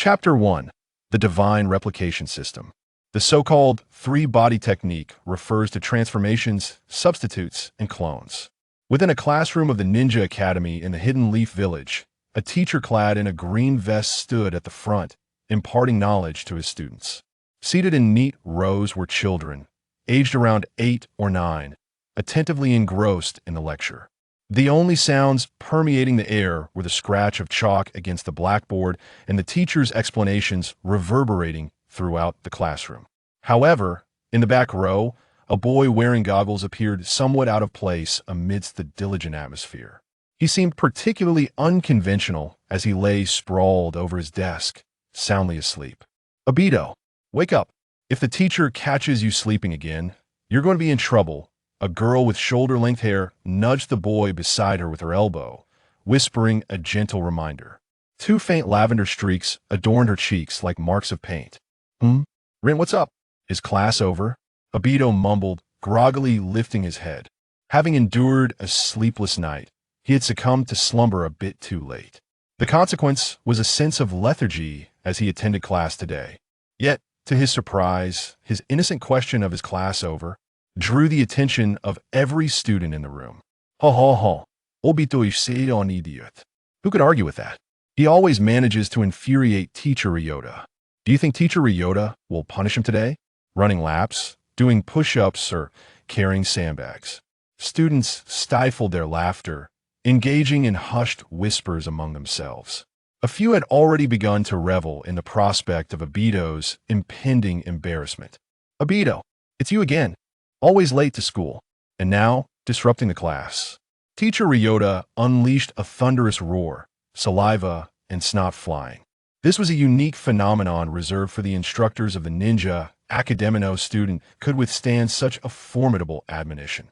Chapter 1. The Divine Replication System. The so-called three-body technique refers to transformations, substitutes, and clones. Within a classroom of the Ninja Academy in the Hidden Leaf Village, a teacher clad in a green vest stood at the front, imparting knowledge to his students. Seated in neat rows were children, aged around 8 or 9, attentively engrossed in the lecture. The only sounds permeating the air were the scratch of chalk against the blackboard and the teacher's explanations reverberating throughout the classroom. However, in the back row, a boy wearing goggles appeared somewhat out of place amidst the diligent atmosphere. He seemed particularly unconventional as he lay sprawled over his desk, soundly asleep. "Obito, wake up. If the teacher catches you sleeping again, you're going to be in trouble." A girl with shoulder-length hair nudged the boy beside her with her elbow, whispering a gentle reminder. 2 faint lavender streaks adorned her cheeks like marks of paint. Rin, what's up? Is class over?" Obito mumbled, groggily lifting his head. Having endured a sleepless night, he had succumbed to slumber a bit too late. The consequence was a sense of lethargy as he attended class today. Yet, to his surprise, his innocent question of his class over drew the attention of every student in the room. "Ha ha ha, Obito Uchiha an idiot." Who could argue with that? He always manages to infuriate Teacher Ryota. Do you think Teacher Ryota will punish him today? Running laps, doing push-ups, or carrying sandbags? Students stifled their laughter, engaging in hushed whispers among themselves. A few had already begun to revel in the prospect of Obito's impending embarrassment. "Obito, it's you again. Always late to school, and now disrupting the class." Teacher Ryota unleashed a thunderous roar, saliva and snot flying. This was a unique phenomenon reserved for the instructors of the Ninja Academy. No student could withstand such a formidable admonition.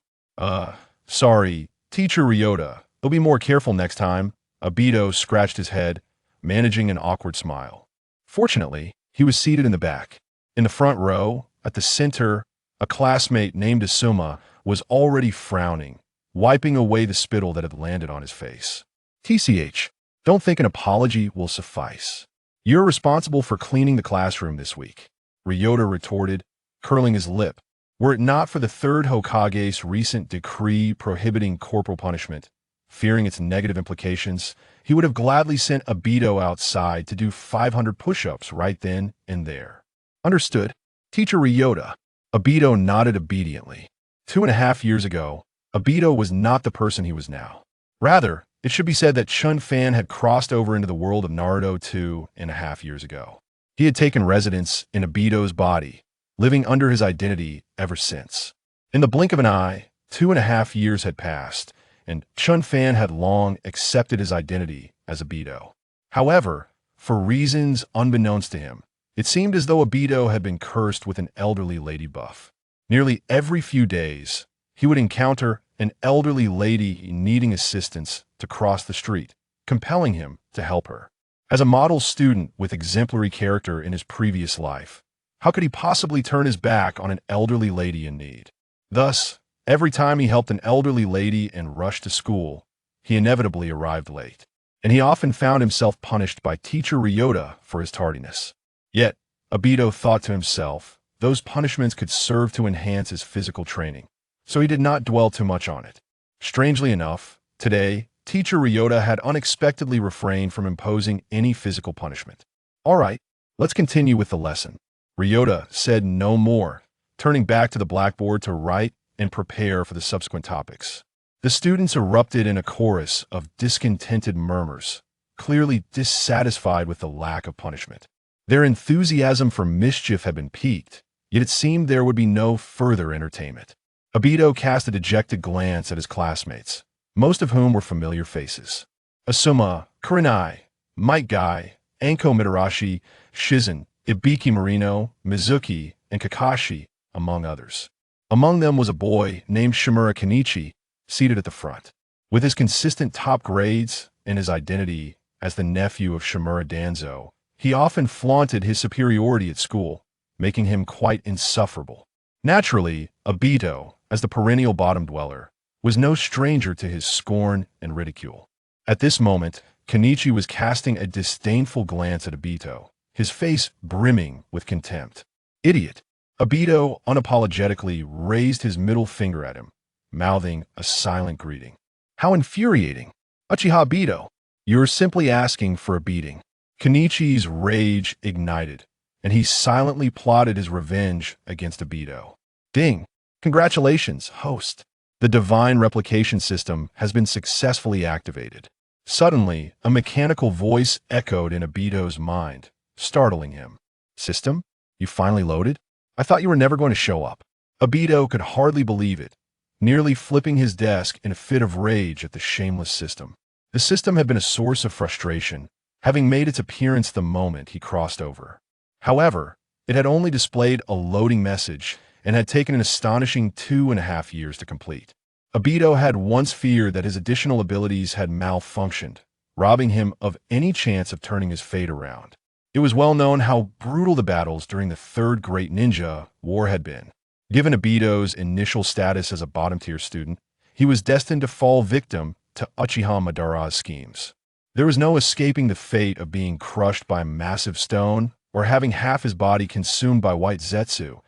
Sorry, Teacher Ryota. They'll be more careful next time." Obito scratched his head, managing an awkward smile. Fortunately, he was seated in the back. In the front row, at the center, a classmate named Asuma was already frowning, wiping away the spittle that had landed on his face. "TCH, don't think an apology will suffice. You're responsible for cleaning the classroom this week," Ryota retorted, curling his lip. Were it not for the third Hokage's recent decree prohibiting corporal punishment, fearing its negative implications, he would have gladly sent Obito outside to do 500 push-ups right then and there. "Understood, Teacher Ryota." Obito nodded obediently. 2.5 years ago, Obito was not the person he was now. Rather, it should be said that Chun Fan had crossed over into the world of Naruto 2.5 years ago. He had taken residence in Obito's body, living under his identity ever since. In the blink of an eye, 2.5 years had passed, and Chun Fan had long accepted his identity as Obito. However, for reasons unbeknownst to him, it seemed as though Obito had been cursed with an elderly lady buff. Nearly every few days, he would encounter an elderly lady needing assistance to cross the street, compelling him to help her. As a model student with exemplary character in his previous life, how could he possibly turn his back on an elderly lady in need? Thus, every time he helped an elderly lady and rushed to school, he inevitably arrived late. And he often found himself punished by Teacher Ryota for his tardiness. Yet, Obito thought to himself, those punishments could serve to enhance his physical training, so he did not dwell too much on it. Strangely enough, today, Teacher Ryota had unexpectedly refrained from imposing any physical punishment. "All right, let's continue with the lesson." Ryota said no more, turning back to the blackboard to write and prepare for the subsequent topics. The students erupted in a chorus of discontented murmurs, clearly dissatisfied with the lack of punishment. Their enthusiasm for mischief had been piqued, yet it seemed there would be no further entertainment. Obito cast a dejected glance at his classmates, most of whom were familiar faces. Asuma, Kurenai, Might Guy, Anko Mitarashi, Shizen, Ibiki Marino, Mizuki, and Kakashi, among others. Among them was a boy named Shimura Kenichi, seated at the front. With his consistent top grades and his identity as the nephew of Shimura Danzo, he often flaunted his superiority at school, making him quite insufferable. Naturally, Obito, as the perennial bottom dweller, was no stranger to his scorn and ridicule. At this moment, Kenichi was casting a disdainful glance at Obito, his face brimming with contempt. Idiot! Obito unapologetically raised his middle finger at him, mouthing a silent greeting. How infuriating! Uchiha Obito, you're simply asking for a beating. Kenichi's rage ignited, and he silently plotted his revenge against Obito. Ding! Congratulations, host! The divine replication system has been successfully activated. Suddenly, a mechanical voice echoed in Obito's mind, startling him. System? You finally loaded? I thought you were never going to show up. Obito could hardly believe it, nearly flipping his desk in a fit of rage at the shameless system. The system had been a source of frustration, having made its appearance the moment he crossed over. However, it had only displayed a loading message and had taken an astonishing 2.5 years to complete. Obito had once feared that his additional abilities had malfunctioned, robbing him of any chance of turning his fate around. It was well known how brutal the battles during the Third Great Ninja War had been. Given Obito's initial status as a bottom-tier student, he was destined to fall victim to Uchiha Madara's schemes. There was no escaping the fate of being crushed by a massive stone or having half his body consumed by white Zetsu,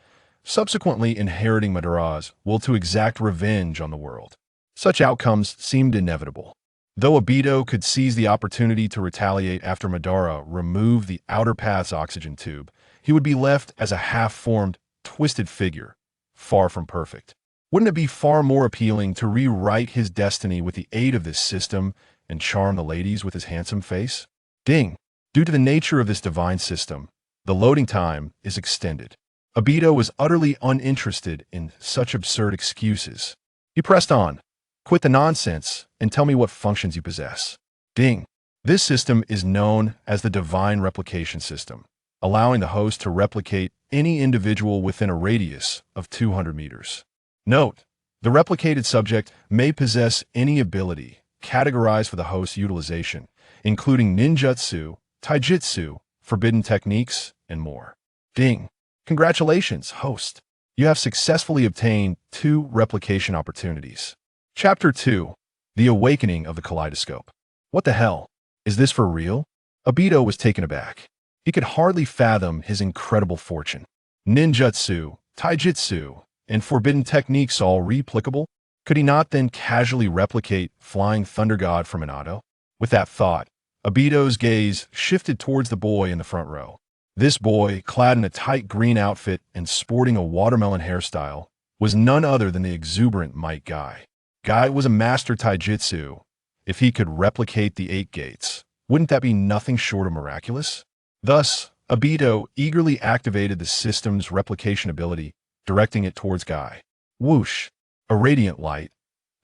subsequently inheriting Madara's will to exact revenge on the world. Such outcomes seemed inevitable. Though Obito could seize the opportunity to retaliate after Madara removed the outer path's oxygen tube, he would be left as a half-formed, twisted figure, far from perfect. Wouldn't it be far more appealing to rewrite his destiny with the aid of this system and charm the ladies with his handsome face? Ding! Due to the nature of this divine system, the loading time is extended. Obito was utterly uninterested in such absurd excuses. He pressed on. Quit the nonsense and tell me what functions you possess. Ding! This system is known as the divine replication system, allowing the host to replicate any individual within a radius of 200 meters. Note: the replicated subject may possess any ability categorized for the host's utilization, including ninjutsu, taijutsu, forbidden techniques, and more. Ding! Congratulations, host! You have successfully obtained 2 replication opportunities. Chapter 2: The Awakening of the Kaleidoscope. What the hell? Is this for real? Obito was taken aback. He could hardly fathom his incredible fortune. Ninjutsu, taijutsu, and forbidden techniques all replicable? Could he not then casually replicate Flying Thunder God from Minato? With that thought, Obito's gaze shifted towards the boy in the front row. This boy, clad in a tight green outfit and sporting a watermelon hairstyle, was none other than the exuberant Might Guy. Guy was a master taijutsu. If he could replicate the 8 gates, wouldn't that be nothing short of miraculous? Thus, Obito eagerly activated the system's replication ability, directing it towards Guy. Whoosh! A radiant light,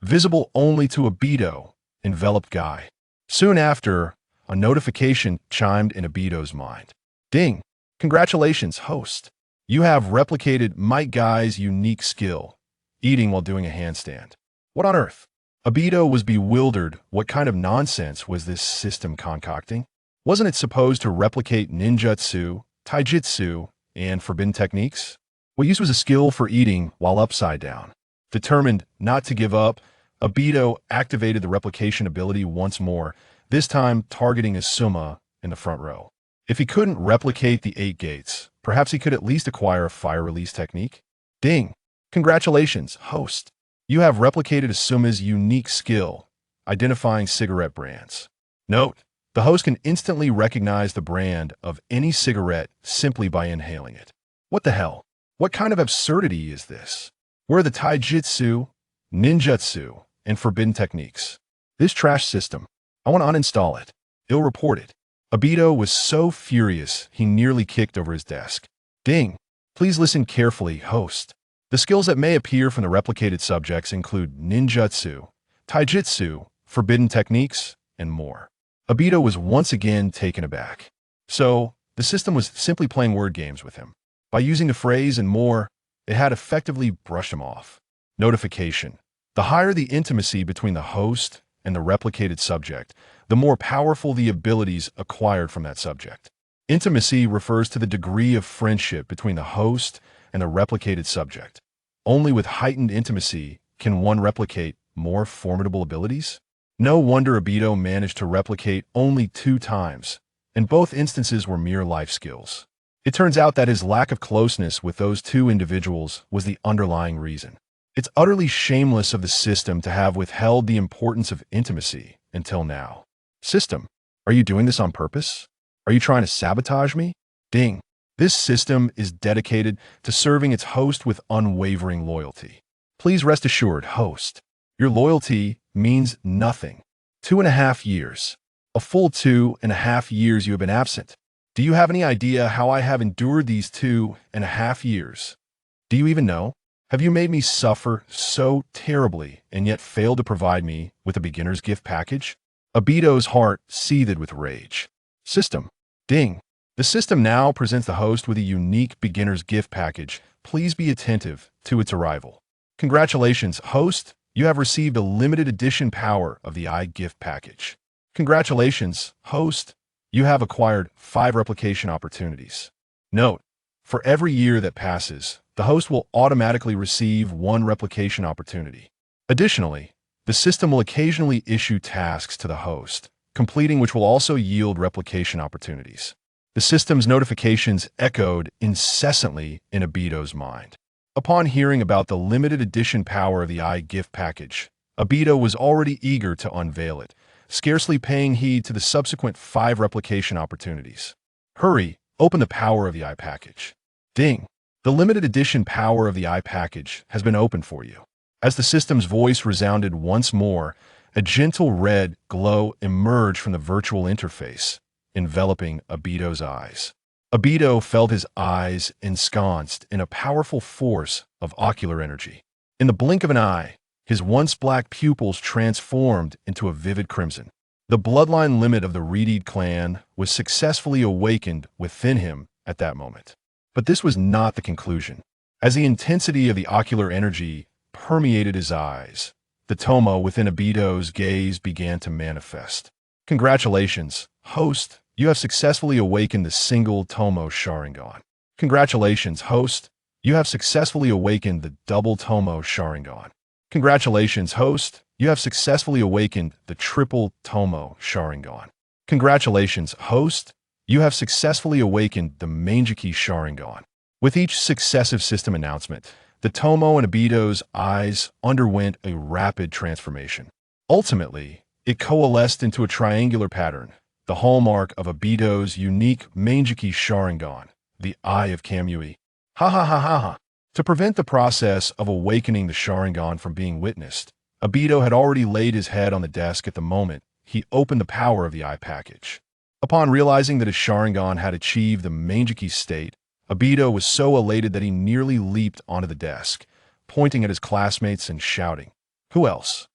visible only to Obito, enveloped Guy. Soon after, a notification chimed in Obito's mind. Ding! Congratulations, host! You have replicated Might Guy's unique skill, eating while doing a handstand. What on earth? Obito was bewildered. What kind of nonsense was this system concocting? Wasn't it supposed to replicate ninjutsu, taijutsu, and forbidden techniques? What use was a skill for eating while upside down? Determined not to give up, Obito activated the replication ability once more, this time targeting Asuma in the front row. If he couldn't replicate the 8 gates, perhaps he could at least acquire a fire release technique? Ding! Congratulations, host! You have replicated Asuma's unique skill, identifying cigarette brands. Note: the host can instantly recognize the brand of any cigarette simply by inhaling it. What the hell? What kind of absurdity is this? Where are the taijutsu, ninjutsu, and forbidden techniques? This trash system. I want to uninstall it. Ill-report it. Obito was so furious he nearly kicked over his desk. Ding! Please listen carefully, host. The skills that may appear from the replicated subjects include ninjutsu, taijutsu, forbidden techniques, and more. Obito was once again taken aback. So, the system was simply playing word games with him. By using the phrase and more, it had effectively brushed him off. Notification: the higher the intimacy between the host and the replicated subject, the more powerful the abilities acquired from that subject. Intimacy refers to the degree of friendship between the host and the replicated subject. Only with heightened intimacy can one replicate more formidable abilities. No wonder Obito managed to replicate only 2 times, and both instances were mere life skills. It turns out that his lack of closeness with those two individuals was the underlying reason. It's utterly shameless of the system to have withheld the importance of intimacy until now. System, are you doing this on purpose? Are you trying to sabotage me? Ding. This system is dedicated to serving its host with unwavering loyalty. Please rest assured, host, your loyalty means nothing. 2.5 years. A full 2.5 years you have been absent. Do you have any idea how I have endured these 2.5 years? Do you even know? Have you made me suffer so terribly and yet failed to provide me with a beginner's gift package? Obito's heart seethed with rage. System. Ding. The system now presents the host with a unique beginner's gift package. Please be attentive to its arrival. Congratulations, host. You have received a limited edition power of the Eye gift package. Congratulations, host. You have acquired 5 replication opportunities. Note, for every year that passes, the host will automatically receive 1 replication opportunity. Additionally, the system will occasionally issue tasks to the host, completing which will also yield replication opportunities. The system's notifications echoed incessantly in Obito's mind. Upon hearing about the limited edition power of the Eye gift package, Obito was already eager to unveil it, scarcely paying heed to the subsequent 5 replication opportunities. Hurry, open the power of the Eye package. Ding. The limited edition power of the Eye package has been opened for you. As the system's voice resounded once more, a gentle red glow emerged from the virtual interface, enveloping Obito's eyes. Obito felt his eyes ensconced in a powerful force of ocular energy. In the blink of an eye, his once black pupils transformed into a vivid crimson. The bloodline limit of the Reeded clan was successfully awakened within him at that moment. But this was not the conclusion. As the intensity of the ocular energy permeated his eyes, the tomo within Obito's gaze began to manifest. Congratulations, host. You have successfully awakened the single tomo Sharingan. Congratulations, host. You have successfully awakened the double tomo Sharingan. Congratulations, host. You have successfully awakened the triple tomo Sharingan. Congratulations, host. You have successfully awakened the Mangekyō Sharingan. With each successive system announcement, the tomo and Obito's eyes underwent a rapid transformation. Ultimately, it coalesced into a triangular pattern, the hallmark of Obito's unique Mangekyō Sharingan, the Eye of Kamui. Ha ha ha ha ha. To prevent the process of awakening the Sharingan from being witnessed, Obito had already laid his head on the desk at the moment he opened the power of the Eye package. Upon realizing that his Sharingan had achieved the Mangekyō state, Obito was so elated that he nearly leaped onto the desk, pointing at his classmates and shouting, "Who else?"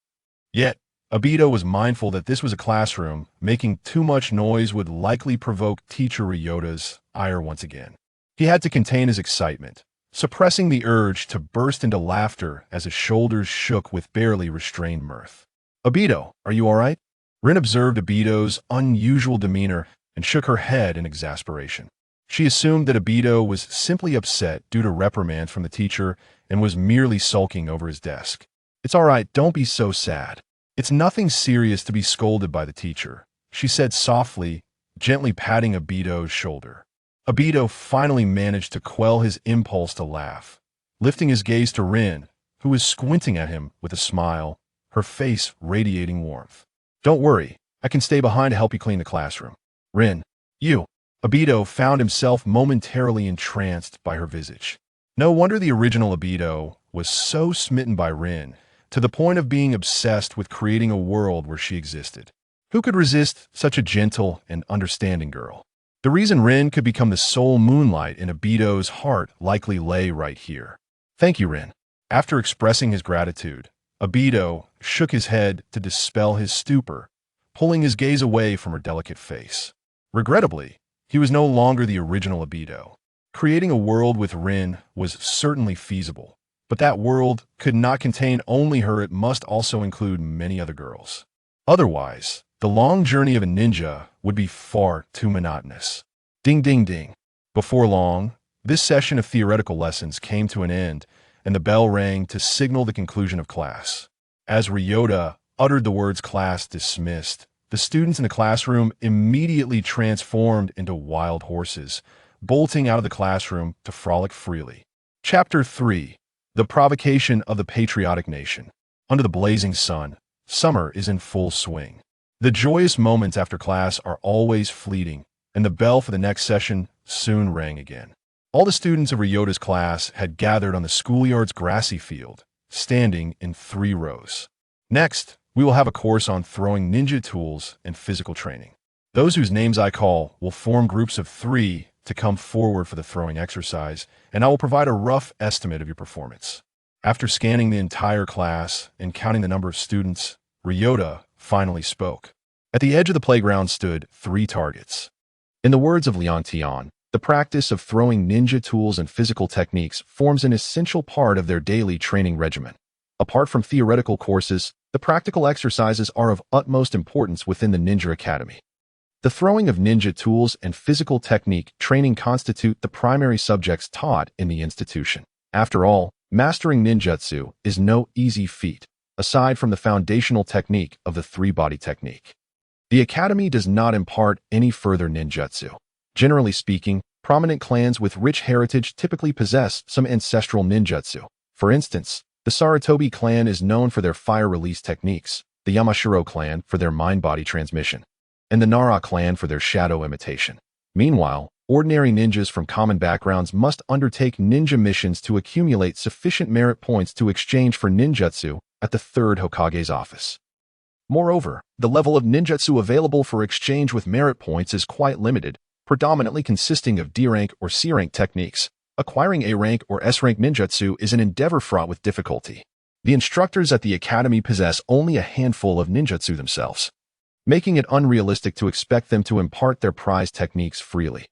Yet, Obito was mindful that this was a classroom. Making too much noise would likely provoke teacher Ryota's ire once again. He had to contain his excitement, suppressing the urge to burst into laughter as his shoulders shook with barely restrained mirth. "Obito, are you all right?" Rin observed Obito's unusual demeanor and shook her head in exasperation. She assumed that Obito was simply upset due to reprimands from the teacher and was merely sulking over his desk. "It's all right, don't be so sad. It's nothing serious to be scolded by the teacher," she said softly, gently patting Obito's shoulder. Obito finally managed to quell his impulse to laugh, lifting his gaze to Rin, who was squinting at him with a smile, her face radiating warmth. "Don't worry, I can stay behind to help you clean the classroom." "Rin, you." Obito found himself momentarily entranced by her visage. No wonder the original Obito was so smitten by Rin, to the point of being obsessed with creating a world where she existed. Who could resist such a gentle and understanding girl? The reason Rin could become the sole moonlight in Obito's heart likely lay right here. "Thank you, Rin." After expressing his gratitude, Obito shook his head to dispel his stupor, pulling his gaze away from her delicate face. Regrettably, he was no longer the original Obito. Creating a world with Rin was certainly feasible, but that world could not contain only her, it must also include many other girls. Otherwise, the long journey of a ninja would be far too monotonous. Ding ding ding. Before long, this session of theoretical lessons came to an end, and the bell rang to signal the conclusion of class. As Ryota uttered the words "class dismissed," The students in the classroom immediately transformed into wild horses, bolting out of the classroom to frolic freely. Chapter 3. The Provocation of the Patriotic Nation. Under the blazing sun, summer is in full swing. The joyous moments after class are always fleeting, and the bell for the next session soon rang again. All the students of Ryota's class had gathered on the schoolyard's grassy field, standing in 3 rows. Next, we will have a course on throwing ninja tools and physical training. Those whose names I call will form groups of 3 to come forward for the throwing exercise, and I will provide a rough estimate of your performance. After scanning the entire class and counting the number of students, Ryota finally spoke. At the edge of the playground stood 3 targets. In the words of Leontion, the practice of throwing ninja tools and physical techniques forms an essential part of their daily training regimen. Apart from theoretical courses, the practical exercises are of utmost importance within the Ninja Academy. The throwing of ninja tools and physical technique training constitute the primary subjects taught in the institution. After all, mastering ninjutsu is no easy feat, aside from the foundational technique of the 3-body technique. The academy does not impart any further ninjutsu. Generally speaking, prominent clans with rich heritage typically possess some ancestral ninjutsu. For instance, the Sarutobi clan is known for their fire release techniques, the Yamashiro clan for their mind-body transmission, and the Nara clan for their shadow imitation. Meanwhile, ordinary ninjas from common backgrounds must undertake ninja missions to accumulate sufficient merit points to exchange for ninjutsu at the 3rd Hokage's office. Moreover, the level of ninjutsu available for exchange with merit points is quite limited, predominantly consisting of D-rank or C-rank techniques. Acquiring A-rank or S-rank ninjutsu is an endeavor fraught with difficulty. The instructors at the academy possess only a handful of ninjutsu themselves, making it unrealistic to expect them to impart their prized techniques freely.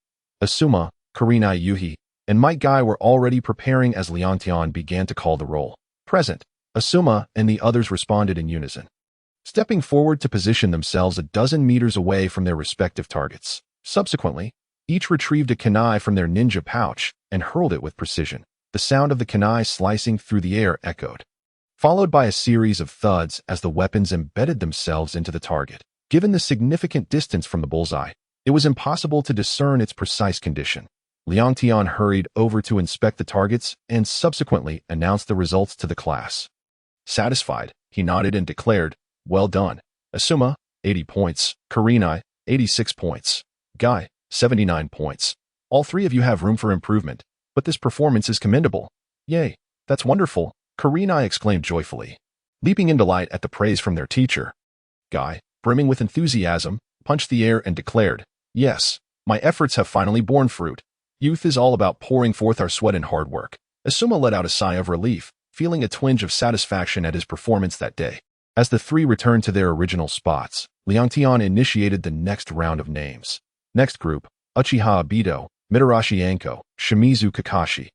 Asuma, Kurenai Yuhi, and Might Guy were already preparing as Leontion began to call the roll. Present, Asuma and the others responded in unison, stepping forward to position themselves a dozen meters away from their respective targets. Subsequently, each retrieved a kunai from their ninja pouch and hurled it with precision. The sound of the kunai slicing through the air echoed, followed by a series of thuds as the weapons embedded themselves into the target. Given the significant distance from the bullseye, it was impossible to discern its precise condition. Leontion hurried over to inspect the targets and subsequently announced the results to the class. Satisfied, he nodded and declared, "Well done. Asuma, 80 points. Kurenai, 86 points. Guy, 79 points. All 3 of you have room for improvement, but this performance is commendable." "Yay, that's wonderful," Kurenai exclaimed joyfully, leaping in delight at the praise from their teacher. Guy, brimming with enthusiasm, punched the air and declared, "Yes, my efforts have finally borne fruit. Youth is all about pouring forth our sweat and hard work." Asuma let out a sigh of relief, feeling a twinge of satisfaction at his performance that day. As the 3 returned to their original spots, Leontion initiated the next round of names. Next group, Uchiha Obito, Mitarashi Anko, Shimizu Kakashi.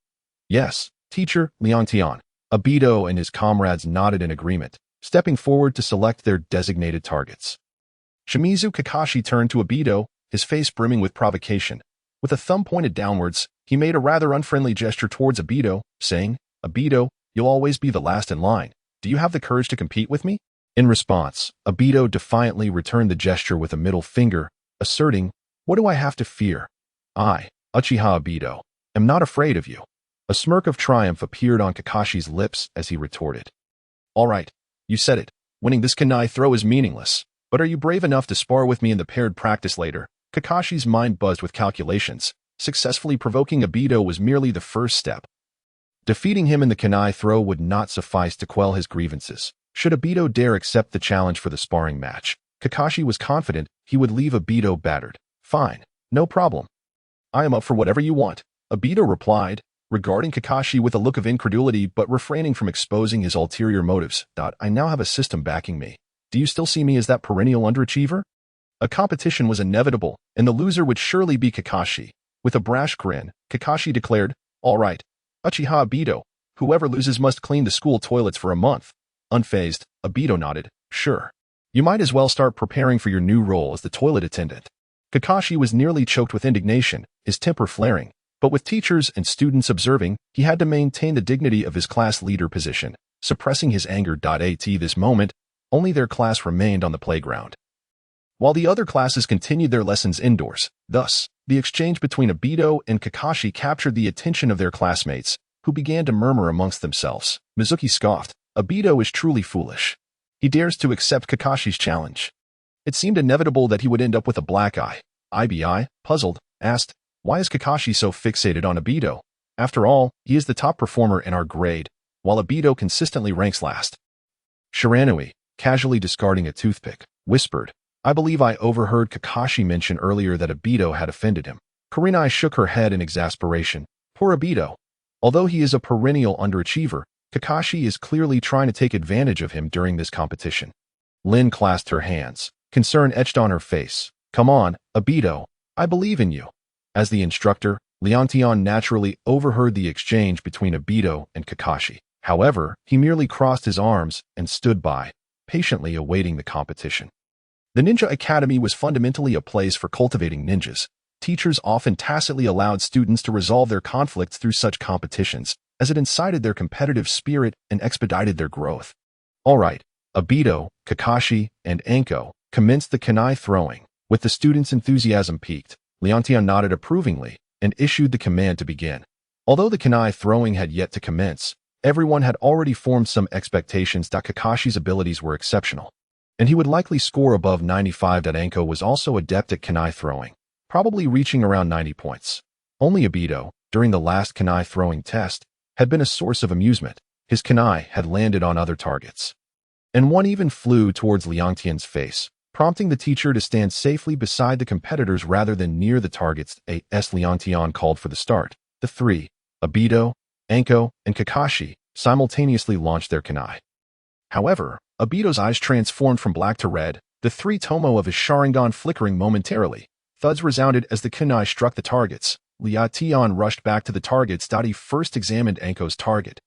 "Yes, teacher," Leontion. Obito and his comrades nodded in agreement, stepping forward to select their designated targets. Shimizu Kakashi turned to Obito, his face brimming with provocation. With a thumb pointed downwards, he made a rather unfriendly gesture towards Obito, saying, "Obito, you'll always be the last in line. Do you have the courage to compete with me?" In response, Obito defiantly returned the gesture with a middle finger, asserting, "What do I have to fear? I, Uchiha Obito, am not afraid of you." A smirk of triumph appeared on Kakashi's lips as he retorted, "All right, you said it. Winning this kunai throw is meaningless. But are you brave enough to spar with me in the paired practice later?" Kakashi's mind buzzed with calculations. Successfully provoking Obito was merely the first step. Defeating him in the kunai throw would not suffice to quell his grievances. Should Obito dare accept the challenge for the sparring match, Kakashi was confident he would leave Obito battered. "Fine, no problem. I am up for whatever you want," Obito replied, regarding Kakashi with a look of incredulity but refraining from exposing his ulterior motives. "I now have a system backing me. Do you still see me as that perennial underachiever?" A competition was inevitable, and the loser would surely be Kakashi. With a brash grin, Kakashi declared, "All right, Uchiha Obito, whoever loses must clean the school toilets for a month." Unfazed, Obito nodded, "Sure. You might as well start preparing for your new role as the toilet attendant." Kakashi was nearly choked with indignation, his temper flaring, but with teachers and students observing, he had to maintain the dignity of his class leader position. Suppressing his anger. At this moment, only their class remained on the playground. while the other classes continued their lessons indoors. Thus, the exchange between Obito and Kakashi captured the attention of their classmates, who began to murmur amongst themselves. Mizuki scoffed. Obito is truly foolish. He dares to accept Kakashi's challenge. It seemed inevitable that he would end up with a black eye. IBI, puzzled, asked, why is Kakashi so fixated on Obito? After all, he is the top performer in our grade, while Obito consistently ranks last. Shiranui, casually discarding a toothpick, whispered, I believe I overheard Kakashi mention earlier that Obito had offended him. Kurenai shook her head in exasperation. Poor Obito. Although he is a perennial underachiever, Kakashi is clearly trying to take advantage of him during this competition. Lin clasped her hands, concern etched on her face. Come on, Obito, I believe in you. As the instructor, Leontion naturally overheard the exchange between Obito and Kakashi. However, he merely crossed his arms and stood by, patiently awaiting the competition. The Ninja Academy was fundamentally a place for cultivating ninjas. Teachers often tacitly allowed students to resolve their conflicts through such competitions, as it incited their competitive spirit and expedited their growth. All right, Obito, Kakashi, and Anko commenced the kunai throwing. With the students' enthusiasm piqued, Leontion nodded approvingly and issued the command to begin. Although the kunai throwing had yet to commence, everyone had already formed some expectations that Kakashi's abilities were exceptional, and he would likely score above 95. Anko was also adept at kunai throwing, probably reaching around 90 points. Only Obito, during the last kunai throwing test, had been a source of amusement. His kunai had landed on other targets, and one even flew towards Leontion's face, prompting the teacher to stand safely beside the competitors rather than near the targets. As Leontion called for the start, the three, Obito, Anko, and Kakashi, simultaneously launched their kunai. However, Obito's eyes transformed from black to red, the three tomo of his Sharingan flickering momentarily. Thuds resounded as the kunai struck the targets. Leontion rushed back to the targets. He first examined Anko's target,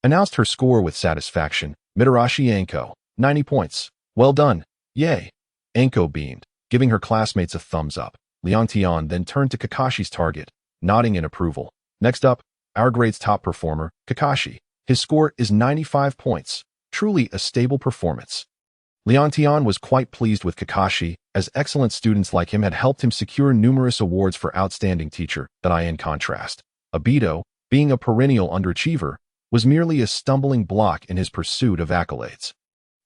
announced her score with satisfaction. Mitarashi Anko, 90 points. Well done. Yay. Anko beamed, giving her classmates a thumbs up. Leontion then turned to Kakashi's target, nodding in approval. Next up, our grade's top performer, Kakashi. His score is 95 points. Truly a stable performance. Leontion was quite pleased with Kakashi, as excellent students like him had helped him secure numerous awards for outstanding teacher. In contrast, Obito, being a perennial underachiever, was merely a stumbling block in his pursuit of accolades.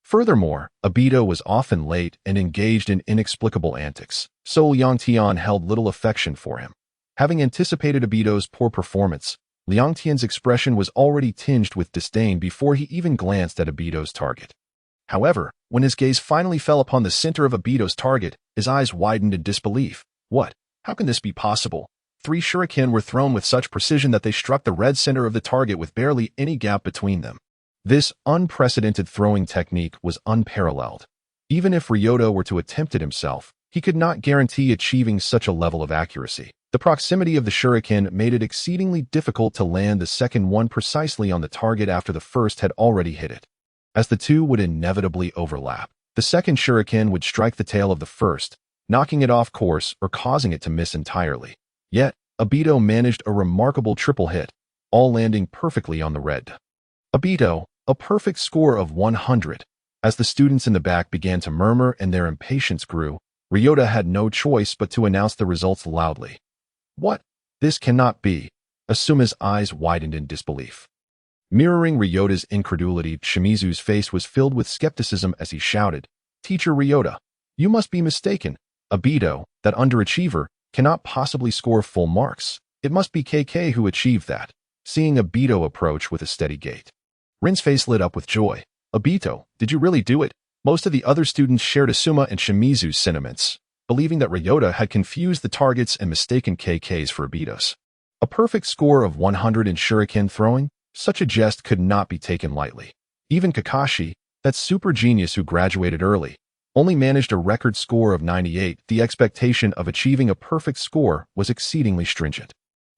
Furthermore, Obito was often late and engaged in inexplicable antics, so Leontion held little affection for him. Having anticipated Obito's poor performance, Leontion's expression was already tinged with disdain before he even glanced at Obito's target. However, when his gaze finally fell upon the center of Obito's target, his eyes widened in disbelief. What? How can this be possible? 3 shuriken were thrown with such precision that they struck the red center of the target with barely any gap between them. This unprecedented throwing technique was unparalleled. Even if Ryota were to attempt it himself, he could not guarantee achieving such a level of accuracy. The proximity of the shuriken made it exceedingly difficult to land the second one precisely on the target after the first had already hit it. As the two would inevitably overlap, the second shuriken would strike the tail of the first, knocking it off course or causing it to miss entirely. Yet, Obito managed a remarkable triple hit, all landing perfectly on the red. Obito, a perfect score of 100. As the students in the back began to murmur and their impatience grew, Ryota had no choice but to announce the results loudly. What? This cannot be. Asuma's eyes widened in disbelief. Mirroring Ryota's incredulity, Shimizu's face was filled with skepticism as he shouted, Teacher Ryota, you must be mistaken. Obito, that underachiever, cannot possibly score full marks. It must be KK who achieved that. Seeing Obito approach with a steady gait, Rin's face lit up with joy. Obito, did you really do it? Most of the other students shared Asuma and Shimizu's sentiments, believing that Ryota had confused the targets and mistaken KK's for Obito's. A perfect score of 100 in shuriken throwing? Such a jest could not be taken lightly. Even Kakashi, that super genius who graduated early, only managed a record score of 98. The expectation of achieving a perfect score was exceedingly stringent.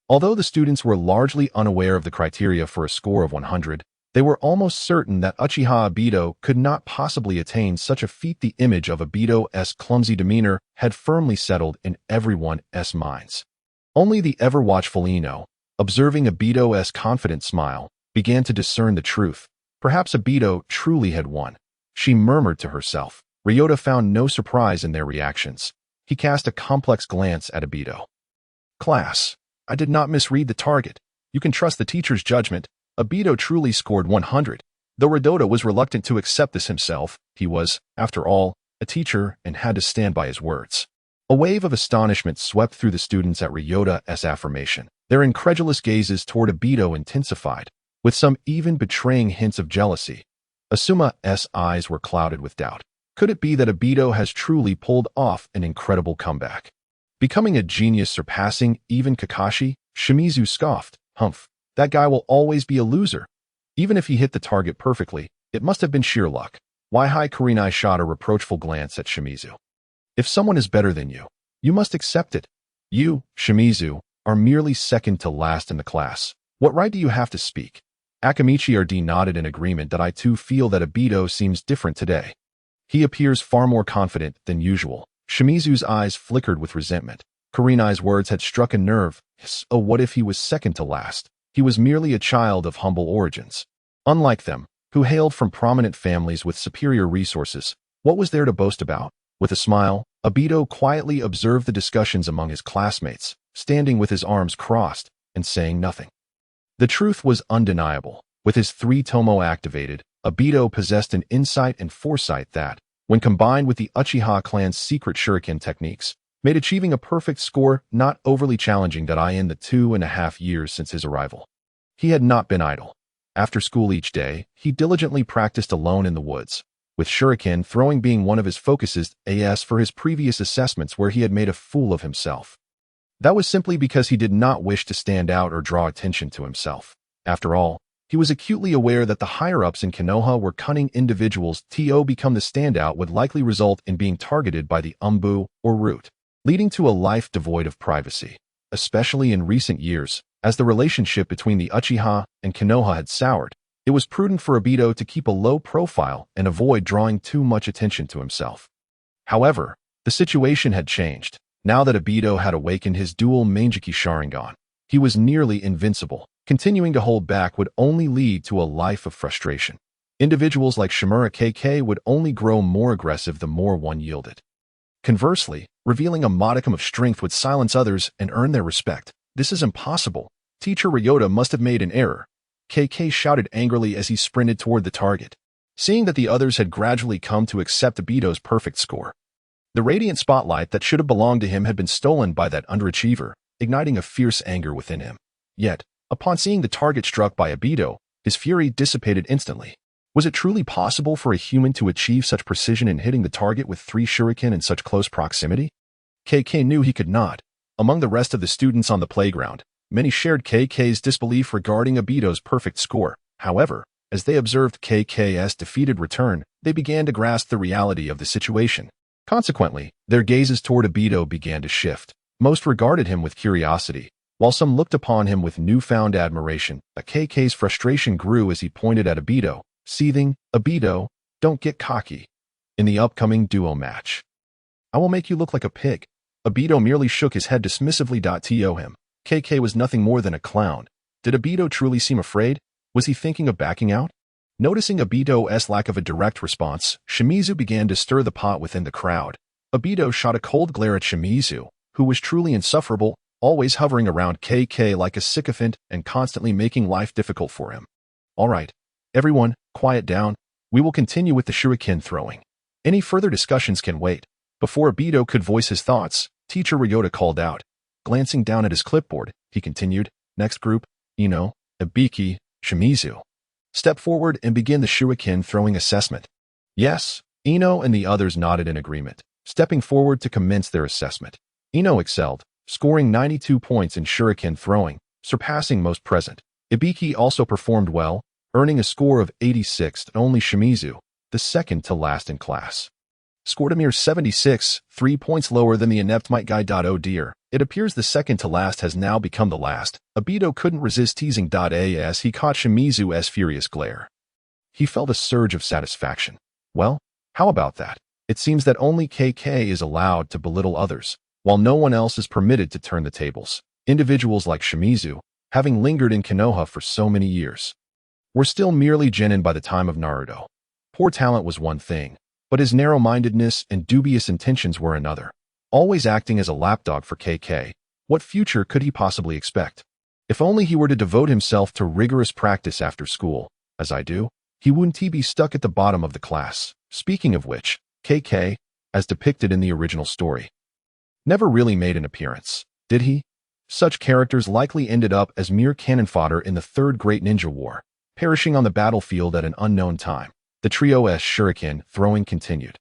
Although the students were largely unaware of the criteria for a score of 100, they were almost certain that Uchiha Obito could not possibly attain such a feat. The image of Obito's clumsy demeanor had firmly settled in everyone's minds. Only the ever-watchful Ino, observing Obito's confident smile, began to discern the truth. Perhaps Obito truly had won. She murmured to herself, Ryota found no surprise in their reactions. He cast a complex glance at Obito. Class, I did not misread the target. You can trust the teacher's judgment. Obito truly scored 100. Though Ryota was reluctant to accept this himself, he was, after all, a teacher and had to stand by his words. A wave of astonishment swept through the students at Ryota's affirmation. Their incredulous gazes toward Obito intensified, with some even betraying hints of jealousy. Asuma's eyes were clouded with doubt. Could it be that Obito has truly pulled off an incredible comeback? Becoming a genius surpassing even Kakashi? Shimizu scoffed. Humph, that guy will always be a loser. Even if he hit the target perfectly, it must have been sheer luck. Why Kurenai shot a reproachful glance at Shimizu. If someone is better than you, you must accept it. You, Shimizu, are merely second to last in the class. What right do you have to speak? Akamichi RD nodded in agreement that I too feel that Obito seems different today. He appears far more confident than usual. Shimizu's eyes flickered with resentment. Kurenai's words had struck a nerve. Oh, what if he was second to last? He was merely a child of humble origins. Unlike them, who hailed from prominent families with superior resources, what was there to boast about? With a smile, Obito quietly observed the discussions among his classmates, standing with his arms crossed and saying nothing. The truth was undeniable. With his 3 tomo activated, Obito possessed an insight and foresight that, when combined with the Uchiha clan's secret shuriken techniques, made achieving a perfect score not overly challenging in the 2.5 years since his arrival. He had not been idle. After school each day, he diligently practiced alone in the woods, with shuriken throwing being one of his focuses for his previous assessments where he had made a fool of himself. That was simply because he did not wish to stand out or draw attention to himself. After all, he was acutely aware that the higher-ups in Konoha were cunning individuals. To become the standout would likely result in being targeted by the Umbu or Root, leading to a life devoid of privacy. Especially in recent years, as the relationship between the Uchiha and Konoha had soured, it was prudent for Obito to keep a low profile and avoid drawing too much attention to himself. However, the situation had changed. Now that Obito had awakened his Double Mangekyō Sharingan, he was nearly invincible. Continuing to hold back would only lead to a life of frustration. Individuals like Shimura KK would only grow more aggressive the more one yielded. Conversely, revealing a modicum of strength would silence others and earn their respect. This is impossible. Teacher Ryota must have made an error. KK shouted angrily as he sprinted toward the target. Seeing that the others had gradually come to accept Obito's perfect score, the radiant spotlight that should have belonged to him had been stolen by that underachiever, igniting a fierce anger within him. Yet, upon seeing the target struck by Obito, his fury dissipated instantly. Was it truly possible for a human to achieve such precision in hitting the target with 3 shuriken in such close proximity? KK knew he could not. Among the rest of the students on the playground, many shared KK's disbelief regarding Obito's perfect score. However, as they observed KK's defeated return, they began to grasp the reality of the situation. Consequently, their gazes toward Obito began to shift. Most regarded him with curiosity, while some looked upon him with newfound admiration. KK's frustration grew as he pointed at Obito, seething, "Obito, don't get cocky. In the upcoming duo match, I will make you look like a pig." Obito merely shook his head dismissively. To him, KK was nothing more than a clown. Did Obito truly seem afraid? Was he thinking of backing out? Noticing Obito's lack of a direct response, Shimizu began to stir the pot within the crowd. Obito shot a cold glare at Shimizu, who was truly insufferable, always hovering around KK like a sycophant and constantly making life difficult for him. "All right, everyone, quiet down. We will continue with the shuriken throwing. Any further discussions can wait." Before Obito could voice his thoughts, Teacher Ryota called out. Glancing down at his clipboard, he continued, "Next group, Ino, Ibiki, Shimizu. Step forward and begin the shuriken throwing assessment." Yes, Ino and the others nodded in agreement, stepping forward to commence their assessment. Ino excelled, scoring 92 points in shuriken throwing, surpassing most present. Ibiki also performed well, earning a score of 86, and only Shimizu, the second to last in class, scored a mere 76, 3 points lower than the inept might guy. Oh dear, it appears the second to last has now become the last. Obito couldn't resist teasing. As he caught Shimizu's furious glare, he felt a surge of satisfaction. Well, how about that? It seems that only KK is allowed to belittle others, while no one else is permitted to turn the tables. Individuals like Shimizu, having lingered in Konoha for so many years, were still merely genin by the time of Naruto. Poor talent was one thing, But his narrow-mindedness and dubious intentions were another. Always acting as a lapdog for KK, what future could he possibly expect? If only he were to devote himself to rigorous practice after school, as I do, he wouldn't be stuck at the bottom of the class. Speaking of which, KK, as depicted in the original story, never really made an appearance, did he? Such characters likely ended up as mere cannon fodder in the Third Great Ninja War, perishing on the battlefield at an unknown time. The trio's shuriken throwing continued.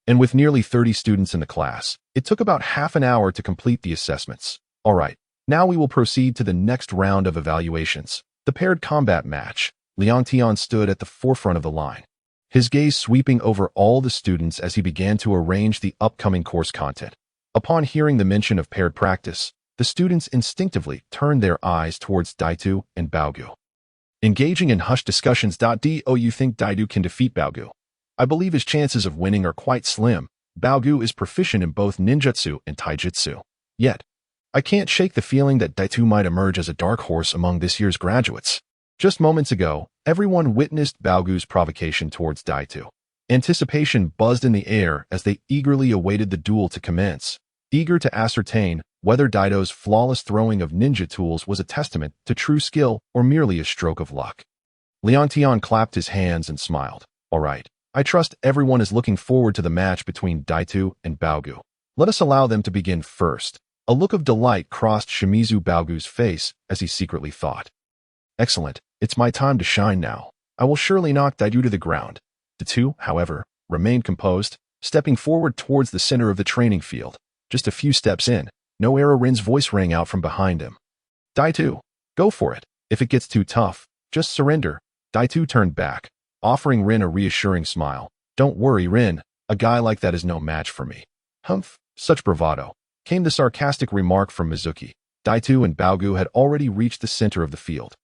And with nearly 30 students in the class, it took about half an hour to complete the assessments. All right, now we will proceed to the next round of evaluations, the paired combat match. Leontion stood at the forefront of the line, his gaze sweeping over all the students as he began to arrange the upcoming course content. Upon hearing the mention of paired practice, the students instinctively turned their eyes towards Daito and Baogu. Engaging in hushed discussions. Do you think Daito can defeat Baogu? I believe his chances of winning are quite slim. Baogu is proficient in both ninjutsu and taijutsu. Yet, I can't shake the feeling that Daito might emerge as a dark horse among this year's graduates. Just moments ago, everyone witnessed Baogu's provocation towards Daito. Anticipation buzzed in the air as they eagerly awaited the duel to commence, eager to ascertain whether Daito's flawless throwing of ninja tools was a testament to true skill or merely a stroke of luck. Leontion clapped his hands and smiled. All right, I trust everyone is looking forward to the match between Daito and Baogu. Let us allow them to begin first. A look of delight crossed Shimizu Baogu's face as he secretly thought. Excellent, it's my time to shine now. I will surely knock Daito to the ground. The two, however, remained composed, stepping forward towards the center of the training field. Just a few steps in, Rin's voice rang out from behind him. Daito, go for it. If it gets too tough, just surrender. Daito turned back, offering Rin a reassuring smile. Don't worry, Rin. A guy like that is no match for me. Humph, such bravado. Came the sarcastic remark from Mizuki. Daito and Baogu had already reached the center of the field.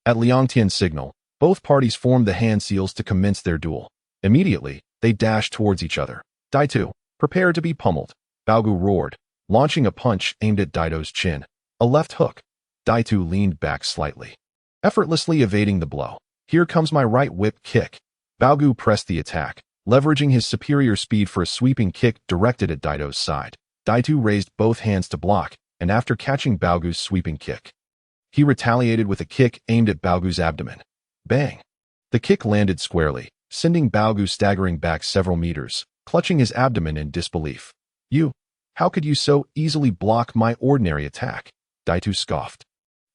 At Leontion's signal, both parties formed the hand seals to commence their duel. Immediately, they dashed towards each other. Daito, prepare to be pummeled. Baogu roared, launching a punch aimed at Daito's chin. A left hook. Daito leaned back slightly, effortlessly evading the blow. Here comes my right whip kick. Baogu pressed the attack, leveraging his superior speed for a sweeping kick directed at Daito's side. Daito raised both hands to block, and after catching Baogu's sweeping kick, he retaliated with a kick aimed at Baogu's abdomen. Bang! The kick landed squarely, sending Baogu staggering back several meters, clutching his abdomen in disbelief. How could you so easily block my ordinary attack? Daito scoffed.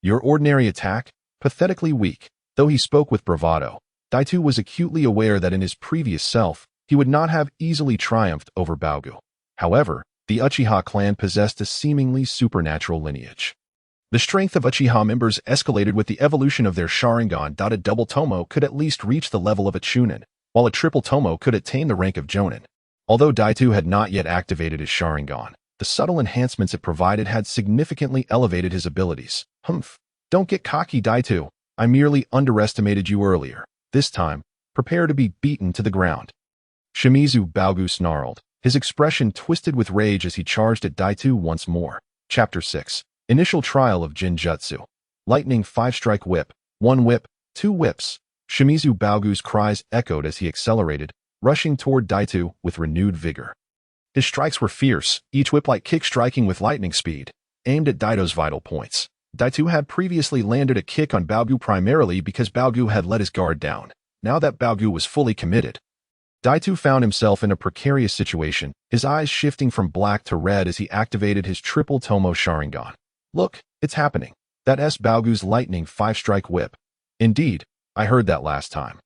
Your ordinary attack? Pathetically weak. Though he spoke with bravado, Daito was acutely aware that in his previous self, he would not have easily triumphed over Baogu. However, the Uchiha clan possessed a seemingly supernatural lineage. The strength of Uchiha members escalated with the evolution of their Sharingan. A double tomo could at least reach the level of a Chunin, while a triple tomo could attain the rank of Jonin. Although Daito had not yet activated his Sharingan, the subtle enhancements it provided had significantly elevated his abilities. Humph! Don't get cocky, Daito. I merely underestimated you earlier. This time, prepare to be beaten to the ground. Shimizu Baogu snarled, his expression twisted with rage as he charged at Daito once more. Chapter 6. Initial Trial of Jinjutsu. Lightning 5-strike whip. 1 whip, 2 whips. Shimizu Baogu's cries echoed as he accelerated, rushing toward Daito with renewed vigor. His strikes were fierce, each whip-like kick striking with lightning speed, aimed at Daito's vital points. Daito had previously landed a kick on Baogu primarily because Baogu had let his guard down. Now that Baogu was fully committed, Daito found himself in a precarious situation, his eyes shifting from black to red as he activated his triple tomo Sharingan. Look, it's happening. That's Baogu's lightning 5-strike whip. Indeed, I heard that last time.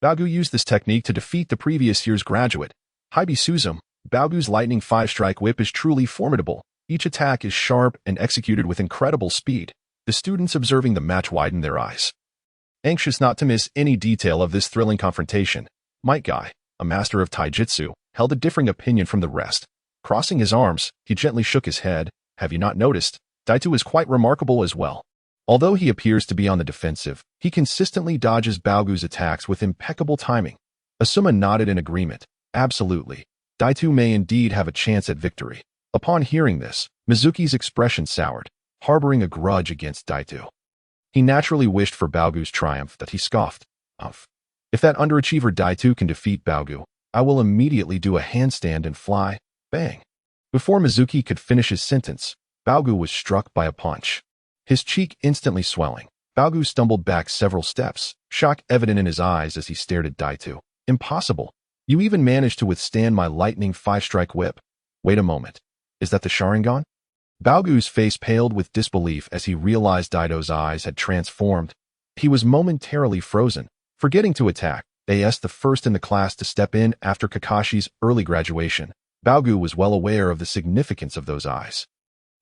Baogu used this technique to defeat the previous year's graduate, Hibi Suzum. Baogu's lightning 5-strike whip is truly formidable. Each attack is sharp and executed with incredible speed. The students observing the match widened their eyes, anxious not to miss any detail of this thrilling confrontation. Might Guy, a master of taijutsu, held a differing opinion from the rest. Crossing his arms, he gently shook his head. Have you not noticed? Daito is quite remarkable as well. Although he appears to be on the defensive, he consistently dodges Baogu's attacks with impeccable timing. Asuma nodded in agreement. Absolutely. Daito may indeed have a chance at victory. Upon hearing this, Mizuki's expression soured, harboring a grudge against Daito. He naturally wished for Baogu's triumph that he scoffed. If that underachiever Daito can defeat Baogu, I will immediately do a handstand and fly. Bang. Before Mizuki could finish his sentence, Baogu was struck by a punch. His cheek instantly swelling, Baogu stumbled back several steps, shock evident in his eyes as he stared at Daito. Impossible. You even managed to withstand my lightning 5-strike whip. Wait a moment. Is that the Sharingan? Baogu's face paled with disbelief as he realized Daito's eyes had transformed. He was momentarily frozen, forgetting to attack. As the first in the class to step in after Kakashi's early graduation, Baogu was well aware of the significance of those eyes.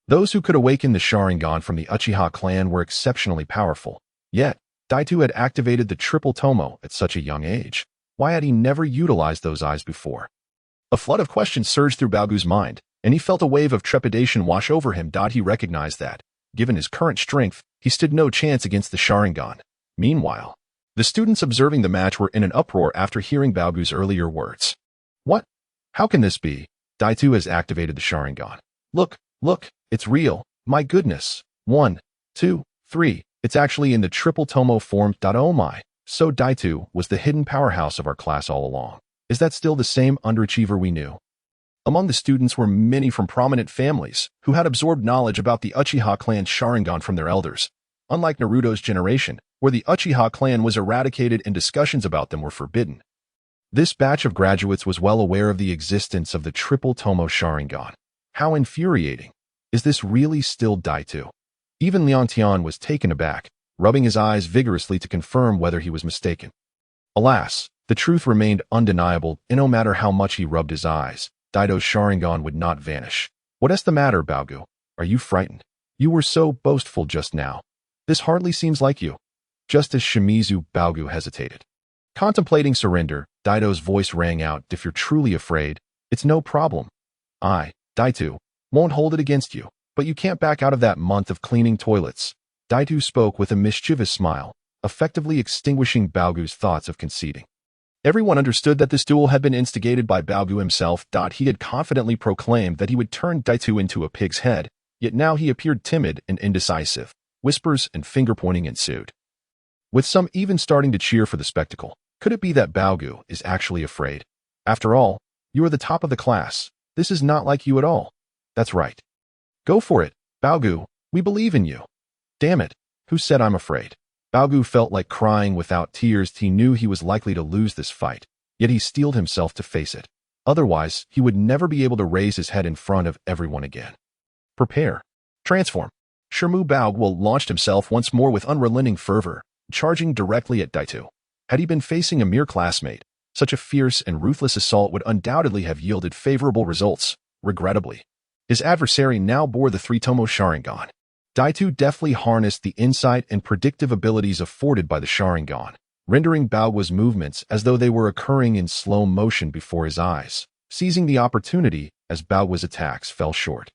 Those who could awaken the Sharingan from the Uchiha clan were exceptionally powerful. Yet, Daito had activated the triple tomo at such a young age. Why had he never utilized those eyes before? A flood of questions surged through Baogu's mind, and he felt a wave of trepidation wash over him. He recognized that, given his current strength, he stood no chance against the Sharingan. Meanwhile, the students observing the match were in an uproar after hearing Baogu's earlier words. What? How can this be? Daito has activated the Sharingan. Look, it's real. My goodness. 1, 2, 3. It's actually in the triple tomo form. Oh my. So Daito was the hidden powerhouse of our class all along. Is that still the same underachiever we knew? Among the students were many from prominent families who had absorbed knowledge about the Uchiha clan Sharingan from their elders. Unlike Naruto's generation, where the Uchiha clan was eradicated and discussions about them were forbidden, this batch of graduates was well aware of the existence of the triple tomo Sharingan. How infuriating. Is this really still Daito? Even Leontian was taken aback, rubbing his eyes vigorously to confirm whether he was mistaken. Alas, the truth remained undeniable, and no matter how much he rubbed his eyes, Daito's Sharingan would not vanish. What is the matter, Baogu? Are you frightened? You were so boastful just now. This hardly seems like you. Just as Shimizu, Baogu hesitated. Contemplating surrender, Daito's voice rang out. If you're truly afraid, it's no problem. I, Daito, won't hold it against you, but you can't back out of that month of cleaning toilets. Daito spoke with a mischievous smile, effectively extinguishing Baogu's thoughts of conceding. Everyone understood that this duel had been instigated by Baogu himself. He had confidently proclaimed that he would turn Daito into a pig's head, yet now he appeared timid and indecisive. Whispers and finger-pointing ensued, with some even starting to cheer for the spectacle. Could it be that Baogu is actually afraid? After all, you are the top of the class. This is not like you at all. That's right. Go for it, Baogu. We believe in you. Damn it. Who said I'm afraid? Baogu felt like crying without tears. He knew he was likely to lose this fight, yet he steeled himself to face it. Otherwise, he would never be able to raise his head in front of everyone again. Prepare. Transform. Shirmu Baogu launched himself once more with unrelenting fervor, charging directly at Daito. Had he been facing a mere classmate, such a fierce and ruthless assault would undoubtedly have yielded favorable results. Regrettably, his adversary now bore the three-tomo Sharingan. Daito deftly harnessed the insight and predictive abilities afforded by the Sharingan, rendering Baogu's movements as though they were occurring in slow motion before his eyes, seizing the opportunity as Baogu's attacks fell short.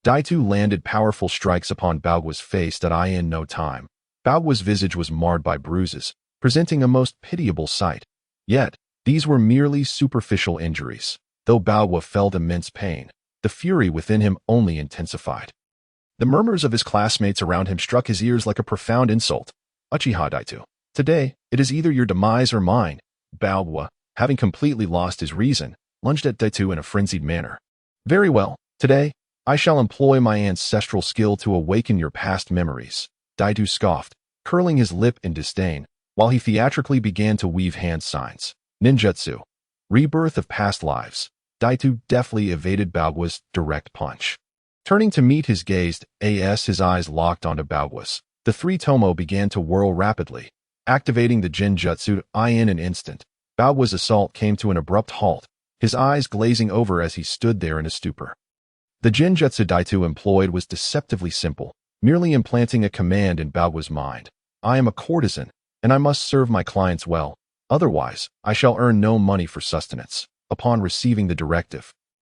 Daito landed powerful strikes upon Baogu's face in no time. Baogu's visage was marred by bruises, presenting a most pitiable sight. Yet, these were merely superficial injuries. Though Baogu felt immense pain, the fury within him only intensified. The murmurs of his classmates around him struck his ears like a profound insult. Uchiha Daito, today, it is either your demise or mine. Baogu, having completely lost his reason, lunged at Daito in a frenzied manner. Very well, today, I shall employ my ancestral skill to awaken your past memories. Daito scoffed, curling his lip in disdain, while he theatrically began to weave hand signs. Ninjutsu. Rebirth of past lives. Daito deftly evaded Baogu's direct punch. Turning to meet his gaze, his eyes locked onto Baogu's. The three-tomo began to whirl rapidly, activating the Genjutsu in an instant. Baogu's assault came to an abrupt halt, his eyes glazing over as he stood there in a stupor. The Genjutsu Daito employed was deceptively simple, merely implanting a command in Baogu's mind. I am a courtesan, and I must serve my clients well. Otherwise, I shall earn no money for sustenance. Upon receiving the directive,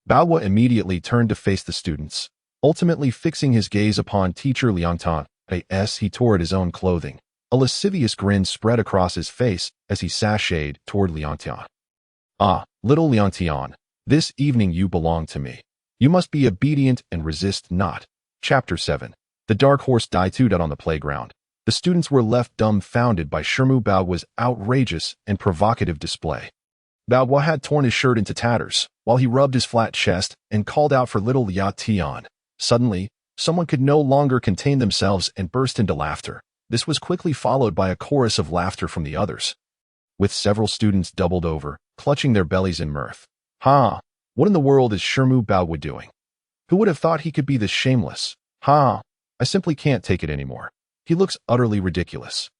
Baogu immediately turned to face the students, ultimately fixing his gaze upon teacher Liangtan. He tore at his own clothing. A lascivious grin spread across his face as he sashayed toward Liangtan. Ah, little Liangtan, this evening you belong to me. You must be obedient and resist not. Chapter 7. The Dark Horse Daito on the playground. The students were left dumbfounded by Shirmu Baogu's outrageous and provocative display. Bao had torn his shirt into tatters, while he rubbed his flat chest and called out for little Liao Tian. Suddenly, someone could no longer contain themselves and burst into laughter. This was quickly followed by a chorus of laughter from the others, with several students doubled over, clutching their bellies in mirth. Ha! What in the world is Shermu Bao doing? Who would have thought he could be this shameless? Ha! I simply can't take it anymore. He looks utterly ridiculous.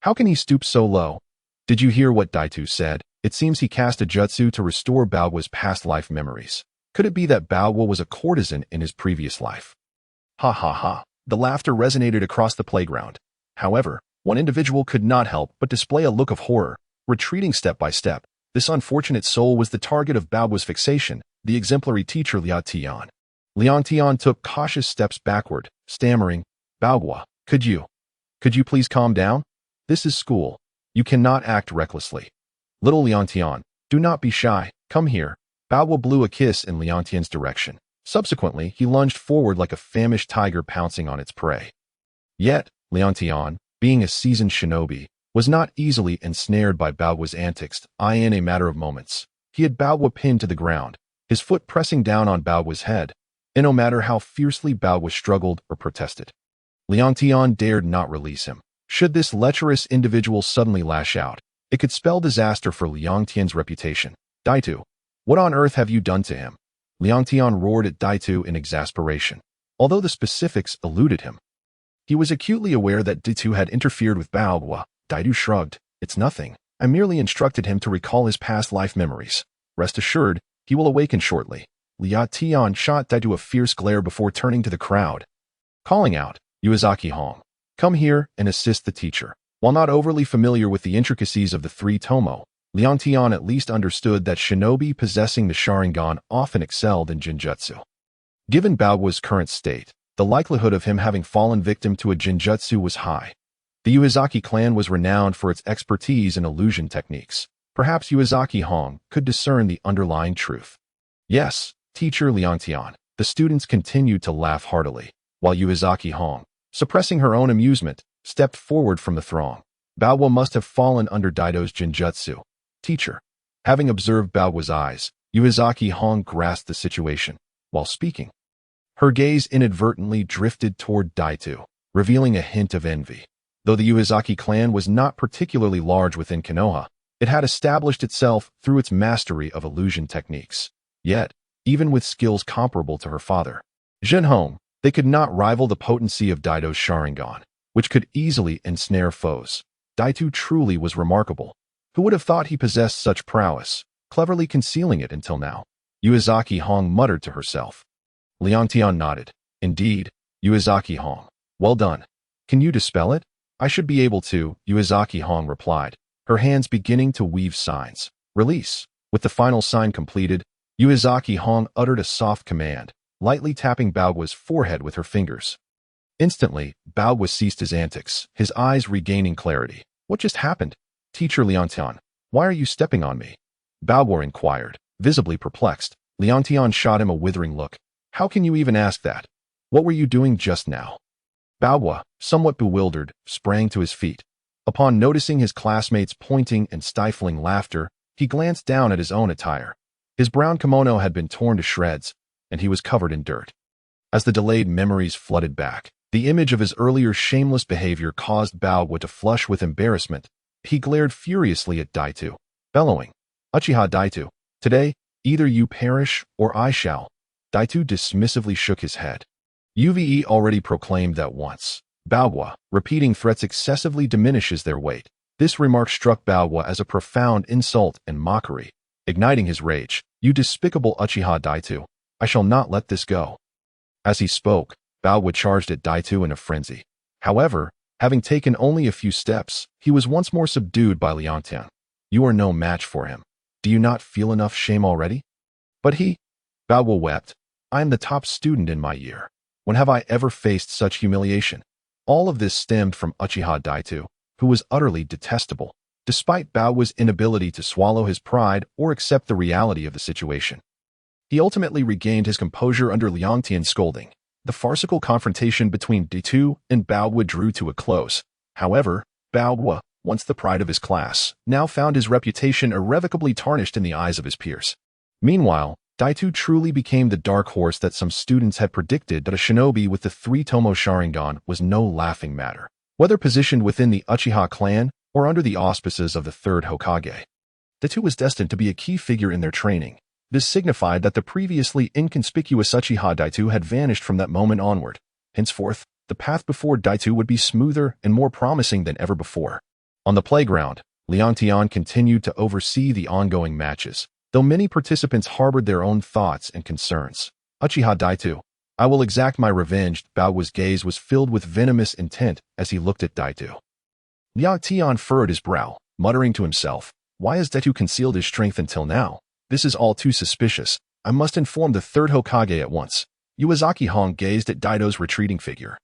How can he stoop so low? Did you hear what Daitu said? It seems he cast a jutsu to restore Bao's past life memories. Could it be that Bao was a courtesan in his previous life? Ha ha ha. The laughter resonated across the playground. However, one individual could not help but display a look of horror, retreating step by step. This unfortunate soul was the target of Bao's fixation, the exemplary teacher Liao Tian. Liao Tian took cautious steps backward, stammering, Bao, could you please calm down? This is school. You cannot act recklessly. Little Liao Tian, do not be shy, come here. Bao blew a kiss in Liao Tian's direction. Subsequently, he lunged forward like a famished tiger pouncing on its prey. Yet, Liao Tian, being a seasoned shinobi, was not easily ensnared by Bao's antics. In a matter of moments, he had Bao pinned to the ground, his foot pressing down on Bao's head, and no matter how fiercely Bao struggled or protested, Liao Tian dared not release him. Should this lecherous individual suddenly lash out, it could spell disaster for Liao Tian's reputation. Daitu, what on earth have you done to him? Liao Tian roared at Daitu in exasperation. Although the specifics eluded him, he was acutely aware that Daitu had interfered with Bao. Daitu shrugged. It's nothing. I merely instructed him to recall his past life memories. Rest assured, he will awaken shortly. Liao Tian shot Daitu a fierce glare before turning to the crowd, calling out, Uezaki Hong, come here and assist the teacher. While not overly familiar with the intricacies of the three tomo, Liao Tian at least understood that shinobi possessing the Sharingan often excelled in Jinjutsu. Given Bao's current state, the likelihood of him having fallen victim to a Jinjutsu was high. The Uezaki clan was renowned for its expertise in illusion techniques. Perhaps Uezaki Hong could discern the underlying truth. Yes, teacher Liao Tian. The students continued to laugh heartily, while Uezaki Hong, suppressing her own amusement, stepped forward from the throng. Bao must have fallen under Daito's Jinjutsu. Teacher. Having observed Bao's eyes, Uezaki Hong grasped the situation. While speaking, her gaze inadvertently drifted toward Daitu, revealing a hint of envy. Though the Uezaki clan was not particularly large within Konoha, it had established itself through its mastery of illusion techniques. Yet, even with skills comparable to her father, Zhenhong, they could not rival the potency of Daito's Sharingan, which could easily ensnare foes. Daitu truly was remarkable. Who would have thought he possessed such prowess, cleverly concealing it until now? Uezaki Hong muttered to herself. Liao Tian nodded. Indeed, Uezaki Hong. Well done. Can you dispel it? I should be able to, Uezaki Hong replied, her hands beginning to weave signs. Release. With the final sign completed, Uezaki Hong uttered a soft command, lightly tapping Bao's forehead with her fingers. Instantly, Bao ceased his antics, his eyes regaining clarity. What just happened? Teacher Liao Tian, why are you stepping on me? Bao inquired, visibly perplexed. Liao Tian shot him a withering look. How can you even ask that? What were you doing just now? Bao, somewhat bewildered, sprang to his feet. Upon noticing his classmates' pointing and stifling laughter, he glanced down at his own attire. His brown kimono had been torn to shreds, and he was covered in dirt. As the delayed memories flooded back, the image of his earlier shameless behavior caused Bao to flush with embarrassment. He glared furiously at Daitu, bellowing, Uchiha Daitu, today, either you perish or I shall. Daitu dismissively shook his head. UVE already proclaimed that once. Bao, repeating threats excessively diminishes their weight. This remark struck Bao as a profound insult and mockery. Igniting his rage, you despicable Uchiha Daitu, I shall not let this go. As he spoke, Bao charged at Daitu in a frenzy. However, having taken only a few steps, he was once more subdued by Liao Tian. You are no match for him. Do you not feel enough shame already? But he, Bao wept, I am the top student in my year. When have I ever faced such humiliation? All of this stemmed from Uchiha Daitu, who was utterly detestable, despite Bao's inability to swallow his pride or accept the reality of the situation. He ultimately regained his composure under Liao Tian's scolding. The farcical confrontation between Daitu and Bao drew to a close. However, Bao once the pride of his class, now found his reputation irrevocably tarnished in the eyes of his peers. Meanwhile, Daito truly became the dark horse that some students had predicted, that a shinobi with the 3-tomo Sharingan was no laughing matter, whether positioned within the Uchiha clan or under the auspices of the third Hokage. Daito was destined to be a key figure in their training. This signified that the previously inconspicuous Uchiha Daito had vanished from that moment onward. Henceforth, the path before Daito would be smoother and more promising than ever before. On the playground, Liang Tian continued to oversee the ongoing matches, though many participants harbored their own thoughts and concerns. Uchiha Daito, I will exact my revenge. Baogua's gaze was filled with venomous intent as he looked at Daito. Liang Tian furrowed his brow, muttering to himself, why has Daito concealed his strength until now? This is all too suspicious. I must inform the third Hokage at once. Uezaki Hong gazed at Daito's retreating figure,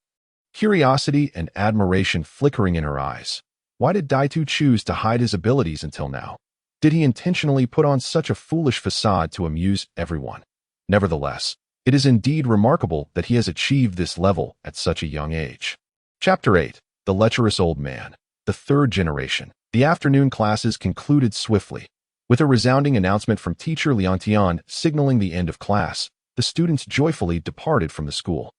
curiosity and admiration flickering in her eyes. Why did Daito choose to hide his abilities until now? Did he intentionally put on such a foolish facade to amuse everyone? Nevertheless, it is indeed remarkable that he has achieved this level at such a young age. Chapter 8. The Lecherous Old Man. The Third Generation. The afternoon classes concluded swiftly. With a resounding announcement from teacher Liang Tian signaling the end of class, the students joyfully departed from the school.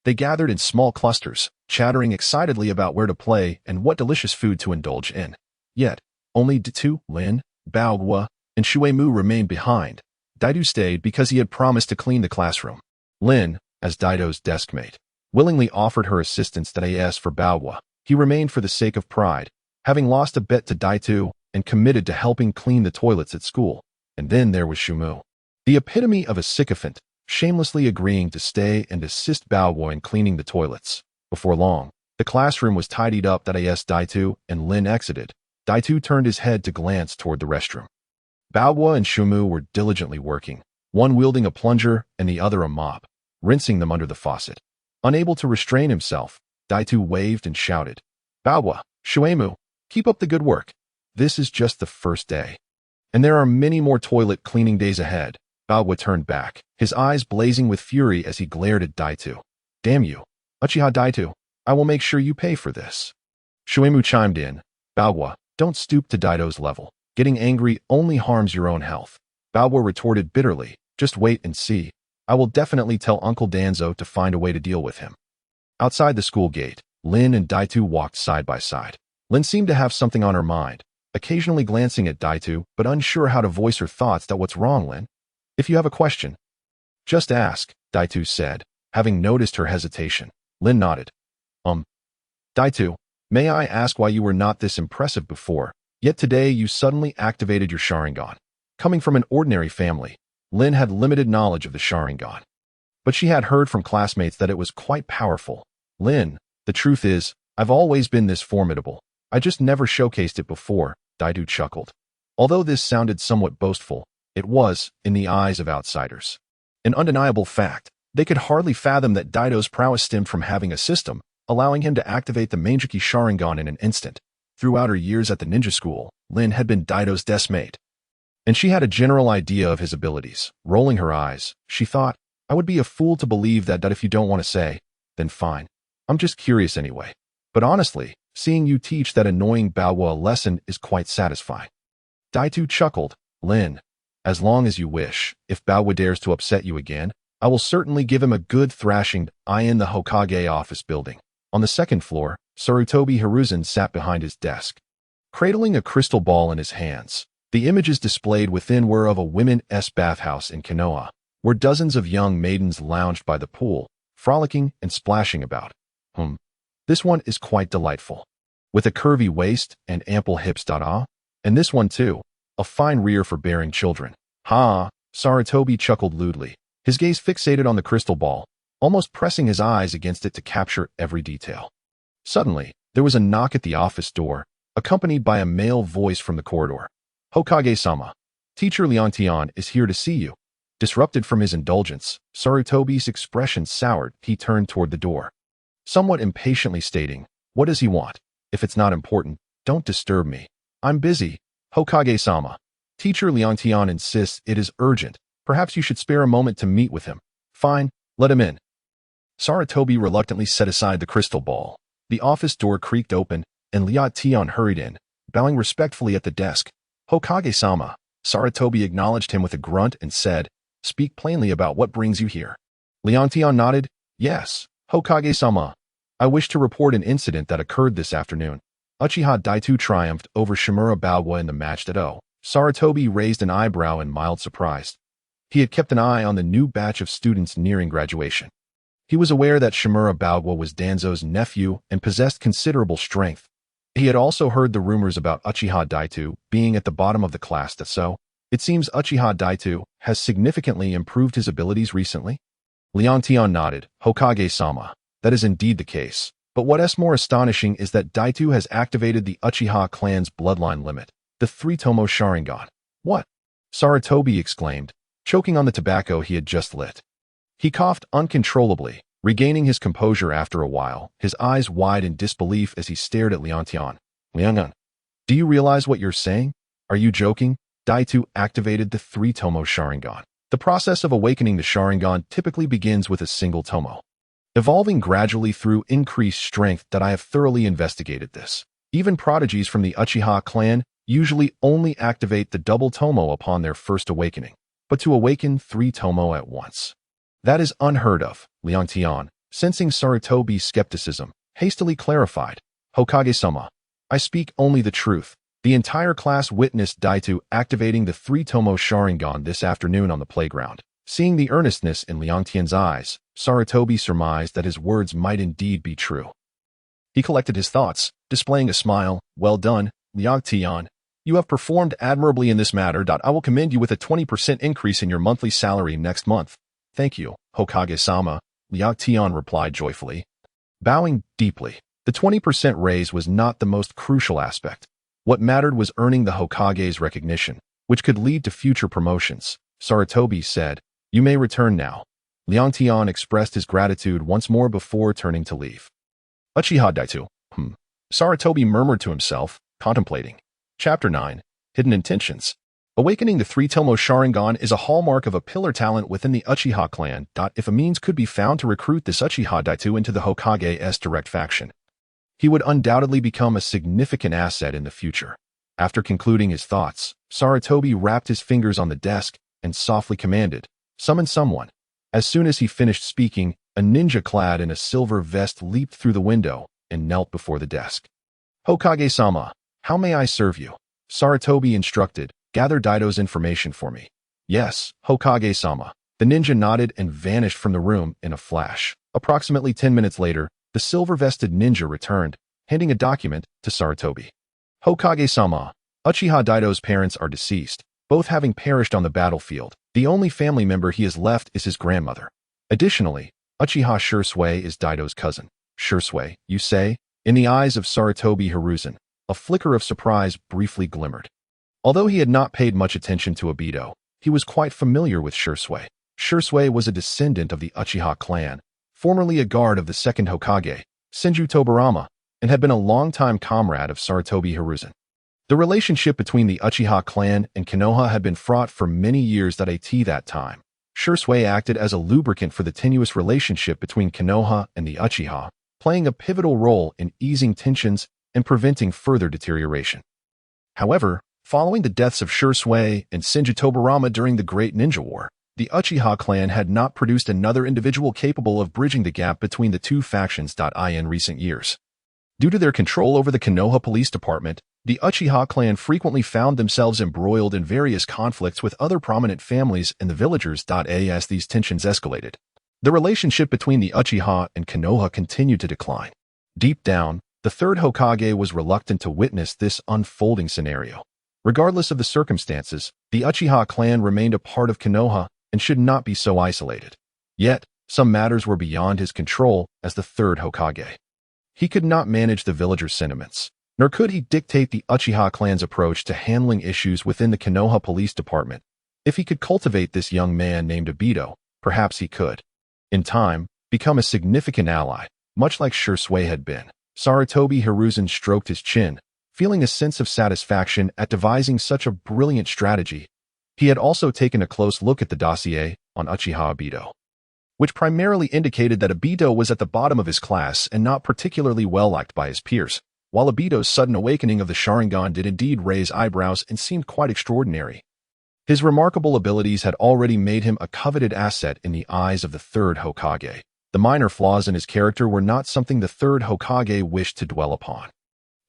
They gathered in small clusters, chattering excitedly about where to play and what delicious food to indulge in. Yet, only Daito, Lin, Baogua, and Shuemu remained behind. Daito stayed because he had promised to clean the classroom. Lin, as Daito's deskmate, willingly offered her assistance that AS for Baogua. He remained for the sake of pride, having lost a bet to Daito and committed to helping clean the toilets at school. And then there was Shumu, the epitome of a sycophant, shamelessly agreeing to stay and assist Baogua in cleaning the toilets. Before long, the classroom was tidied up that AS Daito and Lin exited. Daito turned his head to glance toward the restroom. Baogua and Shumu were diligently working, one wielding a plunger and the other a mop, rinsing them under the faucet. Unable to restrain himself, Daito waved and shouted, Baogua, Shuemu, keep up the good work. This is just the first day. And there are many more toilet cleaning days ahead. Baogua turned back, his eyes blazing with fury as he glared at Daito. Damn you, Uchiha Daito, I will make sure you pay for this. Shuemu chimed in, Baogua, don't stoop to Daito's level. Getting angry only harms your own health. Baogua retorted bitterly, just wait and see. I will definitely tell Uncle Danzo to find a way to deal with him. Outside the school gate, Lin and Daito walked side by side. Lin seemed to have something on her mind, occasionally glancing at Daito, but unsure how to voice her thoughts. That what's wrong, Lin? If you have a question, just ask, Daito said, having noticed her hesitation. Lin nodded. Daito, may I ask why you were not this impressive before, yet today you suddenly activated your Sharingan? Coming from an ordinary family, Lin had limited knowledge of the Sharingan, but she had heard from classmates that it was quite powerful. Lin, the truth is, I've always been this formidable. I just never showcased it before, Daito chuckled. Although this sounded somewhat boastful, it was, in the eyes of outsiders, an undeniable fact. They could hardly fathom that Daito's prowess stemmed from having a system, allowing him to activate the Mangekyō Sharingan in an instant. Throughout her years at the ninja school, Lin had been Daito's deskmate, and she had a general idea of his abilities. Rolling her eyes, she thought, I would be a fool to believe that if you don't want to say, then fine. I'm just curious anyway. But honestly, seeing you teach that annoying Baogua a lesson is quite satisfying. Daito chuckled, Lin, as long as you wish. If Baogua dares to upset you again, I will certainly give him a good thrashing. In the Hokage office building. On the second floor, Sarutobi Hiruzen sat behind his desk, cradling a crystal ball in his hands. The images displayed within were of a women's bathhouse in Konoha, where dozens of young maidens lounged by the pool, frolicking and splashing about. This one is quite delightful. With a curvy waist and ample hips. And this one too, a fine rear for bearing children. Ha! Sarutobi chuckled lewdly, his gaze fixated on the crystal ball, almost pressing his eyes against it to capture every detail. Suddenly, there was a knock at the office door, accompanied by a male voice from the corridor. Hokage-sama, teacher Liang Tian is here to see you. Disrupted from his indulgence, Sarutobi's expression soured. He turned toward the door, somewhat impatiently stating, what does he want? If it's not important, don't disturb me. I'm busy. Hokage-sama, teacher Liang Tian insists it is urgent. Perhaps you should spare a moment to meet with him. Fine, let him in. Sarutobi reluctantly set aside the crystal ball. The office door creaked open, and Liat Tion hurried in, bowing respectfully at the desk. "Hokage-sama." Sarutobi acknowledged him with a grunt and said, "Speak plainly about what brings you here." Leontion nodded. "Yes, Hokage-sama. I wish to report an incident that occurred this afternoon. Uchiha Daito triumphed over Shimura Balwa in the match at O." Sarutobi raised an eyebrow in mild surprise. He had kept an eye on the new batch of students nearing graduation. He was aware that Shimura Balwa was Danzo's nephew and possessed considerable strength. He had also heard the rumors about Uchiha Daito being at the bottom of the class, so it seems Uchiha Daito has significantly improved his abilities recently. Leontion nodded. "Hokage-sama, that is indeed the case. But what is more astonishing is that Daito has activated the Uchiha clan's bloodline limit, the 3-tomo Sharingan." "What?" Sarutobi exclaimed, choking on the tobacco he had just lit. He coughed uncontrollably, regaining his composure after a while, his eyes wide in disbelief as he stared at Leontion. "Leontion, do you realize what you're saying? Are you joking?" Daito activated the 3-tomo Sharingan. The process of awakening the Sharingan typically begins with a single tomo, evolving gradually through increased strength. That I have thoroughly investigated this. Even prodigies from the Uchiha clan usually only activate the double tomo upon their first awakening, but to awaken 3 tomo at once, that is unheard of. Leontion, sensing Sarutobi's skepticism, hastily clarified. "Hokage-sama, I speak only the truth. The entire class witnessed Daito activating the 3-tomo Sharingan this afternoon on the playground." Seeing the earnestness in Leontion's eyes, Sarutobi surmised that his words might indeed be true. He collected his thoughts, displaying a smile. "Well done, Leontion. You have performed admirably in this matter. I will commend you with a 20% increase in your monthly salary next month." "Thank you, Hokage-sama," Leontion replied joyfully. Bowing deeply, the 20% raise was not the most crucial aspect. What mattered was earning the Hokage's recognition, which could lead to future promotions. Sarutobi said, "You may return now." Leontion expressed his gratitude once more before turning to leave. "Uchiha Daito, Sarutobi murmured to himself, contemplating. Chapter 9, Hidden Intentions. Awakening the 3-tomo Sharingan is a hallmark of a pillar talent within the Uchiha clan. If a means could be found to recruit this Uchiha Daito into the Hokage's direct faction, he would undoubtedly become a significant asset in the future. After concluding his thoughts, Sarutobi wrapped his fingers on the desk and softly commanded, "Summon someone." As soon as he finished speaking, a ninja clad in a silver vest leaped through the window and knelt before the desk. "Hokage-sama, how may I serve you?" Sarutobi instructed. "Gather Daito's information for me." "Yes, Hokage-sama." The ninja nodded and vanished from the room in a flash. Approximately 10 minutes later, the silver-vested ninja returned, handing a document to Sarutobi. "Hokage-sama, Uchiha Daito's parents are deceased, both having perished on the battlefield. The only family member he has left is his grandmother. Additionally, Uchiha Shursui is Daito's cousin." "Shursui, you say?" In the eyes of Sarutobi Hiruzen, a flicker of surprise briefly glimmered. Although he had not paid much attention to Obito, he was quite familiar with Shursui. Shursui was a descendant of the Uchiha clan, formerly a guard of the second Hokage, Senju Tobarama, and had been a longtime comrade of Sarutobi Hiruzen. The relationship between the Uchiha clan and Konoha had been fraught for many years. At that time, Shursui acted as a lubricant for the tenuous relationship between Konoha and the Uchiha, playing a pivotal role in easing tensions and preventing further deterioration. However, following the deaths of Shursui and Senju Tobarama during the Great Ninja War, the Uchiha clan had not produced another individual capable of bridging the gap between the two factions. In recent years, due to their control over the Konoha Police Department, the Uchiha clan frequently found themselves embroiled in various conflicts with other prominent families and the villagers. As these tensions escalated, the relationship between the Uchiha and Konoha continued to decline. Deep down, the third Hokage was reluctant to witness this unfolding scenario. Regardless of the circumstances, the Uchiha clan remained a part of Konoha and should not be so isolated. Yet, some matters were beyond his control as the third Hokage. He could not manage the villagers' sentiments, nor could he dictate the Uchiha clan's approach to handling issues within the Konoha Police Department. If he could cultivate this young man named Obito, perhaps he could, in time, become a significant ally, much like Shursui had been. Sarutobi Hiruzen stroked his chin, feeling a sense of satisfaction at devising such a brilliant strategy. He had also taken a close look at the dossier on Uchiha Obito, which primarily indicated that Obito was at the bottom of his class and not particularly well liked by his peers. while Obito's sudden awakening of the Sharingan did indeed raise eyebrows and seemed quite extraordinary. His remarkable abilities had already made him a coveted asset in the eyes of the third Hokage. The minor flaws in his character were not something the third Hokage wished to dwell upon.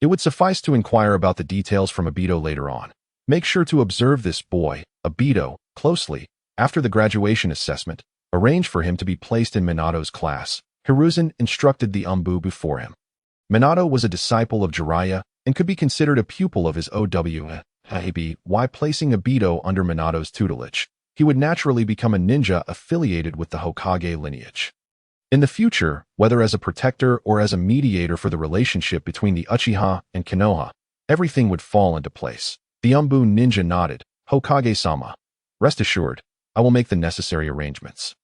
It would suffice to inquire about the details from Obito later on. Make sure to observe this boy, Obito, closely. After the graduation assessment, arrange for him to be placed in Minato's class. Hiruzen instructed the Umbu before him. Minato was a disciple of Jiraiya and could be considered a pupil of his Uchiha. Why placing Obito under Minato's tutelage? He would naturally become a ninja affiliated with the Hokage lineage. In the future, whether as a protector or as a mediator for the relationship between the Uchiha and Konoha, everything would fall into place. The Umbu ninja nodded. Hokage-sama, rest assured, I will make the necessary arrangements.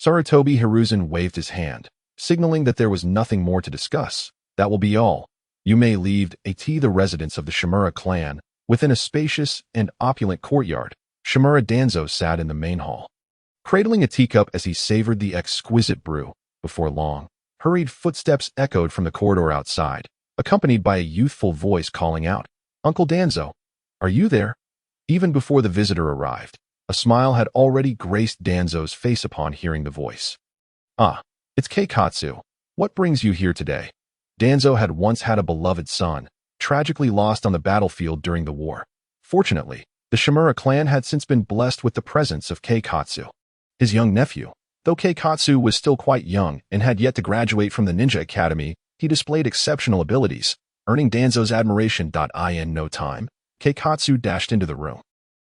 Sarutobi Hiruzen waved his hand, signaling that there was nothing more to discuss. That will be all. You may leave the residence of the Shimura clan. Within a spacious and opulent courtyard, Shimura Danzo sat in the main hall, cradling a teacup as he savored the exquisite brew. Before long, hurried footsteps echoed from the corridor outside, accompanied by a youthful voice calling out, "Uncle Danzo, are you there?" Even before the visitor arrived, a smile had already graced Danzo's face upon hearing the voice. "Ah, it's Keikatsu. What brings you here today?" Danzo had once had a beloved son, tragically lost on the battlefield during the war. Fortunately, the Shimura clan had since been blessed with the presence of Keikatsu, his young nephew. Though Keikatsu was still quite young and had yet to graduate from the Ninja Academy, he displayed exceptional abilities, earning Danzo's admiration. In no time, Keikatsu dashed into the room.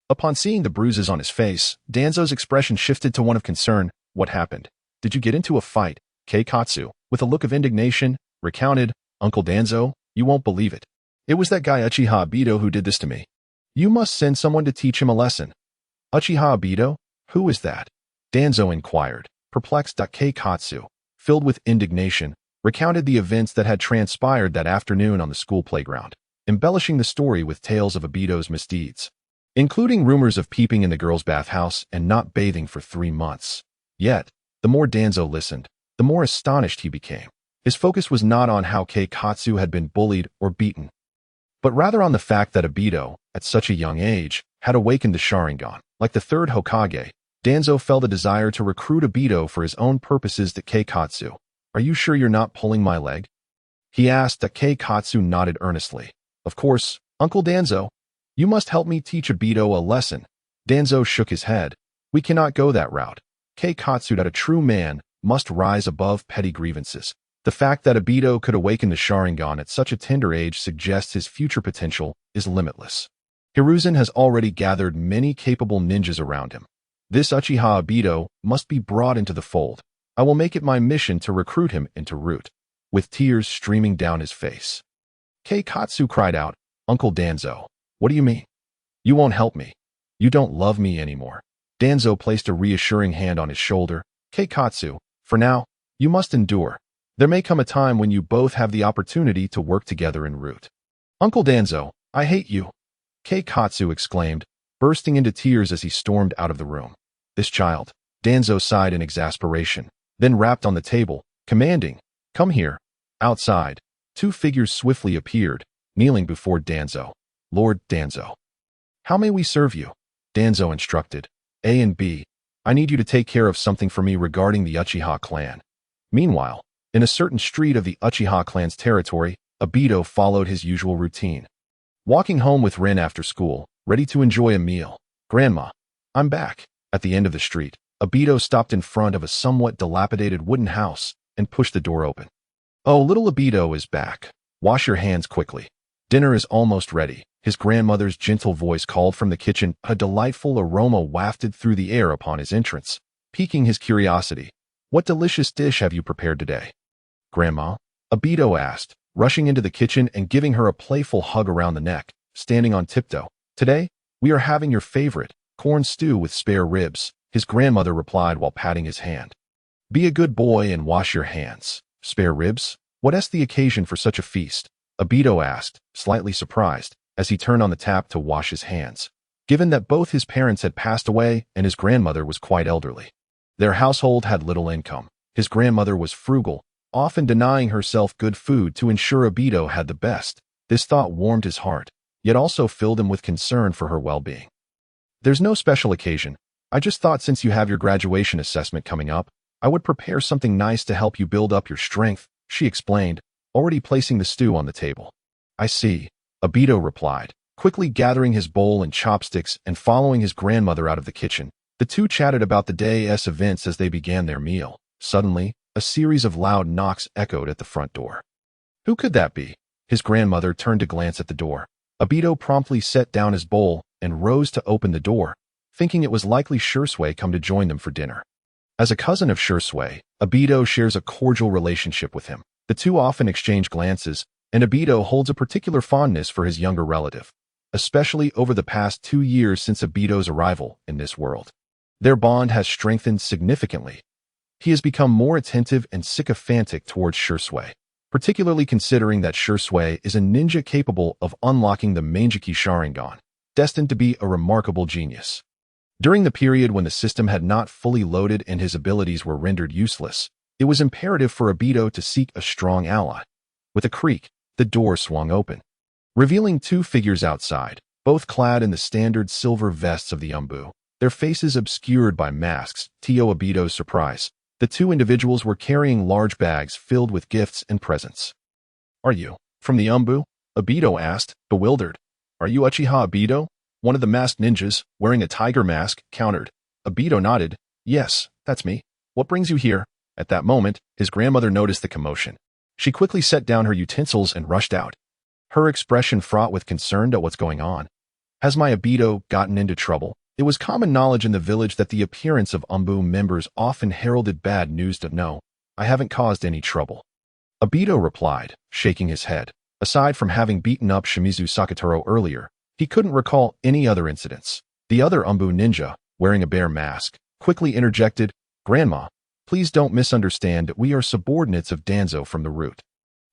Upon seeing the bruises on his face, Danzo's expression shifted to one of concern. "What happened? Did you get into a fight?" Keikatsu, with a look of indignation, recounted, "Uncle Danzo, you won't believe it. It was that guy Uchiha Obito who did this to me. You must send someone to teach him a lesson." "Uchiha Obito? Who is that?" Danzo inquired, perplexed. Keikatsu, filled with indignation, recounted the events that had transpired that afternoon on the school playground, embellishing the story with tales of Obito's misdeeds, including rumors of peeping in the girls' bathhouse and not bathing for 3 months. Yet, the more Danzo listened, the more astonished he became. His focus was not on how Keikatsu had been bullied or beaten, but rather on the fact that Obito, at such a young age, had awakened the Sharingan. Like the third Hokage, Danzo felt a desire to recruit Obito for his own purposes. Keikatsu, are you sure you're not pulling my leg?" he asked. Keikatsu nodded earnestly. "Of course, Uncle Danzo. You must help me teach Obito a lesson." Danzo shook his head. "We cannot go that route. Keikatsu, that a true man must rise above petty grievances. The fact that Obito could awaken the Sharingan at such a tender age suggests his future potential is limitless. Hiruzen has already gathered many capable ninjas around him. This Uchiha Obito must be brought into the fold. I will make it my mission to recruit him into root." With tears streaming down his face, Keikatsu cried out, "Uncle Danzo, what do you mean? You won't help me. You don't love me anymore." Danzo placed a reassuring hand on his shoulder. "Keikatsu, for now, you must endure. There may come a time when you both have the opportunity to work together in root." "Uncle Danzo, I hate you!" Keikatsu exclaimed, bursting into tears as he stormed out of the room. "This child," Danzo sighed in exasperation, then rapped on the table, commanding, "Come here." Outside, 2 figures swiftly appeared, kneeling before Danzo. "Lord Danzo, how may we serve you?" Danzo instructed. "A and B, I need you to take care of something for me regarding the Uchiha clan." Meanwhile, in a certain street of the Uchiha clan's territory, Obito followed his usual routine. Walking home with Rin after school, ready to enjoy a meal. "Grandma, I'm back." At the end of the street, Obito stopped in front of a somewhat dilapidated wooden house and pushed the door open. "Oh, little Obito is back. Wash your hands quickly. Dinner is almost ready," his grandmother's gentle voice called from the kitchen. A delightful aroma wafted through the air upon his entrance, piquing his curiosity. "What delicious dish have you prepared today?" "Grandma?" Obito asked, rushing into the kitchen and giving her a playful hug around the neck, standing on tiptoe. "Today, we are having your favorite, corn stew with spare ribs," his grandmother replied while patting his hand. "Be a good boy and wash your hands." "Spare ribs? What's the occasion for such a feast?" Obito asked, slightly surprised, as he turned on the tap to wash his hands, given that both his parents had passed away and his grandmother was quite elderly. Their household had little income. His grandmother was frugal, often denying herself good food to ensure Obito had the best. This thought warmed his heart, yet also filled him with concern for her well-being. There's no special occasion. I just thought since you have your graduation assessment coming up, I would prepare something nice to help you build up your strength, she explained, already placing the stew on the table. I see, Obito replied, quickly gathering his bowl and chopsticks and following his grandmother out of the kitchen. The two chatted about the day's events as they began their meal. Suddenly, a series of loud knocks echoed at the front door. Who could that be? His grandmother turned to glance at the door. Obito promptly set down his bowl and rose to open the door, thinking it was likely Shursui come to join them for dinner. As a cousin of Shursui, Obito shares a cordial relationship with him. The two often exchange glances, and Obito holds a particular fondness for his younger relative, especially over the past 2 years since Obito's arrival in this world. Their bond has strengthened significantly. He has become more attentive and sycophantic towards Shursui, particularly considering that Shursui is a ninja capable of unlocking the Mangekyō Sharingan, destined to be a remarkable genius. During the period when the system had not fully loaded and his abilities were rendered useless, it was imperative for Obito to seek a strong ally. With a creak, the door swung open, revealing two figures outside, both clad in the standard silver vests of the Umbu, their faces obscured by masks. To Obito's surprise, the two individuals were carrying large bags filled with gifts and presents. Are you from the Umbu? Obito asked, bewildered. Are you Uchiha Obito? One of the masked ninjas, wearing a tiger mask, countered. Obito nodded. Yes, that's me. What brings you here? At that moment, his grandmother noticed the commotion. She quickly set down her utensils and rushed out, her expression fraught with concern at what's going on. Has my Obito gotten into trouble? It was common knowledge in the village that the appearance of Umbu members often heralded bad news. No, I haven't caused any trouble, Obito replied, shaking his head. Aside from having beaten up Shimizu Sakataro earlier, he couldn't recall any other incidents. The other Umbu ninja, wearing a bear mask, quickly interjected, Grandma, please don't misunderstand, we are subordinates of Danzo from the root.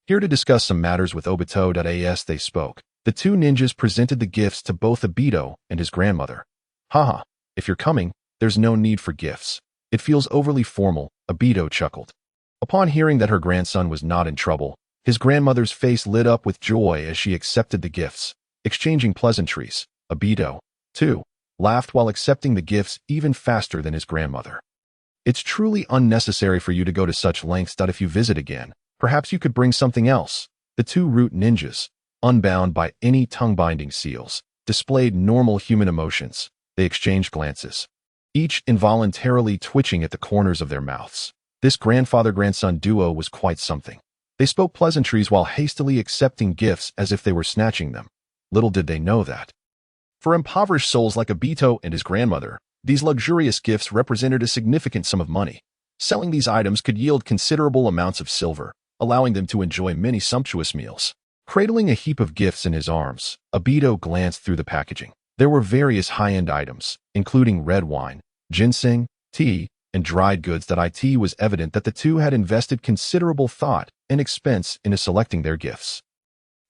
Here to discuss some matters with Obito. As they spoke, the two ninjas presented the gifts to both Obito and his grandmother. Haha, if you're coming, there's no need for gifts. It feels overly formal, Obito chuckled. Upon hearing that her grandson was not in trouble, his grandmother's face lit up with joy as she accepted the gifts, exchanging pleasantries. Obito, too, laughed while accepting the gifts even faster than his grandmother. It's truly unnecessary for you to go to such lengths. If you visit again, perhaps you could bring something else. The two root ninjas, unbound by any tongue-binding seals, displayed normal human emotions. They exchanged glances, each involuntarily twitching at the corners of their mouths. This grandfather-grandson duo was quite something. They spoke pleasantries while hastily accepting gifts as if they were snatching them. Little did they know that, for impoverished souls like Obito and his grandmother, these luxurious gifts represented a significant sum of money. Selling these items could yield considerable amounts of silver, allowing them to enjoy many sumptuous meals. Cradling a heap of gifts in his arms, Obito glanced through the packaging. There were various high-end items, including red wine, ginseng, tea, and dried goods. It was evident that the two had invested considerable thought and expense into selecting their gifts.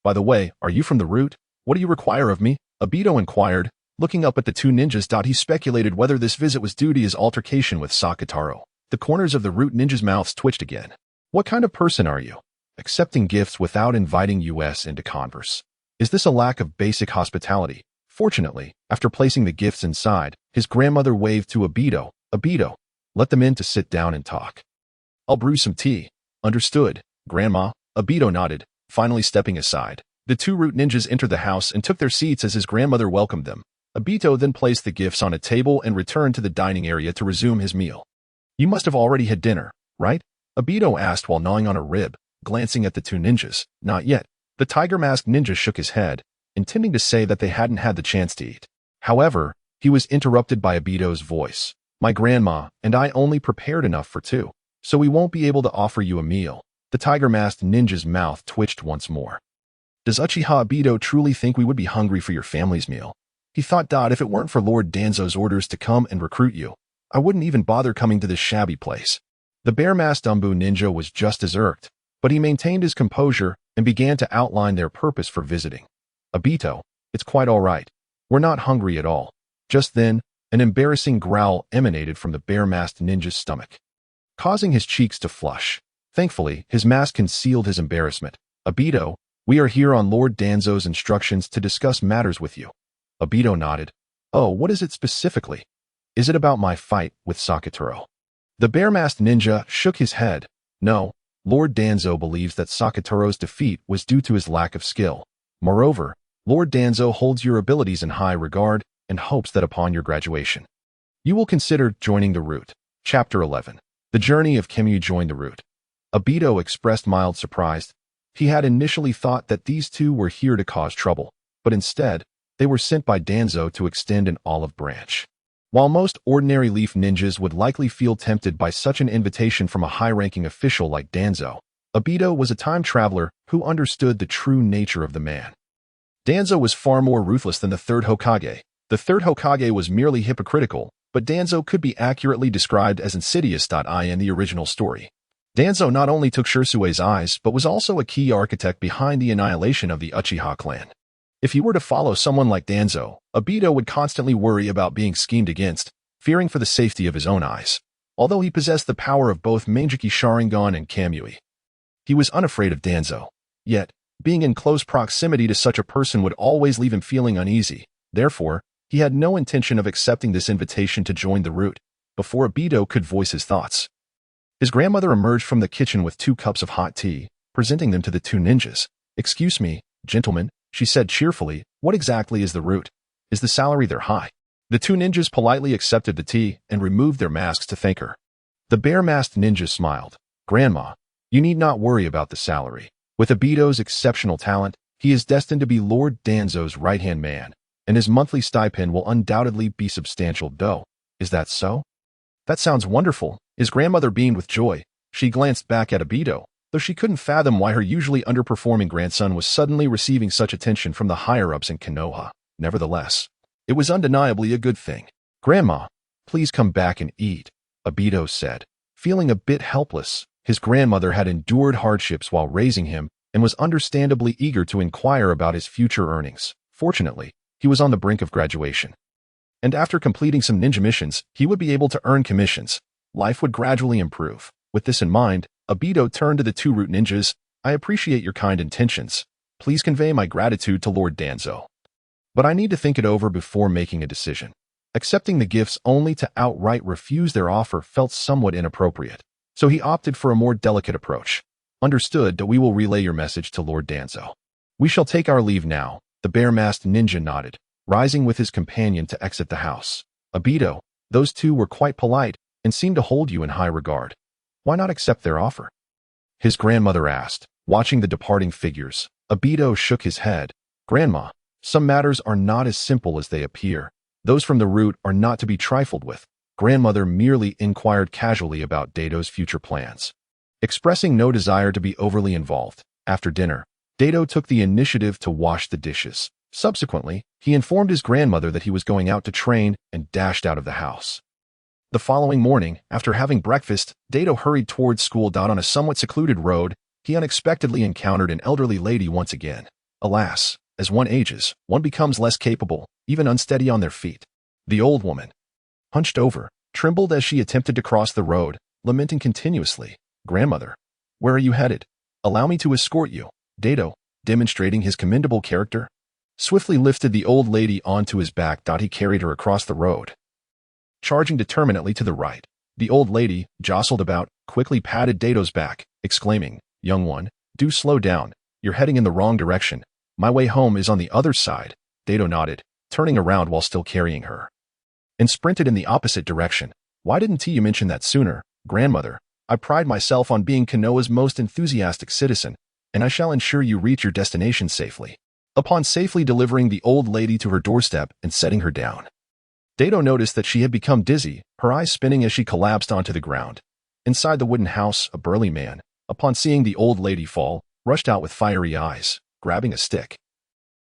By the way, are you from the root? What do you require of me? Obito inquired, looking up at the two ninjas. He speculated whether this visit was due to his altercation with Sakataro. The corners of the root ninjas' mouths twitched again. What kind of person are you? Accepting gifts without inviting us into converse. Is this a lack of basic hospitality? Fortunately, after placing the gifts inside, his grandmother waved to Obito. Obito, let them in to sit down and talk. I'll brew some tea. Understood, Grandma. Obito nodded, finally stepping aside. The two root ninjas entered the house and took their seats as his grandmother welcomed them. Obito then placed the gifts on a table and returned to the dining area to resume his meal. You must have already had dinner, right? Obito asked while gnawing on a rib, glancing at the two ninjas. Not yet. The tiger-masked ninja shook his head, intending to say that they hadn't had the chance to eat. However, he was interrupted by Obito's voice. My grandma and I only prepared enough for two, so we won't be able to offer you a meal. The tiger-masked ninja's mouth twitched once more. Does Uchiha Obito truly think we would be hungry for your family's meal? He thought, if it weren't for Lord Danzo's orders to come and recruit you, I wouldn't even bother coming to this shabby place. The bear-masked Umbu ninja was just as irked, but he maintained his composure and began to outline their purpose for visiting. Obito, it's quite all right. We're not hungry at all. Just then, an embarrassing growl emanated from the bear-masked ninja's stomach, causing his cheeks to flush. Thankfully, his mask concealed his embarrassment. Obito, We are here on Lord Danzo's instructions to discuss matters with you. Obito nodded. Oh, what is it specifically? Is it about my fight with Sakatoro? The bear-masked ninja shook his head. No, Lord Danzo believes that Sakatoro's defeat was due to his lack of skill. Moreover, Lord Danzo holds your abilities in high regard and hopes that upon your graduation, you will consider joining the route. Chapter 11. The Journey of Kamui joined the route. Obito expressed mild surprise. He had initially thought that these two were here to cause trouble, but instead, they were sent by Danzo to extend an olive branch. While most ordinary leaf ninjas would likely feel tempted by such an invitation from a high-ranking official like Danzo, Obito was a time traveler who understood the true nature of the man. Danzo was far more ruthless than the third Hokage. The third Hokage was merely hypocritical, but Danzo could be accurately described as insidious. In the original story, Danzo not only took Shirsue's eyes, but was also a key architect behind the annihilation of the Uchiha clan. If he were to follow someone like Danzo, Obito would constantly worry about being schemed against, fearing for the safety of his own eyes. Although he possessed the power of both Mangekyō Sharingan and Kamui, he was unafraid of Danzo. Yet, being in close proximity to such a person would always leave him feeling uneasy. Therefore, he had no intention of accepting this invitation to join the route before Obito could voice his thoughts. His grandmother emerged from the kitchen with 2 cups of hot tea, presenting them to the 2 ninjas. "Excuse me, gentlemen," she said cheerfully, "what exactly is the route? Is the salary there high?" The 2 ninjas politely accepted the tea and removed their masks to thank her. The bear-masked ninja smiled. "Grandma, you need not worry about the salary. With Obito's exceptional talent, he is destined to be Lord Danzo's right-hand man, and his monthly stipend will undoubtedly be substantial. Though, is that so?" "That sounds wonderful." His grandmother beamed with joy. She glanced back at Obito, though she couldn't fathom why her usually underperforming grandson was suddenly receiving such attention from the higher-ups in Konoha. Nevertheless, it was undeniably a good thing. "Grandma, please come back and eat," Obito said. Feeling a bit helpless, his grandmother had endured hardships while raising him and was understandably eager to inquire about his future earnings. Fortunately, he was on the brink of graduation, and after completing some ninja missions, he would be able to earn commissions. Life would gradually improve. With this in mind, Obito turned to the 2 root ninjas. "I appreciate your kind intentions. Please convey my gratitude to Lord Danzo. But I need to think it over before making a decision." Accepting the gifts only to outright refuse their offer felt somewhat inappropriate, so he opted for a more delicate approach. "Understood. That we will relay your message to Lord Danzo. We shall take our leave now." The bear-masked ninja nodded, rising with his companion to exit the house. "Obito, those 2 were quite polite and seemed to hold you in high regard. Why not accept their offer?" his grandmother asked. Watching the departing figures, Obito shook his head. "Grandma, some matters are not as simple as they appear. Those from the root are not to be trifled with." Grandmother merely inquired casually about Dato's future plans, expressing no desire to be overly involved. After dinner, Dato took the initiative to wash the dishes. Subsequently, he informed his grandmother that he was going out to train and dashed out of the house. The following morning, after having breakfast, Dato hurried towards school. On a somewhat secluded road, he unexpectedly encountered an elderly lady once again. Alas, as one ages, one becomes less capable, even unsteady on their feet. The old woman, hunched over, trembled as she attempted to cross the road, lamenting continuously. "Grandmother, where are you headed? Allow me to escort you." Dato, demonstrating his commendable character, swiftly lifted the old lady onto his back. He carried her across the road, charging determinately to the right. The old lady, jostled about, quickly patted Dato's back, exclaiming, "Young one, do slow down. You're heading in the wrong direction. My way home is on the other side." Dato nodded, turning around while still carrying her, and sprinted in the opposite direction. "Why didn't you mention that sooner, grandmother? I pride myself on being Konoha's most enthusiastic citizen, and I shall ensure you reach your destination safely." Upon safely delivering the old lady to her doorstep and setting her down, Dato noticed that she had become dizzy, her eyes spinning as she collapsed onto the ground. Inside the wooden house, a burly man, upon seeing the old lady fall, rushed out with fiery eyes, grabbing a stick.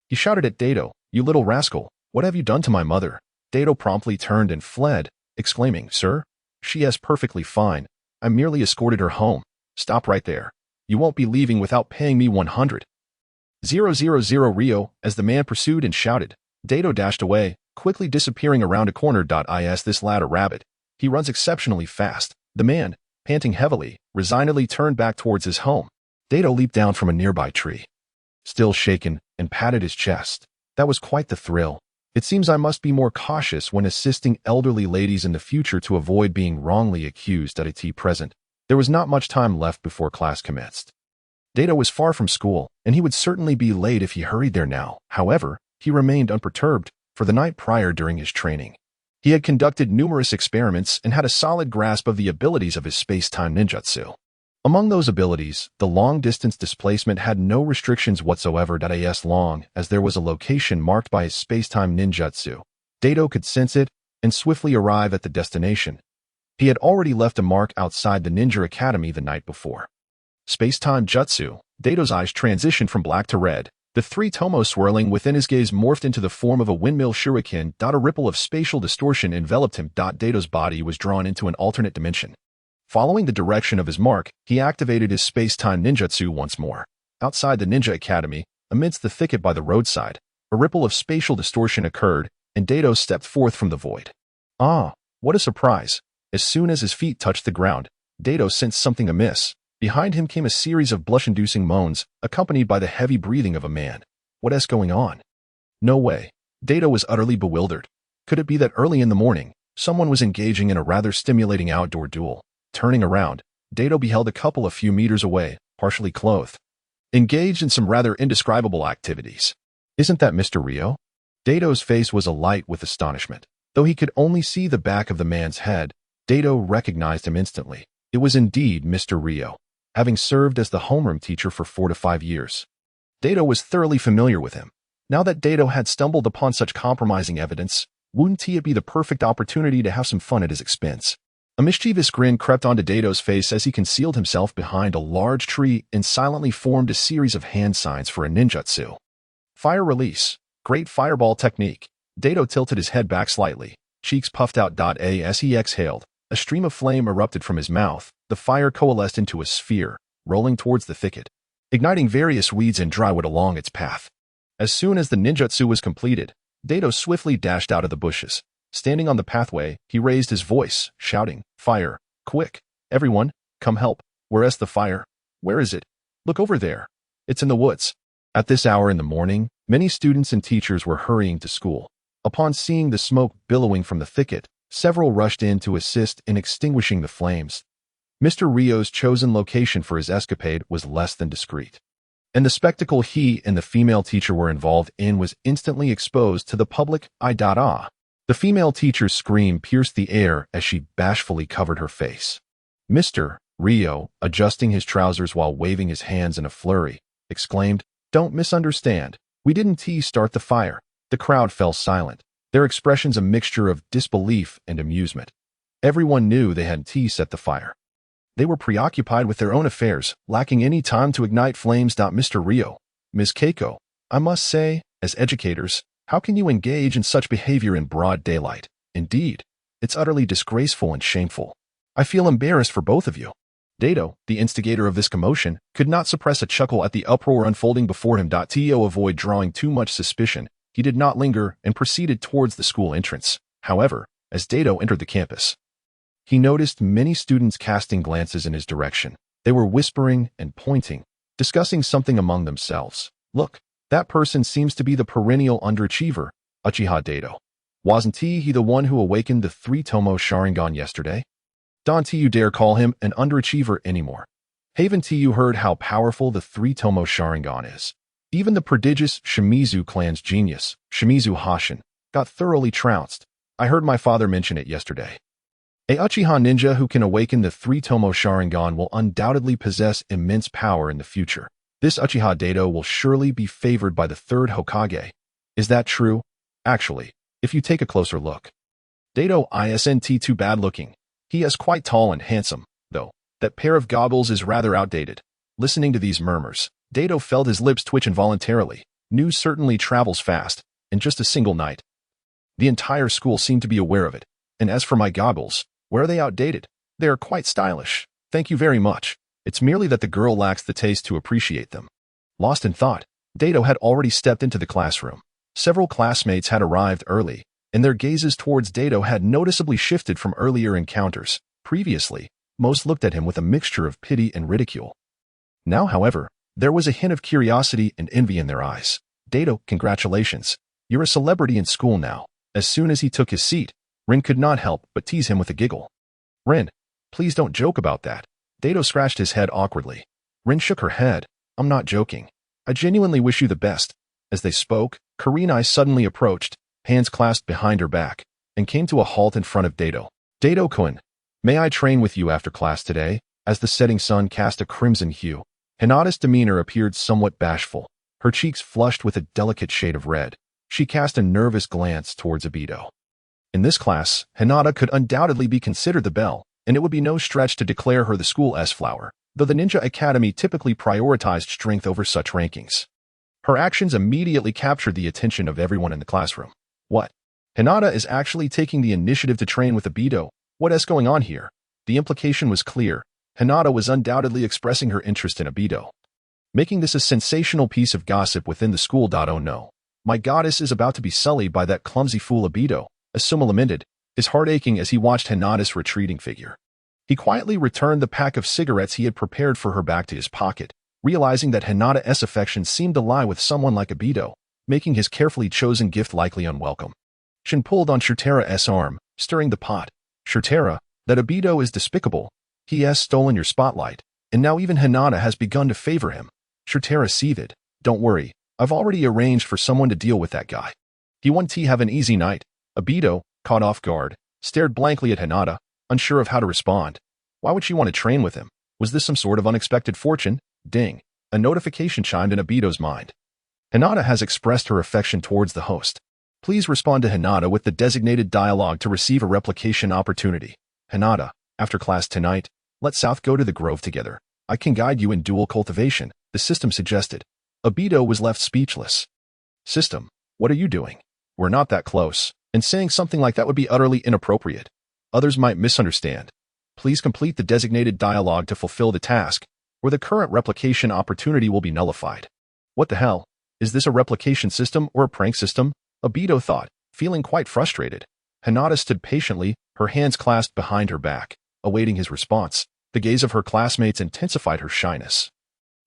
He shouted at Dato, "You little rascal, what have you done to my mother?" Dato promptly turned and fled, exclaiming, "Sir, she is perfectly fine. I merely escorted her home." "Stop right there. You won't be leaving without paying me 100,000 Rio." As the man pursued and shouted, Dato dashed away, quickly disappearing around a corner. Is this lad a rabbit? He runs exceptionally fast. The man, panting heavily, resignedly turned back towards his home. Dato leaped down from a nearby tree, still shaken, and patted his chest. That was quite the thrill. It seems I must be more cautious when assisting elderly ladies in the future to avoid being wrongly accused at a tea present. There was not much time left before class commenced. Data was far from school, and he would certainly be late if he hurried there now. However, he remained unperturbed. For the night prior during his training, he had conducted numerous experiments and had a solid grasp of the abilities of his space-time ninjutsu. Among those abilities, the long-distance displacement had no restrictions whatsoever. As long as there was a location marked by his space-time ninjutsu, Dato could sense it and swiftly arrive at the destination. He had already left a mark outside the Ninja Academy the night before. Space-time jutsu. Dato's eyes transitioned from black to red. The three tomo swirling within his gaze morphed into the form of a windmill shuriken. A ripple of spatial distortion enveloped him. Dato's body was drawn into an alternate dimension. Following the direction of his mark, he activated his space-time ninjutsu once more. Outside the Ninja Academy, amidst the thicket by the roadside, a ripple of spatial distortion occurred, and Dato stepped forth from the void. Ah, what a surprise! As soon as his feet touched the ground, Dato sensed something amiss. Behind him came a series of blush-inducing moans, accompanied by the heavy breathing of a man. What is going on? No way. Dato was utterly bewildered. Could it be that early in the morning, someone was engaging in a rather stimulating outdoor duel? Turning around, Dato beheld a couple a few meters away, partially clothed, engaged in some rather indescribable activities. Isn't that Mr. Ryo? Dato's face was alight with astonishment. Though he could only see the back of the man's head, Dato recognized him instantly. It was indeed Mr. Ryo, having served as the homeroom teacher for 4 to 5 years. Dato was thoroughly familiar with him. Now that Dato had stumbled upon such compromising evidence, wouldn't it be the perfect opportunity to have some fun at his expense? A mischievous grin crept onto Dato's face as he concealed himself behind a large tree and silently formed a series of hand signs for a ninjutsu. Fire release. Great fireball technique. Dato tilted his head back slightly, cheeks puffed out. As he exhaled, a stream of flame erupted from his mouth. The fire coalesced into a sphere, rolling towards the thicket, igniting various weeds and drywood along its path. As soon as the ninjutsu was completed, Dato swiftly dashed out of the bushes. Standing on the pathway, he raised his voice, shouting, "Fire! Quick! Everyone, come help! Where's the fire? Where is it? Look over there! It's in the woods!" At this hour in the morning, many students and teachers were hurrying to school. Upon seeing the smoke billowing from the thicket, several rushed in to assist in extinguishing the flames. Mr. Ryo's chosen location for his escapade was less than discreet, and the spectacle he and the female teacher were involved in was instantly exposed to the public. The female teacher's scream pierced the air as she bashfully covered her face. Mr. Ryo, adjusting his trousers while waving his hands in a flurry, exclaimed, "Don't misunderstand. We didn't start the fire." The crowd fell silent, their expressions a mixture of disbelief and amusement. Everyone knew they hadn't set the fire. They were preoccupied with their own affairs, lacking any time to ignite flames. Mr. Ryo, Ms. Keiko, I must say, as educators, how can you engage in such behavior in broad daylight? Indeed, it's utterly disgraceful and shameful. I feel embarrassed for both of you. Dato, the instigator of this commotion, could not suppress a chuckle at the uproar unfolding before him. To avoid drawing too much suspicion, he did not linger and proceeded towards the school entrance. However, as Dato entered the campus, he noticed many students casting glances in his direction. They were whispering and pointing, discussing something among themselves. Look, that person seems to be the perennial underachiever, Uchiha Dato. Wasn't he the one who awakened the 3-tomo Sharingan yesterday? Don't you dare call him an underachiever anymore. Haven't you heard how powerful the 3-tomo Sharingan is? Even the prodigious Shimizu clan's genius, Shimizu Hashin, got thoroughly trounced. I heard my father mention it yesterday. A Uchiha ninja who can awaken the 3-tomo Sharingan will undoubtedly possess immense power in the future. This Uchiha Dato will surely be favored by the 3rd Hokage. Is that true? Actually, if you take a closer look, Dato isn't too bad looking. He is quite tall and handsome, though. That pair of goggles is rather outdated. Listening to these murmurs, Dato felt his lips twitch involuntarily. News certainly travels fast, in just a single night. The entire school seemed to be aware of it. And as for my goggles, where are they outdated? They are quite stylish. Thank you very much. It's merely that the girl lacks the taste to appreciate them. Lost in thought, Dato had already stepped into the classroom. Several classmates had arrived early, and their gazes towards Dato had noticeably shifted from earlier encounters. Previously, most looked at him with a mixture of pity and ridicule. Now, however, There was a hint of curiosity and envy in their eyes. Dato, congratulations. You're a celebrity in school now. As soon as he took his seat, Rin could not help but tease him with a giggle. Rin, please don't joke about that. Dato scratched his head awkwardly. Rin shook her head. I'm not joking. I genuinely wish you the best. As they spoke, Kurenai suddenly approached, hands clasped behind her back, and came to a halt in front of Dato. Dato-kun, may I train with you after class today? As the setting sun cast a crimson hue, Hinata's demeanor appeared somewhat bashful. Her cheeks flushed with a delicate shade of red. She cast a nervous glance towards Obito. In this class, Hinata could undoubtedly be considered the belle, and it would be no stretch to declare her the school's flower, though the Ninja Academy typically prioritized strength over such rankings. Her actions immediately captured the attention of everyone in the classroom. What? Hinata is actually taking the initiative to train with Obito. What is going on here? The implication was clear. Hinata was undoubtedly expressing her interest in Obito, making this a sensational piece of gossip within the school. Oh no. My goddess is about to be sullied by that clumsy fool Obito, Asuma lamented, his heart aching as he watched Hinata's retreating figure. He quietly returned the pack of cigarettes he had prepared for her back to his pocket, realizing that Hinata's affection seemed to lie with someone like Obito, making his carefully chosen gift likely unwelcome. Shin pulled on Shurtera's arm, stirring the pot. Shurtera, that Obito is despicable. He has stolen your spotlight, and now even Hinata has begun to favor him. Shurtera seethed. Don't worry, I've already arranged for someone to deal with that guy. He won't have an easy night. Obito, caught off guard, stared blankly at Hinata, unsure of how to respond. Why would she want to train with him? Was this some sort of unexpected fortune? Ding. A notification chimed in Obito's mind. Hinata has expressed her affection towards the host. Please respond to Hinata with the designated dialogue to receive a replication opportunity. Hinata, after class tonight, let South go to the grove together. I can guide you in dual cultivation, the system suggested. Obito was left speechless. System, what are you doing? We're not that close, and saying something like that would be utterly inappropriate. Others might misunderstand. Please complete the designated dialogue to fulfill the task, or the current replication opportunity will be nullified. What the hell? Is this a replication system or a prank system? Obito thought, feeling quite frustrated. Hinata stood patiently, her hands clasped behind her back, awaiting his response. The gaze of her classmates intensified her shyness,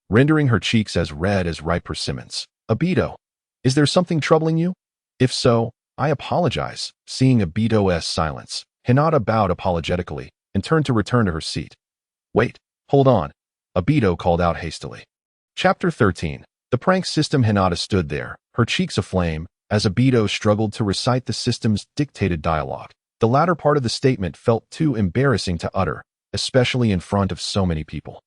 rendering her cheeks as red as ripe persimmons. Obito, is there something troubling you? If so, I apologize. Seeing Obito's silence, Hinata bowed apologetically and turned to return to her seat. Wait, hold on. Obito called out hastily. Chapter 13. The prank system. Hinata stood there, her cheeks aflame, as Obito struggled to recite the system's dictated dialogue. The latter part of the statement felt too embarrassing to utter, especially in front of so many people.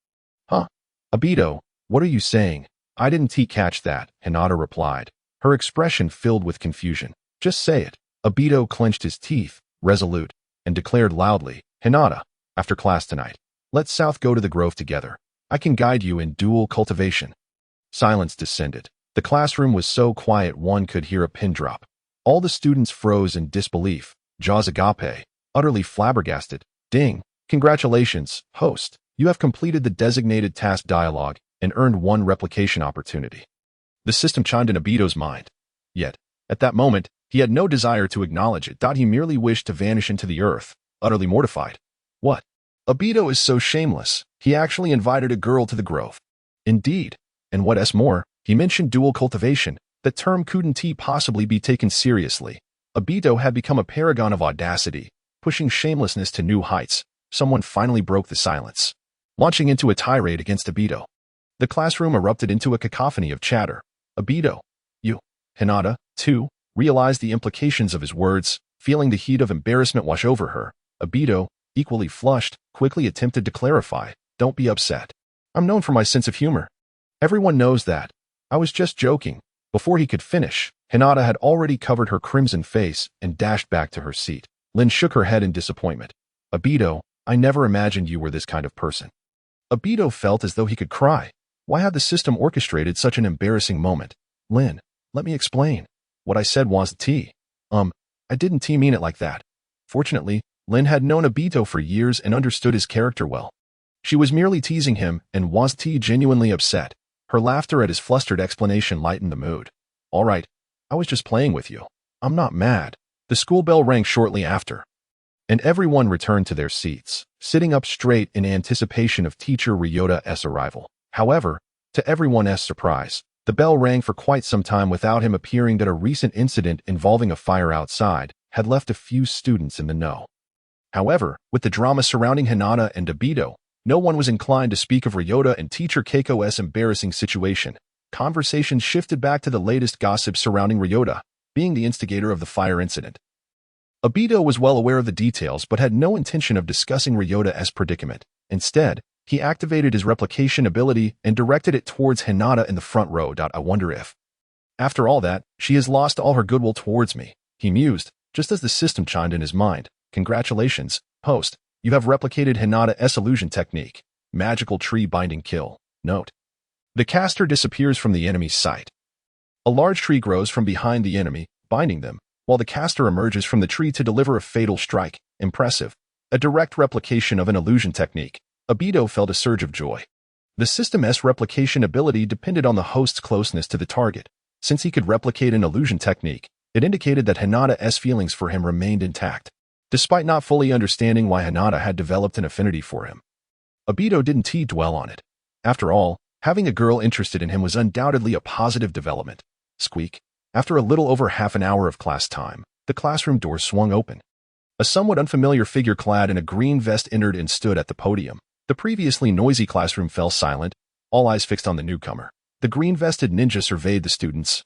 Huh? Obito, what are you saying? I didn't catch that, Hinata replied, her expression filled with confusion. Just say it. Obito clenched his teeth, resolute, and declared loudly, Hinata, after class tonight, let South go to the grove together. I can guide you in dual cultivation. Silence descended. The classroom was so quiet one could hear a pin drop. All the students froze in disbelief, jaws agape, utterly flabbergasted. Ding! Congratulations, host. You have completed the designated task dialogue and earned one replication opportunity. The system chimed in Obito's mind. Yet, at that moment, he had no desire to acknowledge it. He merely wished to vanish into the earth, utterly mortified. What? Obito is so shameless. He actually invited a girl to the grove. Indeed. And what's more, he mentioned dual cultivation. The term couldn't possibly be taken seriously. Obito had become a paragon of audacity, pushing shamelessness to new heights. Someone finally broke the silence, launching into a tirade against Obito. The classroom erupted into a cacophony of chatter. Obito, you, Hinata, too, realized the implications of his words, feeling the heat of embarrassment wash over her. Obito, equally flushed, quickly attempted to clarify. Don't be upset. I'm known for my sense of humor. Everyone knows that. I was just joking. Before he could finish, Hinata had already covered her crimson face and dashed back to her seat. Lin shook her head in disappointment. Obito, I never imagined you were this kind of person. Obito felt as though he could cry. Why had the system orchestrated such an embarrassing moment? Lin, let me explain. What I said was I didn't mean it like that. Fortunately, Lin had known Obito for years and understood his character well. She was merely teasing him and was genuinely upset. Her laughter at his flustered explanation lightened the mood. All right, I was just playing with you. I'm not mad. The school bell rang shortly after, and everyone returned to their seats, sitting up straight in anticipation of teacher Ryota's arrival. However, To everyone's surprise, the bell rang for quite some time without him appearing that a recent incident involving a fire outside had left a few students in the know. However, with the drama surrounding Hinata and Obito, no one was inclined to speak of Ryota and teacher Keiko's embarrassing situation. Conversations shifted back to the latest gossip surrounding Ryota, being the instigator of the fire incident. Obito was well aware of the details but had no intention of discussing Ryota's predicament. Instead, he activated his replication ability and directed it towards Hinata in the front row. I wonder if, after all that, she has lost all her goodwill towards me, he mused, just as the system chimed in his mind. Congratulations, host. You have replicated Hinata's illusion technique. Magical tree binding kill. Note: the caster disappears from the enemy's sight. A large tree grows from behind the enemy, binding them, while the caster emerges from the tree to deliver a fatal strike. Impressive. A direct replication of an illusion technique. Obito felt a surge of joy. The system's replication ability depended on the host's closeness to the target. Since he could replicate an illusion technique, it indicated that Hinata's feelings for him remained intact, despite not fully understanding why Hinata had developed an affinity for him. Obito didn't dwell on it. After all, having a girl interested in him was undoubtedly a positive development. Squeak. After a little over half an hour of class time, the classroom doors swung open. A somewhat unfamiliar figure clad in a green vest entered and stood at the podium. The previously noisy classroom fell silent, all eyes fixed on the newcomer. The green-vested ninja surveyed the students,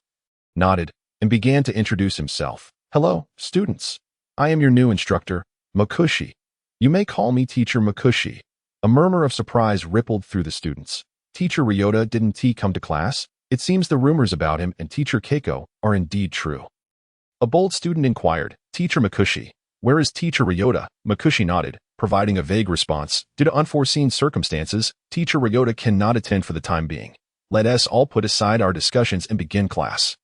nodded, and began to introduce himself. Hello, students. I am your new instructor, Makushi. You may call me Teacher Makushi. A murmur of surprise rippled through the students. Teacher Ryota didn't come to class? It seems the rumors about him and Teacher Keiko are indeed true. A bold student inquired, Teacher Makushi, where is Teacher Ryota? Makushi nodded, providing a vague response. Due to unforeseen circumstances, Teacher Ryota cannot attend for the time being. Let us all put aside our discussions and begin class.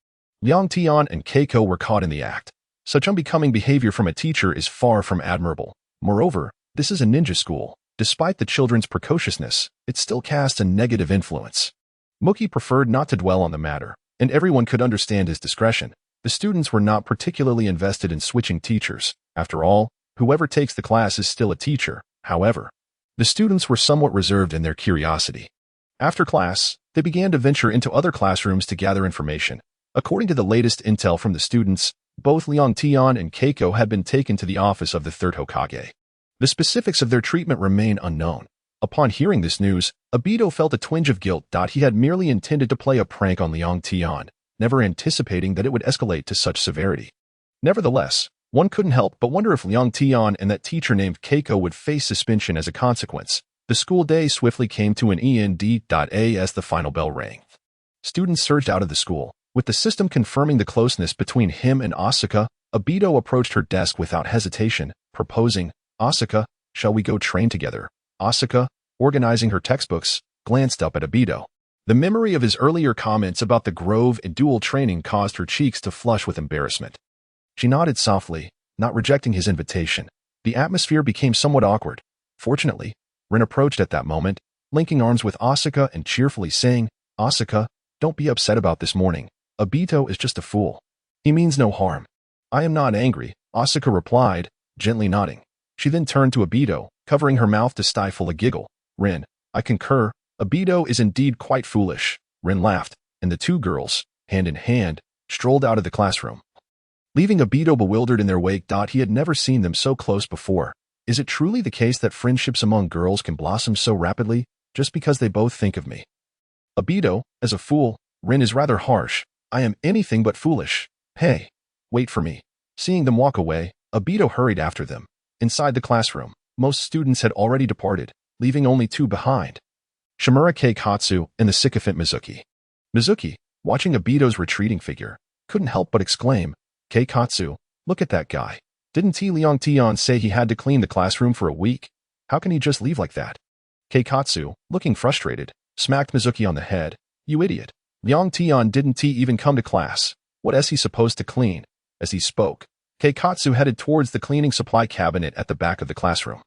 Liang Tian and Keiko were caught in the act. Such unbecoming behavior from a teacher is far from admirable. Moreover, this is a ninja school. Despite the children's precociousness, it still casts a negative influence. Mookie preferred not to dwell on the matter, and everyone could understand his discretion. The students were not particularly invested in switching teachers. After all, whoever takes the class is still a teacher. However, the students were somewhat reserved in their curiosity. After class, they began to venture into other classrooms to gather information. According to the latest intel from the students, both Liang Tian and Keiko had been taken to the office of the third Hokage. The specifics of their treatment remain unknown. Upon hearing this news, Obito felt a twinge of guilt. He had merely intended to play a prank on Liang Tian, never anticipating that it would escalate to such severity. Nevertheless, one couldn't help but wonder if Liang Tian and that teacher named Keiko would face suspension as a consequence. The school day swiftly came to an end. As the final bell rang. Students surged out of the school. With the system confirming the closeness between him and Asuka, Obito approached her desk without hesitation, proposing, Asuka, shall we go train together? Asuka, organizing her textbooks, glanced up at Obito. The memory of his earlier comments about the grove and dual training caused her cheeks to flush with embarrassment. She nodded softly, not rejecting his invitation. The atmosphere became somewhat awkward. Fortunately, Rin approached at that moment, linking arms with Asuka and cheerfully saying, Asuka, don't be upset about this morning. Obito is just a fool. He means no harm. I am not angry, Asuka replied, gently nodding. She then turned to Obito, covering her mouth to stifle a giggle. Rin, I concur. Obito is indeed quite foolish. Rin laughed, and the two girls, hand in hand, strolled out of the classroom, leaving Obito bewildered in their wake. He had never seen them so close before. Is it truly the case that friendships among girls can blossom so rapidly, just because they both think of me? Obito, as a fool, Rin is rather harsh. I am anything but foolish. Hey, wait for me. Seeing them walk away, Obito hurried after them. Inside the classroom, most students had already departed, leaving only two behind. Shimura Keikatsu and the sycophant Mizuki. Mizuki, watching Obito's retreating figure, couldn't help but exclaim, Keikatsu, look at that guy. Didn't Liang Tian say he had to clean the classroom for a week? How can he just leave like that? Keikatsu, looking frustrated, smacked Mizuki on the head. You idiot. Liang Tian didn't even come to class. What is he supposed to clean? As he spoke, Keikatsu headed towards the cleaning supply cabinet at the back of the classroom.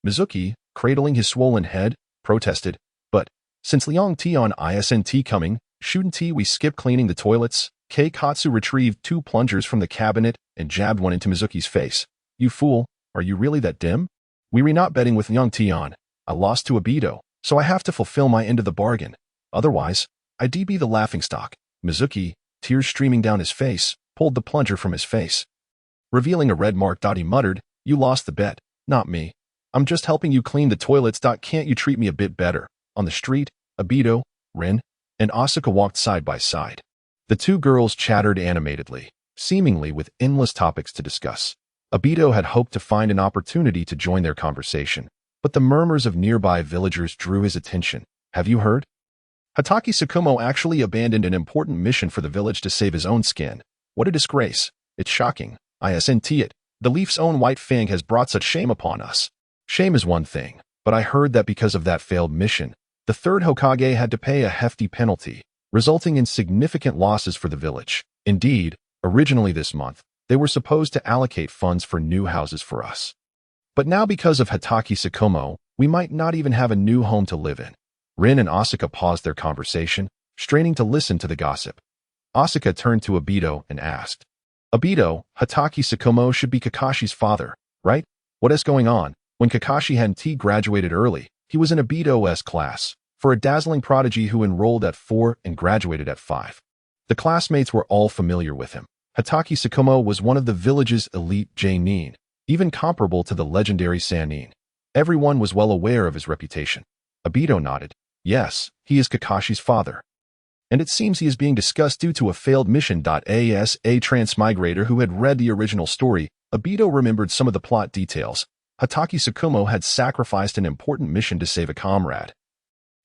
Mizuki, cradling his swollen head, protested, but, since Liang Tian isn't coming, shouldn't we skip cleaning the toilets? Keikatsu retrieved two plungers from the cabinet and jabbed one into Mizuki's face. You fool, are you really that dim? We were not betting with Liang Tian. I lost to Obito, so I have to fulfill my end of the bargain. Otherwise, I'd be the laughingstock. Mizuki, tears streaming down his face, pulled the plunger from his face. Revealing a red mark. He muttered, "You lost the bet, not me. I'm just helping you clean the toilets. Can't you treat me a bit better?" On the street, Obito, Rin, and Asuka walked side by side. The two girls chattered animatedly, seemingly with endless topics to discuss. Obito had hoped to find an opportunity to join their conversation, but the murmurs of nearby villagers drew his attention. "Have you heard? Hatake Tsukumo actually abandoned an important mission for the village to save his own skin. What a disgrace. It's shocking. Isn't it? The Leaf's own White Fang has brought such shame upon us." Shame is one thing, but I heard that because of that failed mission, the third Hokage had to pay a hefty penalty, resulting in significant losses for the village. Indeed, originally this month, they were supposed to allocate funds for new houses for us. But now because of Hatake Tsukumo, we might not even have a new home to live in. Rin and Asuka paused their conversation, straining to listen to the gossip. Asuka turned to Obito and asked, "Obito, Hatake Tsukumo should be Kakashi's father, right? What is going on?" When Kakashi hadn't graduated early, he was in Obito's class, for a dazzling prodigy who enrolled at 4 and graduated at 5. The classmates were all familiar with him. Hatake Tsukumo was one of the village's elite Jonin, even comparable to the legendary Sannin. Everyone was well aware of his reputation. Obito nodded. "Yes, he is Kakashi's father. And it seems he is being discussed due to a failed mission. As a transmigrator who had read the original story, Obito remembered some of the plot details. Hatake Tsukumo had sacrificed an important mission to save a comrade,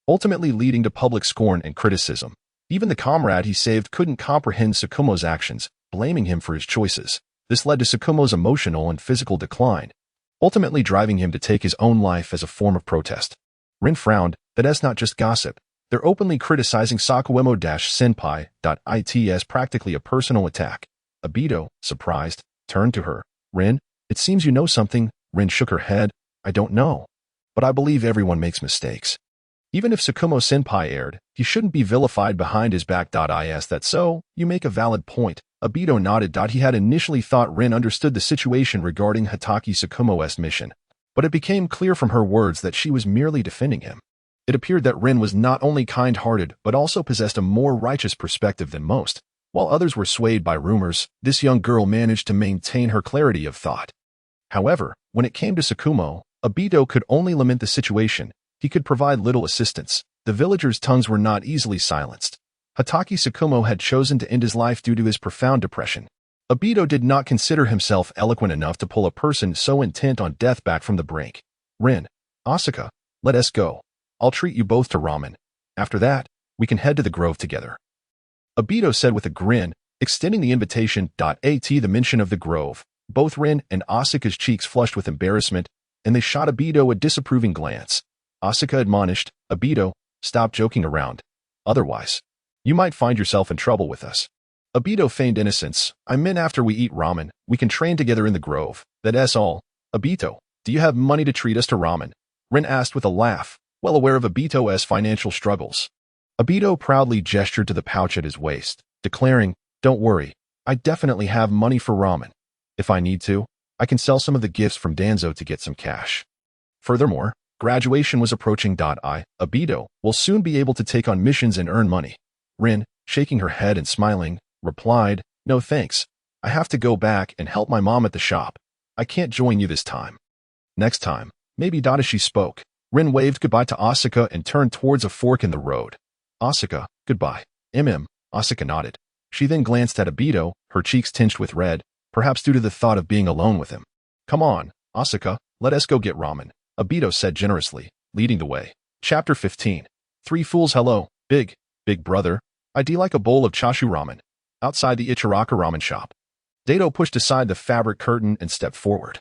ultimately leading to public scorn and criticism. Even the comrade he saved couldn't comprehend Tsukumo's actions, blaming him for his choices. This led to Tsukumo's emotional and physical decline, ultimately driving him to take his own life as a form of protest." Rin frowned. "That's not just gossip. They're openly criticizing Sakuemo-senpai. It as practically a personal attack." Obito, surprised, turned to her. "Rin, it seems you know something." Rin shook her head. "I don't know. But I believe everyone makes mistakes. Even if Tsukumo-senpai erred, he shouldn't be vilified behind his back. Is that so? You make a valid point." Obito nodded. He had initially thought Rin understood the situation regarding Hatake Tsukumo's mission, but it became clear from her words that she was merely defending him. It appeared that Rin was not only kind-hearted but also possessed a more righteous perspective than most. While others were swayed by rumors, this young girl managed to maintain her clarity of thought. However, when it came to Tsukumo, Obito could only lament the situation. He could provide little assistance. The villagers' tongues were not easily silenced. Hatake Tsukumo had chosen to end his life due to his profound depression. Obito did not consider himself eloquent enough to pull a person so intent on death back from the brink. "Rin, Asuka, let us go. I'll treat you both to ramen. After that, we can head to the grove together," Obito said with a grin, extending the invitation. At the mention of the grove, both Rin and Asuka's cheeks flushed with embarrassment, and they shot Obito a disapproving glance. Asuka admonished, "Obito, stop joking around. Otherwise, you might find yourself in trouble with us." Obito feigned innocence. "I meant after we eat ramen, we can train together in the grove. That's all." "Obito, do you have money to treat us to ramen?" Rin asked with a laugh, well aware of Obito's financial struggles. Obito proudly gestured to the pouch at his waist, declaring, "Don't worry, I definitely have money for ramen. If I need to, I can sell some of the gifts from Danzo to get some cash." Furthermore, graduation was approaching. Obito will soon be able to take on missions and earn money. Rin, shaking her head and smiling, replied, "No thanks. I have to go back and help my mom at the shop. I can't join you this time. Next time, maybe." She spoke. Rin waved goodbye to Asuka and turned towards a fork in the road. "Asuka, goodbye." Asuka nodded. She then glanced at Obito, her cheeks tinged with red, perhaps due to the thought of being alone with him. "Come on, Asuka, let us go get ramen," Obito said generously, leading the way. Chapter 15. Three Fools. "Hello, big brother. I'd like a bowl of chashu ramen." Outside the Ichiraka ramen shop, Dato pushed aside the fabric curtain and stepped forward,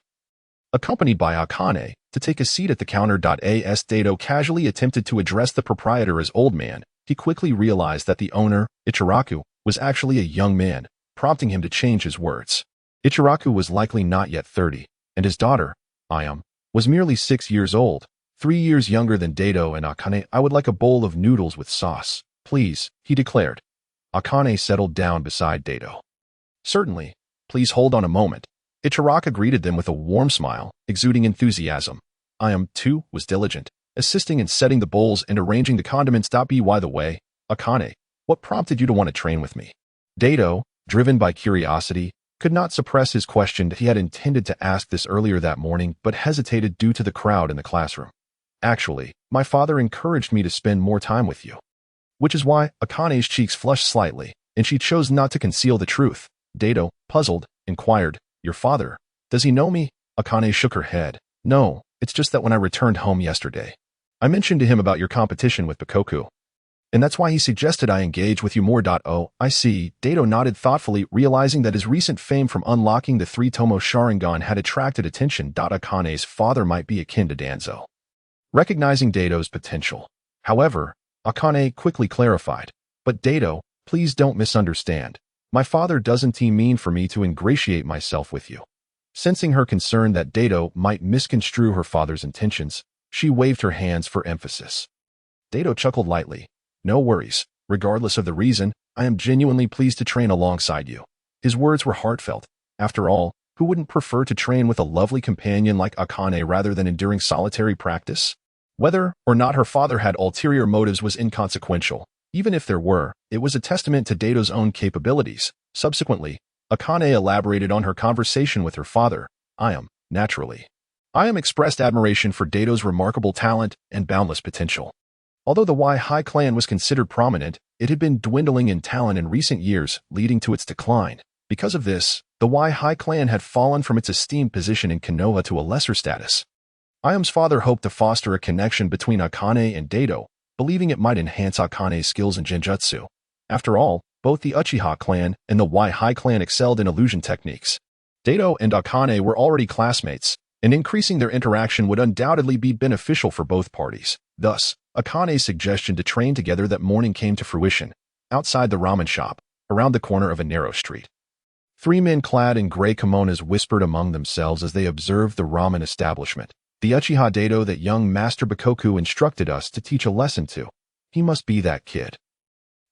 accompanied by Akane, to take a seat at the counter. As Dato casually attempted to address the proprietor as old man, he quickly realized that the owner, Ichiraku, was actually a young man, prompting him to change his words. Ichiraku was likely not yet 30, and his daughter, Ayam, was merely 6 years old, 3 years younger than Dato and Akane. "I would like a bowl of noodles with sauce, please," he declared. Akane settled down beside Dato. "Certainly, please hold on a moment." Ichiraka greeted them with a warm smile, exuding enthusiasm. Ayam, too, was diligent. assisting in setting the bowls and arranging the condiments. By the way, Akane, what prompted you to want to train with me? Dato, driven by curiosity, could not suppress his question. He had intended to ask this earlier that morning, but hesitated due to the crowd in the classroom. Actually, my father encouraged me to spend more time with you. Which is why Akane's cheeks flushed slightly, and she chose not to conceal the truth. Dato, puzzled, inquired, "Your father, does he know me?" Akane shook her head. "No, it's just that when I returned home yesterday, I mentioned to him about your competition with Bikoku. And that's why he suggested I engage with you more. Oh, I see." Dato nodded thoughtfully, realizing that his recent fame from unlocking the three-tomo Sharingan had attracted attention. Akane's father might be akin to Danzo. Recognizing Dato's potential, however, Akane quickly clarified, "But Dato, please don't misunderstand. My father doesn't mean for me to ingratiate myself with you." Sensing her concern that Dato might misconstrue her father's intentions, she waved her hands for emphasis. Dato chuckled lightly. "No worries. Regardless of the reason, I am genuinely pleased to train alongside you." His words were heartfelt. After all, who wouldn't prefer to train with a lovely companion like Akane rather than enduring solitary practice? Whether or not her father had ulterior motives was inconsequential. Even if there were, it was a testament to Dato's own capabilities. Subsequently, Akane elaborated on her conversation with her father. Naturally. I am expressed admiration for Dato's remarkable talent and boundless potential. Although the Y-High clan was considered prominent, it had been dwindling in talent in recent years, leading to its decline. Because of this, the Y-High clan had fallen from its esteemed position in Konoha to a lesser status. Iam's father hoped to foster a connection between Akane and Dato, believing it might enhance Akane's skills in genjutsu. After all, both the Uchiha clan and the Y-High clan excelled in illusion techniques. Dato and Akane were already classmates, and increasing their interaction would undoubtedly be beneficial for both parties. Thus, Akane's suggestion to train together that morning came to fruition, outside the ramen shop, around the corner of a narrow street. Three men clad in gray kimonos whispered among themselves as they observed the ramen establishment. "The Uchiha Dato that young Master Bikoku instructed us to teach a lesson to. He must be that kid."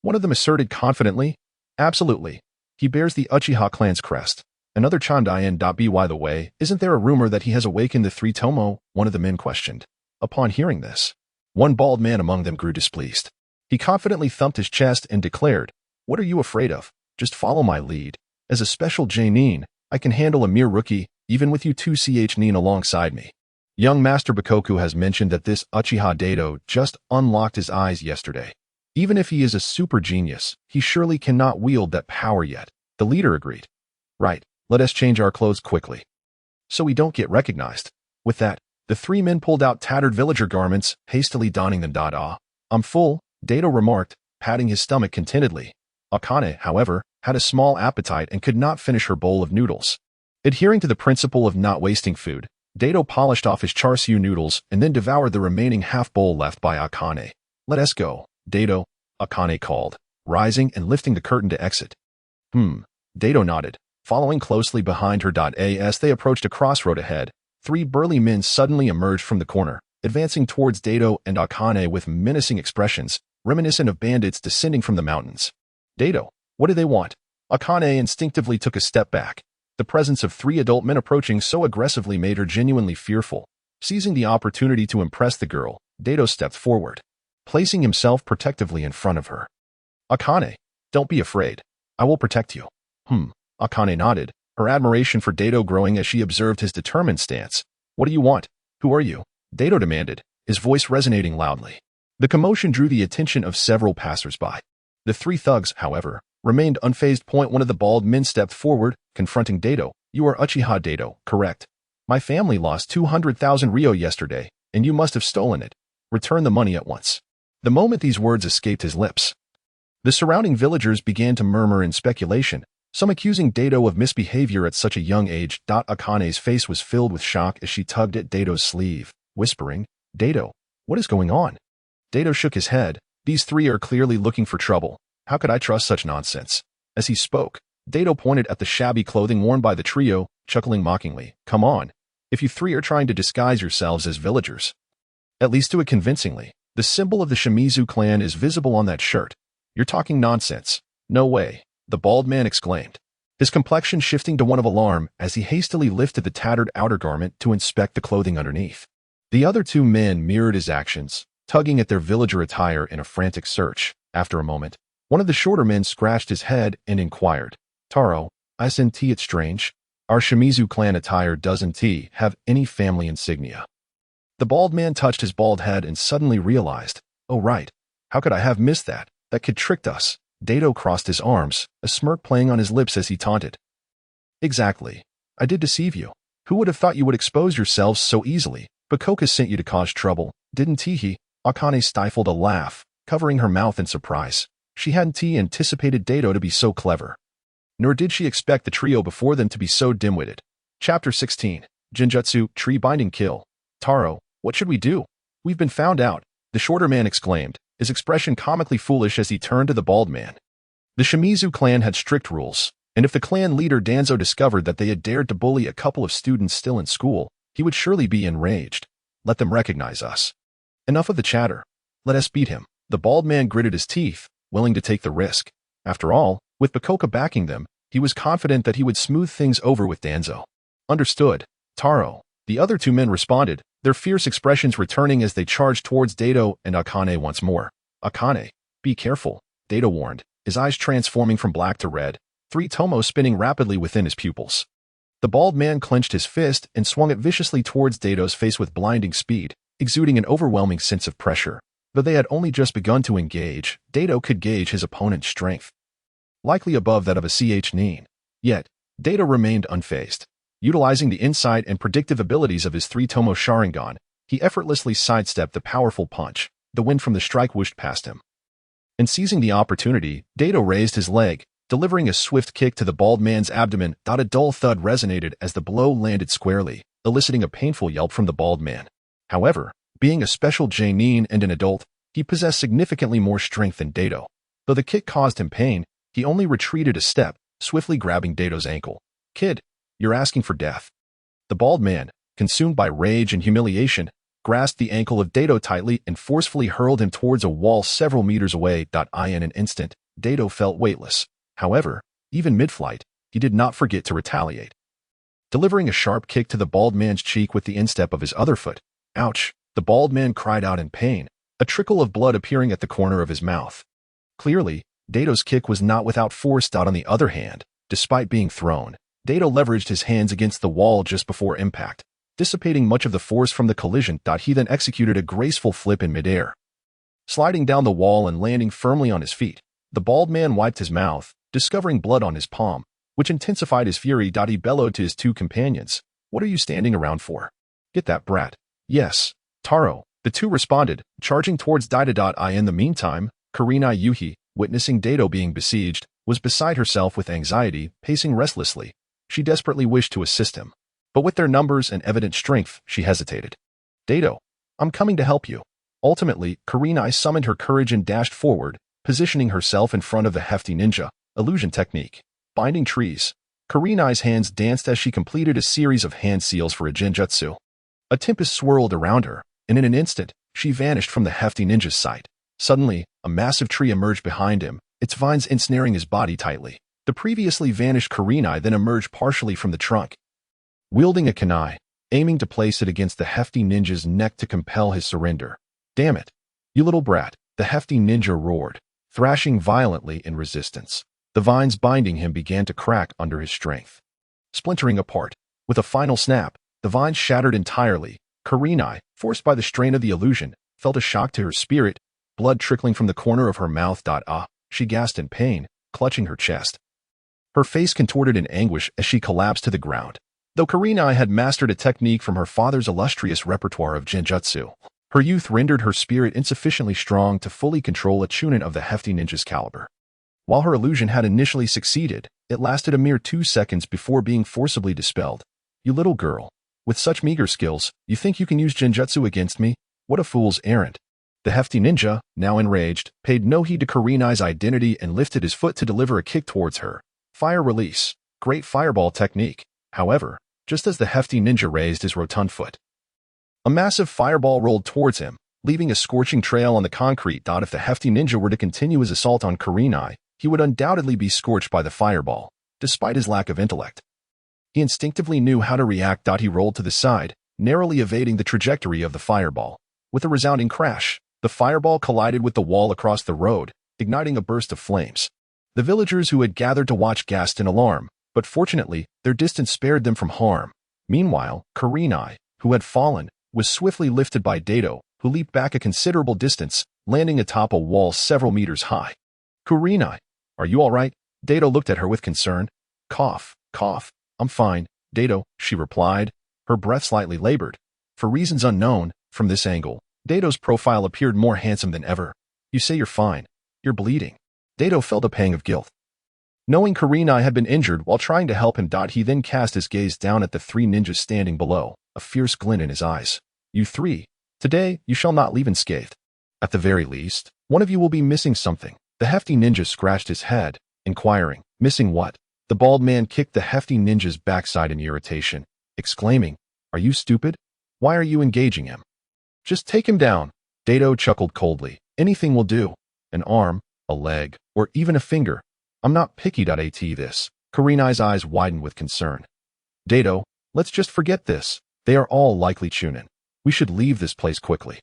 One of them asserted confidently. "Absolutely. He bears the Uchiha clan's crest." Another chimed in. By the way, isn't there a rumor that he has awakened the three-tomo? One of the men questioned. Upon hearing this, one bald man among them grew displeased. He confidently thumped his chest and declared, "What are you afraid of? Just follow my lead. As a special J-nin, I can handle a mere rookie, even with you two nin alongside me." Young Master Bikoku has mentioned that this Uchiha Dato just unlocked his eyes yesterday. Even if he is a super genius, he surely cannot wield that power yet. The leader agreed. "Right, let us change our clothes quickly, so we don't get recognized." With that, the three men pulled out tattered villager garments, hastily donning them. "I'm full," Dato remarked, patting his stomach contentedly. Akane, however, had a small appetite and could not finish her bowl of noodles. Adhering to the principle of not wasting food, Dato polished off his char siu noodles and then devoured the remaining half bowl left by Akane. "Let us go, Dato," Akane called, rising and lifting the curtain to exit. Dato nodded, following closely behind her. As they approached a crossroad ahead, three burly men suddenly emerged from the corner, advancing towards Dato and Akane with menacing expressions, reminiscent of bandits descending from the mountains. "Dato, what do they want?" Akane instinctively took a step back. The presence of three adult men approaching so aggressively made her genuinely fearful. Seizing the opportunity to impress the girl, Dato stepped forward, placing himself protectively in front of her. "Akane, don't be afraid. I will protect you." Akane nodded, her admiration for Dato growing as she observed his determined stance. "What do you want? Who are you?" Dato demanded, his voice resonating loudly. The commotion drew the attention of several passers-by. The three thugs, however, remained unfazed. One of the bald men stepped forward, confronting Dato. "You are Uchiha Dato, correct? My family lost 200,000 ryo yesterday, and you must have stolen it. Return the money at once." The moment these words escaped his lips, the surrounding villagers began to murmur in speculation, some accusing Dato of misbehavior at such a young age. Akane's face was filled with shock as she tugged at Dato's sleeve, whispering, "Dato, what is going on?" Dato shook his head. "These three are clearly looking for trouble. How could I trust such nonsense?" As he spoke, Dato pointed at the shabby clothing worn by the trio, chuckling mockingly. "Come on, if you three are trying to disguise yourselves as villagers, at least do it convincingly. The symbol of the Shimizu clan is visible on that shirt. You're talking nonsense." "No way," the bald man exclaimed, his complexion shifting to one of alarm as he hastily lifted the tattered outer garment to inspect the clothing underneath. The other two men mirrored his actions, tugging at their villager attire in a frantic search. After a moment, one of the shorter men scratched his head and inquired, "Taro, I sense it's strange. Our Shimizu clan attire doesn't have any family insignia." The bald man touched his bald head and suddenly realized, "Oh right, how could I have missed that? That kid tricked us." Dato crossed his arms, a smirk playing on his lips as he taunted. "Exactly. I did deceive you. Who would have thought you would expose yourselves so easily? Bakoka sent you to cause trouble, didn't he?" Akane stifled a laugh, covering her mouth in surprise. She hadn't anticipated Dato to be so clever. Nor did she expect the trio before them to be so dim-witted. Chapter 16. Genjutsu, Tree Binding Kill. "Taro, what should we do? We've been found out," the shorter man exclaimed, his expression comically foolish as he turned to the bald man. The Shimizu clan had strict rules, and if the clan leader Danzo discovered that they had dared to bully a couple of students still in school, he would surely be enraged. "Let them recognize us. Enough of the chatter. Let us beat him." The bald man gritted his teeth, willing to take the risk. After all, with Bakoka backing them, he was confident that he would smooth things over with Danzo. "Understood, Taro." The other two men responded, their fierce expressions returning as they charged towards Dato and Akane once more. "Akane, be careful," Dato warned, his eyes transforming from black to red, three tomo spinning rapidly within his pupils. The bald man clenched his fist and swung it viciously towards Dato's face with blinding speed, exuding an overwhelming sense of pressure. Though they had only just begun to engage, Dato could gauge his opponent's strength, likely above that of a nin. Yet, Dato remained unfazed. Utilizing the insight and predictive abilities of his three-tomo Sharingan, he effortlessly sidestepped the powerful punch. The wind from the strike whooshed past him. And seizing the opportunity, Dato raised his leg, delivering a swift kick to the bald man's abdomen. A dull thud resonated as the blow landed squarely, eliciting a painful yelp from the bald man. However, being a special nin and an adult, he possessed significantly more strength than Dato. Though the kick caused him pain, he only retreated a step, swiftly grabbing Dato's ankle. "Kid, you're asking for death." The bald man, consumed by rage and humiliation, grasped the ankle of Dato tightly and forcefully hurled him towards a wall several meters away. In an instant, Dato felt weightless. However, even mid-flight, he did not forget to retaliate. Delivering a sharp kick to the bald man's cheek with the instep of his other foot. "Ouch!" The bald man cried out in pain, a trickle of blood appearing at the corner of his mouth. Clearly, Dato's kick was not without force. On the other hand, despite being thrown, Dato leveraged his hands against the wall just before impact, dissipating much of the force from the collision. He then executed a graceful flip in midair, sliding down the wall and landing firmly on his feet. The bald man wiped his mouth, discovering blood on his palm, which intensified his fury. He bellowed to his two companions, "What are you standing around for? Get that brat." "Yes, Taro," the two responded, charging towards Daito. In the meantime, Kurenai Yuhi, witnessing Dato being besieged, was beside herself with anxiety, pacing restlessly. She desperately wished to assist him, but with their numbers and evident strength, she hesitated. "Dato, I'm coming to help you." Ultimately, Kurenai summoned her courage and dashed forward, positioning herself in front of the hefty ninja. Illusion technique. Binding trees. Kurenai's hands danced as she completed a series of hand seals for a genjutsu. A tempest swirled around her, and in an instant, she vanished from the hefty ninja's sight. Suddenly, a massive tree emerged behind him, its vines ensnaring his body tightly. The previously vanished Kurenai then emerged partially from the trunk, wielding a kunai, aiming to place it against the hefty ninja's neck to compel his surrender. "Damn it, you little brat," the hefty ninja roared, thrashing violently in resistance. The vines binding him began to crack under his strength, splintering apart. With a final snap, the vines shattered entirely. Kurenai, forced by the strain of the illusion, felt a shock to her spirit, blood trickling from the corner of her mouth. She gasped in pain, clutching her chest. Her face contorted in anguish as she collapsed to the ground. Though Kurenai had mastered a technique from her father's illustrious repertoire of genjutsu, her youth rendered her spirit insufficiently strong to fully control a chunin of the hefty ninja's caliber. While her illusion had initially succeeded, it lasted a mere 2 seconds before being forcibly dispelled. "You little girl, with such meager skills, you think you can use genjutsu against me? What a fool's errand." The hefty ninja, now enraged, paid no heed to Kurenai's identity and lifted his foot to deliver a kick towards her. Fire release. Great fireball technique. However, just as the hefty ninja raised his rotund foot, a massive fireball rolled towards him, leaving a scorching trail on the concrete. If the hefty ninja were to continue his assault on Kurenai, he would undoubtedly be scorched by the fireball, despite his lack of intellect. He instinctively knew how to react. He rolled to the side, narrowly evading the trajectory of the fireball. With a resounding crash, the fireball collided with the wall across the road, igniting a burst of flames. The villagers who had gathered to watch gasped in alarm, but fortunately, their distance spared them from harm. Meanwhile, Kurenai, who had fallen, was swiftly lifted by Dato, who leaped back a considerable distance, landing atop a wall several meters high. Kurenai, are you all right? Dato looked at her with concern. Cough, cough, I'm fine, Dato, she replied, her breath slightly labored. For reasons unknown, from this angle, Dato's profile appeared more handsome than ever. You say you're fine. You're bleeding. Dato felt a pang of guilt. Knowing Kurenai had been injured while trying to help him, he then cast his gaze down at the three ninjas standing below, a fierce glint in his eyes. You three, today you shall not leave unscathed. At the very least, one of you will be missing something. The hefty ninja scratched his head, inquiring, missing what? The bald man kicked the hefty ninja's backside in irritation, exclaiming, Are you stupid? Why are you engaging him? Just take him down. Dato chuckled coldly. Anything will do. An arm, a leg, or even a finger. I'm not picky. At this. Kurenai's eyes widened with concern. Dato, let's just forget this. They are all likely Chunin. We should leave this place quickly.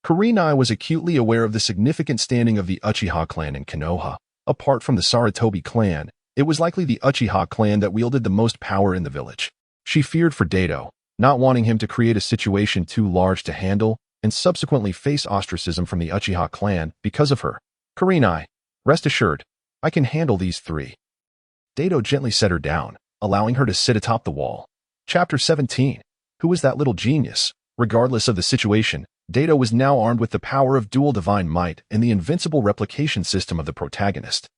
Kurenai was acutely aware of the significant standing of the Uchiha clan in Konoha. Apart from the Sarutobi clan, it was likely the Uchiha clan that wielded the most power in the village. She feared for Dato, not wanting him to create a situation too large to handle, and subsequently face ostracism from the Uchiha clan because of her. Kurenai, rest assured, I can handle these three. Dato gently set her down, allowing her to sit atop the wall. Chapter 17. Who is that little genius? Regardless of the situation, Dato was now armed with the power of dual divine might and the invincible replication system of the protagonist.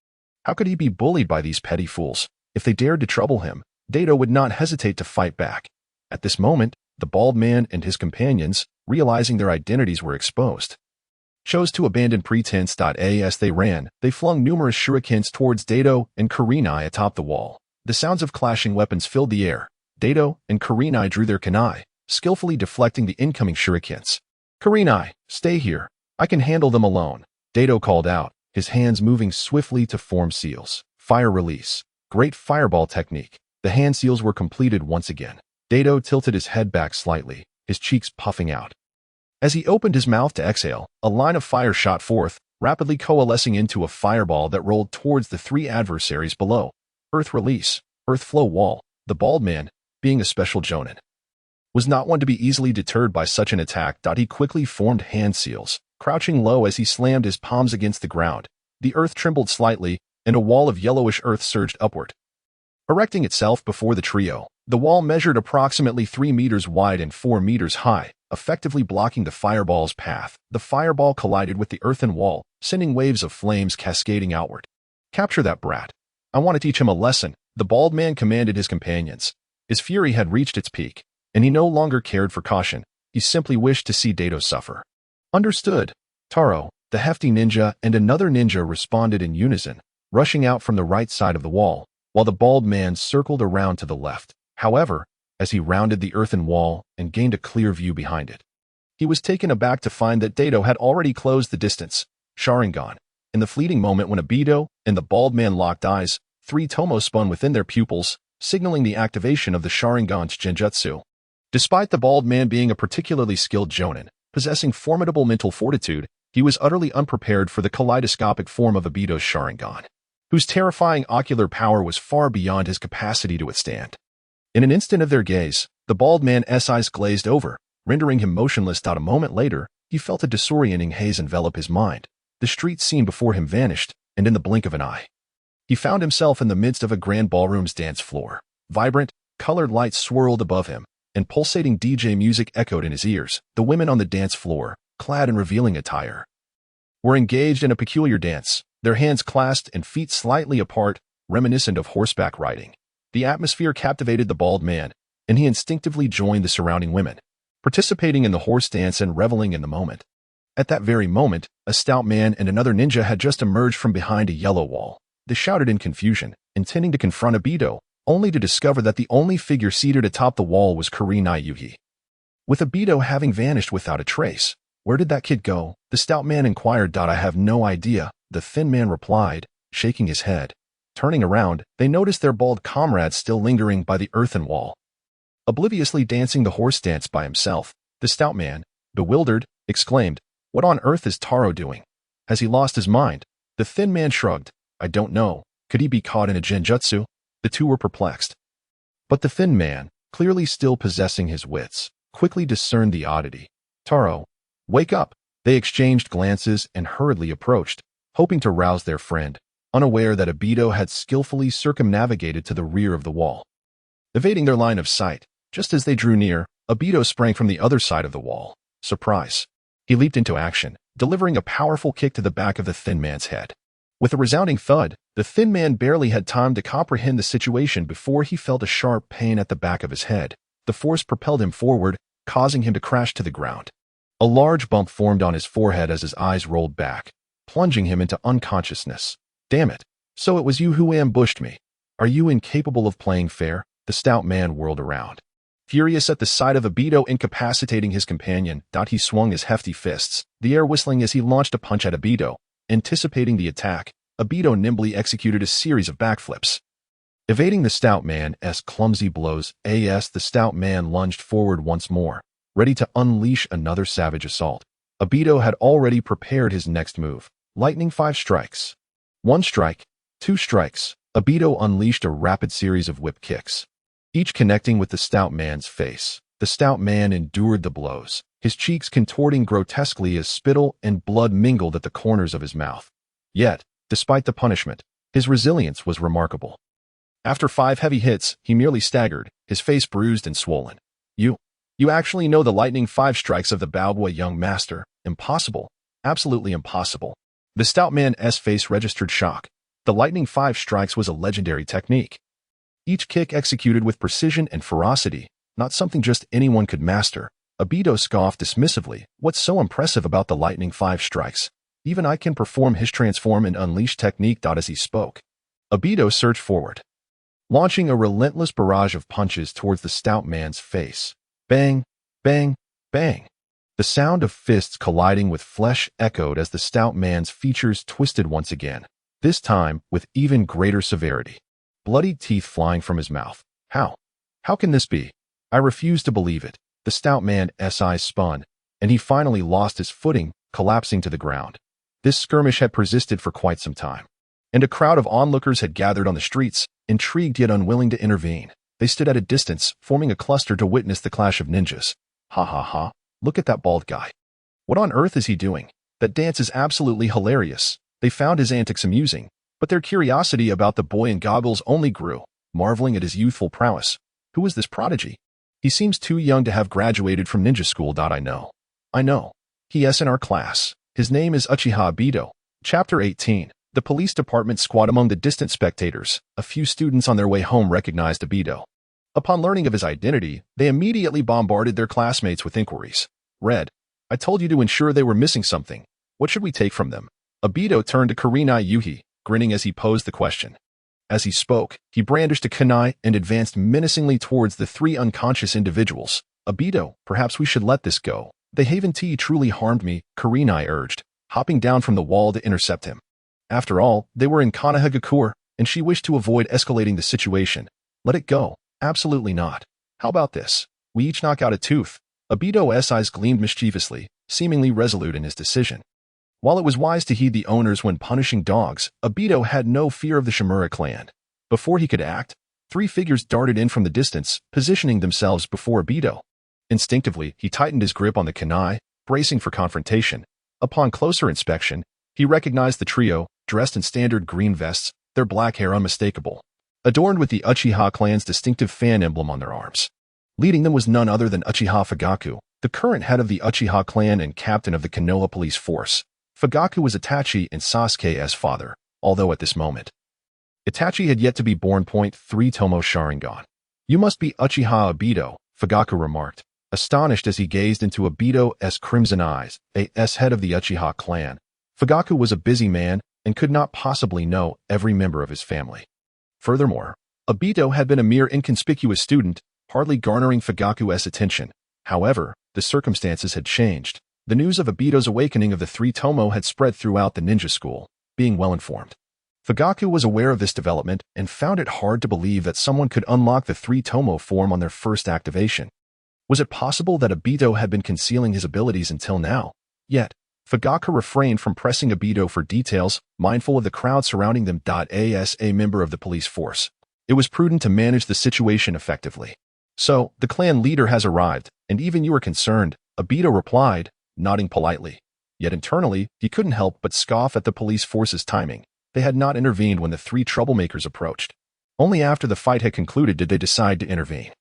How could he be bullied by these petty fools? If they dared to trouble him, Dato would not hesitate to fight back. At this moment, the bald man and his companions, realizing their identities were exposed, chose to abandon pretense. As they ran, they flung numerous shurikens towards Dato and Kurenai atop the wall. The sounds of clashing weapons filled the air. Dato and Kurenai drew their kunai, skillfully deflecting the incoming shurikens. Kurenai, stay here. I can handle them alone, Dato called out, his hands moving swiftly to form seals. Fire release. Great fireball technique. The hand seals were completed once again. Dato tilted his head back slightly, his cheeks puffing out. As he opened his mouth to exhale, a line of fire shot forth, rapidly coalescing into a fireball that rolled towards the three adversaries below. Earth release. Earth flow wall. The bald man, being a special jonin, was not one to be easily deterred by such an attack. He quickly formed hand seals, crouching low as he slammed his palms against the ground. The earth trembled slightly, and a wall of yellowish earth surged upward. Erecting itself before the trio, the wall measured approximately 3 meters wide and 4 meters high, effectively blocking the fireball's path. The fireball collided with the earthen wall, sending waves of flames cascading outward. Capture that brat. I want to teach him a lesson, the bald man commanded his companions. His fury had reached its peak, and he no longer cared for caution. He simply wished to see Dato suffer. Understood. Taro, the hefty ninja, and another ninja responded in unison, rushing out from the right side of the wall, while the bald man circled around to the left. However, as he rounded the earthen wall and gained a clear view behind it, he was taken aback to find that Dato had already closed the distance. Sharingan. In the fleeting moment when Obito and the bald man locked eyes, 3 tomo spun within their pupils, signaling the activation of the Sharingan's genjutsu. Despite the bald man being a particularly skilled jonin, possessing formidable mental fortitude, he was utterly unprepared for the kaleidoscopic form of Obito's Sharingan, whose terrifying ocular power was far beyond his capacity to withstand. In an instant of their gaze, the bald man's eyes glazed over, rendering him motionless. A moment later, he felt a disorienting haze envelop his mind. The street scene before him vanished, and in the blink of an eye, he found himself in the midst of a grand ballroom's dance floor. Vibrant, colored lights swirled above him, and pulsating DJ music echoed in his ears. The women on the dance floor, clad in revealing attire, were engaged in a peculiar dance, their hands clasped and feet slightly apart, reminiscent of horseback riding. The atmosphere captivated the bald man, and he instinctively joined the surrounding women, participating in the horse dance and reveling in the moment. At that very moment, a stout man and another ninja had just emerged from behind a yellow wall. They shouted in confusion, intending to confront Obito, only to discover that the only figure seated atop the wall was Kurenai Yuhi. With Obito having vanished without a trace, where did that kid go? The stout man inquired. I have no idea, the thin man replied, shaking his head. Turning around, they noticed their bald comrade still lingering by the earthen wall. Obliviously dancing the horse dance by himself, the stout man, bewildered, exclaimed, "What on earth is Taro doing? Has he lost his mind?" The thin man shrugged. "I don't know. Could he be caught in a genjutsu?" The two were perplexed. But the thin man, clearly still possessing his wits, quickly discerned the oddity. "Taro, wake up!" They exchanged glances and hurriedly approached, hoping to rouse their friend, unaware that Obito had skillfully circumnavigated to the rear of the wall. Evading their line of sight, just as they drew near, Obito sprang from the other side of the wall. Surprise! He leaped into action, delivering a powerful kick to the back of the thin man's head. With a resounding thud, the thin man barely had time to comprehend the situation before he felt a sharp pain at the back of his head. The force propelled him forward, causing him to crash to the ground. A large bump formed on his forehead as his eyes rolled back, plunging him into unconsciousness. "Damn it! So it was you who ambushed me. Are you incapable of playing fair?" The stout man whirled around. Furious at the sight of Obito incapacitating his companion, he swung his hefty fists, the air whistling as he launched a punch at Obito. Anticipating the attack, Obito nimbly executed a series of backflips. Evading the stout man's clumsy blows, the stout man lunged forward once more, ready to unleash another savage assault. Obito had already prepared his next move, lightning 5 strikes. 1 strike, 2 strikes. Obito unleashed a rapid series of whip kicks, each connecting with the stout man's face. The stout man endured the blows, his cheeks contorting grotesquely as spittle and blood mingled at the corners of his mouth. Yet, despite the punishment, his resilience was remarkable. After 5 heavy hits, he merely staggered, his face bruised and swollen. You actually know the lightning 5 strikes of the Baoboy young master. Impossible. Absolutely impossible." The stout man's face registered shock. The lightning 5 strikes was a legendary technique. Each kick executed with precision and ferocity, not something just anyone could master. Obito scoffed dismissively. "What's so impressive about the lightning 5 strikes? Even I can perform his transform and unleash technique." As he spoke, Obito surged forward, launching a relentless barrage of punches towards the stout man's face. Bang, bang, bang. The sound of fists colliding with flesh echoed as the stout man's features twisted once again, this time with even greater severity. Bloody teeth flying from his mouth. How can this be? I refuse to believe it." The stout man's eyes spun, and he finally lost his footing, collapsing to the ground. This skirmish had persisted for quite some time, and a crowd of onlookers had gathered on the streets, intrigued yet unwilling to intervene. They stood at a distance, forming a cluster to witness the clash of ninjas. "Ha ha ha, look at that bald guy. What on earth is he doing? That dance is absolutely hilarious." They found his antics amusing, but their curiosity about the boy in goggles only grew, marveling at his youthful prowess. Who is this prodigy? He seems too young to have graduated from ninja school. I know. He's in our class. His name is Uchiha Obito. Chapter 18. The police department squad. Among the distant spectators, a few students on their way home recognized Obito. Upon learning of his identity, they immediately bombarded their classmates with inquiries. "Red, I told you to ensure they were missing something. What should we take from them?" Obito turned to Kurenai Yuhi, grinning as he posed the question. As he spoke, he brandished a kunai and advanced menacingly towards the 3 unconscious individuals. "Obito, perhaps we should let this go. They haven't truly harmed me," Kurenai urged, hopping down from the wall to intercept him. After all, they were in Konohagakure, and she wished to avoid escalating the situation. "Let it go. Absolutely not. How about this? We each knock out a tooth." Obito's eyes gleamed mischievously, seemingly resolute in his decision. While it was wise to heed the owners when punishing dogs, Obito had no fear of the Shimura clan. Before he could act, 3 figures darted in from the distance, positioning themselves before Obito. Instinctively, he tightened his grip on the kunai, bracing for confrontation. Upon closer inspection, he recognized the trio, dressed in standard green vests, their black hair unmistakable, adorned with the Uchiha clan's distinctive fan emblem on their arms. Leading them was none other than Uchiha Fugaku, the current head of the Uchiha clan and captain of the Konoha police force. Fugaku was Itachi and Sasuke's father, although at this moment, Itachi had yet to be born. 3 Tomo Sharingan. "You must be Uchiha Obito," Fugaku remarked, astonished as he gazed into Obito's crimson eyes, as head of the Uchiha clan. Fugaku was a busy man and could not possibly know every member of his family. Furthermore, Obito had been a mere inconspicuous student, hardly garnering Fugaku's attention. However, the circumstances had changed. The news of Obito's awakening of the 3 Tomo had spread throughout the ninja school. Being well informed, Fugaku was aware of this development and found it hard to believe that someone could unlock the 3-tomo form on their first activation. Was it possible that Obito had been concealing his abilities until now? Yet, Fugaku refrained from pressing Obito for details, mindful of the crowd surrounding them. As a member of the police force, it was prudent to manage the situation effectively. So, the clan leader has arrived, and even you are concerned, Obito replied, nodding politely. Yet internally, he couldn't help but scoff at the police force's timing. They had not intervened when the 3 troublemakers approached. Only after the fight had concluded did they decide to intervene.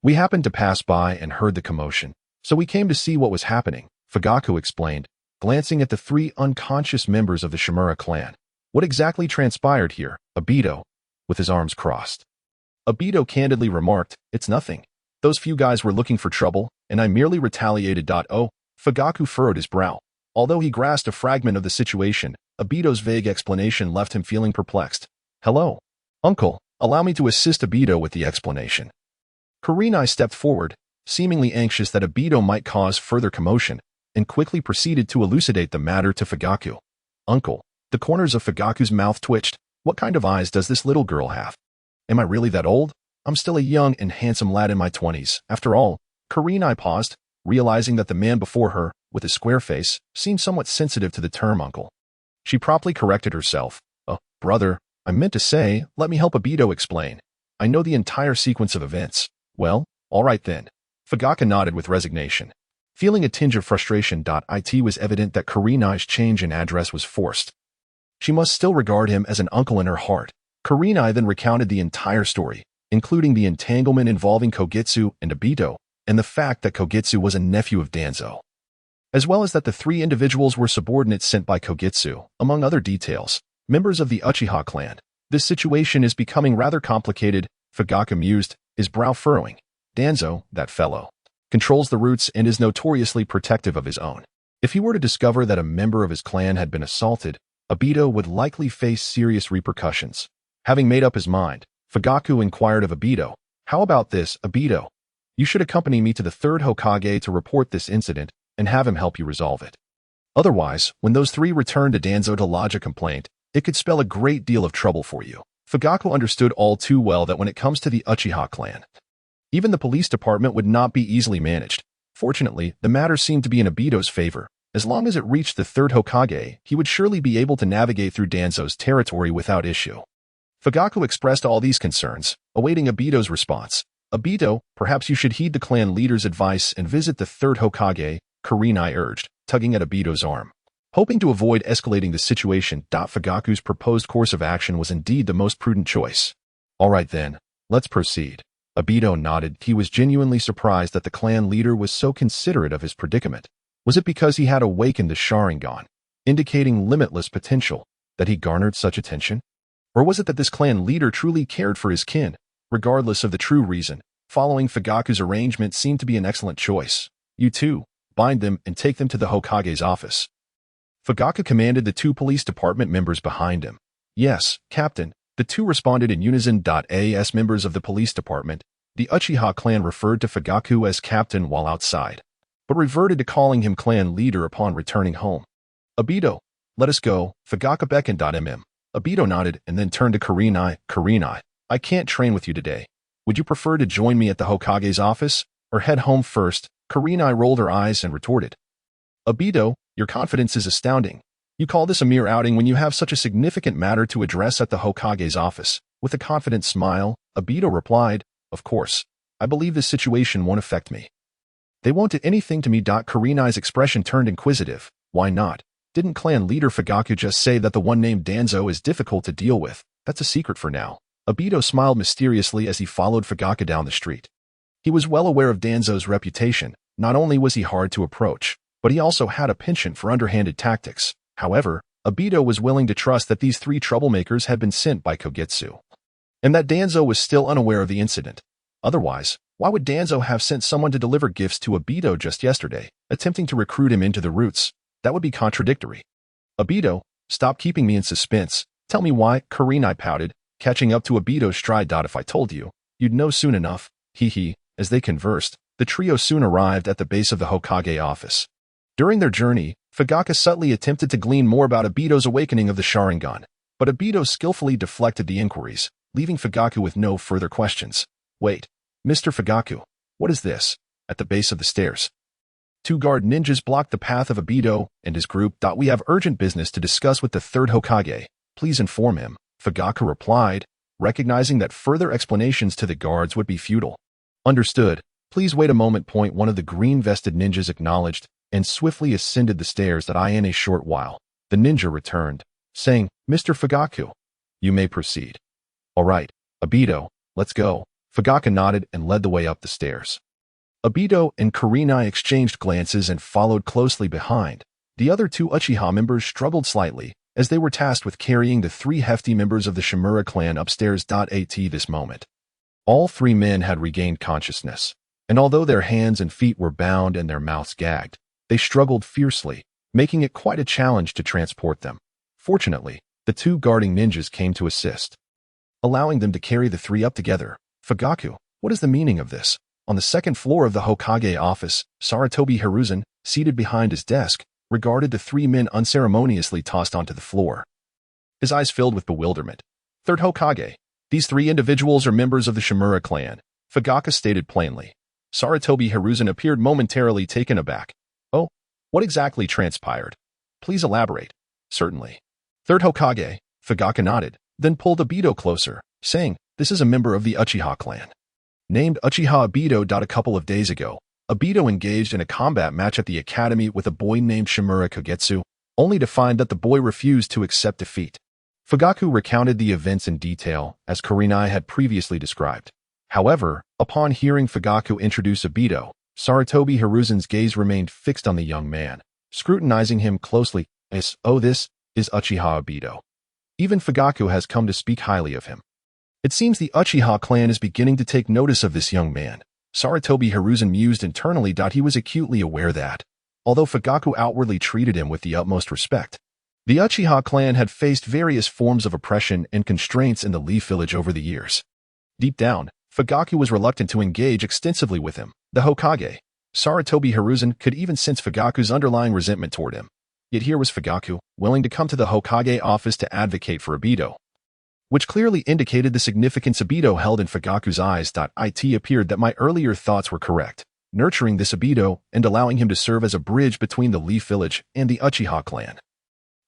We happened to pass by and heard the commotion, so we came to see what was happening, Fugaku explained, glancing at the 3 unconscious members of the Shimura clan. What exactly transpired here? Obito, with his arms crossed. Obito candidly remarked, "It's nothing. Those few guys were looking for trouble, and I merely retaliated." Fugaku furrowed his brow. Although he grasped a fragment of the situation, Obito's vague explanation left him feeling perplexed. "Hello, uncle, allow me to assist Obito with the explanation." Kurenai stepped forward, seemingly anxious that Obito might cause further commotion, and quickly proceeded to elucidate the matter to Fugaku. "Uncle," the corners of Fugaku's mouth twitched, "what kind of eyes does this little girl have? Am I really that old? I'm still a young and handsome lad in my 20s. After all." Kurenai paused, realizing that the man before her, with his square face, seemed somewhat sensitive to the term uncle. She promptly corrected herself. Brother, I meant to say, let me help Obito explain. I know the entire sequence of events." "Well, all right then." Fugaku nodded with resignation. Feeling a tinge of frustration, it was evident that Kurenai's change in address was forced. She must still regard him as an uncle in her heart. Kurenai then recounted the entire story, including the entanglement involving Kogitsu and Obito, and the fact that Kogitsu was a nephew of Danzo, as well as that the 3 individuals were subordinates sent by Kogitsu, among other details, members of the Uchiha clan. "This situation is becoming rather complicated," Fugaku mused, his brow furrowing. "Danzo, that fellow, controls the roots and is notoriously protective of his own. If he were to discover that a member of his clan had been assaulted, Obito would likely face serious repercussions." Having made up his mind, Fugaku inquired of Obito, "How about this, Obito? You should accompany me to the 3rd Hokage to report this incident and have him help you resolve it. Otherwise, when those 3 return to Danzo to lodge a complaint, it could spell a great deal of trouble for you." Fugaku understood all too well that when it comes to the Uchiha clan, even the police department would not be easily managed. Fortunately, the matter seemed to be in Obito's favor. As long as it reached the 3rd Hokage, he would surely be able to navigate through Danzo's territory without issue. Fugaku expressed all these concerns, awaiting Obito's response. "Obito, perhaps you should heed the clan leader's advice and visit the 3rd Hokage," Kurenai urged, tugging at Obito's arm. Hoping to avoid escalating the situation, Fugaku's proposed course of action was indeed the most prudent choice. "All right then, let's proceed." Obito nodded. He was genuinely surprised that the clan leader was so considerate of his predicament. Was it because he had awakened the Sharingan, indicating limitless potential, that he garnered such attention? Or was it that this clan leader truly cared for his kin? Regardless of the true reason, following Fugaku's arrangement seemed to be an excellent choice. "You two, bind them and take them to the Hokage's office." Fugaku commanded the 2 police department members behind him. "Yes, Captain," the 2 responded in unison. As members of the police department, the Uchiha clan referred to Fugaku as Captain while outside, but reverted to calling him clan leader upon returning home. "Obito, let us go," Fugaku beckoned. Obito nodded and then turned to Kurenai. "Kurenai, I can't train with you today. Would you prefer to join me at the Hokage's office, or head home first?" Kurenai rolled her eyes and retorted, "Obito, your confidence is astounding. You call this a mere outing when you have such a significant matter to address at the Hokage's office." With a confident smile, Obito replied, "Of course, I believe this situation won't affect me." "They won't do anything to me." Kurenai's expression turned inquisitive. "Why not? Didn't clan leader Fugaku just say that the one named Danzo is difficult to deal with? That's a secret for now." Obito smiled mysteriously as he followed Fugaku down the street. He was well aware of Danzo's reputation. Not only was he hard to approach, but he also had a penchant for underhanded tactics. However, Obito was willing to trust that these 3 troublemakers had been sent by Kogitsu, and that Danzo was still unaware of the incident. Otherwise, why would Danzo have sent someone to deliver gifts to Obito just yesterday, attempting to recruit him into the roots? That would be contradictory. "Obito, stop keeping me in suspense. Tell me why," Kurenai pouted, catching up to Obito's stride. "If I told you, you'd know soon enough." He. As they conversed, the trio soon arrived at the base of the Hokage office. During their journey, Fugaku subtly attempted to glean more about Obito's awakening of the Sharingan. But Obito skillfully deflected the inquiries, leaving Fugaku with no further questions. Wait, Mr. Fugaku, what is this? At the base of the stairs. Two guard ninjas blocked the path of Obito and his group. We have urgent business to discuss with the third Hokage. Please inform him, Fugaku replied, recognizing that further explanations to the guards would be futile. Understood. Please wait a moment. One of the green-vested ninjas acknowledged and swiftly ascended the stairs. In a short while, the ninja returned, saying, Mr. Fugaku, you may proceed. All right, Obito, let's go. Fugaku nodded and led the way up the stairs. Obito and Kurenai exchanged glances and followed closely behind. The other two Uchiha members struggled slightly, as they were tasked with carrying the three hefty members of the Shimura clan upstairs. At this moment, all three men had regained consciousness, and although their hands and feet were bound and their mouths gagged, they struggled fiercely, making it quite a challenge to transport them. Fortunately, the two guarding ninjas came to assist, allowing them to carry the three up together. Fugaku, what is the meaning of this? On the second floor of the Hokage office, Sarutobi Hiruzen, seated behind his desk, regarded the three men unceremoniously tossed onto the floor. His eyes filled with bewilderment. Third Hokage, these three individuals are members of the Shimura clan, Fugaku stated plainly. Sarutobi Hiruzen appeared momentarily taken aback. Oh, what exactly transpired? Please elaborate. Certainly. Third Hokage, Fugaku nodded, then pulled Obito closer, saying, this is a member of the Uchiha clan. Named Uchiha Obito. A couple of days ago, Obito engaged in a combat match at the academy with a boy named Shimura Kogetsu, only to find that the boy refused to accept defeat. Fugaku recounted the events in detail, as Kurenai had previously described. However, upon hearing Fugaku introduce Obito, Sarutobi Hiruzen's gaze remained fixed on the young man, scrutinizing him closely. This is Uchiha Obito. Even Fugaku has come to speak highly of him. It seems the Uchiha clan is beginning to take notice of this young man. Sarutobi Hiruzen mused internally. He was acutely aware that, although Fugaku outwardly treated him with the utmost respect, the Uchiha clan had faced various forms of oppression and constraints in the Leaf Village over the years. Deep down, Fugaku was reluctant to engage extensively with him, the Hokage. Sarutobi Hiruzen could even sense Fugaku's underlying resentment toward him. Yet here was Fugaku, willing to come to the Hokage office to advocate for Obito, which clearly indicated the significance Obito held in Fugaku's eyes. It appeared that my earlier thoughts were correct, nurturing this Obito and allowing him to serve as a bridge between the Leaf Village and the Uchiha clan,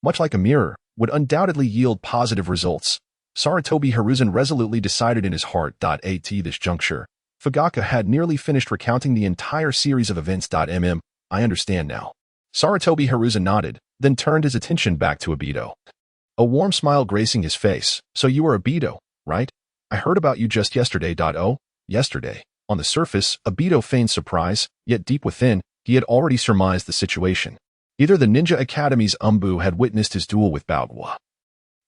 much like a mirror, would undoubtedly yield positive results. Sarutobi Hiruzen resolutely decided in his heart. At this juncture, Fugaku had nearly finished recounting the entire series of events. I understand now. Sarutobi Hiruzen nodded, then turned his attention back to Obito, a warm smile gracing his face. So you are Obito, right? I heard about you just yesterday. Oh, yesterday. On the surface, Obito feigned surprise, yet deep within, he had already surmised the situation. Either the Ninja Academy's Umbu had witnessed his duel with Baoguo,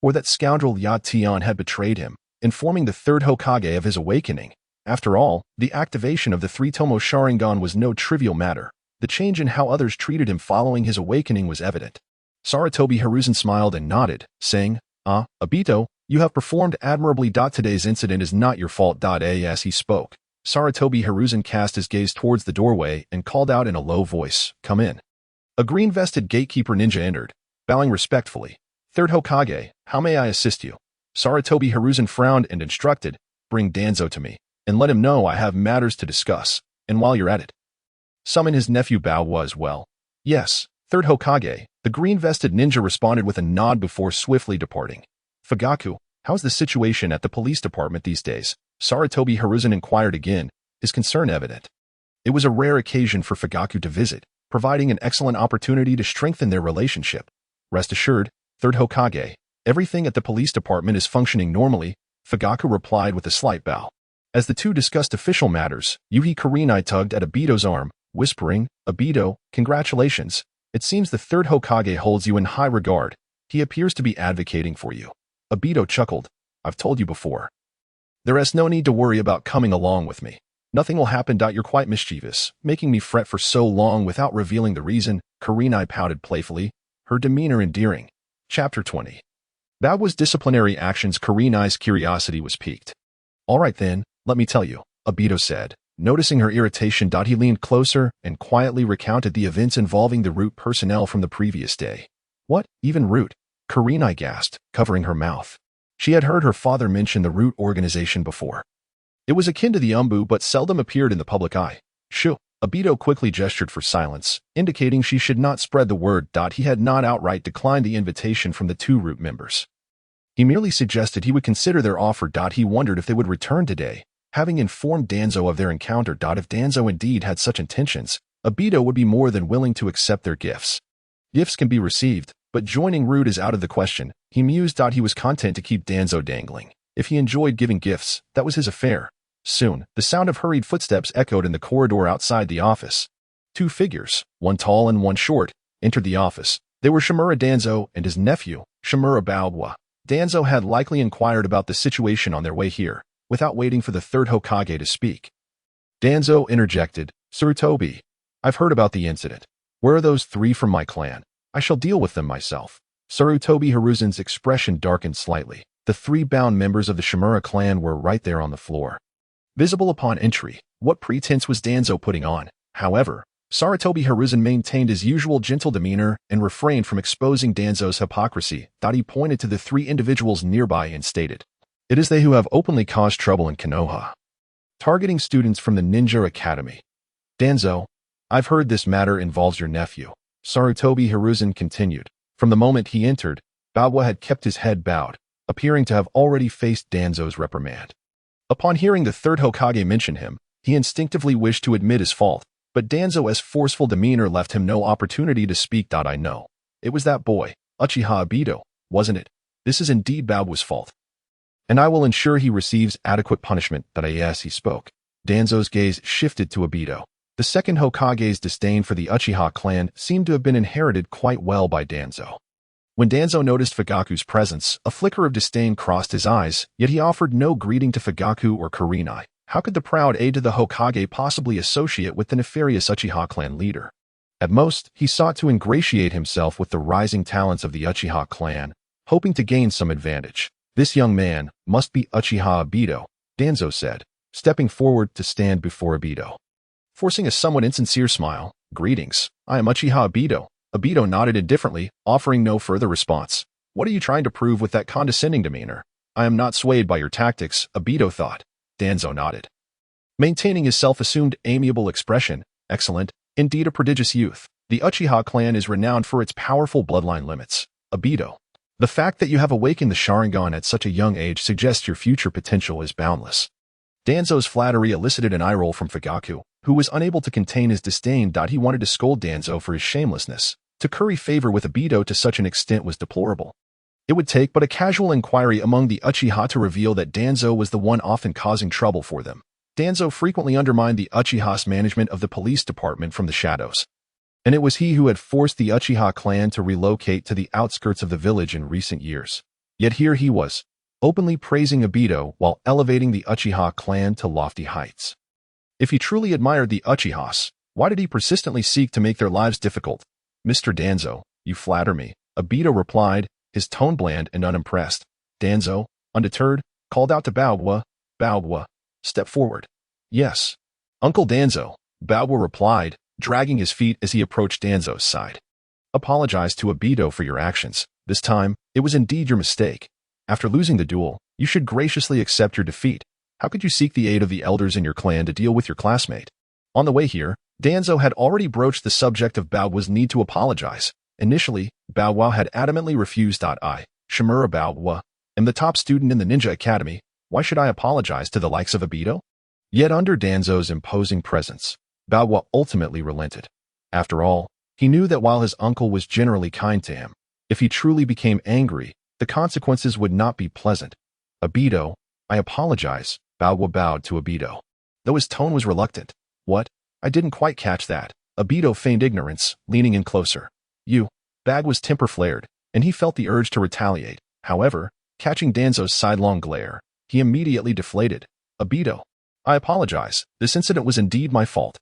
or that scoundrel Yatian had betrayed him, informing the third Hokage of his awakening. After all, the activation of the three-tomo Sharingan was no trivial matter. The change in how others treated him following his awakening was evident. Sarutobi Hiruzen smiled and nodded, saying, Obito, you have performed admirably. Today's incident is not your fault. As he spoke, Sarutobi Hiruzen cast his gaze towards the doorway and called out in a low voice, come in. A green-vested gatekeeper ninja entered, bowing respectfully. Third Hokage, how may I assist you? Sarutobi Hiruzen frowned and instructed, bring Danzo to me, and let him know I have matters to discuss, and while you're at it, summon his nephew Baoguo as well. Yes, Third Hokage, the green-vested ninja responded with a nod before swiftly departing. Fugaku, how's the situation at the police department these days? Sarutobi Hiruzen inquired again, his concern evident. It was a rare occasion for Fugaku to visit, providing an excellent opportunity to strengthen their relationship. Rest assured, Third Hokage, everything at the police department is functioning normally, Fugaku replied with a slight bow. As the two discussed official matters, Yuhi Kurenai tugged at Obito's arm, whispering, Obito, congratulations. It seems the third Hokage holds you in high regard. He appears to be advocating for you. Obito chuckled. I've told you before. There is no need to worry about coming along with me. Nothing will happen. You're quite mischievous, making me fret for so long without revealing the reason, Kurenai pouted playfully, her demeanor endearing. Chapter 20. Baoguo's disciplinary actions. Kurenai's curiosity was piqued. All right then, let me tell you, Obito said. Noticing her irritation, he leaned closer and quietly recounted the events involving the Root personnel from the previous day. What, even Root? Kurenai gasped, covering her mouth. She had heard her father mention the root organization before. It was akin to the Umbu but seldom appeared in the public eye. Shoo! Obito quickly gestured for silence, indicating she should not spread the word. He had not outright declined the invitation from the two root members. He merely suggested he would consider their offer. He wondered if they would return today, having informed Danzo of their encounter. If Danzo indeed had such intentions, Obito would be more than willing to accept their gifts. Gifts can be received, but joining root is out of the question. He mused. He was content to keep Danzo dangling. If he enjoyed giving gifts, that was his affair. Soon, the sound of hurried footsteps echoed in the corridor outside the office. Two figures, one tall and one short, entered the office. They were Shimura Danzo and his nephew, Shimura Baowa. Danzo had likely inquired about the situation on their way here, without waiting for the third Hokage to speak. Danzo interjected, "Sarutobi, I've heard about the incident. Where are those three from my clan? I shall deal with them myself." Sarutobi Hiruzen's expression darkened slightly. The three bound members of the Shimura clan were right there on the floor. Visible upon entry, what pretense was Danzo putting on? However, Sarutobi Hiruzen maintained his usual gentle demeanor and refrained from exposing Danzo's hypocrisy. He pointed to the three individuals nearby and stated, "It is they who have openly caused trouble in Konoha, targeting students from the Ninja Academy. Danzo, I've heard this matter involves your nephew." Sarutobi Hiruzen continued. From the moment he entered, Baowa had kept his head bowed, appearing to have already faced Danzo's reprimand. Upon hearing the third Hokage mention him, he instinctively wished to admit his fault, but Danzo's forceful demeanor left him no opportunity to speak. "I know. It was that boy, Uchiha Obito, wasn't it? This is indeed Baowa's fault. And I will ensure he receives adequate punishment." Yes, he spoke. Danzo's gaze shifted to Obito. The second Hokage's disdain for the Uchiha clan seemed to have been inherited quite well by Danzo. When Danzo noticed Fugaku's presence, a flicker of disdain crossed his eyes, yet he offered no greeting to Fugaku or Kurenai. How could the proud aide to the Hokage possibly associate with the nefarious Uchiha clan leader? At most, he sought to ingratiate himself with the rising talents of the Uchiha clan, hoping to gain some advantage. "This young man must be Uchiha Obito," Danzo said, stepping forward to stand before Obito. Forcing a somewhat insincere smile, "Greetings, I am Uchiha Obito." Obito nodded indifferently, offering no further response. "What are you trying to prove with that condescending demeanor?" "I am not swayed by your tactics," Obito thought. Danzo nodded, maintaining his self-assumed amiable expression. "Excellent, indeed a prodigious youth. The Uchiha clan is renowned for its powerful bloodline limits. Obito, the fact that you have awakened the Sharingan at such a young age suggests your future potential is boundless." Danzo's flattery elicited an eye roll from Fugaku, who was unable to contain his disdain. He wanted to scold Danzo for his shamelessness. To curry favor with Obito to such an extent was deplorable. It would take but a casual inquiry among the Uchiha to reveal that Danzo was the one often causing trouble for them. Danzo frequently undermined the Uchiha's management of the police department from the shadows. And it was he who had forced the Uchiha clan to relocate to the outskirts of the village in recent years. Yet here he was, openly praising Obito while elevating the Uchiha clan to lofty heights. If he truly admired the Uchihas, why did he persistently seek to make their lives difficult? "Mr. Danzo, you flatter me," Obito replied, his tone bland and unimpressed. Danzo, undeterred, called out to Baowa, "Baowa, step forward." "Yes, Uncle Danzo," Baowa replied, dragging his feet as he approached Danzo's side. "Apologize to Obito for your actions. This time, it was indeed your mistake. After losing the duel, you should graciously accept your defeat. How could you seek the aid of the elders in your clan to deal with your classmate?" On the way here, Danzo had already broached the subject of Baowa's need to apologize. Initially, Baowa had adamantly refused. "I, Shimura Baowa, am the top student in the Ninja Academy. Why should I apologize to the likes of Obito?" Yet under Danzo's imposing presence, Baowa ultimately relented. After all, he knew that while his uncle was generally kind to him, if he truly became angry, the consequences would not be pleasant. "Obito, I apologize," Baowa bowed to Obito, though his tone was reluctant. "What? I didn't quite catch that." Obito feigned ignorance, leaning in closer. Baowa's temper flared, and he felt the urge to retaliate. However, catching Danzo's sidelong glare, he immediately deflated. "Obito, I apologize. This incident was indeed my fault.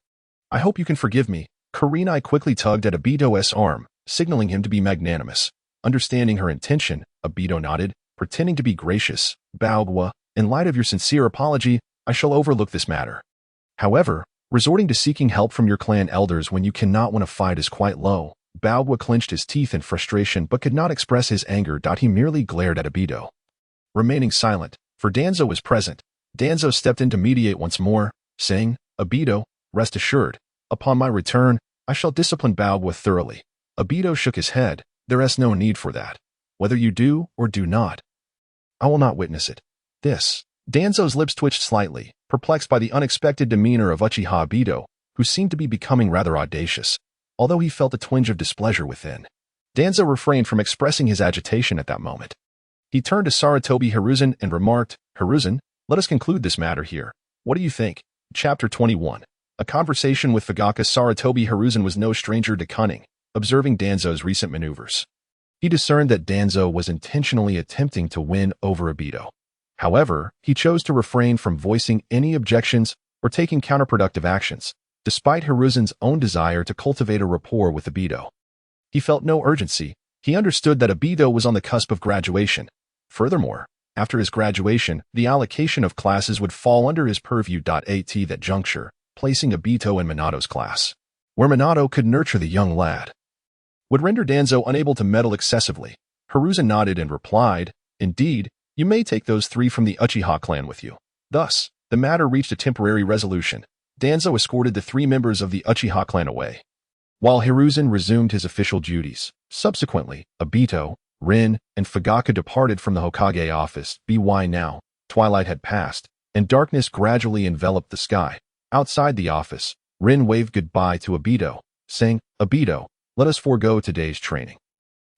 I hope you can forgive me." Kurenai quickly tugged at Obito's arm, signaling him to be magnanimous. Understanding her intention, Obito nodded, pretending to be gracious. "Baowa, in light of your sincere apology, I shall overlook this matter. However, resorting to seeking help from your clan elders when you cannot win a fight is quite low." Balwa clenched his teeth in frustration but could not express his anger. He merely glared at Obito, remaining silent, for Danzo was present. Danzo stepped in to mediate once more, saying, "Obito, rest assured, upon my return, I shall discipline Balwa thoroughly." Obito shook his head. "There is no need for that. Whether you do or do not, I will not witness it." Danzo's lips twitched slightly, perplexed by the unexpected demeanor of Uchiha Obito, who seemed to be becoming rather audacious, although he felt a twinge of displeasure within. Danzo refrained from expressing his agitation at that moment. He turned to Sarutobi Hiruzen and remarked, "Hiruzen, let us conclude this matter here. What do you think?" Chapter 21. A conversation with Fugaka. Sarutobi Hiruzen was no stranger to cunning, observing Danzo's recent maneuvers. He discerned that Danzo was intentionally attempting to win over Obito. However, he chose to refrain from voicing any objections or taking counterproductive actions, despite Hiruzen's own desire to cultivate a rapport with Obito. He felt no urgency. He understood that Obito was on the cusp of graduation. Furthermore, after his graduation, the allocation of classes would fall under his purview. At that juncture, placing Obito in Minato's class, where Minato could nurture the young lad, would render Danzo unable to meddle excessively. Hiruzen nodded and replied, "Indeed, you may take those three from the Uchiha clan with you." Thus, the matter reached a temporary resolution. Danzo escorted the three members of the Uchiha clan away, while Hiruzen resumed his official duties. Subsequently, Obito, Rin, and Fugaka departed from the Hokage office. Now, twilight had passed, and darkness gradually enveloped the sky. Outside the office, Rin waved goodbye to Obito, saying, "Obito, let us forego today's training.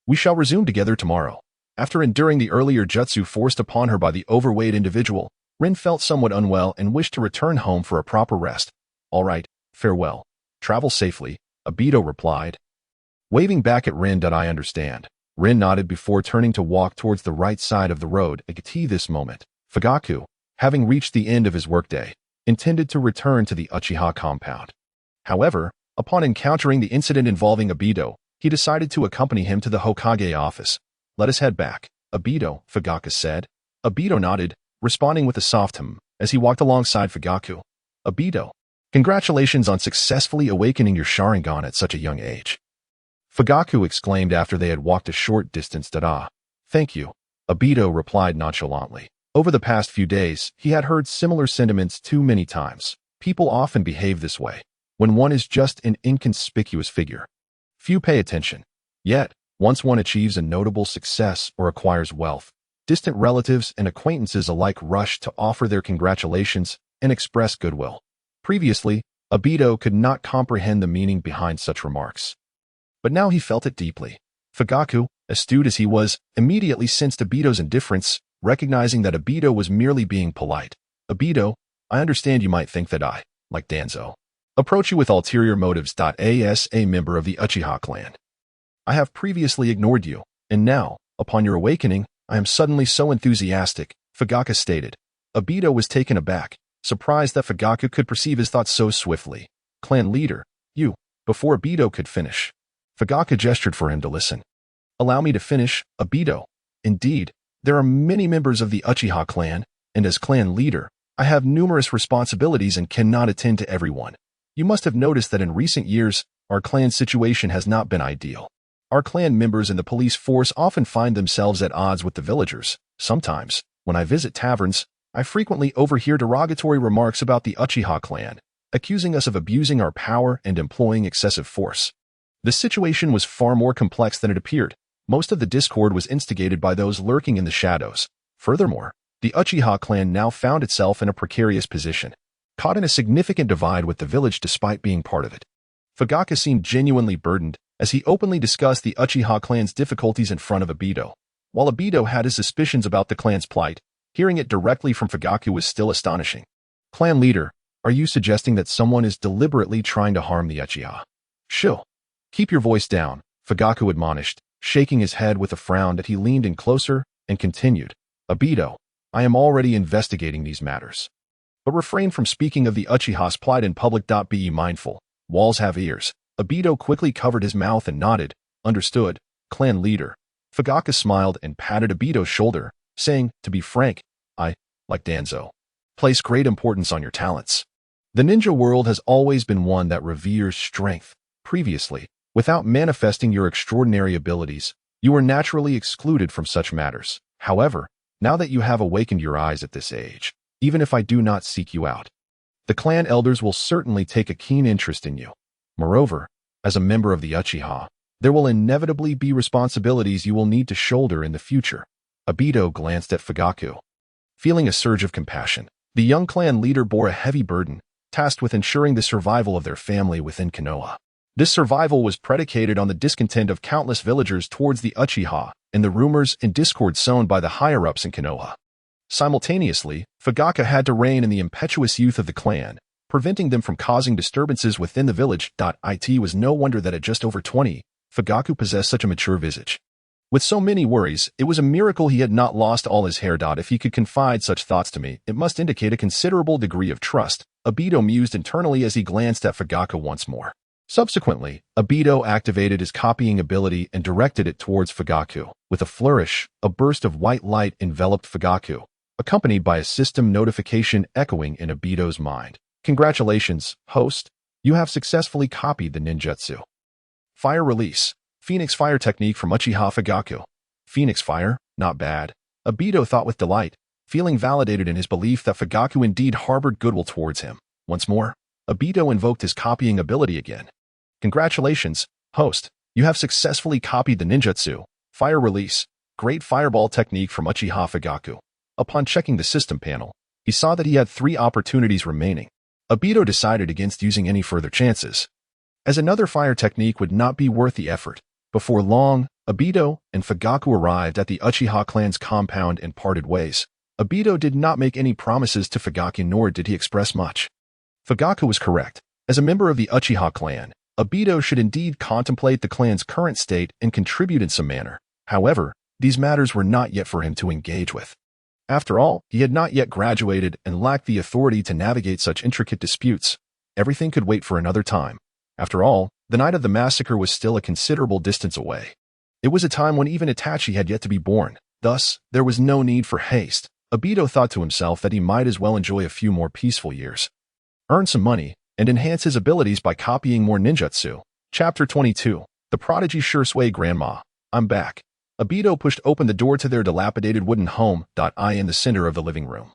We shall resume together tomorrow." After enduring the earlier jutsu forced upon her by the overweight individual, Rin felt somewhat unwell and wished to return home for a proper rest. "All right, farewell. Travel safely," Obito replied, waving back at Rin. "I understand." Rin nodded before turning to walk towards the right side of the road. At this moment, Fugaku, having reached the end of his workday, intended to return to the Uchiha compound. However, upon encountering the incident involving Obito, he decided to accompany him to the Hokage office. "Let us head back, Obito," Fugaka said. Obito nodded, responding with a soft as he walked alongside Fugaku. "Obito, congratulations on successfully awakening your Sharingan at such a young age," Fugaku exclaimed after they had walked a short distance. "Thank you," Obito replied nonchalantly. Over the past few days, he had heard similar sentiments too many times. People often behave this way when one is just an inconspicuous figure. Few pay attention. Yet, once one achieves a notable success or acquires wealth, distant relatives and acquaintances alike rush to offer their congratulations and express goodwill. Previously, Obito could not comprehend the meaning behind such remarks, but now he felt it deeply. Fugaku, astute as he was, immediately sensed Obito's indifference, recognizing that Obito was merely being polite. "Obito, I understand you might think that I, like Danzo, approach you with ulterior motives. As a member of the Uchiha clan, I have previously ignored you, and now, upon your awakening, I am suddenly so enthusiastic," Fugaka stated. Obito was taken aback, surprised that Fugaku could perceive his thoughts so swiftly. "Clan leader, you," before Obito could finish, Fugaka gestured for him to listen. "Allow me to finish, Obito. Indeed, there are many members of the Uchiha clan, and as clan leader, I have numerous responsibilities and cannot attend to everyone. You must have noticed that in recent years, our clan's situation has not been ideal. Our clan members in the police force often find themselves at odds with the villagers. Sometimes, when I visit taverns, I frequently overhear derogatory remarks about the Uchiha clan, accusing us of abusing our power and employing excessive force." The situation was far more complex than it appeared. Most of the discord was instigated by those lurking in the shadows. Furthermore, the Uchiha clan now found itself in a precarious position, caught in a significant divide with the village despite being part of it. Fugaka seemed genuinely burdened as he openly discussed the Uchiha clan's difficulties in front of Obito. While Obito had his suspicions about the clan's plight, hearing it directly from Fugaku was still astonishing. "Clan leader, are you suggesting that someone is deliberately trying to harm the Uchiha?" "Shill. Keep your voice down," Fugaku admonished, shaking his head with a frown. That he leaned in closer and continued, "Obito, I am already investigating these matters, but refrain from speaking of the Uchiha's plight in public. Be mindful, walls have ears." Obito quickly covered his mouth and nodded. "Understood, clan leader." Fugaka smiled and patted Obito's shoulder, saying, "To be frank, I, like Danzo, place great importance on your talents. The ninja world has always been one that reveres strength. Previously, Without manifesting your extraordinary abilities, you are naturally excluded from such matters. However, now that you have awakened your eyes at this age, even if I do not seek you out, the clan elders will certainly take a keen interest in you. Moreover, as a member of the Uchiha, there will inevitably be responsibilities you will need to shoulder in the future. Obito glanced at Fugaku. Feeling a surge of compassion, the young clan leader bore a heavy burden, tasked with ensuring the survival of their family within Konoha. This survival was predicated on the discontent of countless villagers towards the Uchiha and the rumors and discord sown by the higher-ups in Konoha. Simultaneously, Fugaku had to rein in the impetuous youth of the clan, preventing them from causing disturbances within the village. It was no wonder that at just over 20, Fugaku possessed such a mature visage. With so many worries, it was a miracle he had not lost all his hair. If he could confide such thoughts to me, it must indicate a considerable degree of trust, Obito mused internally as he glanced at Fugaku once more. Subsequently, Obito activated his copying ability and directed it towards Fugaku. With a flourish, a burst of white light enveloped Fugaku, accompanied by a system notification echoing in Obito's mind. Congratulations, host. You have successfully copied the ninjutsu. Fire Release. Phoenix Fire Technique from Uchiha Fugaku. Phoenix Fire? Not bad. Obito thought with delight, feeling validated in his belief that Fugaku indeed harbored goodwill towards him. Once more, Obito invoked his copying ability again. Congratulations, host. You have successfully copied the ninjutsu. Fire Release. Great Fireball Technique from Uchiha Fugaku. Upon checking the system panel, he saw that he had 3 opportunities remaining. Obito decided against using any further chances, as another fire technique would not be worth the effort. Before long, Obito and Fugaku arrived at the Uchiha clan's compound and parted ways. Obito did not make any promises to Fugaku, nor did he express much. Fugaku was correct. As a member of the Uchiha clan, Obito should indeed contemplate the clan's current state and contribute in some manner. However, these matters were not yet for him to engage with. After all, he had not yet graduated and lacked the authority to navigate such intricate disputes. Everything could wait for another time. After all, the night of the massacre was still a considerable distance away. It was a time when even Itachi had yet to be born. Thus, there was no need for haste. Obito thought to himself that he might as well enjoy a few more peaceful years, earn some money, and enhance his abilities by copying more ninjutsu. Chapter 22. The Prodigy Shursui Grandma. I'm back. Obito pushed open the door to their dilapidated wooden home. In the center of the living room,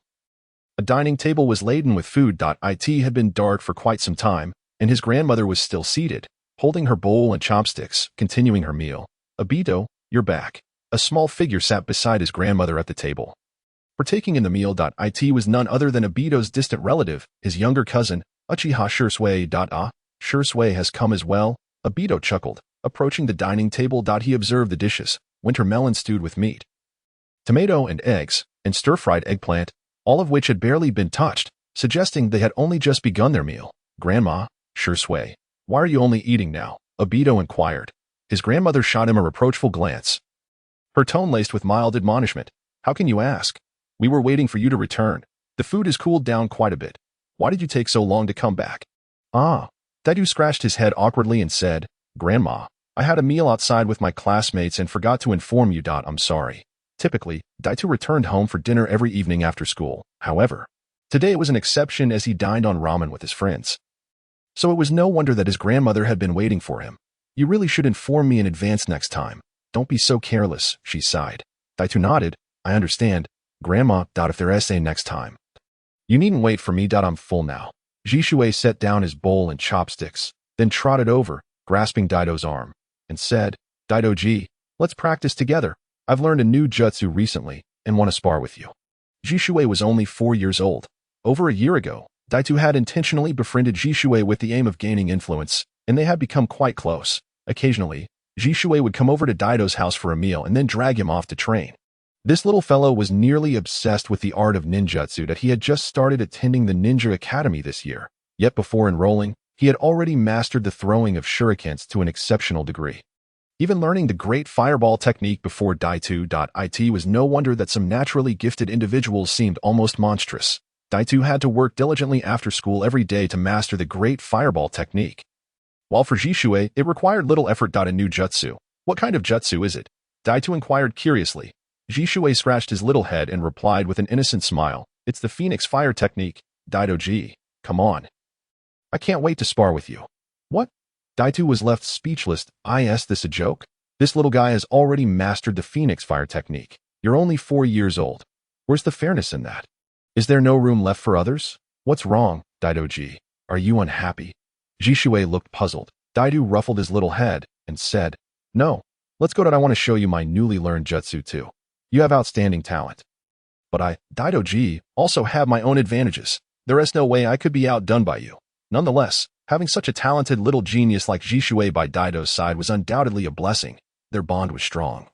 a dining table was laden with food. It had been dark for quite some time, and his grandmother was still seated, holding her bowl and chopsticks, continuing her meal. Obito, you're back. A small figure sat beside his grandmother at the table, partaking in the meal. It was none other than Obito's distant relative, his younger cousin, Uchiha Shursui. Shursui has come as well. Obito chuckled. Approaching the dining table, he observed the dishes: winter melon stewed with meat, tomato and eggs, and stir-fried eggplant, all of which had barely been touched, suggesting they had only just begun their meal. Grandma, Shursui, why are you only eating now? Obito inquired. His grandmother shot him a reproachful glance, her tone laced with mild admonishment. How can you ask? We were waiting for you to return. The food has cooled down quite a bit. Why did you take so long to come back? Daidu scratched his head awkwardly and said, Grandma, I had a meal outside with my classmates and forgot to inform you. I'm sorry. Typically, Daidu returned home for dinner every evening after school. However, today it was an exception as he dined on ramen with his friends. So it was no wonder that his grandmother had been waiting for him. You really should inform me in advance next time. Don't be so careless, she sighed. Daidu nodded. I understand, Grandma. If there is a next time, you needn't wait for me. I'm full now. Jishui set down his bowl and chopsticks, then trotted over, grasping Daido's arm, and said, Daido-ji, let's practice together. I've learned a new jutsu recently and want to spar with you. Jishui was only 4 years old. Over a year ago, Daido had intentionally befriended Jishui with the aim of gaining influence, and they had become quite close. Occasionally, Jishui would come over to Daido's house for a meal and then drag him off to train. This little fellow was nearly obsessed with the art of ninjutsu that he had just started attending the Ninja Academy this year. Yet before enrolling, he had already mastered the throwing of shurikens to an exceptional degree. Even learning the great fireball technique before Daido. It was no wonder that some naturally gifted individuals seemed almost monstrous. Daido had to work diligently after school every day to master the great fireball technique, while for Jishui, it required little effort. A new jutsu. What kind of jutsu is it? Daido inquired curiously. Jishui scratched his little head and replied with an innocent smile. It's the Phoenix Fire Technique. Daido-ji, come on. I can't wait to spar with you. What? Daito was left speechless. Is this a joke? This little guy has already mastered the Phoenix Fire technique. You're only 4 years old. Where's the fairness in that? Is there no room left for others? What's wrong, Daito-ji? Are you unhappy? Jishui looked puzzled. Daito ruffled his little head and said, No, let's go. I want to show you my newly learned jutsu too. You have outstanding talent. But I, Daito-ji, also have my own advantages. There is no way I could be outdone by you. Nonetheless, having such a talented little genius like Jishui by Daito's side was undoubtedly a blessing. Their bond was strong.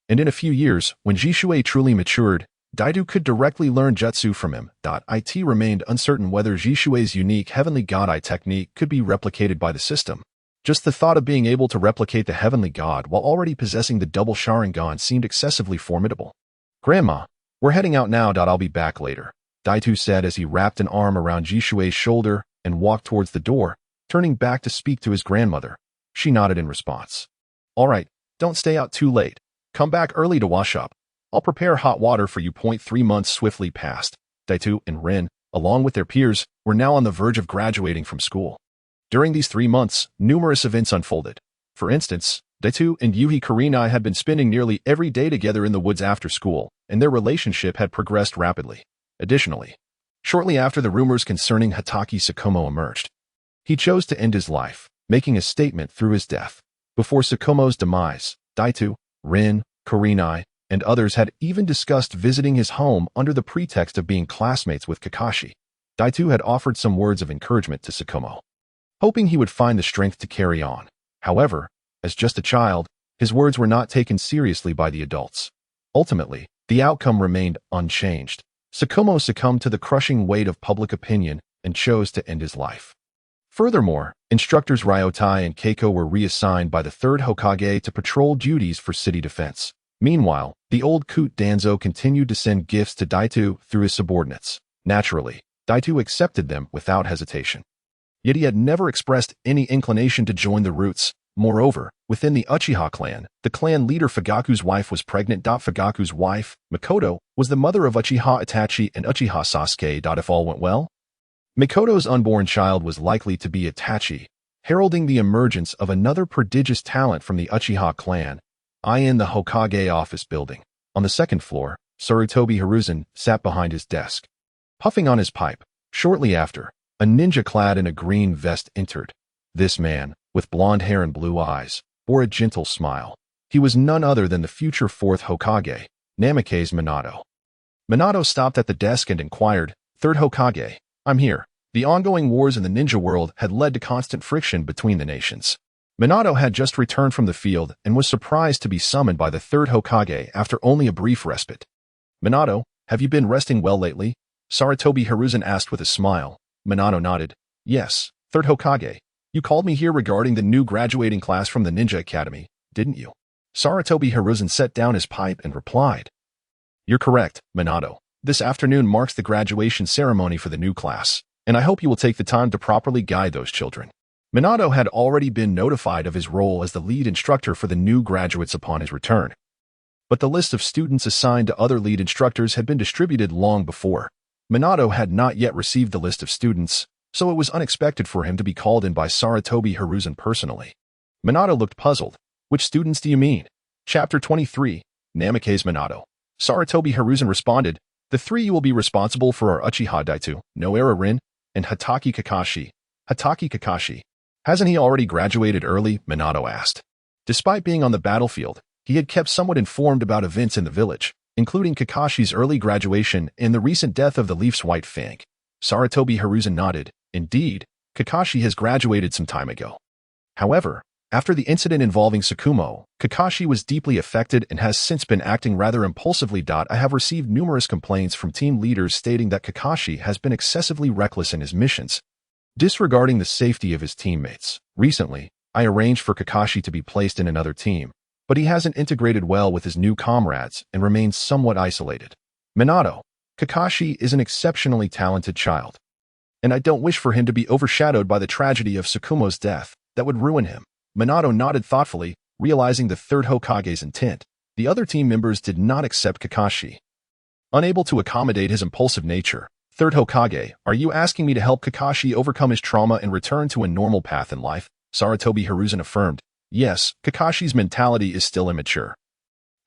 And in a few years, when Jishui truly matured, Daito could directly learn jutsu from him. It remained uncertain whether Jishui's unique Heavenly God Eye technique could be replicated by the system. Just the thought of being able to replicate the Heavenly God while already possessing the Double Sharingan seemed excessively formidable. Grandma, we're heading out now. I'll be back later, Daito said as he wrapped an arm around Jishui's shoulder and walked towards the door, turning back to speak to his grandmother. She nodded in response. All right, don't stay out too late. Come back early to wash up. I'll prepare hot water for you. 3 months swiftly passed. Daito and Rin, along with their peers, were now on the verge of graduating from school. During these 3 months, numerous events unfolded. For instance, Daito and Yuhi Kurenai had been spending nearly every day together in the woods after school, and their relationship had progressed rapidly. Additionally, shortly after the rumors concerning Hatake Tsukumo emerged, he chose to end his life, making a statement through his death. Before Tsukumo's demise, Daito, Rin, Kurenai, and others had even discussed visiting his home under the pretext of being classmates with Kakashi. Daito had offered some words of encouragement to Tsukumo, hoping he would find the strength to carry on. However, as just a child, his words were not taken seriously by the adults. Ultimately, the outcome remained unchanged. Tsukumo succumbed to the crushing weight of public opinion and chose to end his life. Furthermore, instructors Ryotai and Keiko were reassigned by the third Hokage to patrol duties for city defense. Meanwhile, the old Coot Danzo continued to send gifts to Daito through his subordinates. Naturally, Daito accepted them without hesitation. Yet he had never expressed any inclination to join the Roots. Moreover, within the Uchiha clan, the clan leader Fugaku's wife was pregnant. Fugaku's wife, Mikoto, was the mother of Uchiha Itachi and Uchiha Sasuke. If all went well, Mikoto's unborn child was likely to be Itachi, heralding the emergence of another prodigious talent from the Uchiha clan. In the Hokage office building, on the second floor, Sarutobi Hiruzen sat behind his desk, puffing on his pipe. Shortly after, a ninja clad in a green vest entered. This man, with blonde hair and blue eyes, bore a gentle smile. He was none other than the future fourth Hokage, Namikaze Minato. Minato stopped at the desk and inquired, "Third Hokage, I'm here." The ongoing wars in the ninja world had led to constant friction between the nations. Minato had just returned from the field and was surprised to be summoned by the third Hokage after only a brief respite. "Minato, have you been resting well lately?" Sarutobi Hiruzen asked with a smile. Minato nodded. "Yes, third Hokage. You called me here regarding the new graduating class from the Ninja Academy, didn't you?" Sarutobi Hiruzen set down his pipe and replied. "You're correct, Minato. This afternoon marks the graduation ceremony for the new class, and I hope you will take the time to properly guide those children." Minato had already been notified of his role as the lead instructor for the new graduates upon his return. But the list of students assigned to other lead instructors had been distributed long before. Minato had not yet received the list of students, so it was unexpected for him to be called in by Sarutobi Hiruzen personally. Minato looked puzzled. "Which students do you mean?" Chapter 23, Namikaze Minato. Sarutobi Hiruzen responded, "The 3 you will be responsible for are Uchiha Daito, Noera Rin, and Hatake Kakashi." "Hatake Kakashi? Hasn't he already graduated early?" Minato asked. Despite being on the battlefield, he had kept somewhat informed about events in the village, including Kakashi's early graduation and the recent death of the Leaf's White Fang. Sarutobi Hiruzen nodded. "Indeed, Kakashi has graduated some time ago. However, after the incident involving Tsukumo, Kakashi was deeply affected and has since been acting rather impulsively. I have received numerous complaints from team leaders stating that Kakashi has been excessively reckless in his missions, disregarding the safety of his teammates. Recently, I arranged for Kakashi to be placed in another team, but he hasn't integrated well with his new comrades and remains somewhat isolated. Minato, Kakashi is an exceptionally talented child, and I don't wish for him to be overshadowed by the tragedy of Tsukumo's death. That would ruin him." Minato nodded thoughtfully, realizing the third Hokage's intent. The other team members did not accept Kakashi. Unable to accommodate his impulsive nature, "Third Hokage, are you asking me to help Kakashi overcome his trauma and return to a normal path in life?" Sarutobi Hiruzen affirmed. Yes, Kakashi's mentality is still immature.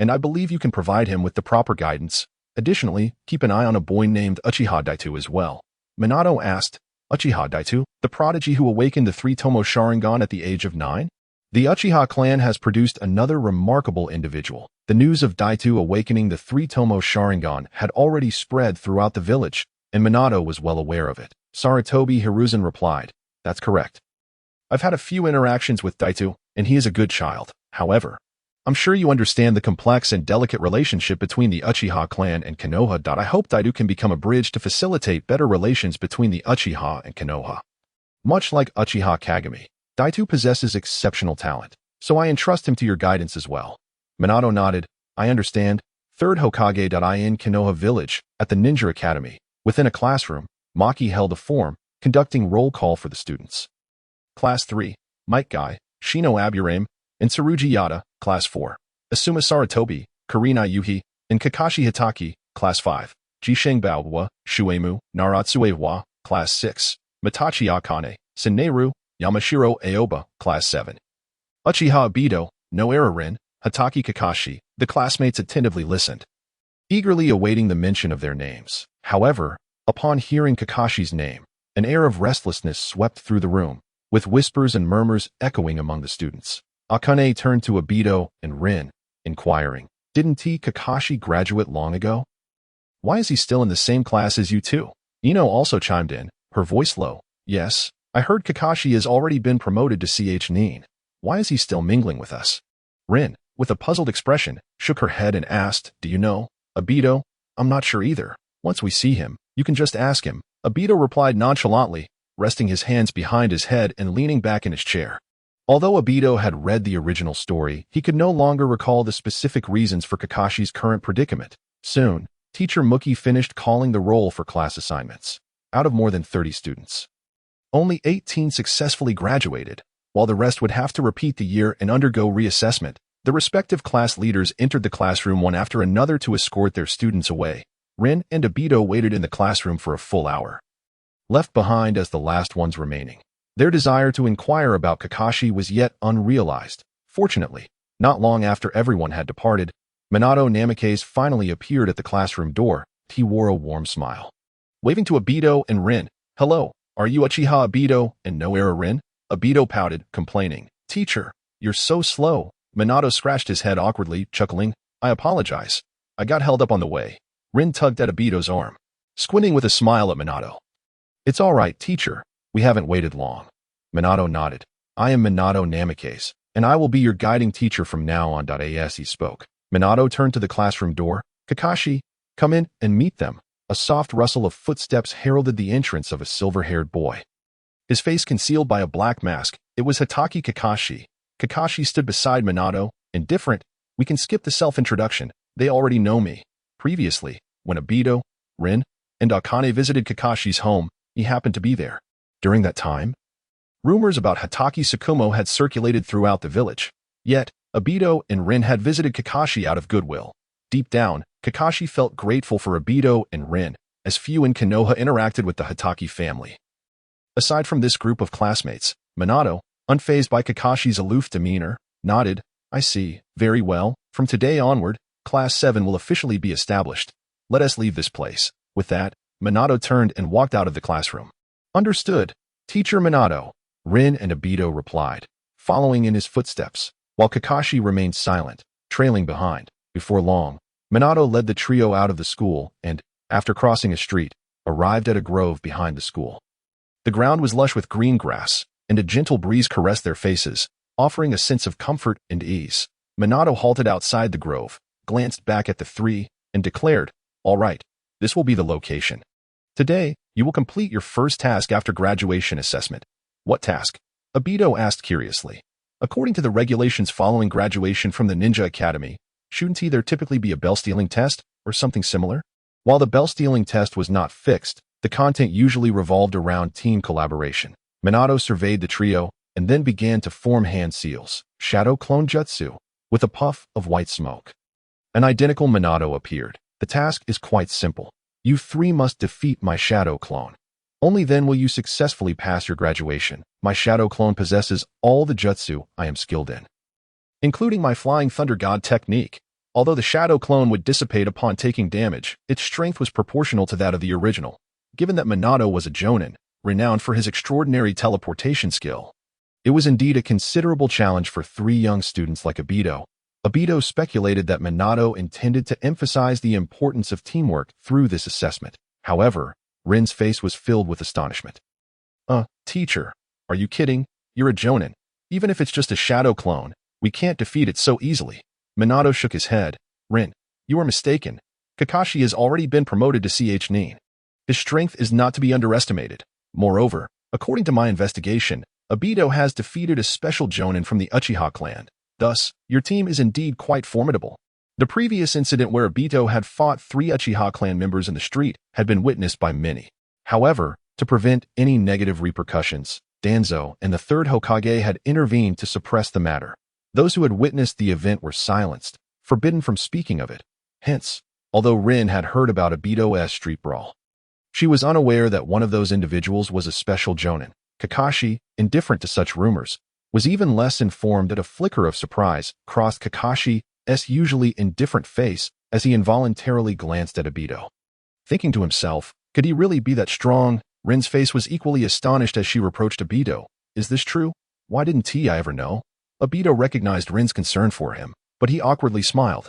And I believe you can provide him with the proper guidance. Additionally, keep an eye on a boy named Uchiha Obito as well. Minato asked, Uchiha Obito, the prodigy who awakened the three-tomo Sharingan at the age of 9? The Uchiha clan has produced another remarkable individual. The news of Obito awakening the three-tomo Sharingan had already spread throughout the village, and Minato was well aware of it. Sarutobi Hiruzen replied, That's correct. I've had a few interactions with Obito, and he is a good child. However, I'm sure you understand the complex and delicate relationship between the Uchiha clan and Konoha. I hope Obito can become a bridge to facilitate better relations between the Uchiha and Konoha. Much like Uchiha Kagami, Obito possesses exceptional talent, so I entrust him to your guidance as well. Minato nodded. I understand. Third Hokage. In Konoha village, at the Ninja Academy, within a classroom, Maki held a form, conducting roll call for the students. Class 3, Mike Guy, Shino Aburame, and Tsurugi Yada, Class 4, Asuma Sarutobi, Karina Yuhi, and Kakashi Hitaki, Class 5, Jisheng Baowa, Shuemu, Naratsuewa, Class 6, Mitachi Akane, Senneru, Yamashiro Aoba, Class 7. Uchiha Obito, Noera Rin, Hitaki Kakashi. The classmates attentively listened, eagerly awaiting the mention of their names. However, upon hearing Kakashi's name, an air of restlessness swept through the room, with whispers and murmurs echoing among the students. Akane turned to Obito and Rin, inquiring, Didn't Kakashi graduate long ago? Why is he still in the same class as you two? Ino also chimed in, her voice low. Yes, I heard Kakashi has already been promoted to CH Nin. Why is he still mingling with us? Rin, with a puzzled expression, shook her head and asked, Do you know? Obito? I'm not sure either. Once we see him, you can just ask him. Obito replied nonchalantly, resting his hands behind his head and leaning back in his chair. Although Obito had read the original story, he could no longer recall the specific reasons for Kakashi's current predicament. Soon, Teacher Muki finished calling the roll for class assignments. Out of more than 30 students, only 18 successfully graduated. While the rest would have to repeat the year and undergo reassessment, the respective class leaders entered the classroom one after another to escort their students away. Rin and Obito waited in the classroom for a full hour, left behind as the last ones remaining. Their desire to inquire about Kakashi was yet unrealized. Fortunately, not long after everyone had departed, Minato Namikaze finally appeared at the classroom door. He wore a warm smile, waving to Obito and Rin. Hello, are you Uchiha Obito and Noera Rin? Obito pouted, complaining. Teacher, you're so slow. Minato scratched his head awkwardly, chuckling. I apologize. I got held up on the way. Rin tugged at Obito's arm, squinting with a smile at Minato. It's all right, teacher. We haven't waited long. Minato nodded. I am Minato Namikaze, and I will be your guiding teacher from now on. As he spoke, Minato turned to the classroom door. Kakashi, come in and meet them. A soft rustle of footsteps heralded the entrance of a silver-haired boy, his face concealed by a black mask. It was Hitaki Kakashi. Kakashi stood beside Minato, indifferent. We can skip the self-introduction. They already know me. Previously, when Obito, Rin, and Akane visited Kakashi's home, he happened to be there. During that time, rumors about Hitaki Tsukumo had circulated throughout the village. Yet, Obito and Rin had visited Kakashi out of goodwill. Deep down, Kakashi felt grateful for Obito and Rin, as few in Konoha interacted with the Hitaki family. Aside from this group of classmates, Minato, unfazed by Kakashi's aloof demeanor, nodded. I see. Very well. From today onward, Class 7 will officially be established. Let us leave this place. With that, Minato turned and walked out of the classroom. Understood, Teacher Minato. Rin and Obito replied, following in his footsteps, while Kakashi remained silent, trailing behind. Before long, Minato led the trio out of the school and, after crossing a street, arrived at a grove behind the school. The ground was lush with green grass, and a gentle breeze caressed their faces, offering a sense of comfort and ease. Minato halted outside the grove, glanced back at the three, and declared, All right, this will be the location. Today, you will complete your first task after graduation assessment. What task? Obito asked curiously. According to the regulations following graduation from the Ninja Academy, shouldn't there typically be a bell-stealing test, or something similar? While the bell-stealing test was not fixed, the content usually revolved around team collaboration. Minato surveyed the trio, and then began to form hand seals, shadow clone jutsu, with a puff of white smoke. An identical Minato appeared. The task is quite simple. You three must defeat my shadow clone. Only then will you successfully pass your graduation. My shadow clone possesses all the jutsu I am skilled in, including my Flying Thunder God technique. Although the shadow clone would dissipate upon taking damage, its strength was proportional to that of the original, given that Minato was a jonin, renowned for his extraordinary teleportation skill. It was indeed a considerable challenge for 3 young students like Obito. Obito speculated that Minato intended to emphasize the importance of teamwork through this assessment. However, Rin's face was filled with astonishment. Teacher, are you kidding? You're a jonin. Even if it's just a shadow clone, we can't defeat it so easily. Minato shook his head. Rin, you are mistaken. Kakashi has already been promoted to CH9. His strength is not to be underestimated. Moreover, according to my investigation, Obito has defeated a special jonin from the Uchiha clan. Thus, your team is indeed quite formidable. The previous incident where Obito had fought 3 Uchiha clan members in the street had been witnessed by many. However, to prevent any negative repercussions, Danzo and the 3rd Hokage had intervened to suppress the matter. Those who had witnessed the event were silenced, forbidden from speaking of it. Hence, although Rin had heard about Obito's street brawl, she was unaware that one of those individuals was a special jonin. Kakashi, indifferent to such rumors, was even less informed that a flicker of surprise crossed Kakashi's usually indifferent face as he involuntarily glanced at Obito. Thinking to himself, could he really be that strong? Rin's face was equally astonished as she reproached Obito. Is this true? Why didn't I ever know? Obito recognized Rin's concern for him, but he awkwardly smiled.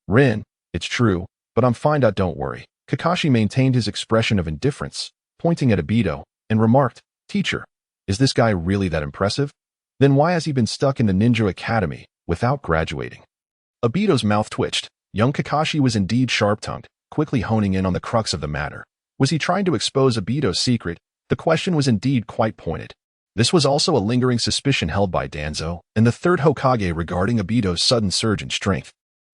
Rin, it's true, but I'm fine. Don't worry. Kakashi maintained his expression of indifference, pointing at Obito, and remarked, Teacher, is this guy really that impressive? Then why has he been stuck in the ninja academy without graduating? Obito's mouth twitched. Young Kakashi was indeed sharp-tongued, quickly honing in on the crux of the matter. Was he trying to expose Obito's secret? The question was indeed quite pointed. This was also a lingering suspicion held by Danzo and the 3rd Hokage regarding Obito's sudden surge in strength.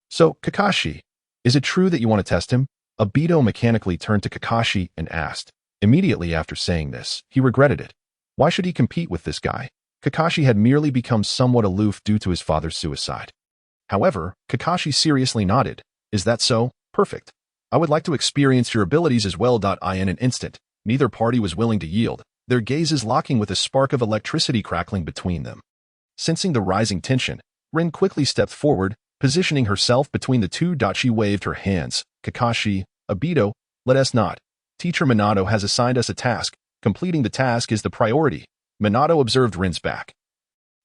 So, Kakashi, is it true that you want to test him? Obito mechanically turned to Kakashi and asked. Immediately after saying this, he regretted it. Why should he compete with this guy? Kakashi had merely become somewhat aloof due to his father's suicide. However, Kakashi seriously nodded. Is that so? Perfect. I would like to experience your abilities as well. In an instant, neither party was willing to yield, their gazes locking with a spark of electricity crackling between them. Sensing the rising tension, Rin quickly stepped forward, positioning herself between the two. She waved her hands. Kakashi, Obito, let us not. Teacher Minato has assigned us a task. Completing the task is the priority. Minato observed Rin's back,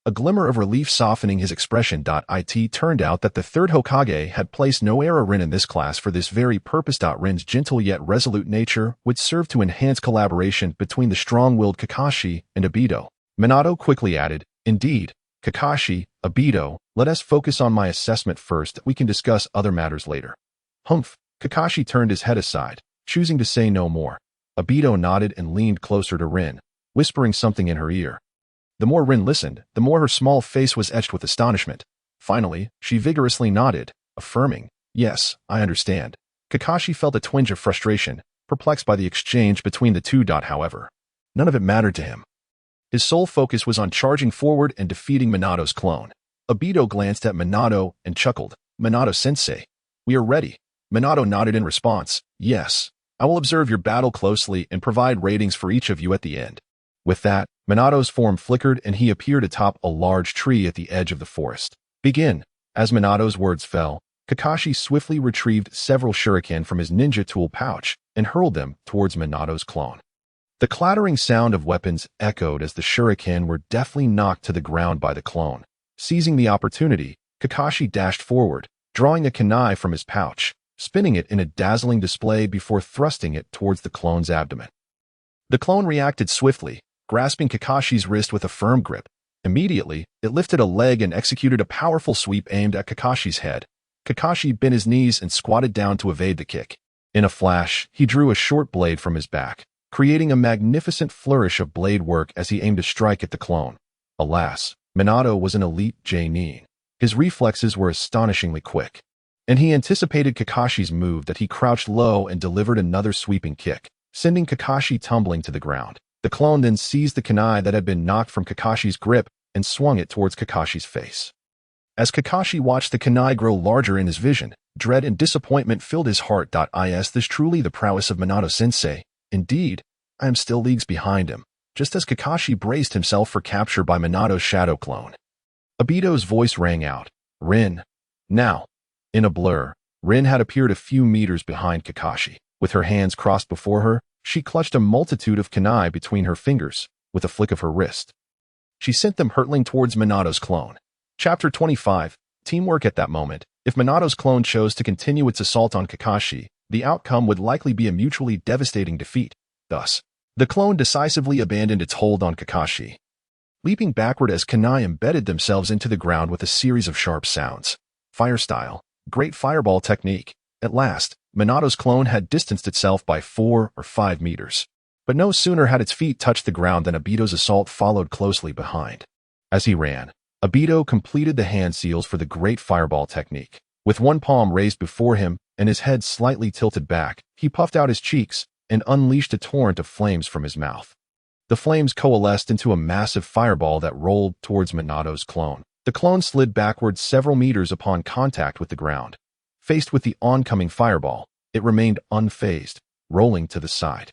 a glimmer of relief softening his expression. It turned out that the 3rd Hokage had placed no error Rin in this class for this very purpose. Rin's gentle yet resolute nature would serve to enhance collaboration between the strong-willed Kakashi and Obito. Minato quickly added, Indeed, Kakashi, Obito, let us focus on my assessment first. We can discuss other matters later. Humph. Kakashi turned his head aside, choosing to say no more. Obito nodded and leaned closer to Rin, whispering something in her ear. The more Rin listened, the more her small face was etched with astonishment. Finally, she vigorously nodded, affirming, Yes, I understand. Kakashi felt a twinge of frustration, perplexed by the exchange between the two. However, none of it mattered to him. His sole focus was on charging forward and defeating Minato's clone. Obito glanced at Minato and chuckled. Minato-sensei, we are ready. Minato nodded in response. Yes, I will observe your battle closely and provide ratings for each of you at the end. With that, Minato's form flickered and he appeared atop a large tree at the edge of the forest. Begin. As Minato's words fell, Kakashi swiftly retrieved several shuriken from his ninja tool pouch and hurled them towards Minato's clone. The clattering sound of weapons echoed as the shuriken were deftly knocked to the ground by the clone. Seizing the opportunity, Kakashi dashed forward, drawing a kunai from his pouch, spinning it in a dazzling display before thrusting it towards the clone's abdomen. The clone reacted swiftly, grasping Kakashi's wrist with a firm grip. Immediately, it lifted a leg and executed a powerful sweep aimed at Kakashi's head. Kakashi bent his knees and squatted down to evade the kick. In a flash, he drew a short blade from his back, creating a magnificent flourish of blade work as he aimed to strike at the clone. Alas, Minato was an elite J-nin. His reflexes were astonishingly quick, and he anticipated Kakashi's move that he crouched low and delivered another sweeping kick, sending Kakashi tumbling to the ground. The clone then seized the kunai that had been knocked from Kakashi's grip and swung it towards Kakashi's face. As Kakashi watched the kunai grow larger in his vision, dread and disappointment filled his heart. Is this truly the prowess of Minato-sensei? Indeed, I am still leagues behind him, just as Kakashi braced himself for capture by Minato's shadow clone. Obito's voice rang out, "Rin." Now, in a blur, Rin had appeared a few meters behind Kakashi. With her hands crossed before her, she clutched a multitude of kunai between her fingers, with a flick of her wrist. She sent them hurtling towards Minato's clone. Chapter 25, Teamwork. At that moment, if Minato's clone chose to continue its assault on Kakashi, the outcome would likely be a mutually devastating defeat. Thus, the clone decisively abandoned its hold on Kakashi, leaping backward as kunai embedded themselves into the ground with a series of sharp sounds. Fire style, great fireball technique. At last, Minato's clone had distanced itself by 4 or 5 meters. But no sooner had its feet touched the ground than Obito's assault followed closely behind. As he ran, Obito completed the hand seals for the great fireball technique. With one palm raised before him and his head slightly tilted back, he puffed out his cheeks and unleashed a torrent of flames from his mouth. The flames coalesced into a massive fireball that rolled towards Minato's clone. The clone slid backwards several meters upon contact with the ground. Faced with the oncoming fireball, it remained unfazed, rolling to the side.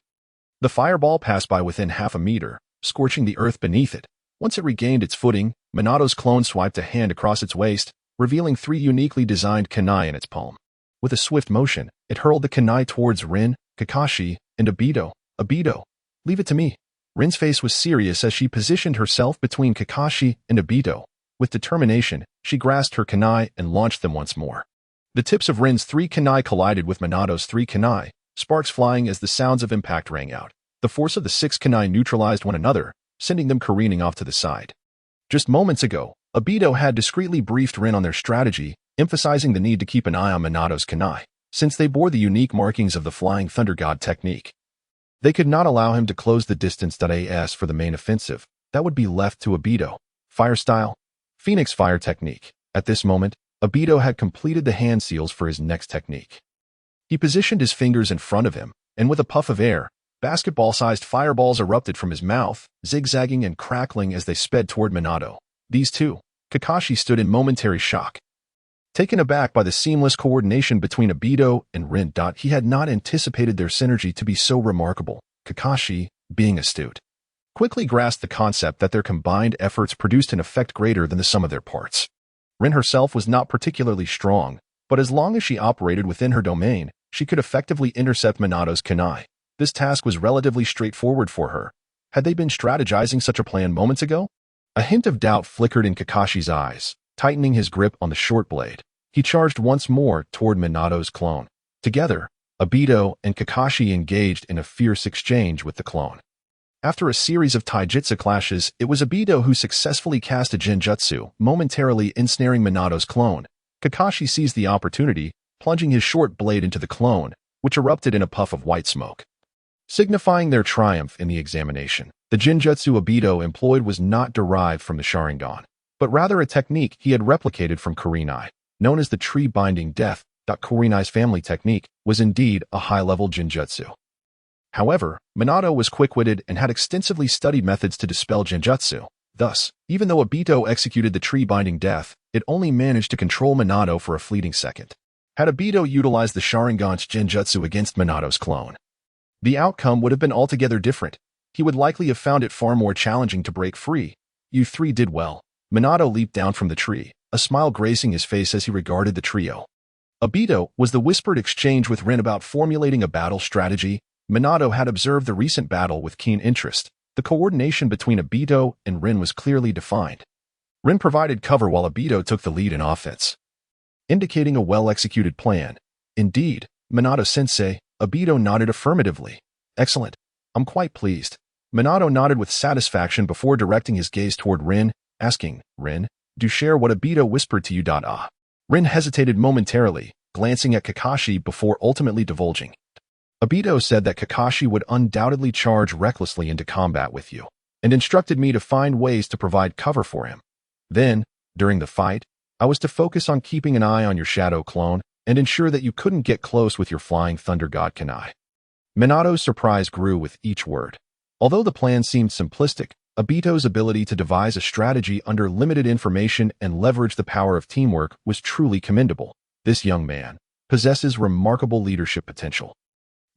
The fireball passed by within half a meter, scorching the earth beneath it. Once it regained its footing, Minato's clone swiped a hand across its waist, revealing 3 uniquely designed kunai in its palm. With a swift motion, it hurled the kunai towards Rin, Kakashi, and Obito. "Obito, leave it to me." Rin's face was serious as she positioned herself between Kakashi and Obito. With determination, she grasped her kunai and launched them once more. The tips of Rin's 3 kunai collided with Minato's 3 kunai, sparks flying as the sounds of impact rang out. The force of the 6 kunai neutralized one another, sending them careening off to the side. Just moments ago, Obito had discreetly briefed Rin on their strategy, emphasizing the need to keep an eye on Minato's kunai, since they bore the unique markings of the Flying Thunder God technique. They could not allow him to close the distance. As for the main offensive, that would be left to Obito. Fire style, Phoenix Fire technique. At this moment, Obito had completed the hand seals for his next technique. He positioned his fingers in front of him, and with a puff of air, basketball-sized fireballs erupted from his mouth, zigzagging and crackling as they sped toward Minato. These two, Kakashi stood in momentary shock. Taken aback by the seamless coordination between Obito and Rin. He had not anticipated their synergy to be so remarkable. Kakashi, being astute, quickly grasped the concept that their combined efforts produced an effect greater than the sum of their parts. Rin herself was not particularly strong, but as long as she operated within her domain, she could effectively intercept Minato's kunai. This task was relatively straightforward for her. Had they been strategizing such a plan moments ago? A hint of doubt flickered in Kakashi's eyes. Tightening his grip on the short blade, he charged once more toward Minato's clone. Together, Obito and Kakashi engaged in a fierce exchange with the clone. After a series of taijutsu clashes, it was Obito who successfully cast a genjutsu, momentarily ensnaring Minato's clone. Kakashi seized the opportunity, plunging his short blade into the clone, which erupted in a puff of white smoke, signifying their triumph in the examination. The genjutsu Obito employed was not derived from the Sharingan, but rather a technique he had replicated from Kurenai, known as the tree-binding death. Kurenai's family technique was indeed a high-level genjutsu. However, Minato was quick-witted and had extensively studied methods to dispel genjutsu. Thus, even though Obito executed the tree-binding death, it only managed to control Minato for a fleeting second. Had Obito utilized the Sharingan's genjutsu against Minato's clone, the outcome would have been altogether different. He would likely have found it far more challenging to break free. "You 3 did well." Minato leaped down from the tree, a smile gracing his face as he regarded the trio. Obito was the whispered exchange with Rin about formulating a battle strategy. Minato had observed the recent battle with keen interest. The coordination between Obito and Rin was clearly defined. Rin provided cover while Obito took the lead in offense, indicating a well-executed plan. "Indeed, Minato-sensei," Obito nodded affirmatively. "Excellent. I'm quite pleased." Minato nodded with satisfaction before directing his gaze toward Rin, asking, "Rin, do share what Obito whispered to you." Rin hesitated momentarily, glancing at Kakashi before ultimately divulging. "Obito said that Kakashi would undoubtedly charge recklessly into combat with you, and instructed me to find ways to provide cover for him. Then, during the fight, I was to focus on keeping an eye on your shadow clone and ensure that you couldn't get close with your Flying Thunder God kunai." Minato's surprise grew with each word. Although the plan seemed simplistic, Obito's ability to devise a strategy under limited information and leverage the power of teamwork was truly commendable. This young man possesses remarkable leadership potential.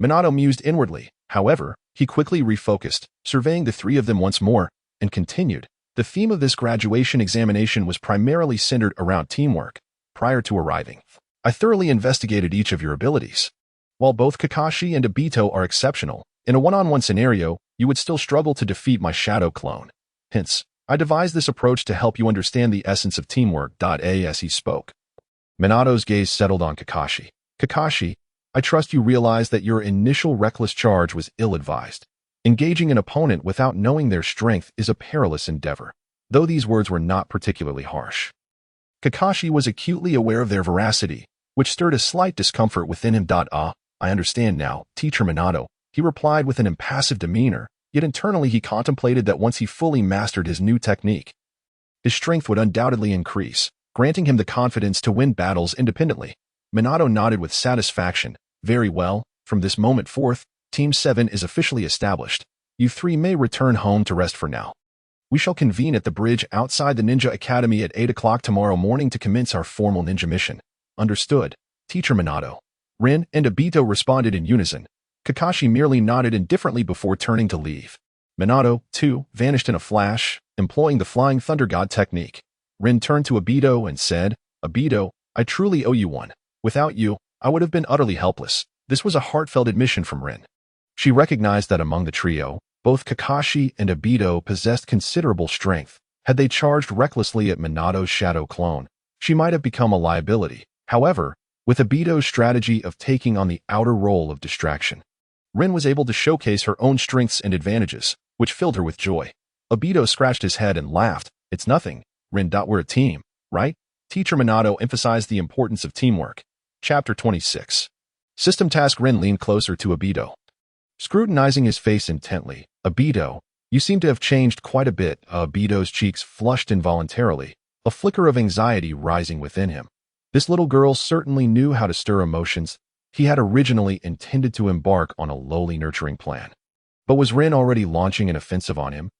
Minato mused inwardly. However, He quickly refocused, surveying the three of them once more, and continued. The theme of this graduation examination was primarily centered around teamwork. Prior to arriving, I thoroughly investigated each of your abilities. While both Kakashi and Obito are exceptional, in a one-on-one scenario, you would still struggle to defeat my shadow clone. Hence, I devised this approach to help you understand the essence of teamwork. As he spoke, Minato's gaze settled on Kakashi. Kakashi, I trust you realize that your initial reckless charge was ill-advised. Engaging an opponent without knowing their strength is a perilous endeavor, though these words were not particularly harsh. Kakashi was acutely aware of their veracity, which stirred a slight discomfort within him. I understand now, Teacher Minato, he replied with an impassive demeanor, yet internally he contemplated that once he fully mastered his new technique, his strength would undoubtedly increase, granting him the confidence to win battles independently. Minato nodded with satisfaction. Very well, from this moment forth, Team 7 is officially established. You three may return home to rest for now. We shall convene at the bridge outside the Ninja Academy at 8 o'clock tomorrow morning to commence our formal ninja mission. Understood, Teacher Minato. Rin and Obito responded in unison. Kakashi merely nodded indifferently before turning to leave. Minato, too, vanished in a flash, employing the Flying Thunder God technique. Rin turned to Obito and said, Obito, I truly owe you one. Without you, I would have been utterly helpless. This was a heartfelt admission from Rin. She recognized that among the trio, both Kakashi and Obito possessed considerable strength. Had they charged recklessly at Minato's shadow clone, she might have become a liability. However, with Obito's strategy of taking on the outer role of distraction, Rin was able to showcase her own strengths and advantages, which filled her with joy. Obito scratched his head and laughed. It's nothing, Rin. We're a team, right? Teacher Minato emphasized the importance of teamwork. Chapter 26. System Task. Rin leaned closer to Obito, scrutinizing his face intently. Obito, you seem to have changed quite a bit. Obito's cheeks flushed involuntarily, a flicker of anxiety rising within him. This little girl certainly knew how to stir emotions. He had originally intended to embark on a lowly nurturing plan. But was Rin already launching an offensive on him?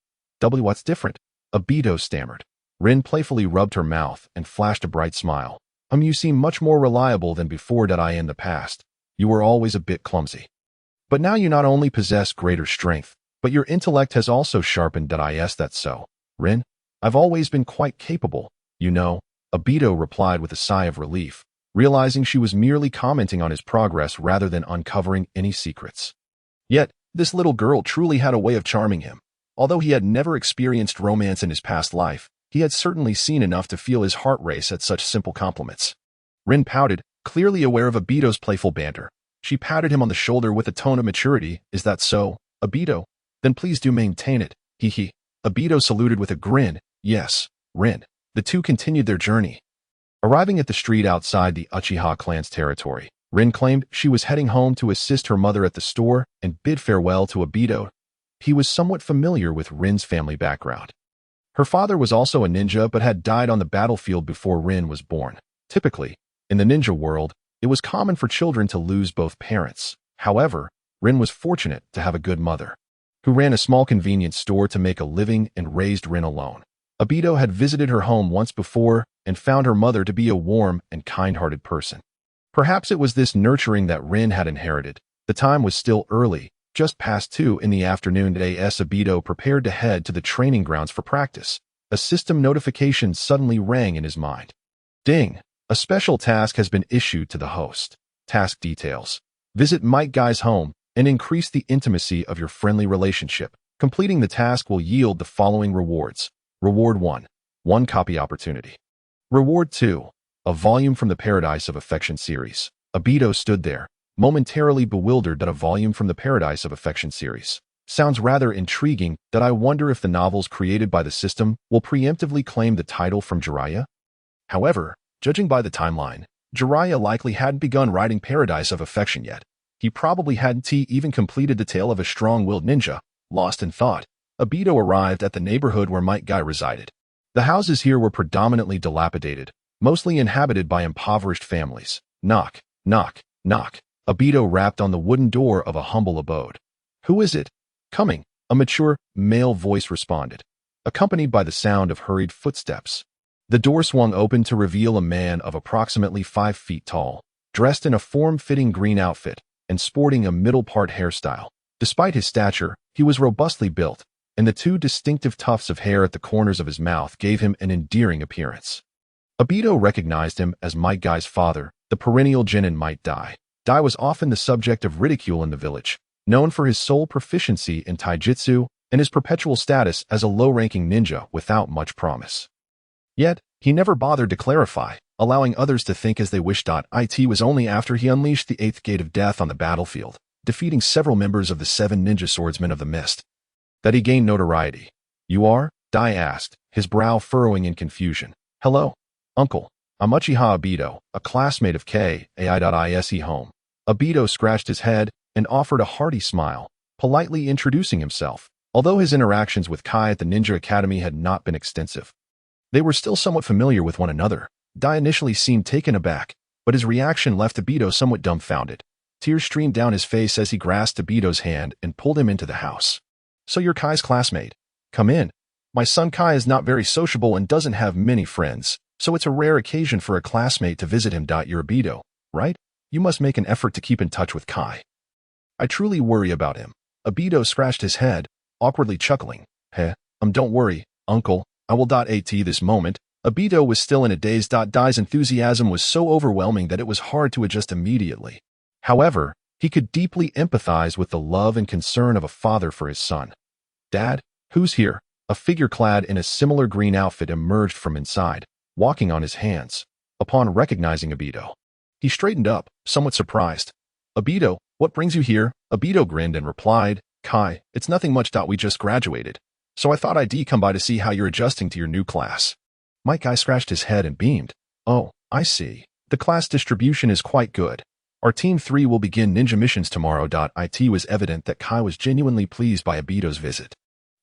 What's different? Obito stammered. Rin playfully rubbed her mouth and flashed a bright smile. You seem much more reliable than before. In the past, you were always a bit clumsy. But now you not only possess greater strength, but your intellect has also sharpened. Is that so, Rin? I've always been quite capable, you know, Obito replied with a sigh of relief, realizing she was merely commenting on his progress rather than uncovering any secrets. Yet, this little girl truly had a way of charming him. Although he had never experienced romance in his past life, he had certainly seen enough to feel his heart race at such simple compliments. Rin pouted, clearly aware of Obito's playful banter. She patted him on the shoulder with a tone of maturity. Is that so, Obito? Then please do maintain it. Hee. Obito saluted with a grin. Yes, Rin. The two continued their journey. Arriving at the street outside the Uchiha clan's territory, Rin claimed she was heading home to assist her mother at the store and bid farewell to Obito. He was somewhat familiar with Rin's family background. Her father was also a ninja but had died on the battlefield before Rin was born. Typically, in the ninja world, it was common for children to lose both parents. However, Rin was fortunate to have a good mother, who ran a small convenience store to make a living and raised Rin alone. Obito had visited her home once before and found her mother to be a warm and kind-hearted person. Perhaps it was this nurturing that Rin had inherited. The time was still early, just past 2 in the afternoon. Obito prepared to head to the training grounds for practice. A system notification suddenly rang in his mind. Ding! A special task has been issued to the host. Task details. Visit Mike Guy's home and increase the intimacy of your friendly relationship. Completing the task will yield the following rewards. Reward 1. 1 copy opportunity. Reward 2. A volume from the Paradise of Affection series. Obito stood there, momentarily bewildered. That a volume from the Paradise of Affection series sounds rather intriguing. I wonder if the novels created by the system will preemptively claim the title from Jiraiya? However, judging by the timeline, Jiraiya likely hadn't begun writing Paradise of Affection yet. He probably hadn't even completed the tale of a strong-willed ninja. Lost in thought, Obito arrived at the neighborhood where Mike Guy resided. The houses here were predominantly dilapidated, mostly inhabited by impoverished families. Knock, knock, knock. Obito rapped on the wooden door of a humble abode. Who is it? Coming, a mature, male voice responded, accompanied by the sound of hurried footsteps. The door swung open to reveal a man of approximately 5 feet tall, dressed in a form-fitting green outfit and sporting a middle-part hairstyle. Despite his stature, he was robustly built, and the two distinctive tufts of hair at the corners of his mouth gave him an endearing appearance. Obito recognized him as Might Guy's father, the perennial genin Might Dai. Dai was often the subject of ridicule in the village, known for his sole proficiency in taijutsu and his perpetual status as a low-ranking ninja without much promise. Yet, he never bothered to clarify, allowing others to think as they wished. It was only after he unleashed the eighth gate of death on the battlefield, defeating several members of the 7 ninja swordsmen of the mist, that he gained notoriety. "You are?" Dai asked, his brow furrowing in confusion. "Hello, Uncle. I'm Uchiha Obito, a classmate of K.A.I.S.E. home." Obito scratched his head and offered a hearty smile, politely introducing himself. Although his interactions with Kai at the Ninja Academy had not been extensive, they were still somewhat familiar with one another. Dai initially seemed taken aback, but his reaction left Obito somewhat dumbfounded. Tears streamed down his face as he grasped Obito's hand and pulled him into the house. "So you're Kai's classmate? Come in. My son Kai is not very sociable and doesn't have many friends, so it's a rare occasion for a classmate to visit him. You're Obito, right? You must make an effort to keep in touch with Kai." "I truly worry about him." Obito scratched his head, awkwardly chuckling. Don't worry, Uncle. I will. At this moment, Obito was still in a daze. Dai's enthusiasm was so overwhelming that it was hard to adjust immediately. However, he could deeply empathize with the love and concern of a father for his son. "Dad, who's here?" A figure clad in a similar green outfit emerged from inside, walking on his hands. Upon recognizing Obito, he straightened up, somewhat surprised. "Obito, what brings you here?" Obito grinned and replied, "Kai, it's nothing much. We just graduated, so I thought I'd come by to see how you're adjusting to your new class." Might Guy scratched his head and beamed. "Oh, I see. The class distribution is quite good. Our Team 3 will begin ninja missions tomorrow." It was evident that Kai was genuinely pleased by Obito's visit.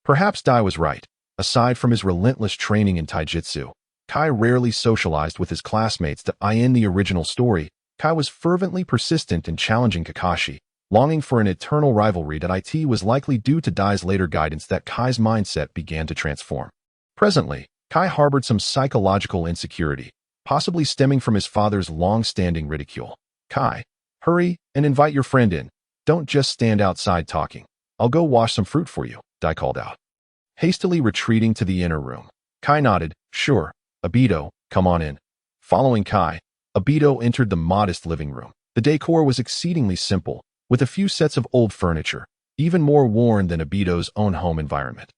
Perhaps Dai was right. Aside from his relentless training in taijutsu, Kai rarely socialized with his classmates. In the original story, Kai was fervently persistent in challenging Kakashi, longing for an eternal rivalry. It was likely due to Dai's later guidance that Kai's mindset began to transform. Presently, Kai harbored some psychological insecurity, possibly stemming from his father's long-standing ridicule. "Kai, hurry and invite your friend in. Don't just stand outside talking. I'll go wash some fruit for you," Dai called out. Hastily retreating to the inner room, Kai nodded. "Sure, Obito, come on in." Following Kai, Obito entered the modest living room. The decor was exceedingly simple, with a few sets of old furniture, even more worn than Obito's own home environment.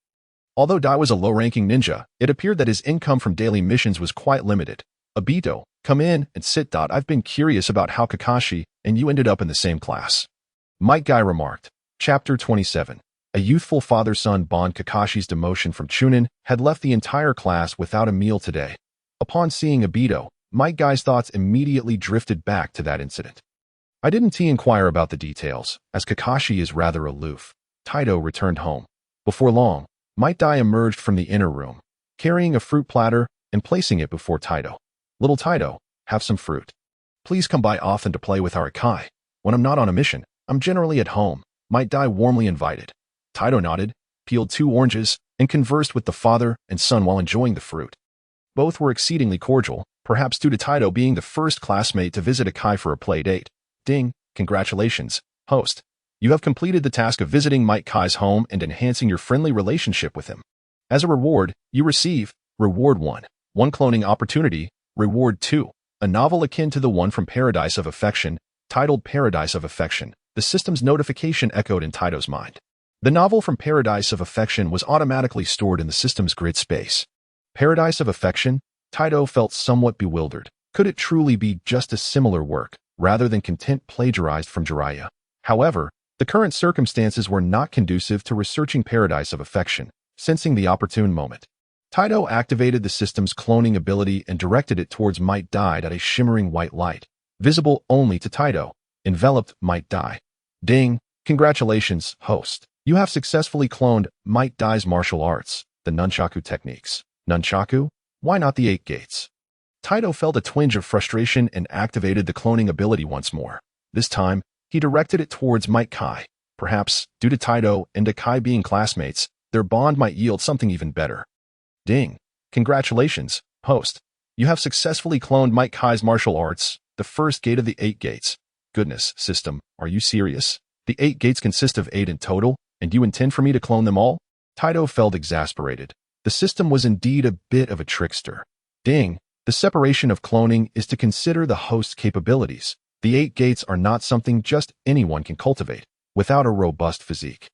Although Dai was a low-ranking ninja, it appeared that his income from daily missions was quite limited. "Obito, come in and sit. I've been curious about how Kakashi and you ended up in the same class," Might Guy remarked. Chapter 27. A youthful father-son bond. Kakashi's demotion from Chunin had left the entire class without a meal today. Upon seeing Obito, Might Guy's thoughts immediately drifted back to that incident. "I didn't inquire about the details, as Kakashi is rather aloof." Taito returned home. Before long, Might Dai emerged from the inner room, carrying a fruit platter and placing it before Taito. "Little Taito, have some fruit. Please come by often to play with our Kai. When I'm not on a mission, I'm generally at home," Might Dai warmly invited. Taito nodded, peeled 2 oranges, and conversed with the father and son while enjoying the fruit. Both were exceedingly cordial, perhaps due to Taito being the first classmate to visit a Kai for a play date. "Ding, congratulations, host. You have completed the task of visiting Might Kai's home and enhancing your friendly relationship with him. As a reward, you receive Reward 1, 1 cloning opportunity, Reward 2, a novel akin to the one from Paradise of Affection, titled Paradise of Affection." The system's notification echoed in Taito's mind. The novel from Paradise of Affection was automatically stored in the system's grid space. Paradise of Affection? Taito felt somewhat bewildered. Could it truly be just a similar work, rather than content plagiarized from Jiraiya? However, the current circumstances were not conducive to researching Paradise of Affection. Sensing the opportune moment, Taito activated the system's cloning ability and directed it towards Might Dai. A shimmering white light, visible only to Taito, enveloped Might Dai. "Ding, congratulations, host. You have successfully cloned Might Dai's martial arts, the nunchaku techniques." "Nunchaku? Why not the 8 gates?" Taito felt a twinge of frustration and activated the cloning ability once more. This time, he directed it towards Might Kai. Perhaps, due to Taito and Kai being classmates, their bond might yield something even better. "Ding, congratulations, host. You have successfully cloned Might Kai's martial arts, the first gate of the 8 gates." "Goodness, system, are you serious?" The 8 gates consist of 8 in total, and you intend for me to clone them all? Taito felt exasperated. The system was indeed a bit of a trickster. Ding! The separation of cloning is to consider the host's capabilities. The 8 gates are not something just anyone can cultivate, without a robust physique.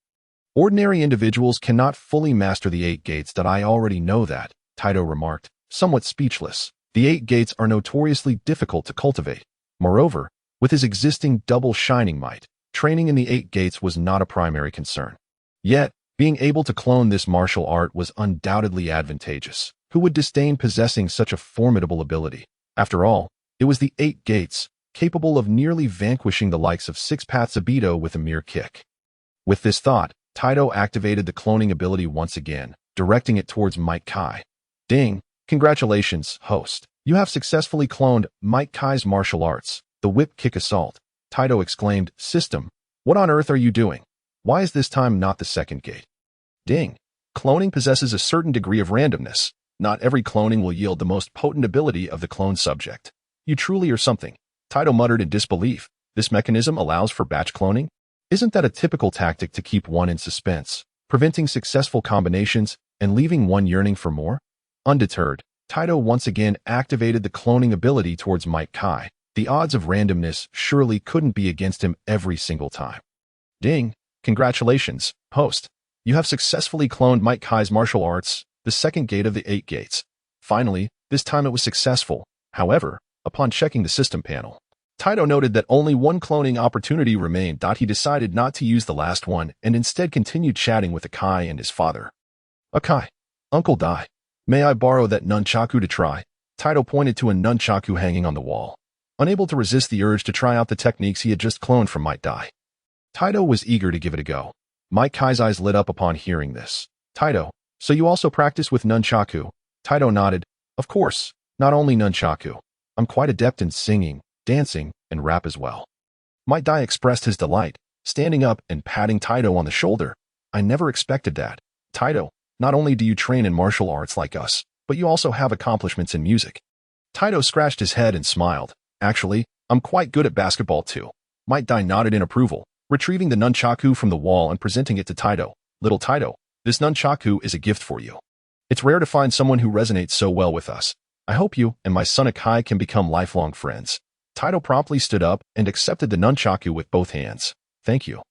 Ordinary individuals cannot fully master the 8 gates. I already know that, Taito remarked, somewhat speechless. The 8 gates are notoriously difficult to cultivate. Moreover, with his existing double shining might, training in the 8 gates was not a primary concern. Yet, being able to clone this martial art was undoubtedly advantageous. Who would disdain possessing such a formidable ability? After all, it was the 8 gates, capable of nearly vanquishing the likes of Six Paths Obito with a mere kick. With this thought, Taito activated the cloning ability once again, directing it towards Might Kai. Ding! Congratulations, host. You have successfully cloned Might Kai's martial arts, the whip kick assault. Taito exclaimed, System, what on earth are you doing? Why is this time not the second gate? Ding! Cloning possesses a certain degree of randomness. Not every cloning will yield the most potent ability of the cloned subject. You truly are something. Taito muttered in disbelief. This mechanism allows for batch cloning? Isn't that a typical tactic to keep one in suspense, preventing successful combinations and leaving one yearning for more? Undeterred, Taito once again activated the cloning ability towards Might Kai. The odds of randomness surely couldn't be against him every single time. Ding! Congratulations, host. You have successfully cloned Might Kai's martial arts, the second gate of the 8 gates. Finally, this time it was successful. However, upon checking the system panel, Taito noted that only one cloning opportunity remained. He decided not to use the last one and instead continued chatting with Akai and his father. Akai, Uncle Dai, may I borrow that nunchaku to try? Taito pointed to a nunchaku hanging on the wall, unable to resist the urge to try out the techniques he had just cloned from Might Dai. Taito was eager to give it a go. Might Kai's eyes lit up upon hearing this. Taito, so you also practice with nunchaku? Taito nodded. Of course, not only nunchaku. I'm quite adept in singing, dancing, and rap as well. Might Dai expressed his delight, standing up and patting Taito on the shoulder. I never expected that. Taito, not only do you train in martial arts like us, but you also have accomplishments in music. Taito scratched his head and smiled. Actually, I'm quite good at basketball too. Might Dai nodded in approval, retrieving the nunchaku from the wall and presenting it to Taito. Little Taito, this nunchaku is a gift for you. It's rare to find someone who resonates so well with us. I hope you and my son Akai can become lifelong friends. Taito promptly stood up and accepted the nunchaku with both hands. Thank you.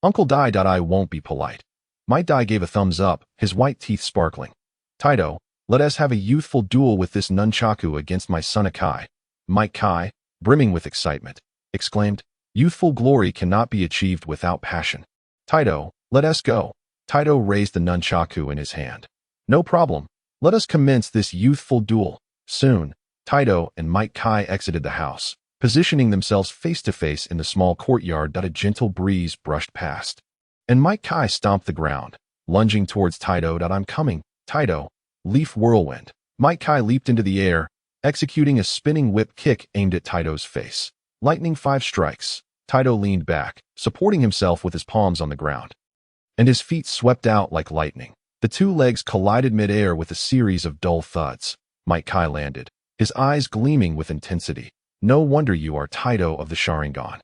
Uncle Dai. I won't be polite. Might Dai gave a thumbs up, his white teeth sparkling. Taito, let us have a youthful duel with this nunchaku against my son Akai. Might Kai, brimming with excitement, exclaimed, Youthful glory cannot be achieved without passion. Taito, let us go. Taito raised the nunchaku in his hand. No problem. Let us commence this youthful duel. Soon, Taito and Might Kai exited the house, positioning themselves face-to-face in the small courtyard that a gentle breeze brushed past. And Might Kai stomped the ground, lunging towards Taito. I'm coming. Taito, leaf whirlwind. Might Kai leaped into the air, executing a spinning whip kick aimed at Taito's face. Lightning 5 strikes. Taito leaned back, supporting himself with his palms on the ground. And his feet swept out like lightning. The two legs collided mid-air with a series of dull thuds. Might Kai landed, his eyes gleaming with intensity. No wonder you are Taito of the Sharingan.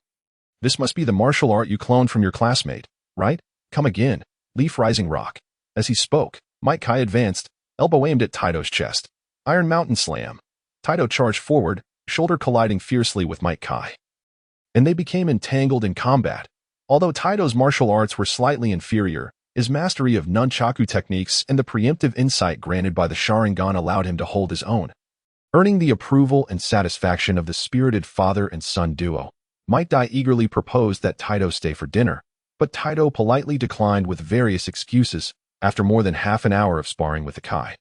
This must be the martial art you cloned from your classmate, right? Come again. Leaf Rising Rock. As he spoke, Might Kai advanced, elbow aimed at Taito's chest. Iron Mountain Slam. Taito charged forward, shoulder colliding fiercely with Might Kai. And they became entangled in combat. Although Taito's martial arts were slightly inferior, his mastery of nunchaku techniques and the preemptive insight granted by the Sharingan allowed him to hold his own, earning the approval and satisfaction of the spirited father and son duo. Might Dai eagerly proposed that Taito stay for dinner, but Taito politely declined with various excuses after more than half an hour of sparring with Akai.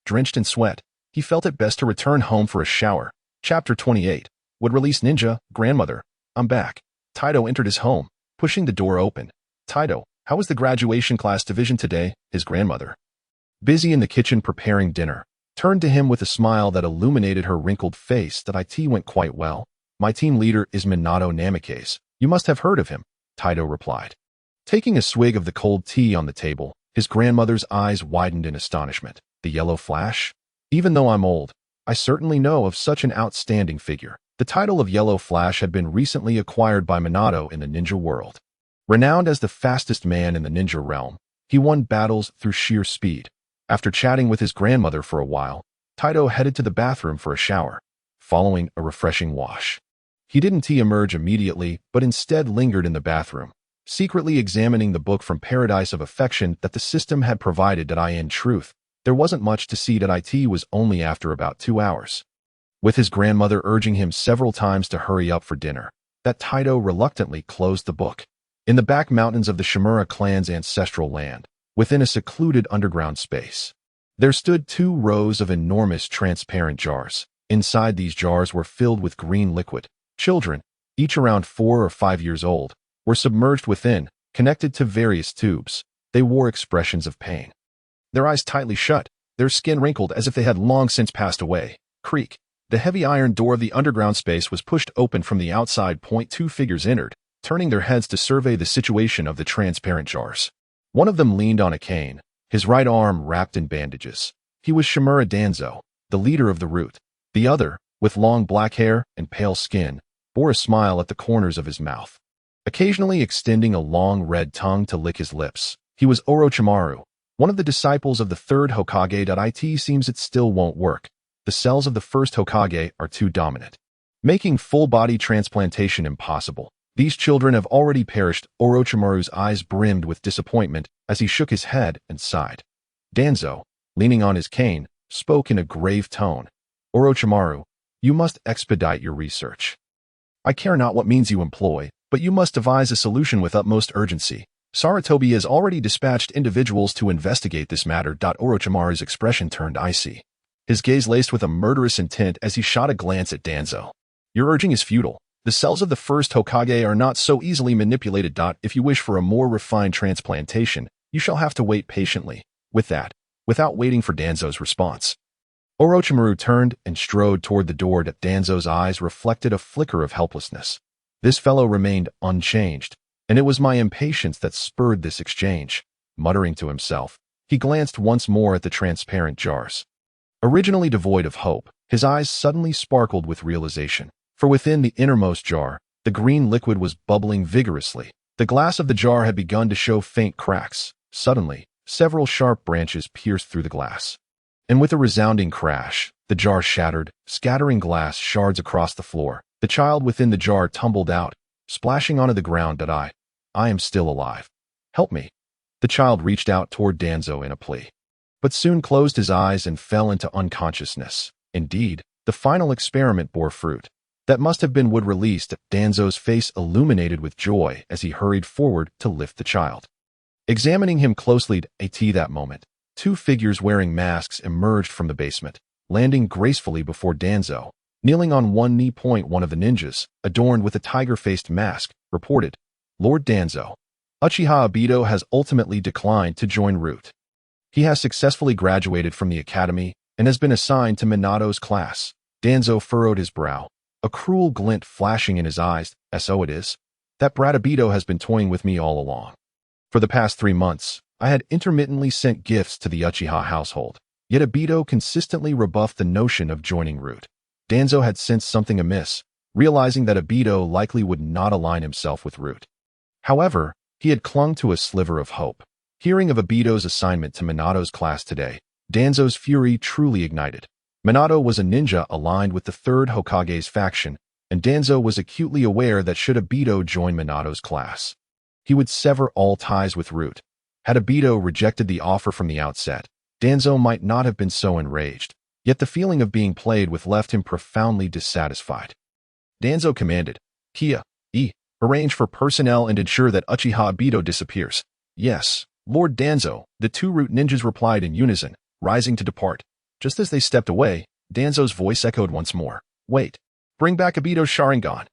Drenched in sweat, he felt it best to return home for a shower. Chapter 28. Would release ninja, grandmother. I'm back. Taito entered his home, pushing the door open. Taito, how was the graduation class division today? His grandmother, busy in the kitchen preparing dinner, turned to him with a smile that illuminated her wrinkled face. That IT went quite well. My team leader is Minato Namikaze. You must have heard of him, Taito replied. Taking a swig of the cold tea on the table, his grandmother's eyes widened in astonishment. The Yellow Flash? Even though I'm old, I certainly know of such an outstanding figure. The title of Yellow Flash had been recently acquired by Minato in the ninja world. Renowned as the fastest man in the ninja realm, he won battles through sheer speed. After chatting with his grandmother for a while, Taito headed to the bathroom for a shower, following a refreshing wash. He didn't emerge immediately, but instead lingered in the bathroom, secretly examining the book from Paradise of Affection that the system had provided. In truth, there wasn't much to see. It was only after about 2 hours. With his grandmother urging him several times to hurry up for dinner, that Taito reluctantly closed the book. In the back mountains of the Shimura clan's ancestral land, within a secluded underground space, there stood 2 rows of enormous transparent jars. Inside these jars were filled with green liquid. Children, each around 4 or 5 years old, were submerged within, connected to various tubes. They wore expressions of pain. Their eyes tightly shut, their skin wrinkled as if they had long since passed away. Creak. The heavy iron door of the underground space was pushed open from the outside. 2 figures entered, turning their heads to survey the situation of the transparent jars. One of them leaned on a cane, his right arm wrapped in bandages. He was Shimura Danzo, the leader of the root. The other, with long black hair and pale skin, bore a smile at the corners of his mouth, occasionally extending a long red tongue to lick his lips. He was Orochimaru, one of the disciples of the third Hokage. It seems it still won't work. The cells of the first Hokage are too dominant, making full-body transplantation impossible. These children have already perished. Orochimaru's eyes brimmed with disappointment as he shook his head and sighed. Danzo, leaning on his cane, spoke in a grave tone. Orochimaru, you must expedite your research. I care not what means you employ, but you must devise a solution with utmost urgency. Sarutobi has already dispatched individuals to investigate this matter. Orochimaru's expression turned icy, his gaze laced with a murderous intent as he shot a glance at Danzo. Your urging is futile. The cells of the first Hokage are not so easily manipulated. If you wish for a more refined transplantation, you shall have to wait patiently. With that, without waiting for Danzo's response, Orochimaru turned and strode toward the door. Danzo's eyes reflected a flicker of helplessness. This fellow remained unchanged, and it was my impatience that spurred this exchange. Muttering to himself, he glanced once more at the transparent jars. Originally devoid of hope, his eyes suddenly sparkled with realization. For within the innermost jar, the green liquid was bubbling vigorously. The glass of the jar had begun to show faint cracks. Suddenly, several sharp branches pierced through the glass. And with a resounding crash, the jar shattered, scattering glass shards across the floor. The child within the jar tumbled out, splashing onto the ground. I am still alive. Help me. The child reached out toward Danzo in a plea, but soon closed his eyes and fell into unconsciousness. Indeed, the final experiment bore fruit. That must have been wood released. Danzo's face illuminated with joy as he hurried forward to lift the child. Examining him closely at that moment, 2 figures wearing masks emerged from the basement, landing gracefully before Danzo. Kneeling on one knee. One of the ninjas, adorned with a tiger-faced mask, reported, Lord Danzo, Uchiha Obito has ultimately declined to join Root. He has successfully graduated from the academy and has been assigned to Minato's class. Danzo furrowed his brow, a cruel glint flashing in his eyes. So it is. That brat Obito has been toying with me all along. For the past 3 months, I had intermittently sent gifts to the Uchiha household, yet Obito consistently rebuffed the notion of joining Root. Danzo had sensed something amiss, realizing that Obito likely would not align himself with Root. However, he had clung to a sliver of hope. Hearing of Obito's assignment to Minato's class today, Danzo's fury truly ignited. Minato was a ninja aligned with the third Hokage's faction, and Danzo was acutely aware that should Obito join Minato's class, he would sever all ties with Root. Had Obito rejected the offer from the outset, Danzo might not have been so enraged. Yet the feeling of being played with left him profoundly dissatisfied. Danzo commanded, Kia, arrange for personnel and ensure that Uchiha Obito disappears. Yes, Lord Danzo, the 2 Root ninjas replied in unison, rising to depart. Just as they stepped away, Danzo's voice echoed once more. Wait, bring back Obito's Sharingan.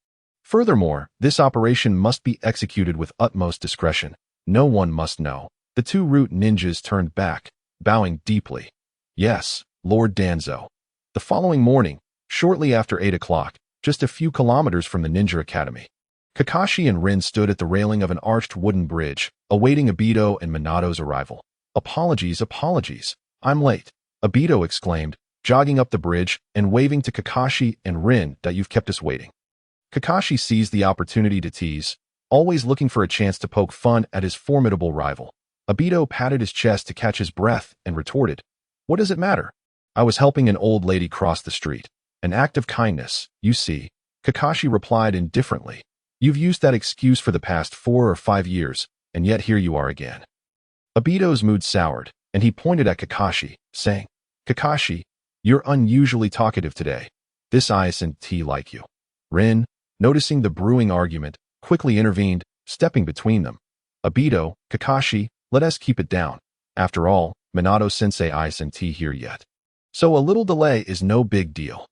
Furthermore, this operation must be executed with utmost discretion. No one must know. The 2 Root ninjas turned back, bowing deeply. Yes, Lord Danzo. The following morning, shortly after 8 o'clock, just a few kilometers from the Ninja Academy, Kakashi and Rin stood at the railing of an arched wooden bridge, awaiting Obito and Minato's arrival. Apologies, I'm late, Obito exclaimed, jogging up the bridge and waving to Kakashi and Rin. You've kept us waiting. Kakashi seized the opportunity to tease, always looking for a chance to poke fun at his formidable rival. Obito patted his chest to catch his breath and retorted, "What does it matter? I was helping an old lady cross the street. An act of kindness, you see." Kakashi replied indifferently. "You've used that excuse for the past 4 or 5 years, and yet here you are again." Obito's mood soured, and he pointed at Kakashi, saying, "Kakashi, you're unusually talkative today. This ice and tea like you." Rin, noticing the brewing argument, quickly intervened, stepping between them. "Obito, Kakashi, let us keep it down. After all, Minato-sensei ice and tea here yet. So a little delay is no big deal."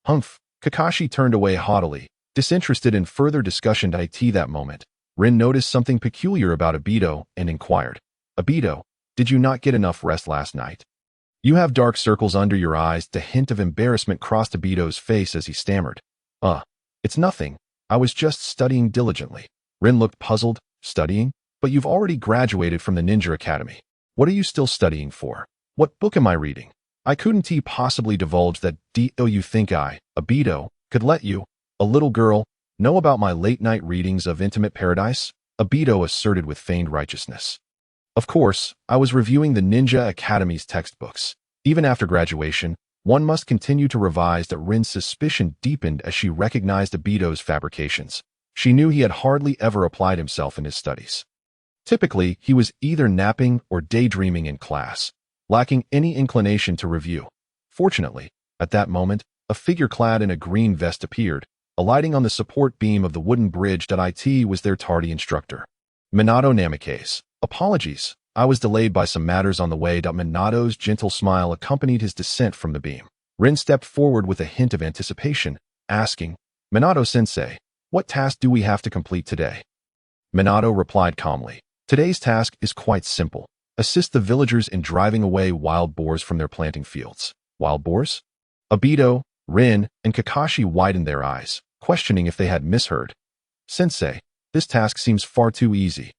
"Humph." Kakashi turned away haughtily, disinterested in further discussion. It that moment, Rin noticed something peculiar about Obito and inquired, "Obito, did you not get enough rest last night? You have dark circles under your eyes." The hint of embarrassment crossed Obito's face as he stammered, It's nothing. I was just studying diligently." Rin looked puzzled. "Studying? But you've already graduated from the Ninja Academy. What are you still studying for? What book am I reading? I couldn't possibly divulge that. Do you think I, Obito, could let you, a little girl, know about my late-night readings of Intimate Paradise?" Obito asserted with feigned righteousness. "Of course, I was reviewing the Ninja Academy's textbooks. Even after graduation, one must continue to revise." That Rin's suspicion deepened as she recognized Obito's fabrications. She knew he had hardly ever applied himself in his studies. Typically, he was either napping or daydreaming in class, lacking any inclination to review. Fortunately, at that moment, a figure clad in a green vest appeared, alighting on the support beam of the wooden bridge. It was their tardy instructor. "Minato Namikaze. Apologies, I was delayed by some matters on the way." Minato's gentle smile accompanied his descent from the beam. Rin stepped forward with a hint of anticipation, asking, "Minato-sensei, what task do we have to complete today?" Minato replied calmly, "Today's task is quite simple. Assist the villagers in driving away wild boars from their planting fields." "Wild boars?" Obito, Rin, and Kakashi widened their eyes, questioning if they had misheard. "Sensei, this task seems far too easy."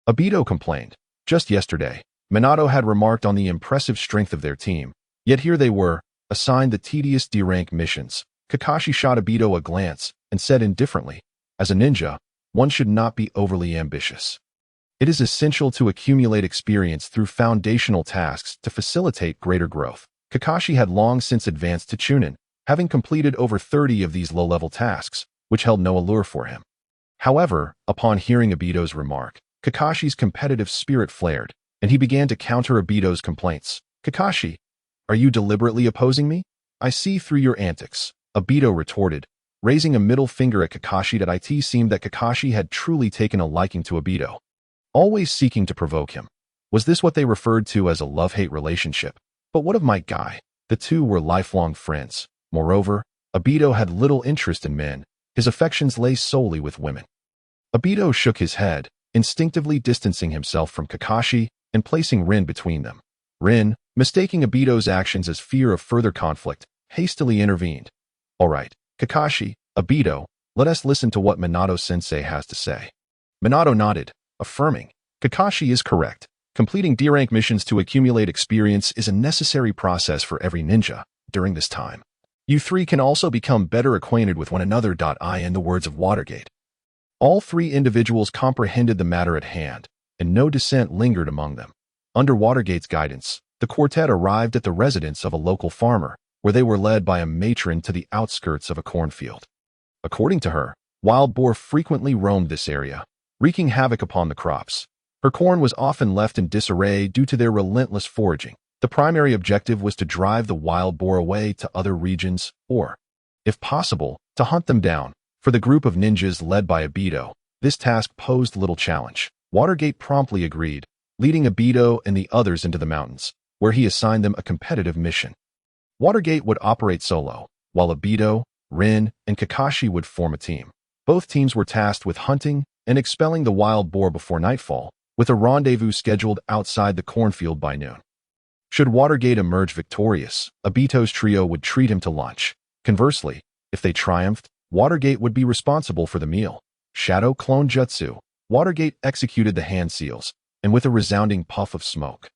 Obito complained. Just yesterday, Minato had remarked on the impressive strength of their team, yet here they were, assigned the tedious D-rank missions. Kakashi shot Obito a glance and said indifferently, "As a ninja, one should not be overly ambitious. It is essential to accumulate experience through foundational tasks to facilitate greater growth." Kakashi had long since advanced to Chunin, having completed over 30 of these low-level tasks, which held no allure for him. However, upon hearing Obito's remark, Kakashi's competitive spirit flared, and he began to counter Obito's complaints. "Kakashi, are you deliberately opposing me? I see through your antics," Obito retorted, raising a middle finger at Kakashi. It seemed that Kakashi had truly taken a liking to Obito, always seeking to provoke him. Was this what they referred to as a love-hate relationship? But what of my guy? The two were lifelong friends. Moreover, Obito had little interest in men. His affections lay solely with women. Obito shook his head, instinctively distancing himself from Kakashi and placing Rin between them. Rin, mistaking Obito's actions as fear of further conflict, hastily intervened. "All right, Kakashi, Obito, let us listen to what Minato-sensei has to say." Minato nodded, affirming, "Kakashi is correct. Completing D-rank missions to accumulate experience is a necessary process for every ninja. During this time, you three can also become better acquainted with one another. In the words of Watergate, all three individuals comprehended the matter at hand, and no dissent lingered among them. Under Watergate's guidance, the quartet arrived at the residence of a local farmer, where they were led by a matron to the outskirts of a cornfield. According to her, wild boar frequently roamed this area, wreaking havoc upon the crops. Her corn was often left in disarray due to their relentless foraging. The primary objective was to drive the wild boar away to other regions or, if possible, to hunt them down. For the group of ninjas led by Obito, this task posed little challenge. Watergate promptly agreed, leading Obito and the others into the mountains, where he assigned them a competitive mission. Watergate would operate solo, while Obito, Rin, and Kakashi would form a team. Both teams were tasked with hunting and expelling the wild boar before nightfall, with a rendezvous scheduled outside the cornfield by noon. Should Watergate emerge victorious, Obito's trio would treat him to lunch. Conversely, if they triumphed, Watergate would be responsible for the meal. Shadow clone jutsu. Watergate executed the hand seals, and with a resounding puff of smoke,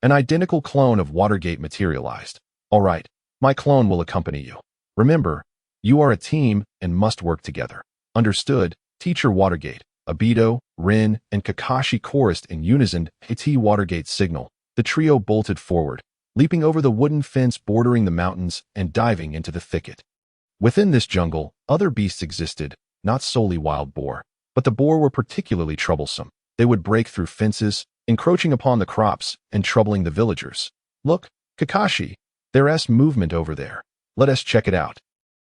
an identical clone of Watergate materialized. "All right, my clone will accompany you. Remember, you are a team and must work together." "Understood, Teacher Watergate." Obito, Rin, and Kakashi chorused in unison, "Hey Watergate signal." The trio bolted forward, leaping over the wooden fence bordering the mountains and diving into the thicket. Within this jungle, other beasts existed, not solely wild boar, but the boar were particularly troublesome. They would break through fences, encroaching upon the crops and troubling the villagers. "Look, Kakashi, there's movement over there. Let us check it out,"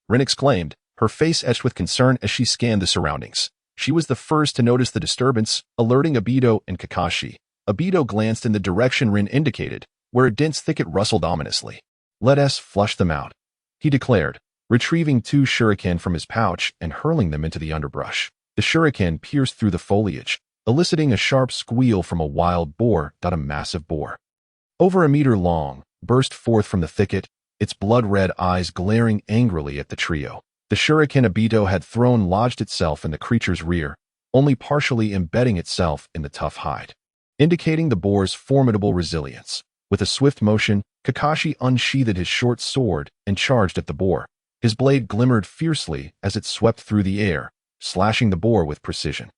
Rin exclaimed, her face etched with concern as she scanned the surroundings. She was the first to notice the disturbance, alerting Obito and Kakashi. Obito glanced in the direction Rin indicated, where a dense thicket rustled ominously. "Let us flush them out," he declared, retrieving 2 shuriken from his pouch and hurling them into the underbrush. The shuriken pierced through the foliage, eliciting a sharp squeal from a wild boar. A massive boar, over a meter long, burst forth from the thicket, its blood-red eyes glaring angrily at the trio. The shuriken Obito had thrown lodged itself in the creature's rear, only partially embedding itself in the tough hide, indicating the boar's formidable resilience. With a swift motion, Kakashi unsheathed his short sword and charged at the boar. His blade glimmered fiercely as it swept through the air, slashing the boar with precision.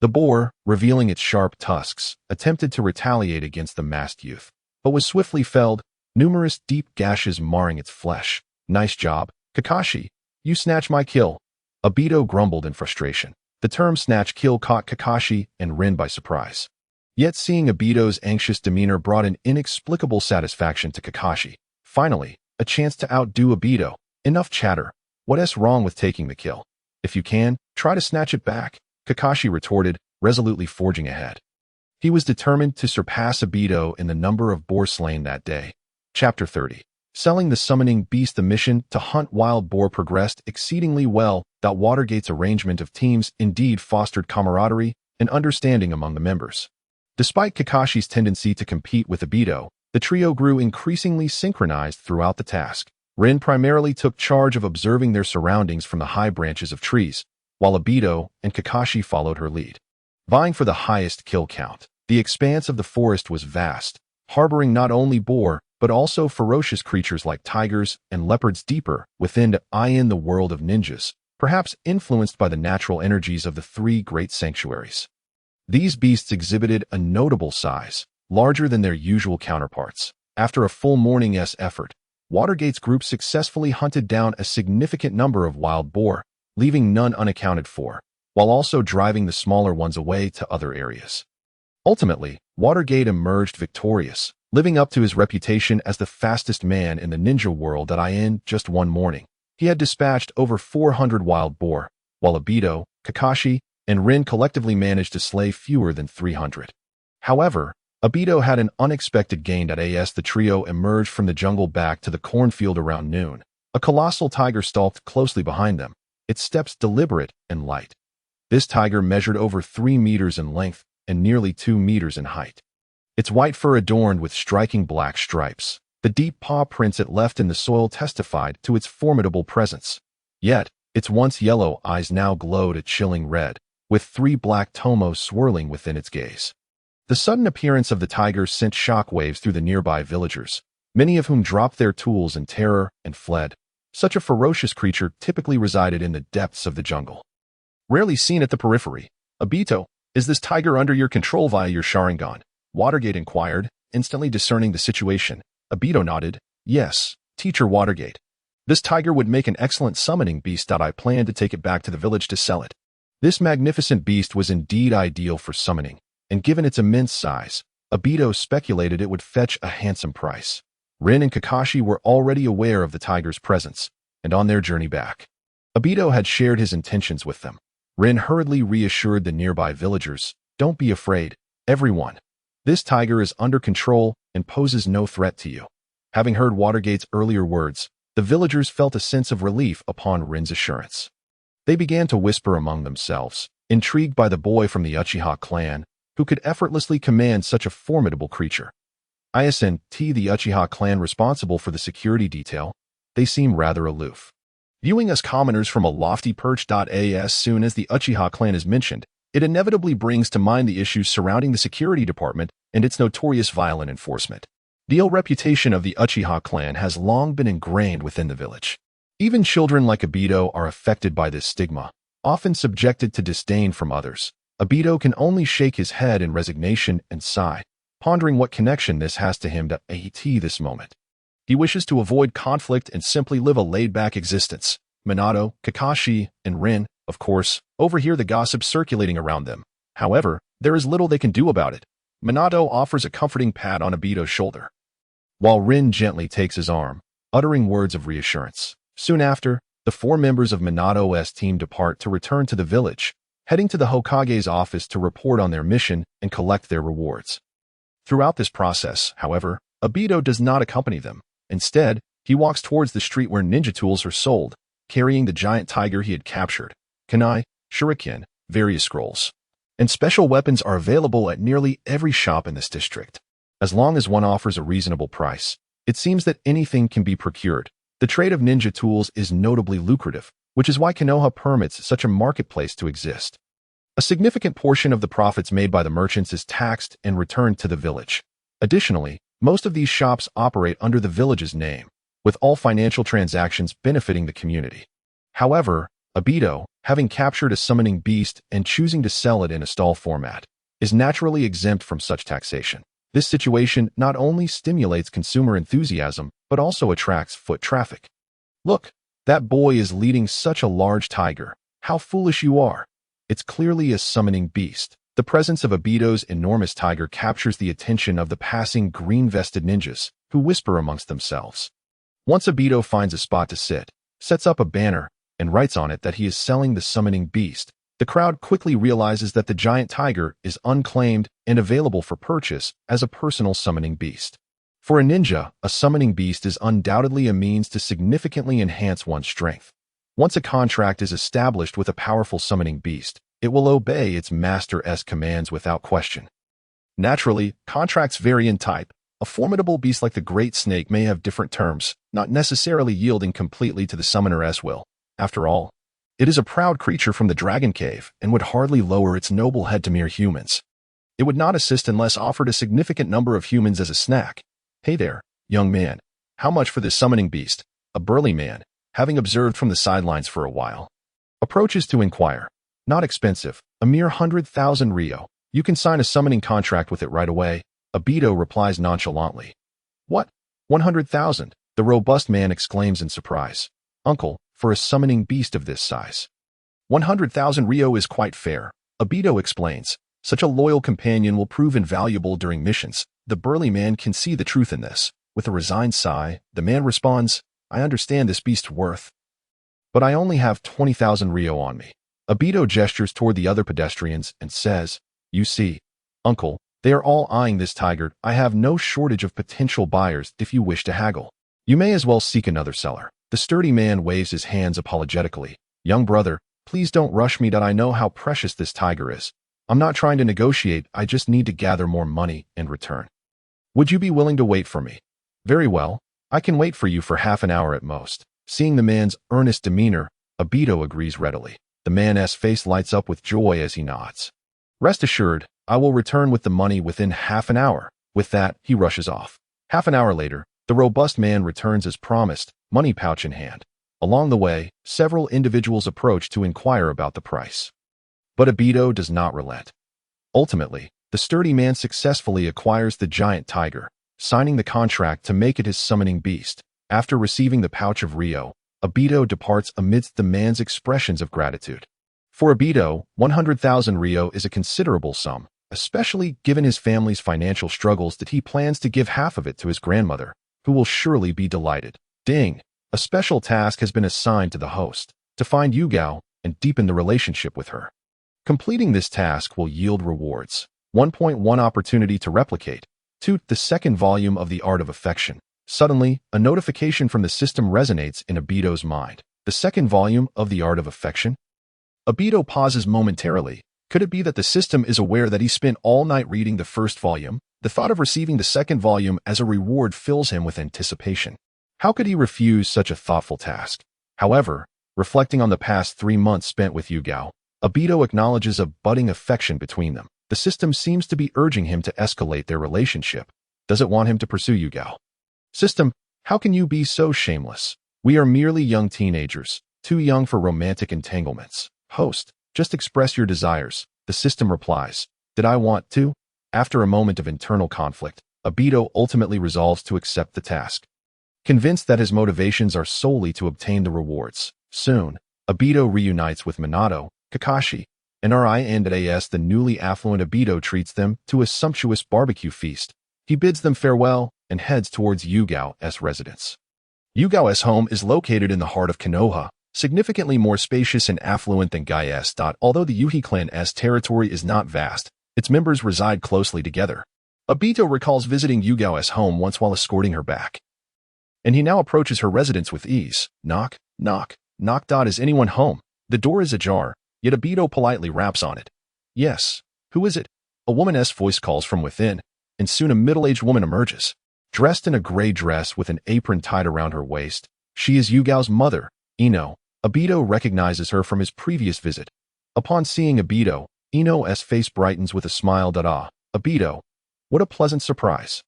The boar, revealing its sharp tusks, attempted to retaliate against the masked youth, but was swiftly felled, numerous deep gashes marring its flesh. "Nice job, Kakashi. You snatched my kill," Obito grumbled in frustration. The term snatch kill caught Kakashi and Rin by surprise. Yet seeing Obito's anxious demeanor brought an inexplicable satisfaction to Kakashi. Finally, a chance to outdo Obito. "Enough chatter. What's wrong with taking the kill? If you can, try to snatch it back," Kakashi retorted, resolutely forging ahead. He was determined to surpass Obito in the number of boar slain that day. Chapter 30. Selling the summoning beast. The mission to hunt wild boar progressed exceedingly well. Watergate's arrangement of teams indeed fostered camaraderie and understanding among the members. Despite Kakashi's tendency to compete with Obito, the trio grew increasingly synchronized throughout the task. Rin primarily took charge of observing their surroundings from the high branches of trees, while Obito and Kakashi followed her lead. Vying for the highest kill count, the expanse of the forest was vast, harboring not only boar, but also ferocious creatures like tigers and leopards deeper within the world of ninjas, perhaps influenced by the natural energies of the 3 great sanctuaries. These beasts exhibited a notable size, larger than their usual counterparts. After a full morning's effort, Watergate's group successfully hunted down a significant number of wild boar, leaving none unaccounted for, while also driving the smaller ones away to other areas. Ultimately, Watergate emerged victorious, living up to his reputation as the fastest man in the ninja world. In just one morning, he had dispatched over 400 wild boar, while Obito, Kakashi, and Rin collectively managed to slay fewer than 300. However, Obito had an unexpected gain. As the trio emerged from the jungle back to the cornfield around noon, a colossal tiger stalked closely behind them, its steps deliberate and light. This tiger measured over 3 meters in length and nearly 2 meters in height. Its white fur adorned with striking black stripes. The deep paw prints it left in the soil testified to its formidable presence. Yet, its once yellow eyes now glowed a chilling red, with 3 black tomos swirling within its gaze. The sudden appearance of the tiger sent shockwaves through the nearby villagers, many of whom dropped their tools in terror and fled. Such a ferocious creature typically resided in the depths of the jungle, rarely seen at the periphery. "Obito, is this tiger under your control via your Sharingan?" Watergate inquired, instantly discerning the situation. Obito nodded. "Yes, Teacher Watergate. This tiger would make an excellent summoning beast. I plan to take it back to the village to sell it." This magnificent beast was indeed ideal for summoning, and given its immense size, Obito speculated it would fetch a handsome price. Rin and Kakashi were already aware of the tiger's presence, and on their journey back, Obito had shared his intentions with them. Rin hurriedly reassured the nearby villagers, "Don't be afraid, everyone. This tiger is under control and poses no threat to you." Having heard Watergate's earlier words, the villagers felt a sense of relief upon Rin's assurance. They began to whisper among themselves, intrigued by the boy from the Uchiha clan, who could effortlessly command such a formidable creature. Isn't the Uchiha clan responsible for the security detail? They seem rather aloof, viewing us commoners from a lofty perch. As soon as the Uchiha clan is mentioned, it inevitably brings to mind the issues surrounding the security department and its notorious violent enforcement. The ill reputation of the Uchiha clan has long been ingrained within the village. Even children like Obito are affected by this stigma, often subjected to disdain from others. Obito can only shake his head in resignation and sigh, pondering what connection this has to him at this moment. He wishes to avoid conflict and simply live a laid-back existence. Minato, Kakashi, and Rin, of course, overhear the gossip circulating around them. However, there is little they can do about it. Minato offers a comforting pat on Obito's shoulder, while Rin gently takes his arm, uttering words of reassurance. Soon after, the 4 members of Minato's team depart to return to the village, heading to the Hokage's office to report on their mission and collect their rewards. Throughout this process, however, Obito does not accompany them. Instead, he walks towards the street where ninja tools are sold, carrying the giant tiger he had captured. Kunai, shuriken, various scrolls, and special weapons are available at nearly every shop in this district. As long as one offers a reasonable price, it seems that anything can be procured. The trade of ninja tools is notably lucrative, which is why Konoha permits such a marketplace to exist. A significant portion of the profits made by the merchants is taxed and returned to the village. Additionally, most of these shops operate under the village's name, with all financial transactions benefiting the community. However, Obito, having captured a summoning beast and choosing to sell it in a stall format, is naturally exempt from such taxation. This situation not only stimulates consumer enthusiasm, but also attracts foot traffic. Look, that boy is leading such a large tiger. How foolish you are. It's clearly a summoning beast. The presence of Obito's enormous tiger captures the attention of the passing green-vested ninjas, who whisper amongst themselves. Once Obito finds a spot to sit, sets up a banner, and writes on it that he is selling the summoning beast, the crowd quickly realizes that the giant tiger is unclaimed and available for purchase as a personal summoning beast. For a ninja, a summoning beast is undoubtedly a means to significantly enhance one's strength. Once a contract is established with a powerful summoning beast, it will obey its master's commands without question. Naturally, contracts vary in type. A formidable beast like the Great Snake may have different terms, not necessarily yielding completely to the summoner's will. After all, it is a proud creature from the Dragon Cave and would hardly lower its noble head to mere humans. It would not assist unless offered a significant number of humans as a snack. Hey there, young man. How much for this summoning beast? A burly man, having observed from the sidelines for a while, approaches to inquire. Not expensive, a mere 100,000 ryo. You can sign a summoning contract with it right away. Obito replies nonchalantly. What? 100,000? The robust man exclaims in surprise. Uncle, for a summoning beast of this size, 100,000 ryo is quite fair. Obito explains. Such a loyal companion will prove invaluable during missions. The burly man can see the truth in this. With a resigned sigh, the man responds, I understand this beast's worth, but I only have 20,000 ryo on me. Obito gestures toward the other pedestrians and says, You see, uncle, they are all eyeing this tiger. I have no shortage of potential buyers if you wish to haggle. You may as well seek another seller. The sturdy man waves his hands apologetically. Young brother, please don't rush me that I know how precious this tiger is. I'm not trying to negotiate, I just need to gather more money and return. Would you be willing to wait for me? Very well, I can wait for you for half an hour at most. Seeing the man's earnest demeanor, Obito agrees readily. The man's face lights up with joy as he nods. Rest assured, I will return with the money within half an hour. With that, he rushes off. Half an hour later, the robust man returns as promised, money pouch in hand. Along the way, several individuals approach to inquire about the price. But Obito does not relent. Ultimately, the sturdy man successfully acquires the giant tiger, signing the contract to make it his summoning beast. After receiving the pouch of ryo, Obito departs amidst the man's expressions of gratitude. For Obito, 100,000 ryo is a considerable sum, especially given his family's financial struggles, that he plans to give half of it to his grandmother, who will surely be delighted. Ding! A special task has been assigned to the host, to find Yugao and deepen the relationship with her. Completing this task will yield rewards. 1.1 Opportunity to replicate. 2. The second volume of The Art of Affection. Suddenly, a notification from the system resonates in Obito's mind. The second volume of The Art of Affection? Obito pauses momentarily. Could it be that the system is aware that he spent all night reading the first volume? The thought of receiving the second volume as a reward fills him with anticipation. How could he refuse such a thoughtful task? However, reflecting on the past 3 months spent with Yugao, Obito acknowledges a budding affection between them. The system seems to be urging him to escalate their relationship. Does it want him to pursue Yugao? System, how can you be so shameless? We are merely young teenagers, too young for romantic entanglements. Host, just express your desires. The The system replies, "Did I want to?" After a moment of internal conflict, Obito ultimately resolves to accept the task. Convinced that his motivations are solely to obtain the rewards. Soon, Obito reunites with Minato, Kakashi, and as the newly affluent Obito treats them to a sumptuous barbecue feast. He bids them farewell and heads towards Yugao's residence. Yugao's home is located in the heart of Konoha, significantly more spacious and affluent than Gai's. Although the Yuhi clan's territory is not vast, its members reside closely together. Obito recalls visiting Yugao's home once while escorting her back, and he now approaches her residence with ease. Knock, knock, knock. Is anyone home? The door is ajar, yet Obito politely raps on it. Yes. Who is it? A woman's voice calls from within, and soon a middle-aged woman emerges. Dressed in a gray dress with an apron tied around her waist, she is Yugao's mother, Ino. Obito recognizes her from his previous visit. Upon seeing Obito, Ino's face brightens with a smile. Obito, what a pleasant surprise.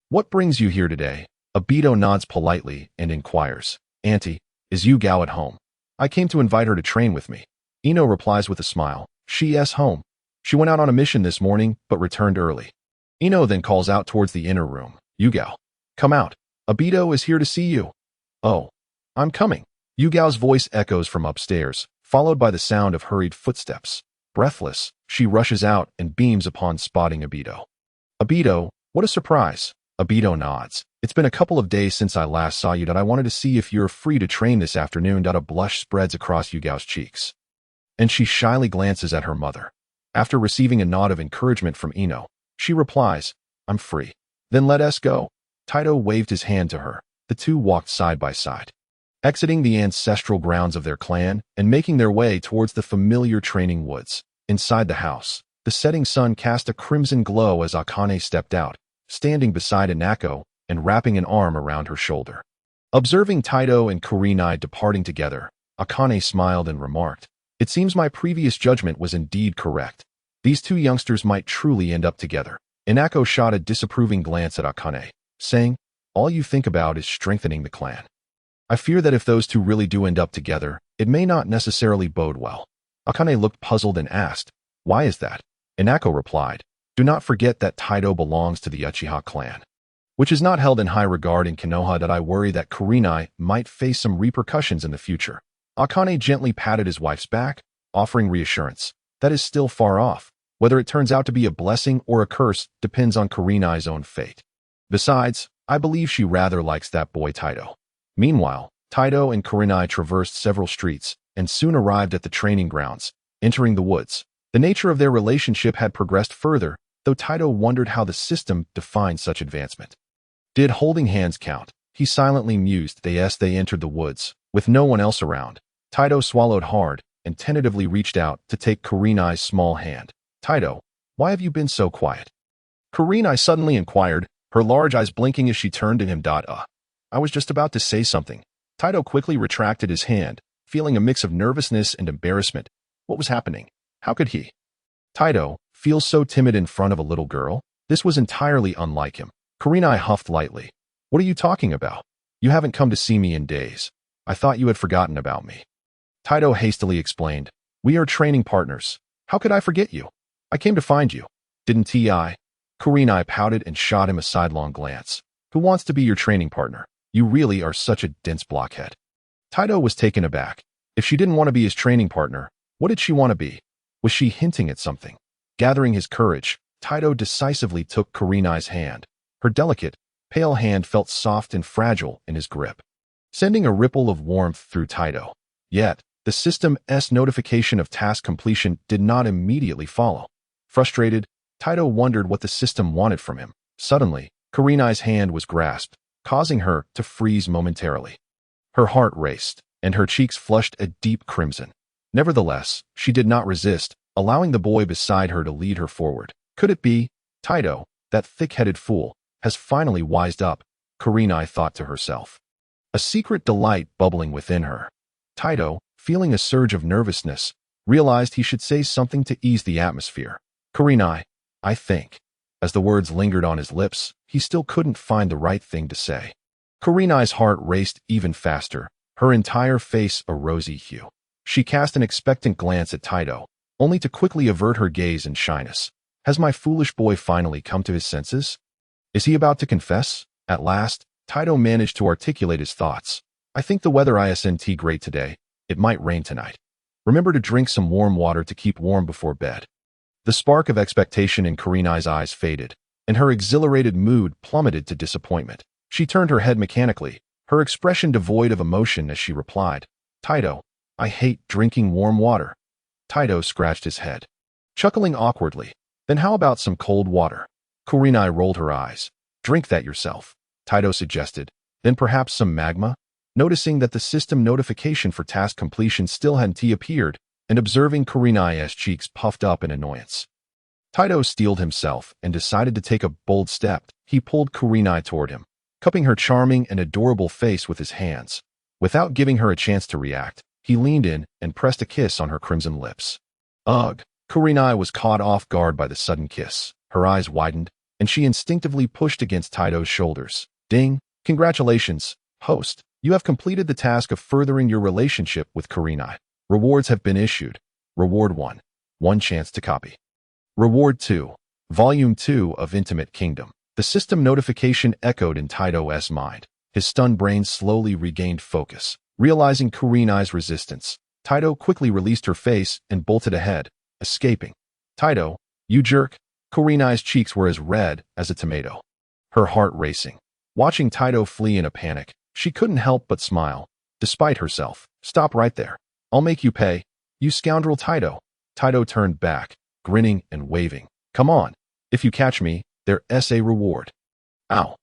What brings you here today? Obito nods politely and inquires, Auntie, is Yugao at home? I came to invite her to train with me. Ino replies with a smile, she's home. She went out on a mission this morning, but returned early. Ino then calls out towards the inner room, Yugao, come out. Obito is here to see you. Oh, I'm coming. Yugao's voice echoes from upstairs, followed by the sound of hurried footsteps. Breathless, she rushes out and beams upon spotting Obito. Obito, what a surprise. Obito nods. It's been a couple of days since I last saw you. I wanted to see if you're free to train this afternoon. A blush spreads across Yugao's cheeks, and she shyly glances at her mother. After receiving a nod of encouragement from Ino, she replies, I'm free. Then let us go. Taito waved his hand to her. The two walked side by side, exiting the ancestral grounds of their clan and making their way towards the familiar training woods. Inside the house, the setting sun cast a crimson glow as Akane stepped out, standing beside Inako and wrapping an arm around her shoulder. Observing Taito and Kurenai departing together, Akane smiled and remarked, it seems my previous judgment was indeed correct. These two youngsters might truly end up together. Inako shot a disapproving glance at Akane, saying, all you think about is strengthening the clan. I fear that if those two really do end up together, it may not necessarily bode well. Akane looked puzzled and asked, why is that? Inako replied, do not forget that Taito belongs to the Uchiha clan, which is not held in high regard in Konoha. I worry that Kurenai might face some repercussions in the future. Akane gently patted his wife's back, offering reassurance. That is still far off. Whether it turns out to be a blessing or a curse depends on Kurenai's own fate. Besides, I believe she rather likes that boy Taito. Meanwhile, Taito and Kurenai traversed several streets and soon arrived at the training grounds, entering the woods. The nature of their relationship had progressed further, though Taito wondered how the system defined such advancement. Did holding hands count? He silently mused as they entered the woods, with no one else around. Taito swallowed hard and tentatively reached out to take Kurenai's small hand. Taito, why have you been so quiet? Kurenai suddenly inquired, her large eyes blinking as she turned to him. I was just about to say something. Taito quickly retracted his hand, feeling a mix of nervousness and embarrassment. What was happening? How could he? Taito, feel so timid in front of a little girl? This was entirely unlike him. Kurenai huffed lightly. What are you talking about? You haven't come to see me in days. I thought you had forgotten about me. Taito hastily explained. We are training partners. How could I forget you? I came to find you. Didn't I? Kurenai pouted and shot him a sidelong glance. Who wants to be your training partner? You really are such a dense blockhead. Taito was taken aback. If she didn't want to be his training partner, what did she want to be? Was she hinting at something? Gathering his courage, Taito decisively took Kurenai's hand. Her delicate, pale hand felt soft and fragile in his grip, sending a ripple of warmth through Taito. Yet, the system's notification of task completion did not immediately follow. Frustrated, Taito wondered what the system wanted from him. Suddenly, Kurenai's hand was grasped, causing her to freeze momentarily. Her heart raced, and her cheeks flushed a deep crimson. Nevertheless, she did not resist, allowing the boy beside her to lead her forward. Could it be? Taito, that thick-headed fool, has finally wised up, Kurenai thought to herself. A secret delight bubbling within her. Taito, feeling a surge of nervousness, realized he should say something to ease the atmosphere. Kurenai, I think. As the words lingered on his lips, he still couldn't find the right thing to say. Kurenai's heart raced even faster, her entire face a rosy hue. She cast an expectant glance at Taito, only to quickly avert her gaze in shyness. Has my foolish boy finally come to his senses? Is he about to confess? At last, Taito managed to articulate his thoughts. I think the weather isn't great today. It might rain tonight. Remember to drink some warm water to keep warm before bed. The spark of expectation in Kurenai's eyes faded, and her exhilarated mood plummeted to disappointment. She turned her head mechanically, her expression devoid of emotion as she replied, Taito, I hate drinking warm water. Taito scratched his head, chuckling awkwardly. Then how about some cold water? Kurenai rolled her eyes. Drink that yourself, Taito suggested. Then perhaps some magma? Noticing that the system notification for task completion still hadn't appeared, and observing Kurenai's cheeks puffed up in annoyance. Taito steeled himself and decided to take a bold step. He pulled Kurenai toward him, cupping her charming and adorable face with his hands. Without giving her a chance to react, he leaned in and pressed a kiss on her crimson lips. Ugh! Kurenai was caught off guard by the sudden kiss. Her eyes widened, and she instinctively pushed against Taito's shoulders. Ding! Congratulations, host. You have completed the task of furthering your relationship with Kurenai. Rewards have been issued. Reward 1. 1 chance to copy. Reward 2. Volume 2 of Intimate Kingdom. The system notification echoed in Taito's mind. His stunned brain slowly regained focus. Realizing Kurenai's resistance, Taito quickly released her face and bolted ahead, escaping. Taito, you jerk! Kurenai's cheeks were as red as a tomato, her heart racing. Watching Taito flee in a panic, she couldn't help but smile, despite herself. Stop right there. I'll make you pay, you scoundrel Taito. Taito turned back, grinning and waving. Come on. If you catch me, there's a reward. Ow.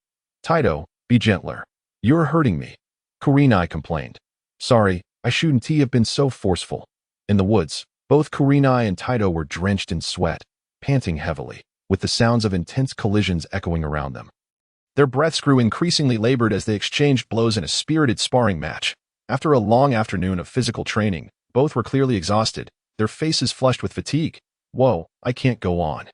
Taito, be gentler. You're hurting me. Kurenai complained. Sorry, I shouldn't have been so forceful. In the woods, both Kurenai and Taito were drenched in sweat, panting heavily, with the sounds of intense collisions echoing around them. Their breaths grew increasingly labored as they exchanged blows in a spirited sparring match. After a long afternoon of physical training, both were clearly exhausted, their faces flushed with fatigue. Whoa, I can't go on.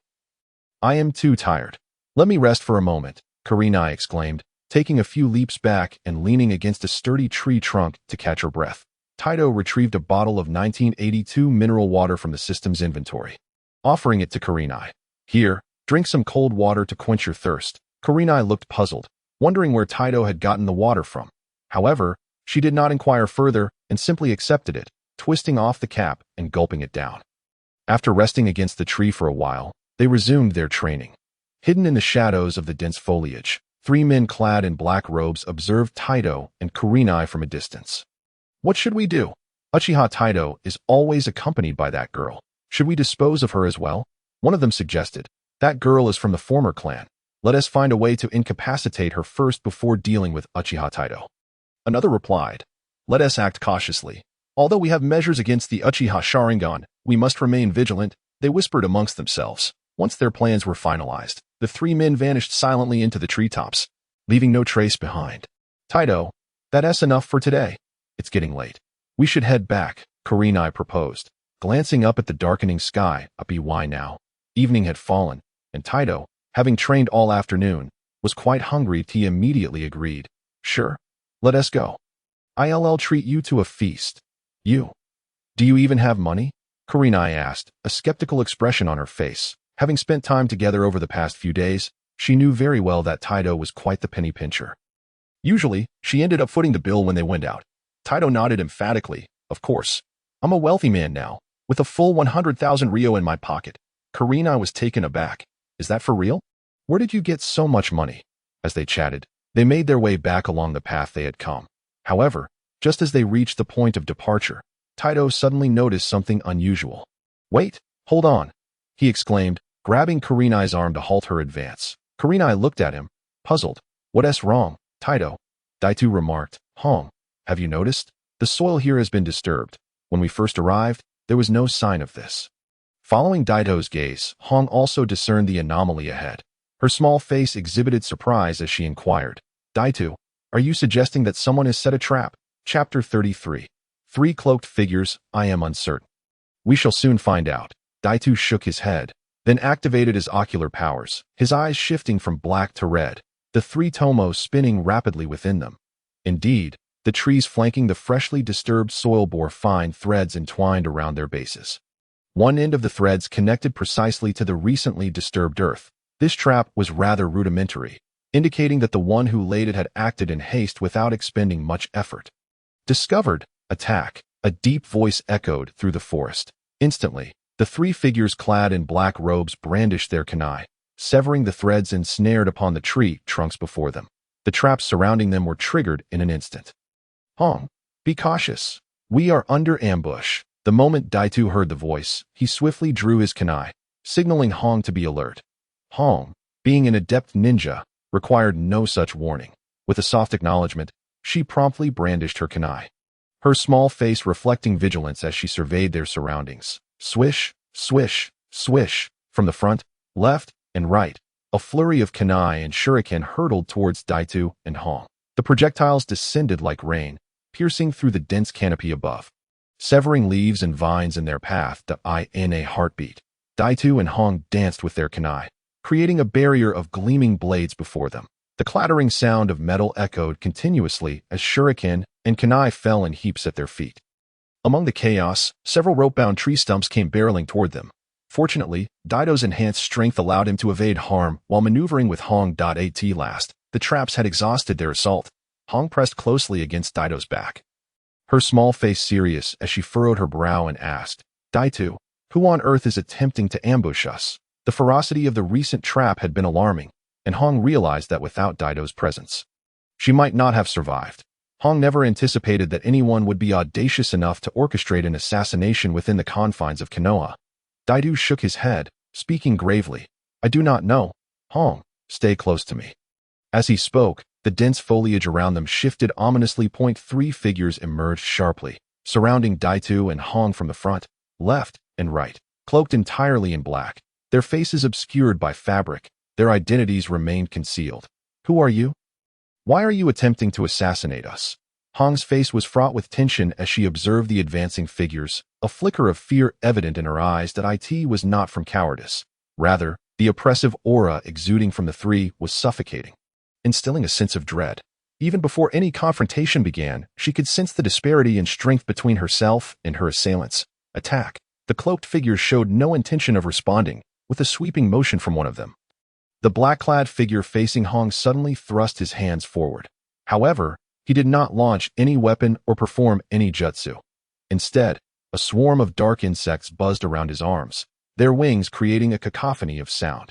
I am too tired. Let me rest for a moment, Kurenai exclaimed, taking a few leaps back and leaning against a sturdy tree trunk to catch her breath. Taito retrieved a bottle of 1982 mineral water from the system's inventory, offering it to Kurenai. Here, drink some cold water to quench your thirst. Kurenai looked puzzled, wondering where Taito had gotten the water from. However, she did not inquire further and simply accepted it, twisting off the cap and gulping it down. After resting against the tree for a while, they resumed their training. Hidden in the shadows of the dense foliage, 3 men clad in black robes observed Taito and Kurenai from a distance. What should we do? Uchiha Taito is always accompanied by that girl. Should we dispose of her as well? One of them suggested. That girl is from the former clan. Let us find a way to incapacitate her first before dealing with Uchiha Taito. Another replied. Let us act cautiously. Although we have measures against the Uchiha Sharingan, we must remain vigilant, they whispered amongst themselves. Once their plans were finalized, the 3 men vanished silently into the treetops, leaving no trace behind. Taito, that's enough for today. It's getting late. We should head back, Kurenai proposed, glancing up at the darkening sky. Why now? Evening had fallen, and Taito, having trained all afternoon, was quite hungry. He immediately agreed. Sure. Let us go. I'll treat you to a feast. You. Do you even have money? Kurenai asked, a skeptical expression on her face. Having spent time together over the past few days, she knew very well that Taito was quite the penny pincher. Usually, she ended up footing the bill when they went out. Taito nodded emphatically. Of course. I'm a wealthy man now, with a full 100,000 ryo in my pocket. Kurenai was taken aback. Is that for real? Where did you get so much money? As they chatted, they made their way back along the path they had come. However, just as they reached the point of departure, Taito suddenly noticed something unusual. Wait, hold on, he exclaimed, grabbing Kurenai's arm to halt her advance. Kurenai looked at him, puzzled. What's wrong, Taito? Daitu remarked. Hong, have you noticed? The soil here has been disturbed. When we first arrived, there was no sign of this. Following Daito's gaze, Hong also discerned the anomaly ahead. Her small face exhibited surprise as she inquired. Daitu, are you suggesting that someone has set a trap? Chapter 33. 3 cloaked figures, I am uncertain. We shall soon find out. Daitu shook his head, then activated his ocular powers, his eyes shifting from black to red, the 3 tomos spinning rapidly within them. Indeed, the trees flanking the freshly disturbed soil bore fine threads entwined around their bases. One end of the threads connected precisely to the recently disturbed earth. This trap was rather rudimentary, indicating that the one who laid it had acted in haste without expending much effort. Discovered. Attack. A deep voice echoed through the forest. Instantly, the three figures clad in black robes brandished their kunai, severing the threads ensnared upon the tree trunks before them. The traps surrounding them were triggered in an instant. Hong, be cautious. We are under ambush. The moment Daito heard the voice, he swiftly drew his kunai, signaling Hong to be alert. Hong, being an adept ninja, required no such warning. With a soft acknowledgement, she promptly brandished her kunai, her small face reflecting vigilance as she surveyed their surroundings. Swish, swish, swish, from the front, left, and right, a flurry of kunai and shuriken hurtled towards Daito and Hong. The projectiles descended like rain, piercing through the dense canopy above, severing leaves and vines in their path. In a heartbeat, Daito and Hong danced with their kunai, creating a barrier of gleaming blades before them. The clattering sound of metal echoed continuously as shuriken and kunai fell in heaps at their feet. Among the chaos, several rope-bound tree stumps came barreling toward them. Fortunately, Daito's enhanced strength allowed him to evade harm while maneuvering with Hong. At last, the traps had exhausted their assault. Hong pressed closely against Daito's back, her small face serious as she furrowed her brow and asked, Daito, who on earth is attempting to ambush us? The ferocity of the recent trap had been alarming, and Hong realized that without Daito's presence, she might not have survived. Hong never anticipated that anyone would be audacious enough to orchestrate an assassination within the confines of Konoha. Daito shook his head, speaking gravely. I do not know. Hong, stay close to me. As he spoke, the dense foliage around them shifted ominously. Three figures emerged sharply, surrounding Daito and Hong from the front, left, and right, cloaked entirely in black, their faces obscured by fabric. Their identities remained concealed. Who are you? Why are you attempting to assassinate us? Hong's face was fraught with tension as she observed the advancing figures, a flicker of fear evident in her eyes. That it was not from cowardice. Rather, the oppressive aura exuding from the three was suffocating, instilling a sense of dread. Even before any confrontation began, she could sense the disparity in strength between herself and her assailants. Attack. The cloaked figures showed no intention of responding, with a sweeping motion from one of them. The black-clad figure facing Hong suddenly thrust his hands forward. However, he did not launch any weapon or perform any jutsu. Instead, a swarm of dark insects buzzed around his arms, their wings creating a cacophony of sound.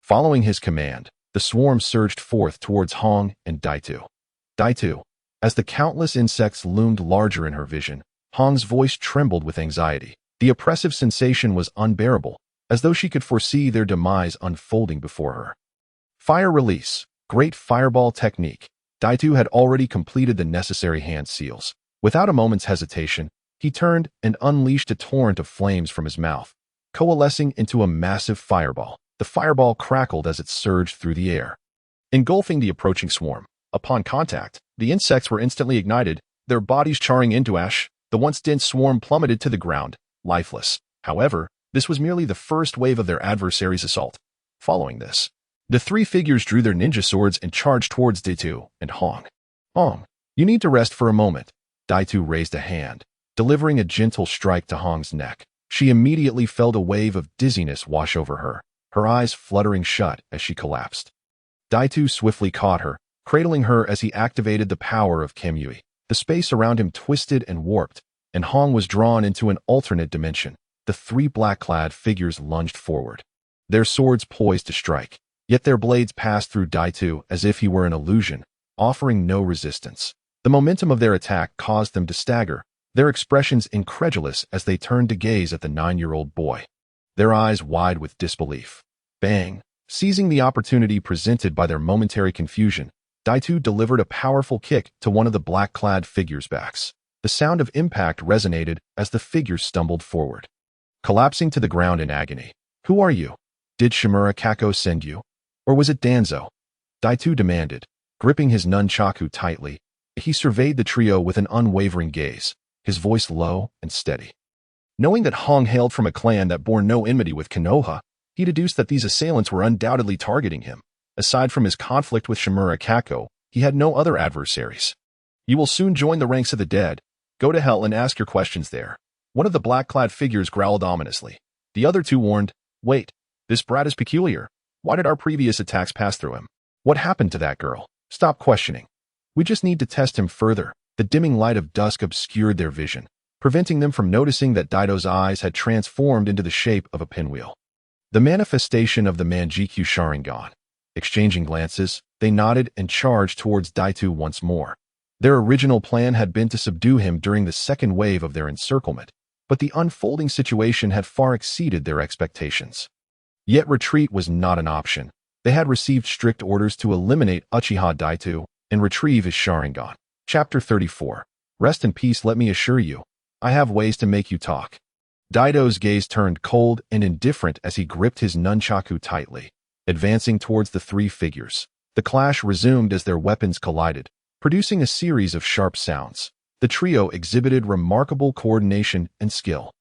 Following his command, the swarm surged forth towards Hong and Daito. Daito. As the countless insects loomed larger in her vision, Hong's voice trembled with anxiety. The oppressive sensation was unbearable, as though she could foresee their demise unfolding before her. Fire release. Great fireball technique. Daito had already completed the necessary hand seals. Without a moment's hesitation, he turned and unleashed a torrent of flames from his mouth, coalescing into a massive fireball. The fireball crackled as it surged through the air, engulfing the approaching swarm. Upon contact, the insects were instantly ignited, their bodies charring into ash. The once dense swarm plummeted to the ground, lifeless. However, this was merely the first wave of their adversary's assault. Following this, the three figures drew their ninja swords and charged towards Daito and Hong. Hong, you need to rest for a moment. Daito raised a hand, delivering a gentle strike to Hong's neck. She immediately felt a wave of dizziness wash over her, her eyes fluttering shut as she collapsed. Daito swiftly caught her, cradling her as he activated the power of Kamui. The space around him twisted and warped, and Hong was drawn into an alternate dimension. The three black-clad figures lunged forward, their swords poised to strike, yet their blades passed through Daito as if he were an illusion, offering no resistance. The momentum of their attack caused them to stagger, their expressions incredulous as they turned to gaze at the 9-year-old boy, their eyes wide with disbelief. Bang! Seizing the opportunity presented by their momentary confusion, Daito delivered a powerful kick to one of the black-clad figures' backs. The sound of impact resonated as the figure stumbled forward, collapsing to the ground in agony. Who are you? Did Shimura Kako send you? Or was it Danzo? Daito demanded, gripping his nunchaku tightly. He surveyed the trio with an unwavering gaze, his voice low and steady. Knowing that Hong hailed from a clan that bore no enmity with Konoha, he deduced that these assailants were undoubtedly targeting him. Aside from his conflict with Shimura Kako, he had no other adversaries. You will soon join the ranks of the dead. Go to hell and ask your questions there. One of the black-clad figures growled ominously. The other two warned, "Wait, this brat is peculiar. Why did our previous attacks pass through him? What happened to that girl? Stop questioning. We just need to test him further." The dimming light of dusk obscured their vision, preventing them from noticing that Daito's eyes had transformed into the shape of a pinwheel. The manifestation of the Mangekyō Sharingan. Exchanging glances, they nodded and charged towards Daito once more. Their original plan had been to subdue him during the second wave of their encirclement, but the unfolding situation had far exceeded their expectations. Yet retreat was not an option. They had received strict orders to eliminate Uchiha Daito and retrieve his Sharingan. Chapter 34. Rest in peace, let me assure you. I have ways to make you talk. Daito's gaze turned cold and indifferent as he gripped his nunchaku tightly, advancing towards the three figures. The clash resumed as their weapons collided, producing a series of sharp sounds. The trio exhibited remarkable coordination and skill,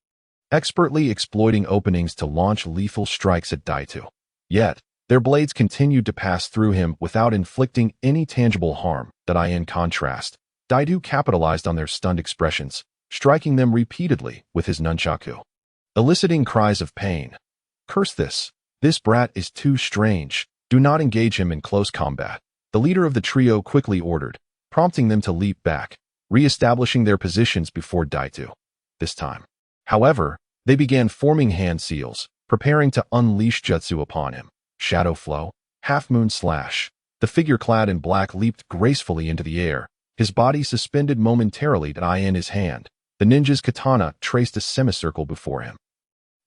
expertly exploiting openings to launch lethal strikes at Daito. Yet, their blades continued to pass through him without inflicting any tangible harm. In contrast, Daito capitalized on their stunned expressions, striking them repeatedly with his nunchaku, eliciting cries of pain. "Curse this! This brat is too strange. Do not engage him in close combat," the leader of the trio quickly ordered, prompting them to leap back, re-establishing their positions before Daito. This time, however, they began forming hand seals, preparing to unleash jutsu upon him. Shadow flow, half-moon slash. The figure clad in black leaped gracefully into the air, his body suspended momentarily in his hand. The ninja's katana traced a semicircle before him.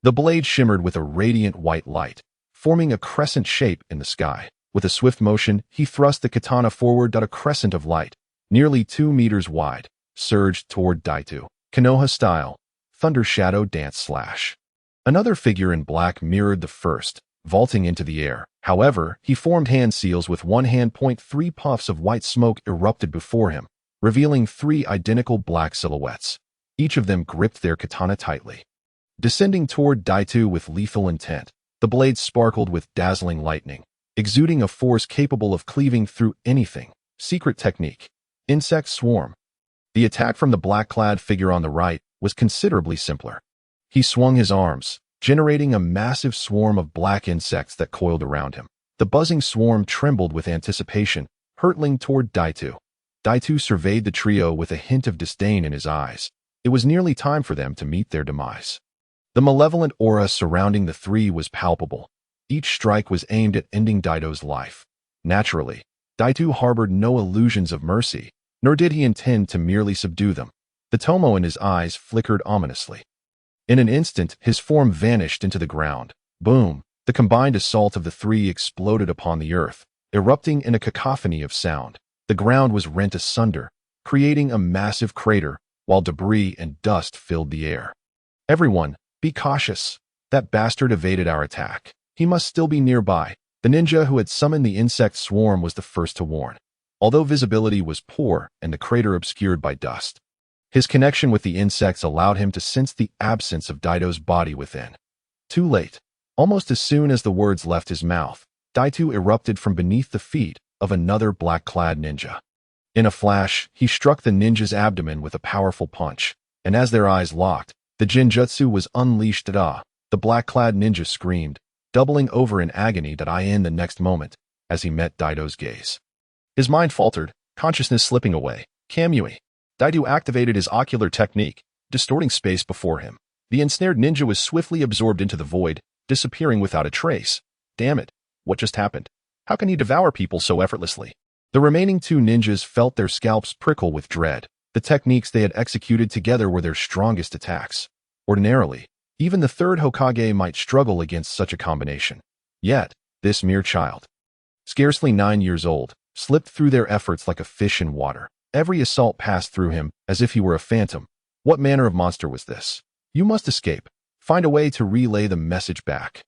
The blade shimmered with a radiant white light, forming a crescent shape in the sky. With a swift motion, he thrust the katana forward. A crescent of light, nearly 2 meters wide, surged toward Daito. Konoha style, thunder shadow dance slash. Another figure in black mirrored the first, vaulting into the air. However, he formed hand seals with one hand. 3 puffs of white smoke erupted before him, revealing 3 identical black silhouettes. Each of them gripped their katana tightly, descending toward Daito with lethal intent. The blades sparkled with dazzling lightning, exuding a force capable of cleaving through anything. Secret technique. Insect swarm. The attack from the black-clad figure on the right was considerably simpler. He swung his arms, generating a massive swarm of black insects that coiled around him. The buzzing swarm trembled with anticipation, hurtling toward Daito. Daito surveyed the trio with a hint of disdain in his eyes. It was nearly time for them to meet their demise. The malevolent aura surrounding the three was palpable. Each strike was aimed at ending Daito's life. Naturally, Daito harbored no illusions of mercy, nor did he intend to merely subdue them. The tomo in his eyes flickered ominously. In an instant, his form vanished into the ground. Boom! The combined assault of the three exploded upon the earth, erupting in a cacophony of sound. The ground was rent asunder, creating a massive crater, while debris and dust filled the air. "Everyone, be cautious. That bastard evaded our attack. He must still be nearby." The ninja who had summoned the insect swarm was the first to warn. Although visibility was poor and the crater obscured by dust, his connection with the insects allowed him to sense the absence of Daito's body within. Too late. Almost as soon as the words left his mouth, Daito erupted from beneath the feet of another black-clad ninja. In a flash, he struck the ninja's abdomen with a powerful punch, and as their eyes locked, the genjutsu was unleashed. The black-clad ninja screamed, doubling over in agony in the next moment, as he met Daito's gaze. His mind faltered, consciousness slipping away. Kamui. Daito activated his ocular technique, distorting space before him. The ensnared ninja was swiftly absorbed into the void, disappearing without a trace. Damn it, what just happened? How can he devour people so effortlessly? The remaining two ninjas felt their scalps prickle with dread. The techniques they had executed together were their strongest attacks. Ordinarily, even the third Hokage might struggle against such a combination. Yet, this mere child, scarcely 9 years old, slipped through their efforts like a fish in water. Every assault passed through him, as if he were a phantom. What manner of monster was this? You must escape. Find a way to relay the message back.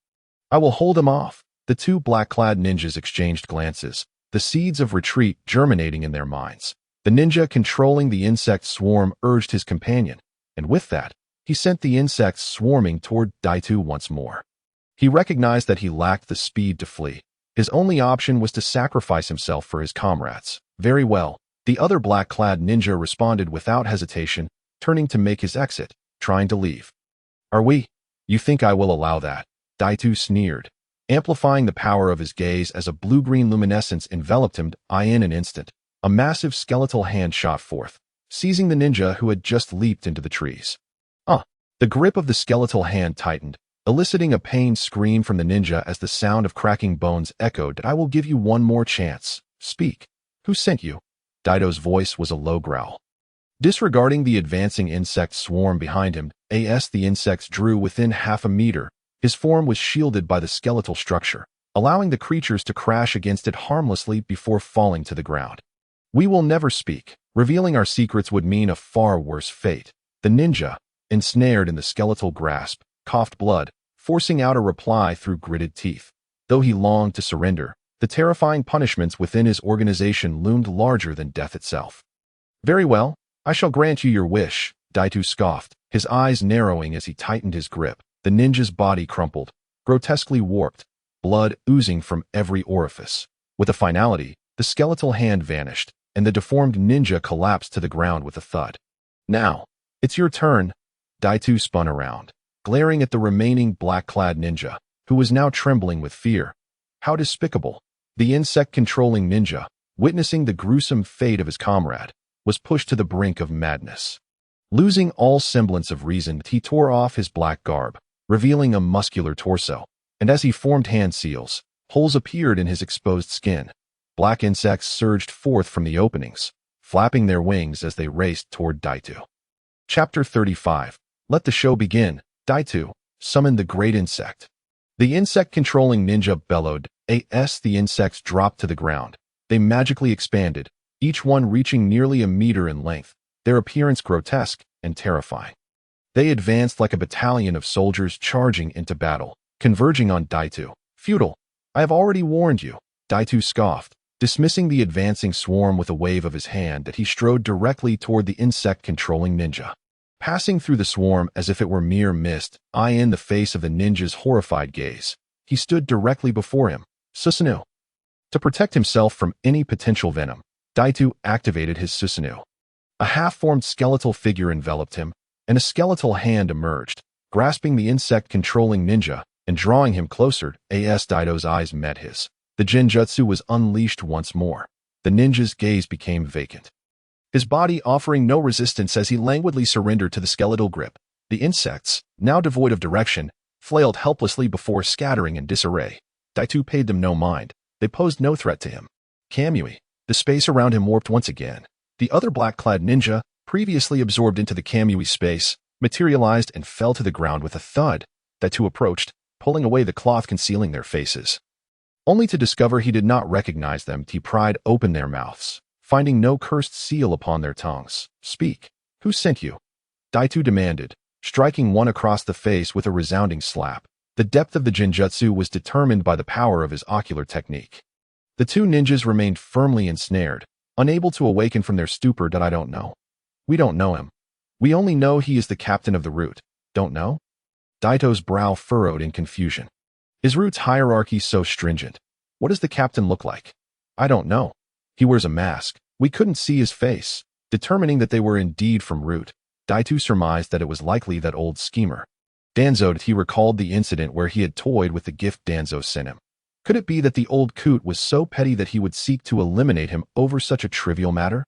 I will hold him off. The two black-clad ninjas exchanged glances, the seeds of retreat germinating in their minds. The ninja controlling the insect swarm urged his companion, and with that, he sent the insects swarming toward Daito once more. He recognized that he lacked the speed to flee. His only option was to sacrifice himself for his comrades. Very well. The other black-clad ninja responded without hesitation, turning to make his exit, trying to leave. Are we? You think I will allow that? Daito sneered, amplifying the power of his gaze as a blue-green luminescence enveloped him. In an instant, a massive skeletal hand shot forth, seizing the ninja who had just leaped into the trees. The grip of the skeletal hand tightened, eliciting a pained scream from the ninja as the sound of cracking bones echoed. I will give you one more chance. Speak. Who sent you? Daito's voice was a low growl. Disregarding the advancing insect swarm behind him, the insects drew within half a meter. His form was shielded by the skeletal structure, allowing the creatures to crash against it harmlessly before falling to the ground. We will never speak. Revealing our secrets would mean a far worse fate. The ninja, ensnared in the skeletal grasp, coughed blood, forcing out a reply through gritted teeth. Though he longed to surrender, the terrifying punishments within his organization loomed larger than death itself. Very well, I shall grant you your wish, Daito scoffed, his eyes narrowing as he tightened his grip. The ninja's body crumpled, grotesquely warped, blood oozing from every orifice. With a finality, the skeletal hand vanished, and the deformed ninja collapsed to the ground with a thud. Now, it's your turn. Daito spun around, glaring at the remaining black-clad ninja, who was now trembling with fear. How despicable. The insect-controlling ninja, witnessing the gruesome fate of his comrade, was pushed to the brink of madness. Losing all semblance of reason, he tore off his black garb, revealing a muscular torso, and as he formed hand seals, holes appeared in his exposed skin. Black insects surged forth from the openings, flapping their wings as they raced toward Daito. Chapter 35. Let the show begin. Daito summoned the great insect. The insect-controlling ninja bellowed. The insects dropped to the ground. They magically expanded, each one reaching nearly a meter in length, their appearance grotesque and terrifying. They advanced like a battalion of soldiers charging into battle, converging on Daito. Futile. I have already warned you. Daito scoffed, dismissing the advancing swarm with a wave of his hand that he strode directly toward the insect-controlling ninja. Passing through the swarm as if it were mere mist, in the face of the ninja's horrified gaze, he stood directly before him. Susanoo. To protect himself from any potential venom, Daito activated his Susanoo. A half-formed skeletal figure enveloped him, and a skeletal hand emerged, grasping the insect-controlling ninja and drawing him closer. Daito's eyes met his. The genjutsu was unleashed once more. The ninja's gaze became vacant, his body offering no resistance as he languidly surrendered to the skeletal grip. The insects, now devoid of direction, flailed helplessly before scattering in disarray. Daito paid them no mind. They posed no threat to him. Kamui. The space around him warped once again. The other black-clad ninja, previously absorbed into the Kamui space, materialized and fell to the ground with a thud. Daito approached, pulling away the cloth concealing their faces. Only to discover he did not recognize them, he pried open their mouths, finding no cursed seal upon their tongues. Speak. Who sent you? Daito demanded, striking one across the face with a resounding slap. The depth of the genjutsu was determined by the power of his ocular technique. The two ninjas remained firmly ensnared, unable to awaken from their stupor. I don't know. We don't know him. We only know he is the captain of the route. Don't know? Daito's brow furrowed in confusion. Is Route's hierarchy so stringent? What does the captain look like? I don't know. He wears a mask. We couldn't see his face. Determining that they were indeed from Route, Daito surmised that it was likely that old schemer Danzo. He recalled the incident where he had toyed with the gift Danzo sent him. Could it be that the old coot was so petty that he would seek to eliminate him over such a trivial matter?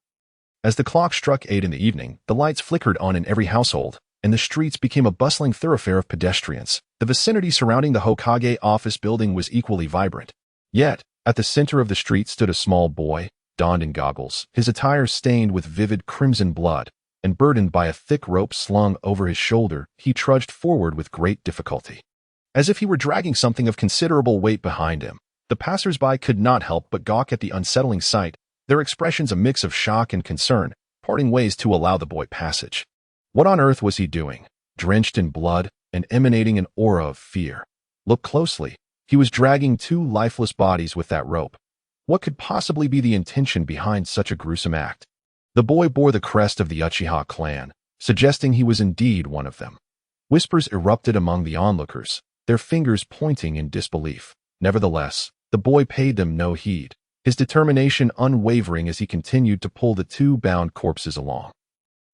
As the clock struck 8 in the evening, the lights flickered on in every household, and the streets became a bustling thoroughfare of pedestrians. The vicinity surrounding the Hokage office building was equally vibrant. Yet, at the center of the street stood a small boy, donned in goggles, his attire stained with vivid crimson blood, and burdened by a thick rope slung over his shoulder. He trudged forward with great difficulty, as if he were dragging something of considerable weight behind him. The passers-by could not help but gawk at the unsettling sight, their expressions a mix of shock and concern, parting ways to allow the boy passage. What on earth was he doing, drenched in blood and emanating an aura of fear? Look closely. He was dragging 2 lifeless bodies with that rope. What could possibly be the intention behind such a gruesome act? The boy bore the crest of the Uchiha clan, suggesting he was indeed one of them. Whispers erupted among the onlookers, their fingers pointing in disbelief. Nevertheless, the boy paid them no heed, his determination unwavering as he continued to pull the 2 bound corpses along.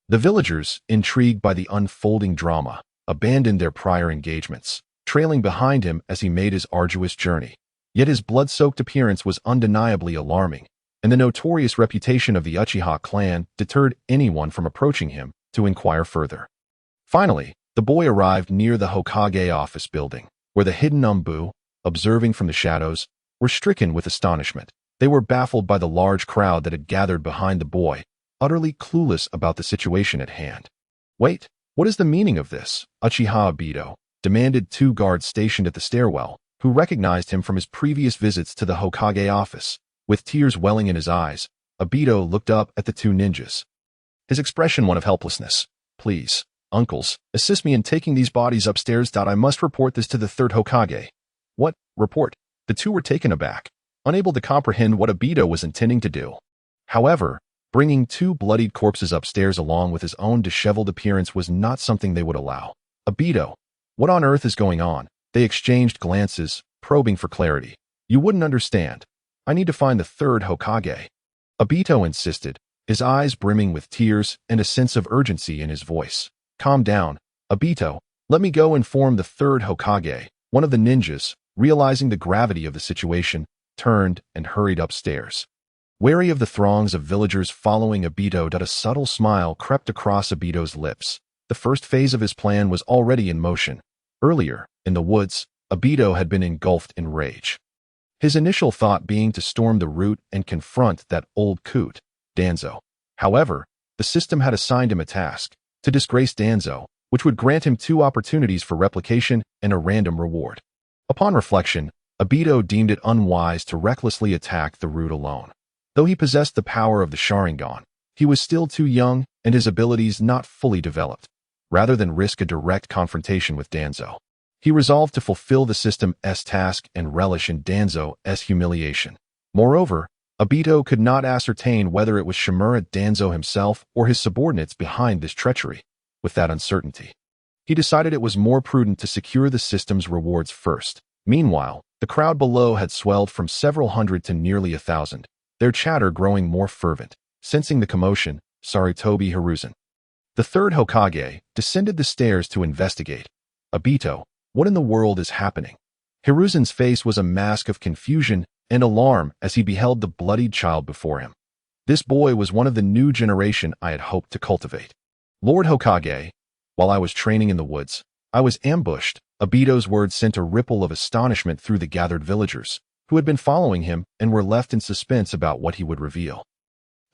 The villagers, intrigued by the unfolding drama, abandoned their prior engagements, trailing behind him as he made his arduous journey. Yet his blood-soaked appearance was undeniably alarming, and the notorious reputation of the Uchiha clan deterred anyone from approaching him to inquire further. Finally, the boy arrived near the Hokage office building, where the hidden Umbu, observing from the shadows, were stricken with astonishment. They were baffled by the large crowd that had gathered behind the boy, utterly clueless about the situation at hand. "Wait, what is the meaning of this?" Uchiha Obito demanded two guards stationed at the stairwell, who recognized him from his previous visits to the Hokage office. With tears welling in his eyes, Obito looked up at the two ninjas, his expression one of helplessness. "Please, uncles, assist me in taking these bodies upstairs. I must report this to the third Hokage." "What? Report?" The two were taken aback, unable to comprehend what Obito was intending to do. However, bringing two bloodied corpses upstairs along with his own disheveled appearance was not something they would allow. "Obito, what on earth is going on?" They exchanged glances, probing for clarity. "You wouldn't understand. I need to find the third Hokage," Obito insisted, his eyes brimming with tears and a sense of urgency in his voice. "Calm down, Obito. Let me go inform the third Hokage." One of the ninjas, realizing the gravity of the situation, turned and hurried upstairs. Wary of the throngs of villagers following Obito, a subtle smile crept across Obito's lips. The first phase of his plan was already in motion. Earlier, in the woods, Obito had been engulfed in rage, his initial thought being to storm the route and confront that old coot, Danzo. However, the system had assigned him a task, to disgrace Danzo, which would grant him 2 opportunities for replication and a random reward. Upon reflection, Obito deemed it unwise to recklessly attack the route alone. Though he possessed the power of the Sharingan, he was still too young and his abilities not fully developed. Rather than risk a direct confrontation with Danzo, he resolved to fulfill the system's task and relish in Danzo's humiliation. Moreover, Obito could not ascertain whether it was Shimura Danzo himself or his subordinates behind this treachery. With that uncertainty, he decided it was more prudent to secure the system's rewards first. Meanwhile, the crowd below had swelled from several hundred to nearly 1,000, their chatter growing more fervent. Sensing the commotion, Sarutobi Hiruzen, the third Hokage, descended the stairs to investigate. "Obito, what in the world is happening?" Hiruzen's face was a mask of confusion and alarm as he beheld the bloodied child before him. This boy was one of the new generation I had hoped to cultivate. "Lord Hokage, while I was training in the woods, I was ambushed." Obito's words sent a ripple of astonishment through the gathered villagers, who had been following him and were left in suspense about what he would reveal.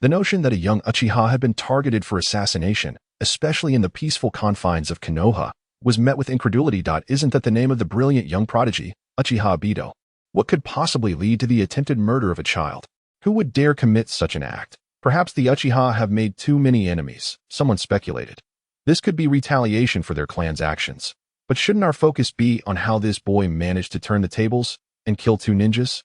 The notion that a young Uchiha had been targeted for assassination, especially in the peaceful confines of Konoha, was met with incredulity. Isn't that the name of the brilliant young prodigy, Uchiha Obito? What could possibly lead to the attempted murder of a child? Who would dare commit such an act? Perhaps the Uchiha have made too many enemies, someone speculated. This could be retaliation for their clan's actions. But shouldn't our focus be on how this boy managed to turn the tables and kill 2 ninjas?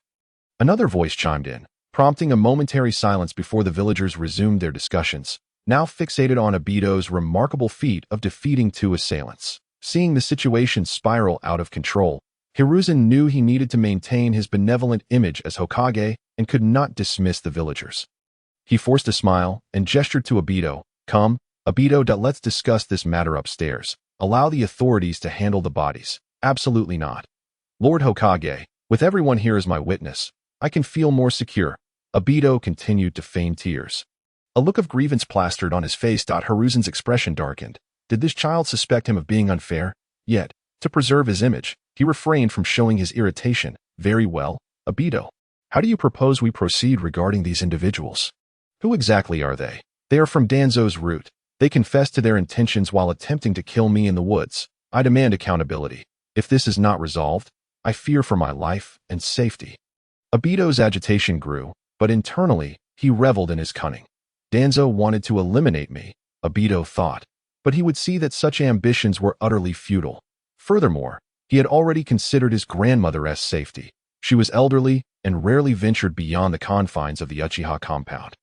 Another voice chimed in, prompting a momentary silence before the villagers resumed their discussions, now fixated on Obito's remarkable feat of defeating 2 assailants. Seeing the situation spiral out of control, Hiruzen knew he needed to maintain his benevolent image as Hokage and could not dismiss the villagers. He forced a smile and gestured to Obito. "Come, Obito, let's discuss this matter upstairs. Allow the authorities to handle the bodies." "Absolutely not. Lord Hokage, with everyone here as my witness, I can feel more secure." Obito continued to feign tears. A look of grievance plastered on his face. Hiruzen's expression darkened. Did this child suspect him of being unfair? Yet, to preserve his image, he refrained from showing his irritation. "Very well, Obito. How do you propose we proceed regarding these individuals? Who exactly are they?" "They are from Danzo's route. They confessed to their intentions while attempting to kill me in the woods. I demand accountability. If this is not resolved, I fear for my life and safety." Obito's agitation grew, but internally, he reveled in his cunning. Danzo wanted to eliminate me, Obito thought, but he would see that such ambitions were utterly futile. Furthermore, he had already considered his grandmother's safety. She was elderly and rarely ventured beyond the confines of the Uchiha compound.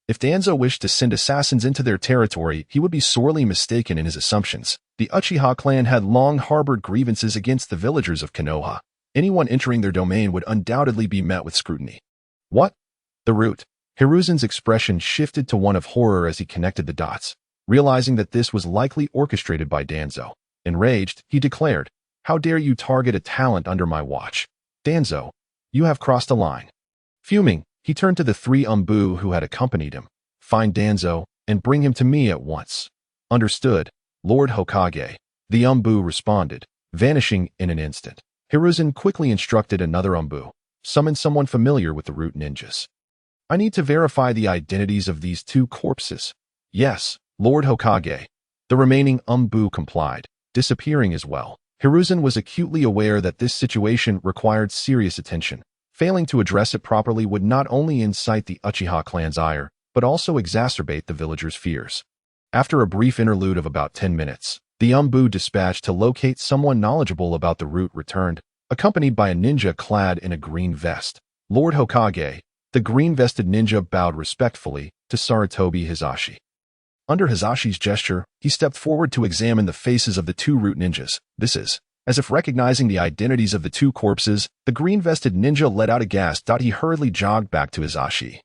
If Danzo wished to send assassins into their territory, he would be sorely mistaken in his assumptions. The Uchiha clan had long harbored grievances against the villagers of Konoha. Anyone entering their domain would undoubtedly be met with scrutiny. "What? The root?" Hiruzen's expression shifted to one of horror as he connected the dots, realizing that this was likely orchestrated by Danzo. Enraged, he declared, "How dare you target a talent under my watch? Danzo, you have crossed a line." Fuming, he turned to the three Umbu who had accompanied him. "Find Danzo and bring him to me at once." "Understood, Lord Hokage," the Umbu responded, vanishing in an instant. Hiruzen quickly instructed another Umbu, "Summon someone familiar with the root ninjas. I need to verify the identities of these two corpses." "Yes, Lord Hokage." The remaining Umbu complied, disappearing as well. Hiruzen was acutely aware that this situation required serious attention. Failing to address it properly would not only incite the Uchiha clan's ire, but also exacerbate the villagers' fears. After a brief interlude of about 10 minutes, the Umbu dispatched to locate someone knowledgeable about the route returned, accompanied by a ninja clad in a green vest. "Lord Hokage," the green-vested ninja bowed respectfully to Sarutobi Hisashi. Under Hisashi's gesture, he stepped forward to examine the faces of the two root ninjas. This is, as if recognizing the identities of the two corpses, the green-vested ninja let out a gasp. He hurriedly jogged back to Hisashi,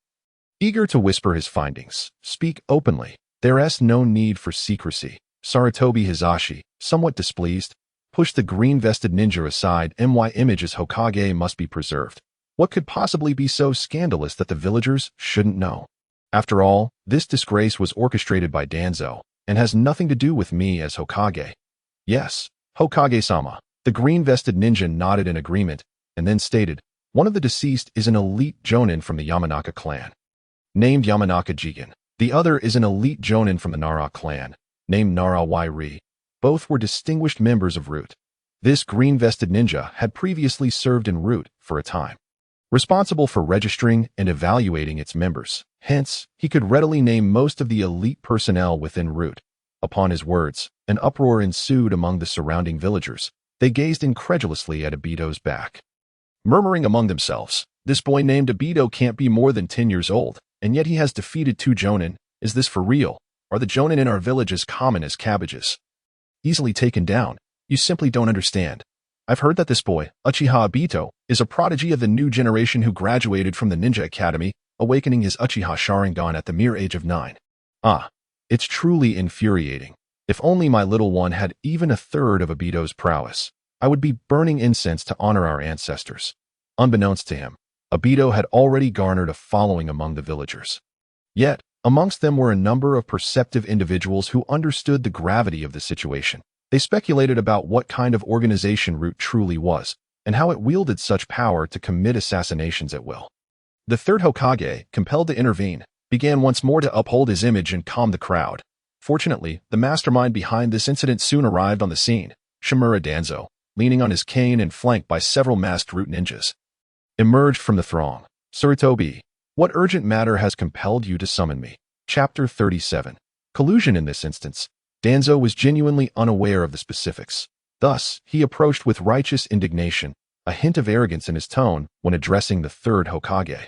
eager to whisper his findings. "Speak openly. There's no need for secrecy." Sarutobi Hisashi, somewhat displeased, pushed the green-vested ninja aside. "My image as Hokage must be preserved. What could possibly be so scandalous that the villagers shouldn't know? After all, this disgrace was orchestrated by Danzo, and has nothing to do with me as Hokage." "Yes, Hokage-sama." The green-vested ninja nodded in agreement, and then stated, "One of the deceased is an elite jonin from the Yamanaka clan, named Yamanaka Jigen. The other is an elite jonin from the Nara clan, named Nara Wairi. Both were distinguished members of Root." This green-vested ninja had previously served in Root for a time, responsible for registering and evaluating its members. Hence, he could readily name most of the elite personnel within Root. Upon his words, an uproar ensued among the surrounding villagers. They gazed incredulously at Obito's back, murmuring among themselves, "This boy named Obito can't be more than 10 years old, and yet he has defeated 2 jonin. Is this for real? Are the jonin in our village as common as cabbages? Easily taken down? You simply don't understand. I've heard that this boy, Uchiha Obito, is a prodigy of the new generation who graduated from the Ninja Academy, awakening his Uchiha Sharingan at the mere age of 9. Ah, it's truly infuriating. If only my little one had even a third of Obito's prowess, I would be burning incense to honor our ancestors." Unbeknownst to him, Obito had already garnered a following among the villagers. Yet, amongst them were a number of perceptive individuals who understood the gravity of the situation. They speculated about what kind of organization Root truly was, and how it wielded such power to commit assassinations at will. The third Hokage, compelled to intervene, began once more to uphold his image and calm the crowd. Fortunately, the mastermind behind this incident soon arrived on the scene, Shimura Danzo, leaning on his cane and flanked by several masked Root ninjas, emerged from the throng. "Sarutobi, what urgent matter has compelled you to summon me?" Chapter 37. Collusion. In this instance, Danzo was genuinely unaware of the specifics. Thus, he approached with righteous indignation, a hint of arrogance in his tone when addressing the third Hokage.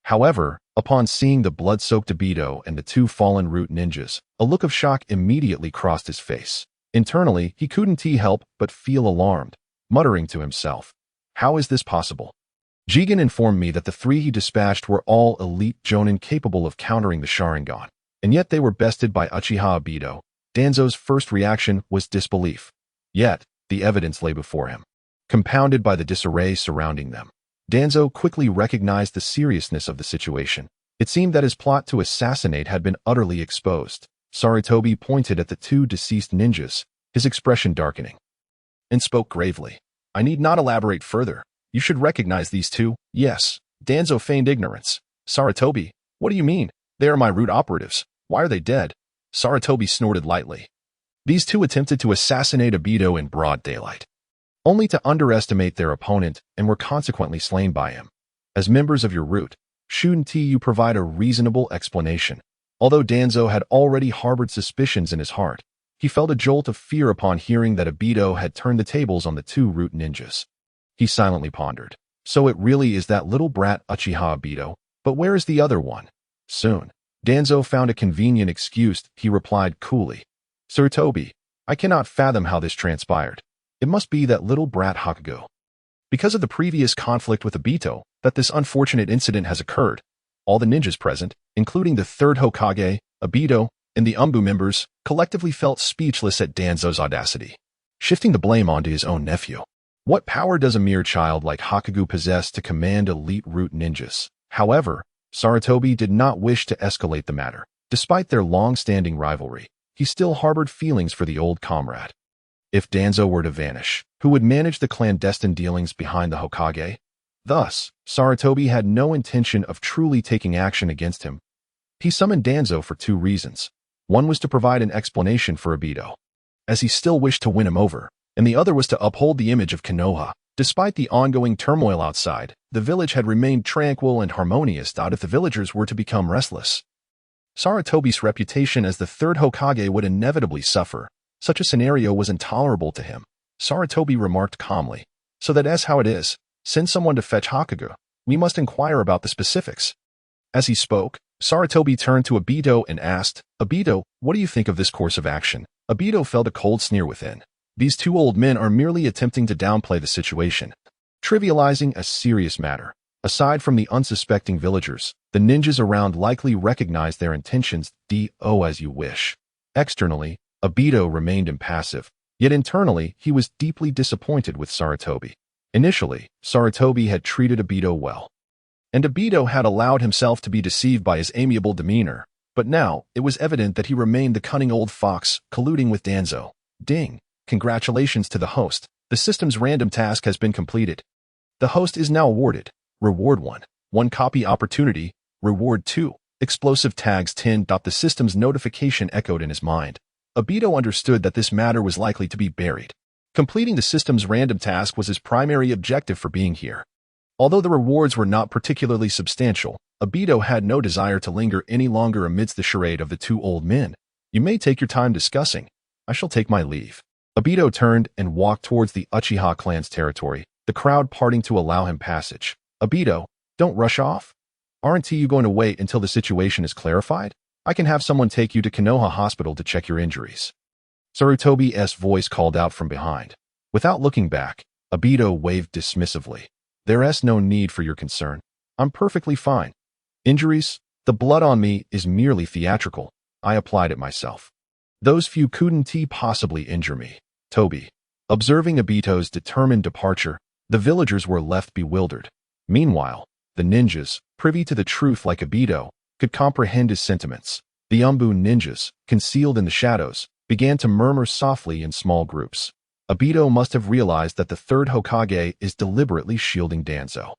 However, upon seeing the blood-soaked Obito and the 2 fallen Root ninjas, a look of shock immediately crossed his face. Internally, he couldn't help but feel alarmed, muttering to himself, "How is this possible?" Jigen informed me that the 3 he dispatched were all elite jonin capable of countering the Sharingan, and yet they were bested by Uchiha Obito. Danzo's first reaction was disbelief. Yet, the evidence lay before him, compounded by the disarray surrounding them. Danzo quickly recognized the seriousness of the situation. It seemed that his plot to assassinate had been utterly exposed. Sarutobi pointed at the 2 deceased ninjas, his expression darkening, and spoke gravely. "I need not elaborate further. You should recognize these 2. "Yes." Danzo feigned ignorance. "Sarutobi, what do you mean? They are my Root operatives. Why are they dead?" Sarutobi snorted lightly. "These 2 attempted to assassinate Obito in broad daylight, only to underestimate their opponent and were consequently slain by him. As members of your Root, shouldn't you provide a reasonable explanation?" Although Danzo had already harbored suspicions in his heart, he felt a jolt of fear upon hearing that Obito had turned the tables on the 2 Root ninjas. He silently pondered. So it really is that little brat Uchiha Obito, but where is the other one? Soon, Danzo found a convenient excuse. He replied coolly, "Sarutobi, I cannot fathom how this transpired. It must be that little brat Hakugo. Because of the previous conflict with Obito, that this unfortunate incident has occurred. All the ninjas present, including the third Hokage, Obito, and the Umbu members, collectively felt speechless at Danzo's audacity. shifting the blame onto his own nephew. What power does a mere child like Hakugo possess to command elite root ninjas? However, Sarutobi did not wish to escalate the matter. Despite their long-standing rivalry, he still harbored feelings for the old comrade. If Danzo were to vanish, who would manage the clandestine dealings behind the Hokage? Thus, Sarutobi had no intention of truly taking action against him. He summoned Danzo for two reasons. One was to provide an explanation for Obito, as he still wished to win him over, and the other was to uphold the image of Konoha. Despite the ongoing turmoil outside, the village had remained tranquil and harmonious. If the villagers were to become restless, Sarutobi's reputation as the third Hokage would inevitably suffer. Such a scenario was intolerable to him. Sarutobi remarked calmly, "So that's how it is. Send someone to fetch Hakugo. We must inquire about the specifics." As he spoke, Sarutobi turned to Obito and asked, "Obito, what do you think of this course of action?" Obito felt a cold sneer within. These two old men are merely attempting to downplay the situation, trivializing a serious matter. Aside from the unsuspecting villagers, the ninjas around likely recognized their intentions. Do as you wish. Externally, Obito remained impassive, yet internally he was deeply disappointed with Sarutobi. Initially, Sarutobi had treated Obito well, and Obito had allowed himself to be deceived by his amiable demeanor, but now it was evident that he remained the cunning old fox, colluding with Danzo. Ding! Congratulations to the host. The system's random task has been completed. The host is now awarded. Reward 1. 1 copy opportunity. Reward 2. Explosive tags 10. The system's notification echoed in his mind. Obito understood that this matter was likely to be buried. Completing the system's random task was his primary objective for being here. Although the rewards were not particularly substantial, Obito had no desire to linger any longer amidst the charade of the two old men. "You may take your time discussing. I shall take my leave." Obito turned and walked towards the Uchiha clan's territory, the crowd parting to allow him passage. "Obito, don't rush off. Aren't you going to wait until the situation is clarified? I can have someone take you to Konoha Hospital to check your injuries." Sarutobi's voice called out from behind. Without looking back, Obito waved dismissively. "There's no need for your concern. I'm perfectly fine. Injuries? The blood on me is merely theatrical. I applied it myself. Those few couldn't possibly injure me." Tobi. Observing Obito's determined departure, the villagers were left bewildered. Meanwhile, the ninjas, privy to the truth like Obito, could comprehend his sentiments. The Umbu ninjas, concealed in the shadows, began to murmur softly in small groups. Obito must have realized that the third Hokage is deliberately shielding Danzo.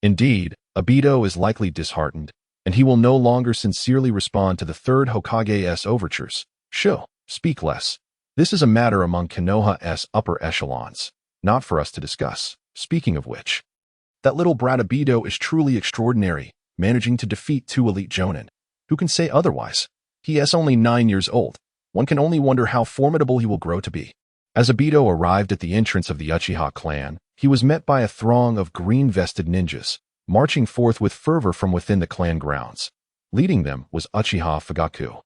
Indeed, Obito is likely disheartened, and he will no longer sincerely respond to the third Hokage's overtures. "Shoo, speak less. This is a matter among Konoha's upper echelons, not for us to discuss. Speaking of which, that little brat Obito is truly extraordinary, managing to defeat two elite jonin. Who can say otherwise? He is only 9 years old. One can only wonder how formidable he will grow to be." As Obito arrived at the entrance of the Uchiha clan, he was met by a throng of green-vested ninjas, marching forth with fervor from within the clan grounds. Leading them was Uchiha Fugaku,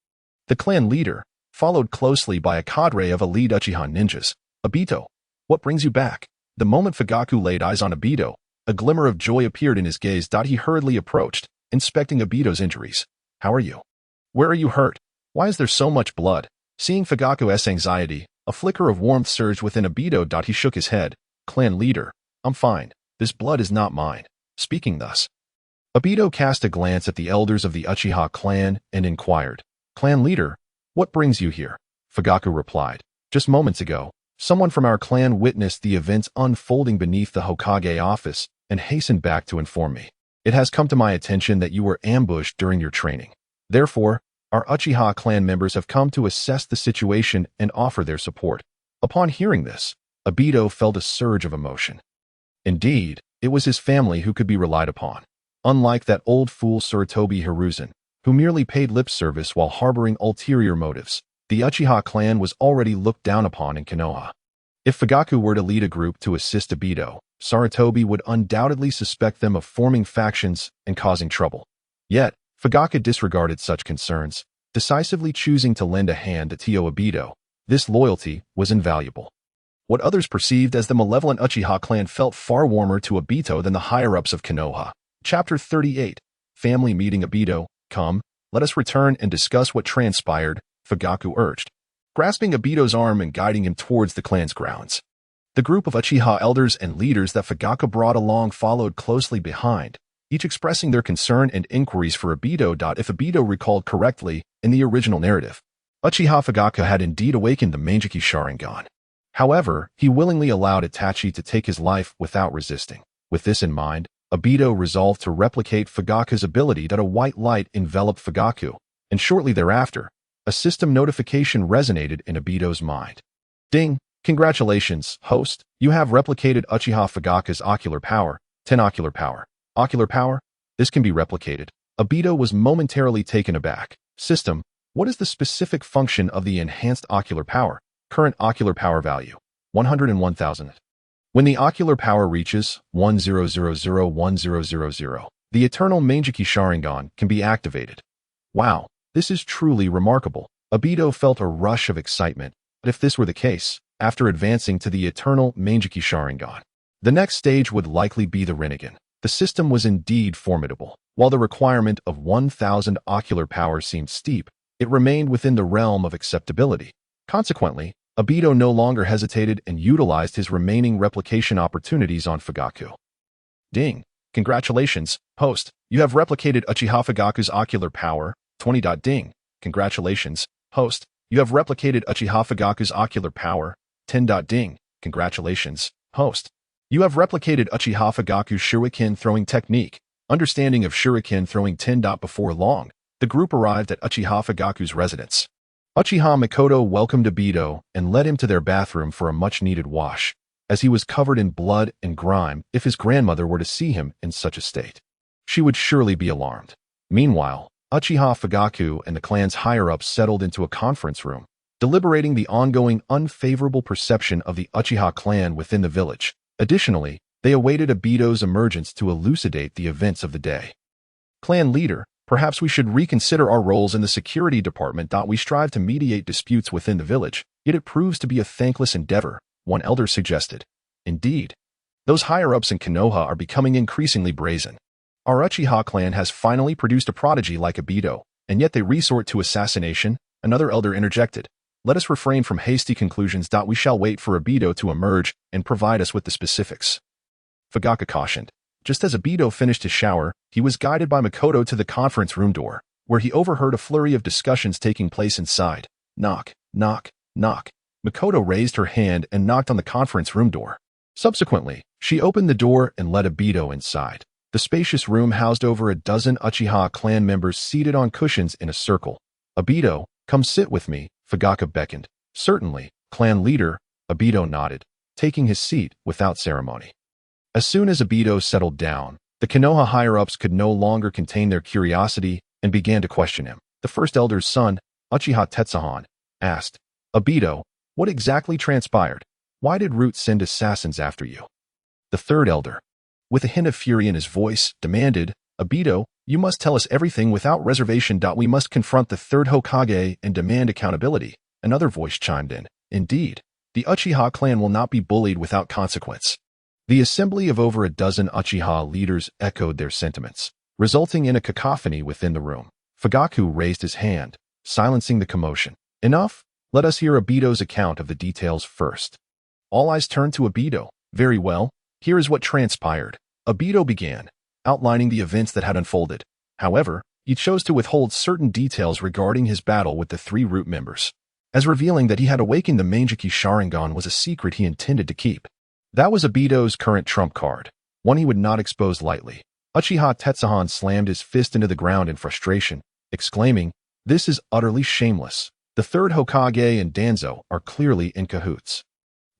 the clan leader, followed closely by a cadre of elite Uchiha ninjas. "Obito, what brings you back?" The moment Fugaku laid eyes on Obito, a glimmer of joy appeared in his gaze. He hurriedly approached, inspecting Obito's injuries. "How are you? Where are you hurt? Why is there so much blood?" Seeing Fugaku's anxiety, a flicker of warmth surged within Obito. He shook his head. "Clan leader, I'm fine. This blood is not mine." Speaking thus, Obito cast a glance at the elders of the Uchiha clan and inquired, "Clan leader, what brings you here?" Fugaku replied, "Just moments ago, someone from our clan witnessed the events unfolding beneath the Hokage office and hastened back to inform me. It has come to my attention that you were ambushed during your training. Therefore, our Uchiha clan members have come to assess the situation and offer their support." Upon hearing this, Obito felt a surge of emotion. Indeed, it was his family who could be relied upon. Unlike that old fool Sarutobi Hiruzen, who merely paid lip service while harboring ulterior motives, the Uchiha clan was already looked down upon in Konoha. If Fugaku were to lead a group to assist Obito, Sarutobi would undoubtedly suspect them of forming factions and causing trouble. Yet, Fugaku disregarded such concerns, decisively choosing to lend a hand to Tio Obito. This loyalty was invaluable. What others perceived as the malevolent Uchiha clan felt far warmer to Obito than the higher-ups of Konoha. Chapter 38. Family Meeting. Obito, come, let us return and discuss what transpired, Fugaku urged. grasping Obito's arm and guiding him towards the clan's grounds. The group of Uchiha elders and leaders that Fugaku brought along followed closely behind, each expressing their concern and inquiries for Obito. If Obito recalled correctly, in the original narrative, Uchiha Fugaku had indeed awakened the Mangekyō Sharingan. However, he willingly allowed Itachi to take his life without resisting. With this in mind, Obito resolved to replicate Fugaku's ability. A white light enveloped Fugaku, and shortly thereafter, a system notification resonated in Obito's mind. Ding! Congratulations, host. You have replicated Uchiha Fugaku's ocular power, 10 ocular power. Ocular power? This can be replicated. Obito was momentarily taken aback. System, what is the specific function of the enhanced ocular power? Current ocular power value, 101,000. When the ocular power reaches 10001000, the eternal Mangekyō Sharingan can be activated. Wow, this is truly remarkable. Obito felt a rush of excitement, but if this were the case, after advancing to the eternal Mangekyō Sharingan, the next stage would likely be the Rinnegan. The system was indeed formidable. While the requirement of 1,000 ocular power seemed steep, it remained within the realm of acceptability. Consequently, Obito no longer hesitated and utilized his remaining replication opportunities on Fugaku. Ding! Congratulations, host. You have replicated Uchiha Fugaku's ocular power, 20. Ding! Congratulations, host. You have replicated Uchiha Fugaku's ocular power, 10. Ding! Congratulations, host. You have replicated Uchiha Fugaku's shuriken throwing technique. Understanding of shuriken throwing 10. Before long, the group arrived at Uchiha Fugaku's residence. Uchiha Mikoto welcomed Obito and led him to their bathroom for a much-needed wash, as he was covered in blood and grime. If his grandmother were to see him in such a state, she would surely be alarmed. Meanwhile, Uchiha Fugaku and the clan's higher-ups settled into a conference room, deliberating the ongoing unfavorable perception of the Uchiha clan within the village. Additionally, they awaited Obito's emergence to elucidate the events of the day. Clan leader, perhaps we should reconsider our roles in the security department. We strive to mediate disputes within the village, yet it proves to be a thankless endeavor, one elder suggested. Indeed, those higher-ups in Konoha are becoming increasingly brazen. Our Uchiha clan has finally produced a prodigy like Obito, and yet they resort to assassination, another elder interjected. Let us refrain from hasty conclusions. We shall wait for Obito to emerge and provide us with the specifics. Fugaku cautioned. Just as Obito finished his shower, he was guided by Mikoto to the conference room door, where he overheard a flurry of discussions taking place inside. Knock, knock, knock. Mikoto raised her hand and knocked on the conference room door. Subsequently, she opened the door and let Obito inside. The spacious room housed over a dozen Uchiha clan members seated on cushions in a circle. Obito, come sit with me, Fugaku beckoned. Certainly, clan leader, Obito nodded, taking his seat without ceremony. As soon as Obito settled down, the Konoha higher-ups could no longer contain their curiosity and began to question him. The first elder's son, Uchiha Tetsuhan, asked, Obito, what exactly transpired? Why did Root send assassins after you? The third elder, with a hint of fury in his voice, demanded, Obito, you must tell us everything without reservation. We must confront the third Hokage and demand accountability. Another voice chimed in. Indeed, the Uchiha clan will not be bullied without consequence. The assembly of over a dozen Uchiha leaders echoed their sentiments, resulting in a cacophony within the room. Fugaku raised his hand, silencing the commotion. Enough? Let us hear Obito's account of the details first. All eyes turned to Obito. Very well, here is what transpired. Obito began, outlining the events that had unfolded. However, he chose to withhold certain details regarding his battle with the three Root members, as revealing that he had awakened the Mangekyō Sharingan was a secret he intended to keep. That was Obito's current trump card, one he would not expose lightly. Uchiha Tetsuhan slammed his fist into the ground in frustration, exclaiming, This is utterly shameless. The third Hokage and Danzo are clearly in cahoots.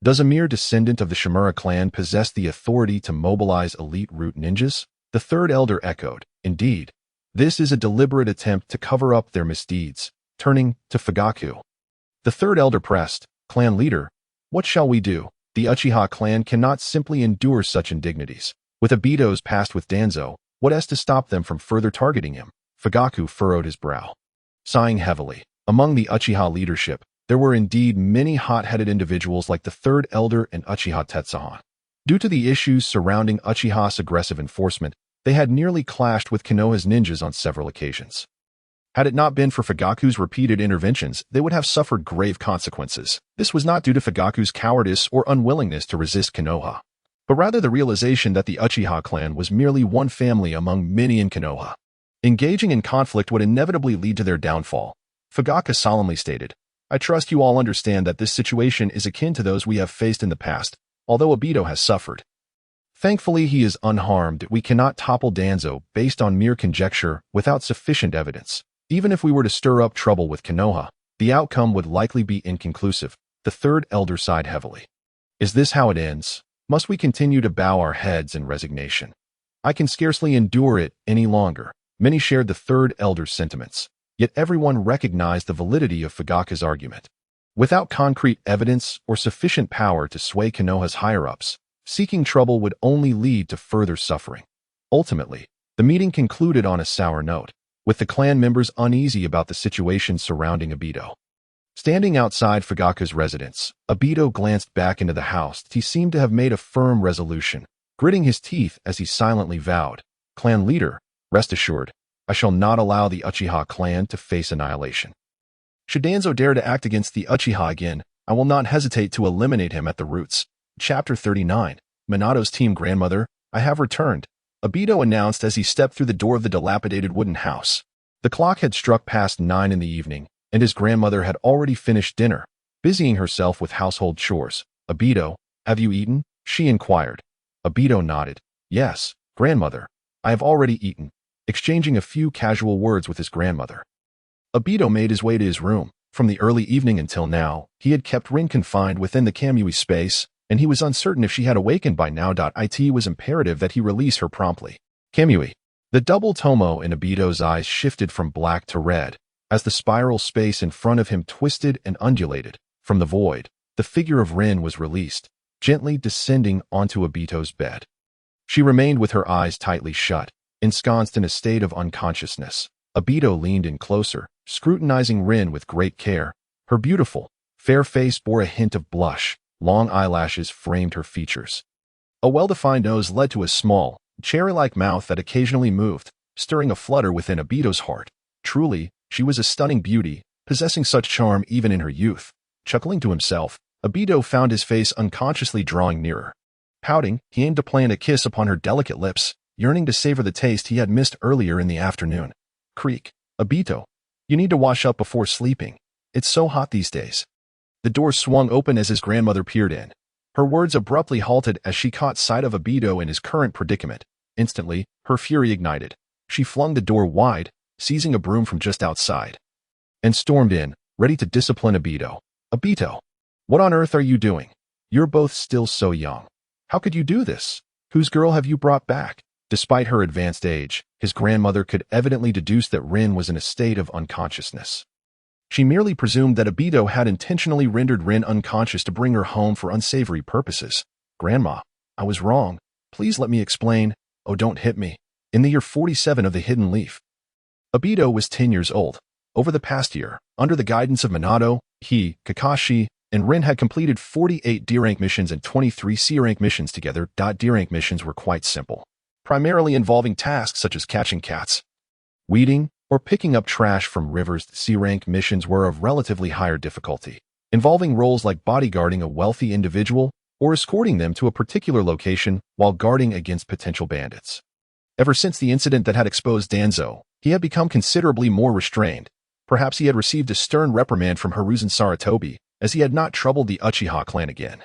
Does a mere descendant of the Shimura clan possess the authority to mobilize elite Root ninjas? The third elder echoed. Indeed, this is a deliberate attempt to cover up their misdeeds. Turning to Fugaku, the third elder pressed, Clan leader, what shall we do? The Uchiha clan cannot simply endure such indignities. With Obito's past with Danzo, what has to stop them from further targeting him? Fugaku furrowed his brow. Sighing heavily, among the Uchiha leadership, there were indeed many hot-headed individuals like the third elder and Uchiha Tetsuhan. Due to the issues surrounding Uchiha's aggressive enforcement, they had nearly clashed with Konoha's ninjas on several occasions. Had it not been for Fugaku's repeated interventions, they would have suffered grave consequences. This was not due to Fugaku's cowardice or unwillingness to resist Konoha, but rather the realization that the Uchiha clan was merely one family among many in Konoha. Engaging in conflict would inevitably lead to their downfall. Fugaku solemnly stated, "I trust you all understand that this situation is akin to those we have faced in the past, although Obito has suffered. Thankfully, he is unharmed. We cannot topple Danzo based on mere conjecture without sufficient evidence. Even if we were to stir up trouble with Konoha, the outcome would likely be inconclusive." The third elder sighed heavily. "Is this how it ends? Must we continue to bow our heads in resignation? I can scarcely endure it any longer." Many shared the third elder's sentiments, yet everyone recognized the validity of Fugaku's argument. Without concrete evidence or sufficient power to sway Konoha's higher-ups, seeking trouble would only lead to further suffering. Ultimately, the meeting concluded on a sour note, with the clan members uneasy about the situation surrounding Obito. Standing outside Fugaku's residence, Obito glanced back into the house. He seemed to have made a firm resolution, gritting his teeth as he silently vowed, "Clan leader, rest assured, I shall not allow the Uchiha clan to face annihilation. Should Danzo dare to act against the Uchiha again, I will not hesitate to eliminate him at the roots." Chapter 39. Minato's team grandmother, "I have returned," Obito announced as he stepped through the door of the dilapidated wooden house. The clock had struck past 9 in the evening, and his grandmother had already finished dinner, busying herself with household chores. "Obito, have you eaten?" she inquired. Obito nodded. "Yes, grandmother, I have already eaten," exchanging a few casual words with his grandmother. Obito made his way to his room. From the early evening until now, he had kept Rin confined within the Kamui space, and he was uncertain if she had awakened by now. It was imperative that he release her promptly. Kamui. The double tomo in Obito's eyes shifted from black to red, as the spiral space in front of him twisted and undulated. From the void, the figure of Rin was released, gently descending onto Obito's bed. She remained with her eyes tightly shut, ensconced in a state of unconsciousness. Obito leaned in closer, scrutinizing Rin with great care. Her beautiful, fair face bore a hint of blush. Long eyelashes framed her features. A well-defined nose led to a small, cherry-like mouth that occasionally moved, stirring a flutter within Obito's heart. Truly, she was a stunning beauty, possessing such charm even in her youth. Chuckling to himself, Obito found his face unconsciously drawing nearer. Pouting, he aimed to plant a kiss upon her delicate lips, yearning to savor the taste he had missed earlier in the afternoon. Creak. "Obito, you need to wash up before sleeping. It's so hot these days." The door swung open as his grandmother peered in. Her words abruptly halted as she caught sight of Obito in his current predicament. Instantly, her fury ignited. She flung the door wide, seizing a broom from just outside, and stormed in, ready to discipline Obito. "Obito, what on earth are you doing? You're both still so young. How could you do this? Whose girl have you brought back?" Despite her advanced age, his grandmother could evidently deduce that Rin was in a state of unconsciousness. She merely presumed that Obito had intentionally rendered Rin unconscious to bring her home for unsavory purposes. "Grandma, I was wrong. Please let me explain. Oh, don't hit me." In the year 47 of the Hidden Leaf, Obito was 10 years old. Over the past year, under the guidance of Minato, he, Kakashi, and Rin had completed 48 D-rank missions and 23 C-rank missions together. D-rank missions were quite simple, primarily involving tasks such as catching cats, weeding, or picking up trash from rivers. C-rank missions were of relatively higher difficulty, involving roles like bodyguarding a wealthy individual or escorting them to a particular location while guarding against potential bandits. Ever since the incident that had exposed Danzo, he had become considerably more restrained. Perhaps he had received a stern reprimand from Hiruzen Sarutobi, as he had not troubled the Uchiha clan again.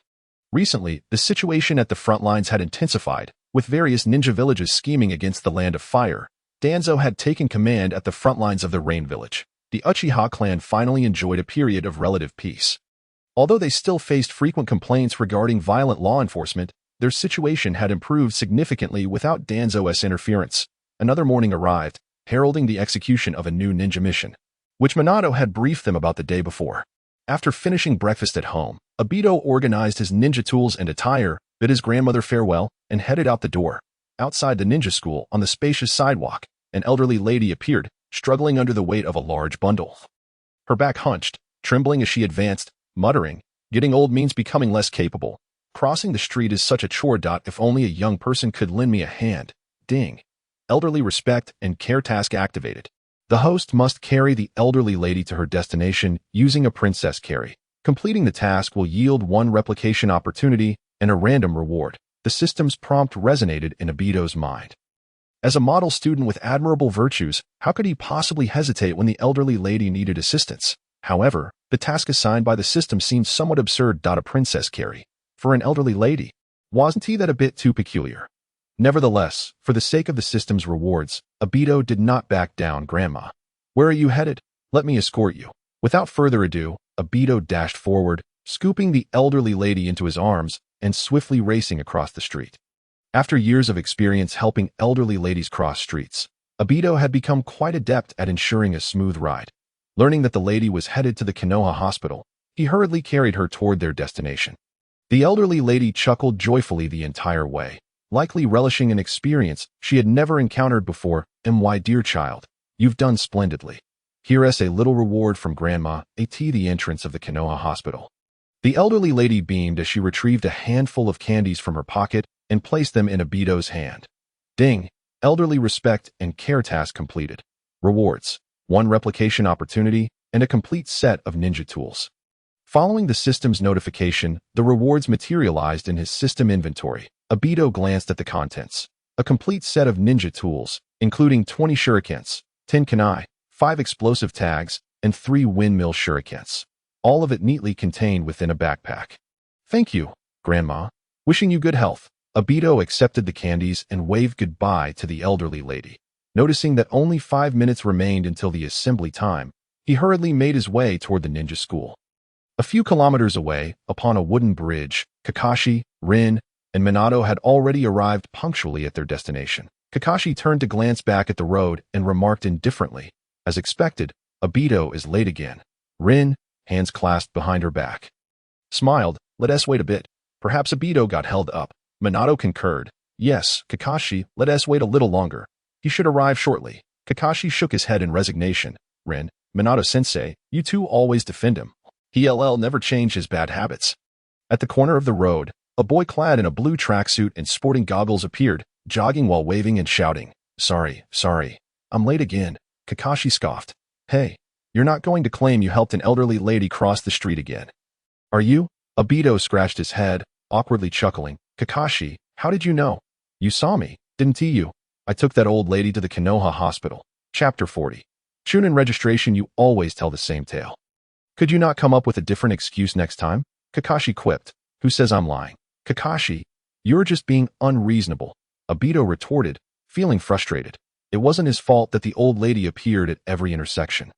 Recently, the situation at the front lines had intensified, with various ninja villages scheming against the Land of Fire. Danzo had taken command at the front lines of the Rain Village. The Uchiha clan finally enjoyed a period of relative peace. Although they still faced frequent complaints regarding violent law enforcement, their situation had improved significantly without Danzo's interference. Another morning arrived, heralding the execution of a new ninja mission, which Minato had briefed them about the day before. After finishing breakfast at home, Obito organized his ninja tools and attire, bid his grandmother farewell, and headed out the door. Outside the ninja school, on the spacious sidewalk, an elderly lady appeared, struggling under the weight of a large bundle. Her back hunched, trembling as she advanced, muttering, "Getting old means becoming less capable. Crossing the street is such a chore. If only a young person could lend me a hand." Ding. Elderly respect and care task activated. The host must carry the elderly lady to her destination using a princess carry. Completing the task will yield one replication opportunity and a random reward. The system's prompt resonated in Obito's mind. As a model student with admirable virtues, how could he possibly hesitate when the elderly lady needed assistance? However, the task assigned by the system seemed somewhat absurd. A princess carry for an elderly lady. Wasn't he that a bit too peculiar? Nevertheless, for the sake of the system's rewards, Obito did not back down. Grandma, where are you headed? Let me escort you. Without further ado, Obito dashed forward, scooping the elderly lady into his arms and swiftly racing across the street. After years of experience helping elderly ladies cross streets, Obito had become quite adept at ensuring a smooth ride. Learning that the lady was headed to the Konoha hospital, he hurriedly carried her toward their destination. The elderly lady chuckled joyfully the entire way, likely relishing an experience she had never encountered before. My dear child, you've done splendidly. Here's a little reward from Grandma at the entrance of the Konoha hospital. The elderly lady beamed as she retrieved a handful of candies from her pocket and placed them in Obito's hand. Ding! Elderly respect and care task completed. Rewards: one replication opportunity and a complete set of ninja tools. Following the system's notification, the rewards materialized in his system inventory. Obito glanced at the contents. A complete set of ninja tools, including 20 shurikens, 10 kunai, 5 explosive tags, and 3 windmill shurikens. All of it neatly contained within a backpack. Thank you, Grandma. Wishing you good health. Obito accepted the candies and waved goodbye to the elderly lady. Noticing that only 5 minutes remained until the assembly time, he hurriedly made his way toward the ninja school. A few kilometers away, upon a wooden bridge, Kakashi, Rin, and Minato had already arrived punctually at their destination. Kakashi turned to glance back at the road and remarked indifferently, as expected, Obito is late again. Rin, hands clasped behind her back, smiled. Let us wait a bit. Perhaps Obito got held up. Minato concurred. Yes, Kakashi, let us wait a little longer. He should arrive shortly. Kakashi shook his head in resignation. Rin, Minato-sensei, you two always defend him. He'll never change his bad habits. At the corner of the road, a boy clad in a blue tracksuit and sporting goggles appeared, jogging while waving and shouting. Sorry, I'm late again. Kakashi scoffed. Hey, you're not going to claim you helped an elderly lady cross the street again, are you? Obito scratched his head, awkwardly chuckling. Kakashi, how did you know? You saw me, didn't you? I took that old lady to the Konoha hospital. Chapter 40. Chunin registration. You always tell the same tale. Could you not come up with a different excuse next time? Kakashi quipped. Who says I'm lying? Kakashi, you're just being unreasonable. Obito retorted, feeling frustrated. It wasn't his fault that the old lady appeared at every intersection.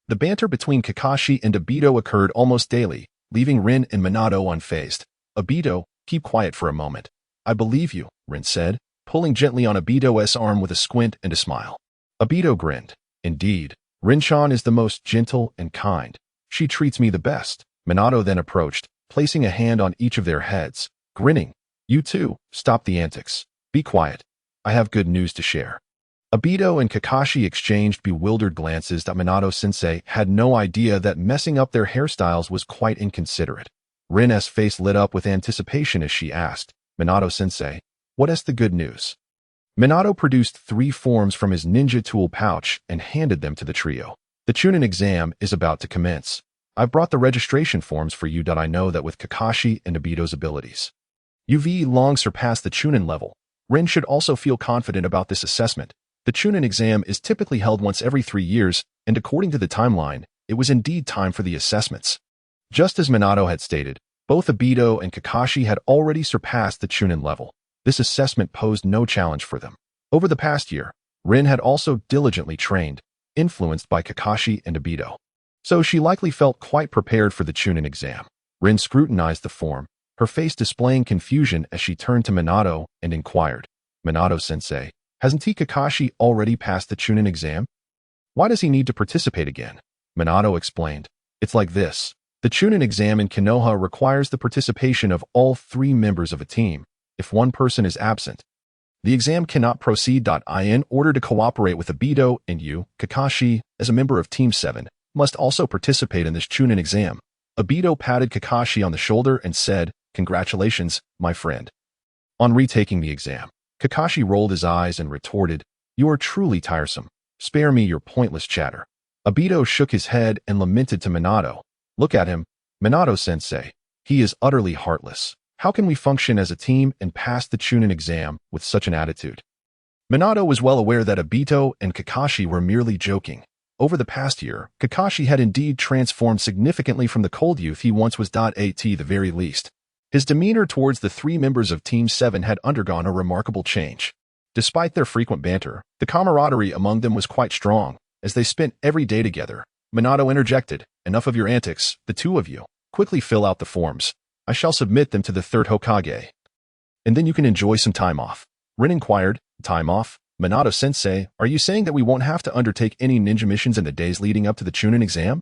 The banter between Kakashi and Obito occurred almost daily, leaving Rin and Minato unfazed. Obito, keep quiet for a moment. I believe you, Rin said, pulling gently on Obito's arm with a squint and a smile. Obito grinned. Indeed, Rin-chan is the most gentle and kind. She treats me the best. Minato then approached, placing a hand on each of their heads, grinning. You two, stop the antics. Be quiet. I have good news to share. Obito and Kakashi exchanged bewildered glances. Minato-sensei had no idea that messing up their hairstyles was quite inconsiderate. Rin's face lit up with anticipation as she asked, Minato-sensei, what is the good news? Minato produced 3 forms from his ninja tool pouch and handed them to the trio. The Chunin exam is about to commence. I've brought the registration forms for you. I know that with Kakashi and Obito's abilities, you've long surpassed the Chunin level. Rin should also feel confident about this assessment. The Chunin exam is typically held once every 3 years, and according to the timeline, it was indeed time for the assessments. Just as Minato had stated, both Obito and Kakashi had already surpassed the Chunin level. This assessment posed no challenge for them. Over the past year, Rin had also diligently trained, influenced by Kakashi and Obito. So she likely felt quite prepared for the Chunin exam. Rin scrutinized the form, her face displaying confusion as she turned to Minato and inquired, Minato-sensei, hasn't Kakashi already passed the Chunin exam? Why does he need to participate again? Minato explained. It's like this. The Chunin exam in Konoha requires the participation of all 3 members of a team. If one person is absent, the exam cannot proceed. In order to cooperate with Obito and you, Kakashi, as a member of Team 7, must also participate in this Chunin exam. Obito patted Kakashi on the shoulder and said, Congratulations, my friend. On retaking the exam, Kakashi rolled his eyes and retorted, You are truly tiresome. Spare me your pointless chatter. Obito shook his head and lamented to Minato. Look at him, Minato-sensei. He is utterly heartless. How can we function as a team and pass the Chunin exam with such an attitude? Minato was well aware that Obito and Kakashi were merely joking. Over the past year, Kakashi had indeed transformed significantly from the cold youth he once was. At the very least, his demeanor towards the three members of Team 7 had undergone a remarkable change. Despite their frequent banter, the camaraderie among them was quite strong. As they spent every day together, Minato interjected, "Enough of your antics, the two of you. Quickly fill out the forms. I shall submit them to the third Hokage. And then you can enjoy some time off." Rin inquired, "Time off? Minato-sensei, are you saying that we won't have to undertake any ninja missions in the days leading up to the Chunin exam?"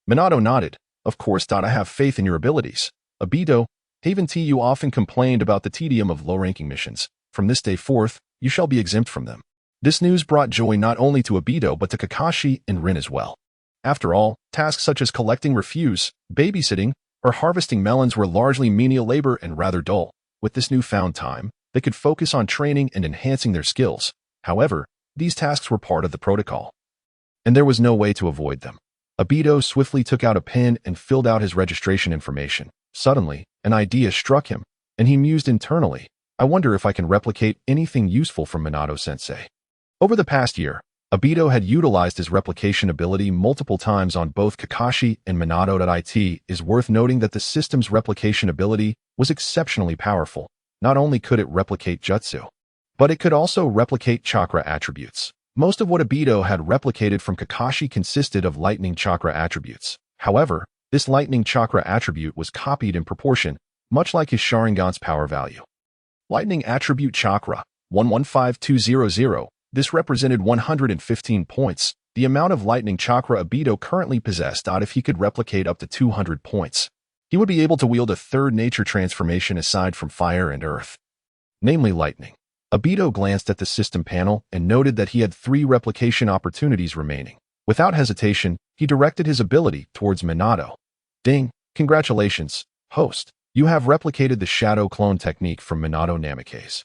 Minato nodded. "Of course, I have faith in your abilities. Obito, you often complained about the tedium of low-ranking missions. From this day forth, you shall be exempt from them." This news brought joy not only to Obito but to Kakashi and Rin as well. After all, tasks such as collecting refuse, babysitting, or harvesting melons were largely menial labor and rather dull. With this newfound time, they could focus on training and enhancing their skills. However, these tasks were part of the protocol, and there was no way to avoid them. Obito swiftly took out a pen and filled out his registration information. Suddenly, an idea struck him, and he mused internally, "I wonder if I can replicate anything useful from Minato-sensei." Over the past year, Obito had utilized his replication ability multiple times on both Kakashi and Minato. It is worth noting that the system's replication ability was exceptionally powerful. Not only could it replicate jutsu, but it could also replicate chakra attributes. Most of what Obito had replicated from Kakashi consisted of lightning chakra attributes. However, this lightning chakra attribute was copied in proportion, much like his Sharingan's power value. Lightning attribute chakra, 115200. This represented 115 points, the amount of lightning chakra Obito currently possessed. If he could replicate up to 200 points, he would be able to wield a third nature transformation aside from fire and earth, namely lightning. Obito glanced at the system panel and noted that he had 3 replication opportunities remaining. Without hesitation, he directed his ability towards Minato. "Ding! Congratulations, host. You have replicated the shadow clone technique from Minato Namake's."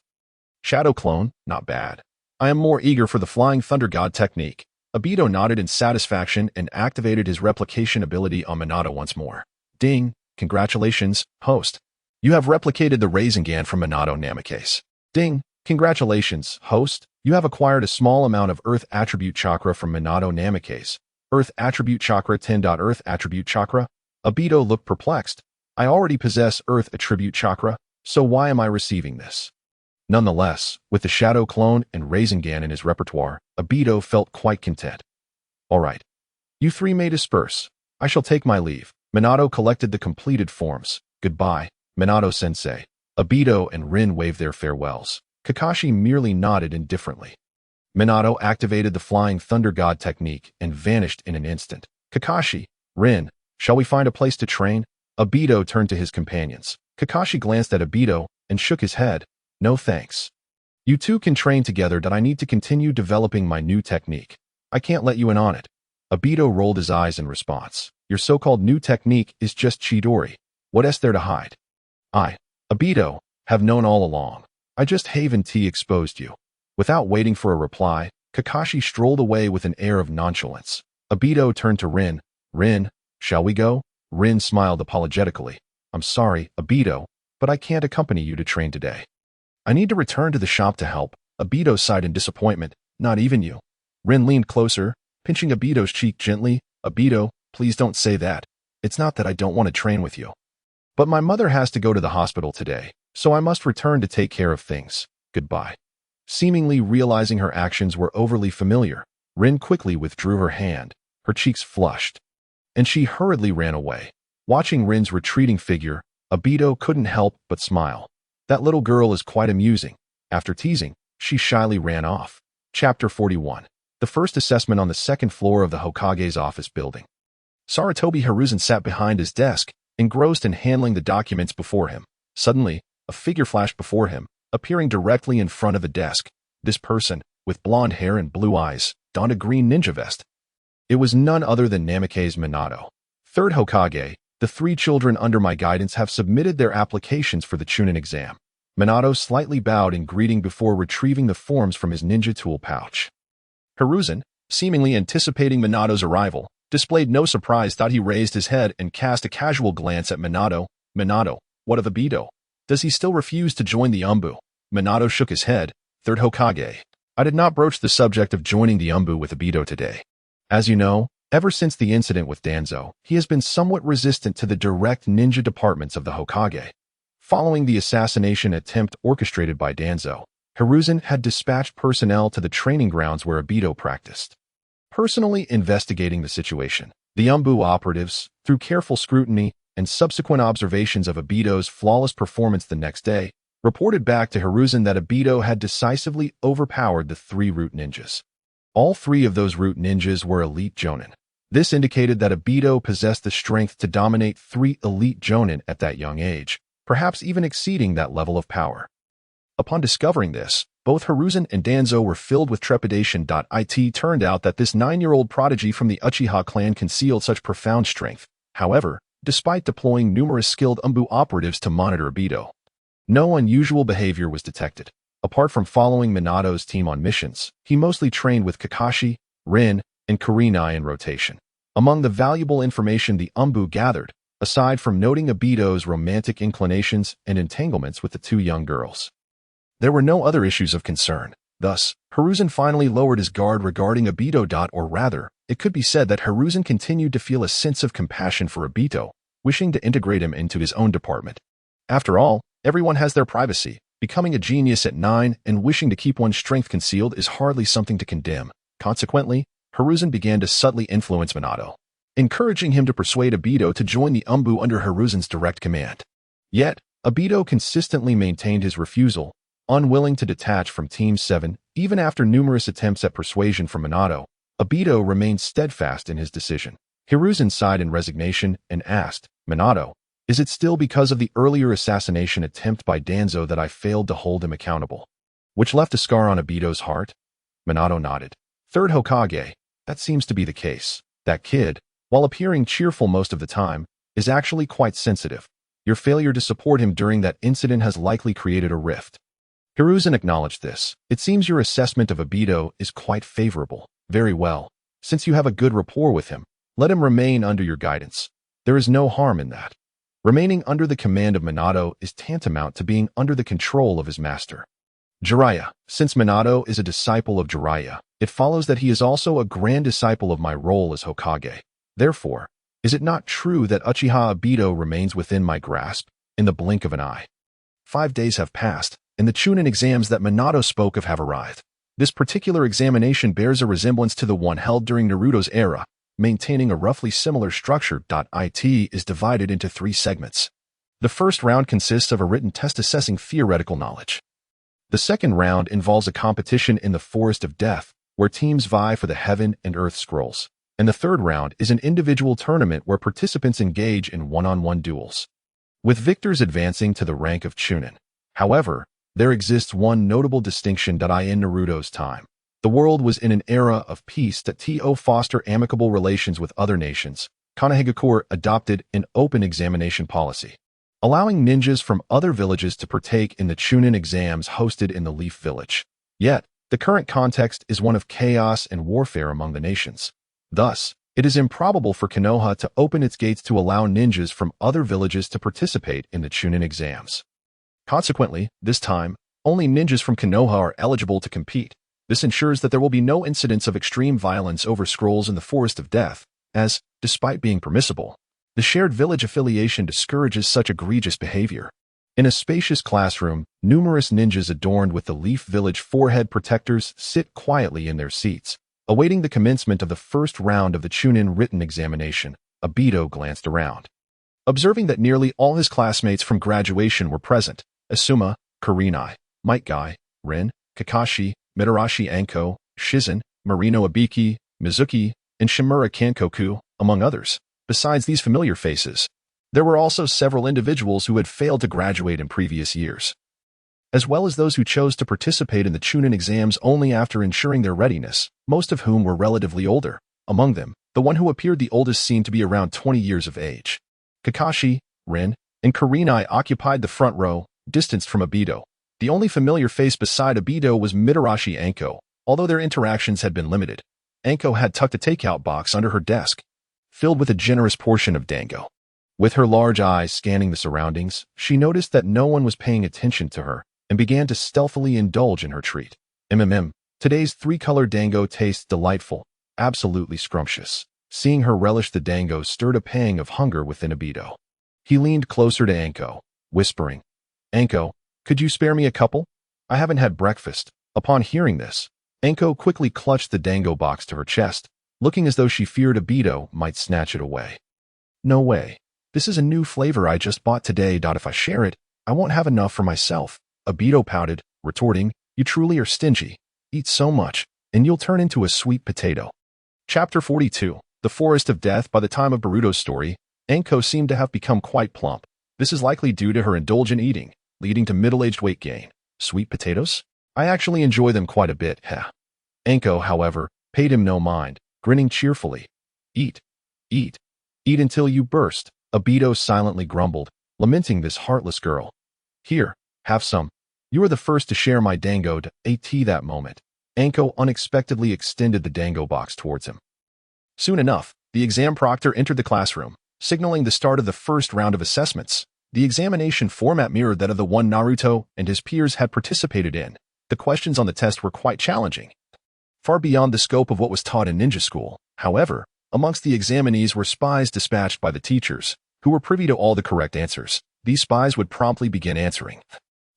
"Shadow clone? Not bad. I am more eager for the Flying Thunder God technique." Obito nodded in satisfaction and activated his replication ability on Minato once more. "Ding! Congratulations, host. You have replicated the Rasengan from Minato Namake's." "Ding! Congratulations, host. You have acquired a small amount of Earth Attribute Chakra from Minato Namake's." "Earth Attribute Chakra 10. Earth Attribute Chakra?" Obito looked perplexed. "I already possess Earth Attribute Chakra, so why am I receiving this?" Nonetheless, with the Shadow Clone and Rasengan in his repertoire, Obito felt quite content. "All right. You 3 may disperse. I shall take my leave." Minato collected the completed forms. "Goodbye, Minato-sensei." Obito and Rin waved their farewells. Kakashi merely nodded indifferently. Minato activated the Flying Thunder God technique and vanished in an instant. "Kakashi, Rin, shall we find a place to train?" Obito turned to his companions. Kakashi glanced at Obito and shook his head. "No thanks. You two can train together. I need to continue developing my new technique. I can't let you in on it." Obito rolled his eyes in response. "Your so-called new technique is just Chidori. What is there to hide?" "I, Obito, have known all along. I just haven't exposed you." Without waiting for a reply, Kakashi strolled away with an air of nonchalance. Obito turned to Rin. "Rin, shall we go?" Rin smiled apologetically. "I'm sorry, Obito, but I can't accompany you to train today. I need to return to the shop to help." Obito sighed in disappointment. "Not even you." Rin leaned closer, pinching Obito's cheek gently. "Obito, please don't say that. It's not that I don't want to train with you. But my mother has to go to the hospital today, so I must return to take care of things. Goodbye." Seemingly realizing her actions were overly familiar, Rin quickly withdrew her hand. Her cheeks flushed, and she hurriedly ran away. Watching Rin's retreating figure, Obito couldn't help but smile. That little girl is quite amusing. After teasing, she shyly ran off. Chapter 41. The first assessment on the second floor of the Hokage's office building. Sarutobi Hiruzen sat behind his desk, engrossed in handling the documents before him. Suddenly, a figure flashed before him, appearing directly in front of the desk. This person, with blonde hair and blue eyes, donned a green ninja vest. It was none other than Namake's Minato. "Third Hokage, the 3 children under my guidance have submitted their applications for the Chunin exam." Minato slightly bowed in greeting before retrieving the forms from his ninja tool pouch. "Hiruzen, seemingly anticipating Minato's arrival, displayed no surprise. He raised his head and cast a casual glance at Minato. Minato, what of Obito? Does he still refuse to join the Umbu? Minato shook his head. Third Hokage. I did not broach the subject of joining the Umbu with Obito today. As you know, ever since the incident with Danzo, he has been somewhat resistant to the direct ninja departments of the Hokage. Following the assassination attempt orchestrated by Danzo, Hiruzen had dispatched personnel to the training grounds where Obito practiced. Personally investigating the situation, the Umbu operatives, through careful scrutiny and subsequent observations of Obito's flawless performance the next day, reported back to Hiruzen that Obito had decisively overpowered the 3 root ninjas. All 3 of those root ninjas were elite jonin. This indicated that Obito possessed the strength to dominate 3 elite jonin at that young age, perhaps even exceeding that level of power. Upon discovering this, both Hiruzen and Danzo were filled with trepidation. It turned out that this 9-year-old prodigy from the Uchiha clan concealed such profound strength. However, despite deploying numerous skilled Umbu operatives to monitor Obito, no unusual behavior was detected. Apart from following Minato's team on missions, he mostly trained with Kakashi, Rin, and Kurenai in rotation. Among the valuable information the Umbu gathered, aside from noting Obito's romantic inclinations and entanglements with the 2 young girls, there were no other issues of concern. Thus, Hiruzen finally lowered his guard regarding Obito. Or rather, it could be said that Hiruzen continued to feel a sense of compassion for Obito, wishing to integrate him into his own department. After all, everyone has their privacy. Becoming a genius at 9 and wishing to keep one's strength concealed is hardly something to condemn. Consequently, Hiruzen began to subtly influence Minato, encouraging him to persuade Obito to join the Umbu under Hiruzen's direct command. Yet, Obito consistently maintained his refusal, unwilling to detach from Team 7. Even after numerous attempts at persuasion from Minato, Obito remained steadfast in his decision. Hiruzen sighed in resignation and asked, Minato, is it still because of the earlier assassination attempt by Danzo that I failed to hold him accountable, which left a scar on Obito's heart? Minato nodded. Third Hokage, that seems to be the case. That kid, while appearing cheerful most of the time, is actually quite sensitive. Your failure to support him during that incident has likely created a rift. Hiruzen acknowledged this. It seems your assessment of Obito is quite favorable. Very well. Since you have a good rapport with him, let him remain under your guidance. There is no harm in that. Remaining under the command of Minato is tantamount to being under the control of his master. Jiraiya. Since Minato is a disciple of Jiraiya, it follows that he is also a grand disciple of my role as Hokage. Therefore, is it not true that Uchiha Obito remains within my grasp, in the blink of an eye? 5 days have passed, and the Chunin exams that Minato spoke of have arrived. This particular examination bears a resemblance to the one held during Naruto's era, maintaining a roughly similar structure. It is divided into 3 segments. The first round consists of a written test assessing theoretical knowledge. The second round involves a competition in the Forest of Death, where teams vie for the Heaven and Earth Scrolls. And the third round is an individual tournament where participants engage in one-on-one duels, with victors advancing to the rank of Chunin. However, there exists one notable distinction. In Naruto's time, the world was in an era of peace to foster amicable relations with other nations. Konohagakure adopted an open examination policy, allowing ninjas from other villages to partake in the Chunin exams hosted in the Leaf Village. Yet, the current context is one of chaos and warfare among the nations. Thus, it is improbable for Konoha to open its gates to allow ninjas from other villages to participate in the Chunin exams. Consequently, this time, only ninjas from Konoha are eligible to compete. This ensures that there will be no incidents of extreme violence over scrolls in the Forest of Death, as, despite being permissible, the shared village affiliation discourages such egregious behavior. In a spacious classroom, numerous ninjas adorned with the Leaf Village forehead protectors sit quietly in their seats, awaiting the commencement of the first round of the Chunin written examination. Obito glanced around, observing that nearly all his classmates from graduation were present. Asuma, Kurenai, Might Guy, Rin, Kakashi, Mitarashi Anko, Shizen, Marino Ibiki, Mizuki, and Shimura Kankoku, among others. Besides these familiar faces, there were also several individuals who had failed to graduate in previous years, as well as those who chose to participate in the Chunin exams only after ensuring their readiness, most of whom were relatively older. Among them, the one who appeared the oldest seemed to be around 20 years of age. Kakashi, Rin, and Kurenai occupied the front row, distanced from Obito. The only familiar face beside Obito was Mitarashi Anko, although their interactions had been limited. Anko had tucked a takeout box under her desk, filled with a generous portion of dango. With her large eyes scanning the surroundings, she noticed that no one was paying attention to her and began to stealthily indulge in her treat. Today's three-colored dango tastes delightful, absolutely scrumptious. Seeing her relish the dango stirred a pang of hunger within Obito. He leaned closer to Anko, whispering, "Anko, could you spare me a couple? I haven't had breakfast." Upon hearing this, Anko quickly clutched the dango box to her chest, looking as though she feared Obito might snatch it away. "No way. This is a new flavor I just bought today. If I share it, I won't have enough for myself." Obito pouted, retorting, "You truly are stingy. Eat so much, and you'll turn into a sweet potato." Chapter 42. The Forest of Death. By the time of Boruto's story, Anko seemed to have become quite plump. This is likely due to her indulgent eating, leading to middle-aged weight gain. Sweet potatoes? I actually enjoy them quite a bit, heh. Anko, however, paid him no mind, grinning cheerfully. "Eat, eat, eat until you burst," Obito silently grumbled, lamenting this heartless girl. "Here, have some. You are the first to share my dango." That moment, Anko unexpectedly extended the dango box towards him. Soon enough, the exam proctor entered the classroom, signaling the start of the first round of assessments. The examination format mirrored that of the one Naruto and his peers had participated in. The questions on the test were quite challenging, far beyond the scope of what was taught in ninja school. However, amongst the examinees were spies dispatched by the teachers, who were privy to all the correct answers. These spies would promptly begin answering,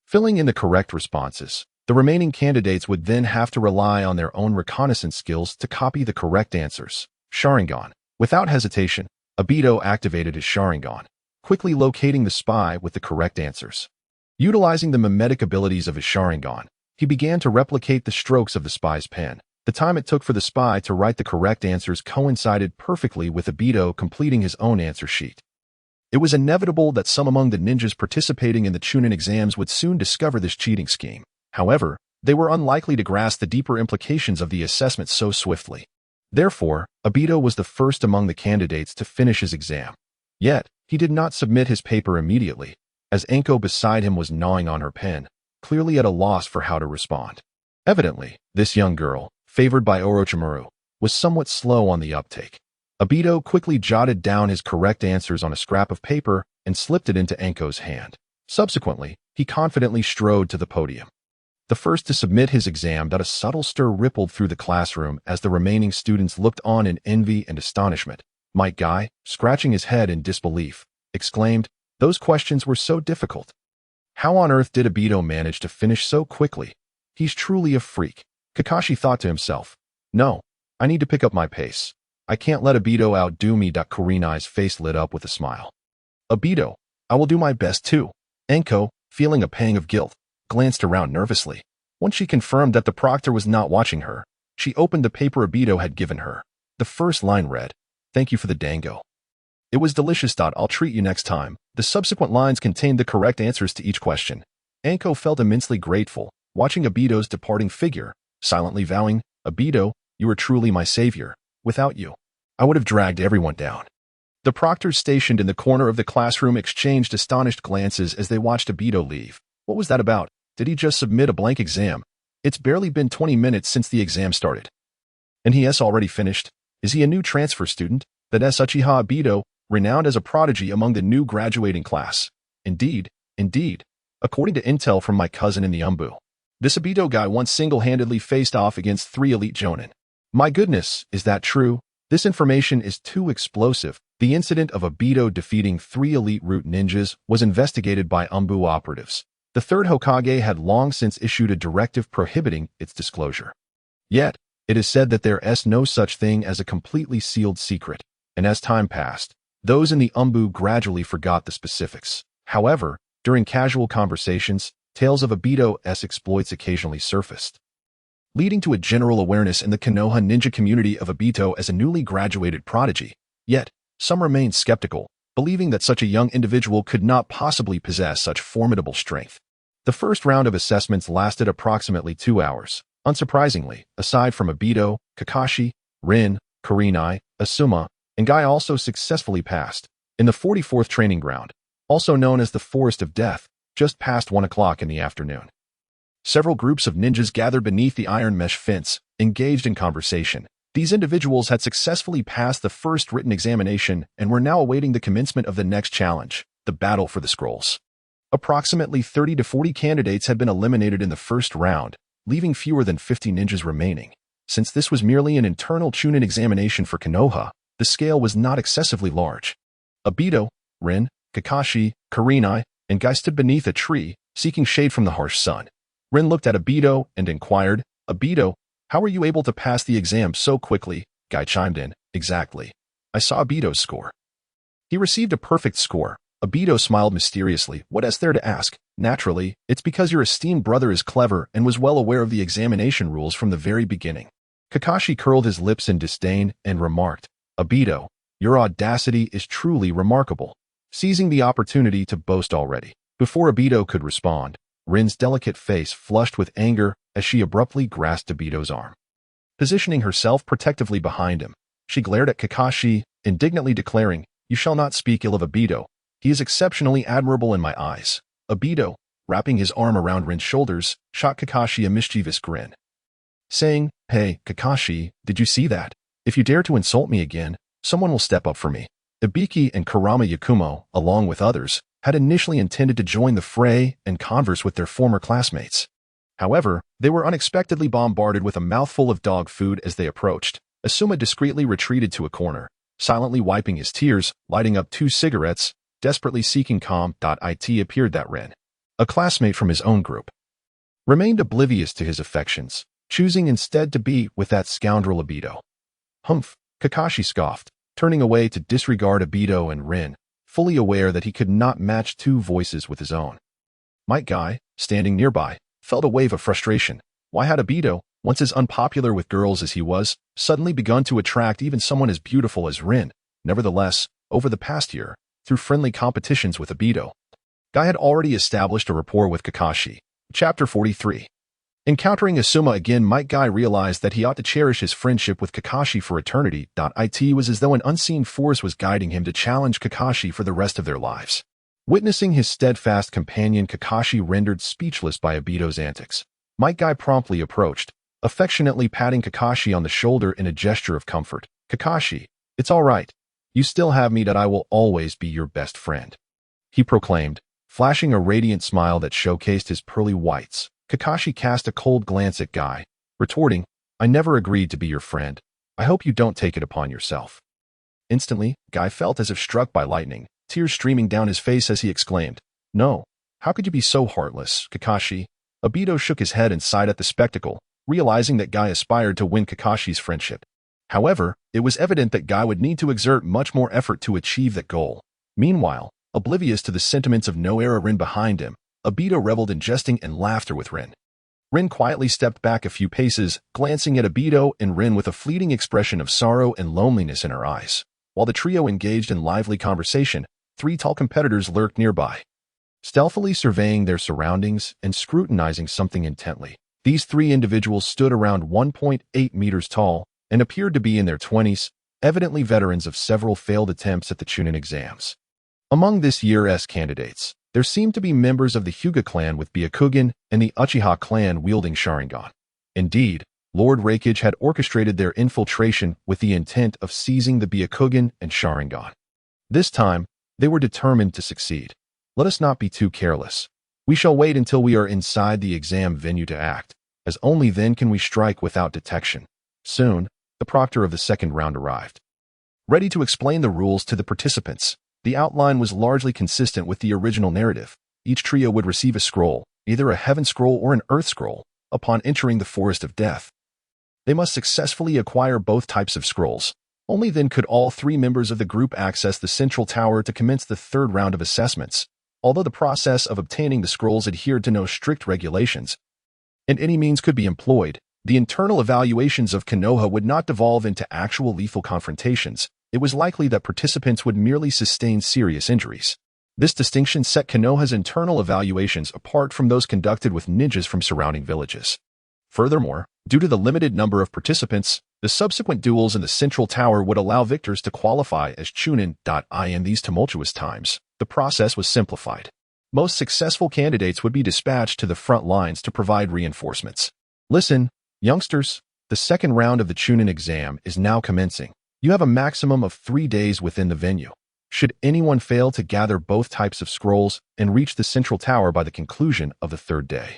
filling in the correct responses. The remaining candidates would then have to rely on their own reconnaissance skills to copy the correct answers. Sharingan. Without hesitation, Obito activated his Sharingan, quickly locating the spy with the correct answers. Utilizing the mimetic abilities of his Sharingan, he began to replicate the strokes of the spy's pen. The time it took for the spy to write the correct answers coincided perfectly with Obito completing his own answer sheet. It was inevitable that some among the ninjas participating in the Chunin exams would soon discover this cheating scheme. However, they were unlikely to grasp the deeper implications of the assessment so swiftly. Therefore, Obito was the first among the candidates to finish his exam. Yet, he did not submit his paper immediately, as Anko beside him was gnawing on her pen, clearly at a loss for how to respond. Evidently, this young girl, favored by Orochimaru, was somewhat slow on the uptake. Obito quickly jotted down his correct answers on a scrap of paper and slipped it into Anko's hand. Subsequently, he confidently strode to the podium. The first to submit his exam, a subtle stir rippled through the classroom as the remaining students looked on in envy and astonishment. Might Guy, scratching his head in disbelief, exclaimed, "Those questions were so difficult. How on earth did Obito manage to finish so quickly? He's truly a freak." Kakashi thought to himself, "No, I need to pick up my pace. I can't let Obito outdo me." Kurenai's face lit up with a smile. "Obito, I will do my best too." Anko, feeling a pang of guilt, glanced around nervously. Once she confirmed that the proctor was not watching her, she opened the paper Obito had given her. The first line read, "Thank you for the dango. It was delicious. I'll treat you next time." The subsequent lines contained the correct answers to each question. Anko felt immensely grateful, watching Obito's departing figure, silently vowing, "Obito, you are truly my savior. Without you, I would have dragged everyone down." The proctors stationed in the corner of the classroom exchanged astonished glances as they watched Obito leave. What was that about? Did he just submit a blank exam? It's barely been 20 minutes since the exam started. And he has already finished? Is he a new transfer student? That is Uchiha Obito, renowned as a prodigy among the new graduating class. Indeed. According to intel from my cousin in the Umbu, this Obito guy once single-handedly faced off against 3 elite jonin. My goodness, is that true? This information is too explosive. The incident of Obito defeating 3 elite root ninjas was investigated by Umbu operatives. The third Hokage had long since issued a directive prohibiting its disclosure. Yet, it is said that there is no such thing as a completely sealed secret, and as time passed, those in the Umbu gradually forgot the specifics. However, during casual conversations, tales of Obito's exploits occasionally surfaced, leading to a general awareness in the Konoha ninja community of Obito as a newly graduated prodigy. Yet, some remained skeptical, believing that such a young individual could not possibly possess such formidable strength. The first round of assessments lasted approximately 2 hours. Unsurprisingly, aside from Obito, Kakashi, Rin, Kurenai, Asuma, and Guy also successfully passed. In the 44th training ground, also known as the Forest of Death, just past 1 o'clock in the afternoon, several groups of ninjas gathered beneath the iron mesh fence, engaged in conversation. These individuals had successfully passed the first written examination and were now awaiting the commencement of the next challenge, the battle for the scrolls. Approximately 30 to 40 candidates had been eliminated in the first round, leaving fewer than 50 ninjas remaining. Since this was merely an internal Chunin examination for Konoha, the scale was not excessively large. Obito, Rin, Kakashi, Kurenai, and Guy stood beneath a tree, seeking shade from the harsh sun. Rin looked at Obito and inquired, "Obito, how were you able to pass the exam so quickly?" Guy chimed in, "Exactly. I saw Obito's score. He received a perfect score." Obito smiled mysteriously. "What is there to ask? Naturally, it's because your esteemed brother is clever and was well aware of the examination rules from the very beginning." Kakashi curled his lips in disdain and remarked, "Obito, your audacity is truly remarkable." Seizing the opportunity to boast already. Before Obito could respond, Rin's delicate face flushed with anger as she abruptly grasped Obito's arm. Positioning herself protectively behind him, she glared at Kakashi, indignantly declaring, "You shall not speak ill of Obito. He is exceptionally admirable in my eyes." Obito, wrapping his arm around Rin's shoulders, shot Kakashi a mischievous grin, saying, "Hey, Kakashi, did you see that? If you dare to insult me again, someone will step up for me." Ibiki and Kurama Yakumo, along with others, had initially intended to join the fray and converse with their former classmates. However, they were unexpectedly bombarded with a mouthful of dog food as they approached. Asuma discreetly retreated to a corner, silently wiping his tears, lighting up 2 cigarettes, desperately seeking calm. It appeared that Rin, a classmate from his own group, remained oblivious to his affections, choosing instead to be with that scoundrel Obito. "Humph," Kakashi scoffed, turning away to disregard Obito and Rin, fully aware that he could not match 2 voices with his own. Might Guy, standing nearby, felt a wave of frustration. Why had Obito, once as unpopular with girls as he was, suddenly begun to attract even someone as beautiful as Rin? Nevertheless, over the past year, through friendly competitions with Obito, Guy had already established a rapport with Kakashi. Chapter 43. Encountering Asuma again, Might Guy realized that he ought to cherish his friendship with Kakashi for eternity. It was as though an unseen force was guiding him to challenge Kakashi for the rest of their lives. Witnessing his steadfast companion Kakashi rendered speechless by Obito's antics, Might Guy promptly approached, affectionately patting Kakashi on the shoulder in a gesture of comfort. "Kakashi, it's all right. You still have me. I will always be your best friend," he proclaimed, flashing a radiant smile that showcased his pearly whites. Kakashi cast a cold glance at Guy, retorting, "I never agreed to be your friend. I hope you don't take it upon yourself." Instantly, Guy felt as if struck by lightning, tears streaming down his face as he exclaimed, "No, how could you be so heartless, Kakashi?" Obito shook his head and sighed at the spectacle, realizing that Guy aspired to win Kakashi's friendship. However, it was evident that Guy would need to exert much more effort to achieve that goal. Meanwhile, oblivious to the sentiments of no-era Rin behind him, Obito reveled in jesting and laughter with Rin. Rin quietly stepped back a few paces, glancing at Obito and Rin with a fleeting expression of sorrow and loneliness in her eyes. While the trio engaged in lively conversation, 3 tall competitors lurked nearby, stealthily surveying their surroundings and scrutinizing something intently. These 3 individuals stood around 1.8 meters tall and appeared to be in their 20s, evidently veterans of several failed attempts at the Chunin exams. Among this year's candidates, there seemed to be members of the Hyuga clan with Byakugan and the Uchiha clan wielding Sharingan. Indeed, Lord Raikage had orchestrated their infiltration with the intent of seizing the Byakugan and Sharingan. This time, they were determined to succeed. Let us not be too careless. We shall wait until we are inside the exam venue to act, as only then can we strike without detection. Soon, the proctor of the second round arrived, ready to explain the rules to the participants. The outline was largely consistent with the original narrative. Each trio would receive a scroll, either a heaven scroll or an earth scroll, upon entering the forest of death. They must successfully acquire both types of scrolls. Only then could all 3 members of the group access the central tower to commence the third round of assessments. Although the process of obtaining the scrolls adhered to no strict regulations, and any means could be employed, the internal evaluations of Konoha would not devolve into actual lethal confrontations. It was likely that participants would merely sustain serious injuries. This distinction set Konoha's internal evaluations apart from those conducted with ninjas from surrounding villages. Furthermore, due to the limited number of participants, the subsequent duels in the central tower would allow victors to qualify as Chunin. In these tumultuous times, the process was simplified. Most successful candidates would be dispatched to the front lines to provide reinforcements. "Listen, youngsters," The second round of the Chunin exam is now commencing. You have a maximum of 3 days within the venue. Should anyone fail to gather both types of scrolls and reach the central tower by the conclusion of the 3rd day,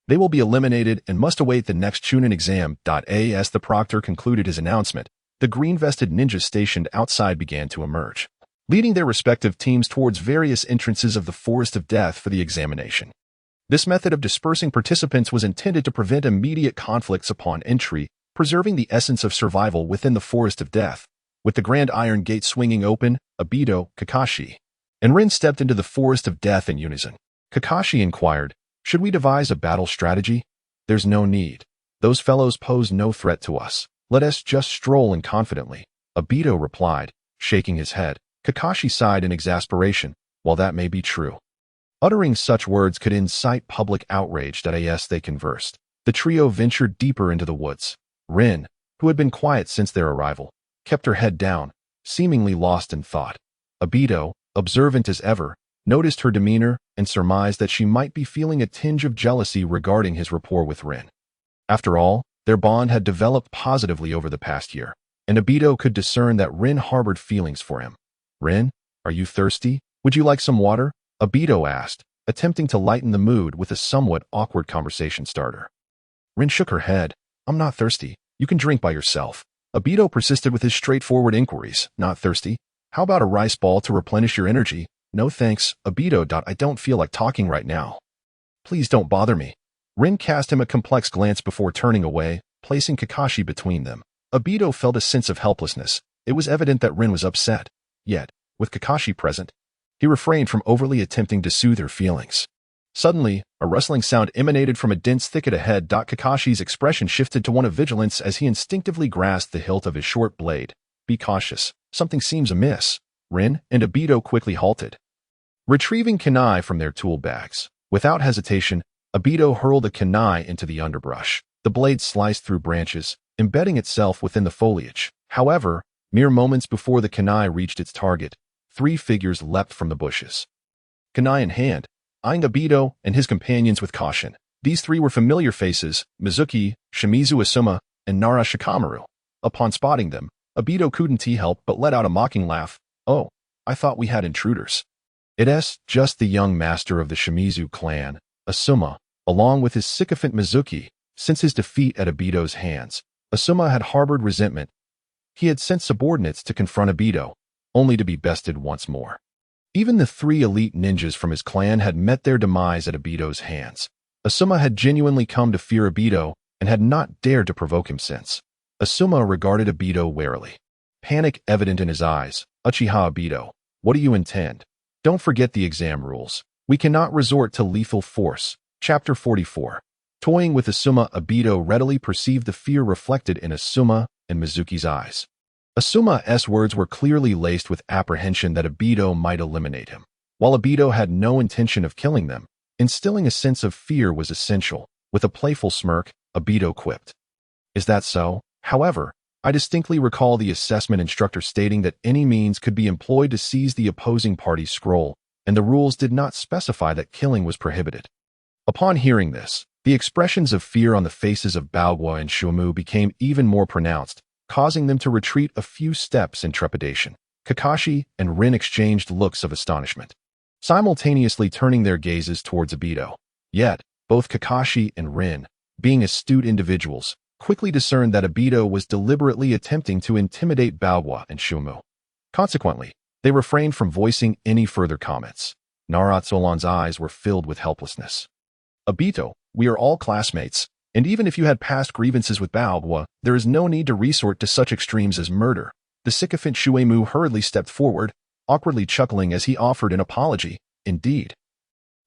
they will be eliminated and must await the next Chunin exam. As the proctor concluded his announcement, the green-vested ninjas stationed outside began to emerge, leading their respective teams towards various entrances of the Forest of Death for the examination. This method of dispersing participants was intended to prevent immediate conflicts upon entry, preserving the essence of survival within the Forest of Death. With the grand iron gate swinging open, Obito, Kakashi, and Rin stepped into the Forest of Death in unison. Kakashi inquired, "Should we devise a battle strategy?" "There's no need. Those fellows pose no threat to us. Let us just stroll in confidently," Obito replied, shaking his head. Kakashi sighed in exasperation. While that may be true, uttering such words could incite public outrage. As they conversed, the trio ventured deeper into the woods. Rin, who had been quiet since their arrival, kept her head down, seemingly lost in thought. Obito, observant as ever, noticed her demeanor and surmised that she might be feeling a tinge of jealousy regarding his rapport with Rin. After all, their bond had developed positively over the past year, and Obito could discern that Rin harbored feelings for him. "Rin, are you thirsty? Would you like some water?" Obito asked, attempting to lighten the mood with a somewhat awkward conversation starter. Rin shook her head. "I'm not thirsty. You can drink by yourself." Obito persisted with his straightforward inquiries. "Not thirsty? How about a rice ball to replenish your energy?" "No thanks, Obito. I don't feel like talking right now. Please don't bother me." Rin cast him a complex glance before turning away, placing Kakashi between them. Obito felt a sense of helplessness. It was evident that Rin was upset. Yet, with Kakashi present, he refrained from overly attempting to soothe her feelings. Suddenly, a rustling sound emanated from a dense thicket ahead. Kakashi's expression shifted to one of vigilance as he instinctively grasped the hilt of his short blade. "Be cautious. Something seems amiss." Rin and Obito quickly halted, retrieving kunai from their tool bags. Without hesitation, Obito hurled a kunai into the underbrush. The blade sliced through branches, embedding itself within the foliage. However, mere moments before the kunai reached its target, 3 figures leapt from the bushes, kunai in hand, eyeing Obito and his companions with caution. These 3 were familiar faces: Mizuki, Shimizu Asuma, and Nara Shikamaru. Upon spotting them, Obito couldn't help but let out a mocking laugh. "Oh, I thought we had intruders." It's just the young master of the Shimizu clan, Asuma, along with his sycophant Mizuki. Since his defeat at Obito's hands, Asuma had harbored resentment. He had sent subordinates to confront Obito, only to be bested once more. Even the 3 elite ninjas from his clan had met their demise at Obito's hands. Asuma had genuinely come to fear Obito and had not dared to provoke him since. Asuma regarded Obito warily, panic evident in his eyes. "Uchiha Obito, what do you intend? Don't forget the exam rules. We cannot resort to lethal force." Chapter 44. Toying with Asuma, Obito readily perceived the fear reflected in Asuma and Mizuki's eyes. Asuma's words were clearly laced with apprehension that Obito might eliminate him. While Obito had no intention of killing them, instilling a sense of fear was essential. With a playful smirk, Obito quipped, "Is that so? However, I distinctly recall the assessment instructor stating that any means could be employed to seize the opposing party's scroll, and the rules did not specify that killing was prohibited." Upon hearing this, the expressions of fear on the faces of Balgua and Shumu became even more pronounced, causing them to retreat a few steps in trepidation. Kakashi and Rin exchanged looks of astonishment, simultaneously turning their gazes towards Obito. Yet, both Kakashi and Rin, being astute individuals, quickly discerned that Obito was deliberately attempting to intimidate Balgua and Shumu. Consequently, they refrained from voicing any further comments. Naruto's eyes were filled with helplessness. "Obito, we are all classmates, and even if you had past grievances with Balgua, there is no need to resort to such extremes as murder." The sycophant Shuemu hurriedly stepped forward, awkwardly chuckling as he offered an apology. "Indeed.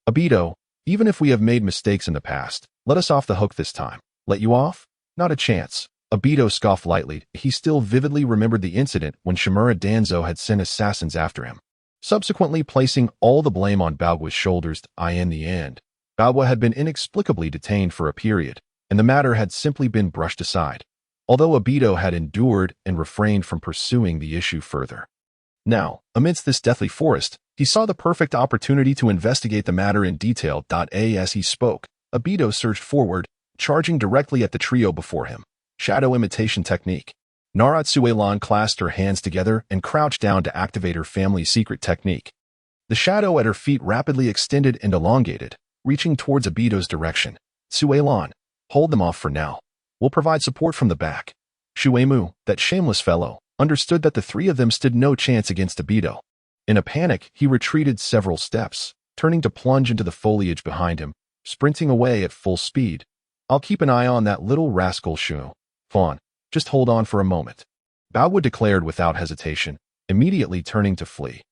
Obito, even if we have made mistakes in the past, let us off the hook this time." "Let you off? Not a chance." Obito scoffed lightly. He still vividly remembered the incident when Shimura Danzo had sent assassins after him, subsequently placing all the blame on Balgua's shoulders. In the end, Balgua had been inexplicably detained for a period, and the matter had simply been brushed aside, although Obito had endured and refrained from pursuing the issue further. Now, amidst this deathly forest, he saw the perfect opportunity to investigate the matter in detail. As he spoke, Obito surged forward, charging directly at the trio before him. Shadow imitation technique. Naruto clasped her hands together and crouched down to activate her family's secret technique. The shadow at her feet rapidly extended and elongated, reaching towards Obito's direction. Suelan, hold them off for now. We'll provide support from the back. Shuemu, that shameless fellow, understood that the three of them stood no chance against Obito. In a panic, he retreated several steps, turning to plunge into the foliage behind him, sprinting away at full speed. I'll keep an eye on that little rascal Shu. Fawn, just hold on for a moment. Baowu declared without hesitation, immediately turning to flee.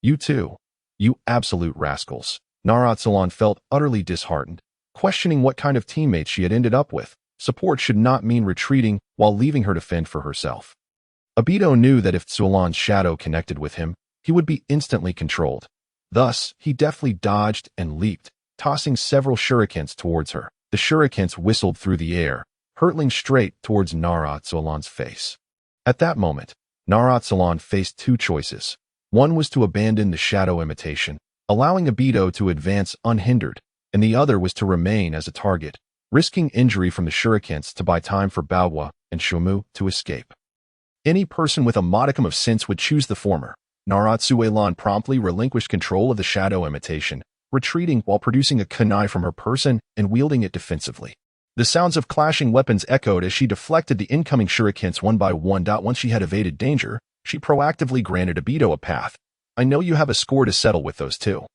You too. You absolute rascals. Naruto felt utterly disheartened, questioning what kind of teammate she had ended up with. Support should not mean retreating while leaving her to fend for herself. Obito knew that if Tsulan's shadow connected with him, he would be instantly controlled. Thus, he deftly dodged and leaped, tossing several shurikens towards her. The shurikens whistled through the air, hurtling straight towards Naruto's face. At that moment, Naruto faced two choices. One was to abandon the shadow imitation, allowing Obito to advance unhindered, and the other was to remain as a target, risking injury from the shurikens to buy time for Baowu and Shumu to escape. Any person with a modicum of sense would choose the former. Naruto promptly relinquished control of the shadow imitation, retreating while producing a kunai from her person and wielding it defensively. The sounds of clashing weapons echoed as she deflected the incoming shurikens one by one. Once she had evaded danger, she proactively granted Obito a path. I know you have a score to settle with those two.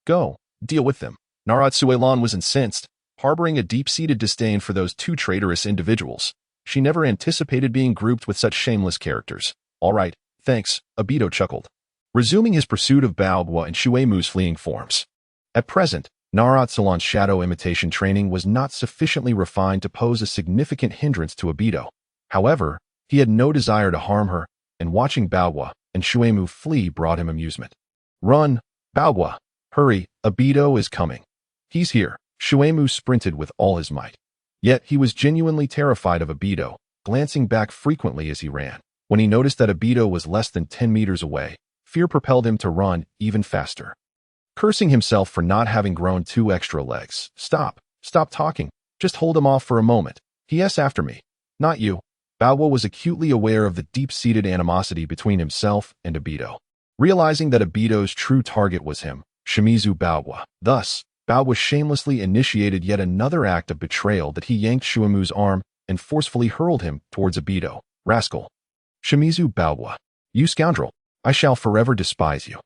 Go, deal with them. Naruto was incensed, harboring a deep-seated disdain for those two traitorous individuals. She never anticipated being grouped with such shameless characters. All right, thanks, Obito chuckled, resuming his pursuit of Baowu and Shuemu's fleeing forms. At present, Naruto's shadow imitation training was not sufficiently refined to pose a significant hindrance to Obito. However, he had no desire to harm her, and watching Baowu and Shuemu flee brought him amusement. Run, Baowu! Hurry, Obito is coming. He's here. Shuemu sprinted with all his might. Yet he was genuinely terrified of Obito, glancing back frequently as he ran. When he noticed that Obito was less than 10 meters away, fear propelled him to run even faster. Cursing himself for not having grown 2 extra legs. Stop talking. Just hold him off for a moment. He after me. Not you. Baowu was acutely aware of the deep-seated animosity between himself and Obito. Realizing that Obito's true target was him, Shimizu Baowu. Thus, Baowu shamelessly initiated yet another act of betrayal that he yanked Shuemu's arm and forcefully hurled him towards Obito. Rascal. Shimizu Baowu. You scoundrel. I shall forever despise you.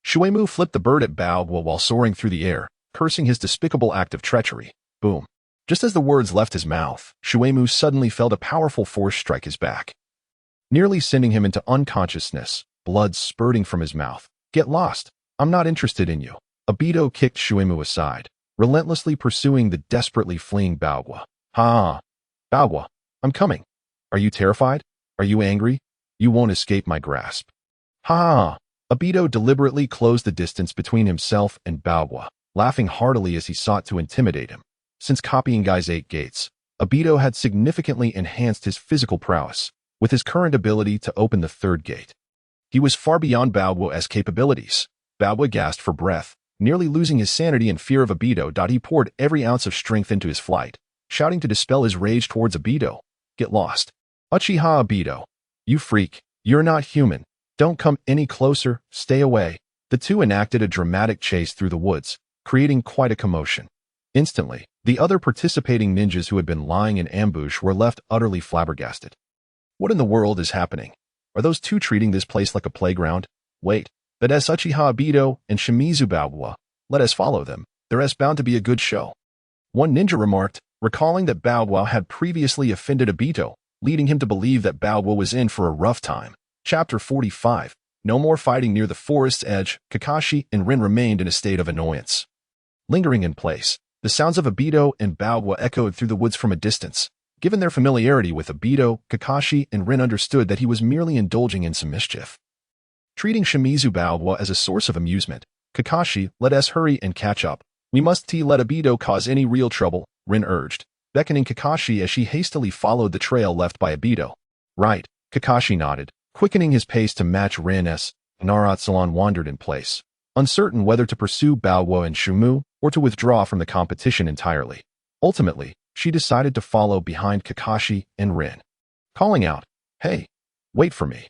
Shuemu flipped the bird at Baowu while soaring through the air, cursing his despicable act of treachery. Boom. Just as the words left his mouth, Shuemu suddenly felt a powerful force strike his back, nearly sending him into unconsciousness, blood spurting from his mouth. Get lost. I'm not interested in you. Obito kicked Shuemu aside, relentlessly pursuing the desperately fleeing Baowu. Ha! Baowu, I'm coming. Are you terrified? Are you angry? You won't escape my grasp. Ha! Obito deliberately closed the distance between himself and Baowu, laughing heartily as he sought to intimidate him. Since copying Guy's 8 gates, Obito had significantly enhanced his physical prowess, with his current ability to open the 3rd gate. He was far beyond Baowu's capabilities. Baowu gasped for breath, nearly losing his sanity in fear of Obito. He poured every ounce of strength into his flight, shouting to dispel his rage towards Obito. Get lost. Uchiha Obito. You freak. You're not human. Don't come any closer. Stay away. The two enacted a dramatic chase through the woods, creating quite a commotion. Instantly, the other participating ninjas who had been lying in ambush were left utterly flabbergasted. What in the world is happening? Are those two treating this place like a playground? Wait, that's Uchiha Obito and Shimizu Baowu. Let us follow them. There's bound to be a good show. One ninja remarked, recalling that Baowu had previously offended Obito, leading him to believe that Baowu was in for a rough time. Chapter 45. No more fighting near the forest's edge. Kakashi and Rin remained in a state of annoyance. Lingering in place, the sounds of Obito and Baowu echoed through the woods from a distance. Given their familiarity with Obito, Kakashi and Rin understood that he was merely indulging in some mischief. Treating Shimizu Baowu as a source of amusement, Kakashi, let us hurry and catch up. We must let Obito cause any real trouble, Rin urged, beckoning Kakashi as she hastily followed the trail left by Obito. Right, Kakashi nodded, quickening his pace to match Rin as Naruto wandered in place, uncertain whether to pursue Baowu and Shumu or to withdraw from the competition entirely. Ultimately, she decided to follow behind Kakashi and Rin. calling out, "Hey, wait for me."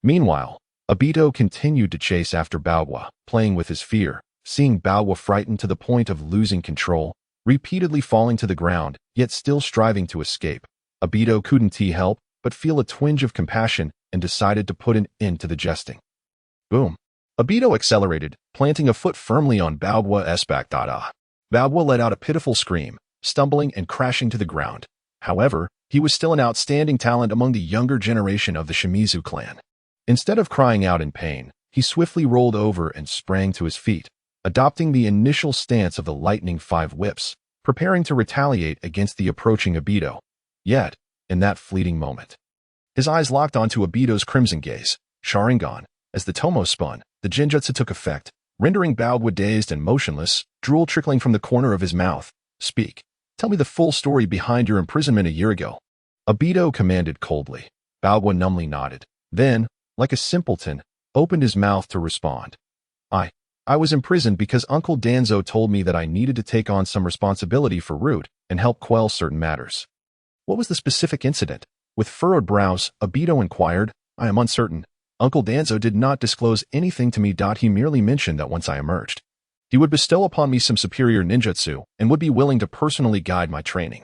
Meanwhile, Obito continued to chase after Balwa, playing with his fear, seeing Balwa frightened to the point of losing control, repeatedly falling to the ground, yet still striving to escape. Obito couldn't help but feel a twinge of compassion and decided to put an end to the jesting. Boom. Obito accelerated, planting a foot firmly on Balwa's back. Balwa let out a pitiful scream, stumbling and crashing to the ground. However, he was still an outstanding talent among the younger generation of the Shimizu clan. Instead of crying out in pain, he swiftly rolled over and sprang to his feet, adopting the initial stance of the lightning 5 whips, preparing to retaliate against the approaching Obito. Yet, in that fleeting moment, his eyes locked onto Obito's crimson gaze, Sharingan. As the tomo spun, the genjutsu took effect, rendering Balwa dazed and motionless, drool trickling from the corner of his mouth. "Speak. Tell me the full story behind your imprisonment a year ago." Obito commanded coldly. Balwa numbly nodded. Then, like a simpleton, opened his mouth to respond. I was imprisoned because Uncle Danzo told me that I needed to take on some responsibility for Root and help quell certain matters." "What was the specific incident?" With furrowed brows, Obito inquired. "I am uncertain. Uncle Danzo did not disclose anything to me. He merely mentioned that once I emerged, he would bestow upon me some superior ninjutsu and would be willing to personally guide my training."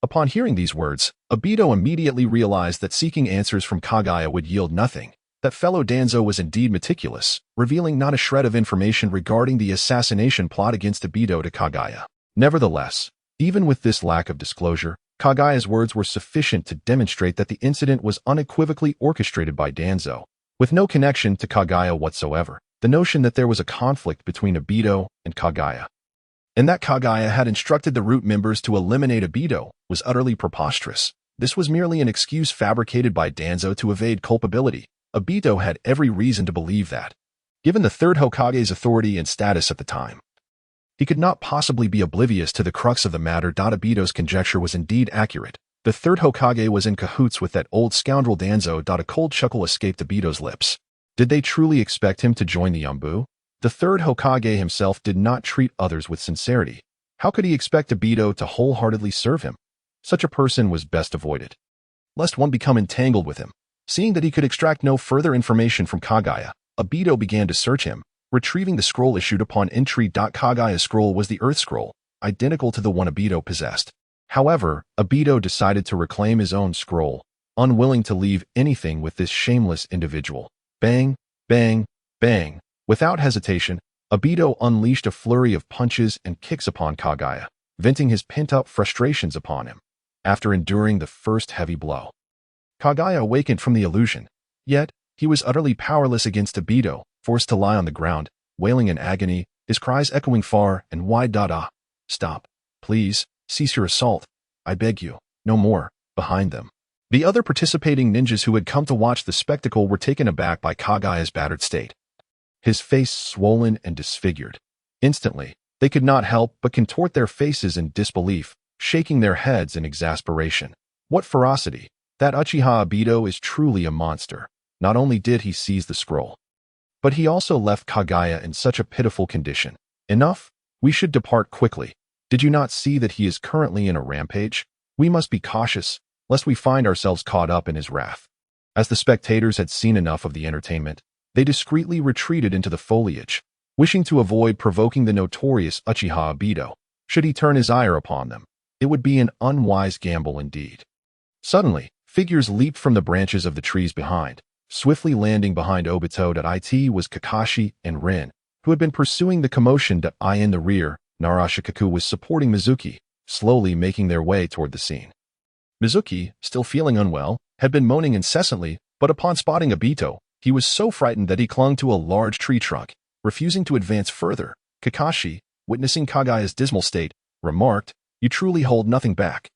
Upon hearing these words, Obito immediately realized that seeking answers from Kagaya would yield nothing. That fellow Danzo was indeed meticulous, revealing not a shred of information regarding the assassination plot against Obito to Kagaya. Nevertheless, even with this lack of disclosure, Kagaya's words were sufficient to demonstrate that the incident was unequivocally orchestrated by Danzo, with no connection to Kagaya whatsoever. The notion that there was a conflict between Obito and Kagaya, and that Kagaya had instructed the Root members to eliminate Obito, was utterly preposterous. This was merely an excuse fabricated by Danzo to evade culpability. Obito had every reason to believe that, given the third Hokage's authority and status at the time, he could not possibly be oblivious to the crux of the matter. Obito's conjecture was indeed accurate. The third Hokage was in cahoots with that old scoundrel Danzo. A cold chuckle escaped Obito's lips. Did they truly expect him to join the Yambu? The third Hokage himself did not treat others with sincerity. How could he expect Obito to wholeheartedly serve him? Such a person was best avoided, lest one become entangled with him. Seeing that he could extract no further information from Kagaya, Obito began to search him, retrieving the scroll issued upon entry. Kagaya's scroll was the Earth Scroll, identical to the one Obito possessed. However, Obito decided to reclaim his own scroll, unwilling to leave anything with this shameless individual. Bang, bang, bang. Without hesitation, Obito unleashed a flurry of punches and kicks upon Kagaya, venting his pent-up frustrations upon him. After enduring the first heavy blow, Kagaya awakened from the illusion. Yet, he was utterly powerless against Obito, forced to lie on the ground, wailing in agony, his cries echoing far and wide. "Stop. Please, cease your assault. I beg you. No more." Behind them, the other participating ninjas who had come to watch the spectacle were taken aback by Kagaya's battered state, his face swollen and disfigured. Instantly, they could not help but contort their faces in disbelief, shaking their heads in exasperation. What ferocity! That Uchiha Obito is truly a monster. Not only did he seize the scroll, but he also left Kagaya in such a pitiful condition. Enough. We should depart quickly. Did you not see that he is currently in a rampage? We must be cautious, lest we find ourselves caught up in his wrath. As the spectators had seen enough of the entertainment, they discreetly retreated into the foliage, wishing to avoid provoking the notorious Uchiha Obito. Should he turn his ire upon them, it would be an unwise gamble indeed. Suddenly, figures leaped from the branches of the trees behind. Swiftly landing behind Obito. It was Kakashi and Rin, who had been pursuing the commotion. In the rear, Narashikaku was supporting Mizuki, slowly making their way toward the scene. Mizuki, still feeling unwell, had been moaning incessantly, but upon spotting Obito, he was so frightened that he clung to a large tree trunk, refusing to advance further. Kakashi, witnessing Kagaya's dismal state, remarked, "You truly hold nothing back."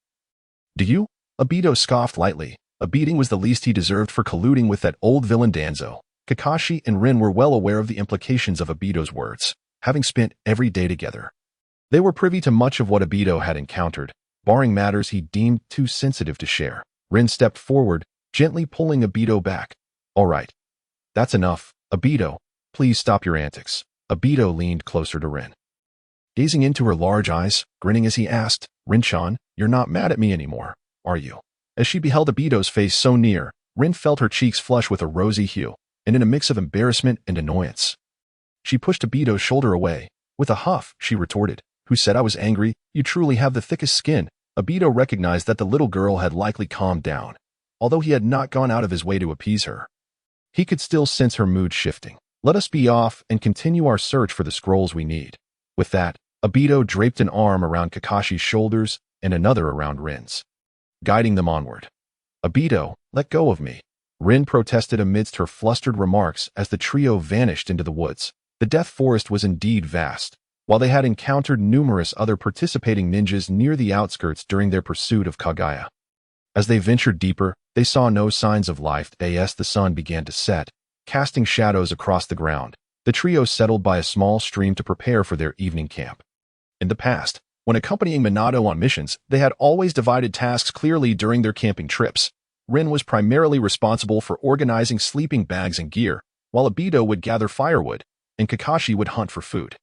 "Do you?" Obito scoffed lightly. A beating was the least he deserved for colluding with that old villain Danzo. Kakashi and Rin were well aware of the implications of Obito's words, having spent every day together. They were privy to much of what Obito had encountered, barring matters he deemed too sensitive to share. Rin stepped forward, gently pulling Obito back. "All right. That's enough. Obito, please stop your antics." Obito leaned closer to Rin, gazing into her large eyes, grinning as he asked, "Rin-chan, you're not mad at me anymore, are you?" As she beheld Obito's face so near, Rin felt her cheeks flush with a rosy hue, and in a mix of embarrassment and annoyance. She pushed Obito's shoulder away. With a huff, she retorted, "Who said I was angry? You truly have the thickest skin." Obito recognized that the little girl had likely calmed down. Although he had not gone out of his way to appease her, he could still sense her mood shifting. "Let us be off and continue our search for the scrolls we need." With that, Obito draped an arm around Kakashi's shoulders and another around Rin's, guiding them onward. "Obito, let go of me," Rin protested amidst her flustered remarks as the trio vanished into the woods. The Death Forest was indeed vast. While they had encountered numerous other participating ninjas near the outskirts during their pursuit of Kaguya, as they ventured deeper, they saw no signs of life as the sun began to set, casting shadows across the ground. The trio settled by a small stream to prepare for their evening camp. In the past, when accompanying Minato on missions, they had always divided tasks clearly during their camping trips. Rin was primarily responsible for organizing sleeping bags and gear, while Obito would gather firewood, and Kakashi would hunt for food.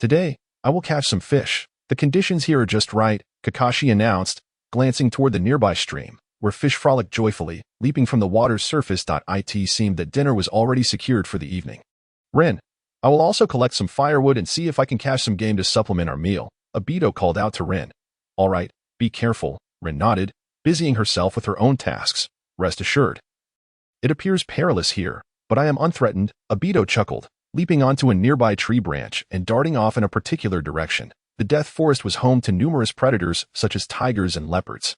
"Today, I will catch some fish. The conditions here are just right," Kakashi announced, glancing toward the nearby stream, where fish frolicked joyfully, leaping from the water's surface. It seemed that dinner was already secured for the evening. "Rin, I will also collect some firewood and see if I can catch some game to supplement our meal," Obito called out to Rin. "All right, be careful," Rin nodded, busying herself with her own tasks. "Rest assured. It appears perilous here, but I am unthreatened," Obito chuckled, leaping onto a nearby tree branch and darting off in a particular direction. The Death Forest was home to numerous predators such as tigers and leopards,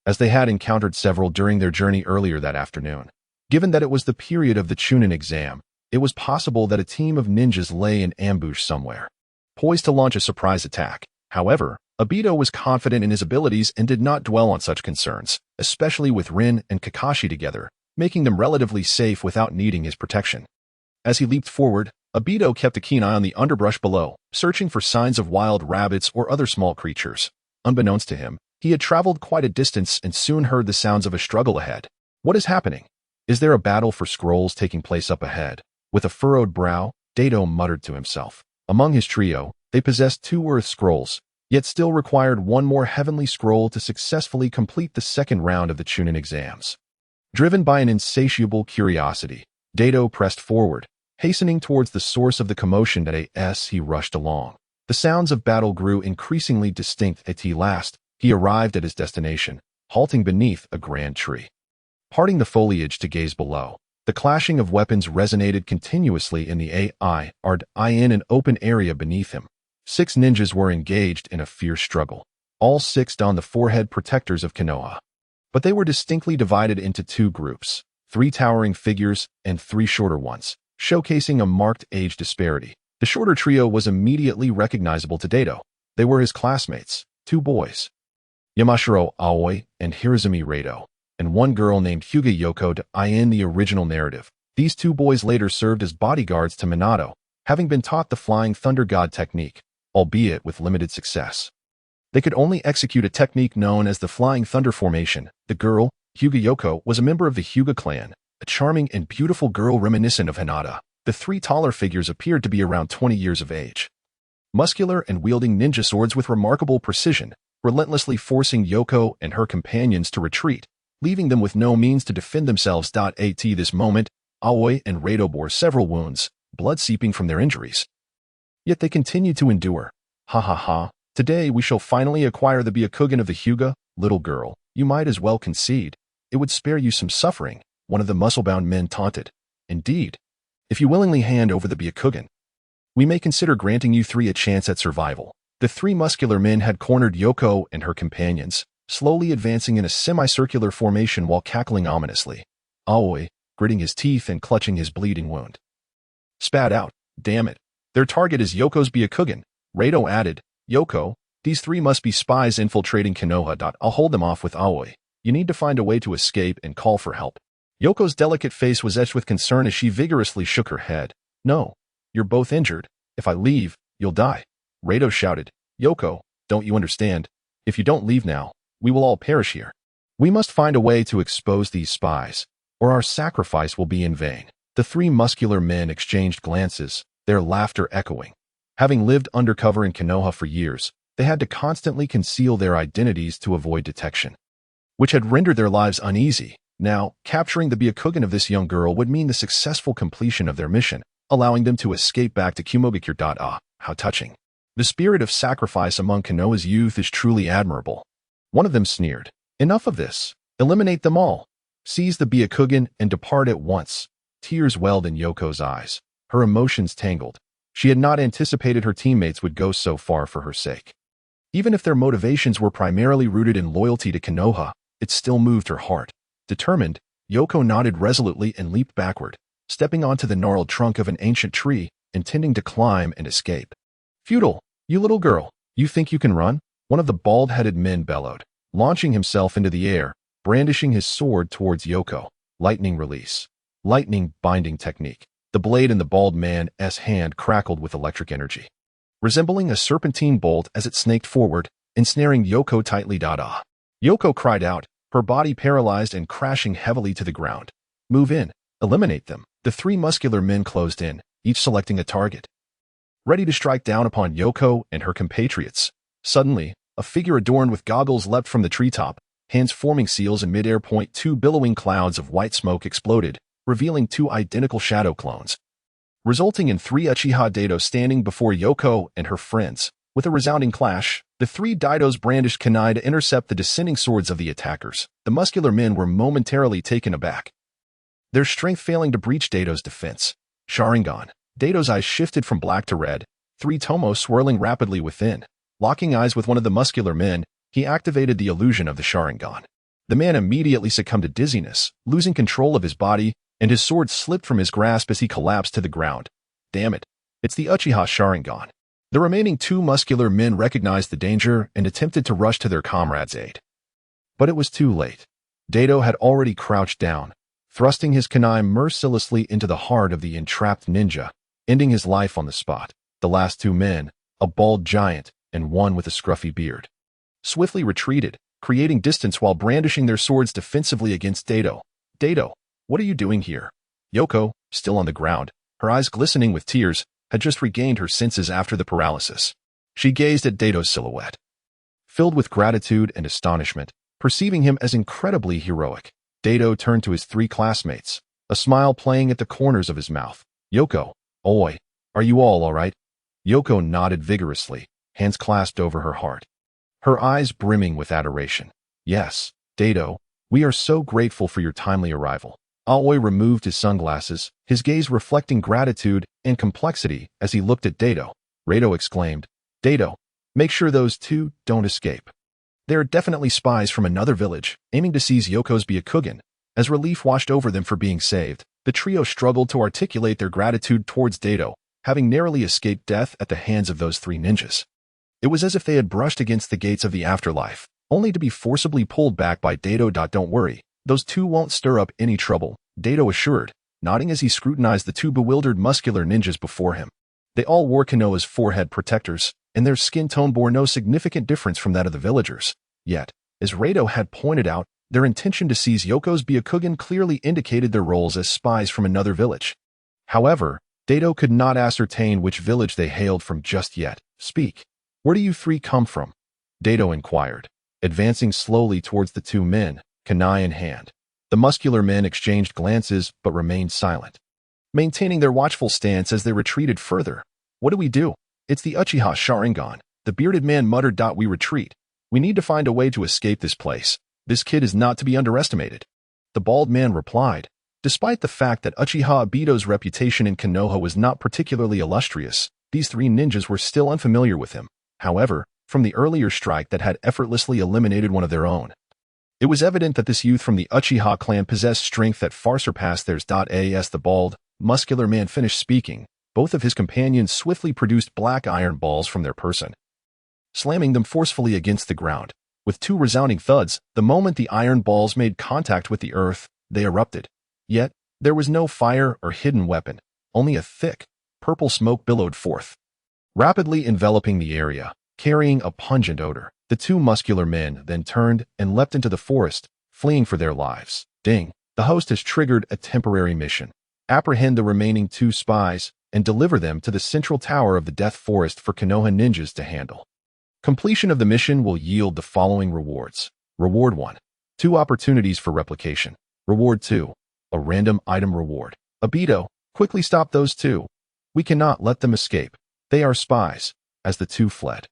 as they had encountered several during their journey earlier that afternoon. Given that it was the period of the Chunin exam, it was possible that a team of ninjas lay in ambush somewhere, poised to launch a surprise attack. However, Obito was confident in his abilities and did not dwell on such concerns, especially with Rin and Kakashi together, making them relatively safe without needing his protection. As he leaped forward, Obito kept a keen eye on the underbrush below, searching for signs of wild rabbits or other small creatures. Unbeknownst to him, he had traveled quite a distance and soon heard the sounds of a struggle ahead. "What is happening? Is there a battle for scrolls taking place up ahead?" With a furrowed brow, Dato muttered to himself. Among his trio, they possessed 2 Earth scrolls, yet still required 1 more heavenly scroll to successfully complete the second round of the Chunin exams. Driven by an insatiable curiosity, Dato pressed forward, hastening towards the source of the commotion. As he rushed along, the sounds of battle grew increasingly distinct. At last, he arrived at his destination, halting beneath a grand tree. Parting the foliage to gaze below, the clashing of weapons resonated continuously in the in an open area beneath him. 6 ninjas were engaged in a fierce struggle. All 6 donned the forehead protectors of Konoha, but they were distinctly divided into 2 groups, 3 towering figures and 3 shorter ones, showcasing a marked age disparity. The shorter trio was immediately recognizable to Dato. They were his classmates, 2 boys, Yamashiro Aoi and Hirozumi Reito, and 1 girl named Hyuga Yoko. In the original narrative, these 2 boys later served as bodyguards to Minato, having been taught the Flying Thunder God technique, albeit with limited success. They could only execute a technique known as the Flying Thunder Formation. The girl, Hyuga Yoko, was a member of the Hyuga clan, a charming and beautiful girl reminiscent of Hinata. The 3 taller figures appeared to be around 20 years of age, muscular and wielding ninja swords with remarkable precision, relentlessly forcing Yoko and her companions to retreat, leaving them with no means to defend themselves. At this moment, Aoi and Reito bore several wounds, blood seeping from their injuries. Yet they continued to endure. "Ha ha ha, today we shall finally acquire the Byakugan of the Hyuga. Little girl, you might as well concede. It would spare you some suffering," one of the muscle-bound men taunted. "Indeed. If you willingly hand over the Byakugan, we may consider granting you 3 a chance at survival." The 3 muscular men had cornered Yoko and her companions, slowly advancing in a semicircular formation while cackling ominously. Aoi, gritting his teeth and clutching his bleeding wound, spat out, "Damn it. Their target is Yoko's Byakugan." Reito added, "Yoko, these 3 must be spies infiltrating Konoha. I'll hold them off with Aoi. You need to find a way to escape and call for help." Yoko's delicate face was etched with concern as she vigorously shook her head. "No, you're both injured. If I leave, you'll die." Reito shouted, "Yoko, don't you understand? If you don't leave now, we will all perish here. We must find a way to expose these spies, or our sacrifice will be in vain." The 3 muscular men exchanged glances, their laughter echoing. Having lived undercover in Konoha for years, they had to constantly conceal their identities to avoid detection. which had rendered their lives uneasy. Now, capturing the Byakugan of this young girl would mean the successful completion of their mission, allowing them to escape back to Kumogakure. Ah, how touching. The spirit of sacrifice among Konoha's youth is truly admirable. One of them sneered. Enough of this. Eliminate them all. Seize the Byakugan and depart at once. Tears welled in Yoko's eyes. Her emotions tangled. She had not anticipated her teammates would go so far for her sake. Even if their motivations were primarily rooted in loyalty to Konoha, it still moved her heart. Determined, Yoko nodded resolutely and leaped backward, stepping onto the gnarled trunk of an ancient tree, intending to climb and escape. Futile, you little girl, you think you can run? One of the bald-headed men bellowed, launching himself into the air, brandishing his sword towards Yoko. Lightning release. Lightning binding technique. The blade in the bald man's hand crackled with electric energy, resembling a serpentine bolt as it snaked forward, ensnaring Yoko tightly. Ah. Yoko cried out, her body paralyzed and crashing heavily to the ground. Move in. Eliminate them. The three muscular men closed in, each selecting a target, ready to strike down upon Yoko and her compatriots. Suddenly, a figure adorned with goggles leapt from the treetop, hands forming seals in midair. Two billowing clouds of white smoke exploded, revealing two identical shadow clones, resulting in three Uchiha Daido standing before Yoko and her friends. With a resounding clash, the three Daidos brandished kunai to intercept the descending swords of the attackers. The muscular men were momentarily taken aback, their strength failing to breach Daido's defense. Sharingan. Daido's eyes shifted from black to red, three tomos swirling rapidly within. Locking eyes with one of the muscular men, he activated the illusion of the Sharingan. The man immediately succumbed to dizziness, losing control of his body, and his sword slipped from his grasp as he collapsed to the ground. Damn it. It's the Uchiha Sharingan. The remaining two muscular men recognized the danger and attempted to rush to their comrades' aid. But it was too late. Daido had already crouched down, thrusting his kunai mercilessly into the heart of the entrapped ninja, ending his life on the spot. The last two men, a bald giant and one with a scruffy beard, swiftly retreated, creating distance while brandishing their swords defensively against Daido. Daido, what are you doing here? Yoko, still on the ground, her eyes glistening with tears, had just regained her senses after the paralysis. She gazed at Daido's silhouette, filled with gratitude and astonishment, perceiving him as incredibly heroic. Daido turned to his three classmates, a smile playing at the corners of his mouth. Yoko, oi, are you all right? Yoko nodded vigorously, hands clasped over her heart, her eyes brimming with adoration. Yes, Daido, we are so grateful for your timely arrival. Aoi removed his sunglasses, his gaze reflecting gratitude and complexity as he looked at Daido. Rado exclaimed, Daido, make sure those two don't escape. They are definitely spies from another village, aiming to seize Yoko's Byakugan. As relief washed over them for being saved, the trio struggled to articulate their gratitude towards Daido, having narrowly escaped death at the hands of those three ninjas. It was as if they had brushed against the gates of the afterlife, only to be forcibly pulled back by Daido. Don't worry, those two won't stir up any trouble, Daido assured, nodding as he scrutinized the two bewildered muscular ninjas before him. They all wore Konoha's forehead protectors, and their skin tone bore no significant difference from that of the villagers. Yet, as Rado had pointed out, their intention to seize Yoko's Byakugan clearly indicated their roles as spies from another village. However, Daido could not ascertain which village they hailed from just yet. Speak. Where do you three come from? Daido inquired, advancing slowly towards the two men, kunai in hand. The muscular men exchanged glances but remained silent, maintaining their watchful stance as they retreated further. What do we do? It's the Uchiha Sharingan. The bearded man muttered. We retreat. We need to find a way to escape this place. This kid is not to be underestimated. The bald man replied. Despite the fact that Uchiha Obito's reputation in Konoha was not particularly illustrious, these three ninjas were still unfamiliar with him. However, from the earlier strike that had effortlessly eliminated one of their own, it was evident that this youth from the Uchiha clan possessed strength that far surpassed theirs. As the bald, muscular man finished speaking, both of his companions swiftly produced black iron balls from their person, slamming them forcefully against the ground. With two resounding thuds, the moment the iron balls made contact with the earth, they erupted. Yet, there was no fire or hidden weapon, only a thick, purple smoke billowed forth, rapidly enveloping the area, carrying a pungent odor. The two muscular men then turned and leapt into the forest, fleeing for their lives. Ding! The host has triggered a temporary mission. Apprehend the remaining two spies and deliver them to the central tower of the Death Forest for Konoha ninjas to handle. Completion of the mission will yield the following rewards. Reward 1. 2 opportunities for replication. Reward 2. A random item reward. Obito, quickly stop those 2. We cannot let them escape. They are spies. As the 2 fled,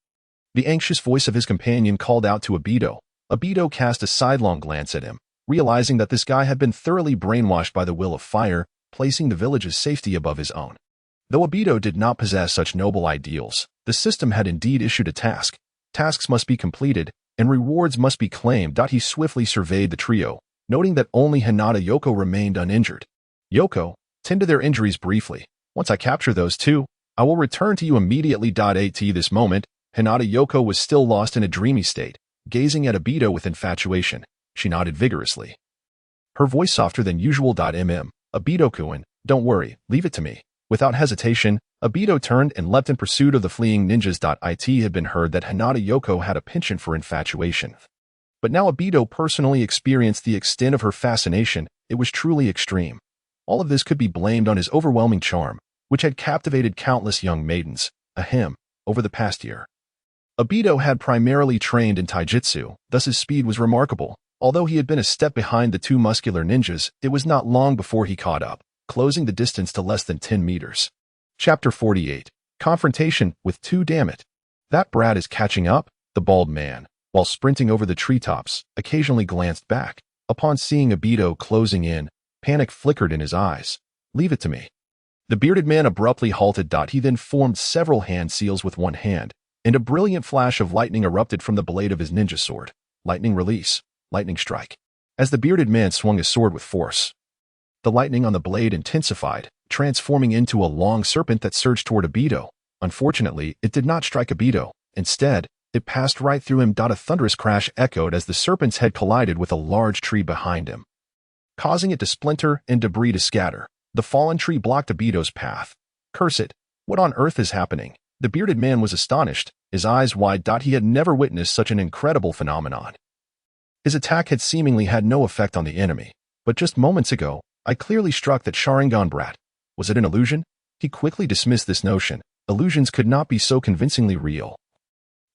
the anxious voice of his companion called out to Obito. Obito cast a sidelong glance at him, realizing that this guy had been thoroughly brainwashed by the will of fire, placing the village's safety above his own. Though Obito did not possess such noble ideals, the system had indeed issued a task. Tasks must be completed, and rewards must be claimed. He swiftly surveyed the trio, noting that only Hinata Yoko remained uninjured. Yoko, tend to their injuries briefly. Once I capture those 2, I will return to you immediately. At this moment, Hinata Yoko was still lost in a dreamy state, gazing at Obito with infatuation. She nodded vigorously, her voice softer than usual. Obito-kun, don't worry, leave it to me. Without hesitation, Obito turned and leapt in pursuit of the fleeing ninjas. It had been heard that Hinata Yoko had a penchant for infatuation. But now Obito personally experienced the extent of her fascination. It was truly extreme. All of this could be blamed on his overwhelming charm, which had captivated countless young maidens, over the past year. Obito had primarily trained in taijutsu, thus his speed was remarkable. Although he had been a step behind the 2 muscular ninjas, it was not long before he caught up, closing the distance to less than 10 meters. Chapter 48. Confrontation with 2. Damn it. That brat is catching up. The bald man, while sprinting over the treetops, occasionally glanced back. Upon seeing Obito closing in, panic flickered in his eyes. Leave it to me. The bearded man abruptly halted. He then formed several hand seals with one hand, and a brilliant flash of lightning erupted from the blade of his ninja sword. Lightning release. Lightning strike. As the bearded man swung his sword with force, the lightning on the blade intensified, transforming into a long serpent that surged toward Obito. Unfortunately, it did not strike Obito. Instead, it passed right through him. A thunderous crash echoed as the serpent's head collided with a large tree behind him, causing it to splinter and debris to scatter. The fallen tree blocked Obito's path. Curse it! What on earth is happening? The bearded man was astonished, his eyes wide. He had never witnessed such an incredible phenomenon. His attack had seemingly had no effect on the enemy, but just moments ago, I clearly struck that Sharingan brat. Was it an illusion? He quickly dismissed this notion. Illusions could not be so convincingly real.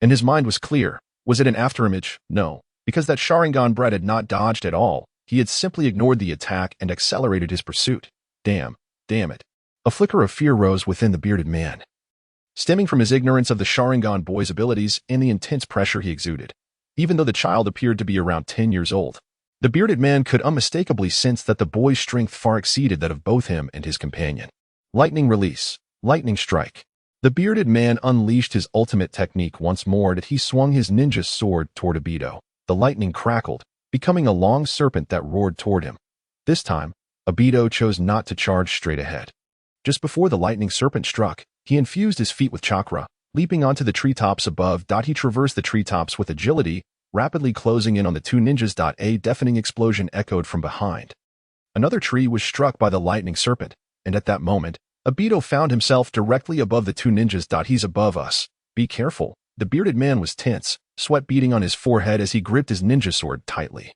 And his mind was clear. Was it an afterimage? No, because that Sharingan brat had not dodged at all. He had simply ignored the attack and accelerated his pursuit. Damn it. A flicker of fear rose within the bearded man, stemming from his ignorance of the Sharingan boy's abilities and the intense pressure he exuded. Even though the child appeared to be around 10 years old, the bearded man could unmistakably sense that the boy's strength far exceeded that of both him and his companion. Lightning release. Lightning strike. The bearded man unleashed his ultimate technique once more. He swung his ninja sword toward Obito. The lightning crackled, becoming a long serpent that roared toward him. This time, Obito chose not to charge straight ahead. Just before the lightning serpent struck, he infused his feet with chakra, leaping onto the treetops above. He traversed the treetops with agility, rapidly closing in on the 2 ninjas. A deafening explosion echoed from behind. Another tree was struck by the lightning serpent, and at that moment, Obito found himself directly above the 2 ninjas. He's above us. Be careful. The bearded man was tense, sweat beading on his forehead as he gripped his ninja sword tightly.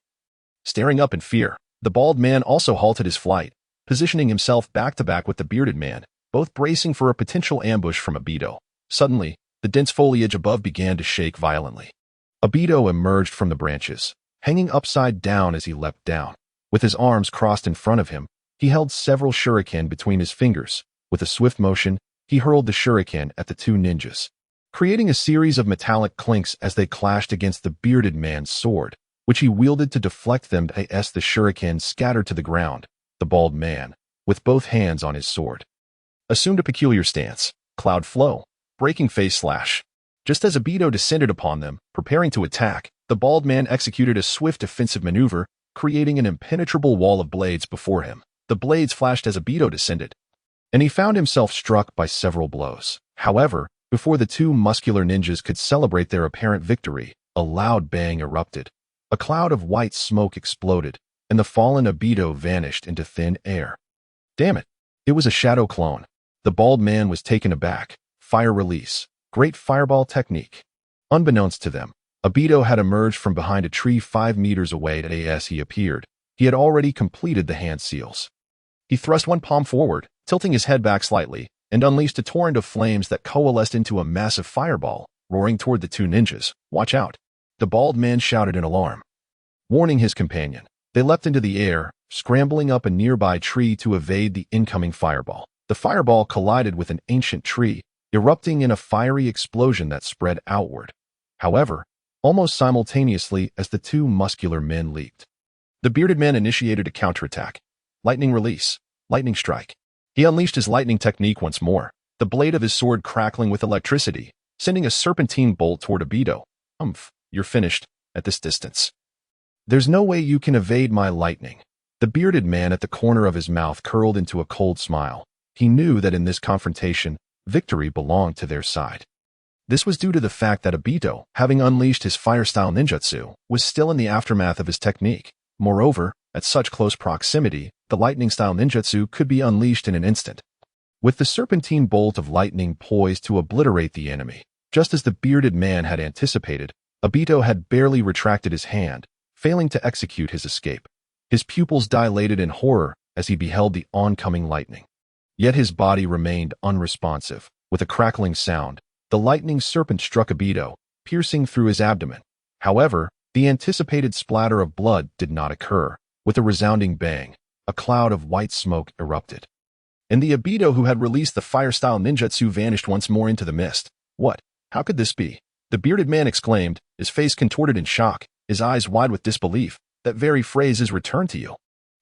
Staring up in fear, the bald man also halted his flight, positioning himself back to back with the bearded man, both bracing for a potential ambush from Obito. Suddenly, the dense foliage above began to shake violently. Obito emerged from the branches, hanging upside down as he leapt down. With his arms crossed in front of him, he held several shuriken between his fingers. With a swift motion, he hurled the shuriken at the 2 ninjas, creating a series of metallic clinks as they clashed against the bearded man's sword, which he wielded to deflect them as the shuriken scattered to the ground. The bald man, with both hands on his sword, assumed a peculiar stance. Cloud flow. Breaking face slash. Just as Obito descended upon them, preparing to attack, the bald man executed a swift defensive maneuver, creating an impenetrable wall of blades before him. The blades flashed as Obito descended, and he found himself struck by several blows. However, before the 2 muscular ninjas could celebrate their apparent victory, a loud bang erupted. A cloud of white smoke exploded, and the fallen Obito vanished into thin air. Damn it! It was a shadow clone. The bald man was taken aback. Fire release. Great fireball technique. Unbeknownst to them, Obito had emerged from behind a tree 5 meters away. As he appeared, he had already completed the hand seals. He thrust one palm forward, tilting his head back slightly, and unleashed a torrent of flames that coalesced into a massive fireball, roaring toward the 2 ninjas. Watch out! The bald man shouted in alarm. warning his companion. They leapt into the air, scrambling up a nearby tree to evade the incoming fireball. The fireball collided with an ancient tree, erupting in a fiery explosion that spread outward. However, almost simultaneously as the two muscular men leaped, the bearded man initiated a counterattack. Lightning release. Lightning strike. He unleashed his lightning technique once more, the blade of his sword crackling with electricity, sending a serpentine bolt toward Obito. You're finished at this distance. There's no way you can evade my lightning. The bearded man at the corner of his mouth curled into a cold smile. He knew that in this confrontation, victory belonged to their side. This was due to the fact that Obito, having unleashed his fire-style ninjutsu, was still in the aftermath of his technique. Moreover, at such close proximity, the lightning-style ninjutsu could be unleashed in an instant, with the serpentine bolt of lightning poised to obliterate the enemy. Just as the bearded man had anticipated, Obito had barely retracted his hand, failing to execute his escape. His pupils dilated in horror as he beheld the oncoming lightning. Yet his body remained unresponsive. With a crackling sound, the lightning serpent struck Obito, piercing through his abdomen. However, the anticipated splatter of blood did not occur. With a resounding bang, a cloud of white smoke erupted, and the Obito who had released the fire-style ninjutsu vanished once more into the mist. What? How could this be? The bearded man exclaimed, his face contorted in shock, his eyes wide with disbelief. That very phrase is returned to you.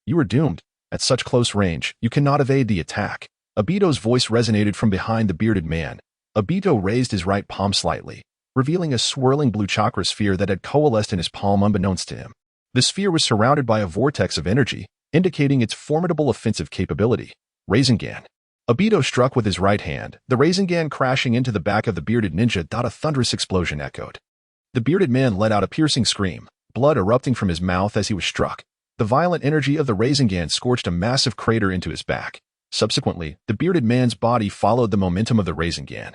You are doomed. At such close range, you cannot evade the attack. Obito's voice resonated from behind the bearded man. Obito raised his right palm slightly, revealing a swirling blue chakra sphere that had coalesced in his palm unbeknownst to him. The sphere was surrounded by a vortex of energy, indicating its formidable offensive capability. Rasengan. Obito struck with his right hand, the Rasengan crashing into the back of the bearded ninja. A thunderous explosion echoed. The bearded man let out a piercing scream, blood erupting from his mouth as he was struck. The violent energy of the Rasengan scorched a massive crater into his back. Subsequently, the bearded man's body followed the momentum of the Rasengan,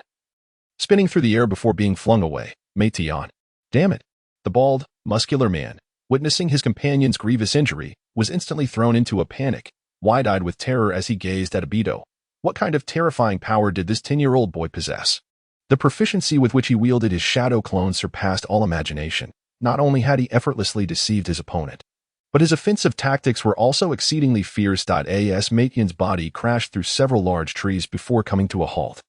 spinning through the air before being flung away. Meiteon. Damn it! The bald, muscular man, witnessing his companion's grievous injury, was instantly thrown into a panic, wide-eyed with terror as he gazed at Obito. What kind of terrifying power did this 10-year-old boy possess? The proficiency with which he wielded his shadow clone surpassed all imagination. Not only had he effortlessly deceived his opponent, but his offensive tactics were also exceedingly fierce. As Meiteon's body crashed through several large trees before coming to a halt,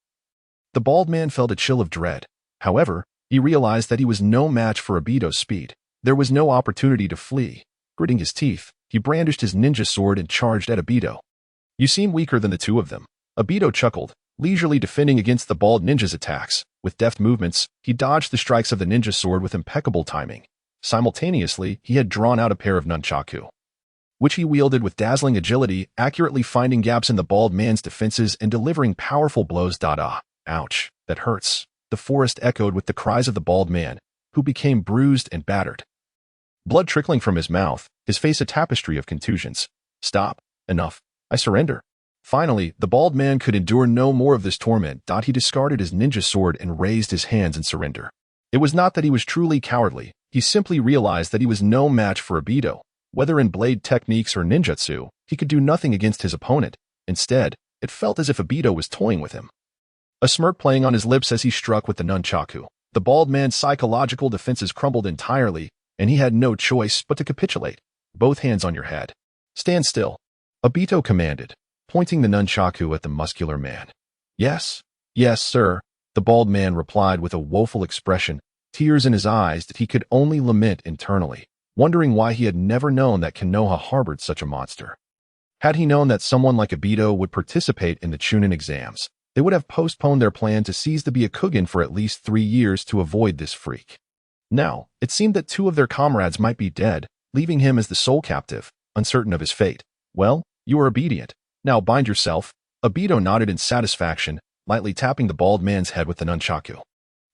the bald man felt a chill of dread. However, he realized that he was no match for Obito's speed. There was no opportunity to flee. Gritting his teeth, he brandished his ninja sword and charged at Obito. You seem weaker than the two of them. Obito chuckled, leisurely defending against the bald ninja's attacks. With deft movements, he dodged the strikes of the ninja sword with impeccable timing. Simultaneously, he had drawn out a pair of nunchaku, which he wielded with dazzling agility, accurately finding gaps in the bald man's defenses and delivering powerful blows. Ouch, that hurts. The forest echoed with the cries of the bald man, who became bruised and battered, blood trickling from his mouth, his face a tapestry of contusions. Stop. Enough. I surrender. Finally, the bald man could endure no more of this torment. He discarded his ninja sword and raised his hands in surrender. It was not that he was truly cowardly. He simply realized that he was no match for Obito. Whether in blade techniques or ninjutsu, he could do nothing against his opponent. Instead, it felt as if Obito was toying with him, a smirk playing on his lips as he struck with the nunchaku. The bald man's psychological defenses crumbled entirely, and he had no choice but to capitulate. Both hands on your head. Stand still. Obito commanded, pointing the nunchaku at the muscular man. Yes, sir, the bald man replied with a woeful expression, tears in his eyes that he could only lament internally, wondering why he had never known that Konoha harbored such a monster. Had he known that someone like Obito would participate in the Chunin exams, they would have postponed their plan to seize the Byakugan for at least 3 years to avoid this freak. Now, it seemed that 2 of their comrades might be dead, leaving him as the sole captive, uncertain of his fate. Well, you are obedient. Now bind yourself. Obito nodded in satisfaction, lightly tapping the bald man's head with the nunchaku.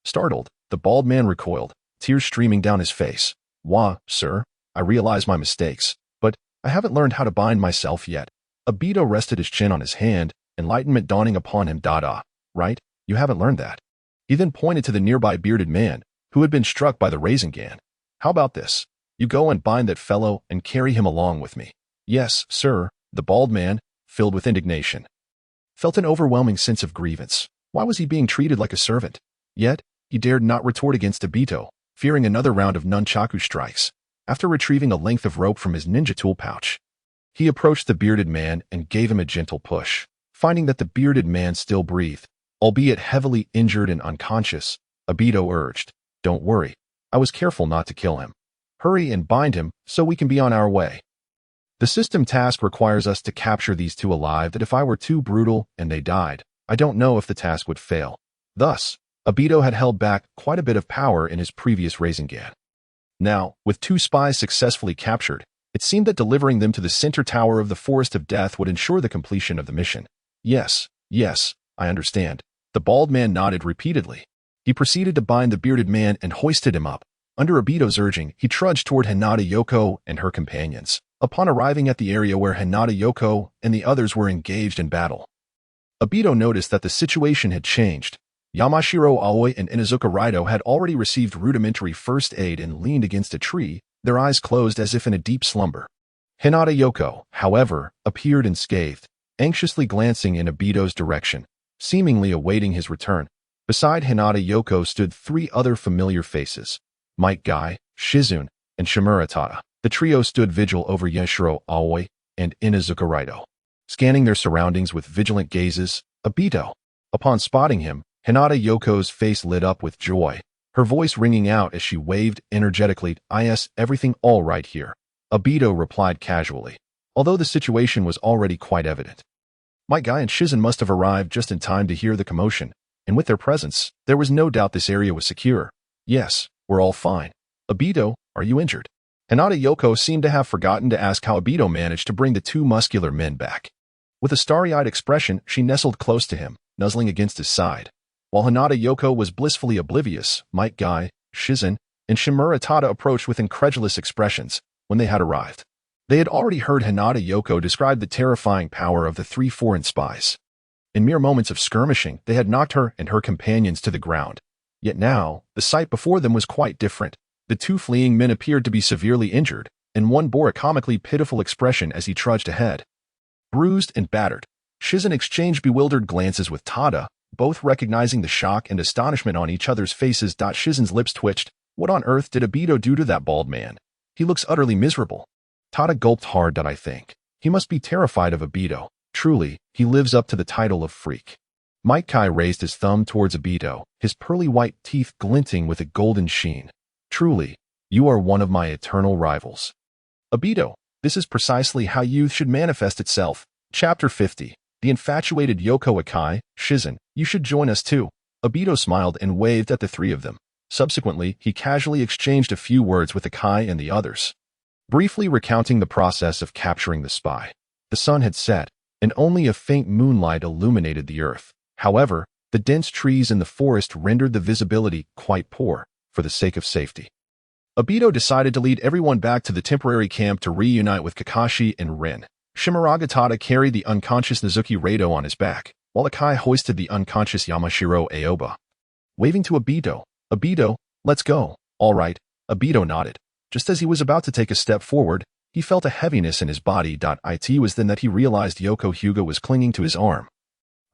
Startled, the bald man recoiled, tears streaming down his face. Wah, sir, I realize my mistakes, but I haven't learned how to bind myself yet. Obito rested his chin on his hand, enlightenment dawning upon him. Right, you haven't learned that. He then pointed to the nearby bearded man, who had been struck by the Rasengan. How about this? You go and bind that fellow and carry him along with me. Yes, sir, the bald man, filled with indignation, felt an overwhelming sense of grievance. Why was he being treated like a servant? Yet, he dared not retort against Obito, fearing another round of nunchaku strikes. After retrieving a length of rope from his ninja tool pouch, he approached the bearded man and gave him a gentle push. Finding that the bearded man still breathed, albeit heavily injured and unconscious, Obito urged, "Don't worry. I was careful not to kill him. Hurry and bind him so we can be on our way. The system task requires us to capture these two alive that if I were too brutal and they died, I don't know if the task would fail." Thus, Obito had held back quite a bit of power in his previous Rasengan. Now, with two spies successfully captured, it seemed that delivering them to the center tower of the Forest of Death would ensure the completion of the mission. Yes, I understand. The bald man nodded repeatedly. He proceeded to bind the bearded man and hoisted him up. Under Obito's urging, he trudged toward Hinata Yoko and her companions. Upon arriving at the area where Hinata Yoko and the others were engaged in battle, Obito noticed that the situation had changed. Yamashiro Aoi and Inuzuka Raido had already received rudimentary first aid and leaned against a tree, their eyes closed as if in a deep slumber. Hinata Yoko, however, appeared unscathed, anxiously glancing in Obito's direction, seemingly awaiting his return. Beside Hinata Yoko stood three other familiar faces: Might Guy, Shizune, and Shimura Tada. The trio stood vigil over Yashiro Aoi and Inuzuka Raido, scanning their surroundings with vigilant gazes. Obito. Upon spotting him, Hinata Yoko's face lit up with joy, her voice ringing out as she waved energetically. "Is everything all right here?" Obito replied casually, although the situation was already quite evident. Might Guy and Shizune must have arrived just in time to hear the commotion, and with their presence, there was no doubt this area was secure. "Yes, we're all fine. Obito, are you injured?" Hinata Yoko seemed to have forgotten to ask how Obito managed to bring the two muscular men back. With a starry-eyed expression, she nestled close to him, nuzzling against his side. While Hinata Yoko was blissfully oblivious, Might Guy, Shizune, and Shimura Tada approached with incredulous expressions when they had arrived. They had already heard Hinata Yoko describe the terrifying power of the three foreign spies. In mere moments of skirmishing, they had knocked her and her companions to the ground. Yet now, the sight before them was quite different. The two fleeing men appeared to be severely injured, and one bore a comically pitiful expression as he trudged ahead. Bruised and battered, Shizune exchanged bewildered glances with Tada, both recognizing the shock and astonishment on each other's faces. Shizune's lips twitched. What on earth did Obito do to that bald man? He looks utterly miserable. Tada gulped hard. I think he must be terrified of Obito. Truly, he lives up to the title of freak. Might Guy raised his thumb towards Obito, his pearly white teeth glinting with a golden sheen. "Truly, you are one of my eternal rivals. Obito, this is precisely how youth should manifest itself." Chapter 50. The infatuated Yoko Akai. "Shizune, you should join us too." Obito smiled and waved at the three of them. Subsequently, he casually exchanged a few words with Akai and the others, briefly recounting the process of capturing the spy. The sun had set, and only a faint moonlight illuminated the earth. However, the dense trees in the forest rendered the visibility quite poor, for the sake of safety. Obito decided to lead everyone back to the temporary camp to reunite with Kakashi and Rin. Shimura Tada carried the unconscious Nizuki Raido on his back, while Akai hoisted the unconscious Yamashiro Aoba. Waving to Obito, "Obito, let's go." "All right." Obito nodded. Just as he was about to take a step forward, he felt a heaviness in his body. It was then that he realized Yoko Hyuga was clinging to his arm,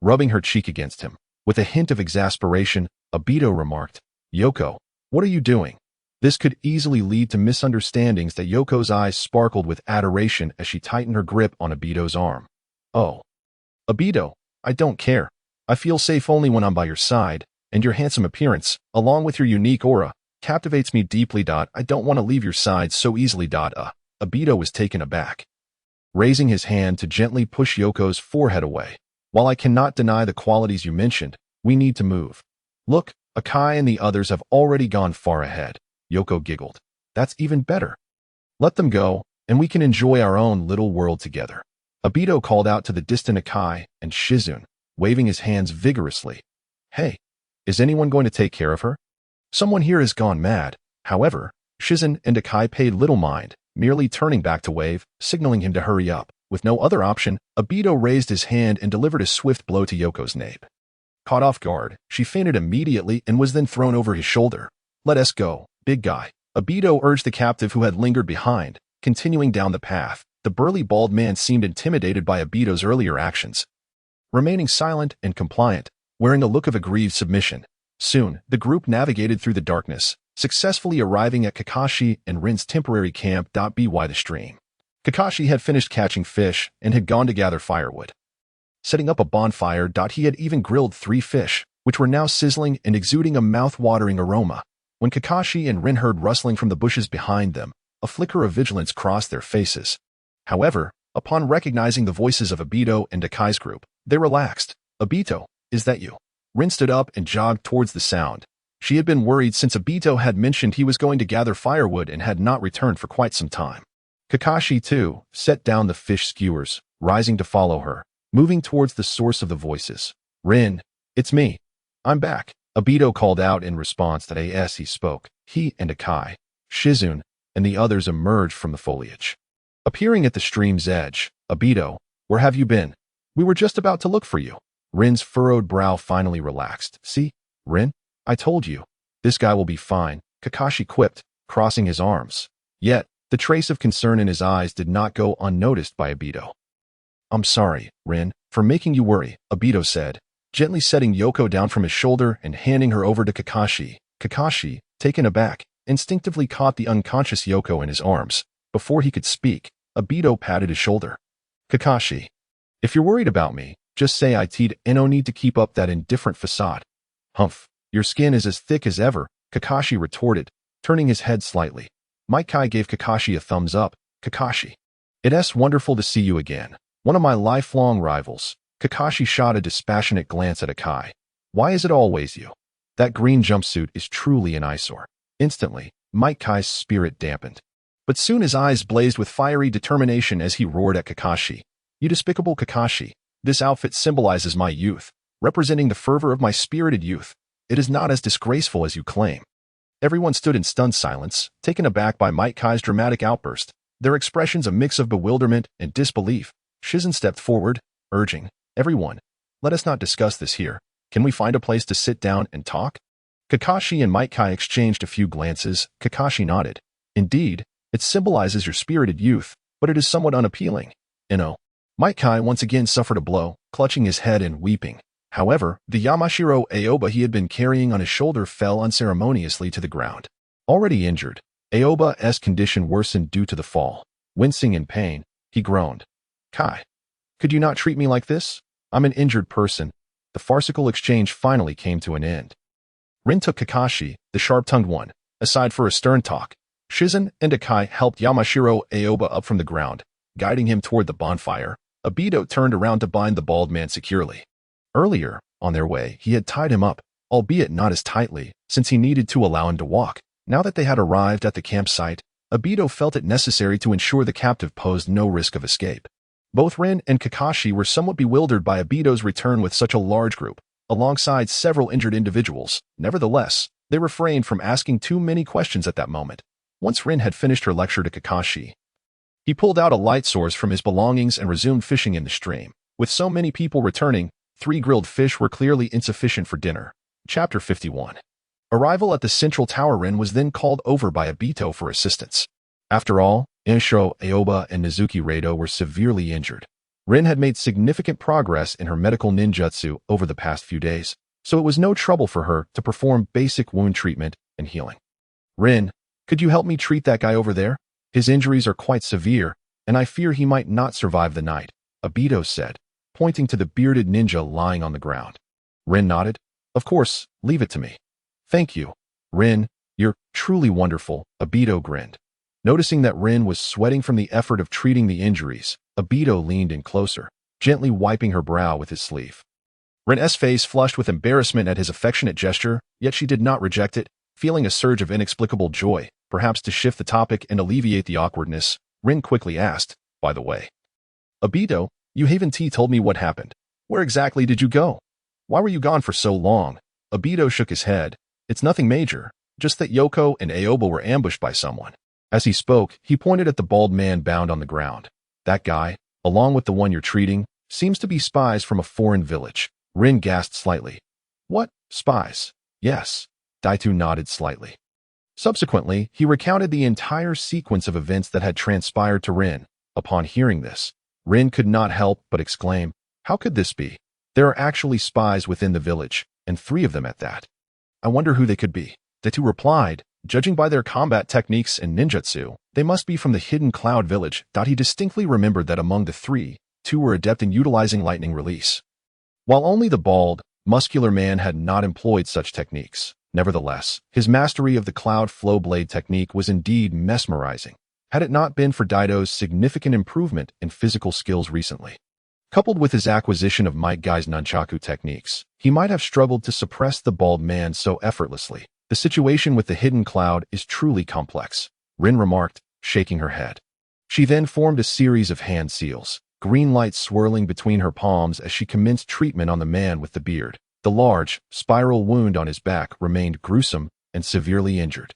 rubbing her cheek against him. With a hint of exasperation, Obito remarked, "Yoko, what are you doing?" This could easily lead to misunderstandings. That Yoko's eyes sparkled with adoration as she tightened her grip on Obito's arm. "Oh, Obito, I don't care. I feel safe only when I'm by your side, and your handsome appearance, along with your unique aura, captivates me deeply. I don't want to leave your side so easily." Obito was taken aback, raising his hand to gently push Yoko's forehead away. "While I cannot deny the qualities you mentioned, we need to move. Look, Akai and the others have already gone far ahead." Yoko giggled. "That's even better. Let them go, and we can enjoy our own little world together." Obito called out to the distant Akai and Shizune, waving his hands vigorously. "Hey, is anyone going to take care of her? Someone here has gone mad." However, Shizune and Akai paid little mind, merely turning back to wave, signaling him to hurry up. With no other option, Obito raised his hand and delivered a swift blow to Yoko's nape. Caught off guard, she fainted immediately and was then thrown over his shoulder. "Let us go, big guy." Obito urged the captive who had lingered behind, continuing down the path. The burly bald man seemed intimidated by Obito's earlier actions, remaining silent and compliant, wearing a look of aggrieved submission. Soon, the group navigated through the darkness, successfully arriving at Kakashi and Rin's temporary camp. By the stream, Kakashi had finished catching fish and had gone to gather firewood. Setting up a bonfire. He had even grilled 3 fish, which were now sizzling and exuding a mouth-watering aroma. When Kakashi and Rin heard rustling from the bushes behind them, a flicker of vigilance crossed their faces. However, upon recognizing the voices of Obito and Akai's group, they relaxed. "Obito, is that you?" Rin stood up and jogged towards the sound. She had been worried since Obito had mentioned he was going to gather firewood and had not returned for quite some time. Kakashi, too, set down the fish skewers, rising to follow her, moving towards the source of the voices. "Rin, it's me. I'm back," Obito called out in response. As he spoke, he and Akai, Shizune, and the others emerged from the foliage. Appearing at the stream's edge, "Obito, where have you been? We were just about to look for you." Rin's furrowed brow finally relaxed. "See, Rin? I told you. This guy will be fine," Kakashi quipped, crossing his arms. Yet, the trace of concern in his eyes did not go unnoticed by Obito. "I'm sorry, Rin, for making you worry," Obito said, gently setting Yoko down from his shoulder and handing her over to Kakashi. Kakashi, taken aback, instinctively caught the unconscious Yoko in his arms. Before he could speak, Obito patted his shoulder. "Kakashi, if you're worried about me, just say it. No need to keep up that indifferent facade." "Humph, your skin is as thick as ever," Kakashi retorted, turning his head slightly. Kai gave Kakashi a thumbs up. "Kakashi, it's wonderful to see you again. One of my lifelong rivals." Kakashi shot a dispassionate glance at Akai. "Why is it always you? That green jumpsuit is truly an eyesore." Instantly, Kai's spirit dampened. But soon his eyes blazed with fiery determination as he roared at Kakashi. "You despicable Kakashi, this outfit symbolizes my youth, representing the fervor of my spirited youth. It is not as disgraceful as you claim." Everyone stood in stunned silence, taken aback by Kai's dramatic outburst, their expressions a mix of bewilderment and disbelief. Shizune stepped forward, urging, "Everyone, let us not discuss this here. Can we find a place to sit down and talk?" Kakashi and Kai exchanged a few glances. Kakashi nodded. "Indeed, it symbolizes your spirited youth, but it is somewhat unappealing. Kai once again suffered a blow, clutching his head and weeping. However, the Yamashiro Aoba he had been carrying on his shoulder fell unceremoniously to the ground. Already injured, Aoba's condition worsened due to the fall. Wincing in pain, he groaned. "Kai, could you not treat me like this? I'm an injured person." The farcical exchange finally came to an end. Rin took Kakashi, the sharp-tongued one, aside for a stern talk. Shizune and Akai helped Yamashiro Aoba up from the ground, guiding him toward the bonfire. Obito turned around to bind the bald man securely. Earlier, on their way, he had tied him up, albeit not as tightly, since he needed to allow him to walk. Now that they had arrived at the campsite, Obito felt it necessary to ensure the captive posed no risk of escape. Both Rin and Kakashi were somewhat bewildered by Obito's return with such a large group, alongside several injured individuals. Nevertheless, they refrained from asking too many questions at that moment. Once Rin had finished her lecture to Kakashi, he pulled out a light source from his belongings and resumed fishing in the stream. With so many people returning, 3 grilled fish were clearly insufficient for dinner. Chapter 51. Arrival at the central tower. Rin was then called over by Obito for assistance. After all, Insho, Aoba, and Nizuki Rado were severely injured. Rin had made significant progress in her medical ninjutsu over the past few days, so it was no trouble for her to perform basic wound treatment and healing. "Rin, could you help me treat that guy over there? His injuries are quite severe, and I fear he might not survive the night," Obito said, pointing to the bearded ninja lying on the ground. Rin nodded. "Of course, leave it to me." "Thank you, Rin, you're truly wonderful," Obito grinned. Noticing that Rin was sweating from the effort of treating the injuries, Obito leaned in closer, gently wiping her brow with his sleeve. Rin's face flushed with embarrassment at his affectionate gesture, yet she did not reject it. Feeling a surge of inexplicable joy, perhaps to shift the topic and alleviate the awkwardness, Rin quickly asked, "By the way, Obito, you haven't told me what happened. Where exactly did you go? Why were you gone for so long?" Obito shook his head. "It's nothing major, just that Yoko and Aoba were ambushed by someone." As he spoke, he pointed at the bald man bound on the ground. "That guy, along with the one you're treating, seems to be spies from a foreign village." Rin gasped slightly. "What? Spies?" "Yes." Daitu nodded slightly. Subsequently, he recounted the entire sequence of events that had transpired to Rin. Upon hearing this, Rin could not help but exclaim, "How could this be? There are actually spies within the village, and 3 of them at that. I wonder who they could be." Daitu replied, Judging by their combat techniques and ninjutsu, they must be from the hidden cloud village. He distinctly remembered that among the three, two were adept in utilizing lightning release. While only the bald, muscular man had not employed such techniques, nevertheless, his mastery of the cloud flow blade technique was indeed mesmerizing, had it not been for Daito's significant improvement in physical skills recently. Coupled with his acquisition of Might Guy's nunchaku techniques, he might have struggled to suppress the bald man so effortlessly. The situation with the hidden cloud is truly complex, Rin remarked, shaking her head. She then formed a series of hand seals, green light swirling between her palms as she commenced treatment on the man with the beard. The large, spiral wound on his back remained gruesome and severely injured.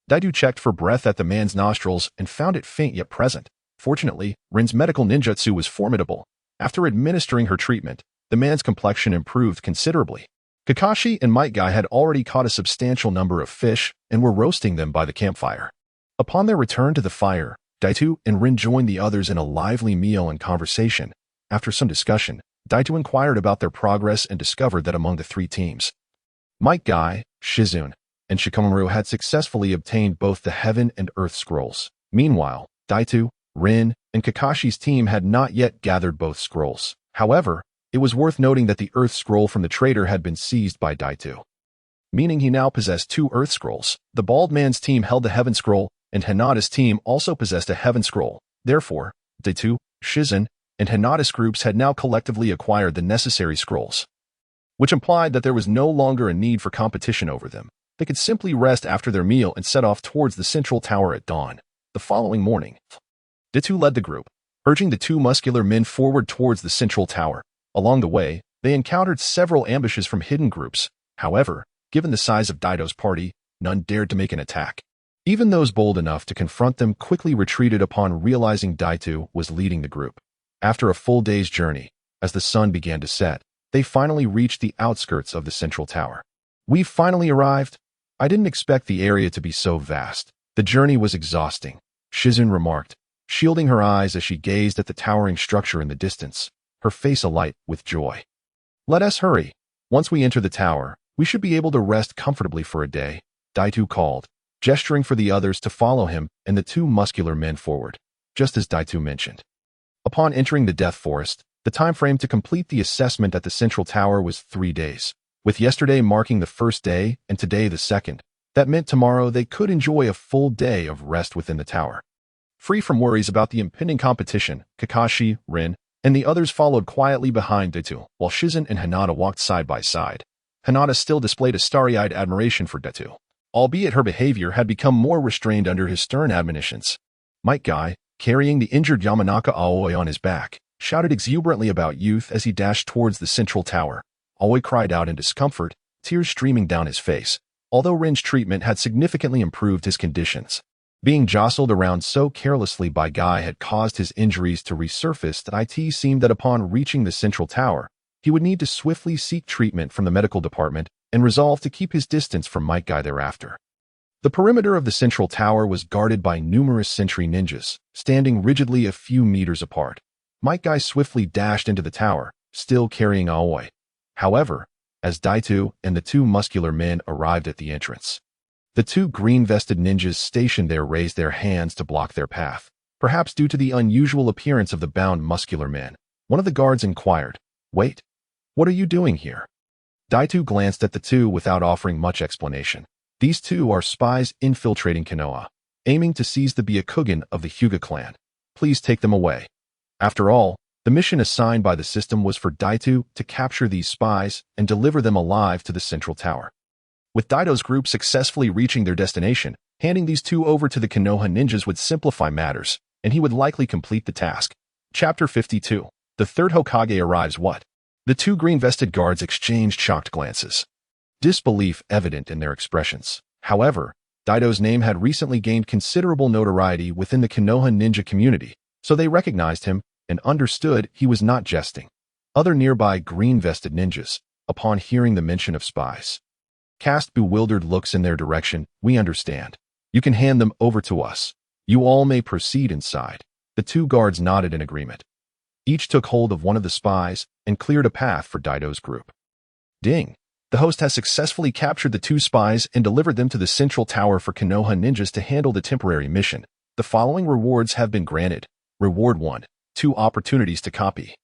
Daito checked for breath at the man's nostrils and found it faint yet present. Fortunately, Rin's medical ninjutsu was formidable. After administering her treatment, the man's complexion improved considerably. Kakashi and Might Guy had already caught a substantial number of fish and were roasting them by the campfire. Upon their return to the fire, Daito and Rin joined the others in a lively meal and conversation. After some discussion, Daito inquired about their progress and discovered that among the three teams, Might Guy, Shizune, and Shikamaru had successfully obtained both the Heaven and Earth scrolls. Meanwhile, Daito, Rin, and Kakashi's team had not yet gathered both scrolls. However, it was worth noting that the Earth Scroll from the trader had been seized by Daito, meaning he now possessed two Earth Scrolls. The bald man's team held the Heaven Scroll, and Hinata's team also possessed a Heaven Scroll. Therefore, Daito, Shizune, and Hinata's groups had now collectively acquired the necessary scrolls, which implied that there was no longer a need for competition over them. They could simply rest after their meal and set off towards the central tower at dawn. The following morning, Daito led the group, urging the two muscular men forward towards the central tower. Along the way, they encountered several ambushes from hidden groups. However, given the size of Daito's party, none dared to make an attack. Even those bold enough to confront them quickly retreated upon realizing Daito was leading the group. After a full day's journey, as the sun began to set, they finally reached the outskirts of the central tower. "We've finally arrived. I didn't expect the area to be so vast. The journey was exhausting," Shizune remarked, shielding her eyes as she gazed at the towering structure in the distance, her face alight with joy. "Let us hurry. Once we enter the tower, we should be able to rest comfortably for a day," Daito called, gesturing for the others to follow him and the two muscular men forward, just as Daito mentioned. Upon entering the Death Forest, the time frame to complete the assessment at the central tower was 3 days. With yesterday marking the first day and today the second, that meant tomorrow they could enjoy a full day of rest within the tower. Free from worries about the impending competition, Kakashi, Rin, and the others followed quietly behind Daito, while Shizune and Hinata walked side by side. Hinata still displayed a starry-eyed admiration for Daito, albeit her behavior had become more restrained under his stern admonitions. Might Guy, carrying the injured Yamanaka Aoi on his back, shouted exuberantly about youth as he dashed towards the central tower. Aoi cried out in discomfort, tears streaming down his face, although Rin's treatment had significantly improved his conditions. Being jostled around so carelessly by Guy had caused his injuries to resurface that it seemed that upon reaching the central tower, he would need to swiftly seek treatment from the medical department and resolve to keep his distance from Might Guy thereafter. The perimeter of the central tower was guarded by numerous sentry ninjas, standing rigidly a few meters apart. Might Guy swiftly dashed into the tower, still carrying Aoi. However, as Daito and the two muscular men arrived at the entrance, the two green-vested ninjas stationed there raised their hands to block their path. Perhaps due to the unusual appearance of the bound muscular men, one of the guards inquired, "Wait, what are you doing here?" Daito glanced at the two without offering much explanation. These two are spies infiltrating Konoha, aiming to seize the Byakugan of the Hyuga clan. Please take them away. After all, the mission assigned by the system was for Daito to capture these spies and deliver them alive to the central tower. With Daito's group successfully reaching their destination, handing these two over to the Konoha ninjas would simplify matters, and he would likely complete the task. Chapter 52. The third Hokage arrives. What? The two green-vested guards exchanged shocked glances, disbelief evident in their expressions. However, Daito's name had recently gained considerable notoriety within the Konoha ninja community, so they recognized him and understood he was not jesting. Other nearby green-vested ninjas, upon hearing the mention of spies, cast bewildered looks in their direction. "We understand. You can hand them over to us. You all may proceed inside." The two guards nodded in agreement. Each took hold of one of the spies and cleared a path for Daito's group. Ding! The host has successfully captured the two spies and delivered them to the central tower for Konoha ninjas to handle the temporary mission. The following rewards have been granted. Reward 1. 2 opportunities to copy.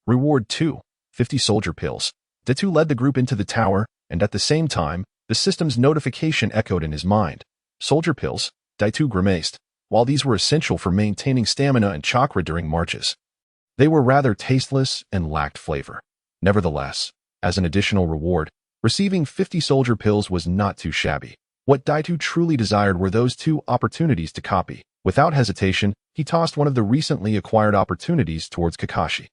Reward 2. 50 soldier pills. Daitu led the group into the tower, and at the same time, the system's notification echoed in his mind. Soldier pills, Daitu grimaced. While these were essential for maintaining stamina and chakra during marches, they were rather tasteless and lacked flavor. Nevertheless, as an additional reward, receiving 50 soldier pills was not too shabby. What Daitu truly desired were those 2 opportunities to copy. Without hesitation, he tossed one of the recently acquired opportunities towards Kakashi.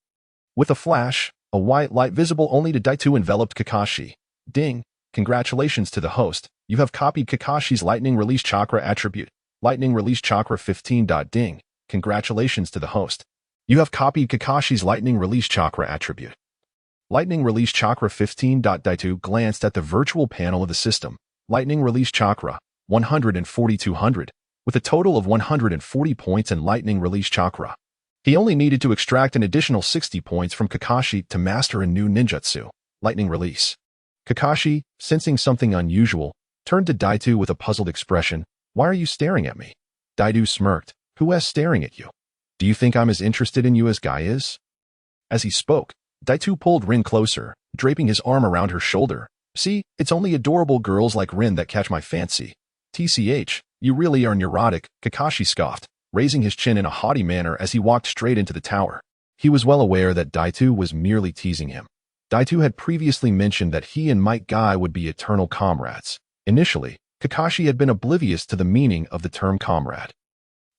With a flash, a white light visible only to Daitu enveloped Kakashi. Ding! Congratulations to the host. You have copied Kakashi's lightning release chakra attribute. Lightning release chakra 15. Ding! Congratulations to the host. You have copied Kakashi's lightning release chakra attribute. Lightning release chakra 15. Daitu glanced at the virtual panel of the system. Lightning release chakra 140-200, with a total of 140 points in lightning release chakra. He only needed to extract an additional 60 points from Kakashi to master a new ninjutsu, lightning release. Kakashi, sensing something unusual, turned to Daitu with a puzzled expression. Why are you staring at me? Daitu smirked. Who is staring at you? Do you think I'm as interested in you as Guy is? As he spoke, Daitu pulled Rin closer, draping his arm around her shoulder. See, it's only adorable girls like Rin that catch my fancy. TCH, you really are neurotic, Kakashi scoffed, raising his chin in a haughty manner as he walked straight into the tower. He was well aware that Daitu was merely teasing him. Daitu had previously mentioned that he and Might Guy would be eternal comrades. Initially, Kakashi had been oblivious to the meaning of the term comrade.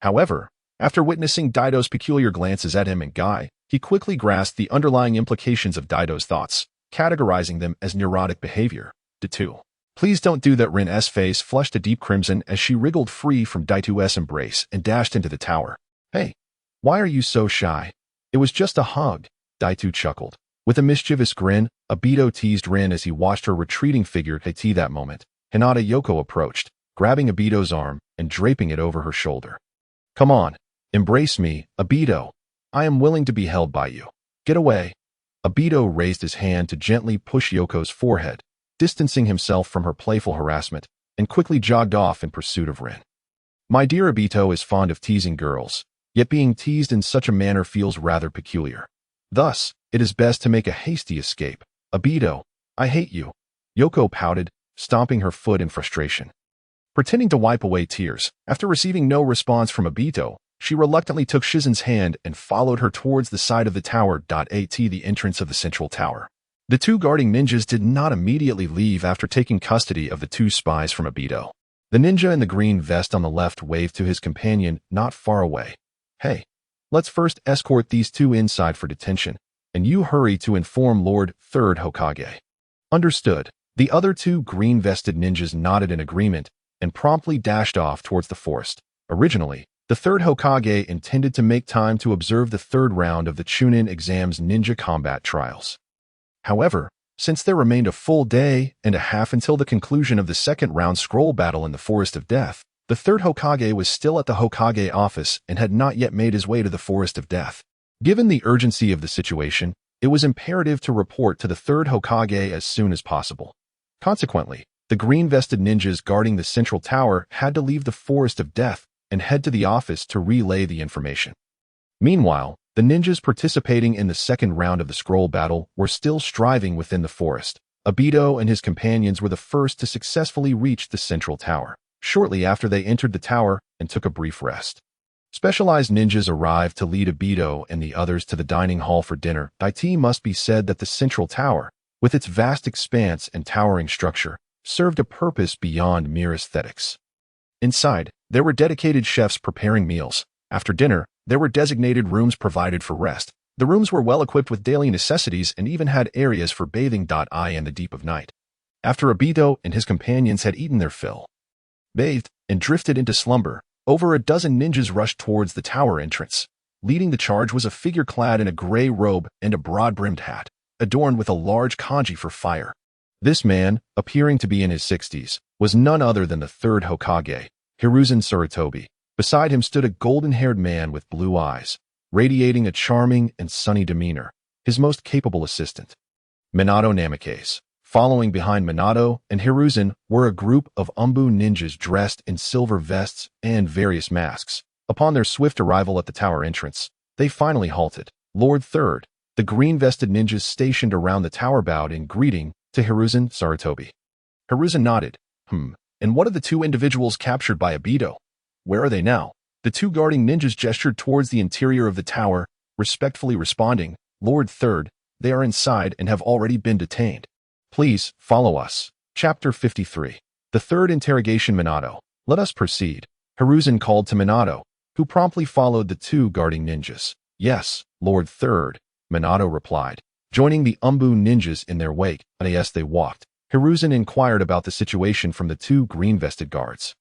However, after witnessing Daido's peculiar glances at him and Guy, he quickly grasped the underlying implications of Daido's thoughts, categorizing them as neurotic behavior. Daitu. Please don't do that. Rin's face flushed a deep crimson as she wriggled free from Daitu's embrace and dashed into the tower. Hey, why are you so shy? It was just a hug. Daitu chuckled. With a mischievous grin, Obito teased Rin as he watched her retreating figure. Hey, that moment, Hinata Yoko approached, grabbing Obito's arm and draping it over her shoulder. Come on, embrace me, Obito. I am willing to be held by you. Get away. Obito raised his hand to gently push Yoko's forehead, distancing himself from her playful harassment, and quickly jogged off in pursuit of Rin. My dear Obito is fond of teasing girls, yet being teased in such a manner feels rather peculiar. Thus, it is best to make a hasty escape. Obito, I hate you. Yoko pouted, stomping her foot in frustration. Pretending to wipe away tears, after receiving no response from Obito, she reluctantly took Shizen's hand and followed her towards the side of the tower. At the entrance of the central tower. The 2 guarding ninjas did not immediately leave after taking custody of the 2 spies from Obito. The ninja in the green vest on the left waved to his companion not far away. Hey, let's first escort these 2 inside for detention, and you hurry to inform Lord 3rd Hokage. Understood. The other 2 green-vested ninjas nodded in agreement and promptly dashed off towards the forest. Originally, the 3rd Hokage intended to make time to observe the 3rd round of the Chunin exam's ninja combat trials. However, since there remained a full day and a half until the conclusion of the 2nd round scroll battle in the Forest of Death, the 3rd Hokage was still at the Hokage office and had not yet made his way to the Forest of Death. Given the urgency of the situation, it was imperative to report to the 3rd Hokage as soon as possible. Consequently, the green-vested ninjas guarding the central tower had to leave the Forest of Death and head to the office to relay the information. Meanwhile, the ninjas participating in the 2nd round of the scroll battle were still striving within the forest. Obito and his companions were the first to successfully reach the central tower, shortly after they entered the tower and took a brief rest. Specialized ninjas arrived to lead Obito and the others to the dining hall for dinner. It must be said that the central tower, with its vast expanse and towering structure, served a purpose beyond mere aesthetics. Inside, there were dedicated chefs preparing meals. After dinner, there were designated rooms provided for rest. The rooms were well equipped with daily necessities and even had areas for bathing. In the deep of night, after Obito and his companions had eaten their fill, bathed, and drifted into slumber, over a dozen ninjas rushed towards the tower entrance. Leading the charge was a figure clad in a gray robe and a broad-brimmed hat, adorned with a large kanji for fire. This man, appearing to be in his 60s, was none other than the 3rd Hokage, Hiruzen Sarutobi. Beside him stood a golden-haired man with blue eyes, radiating a charming and sunny demeanor, his most capable assistant. Minato Namikaze, Following behind Minato and Hiruzen were a group of Umbu ninjas dressed in silver vests and various masks. Upon their swift arrival at the tower entrance, they finally halted. Lord Third, the green-vested ninjas stationed around the tower bowed in greeting to Hiruzen Sarutobi. Hiruzen nodded. And what of the two individuals captured by Obito? Where are they now? The two guarding ninjas gestured towards the interior of the tower, respectfully responding, Lord Third, they are inside and have already been detained. Please, follow us. Chapter 53. The third interrogation. Minato. Let us proceed. Hiruzen called to Minato, who promptly followed the two guarding ninjas. Yes, Lord Third, Minato replied, joining the Umbu ninjas in their wake. As they walked, Hiruzen inquired about the situation from the two green-vested guards.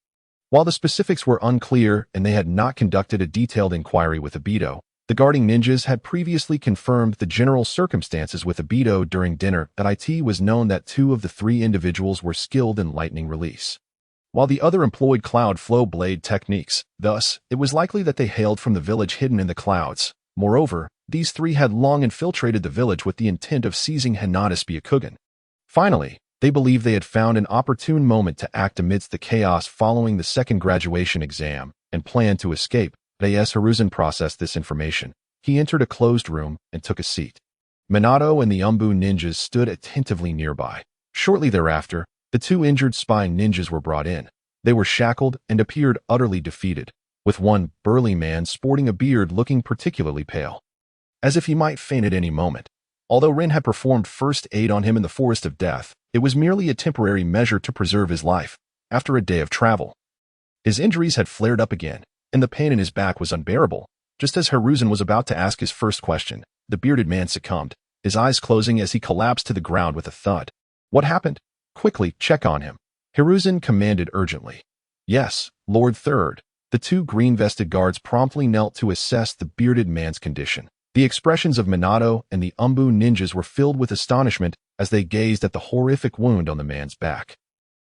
While the specifics were unclear and they had not conducted a detailed inquiry with Obito, the guarding ninjas had previously confirmed the general circumstances with Obito during dinner. It was known that two of the three individuals were skilled in lightning release, while the other employed cloud flow blade techniques. Thus, it was likely that they hailed from the village hidden in the clouds. Moreover, these three had long infiltrated the village with the intent of seizing Hinata's Byakugan. Finally, they believed they had found an opportune moment to act amidst the chaos following the second graduation exam and planned to escape. As Hiruzen processed this information, he entered a closed room and took a seat. Minato and the Umbu ninjas stood attentively nearby. Shortly thereafter, the two injured spy ninjas were brought in. They were shackled and appeared utterly defeated, with one burly man sporting a beard looking particularly pale, as if he might faint at any moment. Although Rin had performed first aid on him in the Forest of Death, it was merely a temporary measure to preserve his life after a day of travel. His injuries had flared up again, and the pain in his back was unbearable. Just as Hiruzen was about to ask his first question, the bearded man succumbed, his eyes closing as he collapsed to the ground with a thud. What happened? Quickly, check on him, Hiruzen commanded urgently. Yes, Lord Third. The two green-vested guards promptly knelt to assess the bearded man's condition. The expressions of Minato and the Umbu ninjas were filled with astonishment as they gazed at the horrific wound on the man's back.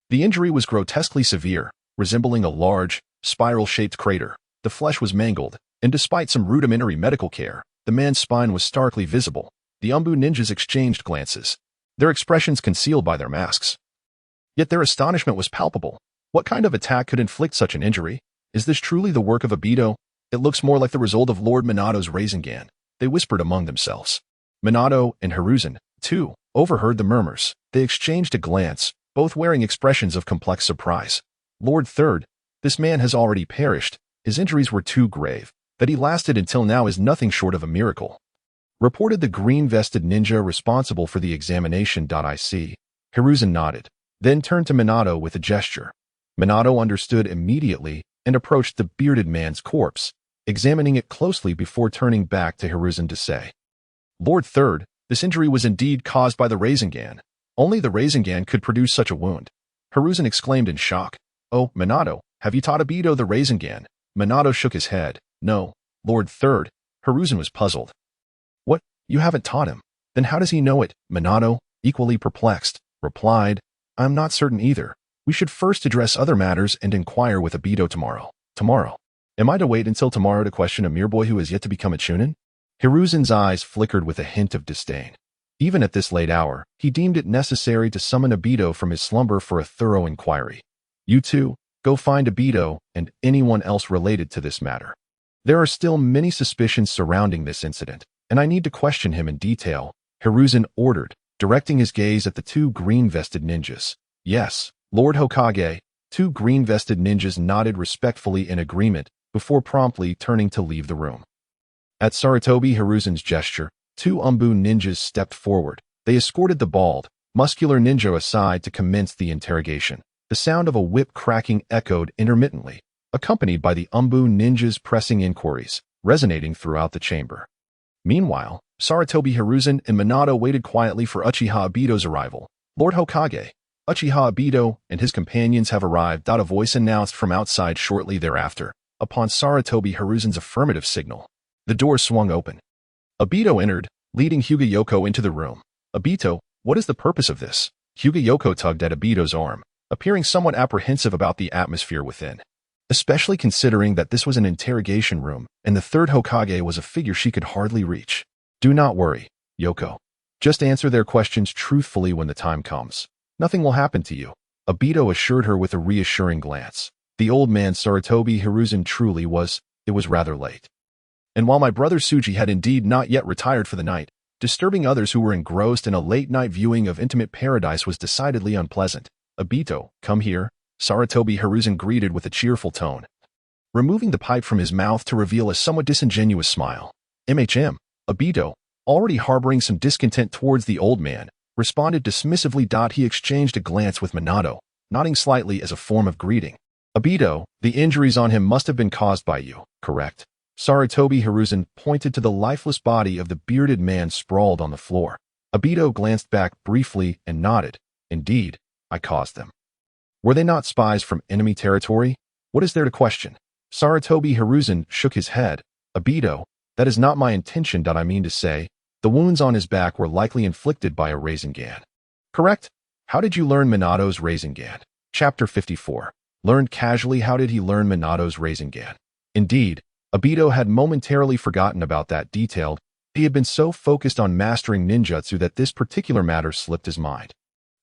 The injury was grotesquely severe, resembling a large, spiral-shaped crater. The flesh was mangled, and despite some rudimentary medical care, the man's spine was starkly visible. The Umbu ninjas exchanged glances, their expressions concealed by their masks. Yet their astonishment was palpable. What kind of attack could inflict such an injury? Is this truly the work of Obito? It looks more like the result of Lord Minato's Rasengan, they whispered among themselves. Minato and Hiruzen, too, overheard the murmurs. They exchanged a glance, both wearing expressions of complex surprise. Lord Third, this man has already perished. His injuries were too grave. That he lasted until now is nothing short of a miracle, reported the green-vested ninja responsible for the examination. Hiruzen nodded, then turned to Minato with a gesture. Minato understood immediately and approached the bearded man's corpse, examining it closely before turning back to Hiruzen to say, Lord Third, this injury was indeed caused by the Rasengan. Only the Rasengan could produce such a wound. Hiruzen exclaimed in shock. Oh, Minato, have you taught Obito the Rasengan? Minato shook his head. No, Lord Third. Hiruzen was puzzled. What? You haven't taught him? Then how does he know it? Minato, equally perplexed, replied, I'm not certain either. We should first address other matters and inquire with Obito tomorrow. Tomorrow? Am I to wait until tomorrow to question a mere boy who has yet to become a Chunin? Hiruzen's eyes flickered with a hint of disdain. Even at this late hour, he deemed it necessary to summon Obito from his slumber for a thorough inquiry. You two, go find Obito and anyone else related to this matter. There are still many suspicions surrounding this incident, and I need to question him in detail, Hiruzen ordered, directing his gaze at the two green-vested ninjas. Yes, Lord Hokage. Two green-vested ninjas nodded respectfully in agreement before promptly turning to leave the room. At Sarutobi Hiruzen's gesture, two Umbu ninjas stepped forward. They escorted the bald, muscular ninja aside to commence the interrogation. The sound of a whip cracking echoed intermittently, accompanied by the Umbu ninjas' pressing inquiries, resonating throughout the chamber. Meanwhile, Sarutobi Hiruzen and Minato waited quietly for Uchiha Obito's arrival. Lord Hokage, Uchiha Obito and his companions have arrived. A voice announced from outside shortly thereafter. Upon Sarutobi Hiruzen's affirmative signal, the door swung open. Obito entered, leading Hyuga into the room. Obito, what is the purpose of this? Hyuga tugged at Obito's arm, appearing somewhat apprehensive about the atmosphere within, especially considering that this was an interrogation room and the third Hokage was a figure she could hardly reach. Do not worry, Yoko. Just answer their questions truthfully when the time comes. Nothing will happen to you, Obito assured her with a reassuring glance. The old man Sarutobi Hiruzen truly was, it was rather late. And while my brother Suji had indeed not yet retired for the night, disturbing others who were engrossed in a late-night viewing of Intimate Paradise was decidedly unpleasant. Obito, come here, Sarutobi Hiruzen greeted with a cheerful tone, removing the pipe from his mouth to reveal a somewhat disingenuous smile. MHM, Obito, already harboring some discontent towards the old man, responded dismissively. He exchanged a glance with Minato, nodding slightly as a form of greeting. Obito, the injuries on him must have been caused by you, correct? Sarutobi Hiruzen pointed to the lifeless body of the bearded man sprawled on the floor. Obito glanced back briefly and nodded. Indeed, I caused them. Were they not spies from enemy territory? What is there to question? Sarutobi Hiruzen shook his head. Obito, that is not my intention. I mean to say, the wounds on his back were likely inflicted by a Rasengan. Correct? How did you learn Minato's Rasengan? Chapter 54. Learned casually. How did he learn Minato's Rasengan? Indeed, Obito had momentarily forgotten about that detail. He had been so focused on mastering ninjutsu that this particular matter slipped his mind.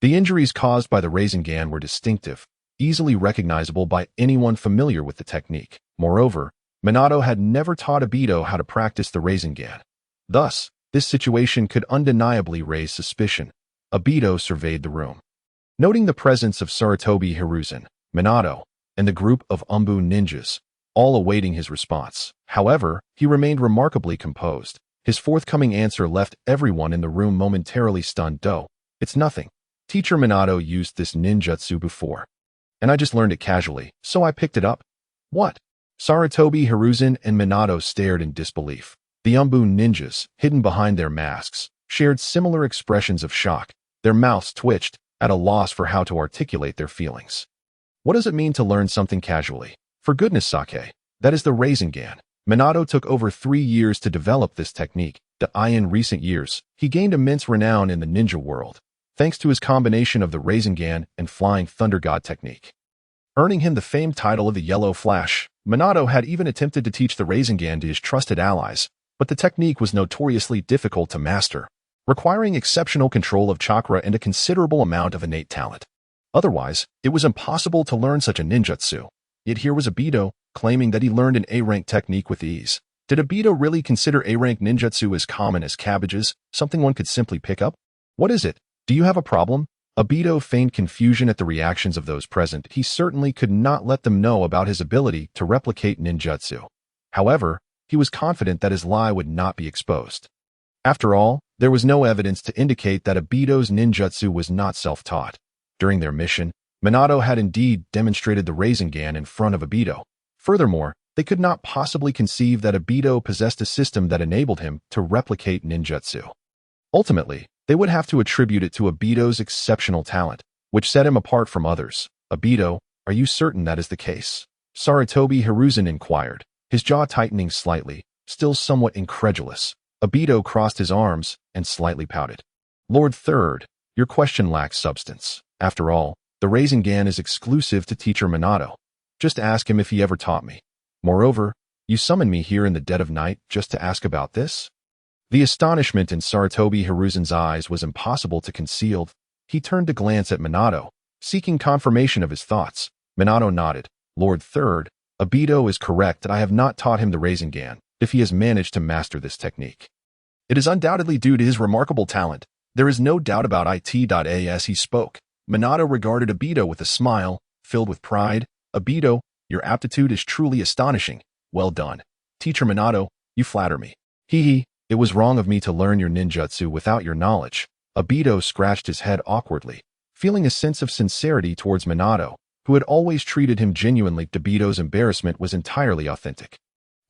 The injuries caused by the Rasengan were distinctive, easily recognizable by anyone familiar with the technique. Moreover, Minato had never taught Obito how to practice the Rasengan. Thus, this situation could undeniably raise suspicion. Obito surveyed the room. Noting the presence of Sarutobi Hiruzen, Minato, and the group of Umbu ninjas, all awaiting his response. However, he remained remarkably composed. His forthcoming answer left everyone in the room momentarily stunned. It's nothing. Teacher Minato used this ninjutsu before, and I just learned it casually, so I picked it up. What? Sarutobi Hiruzen and Minato stared in disbelief. The Umbu ninjas, hidden behind their masks, shared similar expressions of shock. Their mouths twitched, at a loss for how to articulate their feelings. What does it mean to learn something casually? For goodness sake, that is the Rasengan. Minato took over 3 years to develop this technique. In recent years, he gained immense renown in the ninja world, thanks to his combination of the Rasengan and Flying Thunder God technique, earning him the famed title of the Yellow Flash. Minato had even attempted to teach the Rasengan to his trusted allies, but the technique was notoriously difficult to master, requiring exceptional control of chakra and a considerable amount of innate talent. Otherwise, it was impossible to learn such a ninjutsu. Yet here was Obito, claiming that he learned an A-rank technique with ease. Did Obito really consider A-rank ninjutsu as common as cabbages, something one could simply pick up? What is it? Do you have a problem? Obito feigned confusion at the reactions of those present. He certainly could not let them know about his ability to replicate ninjutsu. However, he was confident that his lie would not be exposed. After all, there was no evidence to indicate that Obito's ninjutsu was not self-taught. During their mission, Minato had indeed demonstrated the Rasengan in front of Obito. Furthermore, they could not possibly conceive that Obito possessed a system that enabled him to replicate ninjutsu. Ultimately, they would have to attribute it to Obito's exceptional talent, which set him apart from others. Obito, are you certain that is the case? Sarutobi Hiruzen inquired, his jaw tightening slightly, still somewhat incredulous. Obito crossed his arms and slightly pouted. Lord Third, your question lacks substance. After all, the Rasengan is exclusive to Teacher Minato. Just ask him if he ever taught me. Moreover, you summoned me here in the dead of night just to ask about this? The astonishment in Sarutobi Hiruzen's eyes was impossible to conceal. He turned to glance at Minato, seeking confirmation of his thoughts. Minato nodded. Lord Third, Obito is correct that I have not taught him the Rasengan, if he has managed to master this technique. It is undoubtedly due to his remarkable talent. There is no doubt about it. As he spoke, Minato regarded Obito with a smile, filled with pride. Obito, your aptitude is truly astonishing. Well done. Teacher Minato, you flatter me. It was wrong of me to learn your ninjutsu without your knowledge. Obito scratched his head awkwardly, feeling a sense of sincerity towards Minato, who had always treated him genuinely. Obito's embarrassment was entirely authentic.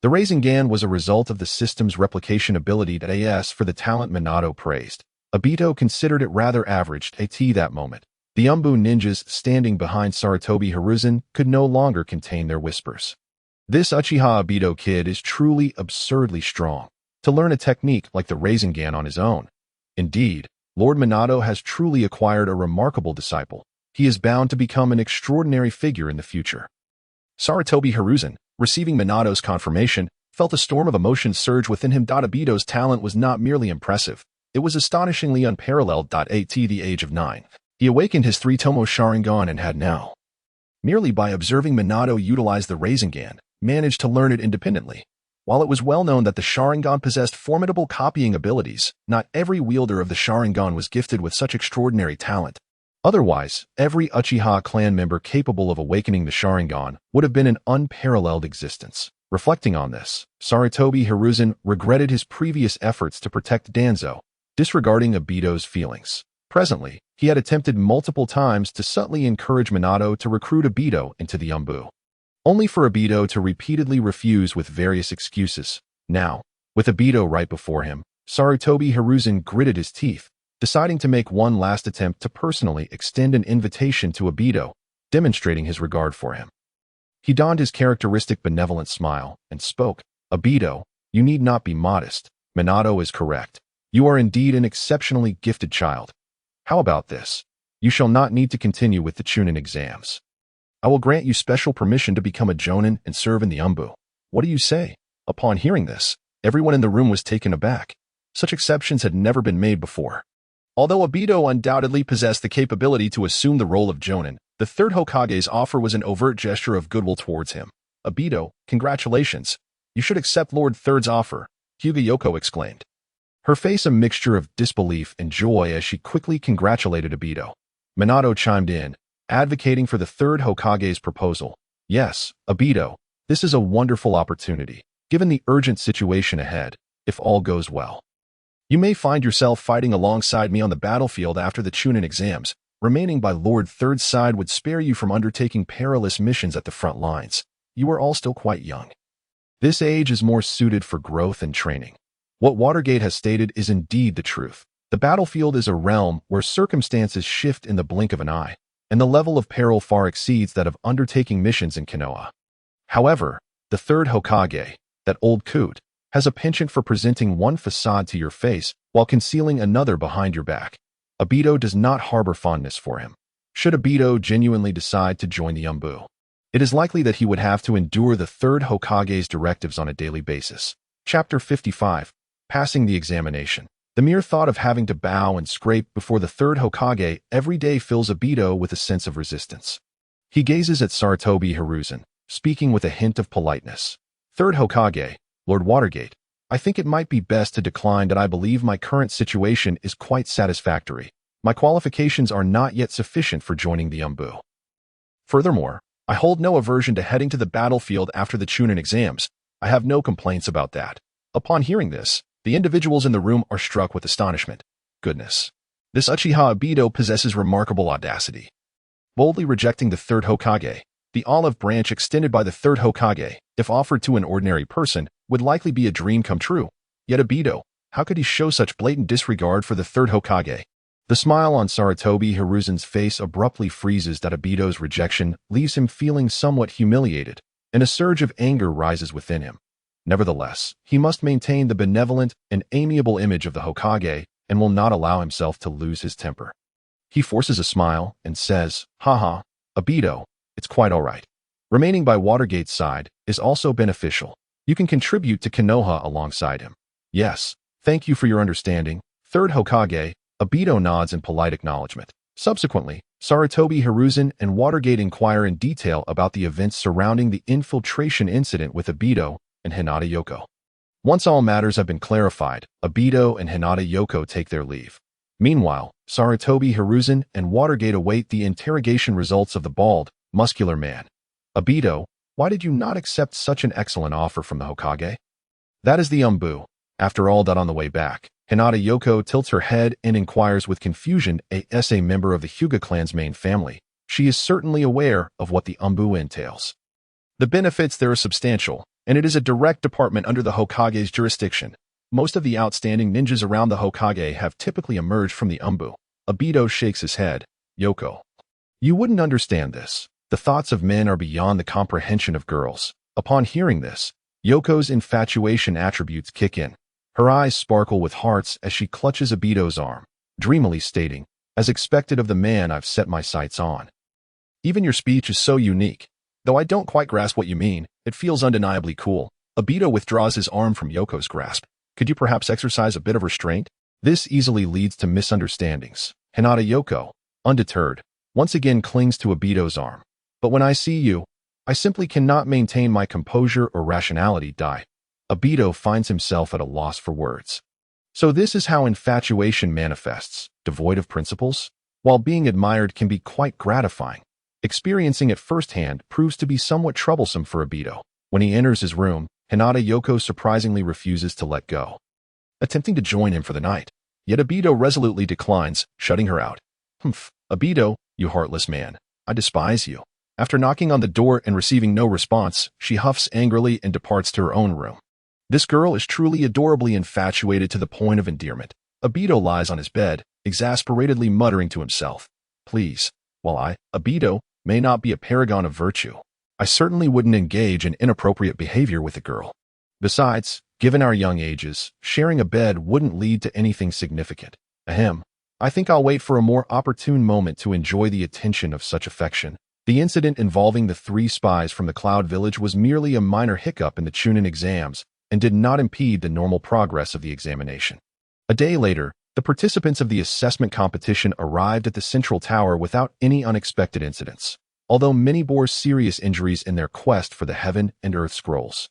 The Rasengan was a result of the system's replication ability. As for the talent Minato praised, Obito considered it rather average. At that moment, the Umbu ninjas standing behind Sarutobi Hiruzen could no longer contain their whispers. This Uchiha Obito kid is truly absurdly strong to learn a technique like the Rasengan on his own. Indeed, Lord Minato has truly acquired a remarkable disciple. He is bound to become an extraordinary figure in the future. Sarutobi Hiruzen, receiving Minato's confirmation, felt a storm of emotion surge within him. Obito's talent was not merely impressive, It was astonishingly unparalleled. At the age of 9, he awakened his three-tomo Sharingan and had now, merely by observing Minato utilize the Rasengan, managed to learn it independently. While it was well known that the Sharingan possessed formidable copying abilities, not every wielder of the Sharingan was gifted with such extraordinary talent. Otherwise, every Uchiha clan member capable of awakening the Sharingan would have been an unparalleled existence. Reflecting on this, Sarutobi Hiruzen regretted his previous efforts to protect Danzo, disregarding Obito's feelings. Presently, he had attempted multiple times to subtly encourage Minato to recruit Obito into the Umbu, only for Obito to repeatedly refuse with various excuses. Now, with Obito right before him, Sarutobi Hiruzen gritted his teeth, deciding to make one last attempt to personally extend an invitation to Obito, demonstrating his regard for him. He donned his characteristic benevolent smile and spoke, "Obito, you need not be modest. Minato is correct. You are indeed an exceptionally gifted child. How about this? You shall not need to continue with the Chunin exams. I will grant you special permission to become a Jonin and serve in the Umbu. What do you say?" Upon hearing this, everyone in the room was taken aback. Such exceptions had never been made before. Although Obito undoubtedly possessed the capability to assume the role of Jonin, the third Hokage's offer was an overt gesture of goodwill towards him. "Obito, congratulations. You should accept Lord Third's offer," Hyuga Yoko exclaimed, her face a mixture of disbelief and joy as she quickly congratulated Obito. Minato chimed in, advocating for the third Hokage's proposal. "Yes, Obito, this is a wonderful opportunity, given the urgent situation ahead, if all goes well. You may find yourself fighting alongside me on the battlefield after the Chunin exams. Remaining by Lord Third's side would spare you from undertaking perilous missions at the front lines. You are all still quite young. This age is more suited for growth and training. What Watergate has stated is indeed the truth. The battlefield is a realm where circumstances shift in the blink of an eye, and the level of peril far exceeds that of undertaking missions in Konoha. However, the third Hokage, that old coot, has a penchant for presenting one facade to your face while concealing another behind your back. Obito does not harbor fondness for him. Should Obito genuinely decide to join the Umbu, it is likely that he would have to endure the third Hokage's directives on a daily basis. Chapter 55. Passing the examination. The mere thought of having to bow and scrape before the third Hokage every day fills Obito with a sense of resistance. He gazes at Sarutobi Hiruzen, speaking with a hint of politeness. "Third Hokage, Lord Watergate, I think it might be best to decline that I believe my current situation is quite satisfactory. My qualifications are not yet sufficient for joining the Umbu. Furthermore, I hold no aversion to heading to the battlefield after the Chunin exams. I have no complaints about that." Upon hearing this, the individuals in the room are struck with astonishment. Goodness. This Uchiha Obito possesses remarkable audacity. Boldly rejecting the third Hokage, the olive branch extended by the third Hokage, if offered to an ordinary person, would likely be a dream come true. Yet Obito, how could he show such blatant disregard for the third Hokage? The smile on Sarutobi Hiruzen's face abruptly freezes that Obito's rejection leaves him feeling somewhat humiliated, and a surge of anger rises within him. Nevertheless, he must maintain the benevolent and amiable image of the Hokage and will not allow himself to lose his temper. He forces a smile and says, "Haha, Obito, it's quite all right. Remaining by Watergate's side is also beneficial. You can contribute to Konoha alongside him." "Yes, thank you for your understanding, third Hokage." Obito nods in polite acknowledgement. Subsequently, Sarutobi Hiruzen and Watergate inquire in detail about the events surrounding the infiltration incident with Obito and Hinata Yoko. Once all matters have been clarified, Obito and Hinata Yoko take their leave. Meanwhile, Sarutobi Hiruzen and Watergate await the interrogation results of the bald, muscular man. "Obito, why did you not accept such an excellent offer from the Hokage?" "That is the Umbu." After all that on the way back, Hinata Yoko tilts her head and inquires with confusion as a member of the Hyuga clan's main family. She is certainly aware of what the Umbu entails. The benefits there are substantial, and it is a direct department under the Hokage's jurisdiction. Most of the outstanding ninjas around the Hokage have typically emerged from the Umbu. Obito shakes his head. "Yoko, you wouldn't understand this. The thoughts of men are beyond the comprehension of girls." Upon hearing this, Yoko's infatuation attributes kick in. Her eyes sparkle with hearts as she clutches Obito's arm, dreamily stating, "As expected of the man I've set my sights on. Even your speech is so unique. Though I don't quite grasp what you mean, it feels undeniably cool." Obito withdraws his arm from Yoko's grasp. "Could you perhaps exercise a bit of restraint? This easily leads to misunderstandings. Hinata Yoko, undeterred, once again clings to Obito's arm. But when I see you, I simply cannot maintain my composure or rationality. Obito finds himself at a loss for words. So this is how infatuation manifests, devoid of principles? While being admired can be quite gratifying, experiencing it firsthand proves to be somewhat troublesome for Obito. When he enters his room, Hinata Yoko surprisingly refuses to let go, attempting to join him for the night. Yet Obito resolutely declines, shutting her out. Humph, Obito, you heartless man, I despise you. After knocking on the door and receiving no response, she huffs angrily and departs to her own room. This girl is truly adorably infatuated to the point of endearment. Obito lies on his bed, exasperatedly muttering to himself, please, while I, Obito, may not be a paragon of virtue, I certainly wouldn't engage in inappropriate behavior with a girl. Besides, given our young ages, sharing a bed wouldn't lead to anything significant. Ahem. I think I'll wait for a more opportune moment to enjoy the attention of such affection. The incident involving the 3 spies from the Cloud Village was merely a minor hiccup in the Chunin exams and did not impede the normal progress of the examination. A day later, the participants of the assessment competition arrived at the central tower without any unexpected incidents, although many bore serious injuries in their quest for the Heaven and Earth Scrolls.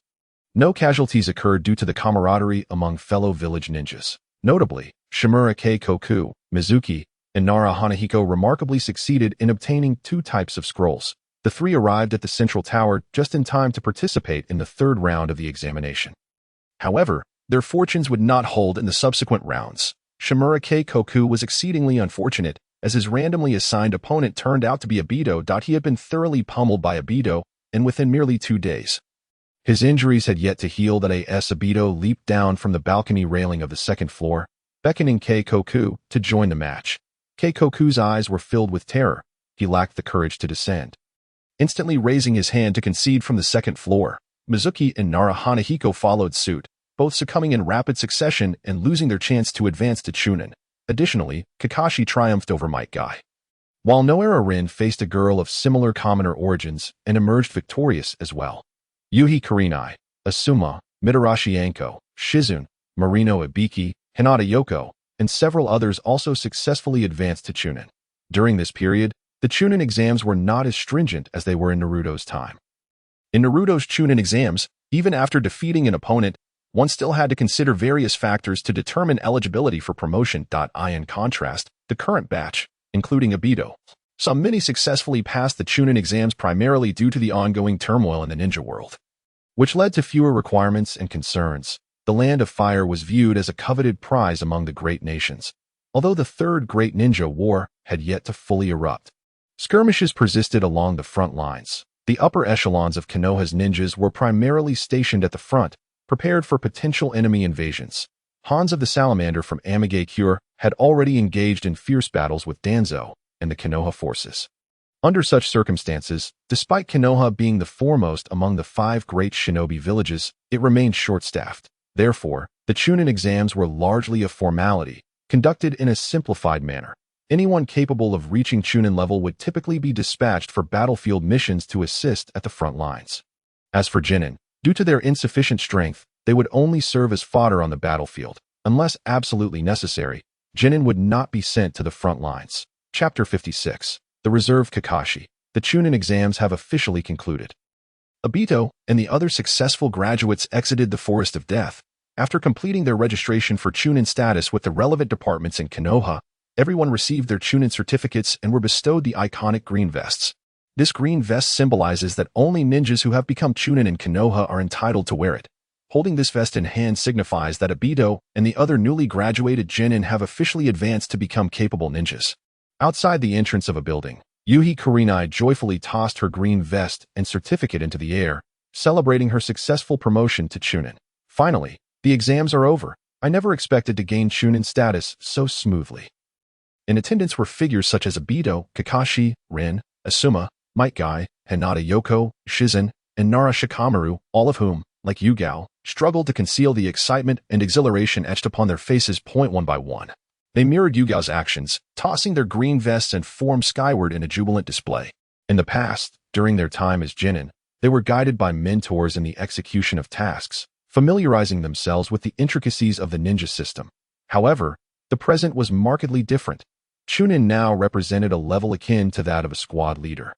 No casualties occurred due to the camaraderie among fellow village ninjas. Notably, Shimura Keikoku, Mizuki, and Nara Hanahiko remarkably succeeded in obtaining 2 types of scrolls. The 3 arrived at the central tower just in time to participate in the 3rd round of the examination. However, their fortunes would not hold in the subsequent rounds. Shimura Keikoku was exceedingly unfortunate, as his randomly assigned opponent turned out to be Obito. He had been thoroughly pummeled by Obito, and within merely 2 days. His injuries had yet to heal. Obito leaped down from the balcony railing of the 2nd floor, beckoning Keikoku to join the match. Keikoku's eyes were filled with terror. He lacked the courage to descend. Instantly raising his hand to concede from the 2nd floor, Mizuki and Nara Hanahiko followed suit, both succumbing in rapid succession and losing their chance to advance to Chunin. Additionally, Kakashi triumphed over Might Guy. While Noara Rin faced a girl of similar commoner origins and emerged victorious as well. Yuhi Kurenai, Asuma, Mitarashi Anko, Shizune, Marino Ibiki, Hinata Yoko, and several others also successfully advanced to Chunin. During this period, the Chunin exams were not as stringent as they were in Naruto's time. In Naruto's Chunin exams, even after defeating an opponent, one still had to consider various factors to determine eligibility for promotion. In contrast, the current batch, including Obito, saw many successfully pass the Chunin exams primarily due to the ongoing turmoil in the ninja world, which led to fewer requirements and concerns. The Land of Fire was viewed as a coveted prize among the great nations, although the 3rd Great Ninja War had yet to fully erupt. Skirmishes persisted along the front lines. The upper echelons of Konoha's ninjas were primarily stationed at the front, prepared for potential enemy invasions. Hans of the Salamander from Mangekyō had already engaged in fierce battles with Danzo and the Konoha forces. Under such circumstances, despite Konoha being the foremost among the 5 great shinobi villages, it remained short-staffed. Therefore, the Chunin exams were largely a formality, conducted in a simplified manner. Anyone capable of reaching Chunin level would typically be dispatched for battlefield missions to assist at the front lines. As for Genin, due to their insufficient strength, they would only serve as fodder on the battlefield. Unless absolutely necessary, Genin would not be sent to the front lines. Chapter 56. The Reserved Kakashi. The Chunin exams have officially concluded. Obito and the other successful graduates exited the Forest of Death. After completing their registration for Chunin status with the relevant departments in Konoha, everyone received their Chunin certificates and were bestowed the iconic green vests. This green vest symbolizes that only ninjas who have become Chunin in Konoha are entitled to wear it. Holding this vest in hand signifies that Obito and the other newly graduated Genin have officially advanced to become capable ninjas. Outside the entrance of a building, Yuhi Kurenai joyfully tossed her green vest and certificate into the air, celebrating her successful promotion to Chunin. Finally, the exams are over. I never expected to gain Chunin status so smoothly. In attendance were figures such as Obito, Kakashi, Rin, Asuma, Might Guy, Hinata Yoko, Shizune, and Nara Shikamaru, all of whom, like Yugao, struggled to conceal the excitement and exhilaration etched upon their faces. One by one. They mirrored Yugao's actions, tossing their green vests and form skyward in a jubilant display. In the past, during their time as Genin, they were guided by mentors in the execution of tasks, familiarizing themselves with the intricacies of the ninja system. However, The present was markedly different. Chunin now represented a level akin to that of a squad leader,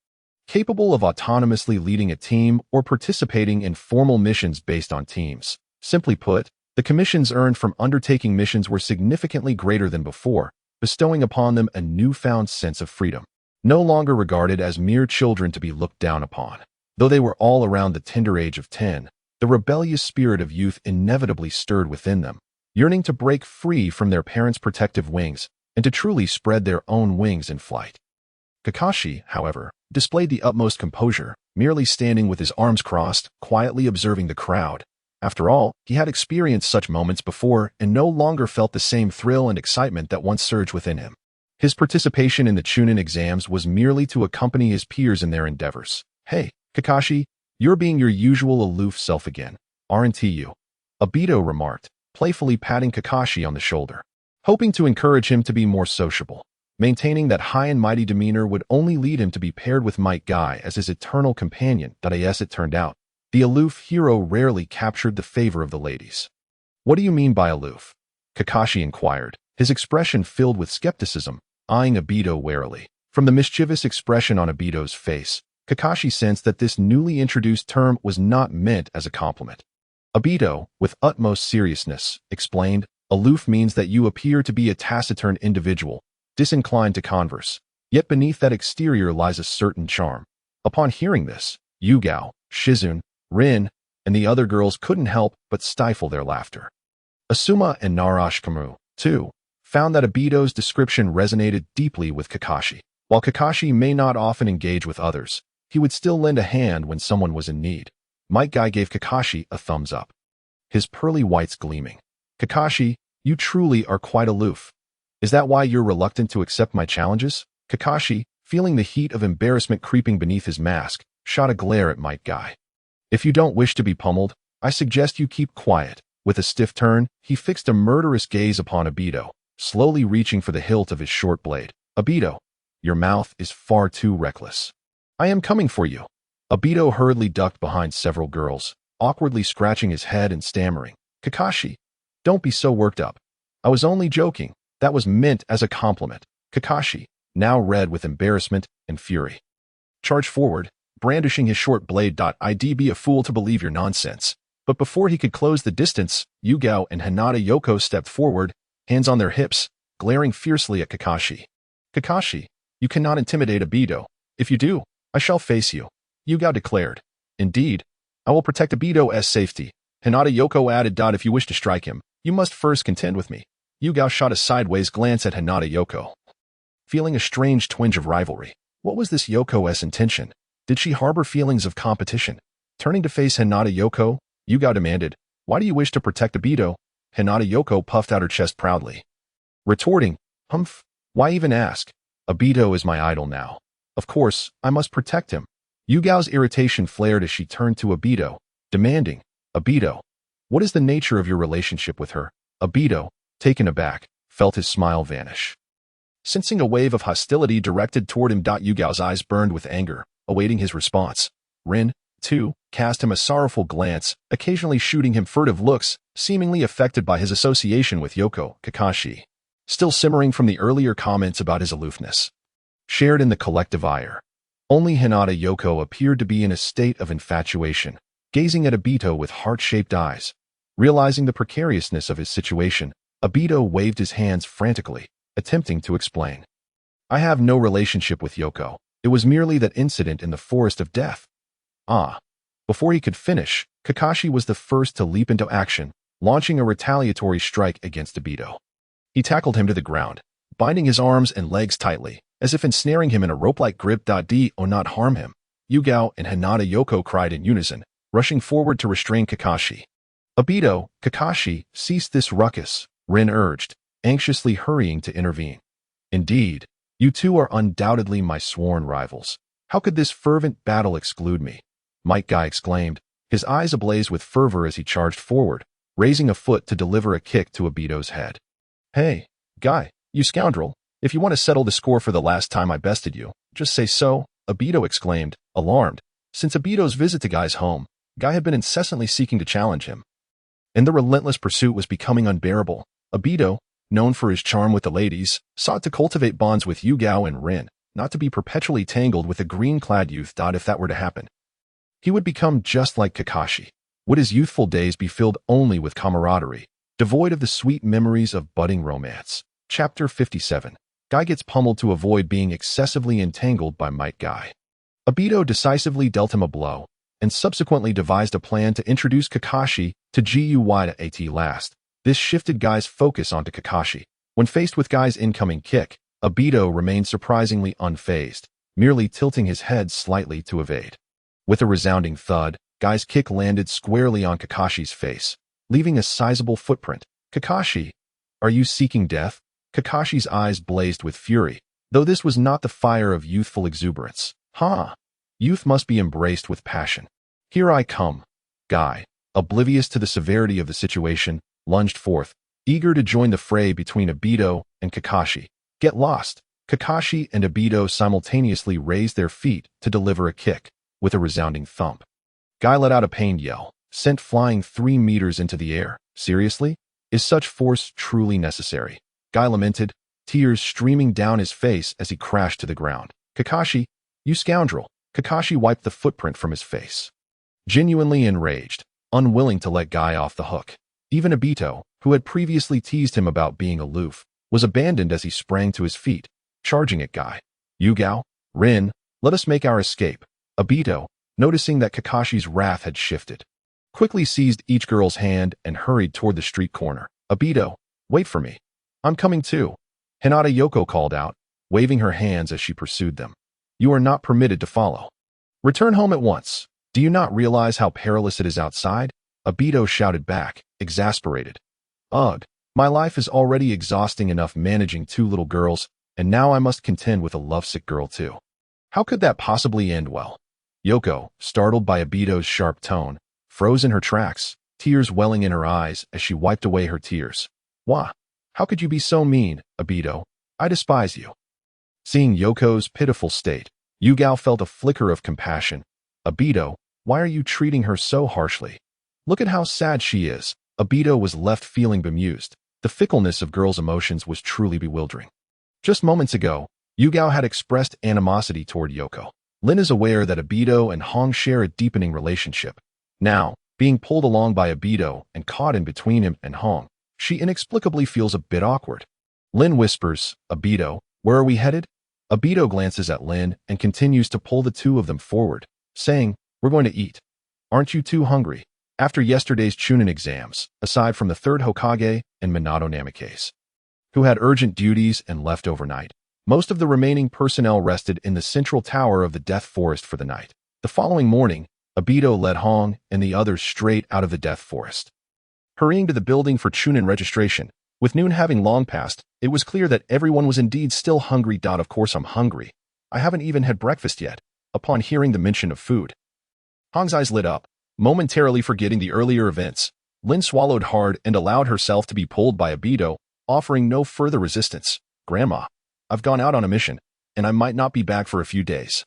capable of autonomously leading a team or participating in formal missions based on teams. Simply put, the commissions earned from undertaking missions were significantly greater than before, bestowing upon them a newfound sense of freedom. No longer regarded as mere children to be looked down upon. Though they were all around the tender age of 10, the rebellious spirit of youth inevitably stirred within them, yearning to break free from their parents' protective wings and to truly spread their own wings in flight. Kakashi, however, displayed the utmost composure, merely standing with his arms crossed, quietly observing the crowd. After all, he had experienced such moments before and no longer felt the same thrill and excitement that once surged within him. His participation in the Chunin exams was merely to accompany his peers in their endeavors. "Hey, Kakashi, you're being your usual aloof self again, aren't you?" Obito remarked, playfully patting Kakashi on the shoulder, hoping to encourage him to be more sociable. Maintaining that high and mighty demeanor would only lead him to be paired with Might Guy as his eternal companion. As it turned out, the aloof hero rarely captured the favor of the ladies. "What do you mean by aloof?" Kakashi inquired, his expression filled with skepticism, eyeing Obito warily. From the mischievous expression on Obito's face, Kakashi sensed that this newly introduced term was not meant as a compliment. Obito, with utmost seriousness, explained, "Aloof means that you appear to be a taciturn individual, disinclined to converse, yet beneath that exterior lies a certain charm." Upon hearing this, Yugao, Shizune, Rin, and the other girls couldn't help but stifle their laughter. Asuma and Kamui, too, found that Obito's description resonated deeply with Kakashi. While Kakashi may not often engage with others, he would still lend a hand when someone was in need. Might Guy gave Kakashi a thumbs up, his pearly whites gleaming. "Kakashi, you truly are quite aloof. Is that why you're reluctant to accept my challenges?" Kakashi, feeling the heat of embarrassment creeping beneath his mask, shot a glare at Might Guy. "If you don't wish to be pummeled, I suggest you keep quiet." With a stiff turn, he fixed a murderous gaze upon Obito, slowly reaching for the hilt of his short blade. "Obito, your mouth is far too reckless. I am coming for you." Obito hurriedly ducked behind several girls, awkwardly scratching his head and stammering, "Kakashi, don't be so worked up. I was only joking. That was meant as a compliment." Kakashi, now red with embarrassment and fury, charged forward, brandishing his short blade. "I'd be a fool to believe your nonsense." But before he could close the distance, Yugao and Hinata Yoko stepped forward, hands on their hips, glaring fiercely at Kakashi. "Kakashi, you cannot intimidate Obito. If you do, I shall face you," Yugao declared. "Indeed, I will protect Obito's safety," Hinata Yoko added. "If you wish to strike him, you must first contend with me." Yugao shot a sideways glance at Hinata Yoko, feeling a strange twinge of rivalry. What was this Yoko's intention? Did she harbor feelings of competition? Turning to face Hinata Yoko, Yugao demanded, "Why do you wish to protect Obito?" Hinata Yoko puffed out her chest proudly, retorting, "Humph, why even ask? Obito is my idol now. Of course, I must protect him." Yugao's irritation flared as she turned to Obito, demanding, "Obito, what is the nature of your relationship with her?" Obito, taken aback, felt his smile vanish. Sensing a wave of hostility directed toward him, Yugao's eyes burned with anger, awaiting his response. Rin, too, cast him a sorrowful glance, occasionally shooting him furtive looks, seemingly affected by his association with Yoko. Kakashi, still simmering from the earlier comments about his aloofness, shared in the collective ire. Only Hinata Yoko appeared to be in a state of infatuation, gazing at Obito with heart-shaped eyes. Realizing the precariousness of his situation, Obito waved his hands frantically, attempting to explain. "I have no relationship with Yoko. It was merely that incident in the Forest of Death." Before he could finish, Kakashi was the first to leap into action, launching a retaliatory strike against Obito. He tackled him to the ground, binding his arms and legs tightly, as if ensnaring him in a rope-like grip. Do not harm him, Yugao and Hinata Yoko cried in unison, rushing forward to restrain Kakashi. "Obito, Kakashi, cease this ruckus," Rin urged, anxiously hurrying to intervene. "Indeed, you two are undoubtedly my sworn rivals. How could this fervent battle exclude me?" Might Guy exclaimed, his eyes ablaze with fervor as he charged forward, raising a foot to deliver a kick to Obito's head. "Hey, Guy, you scoundrel, if you want to settle the score for the last time I bested you, just say so," Obito exclaimed, alarmed. Since Obito's visit to Guy's home, Guy had been incessantly seeking to challenge him, and the relentless pursuit was becoming unbearable. Obito, known for his charm with the ladies, sought to cultivate bonds with Yugao and Rin, not to be perpetually tangled with a green-clad youth. If that were to happen, he would become just like Kakashi. Would his youthful days be filled only with camaraderie, devoid of the sweet memories of budding romance? Chapter 57. Guy gets pummeled to avoid being excessively entangled by Might Guy. Obito decisively dealt him a blow, and subsequently devised a plan to introduce Kakashi to Gui at last. This shifted Guy's focus onto Kakashi. When faced with Guy's incoming kick, Obito remained surprisingly unfazed, merely tilting his head slightly to evade. With a resounding thud, Guy's kick landed squarely on Kakashi's face, leaving a sizable footprint. Kakashi, are you seeking death? Kakashi's eyes blazed with fury, though this was not the fire of youthful exuberance. Youth must be embraced with passion. Here I come. Guy, oblivious to the severity of the situation, lunged forth, eager to join the fray between Obito and Kakashi. Get lost! Kakashi and Obito simultaneously raised their feet to deliver a kick, with a resounding thump. Guy let out a pained yell, sent flying 3 meters into the air. Seriously? Is such force truly necessary? Guy lamented, tears streaming down his face as he crashed to the ground. Kakashi, you scoundrel! Kakashi wiped the footprint from his face, genuinely enraged, unwilling to let Guy off the hook. Even Obito, who had previously teased him about being aloof, was abandoned as he sprang to his feet, charging at Guy. Yugao, Rin, let us make our escape. Obito, noticing that Kakashi's wrath had shifted, quickly seized each girl's hand and hurried toward the street corner. Obito, wait for me. I'm coming too. Hinata Yoko called out, waving her hands as she pursued them. You are not permitted to follow. Return home at once. Do you not realize how perilous it is outside? Obito shouted back, exasperated. Ugh, my life is already exhausting enough managing 2 little girls, and now I must contend with a lovesick girl too. How could that possibly end well? Yoko, startled by Obito's sharp tone, froze in her tracks, tears welling in her eyes as she wiped away her tears. Why? How could you be so mean, Obito? I despise you. Seeing Yoko's pitiful state, Yugao felt a flicker of compassion. Obito, why are you treating her so harshly? Look at how sad she is. Obito was left feeling bemused. The fickleness of girls' emotions was truly bewildering. Just moments ago, Yugao had expressed animosity toward Yoko. Lin is aware that Obito and Hong share a deepening relationship. Now, being pulled along by Obito and caught in between him and Hong, she inexplicably feels a bit awkward. Lin whispers, Obito, where are we headed? Obito glances at Lin and continues to pull the 2 of them forward, saying, we're going to eat. Aren't you too hungry? After yesterday's Chunin exams, aside from the 3rd Hokage and Minato Namikaze, who had urgent duties and left overnight, most of the remaining personnel rested in the central tower of the Death Forest for the night. The following morning, Obito led Hong and the others straight out of the Death Forest, hurrying to the building for Chunin registration. With noon having long passed, it was clear that everyone was indeed still hungry. Of course I'm hungry. I haven't even had breakfast yet. Upon hearing the mention of food, Hong's eyes lit up, momentarily forgetting the earlier events. Lin swallowed hard and allowed herself to be pulled by Obito, offering no further resistance. Grandma, I've gone out on a mission, and I might not be back for a few days.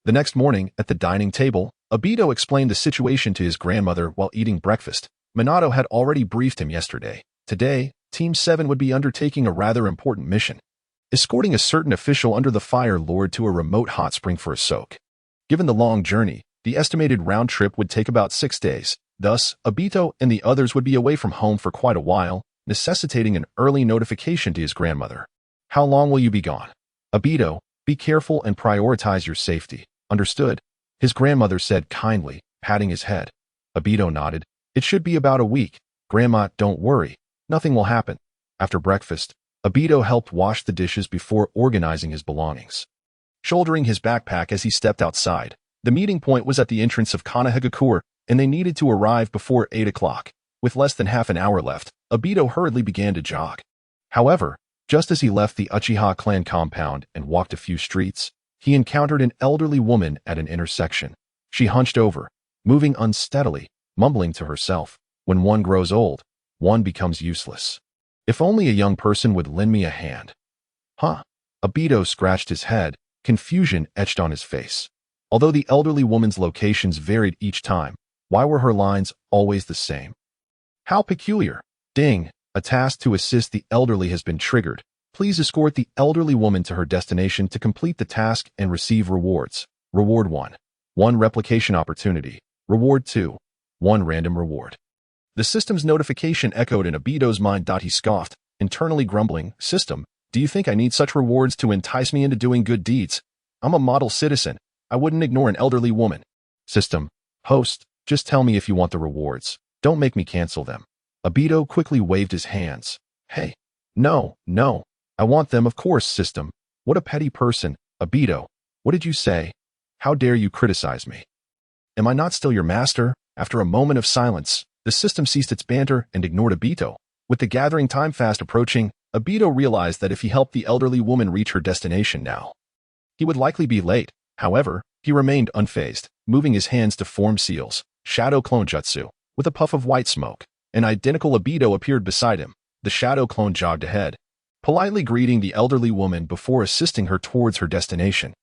The next morning, at the dining table, Obito explained the situation to his grandmother while eating breakfast. Minato had already briefed him yesterday. Today, Team 7 would be undertaking a rather important mission, escorting a certain official under the Fire Lord to a remote hot spring for a soak. Given the long journey, the estimated round trip would take about 6 days. Thus, Obito and the others would be away from home for quite a while, necessitating an early notification to his grandmother. How long will you be gone? Obito, be careful and prioritize your safety. Understood? His grandmother said kindly, patting his head. Obito nodded. It should be about a week. Grandma, don't worry. Nothing will happen. After breakfast, Obito helped wash the dishes before organizing his belongings, shouldering his backpack as he stepped outside. The meeting point was at the entrance of Kanehagakure, and they needed to arrive before 8 o'clock. With less than half an hour left, Obito hurriedly began to jog. However, just as he left the Uchiha clan compound and walked a few streets, he encountered an elderly woman at an intersection. She hunched over, moving unsteadily, mumbling to herself, when one grows old, one becomes useless. If only a young person would lend me a hand. Obito scratched his head, confusion etched on his face. Although the elderly woman's locations varied each time, why were her lines always the same? How peculiar. Ding! A task to assist the elderly has been triggered. Please escort the elderly woman to her destination to complete the task and receive rewards. Reward 1. 1 replication opportunity. Reward 2. 1 random reward. The system's notification echoed in Obito's mind. He scoffed, internally grumbling, "System, do you think I need such rewards to entice me into doing good deeds? I'm a model citizen. I wouldn't ignore an elderly woman." System, host, just tell me if you want the rewards. Don't make me cancel them. Obito quickly waved his hands. Hey, no, I want them, of course, system. What a petty person. Obito, what did you say? How dare you criticize me? Am I not still your master? After a moment of silence, the system ceased its banter and ignored Obito. With the gathering time fast approaching, Obito realized that if he helped the elderly woman reach her destination now, he would likely be late. However, he remained unfazed, moving his hands to form seals, shadow clone jutsu. With a puff of white smoke, an identical Obito appeared beside him. The shadow clone jogged ahead, politely greeting the elderly woman before assisting her towards her destination.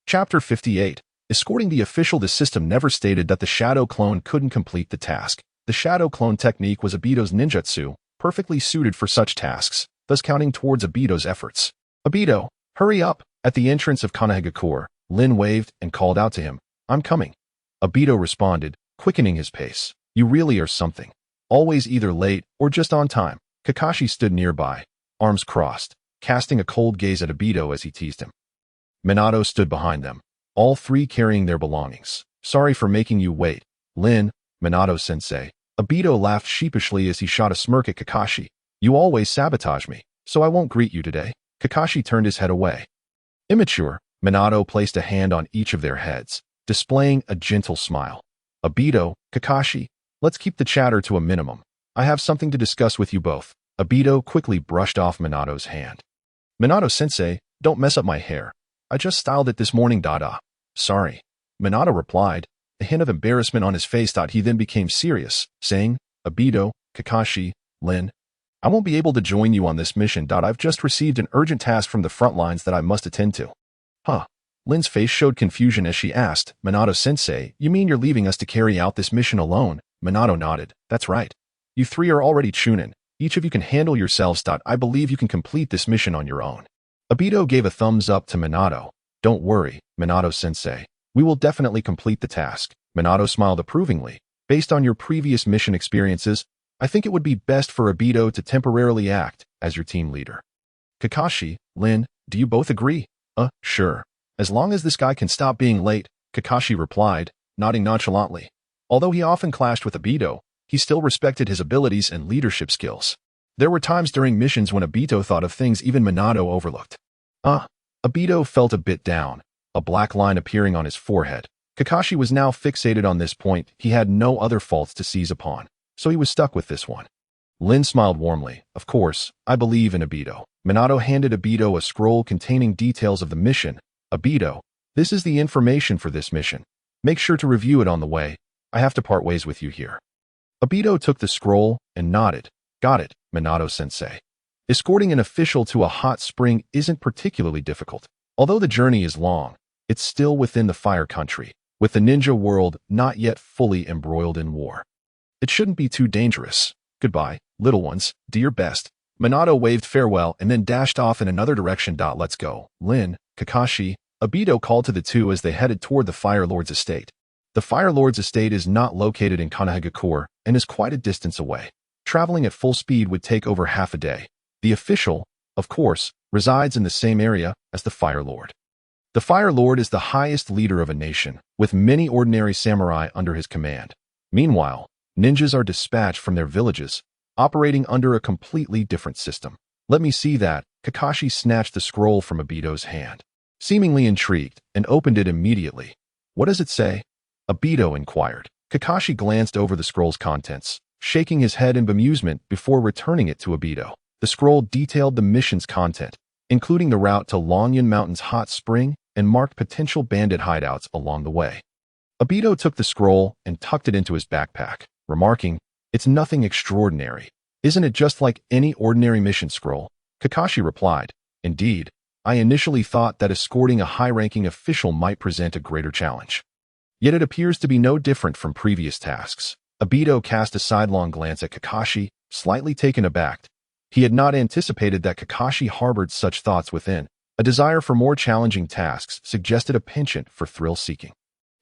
Chapter 58. Escorting the official. The system never stated that the shadow clone couldn't complete the task. The shadow clone technique was Obito's ninjutsu, perfectly suited for such tasks, thus counting towards Obito's efforts. Obito, hurry up! At the entrance of Kamui, Lin waved and called out to him, "I'm coming." Obito responded, quickening his pace. "You really are something. Always either late or just on time." Kakashi stood nearby, arms crossed, casting a cold gaze at Obito as he teased him. Minato stood behind them, all three carrying their belongings. "Sorry for making you wait, Lin, Minato-sensei." Obito laughed sheepishly as he shot a smirk at Kakashi. "You always sabotage me, so I won't greet you today." Kakashi turned his head away. "Immature." Minato placed a hand on each of their heads, displaying a gentle smile. "Obito, Kakashi, let's keep the chatter to a minimum. I have something to discuss with you both." Obito quickly brushed off Minato's hand. "Minato-sensei, don't mess up my hair. I just styled it this morning. Sorry." Minato replied, a hint of embarrassment on his face. He then became serious, saying, "Obito, Kakashi, Lin, I won't be able to join you on this mission. I've just received an urgent task from the front lines that I must attend to." Huh. Lin's face showed confusion as she asked, "Minato-sensei, you mean you're leaving us to carry out this mission alone?" Minato nodded. "That's right. You three are already Chunin. Each of you can handle yourselves. I believe you can complete this mission on your own." Obito gave a thumbs up to Minato. "Don't worry, Minato-sensei. We will definitely complete the task." Minato smiled approvingly. "Based on your previous mission experiences, I think it would be best for Obito to temporarily act as your team leader." Kakashi, Lin, do you both agree? Sure. As long as this guy can stop being late," Kakashi replied, nodding nonchalantly. Although he often clashed with Obito, he still respected his abilities and leadership skills. There were times during missions when Obito thought of things even Minato overlooked. Obito felt a bit down, a black line appearing on his forehead. Kakashi was now fixated on this point. He had no other faults to seize upon, so he was stuck with this one. Lin smiled warmly. "Of course, I believe in Obito." Minato handed Obito a scroll containing details of the mission. "Obito, this is the information for this mission. Make sure to review it on the way. I have to part ways with you here." Obito took the scroll and nodded. "Got it, Minato-sensei." Escorting an official to a hot spring isn't particularly difficult. Although the journey is long, it's still within the Fire Country, with the ninja world not yet fully embroiled in war. It shouldn't be too dangerous. "Goodbye, little ones. Do your best." Minato waved farewell and then dashed off in another direction. "Let's go, Lin, Kakashi," Obito called to the two as they headed toward the Fire Lord's estate. The Fire Lord's estate is not located in Kamui and is quite a distance away. Traveling at full speed would take over half a day. The official, of course, resides in the same area as the Fire Lord. The Fire Lord is the highest leader of a nation, with many ordinary samurai under his command. Meanwhile, ninjas are dispatched from their villages, operating under a completely different system. "Let me see that." Kakashi snatched the scroll from Obito's hand, seemingly intrigued, and opened it immediately. "What does it say?" Obito inquired. Kakashi glanced over the scroll's contents, shaking his head in bemusement before returning it to Obito. The scroll detailed the mission's content, including the route to Longyan Mountain's hot spring, and marked potential bandit hideouts along the way. Obito took the scroll and tucked it into his backpack, remarking, "It's nothing extraordinary. Isn't it just like any ordinary mission scroll?" Kakashi replied, "Indeed, I initially thought that escorting a high-ranking official might present a greater challenge. Yet it appears to be no different from previous tasks." Obito cast a sidelong glance at Kakashi, slightly taken aback. He had not anticipated that Kakashi harbored such thoughts within. A desire for more challenging tasks suggested a penchant for thrill-seeking.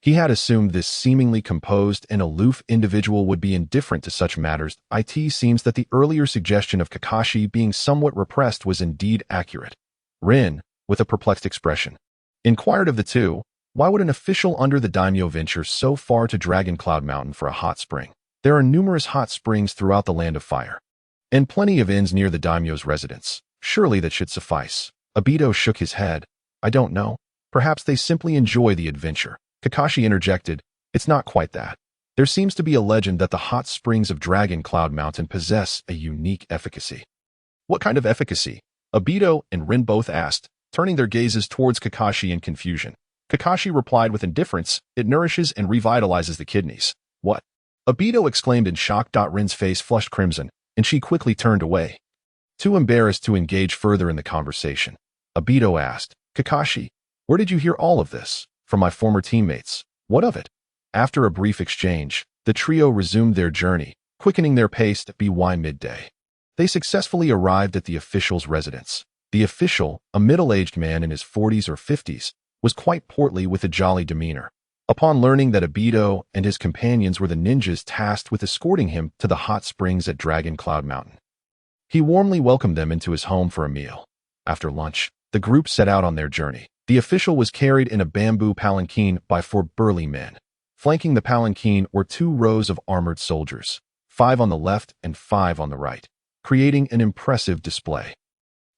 He had assumed this seemingly composed and aloof individual would be indifferent to such matters. It seems that the earlier suggestion of Kakashi being somewhat repressed was indeed accurate. Rin, with a perplexed expression, inquired of the two, why would an official under the daimyo venture so far to Dragon Cloud Mountain for a hot spring? There are numerous hot springs throughout the Land of Fire, and plenty of inns near the daimyo's residence. Surely that should suffice. Obito shook his head. I don't know. Perhaps they simply enjoy the adventure. Kakashi interjected, it's not quite that. There seems to be a legend that the hot springs of Dragon Cloud Mountain possess a unique efficacy. What kind of efficacy? Obito and Rin both asked, turning their gazes towards Kakashi in confusion. Kakashi replied with indifference, it nourishes and revitalizes the kidneys. What? Obito exclaimed in shock. Rin's face flushed crimson, and she quickly turned away, too embarrassed to engage further in the conversation. Obito asked, Kakashi, where did you hear all of this? From my former teammates. What of it? After a brief exchange, the trio resumed their journey, quickening their pace by midday. They successfully arrived at the official's residence. The official, a middle-aged man in his 40s or 50s, was quite portly with a jolly demeanor. Upon learning that Obito and his companions were the ninjas tasked with escorting him to the hot springs at Dragon Cloud Mountain, he warmly welcomed them into his home for a meal. After lunch, the group set out on their journey. The official was carried in a bamboo palanquin by 4 burly men. Flanking the palanquin were 2 rows of armored soldiers, 5 on the left and 5 on the right, creating an impressive display.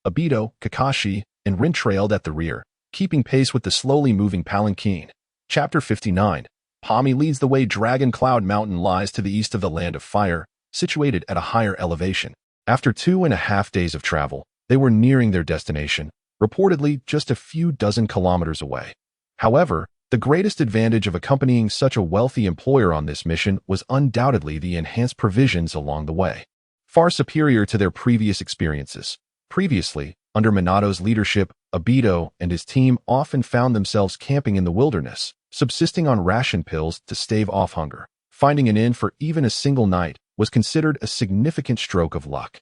Obito, Kakashi, and Rin trailed at the rear, keeping pace with the slowly moving palanquin. Chapter 59. Kamui leads the way. Dragon Cloud Mountain lies to the east of the Land of Fire, situated at a higher elevation. After 2.5 days of travel, they were nearing their destination, reportedly just a few dozen kilometers away. However, the greatest advantage of accompanying such a wealthy employer on this mission was undoubtedly the enhanced provisions along the way, far superior to their previous experiences. Previously, under Minato's leadership, Obito and his team often found themselves camping in the wilderness, subsisting on ration pills to stave off hunger. Finding an inn for even a single night was considered a significant stroke of luck.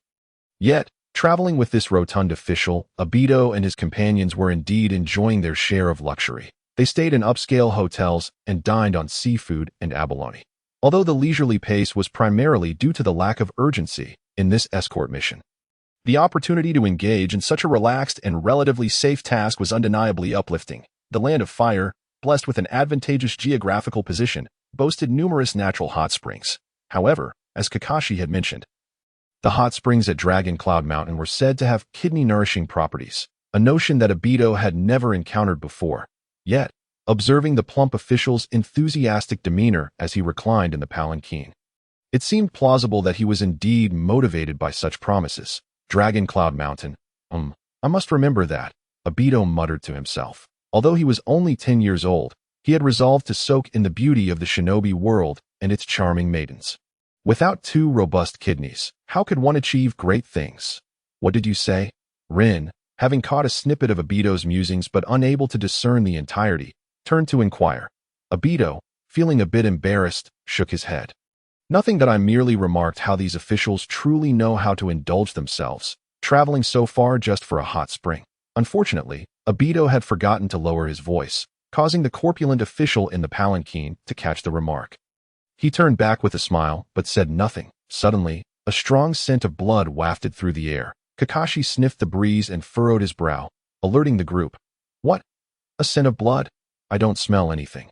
Yet, traveling with this rotund official, Obito and his companions were indeed enjoying their share of luxury. They stayed in upscale hotels and dined on seafood and abalone. Although the leisurely pace was primarily due to the lack of urgency in this escort mission, the opportunity to engage in such a relaxed and relatively safe task was undeniably uplifting. The Land of Fire, blessed with an advantageous geographical position, boasted numerous natural hot springs. However, as Kakashi had mentioned, the hot springs at Dragon Cloud Mountain were said to have kidney-nourishing properties, a notion that Obito had never encountered before. Yet, observing the plump official's enthusiastic demeanor as he reclined in the palanquin, it seemed plausible that he was indeed motivated by such promises. Dragon Cloud Mountain. I must remember that, Obito muttered to himself. Although he was only 10 years old, he had resolved to soak in the beauty of the shinobi world and its charming maidens. Without 2 robust kidneys, how could one achieve great things? What did you say? Rin, having caught a snippet of Obito's musings but unable to discern the entirety, turned to inquire. Obito, feeling a bit embarrassed, shook his head. Nothing, that I merely remarked how these officials truly know how to indulge themselves, traveling so far just for a hot spring. Unfortunately, Obito had forgotten to lower his voice, causing the corpulent official in the palanquin to catch the remark. He turned back with a smile, but said nothing. Suddenly, a strong scent of blood wafted through the air. Kakashi sniffed the breeze and furrowed his brow, alerting the group. What? A scent of blood? I don't smell anything.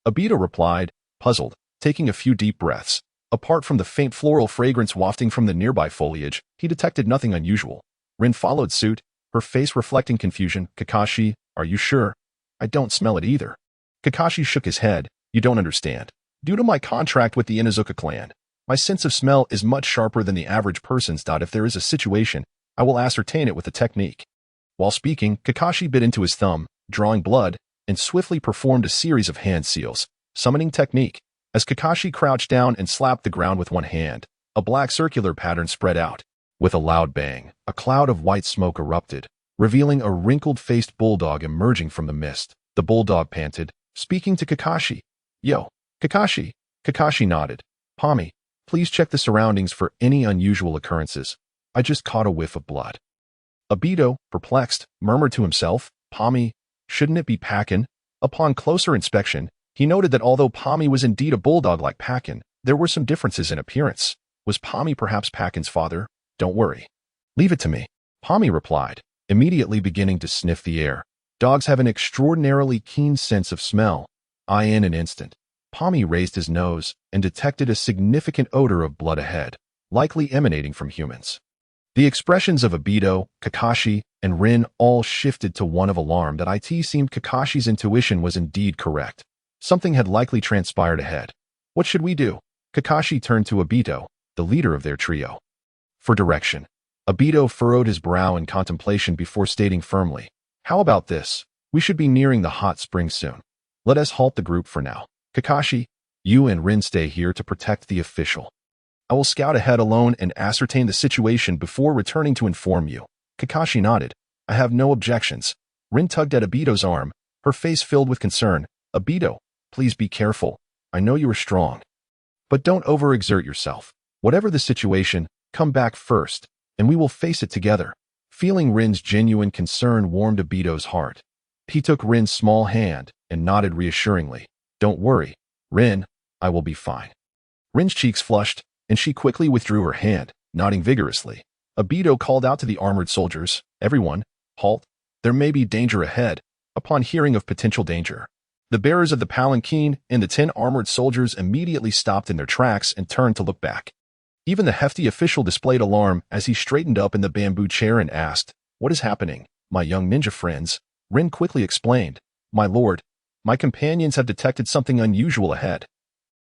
Obito replied, puzzled, taking a few deep breaths. Apart from the faint floral fragrance wafting from the nearby foliage, he detected nothing unusual. Rin followed suit, her face reflecting confusion. Kakashi, are you sure? I don't smell it either. Kakashi shook his head. You don't understand. Due to my contract with the Inuzuka clan, my sense of smell is much sharper than the average person's. If there is a situation, I will ascertain it with a technique. While speaking, Kakashi bit into his thumb, drawing blood, and swiftly performed a series of hand seals. Summoning technique. As Kakashi crouched down and slapped the ground with one hand, a black circular pattern spread out. With a loud bang, a cloud of white smoke erupted, revealing a wrinkled-faced bulldog emerging from the mist. The bulldog panted, speaking to Kakashi. Yo, Kakashi. Kakashi nodded. Kamui, please check the surroundings for any unusual occurrences. I just caught a whiff of blood. Obito, perplexed, murmured to himself, Pami, shouldn't it be Pakin? Upon closer inspection, he noted that although Pami was indeed a bulldog like Pakin, there were some differences in appearance. Was Pami perhaps Pakin's father? Don't worry. Leave it to me. Pami replied, immediately beginning to sniff the air. Dogs have an extraordinarily keen sense of smell. In an instant, Pami raised his nose and detected a significant odor of blood ahead, likely emanating from humans. The expressions of Obito, Kakashi, and Rin all shifted to one of alarm that it seemed Kakashi's intuition was indeed correct. Something had likely transpired ahead. What should we do? Kakashi turned to Obito, the leader of their trio. For direction. Obito furrowed his brow in contemplation before stating firmly, how about this? We should be nearing the hot spring soon. Let us halt the group for now. Kakashi, you and Rin stay here to protect the official. I will scout ahead alone and ascertain the situation before returning to inform you. Kakashi nodded. I have no objections. Rin tugged at Obito's arm, her face filled with concern. Obito, please be careful. I know you are strong. But don't overexert yourself. Whatever the situation, come back first, and we will face it together. Feeling Rin's genuine concern warmed Obito's heart. He took Rin's small hand and nodded reassuringly. Don't worry, Rin, I will be fine. Rin's cheeks flushed, and she quickly withdrew her hand, nodding vigorously. Obito called out to the armored soldiers, everyone, halt, there may be danger ahead. Upon hearing of potential danger, the bearers of the palanquin and the 10 armored soldiers immediately stopped in their tracks and turned to look back. Even the hefty official displayed alarm as he straightened up in the bamboo chair and asked, what is happening, my young ninja friends? Rin quickly explained, my lord, my companions have detected something unusual ahead.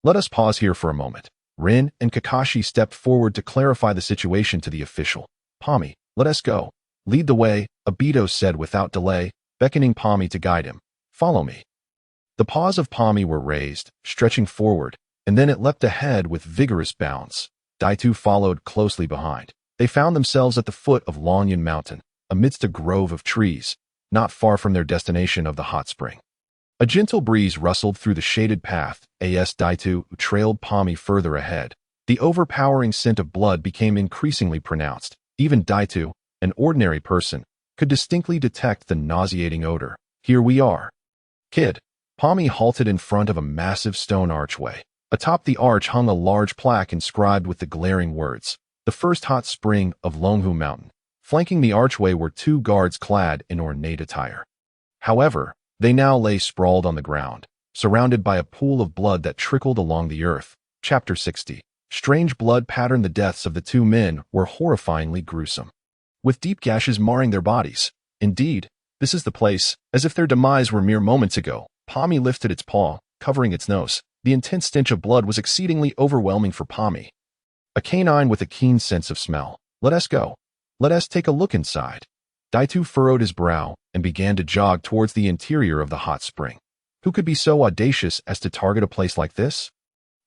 Let us pause here for a moment. Rin and Kakashi stepped forward to clarify the situation to the official. Pami, let us go. Lead the way, Obito said without delay, beckoning Pami to guide him. Follow me. The paws of Pami were raised, stretching forward, and then it leapt ahead with vigorous bounds. Daitu followed closely behind. They found themselves at the foot of Longyun Mountain, amidst a grove of trees, not far from their destination of the hot spring. A gentle breeze rustled through the shaded path as Daitu trailed Pami further ahead. The overpowering scent of blood became increasingly pronounced. Even Daitu, an ordinary person, could distinctly detect the nauseating odor. Here we are. Kid. Pami halted in front of a massive stone archway. Atop the arch hung a large plaque inscribed with the glaring words, the first hot spring of Longyun Mountain. Flanking the archway were 2 guards clad in ornate attire. However, they now lay sprawled on the ground, surrounded by a pool of blood that trickled along the earth. Chapter 60. Strange blood patterned the deaths of the 2 men were horrifyingly gruesome, with deep gashes marring their bodies. Indeed, this is the place, as if their demise were mere moments ago. Pami lifted its paw, covering its nose. The intense stench of blood was exceedingly overwhelming for Pami, a canine with a keen sense of smell. Let us go. Let us take a look inside. Daitu furrowed his brow and began to jog towards the interior of the hot spring. Who could be so audacious as to target a place like this?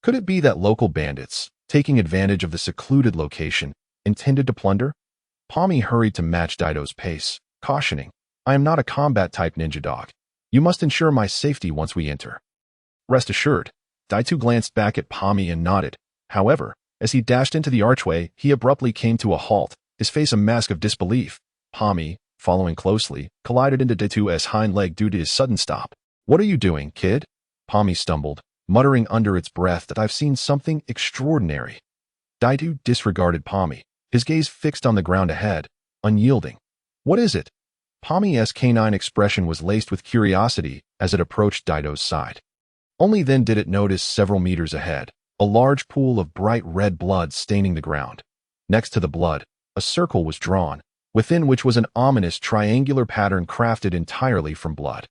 Could it be that local bandits, taking advantage of the secluded location, intended to plunder? Pami hurried to match Daito's pace, cautioning, I am not a combat-type ninja dog. You must ensure my safety once we enter. Rest assured. Daitu glanced back at Pami and nodded. However, as he dashed into the archway, he abruptly came to a halt, his face a mask of disbelief. Pami, following closely, collided into Daitu's hind leg due to his sudden stop. What are you doing, kid? Pami stumbled, muttering under its breath that I've seen something extraordinary. Daitu disregarded Pami, his gaze fixed on the ground ahead, unyielding. What is it? Pami's canine expression was laced with curiosity as it approached Daito's side. Only then did it notice several meters ahead, a large pool of bright red blood staining the ground. Next to the blood, a circle was drawn, within which was an ominous triangular pattern crafted entirely from blood.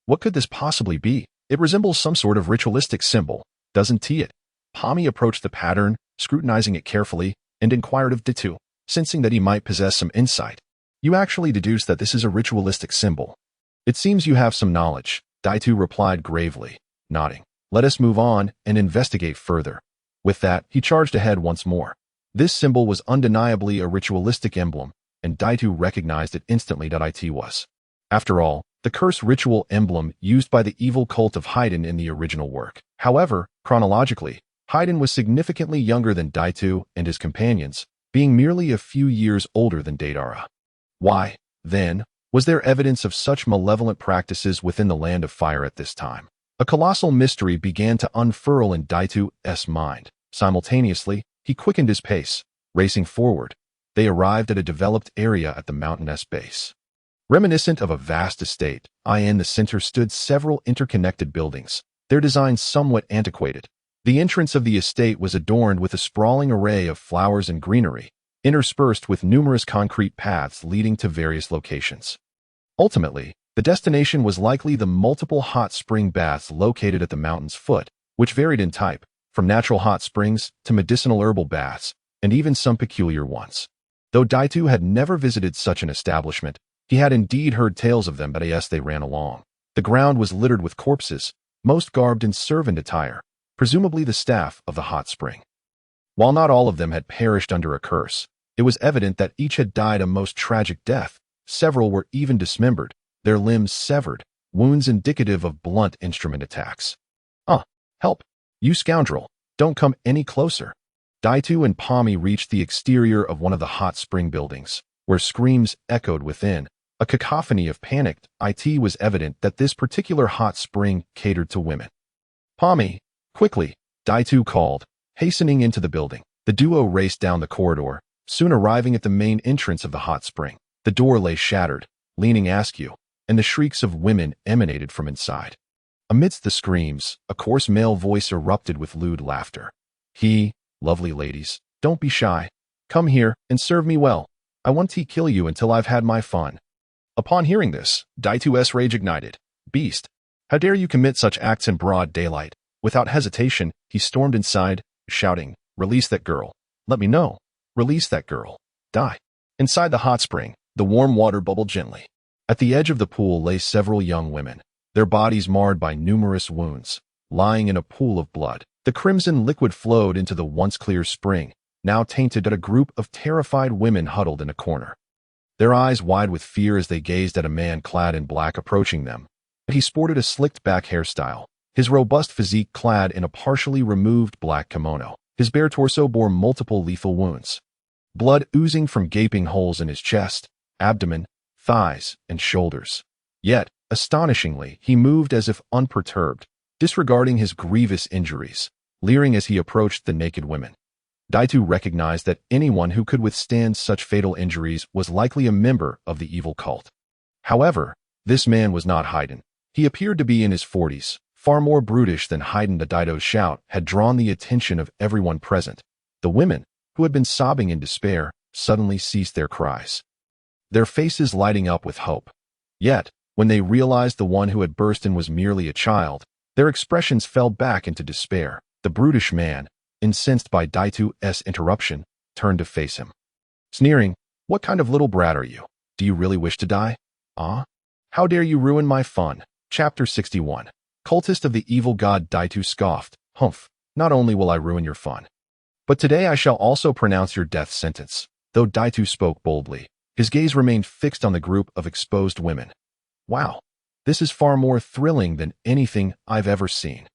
What could this possibly be? It resembles some sort of ritualistic symbol, doesn't it? Pami approached the pattern, scrutinizing it carefully, and inquired of Daitu, sensing that he might possess some insight. You actually deduce that this is a ritualistic symbol. It seems you have some knowledge, Daitu replied gravely, nodding. Let us move on and investigate further. With that, he charged ahead once more. This symbol was undeniably a ritualistic emblem, and Daitu recognized it instantly that it was, after all, the curse ritual emblem used by the evil cult of Haiden in the original work. However, chronologically, Haiden was significantly younger than Daitu and his companions, being merely a few years older than Deidara. Why, then, was there evidence of such malevolent practices within the Land of Fire at this time? A colossal mystery began to unfurl in Daitu's mind. Simultaneously, he quickened his pace, racing forward. They arrived at a developed area at the mountain's base. Reminiscent of a vast estate, in the center stood several interconnected buildings, their designs somewhat antiquated. The entrance of the estate was adorned with a sprawling array of flowers and greenery, interspersed with numerous concrete paths leading to various locations. Ultimately, the destination was likely the multiple hot spring baths located at the mountain's foot, which varied in type, from natural hot springs to medicinal herbal baths, and even some peculiar ones. Though Daitu had never visited such an establishment, he had indeed heard tales of them as they ran along. The ground was littered with corpses, most garbed in servant attire, presumably the staff of the hot spring. While not all of them had perished under a curse, it was evident that each had died a most tragic death. Several were even dismembered, their limbs severed, wounds indicative of blunt instrument attacks. Help! You scoundrel! Don't come any closer! Daitu and Pami reached the exterior of one of the hot spring buildings, where screams echoed within. A cacophony of panicked. It was evident that this particular hot spring catered to women. Pami, quickly! Daitu called, hastening into the building. The duo raced down the corridor, soon arriving at the main entrance of the hot spring. The door lay shattered, leaning askew, and the shrieks of women emanated from inside. Amidst the screams, a coarse male voice erupted with lewd laughter. Lovely ladies, don't be shy. Come here and serve me well. I want to kill you until I've had my fun. Upon hearing this, Daitu's rage ignited. Beast, how dare you commit such acts in broad daylight? Without hesitation, he stormed inside, shouting, Release that girl. Let me know. Release that girl. Die. Inside the hot spring, the warm water bubbled gently. At the edge of the pool lay several young women, their bodies marred by numerous wounds, lying in a pool of blood. The crimson liquid flowed into the once clear spring, now tainted. At a group of terrified women huddled in a corner, their eyes wide with fear as they gazed at a man clad in black approaching them. He sported a slicked-back hairstyle, his robust physique clad in a partially removed black kimono. His bare torso bore multiple lethal wounds, blood oozing from gaping holes in his chest, abdomen, thighs, and shoulders. Yet, astonishingly, he moved as if unperturbed, disregarding his grievous injuries, leering as he approached the naked women. Daitu recognized that anyone who could withstand such fatal injuries was likely a member of the evil cult. However, this man was not Haiden. He appeared to be in his 40s, far more brutish than Haiden. Daito's shout had drawn the attention of everyone present. The women, who had been sobbing in despair, suddenly ceased their cries, their faces lighting up with hope. Yet, when they realized the one who had burst in was merely a child, their expressions fell back into despair. The brutish man, incensed by Daitu's interruption, turned to face him, sneering, What kind of little brat are you? Do you really wish to die? How dare you ruin my fun? Chapter 61. Cultist of the evil god. Daitu scoffed, Humph, not only will I ruin your fun, but today I shall also pronounce your death sentence. Though Daitu spoke boldly, his gaze remained fixed on the group of exposed women. Wow, this is far more thrilling than anything I've ever seen.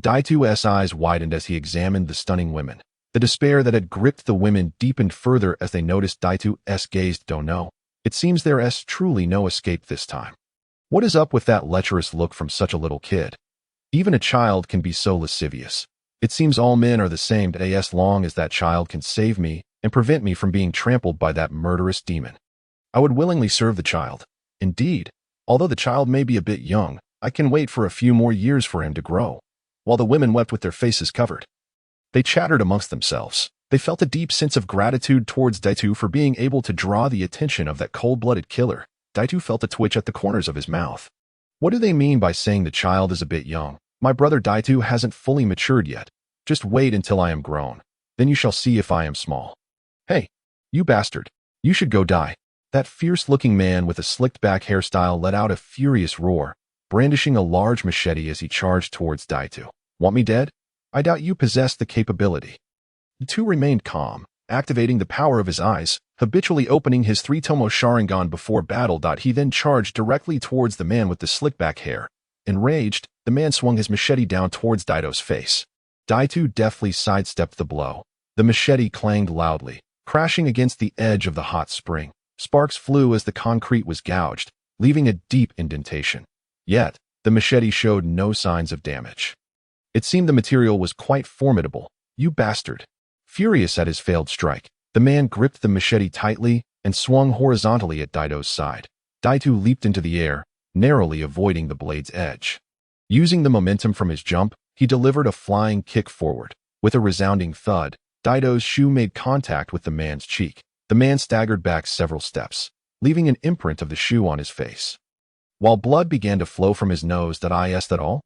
Daitu's eyes widened as he examined the stunning women. The despair that had gripped the women deepened further as they noticed Daitu's gaze. Don't know. It seems there's truly no escape this time. What is up with that lecherous look from such a little kid? Even a child can be so lascivious. It seems all men are the same as long as that child can save me and prevent me from being trampled by that murderous demon. I would willingly serve the child. Indeed, although the child may be a bit young, I can wait for a few more years for him to grow. While the women wept with their faces covered, they chattered amongst themselves. They felt a deep sense of gratitude towards Daitu for being able to draw the attention of that cold-blooded killer. Daitu felt a twitch at the corners of his mouth. What do they mean by saying the child is a bit young? My brother Daitu hasn't fully matured yet. Just wait until I am grown. Then you shall see if I am small. Hey, you bastard. You should go die. That fierce-looking man with a slicked-back hairstyle let out a furious roar, brandishing a large machete as he charged towards Daitu. Want me dead? I doubt you possess the capability. The two remained calm, activating the power of his eyes, habitually opening his 3-tomo Sharingan before battle. He then charged directly towards the man with the slick-back hair. Enraged, the man swung his machete down towards Daito's face. Daitu deftly sidestepped the blow. The machete clanged loudly, Crashing against the edge of the hot spring, sparks flew as the concrete was gouged, leaving a deep indentation. Yet, the machete showed no signs of damage. It seemed the material was quite formidable. "You bastard." Furious at his failed strike, the man gripped the machete tightly and swung horizontally at Daito's side. Daito leaped into the air, narrowly avoiding the blade's edge. Using the momentum from his jump, he delivered a flying kick forward. With a resounding thud, Daito's shoe made contact with the man's cheek. The man staggered back several steps, leaving an imprint of the shoe on his face. While blood began to flow from his nose, "Is that all?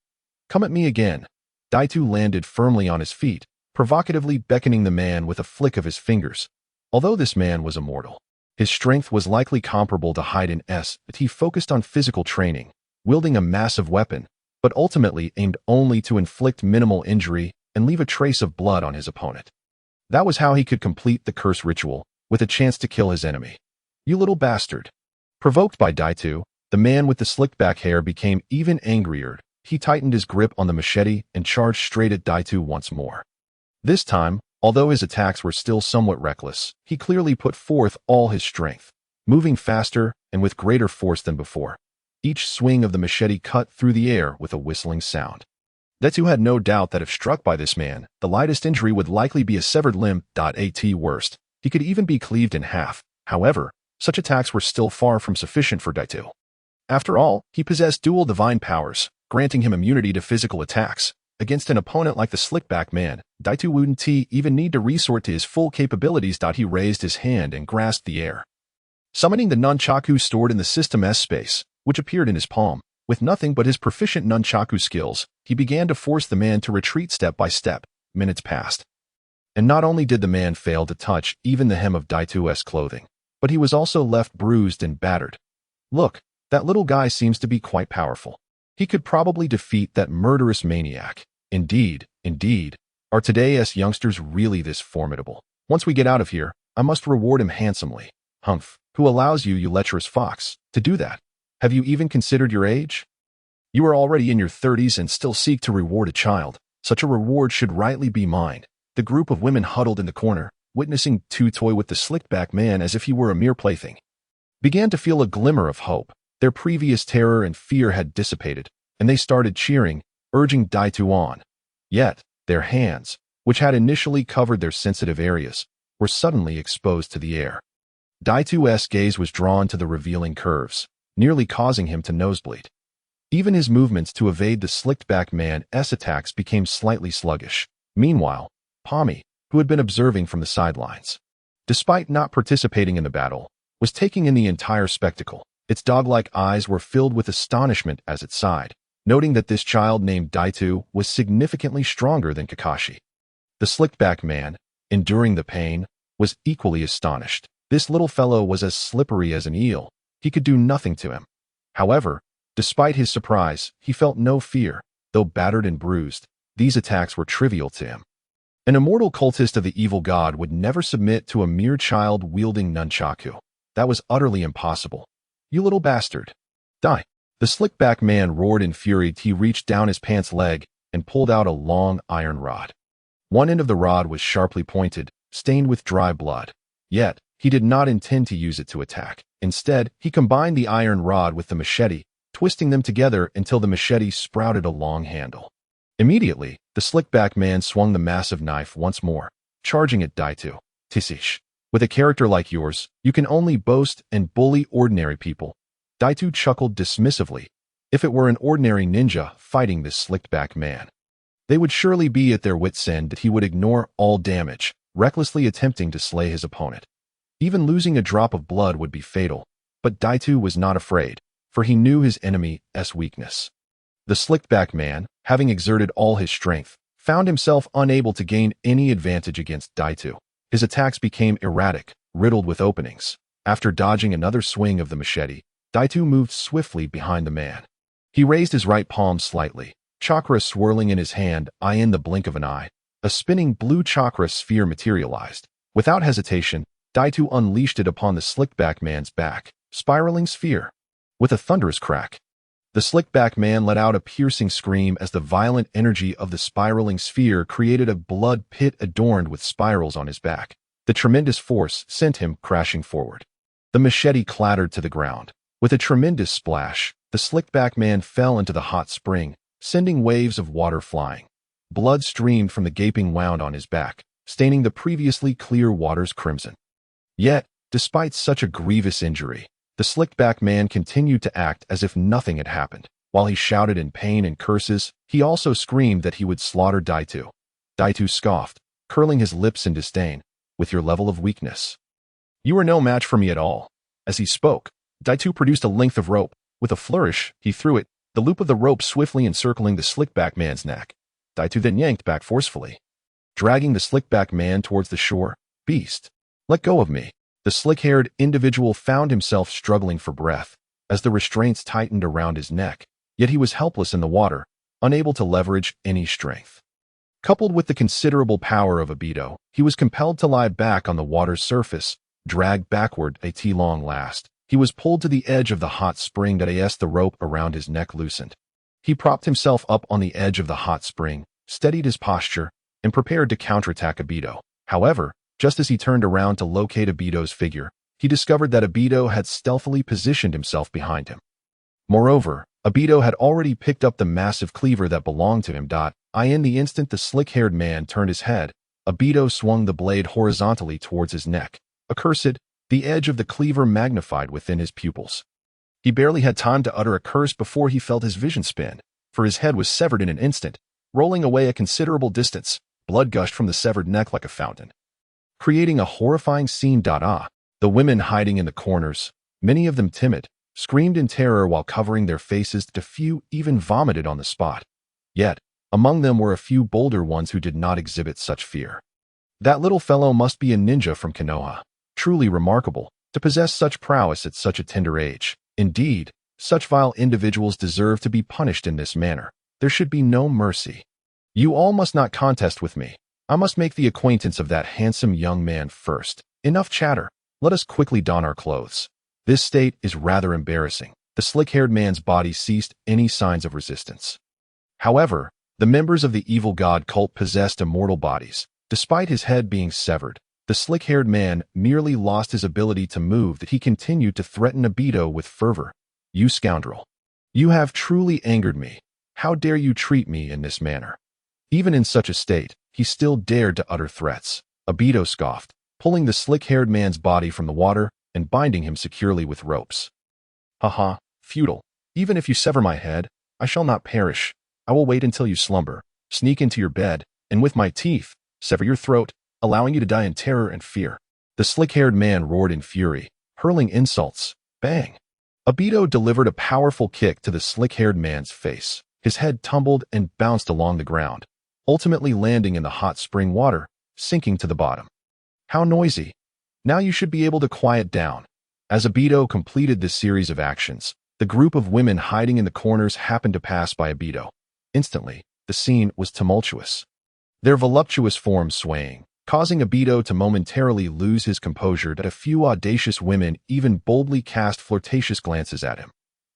Come at me again." Daito landed firmly on his feet, provocatively beckoning the man with a flick of his fingers. Although this man was immortal, his strength was likely comparable to Hayden's, but he focused on physical training, wielding a massive weapon, but ultimately aimed only to inflict minimal injury and leave a trace of blood on his opponent. That was how he could complete the curse ritual, with a chance to kill his enemy. "You little bastard." Provoked by Daito, the man with the slicked back hair became even angrier. He tightened his grip on the machete and charged straight at Daito once more. This time, although his attacks were still somewhat reckless, he clearly put forth all his strength, moving faster and with greater force than before. Each swing of the machete cut through the air with a whistling sound. Daito had no doubt that if struck by this man, the lightest injury would likely be a severed limb. At worst, he could even be cleaved in half. However, such attacks were still far from sufficient for Daito. After all, he possessed dual divine powers, granting him immunity to physical attacks. Against an opponent like the slick-back man, Daito wouldn't even need to resort to his full capabilities. He raised his hand and grasped the air, summoning the nunchaku stored in the system's space, which appeared in his palm. With nothing but his proficient nunchaku skills, he began to force the man to retreat step by step. Minutes passed. And not only did the man fail to touch even the hem of Daito's clothing, but he was also left bruised and battered. "Look, that little guy seems to be quite powerful. He could probably defeat that murderous maniac. Indeed. Are today's youngsters really this formidable? Once we get out of here, I must reward him handsomely." "Humph, who allows you, you lecherous fox, to do that? Have you even considered your age? You are already in your 30s and still seek to reward a child. Such a reward should rightly be mine." The group of women huddled in the corner, witnessing Daito toy with the slicked-back man as if he were a mere plaything, began to feel a glimmer of hope. Their previous terror and fear had dissipated, and they started cheering, urging Daito on. Yet, their hands, which had initially covered their sensitive areas, were suddenly exposed to the air. Daito's gaze was drawn to the revealing curves, nearly causing him to nosebleed. Even his movements to evade the slicked-back man's attacks became slightly sluggish. Meanwhile, Kamui, who had been observing from the sidelines, despite not participating in the battle, was taking in the entire spectacle. Its dog-like eyes were filled with astonishment as it sighed, noting that this child named Daito was significantly stronger than Kakashi. The slicked-back man, enduring the pain, was equally astonished. This little fellow was as slippery as an eel. He could do nothing to him. However, despite his surprise, he felt no fear. Though battered and bruised, these attacks were trivial to him. An immortal cultist of the evil god would never submit to a mere child wielding nunchaku. That was utterly impossible. "You little bastard. Die." The slick-back man roared in fury. He reached down his pants leg and pulled out a long iron rod. One end of the rod was sharply pointed, stained with dry blood. Yet, he did not intend to use it to attack. Instead, he combined the iron rod with the machete, twisting them together until the machete sprouted a long handle. Immediately, the slick-back man swung the massive knife once more, charging at Daito. "Tissish. With a character like yours, you can only boast and bully ordinary people." Daito chuckled dismissively. If it were an ordinary ninja fighting this slicked-back man, they would surely be at their wits' end. That he would ignore all damage, recklessly attempting to slay his opponent. Even losing a drop of blood would be fatal, but Daito was not afraid, for he knew his enemy's weakness. The slicked-back man, having exerted all his strength, found himself unable to gain any advantage against Daito. His attacks became erratic, riddled with openings. After dodging another swing of the machete, Daito moved swiftly behind the man. He raised his right palm slightly, chakra swirling in his hand. In the blink of an eye, a spinning blue chakra sphere materialized. Without hesitation, Daito unleashed it upon the slicked-back man's back, spiraling sphere. With a thunderous crack, the slick-back man let out a piercing scream as the violent energy of the spiraling sphere created a blood pit adorned with spirals on his back. The tremendous force sent him crashing forward. The machete clattered to the ground. With a tremendous splash, the slicked-back man fell into the hot spring, sending waves of water flying. Blood streamed from the gaping wound on his back, staining the previously clear waters crimson. Yet, despite such a grievous injury, the slicked-back man continued to act as if nothing had happened. While he shouted in pain and curses, he also screamed that he would slaughter Daito. Daito scoffed, curling his lips in disdain. With your level of weakness, you are no match for me at all. As he spoke, Daito produced a length of rope. With a flourish, he threw it, the loop of the rope swiftly encircling the slick-back man's neck. Daito then yanked back forcefully, dragging the slick-back man towards the shore. Beast, let go of me. The slick-haired individual found himself struggling for breath as the restraints tightened around his neck, yet he was helpless in the water, unable to leverage any strength. Coupled with the considerable power of Obito, he was compelled to lie back on the water's surface, dragged backward at long last. He was pulled to the edge of the hot spring as the rope around his neck loosened. He propped himself up on the edge of the hot spring, steadied his posture, and prepared to counterattack Obito. However, just as he turned around to locate Obito's figure, he discovered that Obito had stealthily positioned himself behind him. Moreover, Obito had already picked up the massive cleaver that belonged to him. In the instant the slick-haired man turned his head, Obito swung the blade horizontally towards his neck. Accursed, the edge of the cleaver magnified within his pupils. He barely had time to utter a curse before he felt his vision spin, for his head was severed in an instant, rolling away a considerable distance. Blood gushed from the severed neck like a fountain, creating a horrifying scene. The women hiding in the corners, many of them timid, screamed in terror while covering their faces. A few even vomited on the spot. Yet, among them were a few bolder ones who did not exhibit such fear. That little fellow must be a ninja from Konoha. Truly remarkable, to possess such prowess at such a tender age. Indeed, such vile individuals deserve to be punished in this manner. There should be no mercy. You all must not contest with me. I must make the acquaintance of that handsome young man first. Enough chatter. Let us quickly don our clothes. This state is rather embarrassing. The slick-haired man's body ceased any signs of resistance. However, the members of the evil god cult possessed immortal bodies. Despite his head being severed, the slick-haired man merely lost his ability to move. That he continued to threaten Obito with fervor. You scoundrel. You have truly angered me. How dare you treat me in this manner? Even in such a state, he still dared to utter threats. Obito scoffed, pulling the slick-haired man's body from the water and binding him securely with ropes. Haha, futile. Even if you sever my head, I shall not perish. I will wait until you slumber, sneak into your bed, and with my teeth, sever your throat, allowing you to die in terror and fear. The slick-haired man roared in fury, hurling insults. Bang! Obito delivered a powerful kick to the slick-haired man's face. His head tumbled and bounced along the ground, ultimately landing in the hot spring water, sinking to the bottom. How noisy! Now you should be able to quiet down. As Obito completed this series of actions, the group of women hiding in the corners happened to pass by Obito. Instantly, the scene was tumultuous. Their voluptuous forms swaying, causing Obito to momentarily lose his composure. That a few audacious women even boldly cast flirtatious glances at him.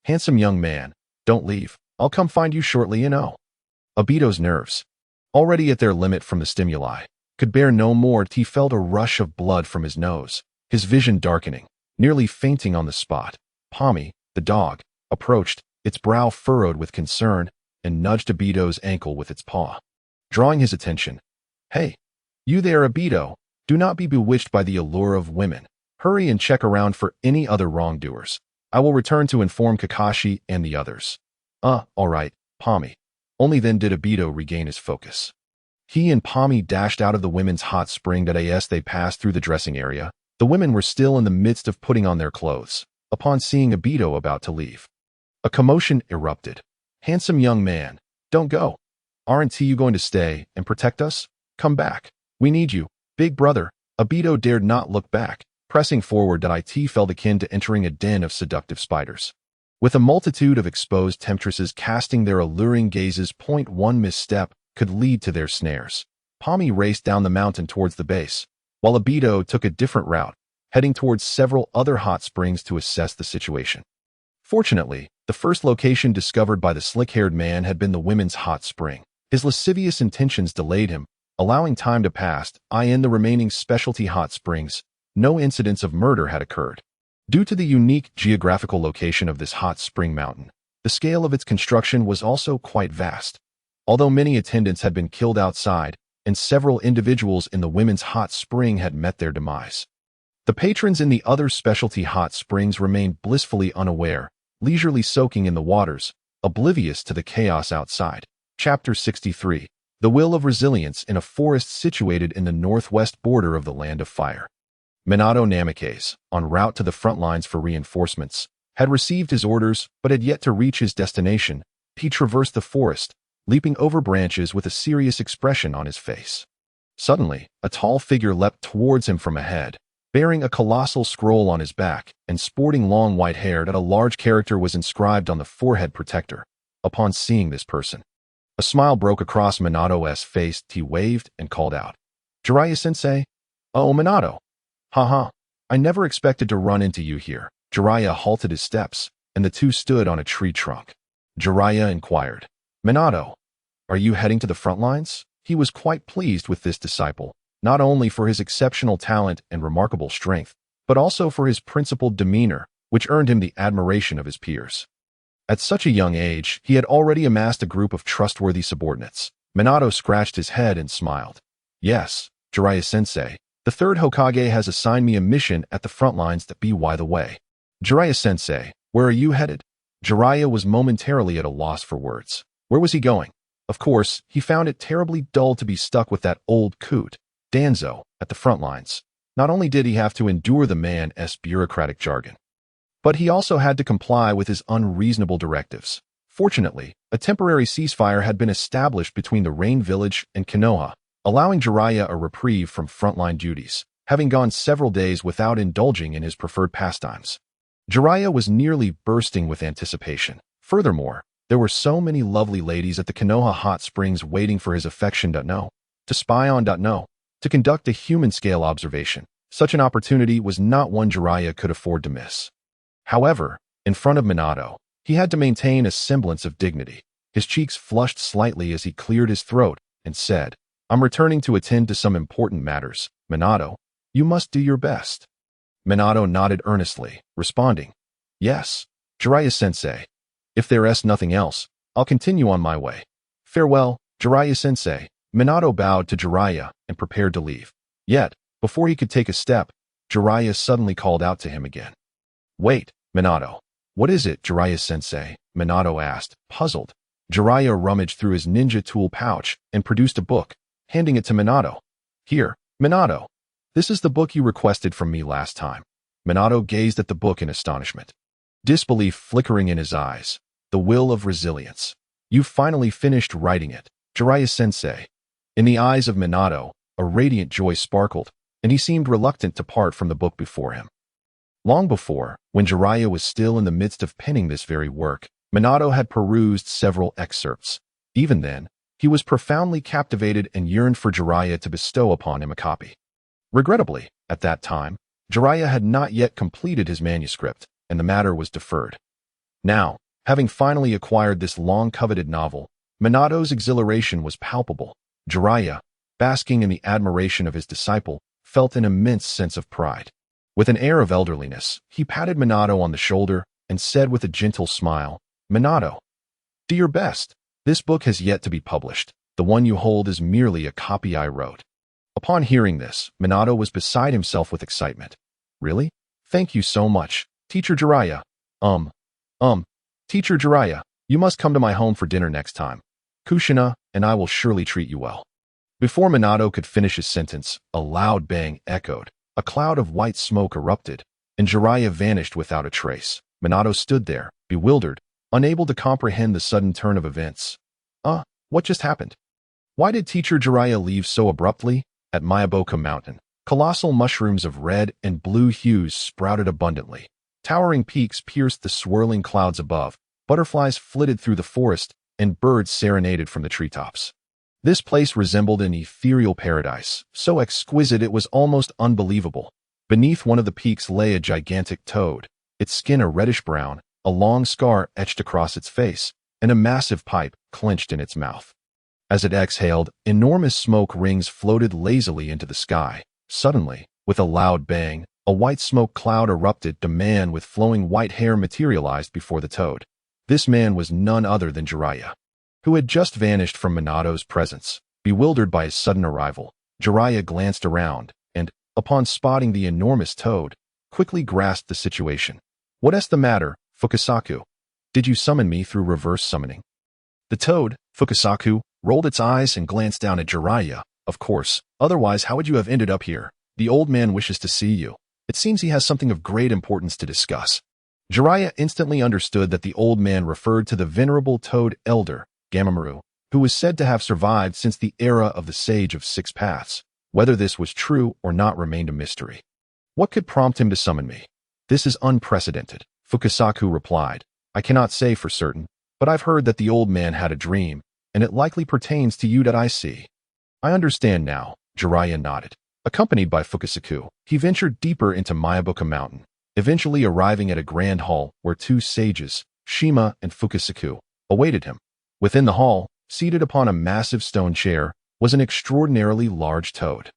Handsome young man, don't leave. I'll come find you shortly, Obito's nerves, already at their limit from the stimuli, could bear no more. He felt a rush of blood from his nose, his vision darkening, nearly fainting on the spot. Kamui, the dog, approached, its brow furrowed with concern, and nudged Obito's ankle with its paw, drawing his attention. Hey, you there, Obito, do not be bewitched by the allure of women. Hurry and check around for any other wrongdoers. I will return to inform Kakashi and the others. All right, Kamui. Only then did Obito regain his focus. He and Kamui dashed out of the women's hot spring. As they passed through the dressing area, the women were still in the midst of putting on their clothes. Upon seeing Obito about to leave, a commotion erupted. Handsome young man, don't go. Aren't you going to stay and protect us? Come back. We need you, big brother. Obito dared not look back, pressing forward. It felt akin to entering a den of seductive spiders, with a multitude of exposed temptresses casting their alluring gazes. One misstep could lead to their snares. Kamui raced down the mountain towards the base, while Obito took a different route, heading towards several other hot springs to assess the situation. Fortunately, the first location discovered by the slick-haired man had been the women's hot spring. His lascivious intentions delayed him, Allowing time to pass, in the remaining specialty hot springs, no incidents of murder had occurred. Due to the unique geographical location of this hot spring mountain, the scale of its construction was also quite vast. Although many attendants had been killed outside, and several individuals in the women's hot spring had met their demise, the patrons in the other specialty hot springs remained blissfully unaware, leisurely soaking in the waters, oblivious to the chaos outside. Chapter 63. The Will of Resilience in a Forest Situated in the northwest border of the Land of Fire. Minato Namikaze, en route to the front lines for reinforcements, had received his orders but had yet to reach his destination. He traversed the forest, leaping over branches with a serious expression on his face. Suddenly, a tall figure leapt towards him from ahead, bearing a colossal scroll on his back and sporting long white hair that a large character was inscribed on the forehead protector. Upon seeing this person, a smile broke across Minato's face. He waved and called out, "Jiraiya-sensei?" "Oh, Minato. Haha, I never expected to run into you here." Jiraiya halted his steps, and the two stood on a tree trunk. Jiraiya inquired, "Minato, are you heading to the front lines?" He was quite pleased with this disciple, not only for his exceptional talent and remarkable strength, but also for his principled demeanor, which earned him the admiration of his peers. At such a young age, he had already amassed a group of trustworthy subordinates. Minato scratched his head and smiled. "Yes, Jiraiya-sensei, the third Hokage has assigned me a mission at the front lines that be by the way." "Jiraiya-sensei, where are you headed?" Jiraiya was momentarily at a loss for words. Where was he going? Of course, he found it terribly dull to be stuck with that old coot, Danzo, at the front lines. Not only did he have to endure the man's bureaucratic jargon, but he also had to comply with his unreasonable directives. Fortunately, a temporary ceasefire had been established between the Rain Village and Konoha, allowing Jiraiya a reprieve from frontline duties, having gone several days without indulging in his preferred pastimes. Jiraiya was nearly bursting with anticipation. Furthermore, there were so many lovely ladies at the Konoha hot springs waiting for his affection. No, to spy on. No, to conduct a human-scale observation. Such an opportunity was not one Jiraiya could afford to miss. However, in front of Minato, he had to maintain a semblance of dignity. His cheeks flushed slightly as he cleared his throat and said, "I'm returning to attend to some important matters. Minato, you must do your best." Minato nodded earnestly, responding, "Yes, Jiraiya-sensei. If there's nothing else, I'll continue on my way. Farewell, Jiraiya-sensei." Minato bowed to Jiraiya and prepared to leave. Yet, before he could take a step, Jiraiya suddenly called out to him again. "Wait, Minato. What is it, Jiraiya-sensei?" Minato asked, puzzled. Jiraiya rummaged through his ninja tool pouch and produced a book, handing it to Minato. "Here, Minato. This is the book you requested from me last time." Minato gazed at the book in astonishment, disbelief flickering in his eyes. "The Will of Resilience. You've finally finished writing it, Jiraiya-sensei." In the eyes of Minato, a radiant joy sparkled, and he seemed reluctant to part from the book before him. Long before, when Jiraiya was still in the midst of penning this very work, Minato had perused several excerpts. Even then, he was profoundly captivated and yearned for Jiraiya to bestow upon him a copy. Regrettably, at that time, Jiraiya had not yet completed his manuscript, and the matter was deferred. Now, having finally acquired this long-coveted novel, Minato's exhilaration was palpable. Jiraiya, basking in the admiration of his disciple, felt an immense sense of pride. With an air of elderliness, he patted Minato on the shoulder and said with a gentle smile, "Minato, do your best. This book has yet to be published. The one you hold is merely a copy I wrote." Upon hearing this, Minato was beside himself with excitement. "Really? Thank you so much, Teacher Jiraiya. Teacher Jiraiya, you must come to my home for dinner next time. Kushina and I will surely treat you well." Before Minato could finish his sentence, a loud bang echoed, a cloud of white smoke erupted, and Jiraiya vanished without a trace. Minato stood there, bewildered, unable to comprehend the sudden turn of events. What just happened? Why did Teacher Jiraiya leave so abruptly? At Mayaboka Mountain, colossal mushrooms of red and blue hues sprouted abundantly. Towering peaks pierced the swirling clouds above, butterflies flitted through the forest, and birds serenaded from the treetops. This place resembled an ethereal paradise, so exquisite it was almost unbelievable. Beneath one of the peaks lay a gigantic toad, its skin a reddish-brown, a long scar etched across its face, and a massive pipe clenched in its mouth. As it exhaled, enormous smoke rings floated lazily into the sky. Suddenly, with a loud bang, a white smoke cloud erupted. A man with flowing white hair materialized before the toad. This man was none other than Jiraiya, who had just vanished from Minato's presence. Bewildered by his sudden arrival, Jiraiya glanced around and, upon spotting the enormous toad, quickly grasped the situation. "What's the matter, Fukasaku? Did you summon me through reverse summoning?" The toad, Fukasaku, rolled its eyes and glanced down at Jiraiya. "Of course, otherwise how would you have ended up here? The old man wishes to see you. It seems he has something of great importance to discuss." Jiraiya instantly understood that the old man referred to the venerable toad elder, Gamamaru, who was said to have survived since the era of the Sage of Six Paths. Whether this was true or not remained a mystery. "What could prompt him to summon me?" "This is unprecedented," Fukasaku replied. "I cannot say for certain, but I've heard that the old man had a dream, and it likely pertains to you that I see." "I understand now," Jiraiya nodded. Accompanied by Fukasaku, he ventured deeper into Mayabuka Mountain, eventually arriving at a grand hall where two sages, Shima and Fukasaku, awaited him. Within the hall, seated upon a massive stone chair, was an extraordinarily large toad.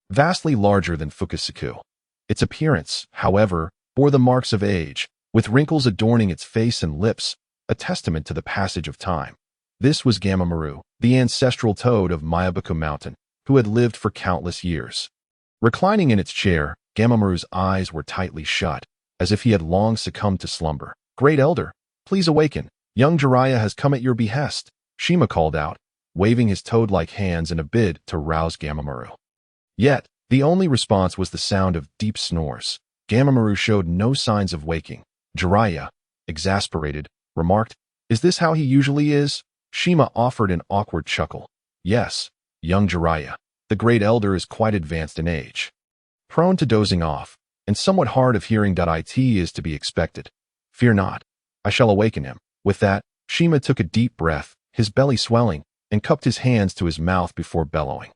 Vastly larger than Fukasaku. Its appearance, however, bore the marks of age, with wrinkles adorning its face and lips, a testament to the passage of time. This was Gamamaru, the ancestral toad of Mayabuka Mountain, who had lived for countless years. Reclining in its chair, Gamamaru's eyes were tightly shut, as if he had long succumbed to slumber. "Great Elder, please awaken. Young Jiraiya has come at your behest," Shima called out, waving his toad-like hands in a bid to rouse Gamamaru. Yet, the only response was the sound of deep snores. Gamamaru showed no signs of waking. Jiraiya, exasperated, remarked, "Is this how he usually is?" Shima offered an awkward chuckle. "Yes, young Jiraiya. The great elder is quite advanced in age. Prone to dozing off, and somewhat hard of hearing. It is to be expected. Fear not. I shall awaken him." With that, Shima took a deep breath, his belly swelling, and cupped his hands to his mouth before bellowing.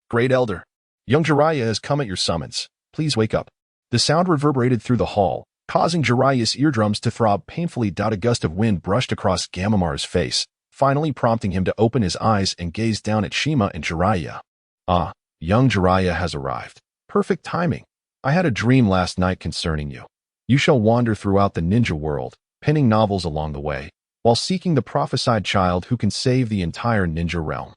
"Great Elder, young Jiraiya has come at your summons. Please wake up." The sound reverberated through the hall, causing Jiraiya's eardrums to throb painfully. A gust of wind brushed across Gamamaru's face, finally prompting him to open his eyes and gaze down at Shima and Jiraiya. "Ah, young Jiraiya has arrived. Perfect timing. I had a dream last night concerning you. You shall wander throughout the ninja world, penning novels along the way, while seeking the prophesied child who can save the entire ninja realm."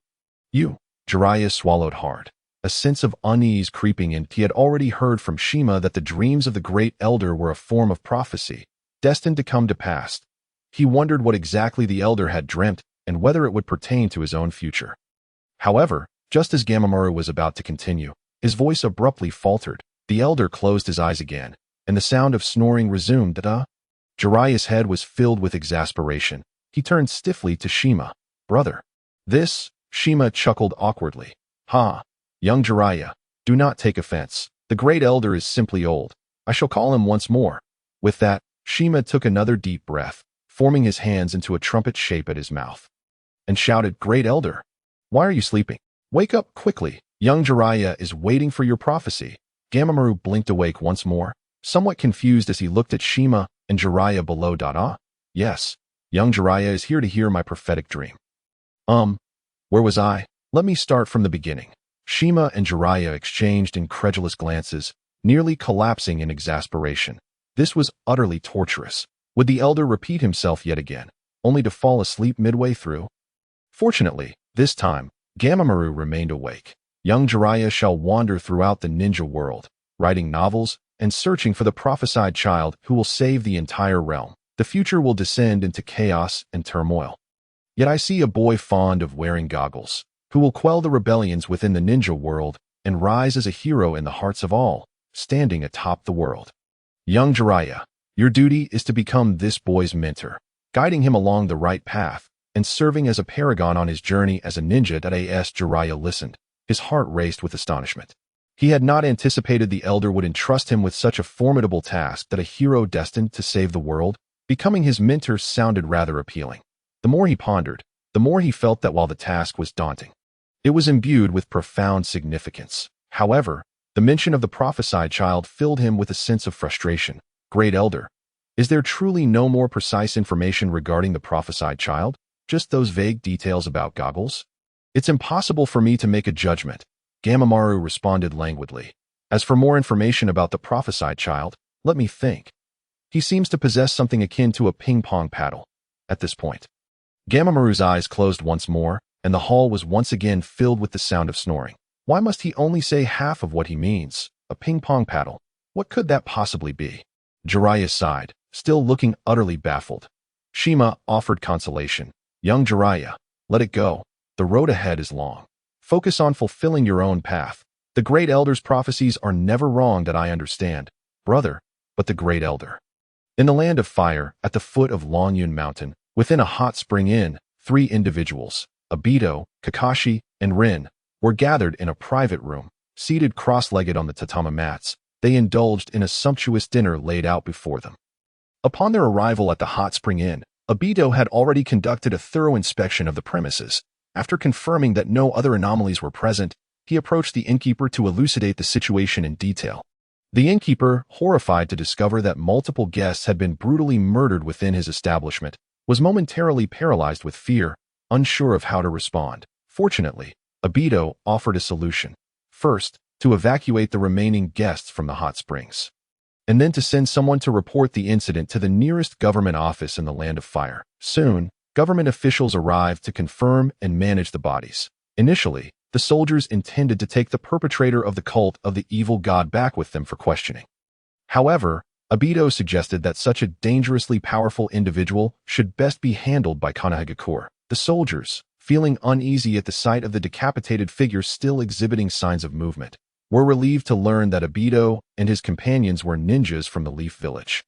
"You?" Jiraiya swallowed hard, a sense of unease creeping in. He had already heard from Shima that the dreams of the great elder were a form of prophecy, destined to come to pass. He wondered what exactly the elder had dreamt and whether it would pertain to his own future. However, just as Gamamaru was about to continue, his voice abruptly faltered. The elder closed his eyes again, and the sound of snoring resumed. Jiraiya's head was filled with exasperation. He turned stiffly to Shima. "Brother." "This?" Shima chuckled awkwardly. "Ha, young Jiraiya, do not take offense. The great elder is simply old. I shall call him once more." With that, Shima took another deep breath, forming his hands into a trumpet shape at his mouth, and shouted, "Great Elder, why are you sleeping? Wake up quickly. Young Jiraiya is waiting for your prophecy." Gamamaru blinked awake once more, somewhat confused as he looked at Shima and Jiraiya below. "Ah, yes, young Jiraiya is here to hear my prophetic dream." Where was I? Let me start from the beginning." Shima and Jiraiya exchanged incredulous glances, nearly collapsing in exasperation. This was utterly torturous. Would the elder repeat himself yet again, only to fall asleep midway through? Fortunately, this time, Gamamaru remained awake. Young Jiraiya shall wander throughout the ninja world, writing novels and searching for the prophesied child who will save the entire realm. The future will descend into chaos and turmoil. Yet I see a boy fond of wearing goggles, who will quell the rebellions within the ninja world and rise as a hero in the hearts of all, standing atop the world. Young Jiraiya, your duty is to become this boy's mentor, guiding him along the right path and serving as a paragon on his journey as a ninja. As Jiraiya listened, his heart raced with astonishment. He had not anticipated the elder would entrust him with such a formidable task. That a hero destined to save the world, becoming his mentor, sounded rather appealing. The more he pondered, the more he felt that while the task was daunting, it was imbued with profound significance. However, the mention of the prophesied child filled him with a sense of frustration. "Great Elder, is there truly no more precise information regarding the prophesied child? Just those vague details about goggles?" It's impossible for me to make a judgment, Gamamaru responded languidly. As for more information about the prophesied child, let me think. He seems to possess something akin to a ping-pong paddle. At this point, Gamamaru's eyes closed once more, and the hall was once again filled with the sound of snoring. Why must he only say half of what he means? A ping-pong paddle. What could that possibly be? Jiraiya sighed, still looking utterly baffled. Shima offered consolation. Young Jiraiya, let it go. The road ahead is long. Focus on fulfilling your own path. The Great Elder's prophecies are never wrong that I understand, brother, but the Great Elder. In the Land of Fire, at the foot of Longyun Mountain, within a hot spring inn, 3 individuals, Obito, Kakashi, and Rin, were gathered in a private room. Seated cross-legged on the tatami mats, they indulged in a sumptuous dinner laid out before them. Upon their arrival at the hot spring inn, Obito had already conducted a thorough inspection of the premises. After confirming that no other anomalies were present, he approached the innkeeper to elucidate the situation in detail. The innkeeper, horrified to discover that multiple guests had been brutally murdered within his establishment, was momentarily paralyzed with fear, unsure of how to respond. Fortunately, Obito offered a solution. First, to evacuate the remaining guests from the hot springs, and then to send someone to report the incident to the nearest government office in the Land of Fire. Soon, government officials arrived to confirm and manage the bodies. Initially, the soldiers intended to take the perpetrator of the cult of the evil god back with them for questioning. However, Obito suggested that such a dangerously powerful individual should best be handled by Konohagakure. The soldiers, feeling uneasy at the sight of the decapitated figure still exhibiting signs of movement, were relieved to learn that Obito and his companions were ninjas from the Leaf Village.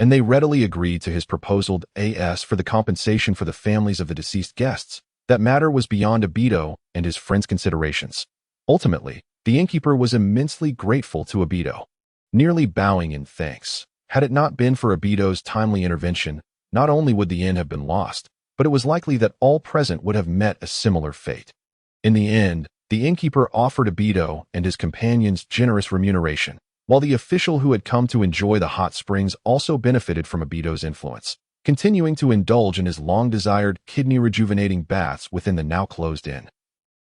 And they readily agreed to his proposal as for the compensation for the families of the deceased guests. That matter was beyond Obito and his friends' considerations. Ultimately, the innkeeper was immensely grateful to Obito, nearly bowing in thanks. Had it not been for Obito's timely intervention, not only would the inn have been lost, but it was likely that all present would have met a similar fate. In the end, the innkeeper offered Obito and his companions generous remuneration, while the official who had come to enjoy the hot springs also benefited from Obito's influence, continuing to indulge in his long-desired kidney-rejuvenating baths within the now-closed inn.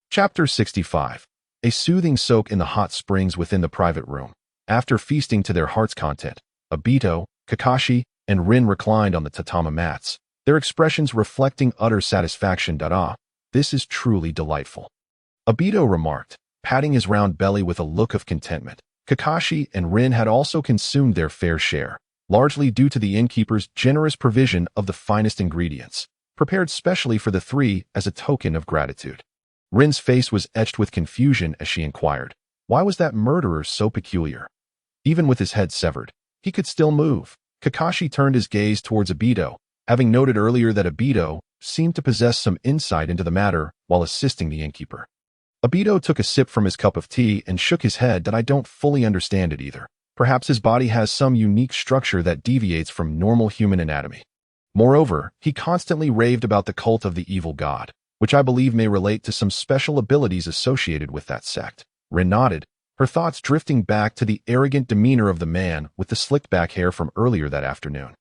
Chapter 65. A soothing soak in the hot springs within the private room. After feasting to their heart's content, Obito, Kakashi, and Rin reclined on the tatami mats, their expressions reflecting utter satisfaction. This is truly delightful, Obito remarked, patting his round belly with a look of contentment. Kakashi and Rin had also consumed their fair share, largely due to the innkeeper's generous provision of the finest ingredients, prepared specially for the three as a token of gratitude. Rin's face was etched with confusion as she inquired, why was that murderer so peculiar? Even with his head severed, he could still move. Kakashi turned his gaze towards Obito, having noted earlier that Obito seemed to possess some insight into the matter while assisting the innkeeper. Obito took a sip from his cup of tea and shook his head that I don't fully understand it either. Perhaps his body has some unique structure that deviates from normal human anatomy. Moreover, he constantly raved about the cult of the evil god, which I believe may relate to some special abilities associated with that sect. Rin nodded, her thoughts drifting back to the arrogant demeanor of the man with the slicked back hair from earlier that afternoon,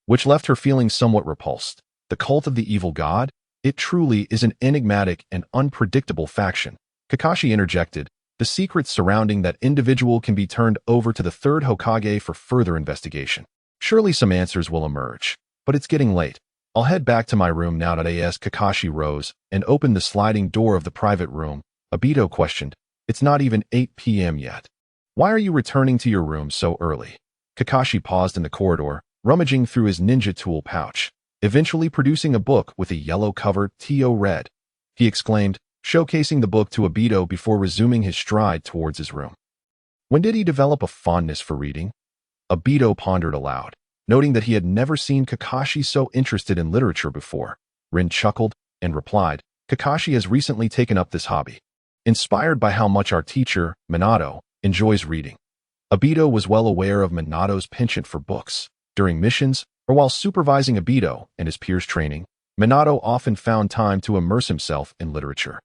which left her feeling somewhat repulsed. The cult of the evil god? It truly is an enigmatic and unpredictable faction. Kakashi interjected, the secrets surrounding that individual can be turned over to the third Hokage for further investigation. Surely some answers will emerge, but it's getting late. I'll head back to my room now. As Kakashi rose and opened the sliding door of the private room, Obito questioned, it's not even 8 p.m. yet. Why are you returning to your room so early? Kakashi paused in the corridor, rummaging through his ninja tool pouch, eventually producing a book with a yellow cover, T.O. read. He exclaimed, showcasing the book to Obito before resuming his stride towards his room. When did he develop a fondness for reading? Obito pondered aloud, noting that he had never seen Kakashi so interested in literature before. Rin chuckled and replied, Kakashi has recently taken up this hobby, inspired by how much our teacher, Minato, enjoys reading. Obito was well aware of Minato's penchant for books. During missions, or while supervising Obito and his peers' training, Minato often found time to immerse himself in literature.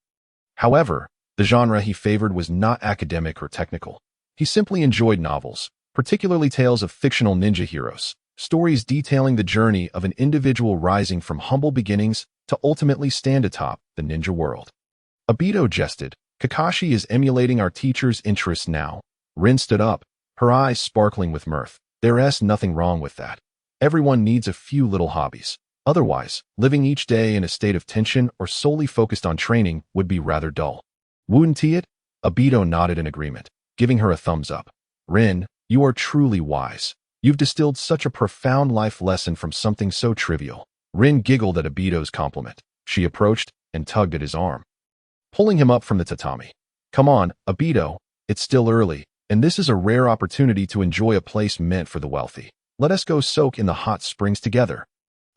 However, the genre he favored was not academic or technical. He simply enjoyed novels, particularly tales of fictional ninja heroes, stories detailing the journey of an individual rising from humble beginnings to ultimately stand atop the ninja world. Obito jested. Kakashi is emulating our teacher's interests now. Rin stood up, her eyes sparkling with mirth. There's nothing wrong with that. Everyone needs a few little hobbies. Otherwise, living each day in a state of tension or solely focused on training would be rather dull. Wouldn't it? Obito nodded in agreement, giving her a thumbs up. Rin, you are truly wise. You've distilled such a profound life lesson from something so trivial. Rin giggled at Obito's compliment. She approached and tugged at his arm, pulling him up from the tatami. Come on, Obito, it's still early, and this is a rare opportunity to enjoy a place meant for the wealthy. Let us go soak in the hot springs together.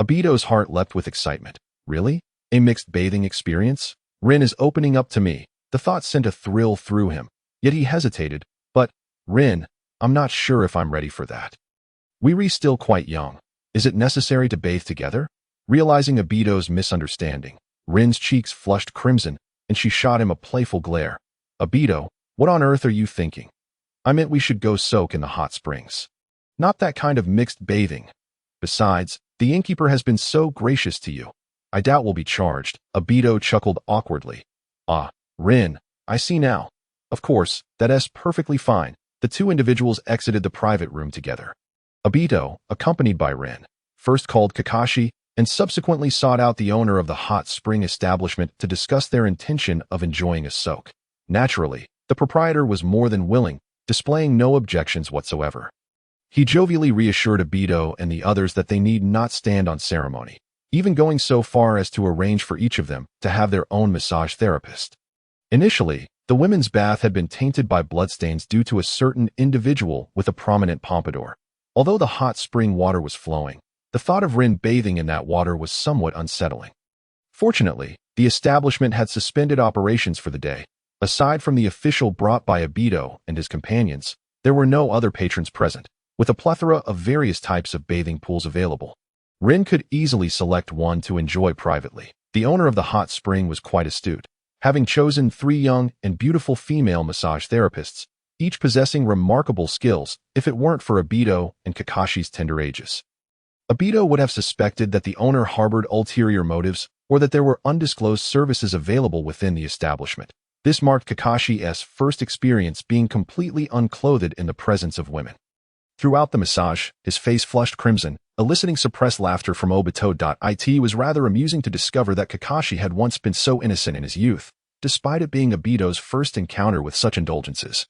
Obito's heart leapt with excitement. Really? A mixed bathing experience? Rin is opening up to me. The thought sent a thrill through him, yet he hesitated. But, Rin, I'm not sure if I'm ready for that. We're still quite young. Is it necessary to bathe together? Realizing Obito's misunderstanding, Rin's cheeks flushed crimson, and she shot him a playful glare. Obito, what on earth are you thinking? I meant we should go soak in the hot springs. Not that kind of mixed bathing. Besides, the innkeeper has been so gracious to you. I doubt we'll be charged. Obito chuckled awkwardly. Ah, Rin, I see now. Of course, that's perfectly fine. The two individuals exited the private room together. Obito, accompanied by Rin, first called Kakashi and subsequently sought out the owner of the hot spring establishment to discuss their intention of enjoying a soak. Naturally, the proprietor was more than willing, displaying no objections whatsoever. He jovially reassured Obito and the others that they need not stand on ceremony, even going so far as to arrange for each of them to have their own massage therapist. Initially, the women's bath had been tainted by bloodstains due to a certain individual with a prominent pompadour. Although the hot spring water was flowing, the thought of Rin bathing in that water was somewhat unsettling. Fortunately, the establishment had suspended operations for the day. Aside from the official brought by Obito and his companions, there were no other patrons present, with a plethora of various types of bathing pools available. Rin could easily select one to enjoy privately. The owner of the hot spring was quite astute, having chosen 3 young and beautiful female massage therapists, each possessing remarkable skills if it weren't for Obito and Kakashi's tender ages. Obito would have suspected that the owner harbored ulterior motives or that there were undisclosed services available within the establishment. This marked Kakashi's first experience being completely unclothed in the presence of women. Throughout the massage, his face flushed crimson, eliciting suppressed laughter from Obito. It was rather amusing to discover that Kakashi had once been so innocent in his youth, despite it being Obito's first encounter with such indulgences.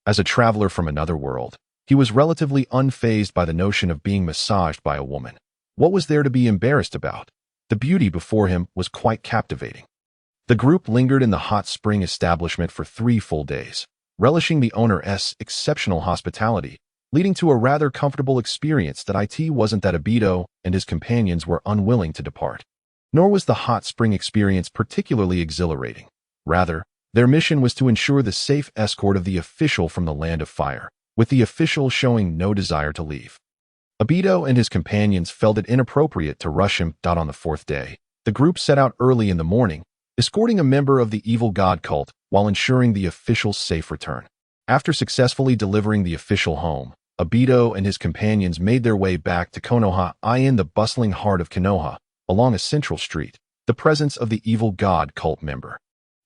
As a traveler from another world, he was relatively unfazed by the notion of being massaged by a woman. What was there to be embarrassed about? The beauty before him was quite captivating. The group lingered in the hot spring establishment for 3 full days, relishing the owner's exceptional hospitality, leading to a rather comfortable experience that it wasn't that Obito and his companions were unwilling to depart. Nor was the hot spring experience particularly exhilarating. Rather, their mission was to ensure the safe escort of the official from the Land of Fire, with the official showing no desire to leave. Obito and his companions felt it inappropriate to rush him. On the 4th day, the group set out early in the morning, escorting a member of the evil god cult while ensuring the official's safe return. After successfully delivering the official home, Obito and his companions made their way back to Konoha. In the bustling heart of Konoha, along a central street, the presence of the evil god cult member,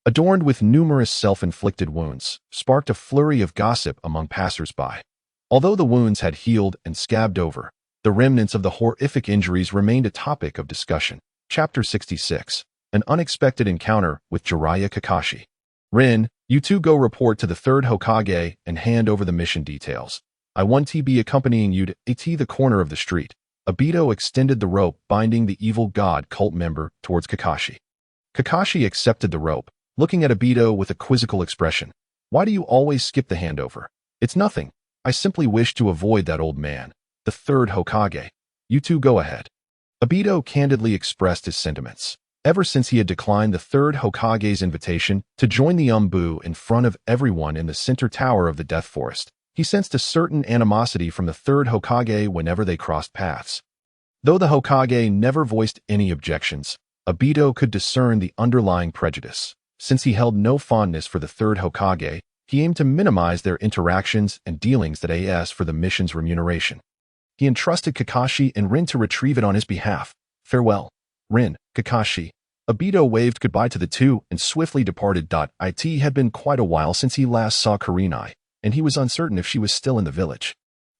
adorned with numerous self-inflicted wounds, sparked a flurry of gossip among passers-by. Although the wounds had healed and scabbed over, the remnants of the horrific injuries remained a topic of discussion. Chapter 66. An unexpected encounter with Jiraiya Kakashi. Rin, you two go report to the 3rd Hokage and hand over the mission details. I want to be accompanying you to the corner of the street. Obito extended the rope binding the evil god cult member towards Kakashi. Kakashi accepted the rope, looking at Obito with a quizzical expression. Why do you always skip the handover? It's nothing. I simply wish to avoid that old man, the 3rd Hokage. You two go ahead. Obito candidly expressed his sentiments. Ever since he had declined the 3rd Hokage's invitation to join the Umbu in front of everyone in the center tower of the Death Forest, he sensed a certain animosity from the 3rd Hokage whenever they crossed paths. Though the Hokage never voiced any objections, Obito could discern the underlying prejudice. Since he held no fondness for the 3rd Hokage, he aimed to minimize their interactions and dealings for the mission's remuneration. He entrusted Kakashi and Rin to retrieve it on his behalf. Farewell, Rin, Kakashi. Obito waved goodbye to the two and swiftly departed. It had been quite a while since he last saw Kurenai, and he was uncertain if she was still in the village.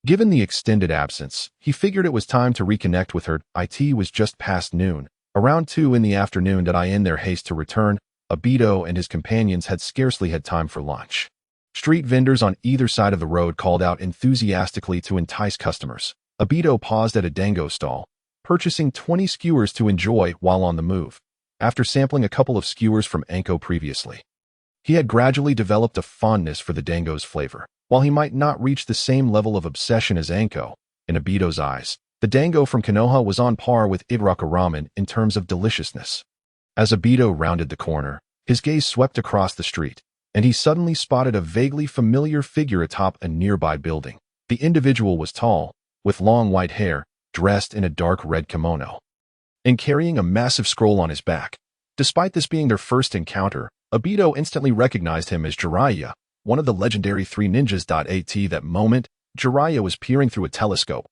Given the extended absence, he figured it was time to reconnect with her. It was just past noon, around 2 in the afternoon. In their haste to return, Obito and his companions had scarcely had time for lunch. Street vendors on either side of the road called out enthusiastically to entice customers. Obito paused at a dango stall, purchasing 20 skewers to enjoy while on the move. After sampling a couple of skewers from Anko previously, he had gradually developed a fondness for the dango's flavor. While he might not reach the same level of obsession as Anko, in Obito's eyes, the dango from Konoha was on par with Ibaraka ramen in terms of deliciousness. As Obito rounded the corner, his gaze swept across the street, and he suddenly spotted a vaguely familiar figure atop a nearby building. The individual was tall, with long white hair, dressed in a dark red kimono, and carrying a massive scroll on his back. Despite this being their first encounter, Obito instantly recognized him as Jiraiya, one of the legendary three ninjas. At that moment, Jiraiya was peering through a telescope,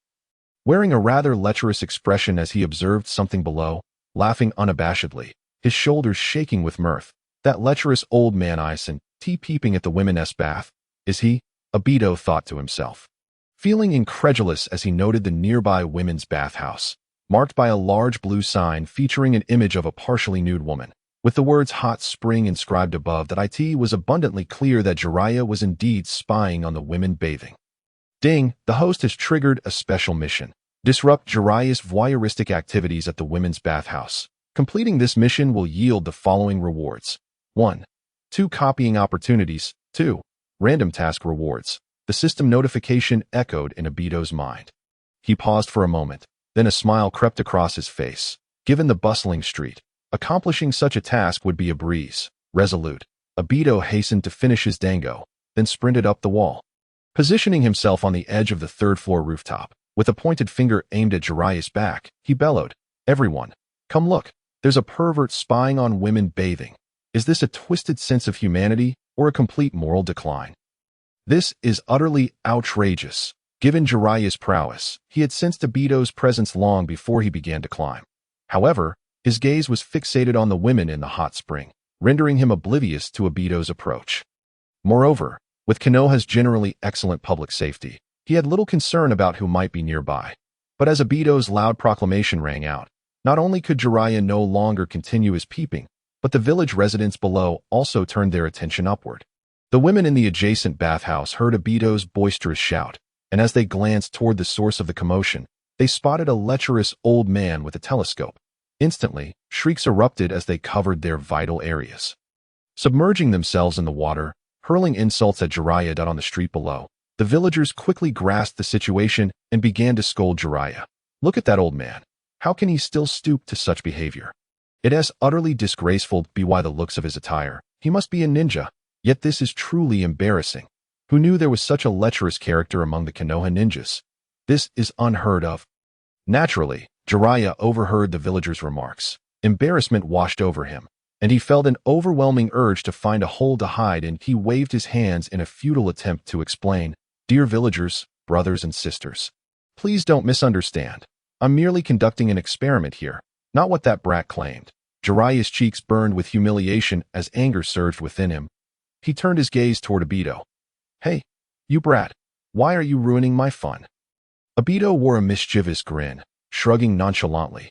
wearing a rather lecherous expression as he observed something below, laughing unabashedly, his shoulders shaking with mirth. That lecherous old man Ison, peeping at the women's bath. Is he? Obito thought to himself, feeling incredulous as he noted the nearby women's bathhouse, marked by a large blue sign featuring an image of a partially nude woman. With the words Hot Spring inscribed above, it was abundantly clear that Jiraiya was indeed spying on the women bathing. Ding, the host has triggered a special mission. Disrupt Jiraiya's voyeuristic activities at the women's bathhouse. Completing this mission will yield the following rewards. 1. 2 copying opportunities. 2. Random task rewards. The system notification echoed in Obito's mind. He paused for a moment, then a smile crept across his face. Given the bustling street, accomplishing such a task would be a breeze. Resolute, Obito hastened to finish his dango, then sprinted up the wall. Positioning himself on the edge of the third-floor rooftop, with a pointed finger aimed at Jiraiya's back, he bellowed, "Everyone, come look. There's a pervert spying on women bathing. Is this a twisted sense of humanity or a complete moral decline? This is utterly outrageous." Given Jiraiya's prowess, he had sensed Obito's presence long before he began to climb. However, his gaze was fixated on the women in the hot spring, rendering him oblivious to Obito's approach. Moreover, with Konoha's generally excellent public safety, he had little concern about who might be nearby. But as Obito's loud proclamation rang out, not only could Jiraiya no longer continue his peeping, but the village residents below also turned their attention upward. The women in the adjacent bathhouse heard Obito's boisterous shout, and as they glanced toward the source of the commotion, they spotted a lecherous old man with a telescope. Instantly, shrieks erupted as they covered their vital areas. Submerging themselves in the water, hurling insults at Jiraiya on the street below, the villagers quickly grasped the situation and began to scold Jiraiya. "Look at that old man. How can he still stoop to such behavior? It is utterly disgraceful by the looks of his attire. He must be a ninja. Yet this is truly embarrassing. Who knew there was such a lecherous character among the Konoha ninjas? This is unheard of." Naturally, Jiraiya overheard the villagers' remarks. Embarrassment washed over him, and he felt an overwhelming urge to find a hole to hide in. He waved his hands in a futile attempt to explain, "Dear villagers, brothers and sisters, please don't misunderstand. I'm merely conducting an experiment here, not what that brat claimed." Jiraiya's cheeks burned with humiliation as anger surged within him. He turned his gaze toward Obito. "Hey, you brat, why are you ruining my fun?" Obito wore a mischievous grin, shrugging nonchalantly.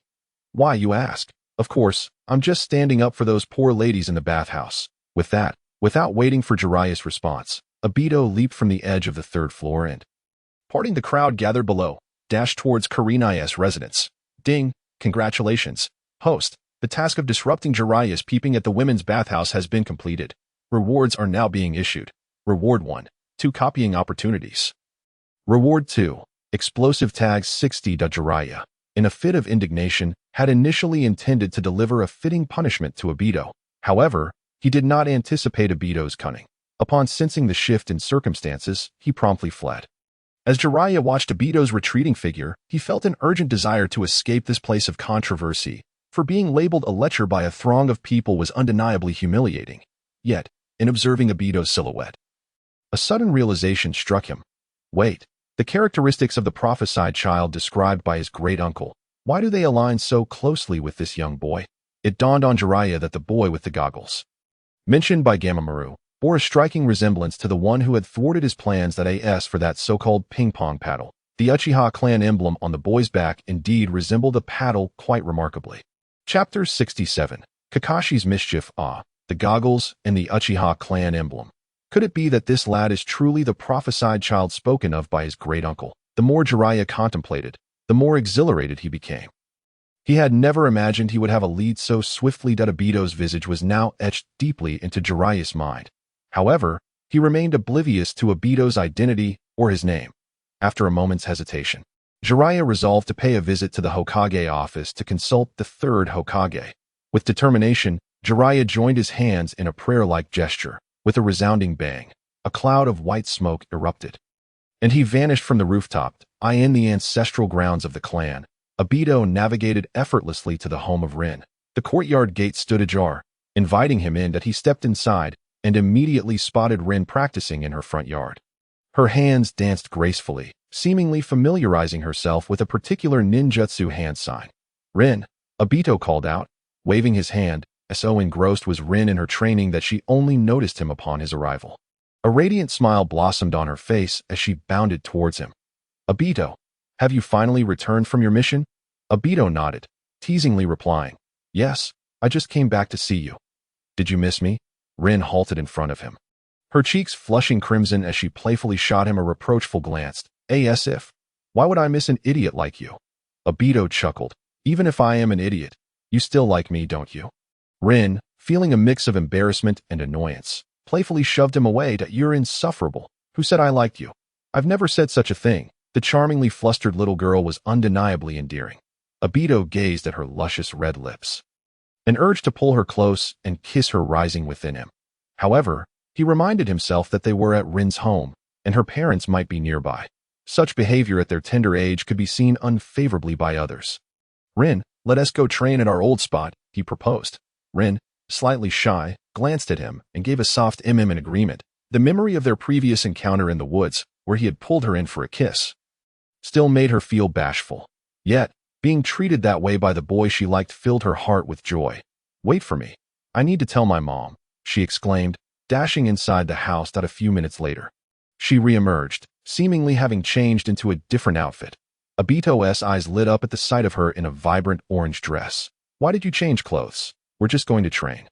"Why, you ask? Of course, I'm just standing up for those poor ladies in the bathhouse." With that, without waiting for Jiraiya's response, Obito leaped from the edge of the third floor and, parting the crowd gathered below, dashed towards Kurenai's residence. "Ding, congratulations, host. The task of disrupting Jiraiya's peeping at the women's bathhouse has been completed. Rewards are now being issued. Reward 1, 2 copying opportunities. Reward 2, explosive tags 60. Jiraiya, in a fit of indignation, had initially intended to deliver a fitting punishment to Obito. However, he did not anticipate Obito's cunning. Upon sensing the shift in circumstances, he promptly fled. As Jiraiya watched Obito's retreating figure, he felt an urgent desire to escape this place of controversy, for being labeled a lecher by a throng of people was undeniably humiliating. Yet, in observing Obito's silhouette, a sudden realization struck him. Wait, the characteristics of the prophesied child described by his great-uncle, why do they align so closely with this young boy? It dawned on Jiraiya that the boy with the goggles, mentioned by Gamamaru, bore a striking resemblance to the one who had thwarted his plans for that so-called ping-pong paddle. The Uchiha clan emblem on the boy's back indeed resembled a paddle quite remarkably. Chapter 67. Kakashi's Mischief. The goggles and the Uchiha clan emblem. Could it be that this lad is truly the prophesied child spoken of by his great-uncle? The more Jiraiya contemplated, the more exhilarated he became. He had never imagined he would have a lead so swiftly that Obito's visage was now etched deeply into Jiraiya's mind. However, he remained oblivious to Obito's identity or his name. After a moment's hesitation, Jiraiya resolved to pay a visit to the Hokage office to consult the third Hokage. With determination, Jiraiya joined his hands in a prayer-like gesture. With a resounding bang, a cloud of white smoke erupted, and he vanished from the rooftop. In the ancestral grounds of the clan, Obito navigated effortlessly to the home of Rin. The courtyard gate stood ajar, inviting him in. That he stepped inside and immediately spotted Rin practicing in her front yard. Her hands danced gracefully, seemingly familiarizing herself with a particular ninjutsu hand sign. "Rin," Obito called out, waving his hand. So engrossed was Rin in her training that she only noticed him upon his arrival. A radiant smile blossomed on her face as she bounded towards him. "Obito, have you finally returned from your mission?" Obito nodded, teasingly replying, "Yes, I just came back to see you." "Did you miss me?" Rin halted in front of him, her cheeks flushing crimson as she playfully shot him a reproachful glance. As if, "Why would I miss an idiot like you?" Obito chuckled, "Even if I am an idiot, you still like me, don't you?" Rin, feeling a mix of embarrassment and annoyance, playfully shoved him away. "You're insufferable. Who said I liked you? I've never said such a thing." The charmingly flustered little girl was undeniably endearing. Obito gazed at her luscious red lips, an urge to pull her close and kiss her rising within him. However, he reminded himself that they were at Rin's home, and her parents might be nearby. Such behavior at their tender age could be seen unfavorably by others. "Rin, let us go train at our old spot," he proposed. Rin, slightly shy, glanced at him and gave a soft in agreement. The memory of their previous encounter in the woods, where he had pulled her in for a kiss, still made her feel bashful. Yet, being treated that way by the boy she liked filled her heart with joy. "Wait for me. I need to tell my mom," she exclaimed, dashing inside the house. A few minutes later, she re-emerged, seemingly having changed into a different outfit. Obito's eyes lit up at the sight of her in a vibrant orange dress. "Why did you change clothes?" "We're just going to train,"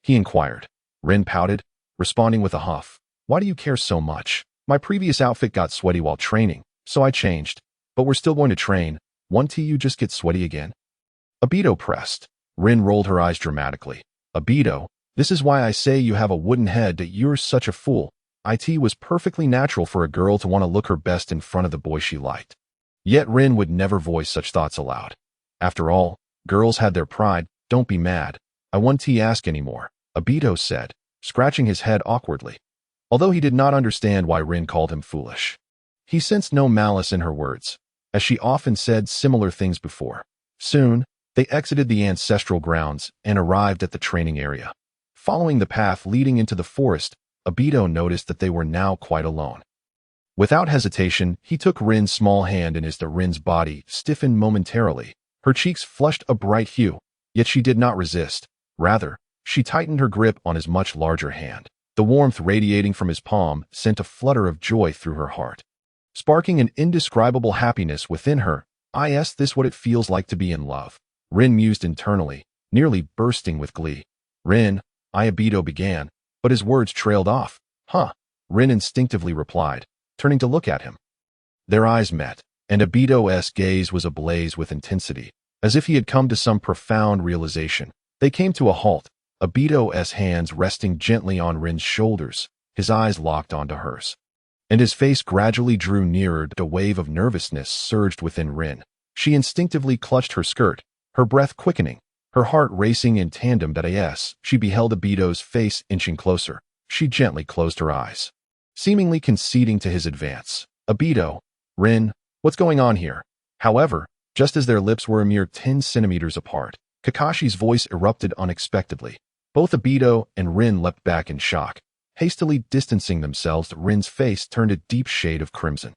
he inquired. Rin pouted, responding with a huff. "Why do you care so much? My previous outfit got sweaty while training, so I changed. But we're still going to train. Won't you just get sweaty again?" Obito pressed. Rin rolled her eyes dramatically. "Obito, this is why I say you have a wooden head. That you're such a fool." It was perfectly natural for a girl to want to look her best in front of the boy she liked. Yet Rin would never voice such thoughts aloud. After all, girls had their pride. "Don't be mad. I won't ask anymore," Obito said, scratching his head awkwardly. Although he did not understand why Rin called him foolish, he sensed no malice in her words, as she often said similar things before. Soon, they exited the ancestral grounds and arrived at the training area. Following the path leading into the forest, Obito noticed that they were now quite alone. Without hesitation, he took Rin's small hand in his. Rin's body stiffened momentarily. Her cheeks flushed a bright hue, yet she did not resist. Rather, she tightened her grip on his much larger hand. The warmth radiating from his palm sent a flutter of joy through her heart, sparking an indescribable happiness within her. "Is this what it feels like to be in love?" Rin mused internally, nearly bursting with glee. "Rin," Obito began, but his words trailed off. "Huh," Rin instinctively replied, turning to look at him. Their eyes met, and Obito's gaze was ablaze with intensity, as if he had come to some profound realization. They came to a halt, Obito's hands resting gently on Rin's shoulders, his eyes locked onto hers, and his face gradually drew nearer. A wave of nervousness surged within Rin. She instinctively clutched her skirt, her breath quickening, her heart racing in tandem. As she beheld Obito's face inching closer, she gently closed her eyes, seemingly conceding to his advance. "Obito, Rin, what's going on here?" However, just as their lips were a mere 10 centimeters apart, Kakashi's voice erupted unexpectedly. Both Obito and Rin leapt back in shock. Hastily distancing themselves, Rin's face turned a deep shade of crimson,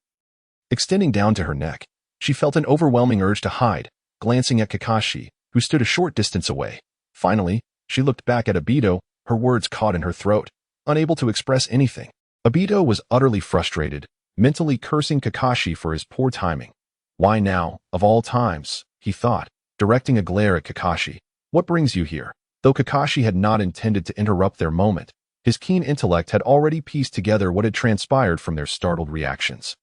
extending down to her neck. She felt an overwhelming urge to hide, glancing at Kakashi, who stood a short distance away. Finally, she looked back at Obito, her words caught in her throat, unable to express anything. Obito was utterly frustrated, mentally cursing Kakashi for his poor timing. Why now, of all times, he thought, directing a glare at Kakashi. What brings you here? Though Kakashi had not intended to interrupt their moment, his keen intellect had already pieced together what had transpired from their startled reactions.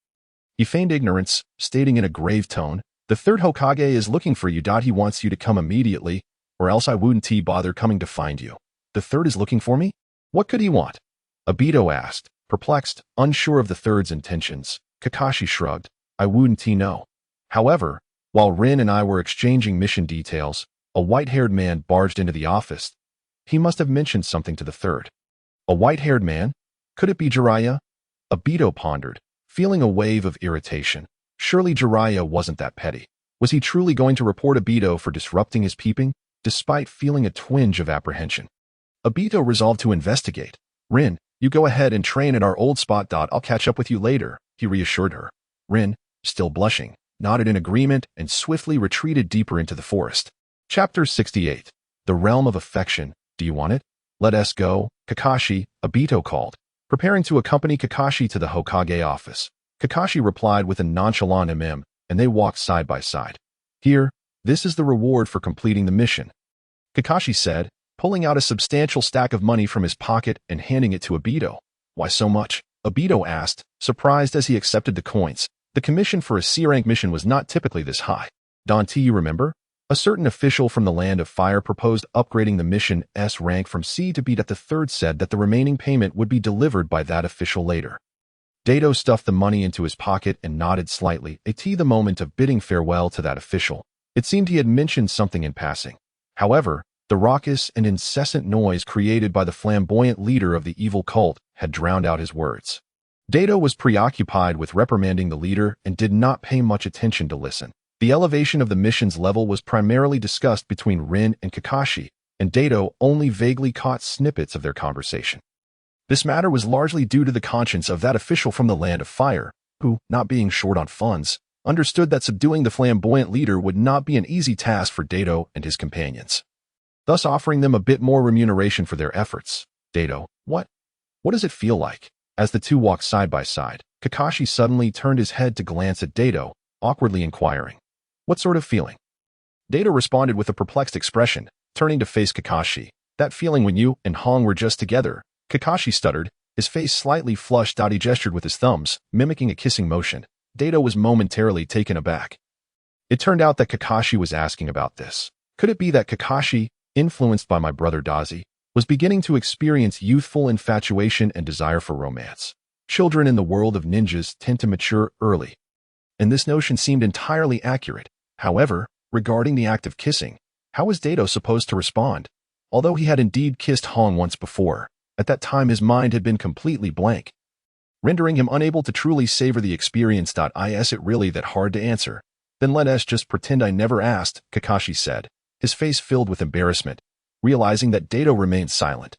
He feigned ignorance, stating in a grave tone, "The third Hokage is looking for you. He wants you to come immediately, or else I wouldn't bother coming to find you." "The third is looking for me? What could he want?" Obito asked, perplexed, unsure of the third's intentions. Kakashi shrugged. "I wouldn't know." However, while Rin and I were exchanging mission details, a white-haired man barged into the office. He must have mentioned something to the third. A white-haired man? Could it be Jiraiya? Obito pondered, feeling a wave of irritation. Surely Jiraiya wasn't that petty. Was he truly going to report Obito for disrupting his peeping, despite feeling a twinge of apprehension? Obito resolved to investigate. "Rin, you go ahead and train at our old spot. I'll catch up with you later," he reassured her. Rin, still blushing, nodded in agreement and swiftly retreated deeper into the forest. Chapter 68. The Realm of Affection. "Do you want it? Let us go, Kakashi," Obito called, preparing to accompany Kakashi to the Hokage office. Kakashi replied with a nonchalant and they walked side by side. "Here, this is the reward for completing the mission," Kakashi said, pulling out a substantial stack of money from his pocket and handing it to Obito. "Why so much?" Obito asked, surprised as he accepted the coins. The commission for a C-rank mission was not typically this high. "Don't you remember? A certain official from the Land of Fire proposed upgrading the mission's rank from C to B. That the third said that the remaining payment would be delivered by that official later." Dato stuffed the money into his pocket and nodded slightly, the moment of bidding farewell to that official. It seemed he had mentioned something in passing. However, the raucous and incessant noise created by the flamboyant leader of the evil cult had drowned out his words. Dato was preoccupied with reprimanding the leader and did not pay much attention to listen. The elevation of the mission's level was primarily discussed between Rin and Kakashi, and Dato only vaguely caught snippets of their conversation. This matter was largely due to the conscience of that official from the Land of Fire, who, not being short on funds, understood that subduing the flamboyant leader would not be an easy task for Dato and his companions, thus offering them a bit more remuneration for their efforts. "Dato, what does it feel like?" As the two walked side by side, Kakashi suddenly turned his head to glance at Dato, awkwardly inquiring, "What sort of feeling?" Dato responded with a perplexed expression, turning to face Kakashi. "That feeling when you and Hong were just together," Kakashi stuttered, his face slightly flushed. He gestured with his thumbs, mimicking a kissing motion. Dato was momentarily taken aback. It turned out that Kakashi was asking about this. Could it be that Kakashi, influenced by my brother Dazi, was beginning to experience youthful infatuation and desire for romance? Children in the world of ninjas tend to mature early, and this notion seemed entirely accurate. However, regarding the act of kissing, how was Dato supposed to respond? Although he had indeed kissed Hong once before, at that time his mind had been completely blank, rendering him unable to truly savor the experience. "Is it really that hard to answer? Then let us just pretend I never asked," Kakashi said, his face filled with embarrassment, realizing that Dato remained silent.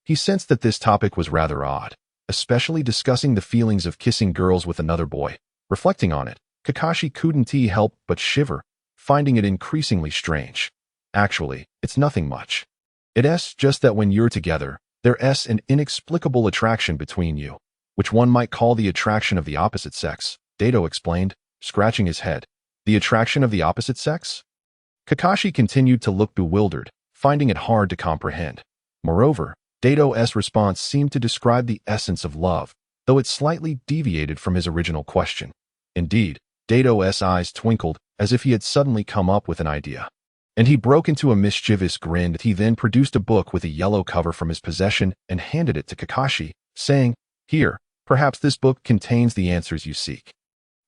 He sensed that this topic was rather odd, especially discussing the feelings of kissing girls with another boy. Reflecting on it, Kakashi couldn't help but shiver, finding it increasingly strange. "Actually, it's nothing much. It's just that when you're together, there's an inexplicable attraction between you, which one might call the attraction of the opposite sex," Dato explained, scratching his head. "The attraction of the opposite sex?" Kakashi continued to look bewildered, finding it hard to comprehend. Moreover, Dato's response seemed to describe the essence of love, though it slightly deviated from his original question. Indeed, Dato's eyes twinkled as if he had suddenly come up with an idea, and he broke into a mischievous grin. He then produced a book with a yellow cover from his possession and handed it to Kakashi, saying, "Here, perhaps this book contains the answers you seek.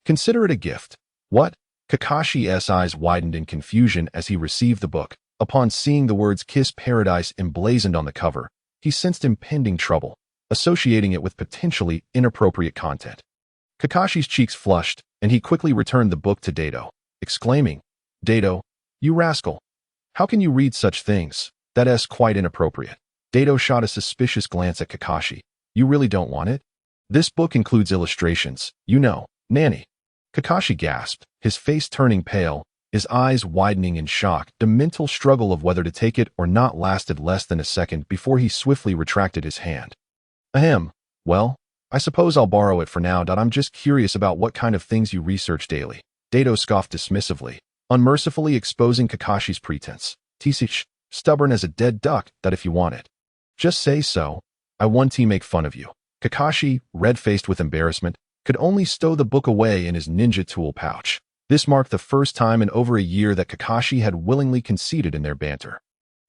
Consider it a gift." "What?" Kakashi's eyes widened in confusion as he received the book. Upon seeing the words "Kiss Paradise" emblazoned on the cover, he sensed impending trouble, associating it with potentially inappropriate content. Kakashi's cheeks flushed, and he quickly returned the book to Dato, exclaiming, "Dato, you rascal! How can you read such things? That's quite inappropriate." Dato shot a suspicious glance at Kakashi. "You really don't want it? This book includes illustrations, Nanny." Kakashi gasped, his face turning pale, his eyes widening in shock. The mental struggle of whether to take it or not lasted less than a second before he swiftly retracted his hand. Ahem. Well, I suppose I'll borrow it for now. I'm just curious about what kind of things you research daily. Dato scoffed dismissively, unmercifully exposing Kakashi's pretense. Tisich, stubborn as a dead duck, that if you want it. Just say so. I want to make fun of you. Kakashi, red-faced with embarrassment, could only stow the book away in his ninja tool pouch. This marked the first time in over a year that Kakashi had willingly conceded in their banter.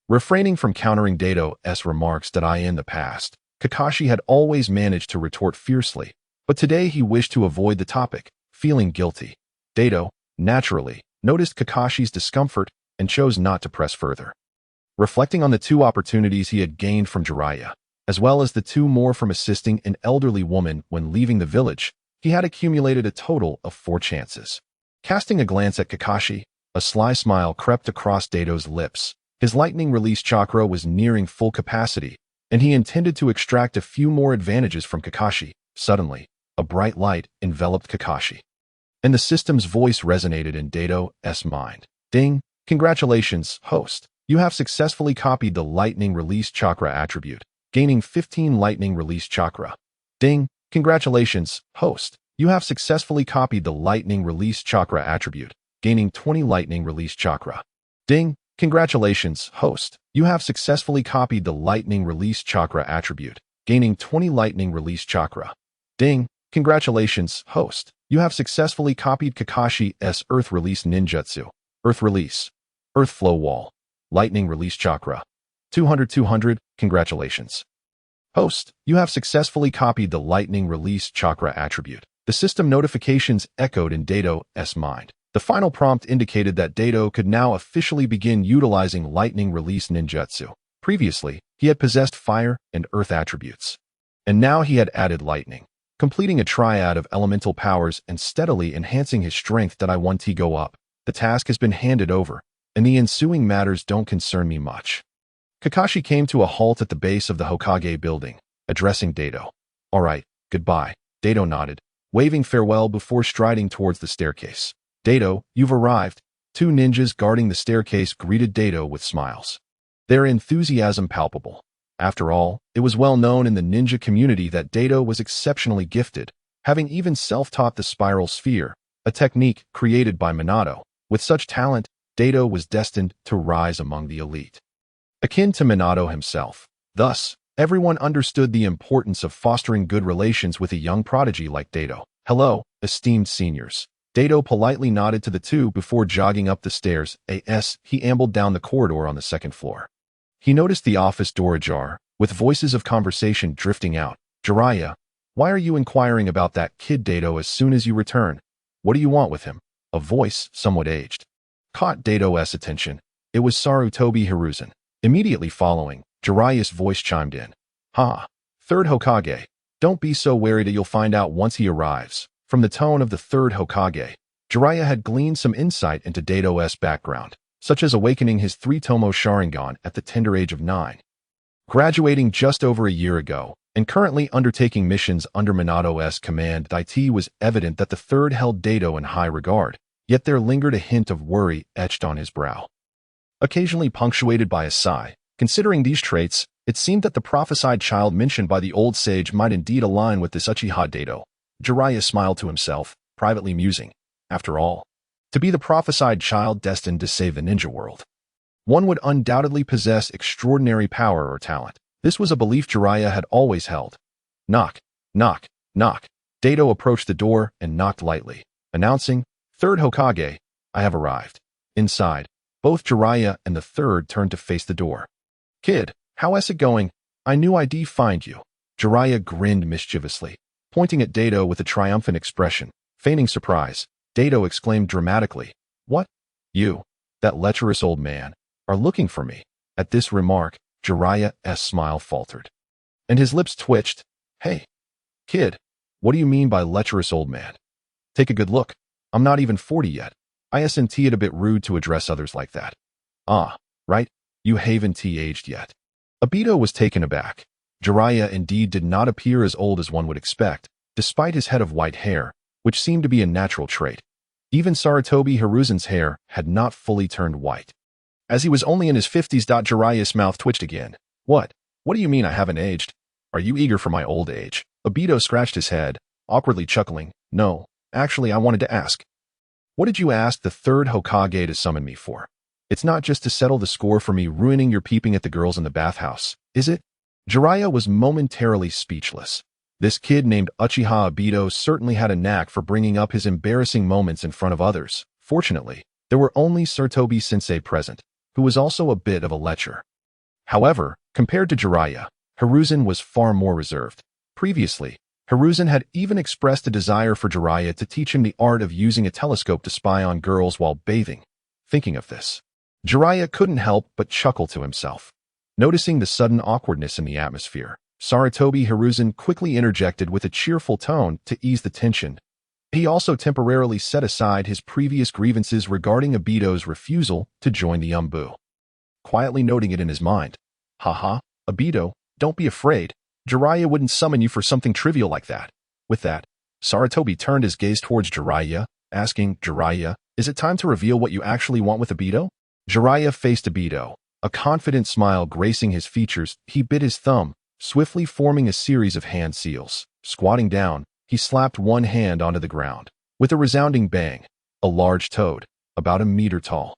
Refraining from countering Dato's remarks that in the past, Kakashi had always managed to retort fiercely, but today he wished to avoid the topic, feeling guilty. Dato, naturally, noticed Kakashi's discomfort and chose not to press further. Reflecting on the 2 opportunities he had gained from Jiraiya, as well as the 2 more from assisting an elderly woman when leaving the village, he had accumulated a total of 4 chances. Casting a glance at Kakashi, a sly smile crept across Dato's lips. His lightning release chakra was nearing full capacity, and he intended to extract a few more advantages from Kakashi. Suddenly, a bright light enveloped Kakashi, and the system's voice resonated in Dato's mind. Ding! Congratulations, host. You have successfully copied the lightning release chakra attribute, gaining 15 lightning release chakra. Ding! Congratulations, host. You have successfully copied the lightning release chakra attribute, gaining 20 lightning release chakra. Ding! Congratulations, host. You have successfully copied the lightning release chakra attribute, gaining 20 lightning release chakra. Ding! Congratulations, host. You have successfully copied Kakashi's Earth Release Ninjutsu. Earth Release. Earth Flow Wall. Lightning Release Chakra. 200. Congratulations. Host, you have successfully copied the Lightning Release Chakra attribute. The system notifications echoed in Dato's mind. The final prompt indicated that Dato could now officially begin utilizing Lightning Release Ninjutsu. Previously, he had possessed fire and earth attributes, and now he had added lightning, completing a triad of elemental powers and steadily enhancing his strength. That I want to go up. The task has been handed over, and the ensuing matters don't concern me much. Kakashi came to a halt at the base of the Hokage building, addressing Dato. All right, goodbye. Dato nodded, waving farewell before striding towards the staircase. Dato, you've arrived. 2 ninjas guarding the staircase greeted Dato with smiles, their enthusiasm palpable. After all, it was well known in the ninja community that Dato was exceptionally gifted, having even self-taught the spiral sphere, a technique created by Minato. With such talent, Dato was destined to rise among the elite, akin to Minato himself. Thus, everyone understood the importance of fostering good relations with a young prodigy like Dato. Hello, esteemed seniors. Dato politely nodded to the 2 before jogging up the stairs. He ambled down the corridor on the 2nd floor. He noticed the office door ajar, with voices of conversation drifting out. Jiraiya, why are you inquiring about that kid Dato as soon as you return? What do you want with him? A voice, somewhat aged, caught Dato's attention. It was Sarutobi Hiruzen. Immediately following, Jiraiya's voice chimed in. Ha! 3rd Hokage. Don't be so wary that you'll find out once he arrives. From the tone of the 3rd Hokage, Jiraiya had gleaned some insight into Dato's background, such as awakening his 3-tomo Sharingan at the tender age of 9. Graduating just over a year ago, and currently undertaking missions under Minato's command, it was evident that the 3rd held Dato in high regard, yet there lingered a hint of worry etched on his brow, occasionally punctuated by a sigh. Considering these traits, it seemed that the prophesied child mentioned by the old sage might indeed align with this Uchiha Dato. Jiraiya smiled to himself, privately musing. After all, to be the prophesied child destined to save the ninja world, one would undoubtedly possess extraordinary power or talent. This was a belief Jiraiya had always held. Knock, knock, knock. Dato approached the door and knocked lightly, announcing, 3rd Hokage, I have arrived. Inside, both Jiraiya and the 3rd turned to face the door. Kid, how's it going? I knew I'd find you. Jiraiya grinned mischievously, pointing at Dato with a triumphant expression. Feigning surprise, Dato exclaimed dramatically, What? You, that lecherous old man, are looking for me. At this remark, Jiraiya's smile faltered, and his lips twitched. Hey, kid, what do you mean by lecherous old man? Take a good look. I'm not even 40 yet. Isn't it a bit rude to address others like that? Ah, right, you haven't aged yet. Obito was taken aback. Jiraiya indeed did not appear as old as one would expect, despite his head of white hair, which seemed to be a natural trait. Even Sarutobi Hiruzen's hair had not fully turned white. As he was only in his 50s, Jiraiya's mouth twitched again. What? What do you mean I haven't aged? Are you eager for my old age? Obito scratched his head, awkwardly chuckling. No, actually I wanted to ask. What did you ask the third Hokage to summon me for? It's not just to settle the score for me ruining your peeping at the girls in the bathhouse, is it? Jiraiya was momentarily speechless. This kid named Uchiha Obito certainly had a knack for bringing up his embarrassing moments in front of others. Fortunately, there were only Sarutobi-sensei present, who was also a bit of a lecher. However, compared to Jiraiya, Hiruzen was far more reserved. Previously, Hiruzen had even expressed a desire for Jiraiya to teach him the art of using a telescope to spy on girls while bathing. Thinking of this, Jiraiya couldn't help but chuckle to himself. Noticing the sudden awkwardness in the atmosphere, Sarutobi Hiruzen quickly interjected with a cheerful tone to ease the tension. He also temporarily set aside his previous grievances regarding Obito's refusal to join the Umbu. Quietly noting it in his mind. Haha, Obito, don't be afraid. Jiraiya wouldn't summon you for something trivial like that. With that, Sarutobi turned his gaze towards Jiraiya, asking, Jiraiya, is it time to reveal what you actually want with Obito? Jiraiya faced Obito, a confident smile gracing his features. He bit his thumb, swiftly forming a series of hand seals. Squatting down, he slapped one hand onto the ground. With a resounding bang, a large toad, about a meter tall,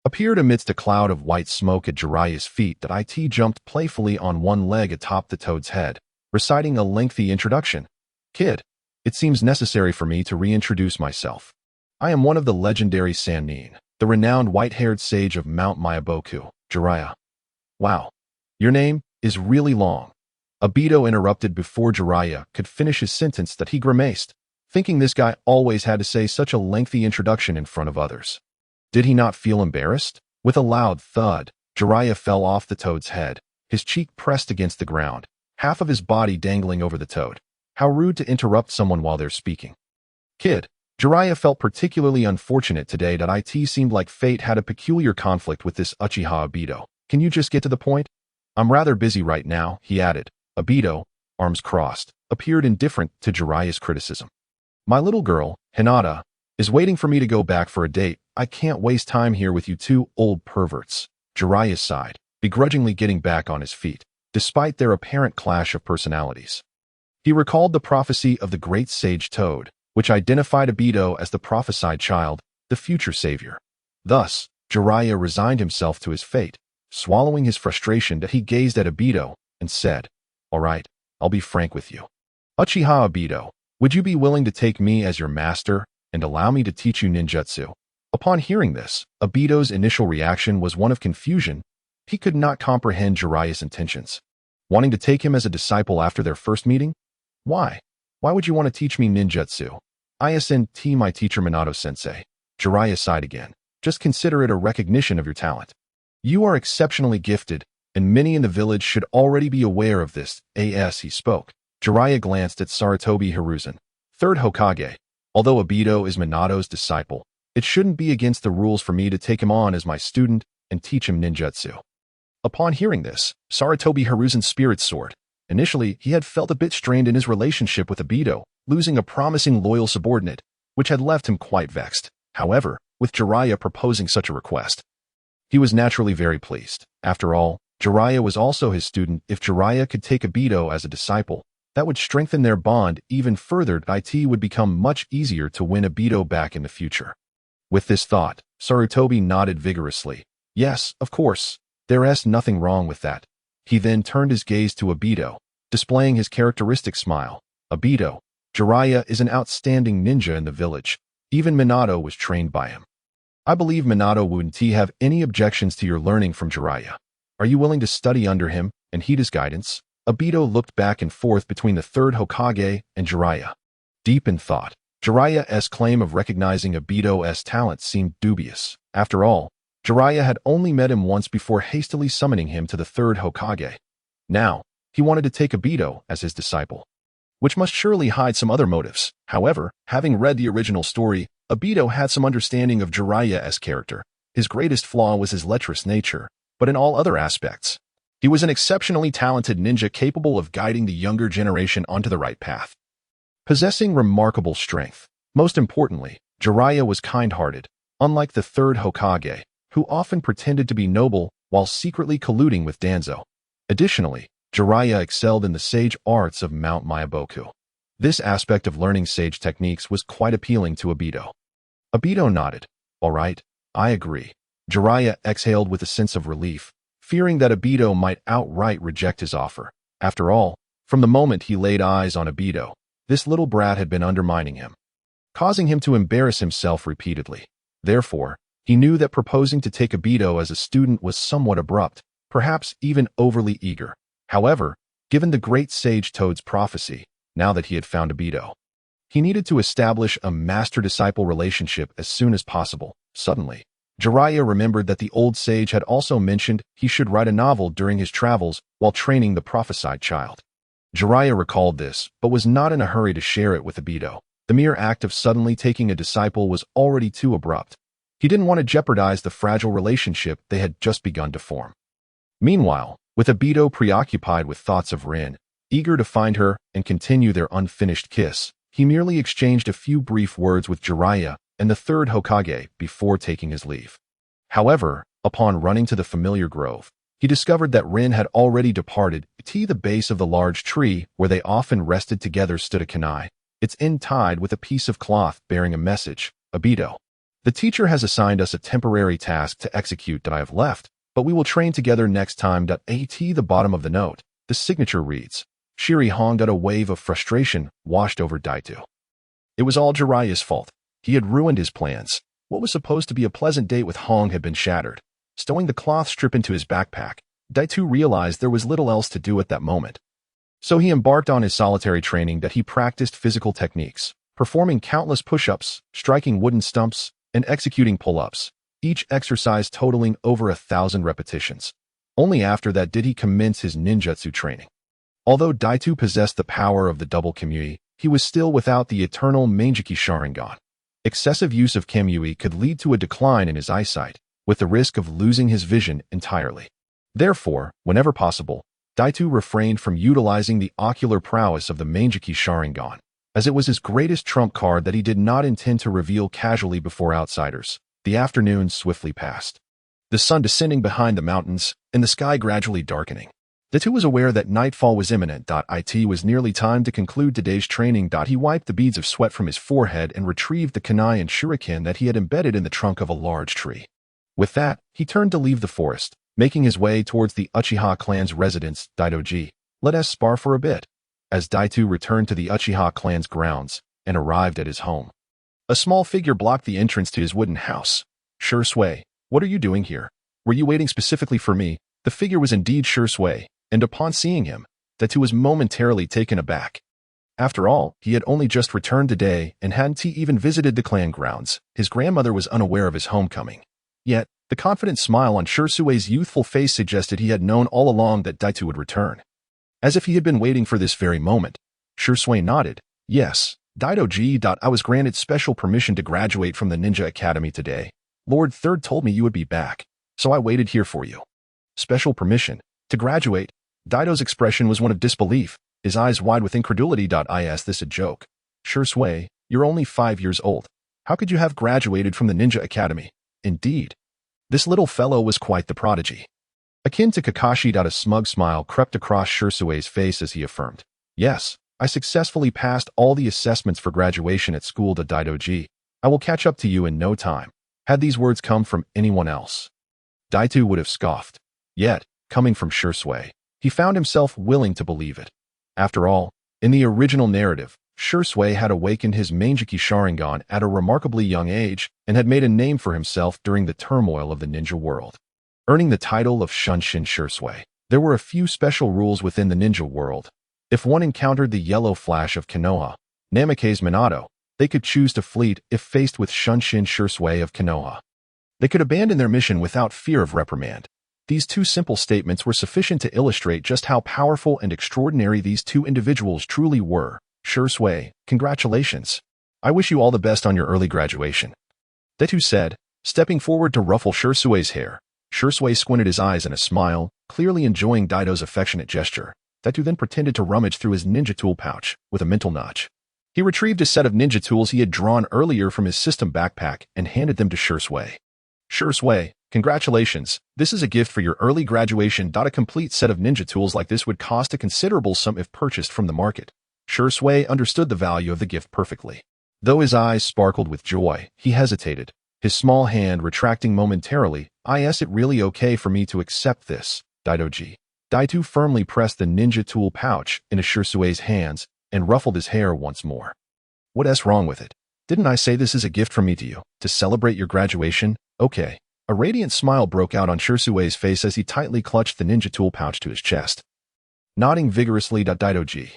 appeared amidst a cloud of white smoke at Jiraiya's feet. It jumped playfully on one leg atop the toad's head, reciting a lengthy introduction. Kid, it seems necessary for me to reintroduce myself. I am one of the legendary Sannin, the renowned white-haired sage of Mount Myaboku, Jiraiya. Wow, your name is really long. Obito interrupted before Jiraiya could finish his sentence. He grimaced, thinking this guy always had to say such a lengthy introduction in front of others. Did he not feel embarrassed? With a loud thud, Jiraiya fell off the toad's head, his cheek pressed against the ground, half of his body dangling over the toad. How rude to interrupt someone while they're speaking. Kid, Jiraiya felt particularly unfortunate today. It seemed like fate had a peculiar conflict with this Uchiha Obito. Can you just get to the point? I'm rather busy right now, he added. Obito, arms crossed, appeared indifferent to Jiraiya's criticism. My little girl, Hinata, is waiting for me to go back for a date. I can't waste time here with you two old perverts. Jiraiya sighed, begrudgingly getting back on his feet, despite their apparent clash of personalities. He recalled the prophecy of the great sage Toad, which identified Obito as the prophesied child, the future savior. Thus, Jiraiya resigned himself to his fate, swallowing his frustration. He gazed at Obito and said, All right, I'll be frank with you. Uchiha Obito, would you be willing to take me as your master and allow me to teach you ninjutsu? Upon hearing this, Obito's initial reaction was one of confusion. He could not comprehend Jiraiya's intentions. Wanting to take him as a disciple after their first meeting? Why? Why would you want to teach me ninjutsu? ISNT my teacher Minato-sensei. Jiraiya sighed again. Just consider it a recognition of your talent. You are exceptionally gifted, and many in the village should already be aware of this. As he spoke, Jiraiya glanced at Sarutobi Hiruzen, third Hokage. Although Obito is Minato's disciple, it shouldn't be against the rules for me to take him on as my student and teach him ninjutsu. Upon hearing this, Sarutobi Hiruzen's spirits soared. Initially, he had felt a bit strained in his relationship with Obito, losing a promising loyal subordinate, which had left him quite vexed. However, with Jiraiya proposing such a request, he was naturally very pleased. After all, Jiraiya was also his student. If Jiraiya could take Obito as a disciple, that would strengthen their bond even further. It would become much easier to win Obito back in the future. With this thought, Sarutobi nodded vigorously. Yes, of course, there's nothing wrong with that. He then turned his gaze to Obito, displaying his characteristic smile. Obito, Jiraiya is an outstanding ninja in the village. Even Minato was trained by him. I believe Minato wouldn't have any objections to your learning from Jiraiya. Are you willing to study under him and heed his guidance? Obito looked back and forth between the third Hokage and Jiraiya. Deep in thought, Jiraiya's claim of recognizing Obito's talent seemed dubious. After all, Jiraiya had only met him once before hastily summoning him to the third Hokage. Now, he wanted to take Obito as his disciple, which must surely hide some other motives. However, having read the original story, Obito had some understanding of Jiraiya's character. His greatest flaw was his lecherous nature, but in all other aspects, he was an exceptionally talented ninja capable of guiding the younger generation onto the right path. Possessing remarkable strength. Most importantly, Jiraiya was kind-hearted, unlike the third Hokage, who often pretended to be noble while secretly colluding with Danzo. Additionally, Jiraiya excelled in the sage arts of Mount Myaboku. This aspect of learning sage techniques was quite appealing to Obito. Obito nodded. All right, I agree. Jiraiya exhaled with a sense of relief, fearing that Obito might outright reject his offer. After all, from the moment he laid eyes on Obito, this little brat had been undermining him, causing him to embarrass himself repeatedly. Therefore, he knew that proposing to take Obito as a student was somewhat abrupt, perhaps even overly eager. However, given the great sage Toad's prophecy, now that he had found Obito, he needed to establish a master-disciple relationship as soon as possible. Suddenly, Jiraiya remembered that the old sage had also mentioned he should write a novel during his travels while training the prophesied child. Jiraiya recalled this, but was not in a hurry to share it with Obito. The mere act of suddenly taking a disciple was already too abrupt. He didn't want to jeopardize the fragile relationship they had just begun to form. Meanwhile, with Obito preoccupied with thoughts of Rin, eager to find her and continue their unfinished kiss, he merely exchanged a few brief words with Jiraiya and the third Hokage before taking his leave. However, upon running to the familiar grove, he discovered that Rin had already departed. At the base of the large tree where they often rested together stood a kunai, its end tied with a piece of cloth bearing a message. Obito, the teacher has assigned us a temporary task to execute that I have left, but we will train together next time. At the bottom of the note, the signature reads, Shiri Hong. A wave of frustration washed over Daito. It was all Jiraiya's fault. He had ruined his plans. What was supposed to be a pleasant date with Hong had been shattered. Stowing the cloth strip into his backpack, Daito realized there was little else to do at that moment. So he embarked on his solitary training that he practiced physical techniques, performing countless push-ups, striking wooden stumps, and executing pull-ups, each exercise totaling over 1,000 repetitions. Only after that did he commence his ninjutsu training. Although Daito possessed the power of the double Kamui, he was still without the eternal Mangekyō Sharingan. Excessive use of Kamui could lead to a decline in his eyesight, with the risk of losing his vision entirely. Therefore, whenever possible, Daito refrained from utilizing the ocular prowess of the Mangekyō Sharingan, as it was his greatest trump card that he did not intend to reveal casually before outsiders. The afternoon swiftly passed, the sun descending behind the mountains, and the sky gradually darkening. Daito was aware that nightfall was imminent. It was nearly time to conclude today's training. He wiped the beads of sweat from his forehead and retrieved the kunai and shuriken that he had embedded in the trunk of a large tree. With that, he turned to leave the forest, making his way towards the Uchiha clan's residence. Daito-ji, let us spar for a bit. As Daito returned to the Uchiha clan's grounds and arrived at his home, a small figure blocked the entrance to his wooden house. Shui, what are you doing here? Were you waiting specifically for me? The figure was indeed Shui, and upon seeing him, Daito was momentarily taken aback. After all, he had only just returned today and hadn't even visited the clan grounds. His grandmother was unaware of his homecoming. Yet, the confident smile on Shui's youthful face suggested he had known all along that Daito would return. As if he had been waiting for this very moment, Shui nodded. Yes, Daito-ji. I was granted special permission to graduate from the Ninja Academy today. Lord Third told me you would be back, so I waited here for you. Special permission? To graduate? Daito's expression was one of disbelief, his eyes wide with incredulity. Is this a joke? Shui, you're only 5 years old. How could you have graduated from the Ninja Academy? Indeed. This little fellow was quite the prodigy. Akin to Kakashi. A smug smile crept across Shui's face as he affirmed. Yes, I successfully passed all the assessments for graduation at school. Daito-ji, I will catch up to you in no time. Had these words come from anyone else, Daito would have scoffed. Yet, coming from Shui, he found himself willing to believe it. After all, in the original narrative, Shui had awakened his Mangekyō Sharingan at a remarkably young age and had made a name for himself during the turmoil of the ninja world. Earning the title of Shunshin Shui, there were a few special rules within the ninja world. If one encountered the yellow flash of Konoha, Namake's Minato, they could choose to flee if faced with Shunshin Shui of Konoha. They could abandon their mission without fear of reprimand. These two simple statements were sufficient to illustrate just how powerful and extraordinary these two individuals truly were. Shui, congratulations. I wish you all the best on your early graduation. Daito said, stepping forward to ruffle Shui's hair. Shui squinted his eyes in a smile, clearly enjoying Daito's affectionate gesture. Daito then pretended to rummage through his ninja tool pouch with a mental nudge. He retrieved a set of ninja tools he had drawn earlier from his system backpack and handed them to Shui. Shui, congratulations, this is a gift for your early graduation. A complete set of ninja tools like this would cost a considerable sum if purchased from the market. Shui understood the value of the gift perfectly. Though his eyes sparkled with joy, he hesitated, his small hand retracting momentarily. Is it really okay for me to accept this, Daidoji? Daitu firmly pressed the ninja tool pouch into Shusui's hands and ruffled his hair once more. What's wrong with it? Didn't I say this is a gift from me to you, to celebrate your graduation? Okay. A radiant smile broke out on Shusui's face as he tightly clutched the ninja tool pouch to his chest. Nodding vigorously, Daidoji.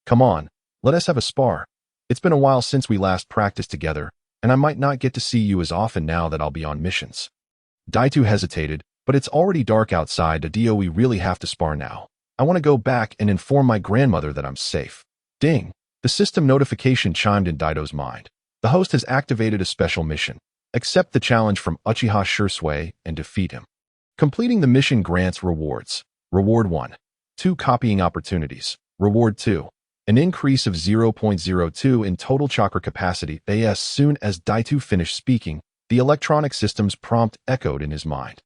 Come on, let us have a spar. It's been a while since we last practiced together, and I might not get to see you as often now that I'll be on missions. Daitu hesitated, but it's already dark outside. We really have to spar now. I want to go back and inform my grandmother that I'm safe. Ding! The system notification chimed in Daido's mind. The host has activated a special mission. Accept the challenge from Uchiha Shui and defeat him. Completing the mission grants rewards. Reward 1. 2 copying opportunities. Reward 2. An increase of 0.02 in total chakra capacity. As soon as Daitu finished speaking, the electronic system's prompt echoed in his mind.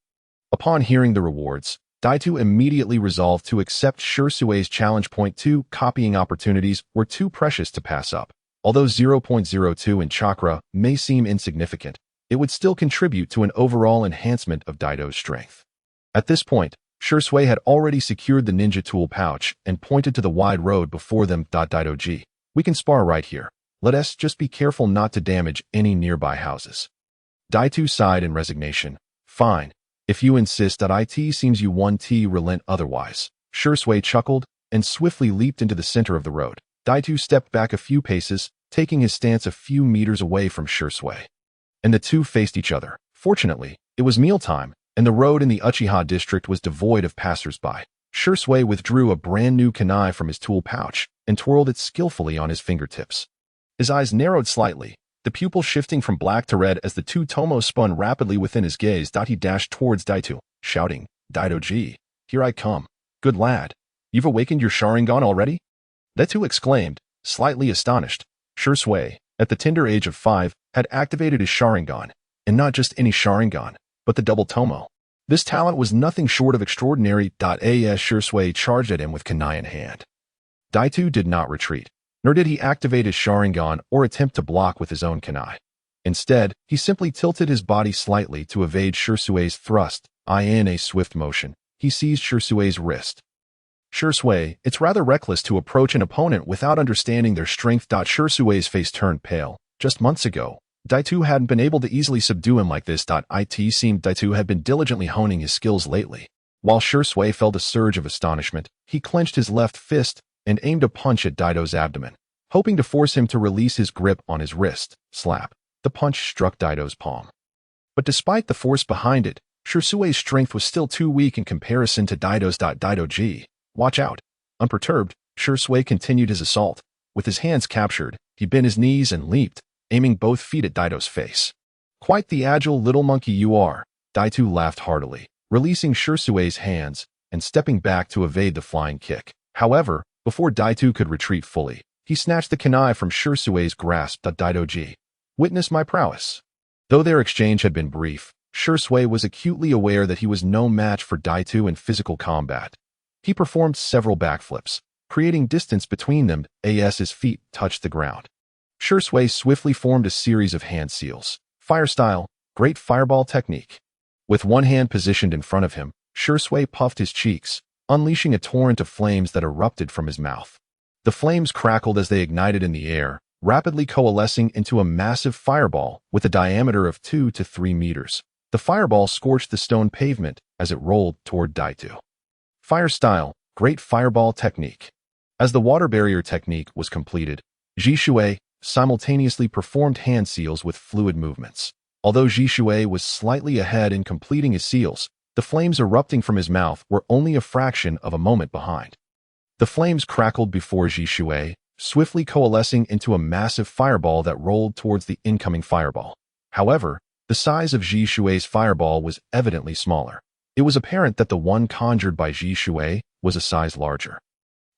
Upon hearing the rewards, Daitu immediately resolved to accept Shusui's challenge. 2 copying opportunities were too precious to pass up. Although 0.02 in chakra may seem insignificant, it would still contribute to an overall enhancement of Daido's strength. At this point, Shui had already secured the ninja tool pouch and pointed to the wide road before them. Daidoji, we can spar right here. Let us just be careful not to damage any nearby houses. Daitu sighed in resignation. Fine. If you insist. It seems you won't relent otherwise. Shui chuckled and swiftly leaped into the center of the road. Daitu stepped back a few paces, taking his stance a few meters away from Shui. And the two faced each other. Fortunately, it was mealtime, and the road in the Uchiha district was devoid of passers-by. Shui withdrew a brand-new kunai from his tool pouch and twirled it skillfully on his fingertips. His eyes narrowed slightly, the pupil shifting from black to red as the two tomos spun rapidly within his gaze. He dashed towards Daitu, shouting, Daidoji, here I come. Good lad. You've awakened your Sharingan already? Daitu exclaimed, slightly astonished. Shui, at the tender age of 5, had activated his Sharingan, and not just any Sharingan, but the double tomo. This talent was nothing short of extraordinary. As Shui charged at him with kunai in hand. Daitu did not retreat, nor did he activate his Sharingan or attempt to block with his own kunai. Instead, he simply tilted his body slightly to evade Shusui's thrust. In a swift motion, he seized Shusui's wrist. Shui, it's rather reckless to approach an opponent without understanding their strength. Shusui's face turned pale. Just months ago, Daitu hadn't been able to easily subdue him like this. It seemed Daitu had been diligently honing his skills lately. While Shui felt a surge of astonishment, he clenched his left fist and aimed a punch at Daido's abdomen, hoping to force him to release his grip on his wrist. Slap. The punch struck Daido's palm. But despite the force behind it, Shusui's strength was still too weak in comparison to Daido's. Daidoji, watch out. Unperturbed, Shui continued his assault. With his hands captured, he bent his knees and leaped, aiming both feet at Daido's face. Quite the agile little monkey you are. Daitu laughed heartily, releasing Shusui's hands and stepping back to evade the flying kick. However, before Daitu could retreat fully, he snatched the kunai from Shusui's grasp. Daidoji, witness my prowess. Though their exchange had been brief, Shui was acutely aware that he was no match for Daitu in physical combat. He performed several backflips, creating distance between them as his feet touched the ground. Shui swiftly formed a series of hand seals. Fire style, great fireball technique. With one hand positioned in front of him, Shui puffed his cheeks, unleashing a torrent of flames that erupted from his mouth. The flames crackled as they ignited in the air, rapidly coalescing into a massive fireball with a diameter of 2 to 3 meters. The fireball scorched the stone pavement as it rolled toward Daitu. Fire style, great fireball technique. As the water barrier technique was completed, Shui simultaneously performed hand seals with fluid movements. Although Shui was slightly ahead in completing his seals, the flames erupting from his mouth were only a fraction of a moment behind. The flames crackled before Shui, swiftly coalescing into a massive fireball that rolled towards the incoming fireball. However, the size of Shui's fireball was evidently smaller. It was apparent that the one conjured by Shui was a size larger.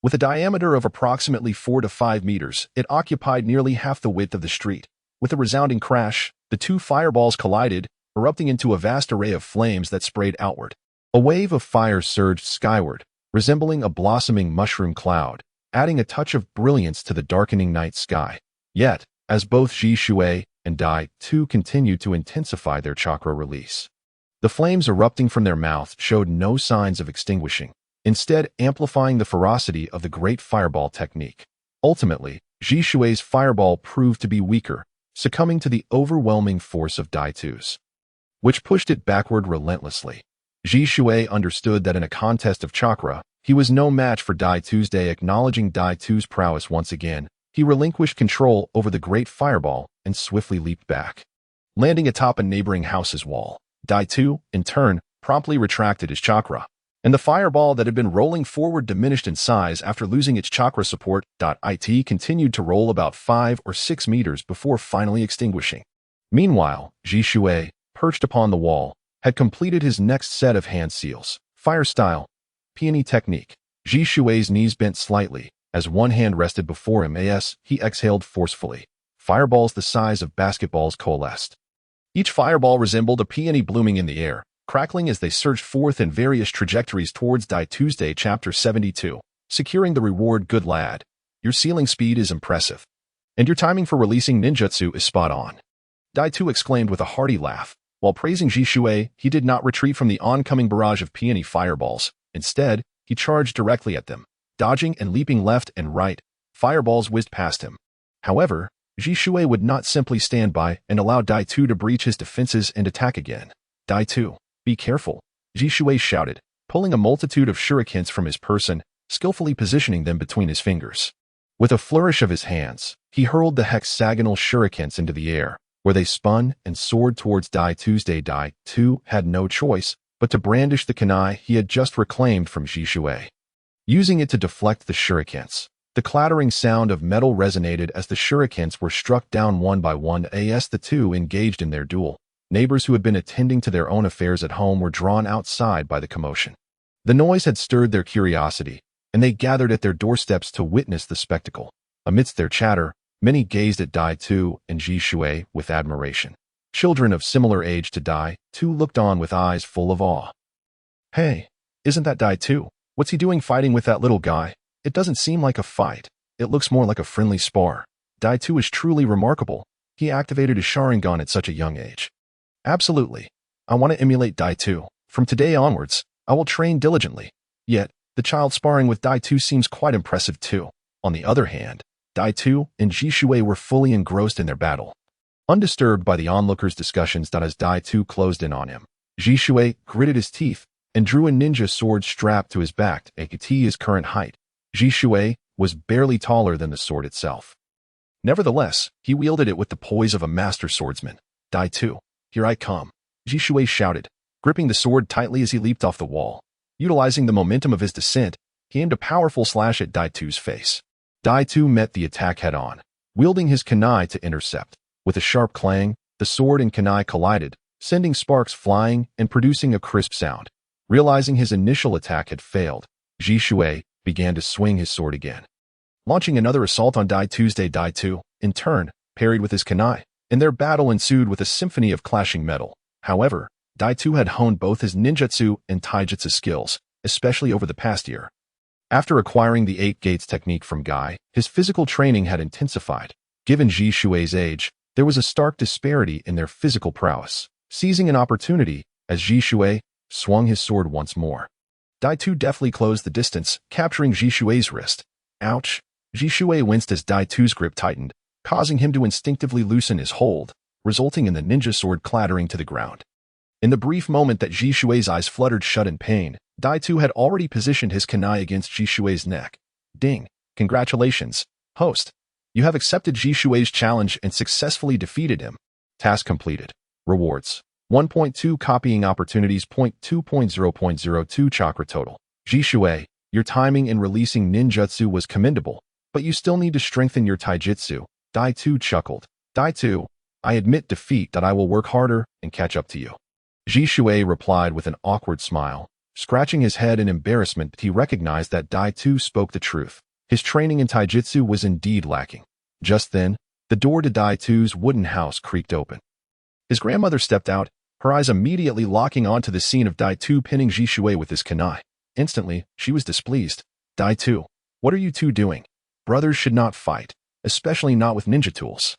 With a diameter of approximately 4 to 5 meters, it occupied nearly half the width of the street. With a resounding crash, the two fireballs collided, erupting into a vast array of flames that sprayed outward. A wave of fire surged skyward, resembling a blossoming mushroom cloud, adding a touch of brilliance to the darkening night sky. Yet, as both Jishui and Dai-Tu continued to intensify their chakra release, the flames erupting from their mouths showed no signs of extinguishing, instead amplifying the ferocity of the great fireball technique. Ultimately, Jishui's fireball proved to be weaker, succumbing to the overwhelming force of Dai-Tu's, which pushed it backward relentlessly. Jishui understood that in a contest of chakra, he was no match for Dai-Tu's. Acknowledging Dai-Tu's prowess once again, he relinquished control over the great fireball and swiftly leaped back, landing atop a neighboring house's wall. Dai-Tu, in turn, promptly retracted his chakra, and the fireball that had been rolling forward diminished in size after losing its chakra support. It continued to roll about 5 or 6 meters before finally extinguishing. Meanwhile, Jishui, perched upon the wall, had completed his next set of hand seals. Fire style, peony technique. Jishui's knees bent slightly. As one hand rested before him, he exhaled forcefully. Fireballs the size of basketballs coalesced. Each fireball resembled a peony blooming in the air, crackling as they surged forth in various trajectories towards Dai-Tu's. Chapter 72. Securing the reward. Good lad. Your sealing speed is impressive, and your timing for releasing ninjutsu is spot on. Dai-Tu exclaimed with a hearty laugh. While praising Jishui, he did not retreat from the oncoming barrage of peony fireballs. Instead, he charged directly at them. Dodging and leaping left and right, fireballs whizzed past him. However, Jishui would not simply stand by and allow Dai-Tu to breach his defenses and attack again. Dai-Tu, be careful, Jishui shouted, pulling a multitude of shurikens from his person, skillfully positioning them between his fingers. With a flourish of his hands, he hurled the hexagonal shurikens into the air, where they spun and soared towards Dai-Tu's. Dai-Tu had no choice but to brandish the kunai he had just reclaimed from Jishui, using it to deflect the shurikens. The clattering sound of metal resonated as the shurikens were struck down one by one. As the two engaged in their duel, neighbors who had been attending to their own affairs at home were drawn outside by the commotion. The noise had stirred their curiosity, and they gathered at their doorsteps to witness the spectacle. Amidst their chatter, many gazed at Dai-Tu and Jishui with admiration. Children of similar age to Dai-Tu looked on with eyes full of awe. Hey, isn't that Dai-Tu? What's he doing fighting with that little guy? It doesn't seem like a fight. It looks more like a friendly spar. Dai-Tu is truly remarkable. He activated his Sharingan at such a young age. Absolutely. I want to emulate Dai-Tu. From today onwards, I will train diligently. Yet, the child sparring with Dai-Tu seems quite impressive too. On the other hand, Dai-Tu and Jishui were fully engrossed in their battle, undisturbed by the onlookers' discussions. As Dai-Tu closed in on him, Jishui gritted his teeth and drew a ninja sword strapped to his back. At his current height, Jishui was barely taller than the sword itself. Nevertheless, he wielded it with the poise of a master swordsman. Dai-Tu, here I come, Jishui shouted, gripping the sword tightly as he leaped off the wall. Utilizing the momentum of his descent, he aimed a powerful slash at Dai-Tu's face. Dai-Tu met the attack head-on, wielding his kunai to intercept. With a sharp clang, the sword and kunai collided, sending sparks flying and producing a crisp sound. Realizing his initial attack had failed, Jishui began to swing his sword again, launching another assault on Dai-Tu's. Dai-Tu, in turn, parried with his kunai, and their battle ensued with a symphony of clashing metal. However, Dai-Tu had honed both his ninjutsu and taijutsu skills, especially over the past year. After acquiring the 8 gates technique from Guy, his physical training had intensified. Given Jishui's age, there was a stark disparity in their physical prowess. Seizing an opportunity, as Jishui swung his sword once more, Dai-Tu deftly closed the distance, capturing Jishui's wrist. Ouch! Jishui winced as Dai-Tu's grip tightened, causing him to instinctively loosen his hold, resulting in the ninja sword clattering to the ground. In the brief moment that Jishui's eyes fluttered shut in pain, Dai-Tu had already positioned his kunai against Jishui's neck. Ding! Congratulations, host. You have accepted Jishui's challenge and successfully defeated him. Task completed. Rewards. 1.2 copying opportunities. 2.0.02 chakra total. Jishui, your timing in releasing ninjutsu was commendable, but you still need to strengthen your taijutsu. Dai-Tu chuckled. Dai-Tu, I admit defeat. I will work harder and catch up to you. Jishui replied with an awkward smile, Scratching his head in embarrassment, he recognized that Dai-Tu spoke the truth. His training in taijutsu was indeed lacking. Just then, the door to Dai-Tu's wooden house creaked open. His grandmother stepped out, her eyes immediately locking onto the scene of Dai-Tu pinning Jishui with his kunai. Instantly, she was displeased. Dai-Tu, what are you two doing? Brothers should not fight, especially not with ninja tools.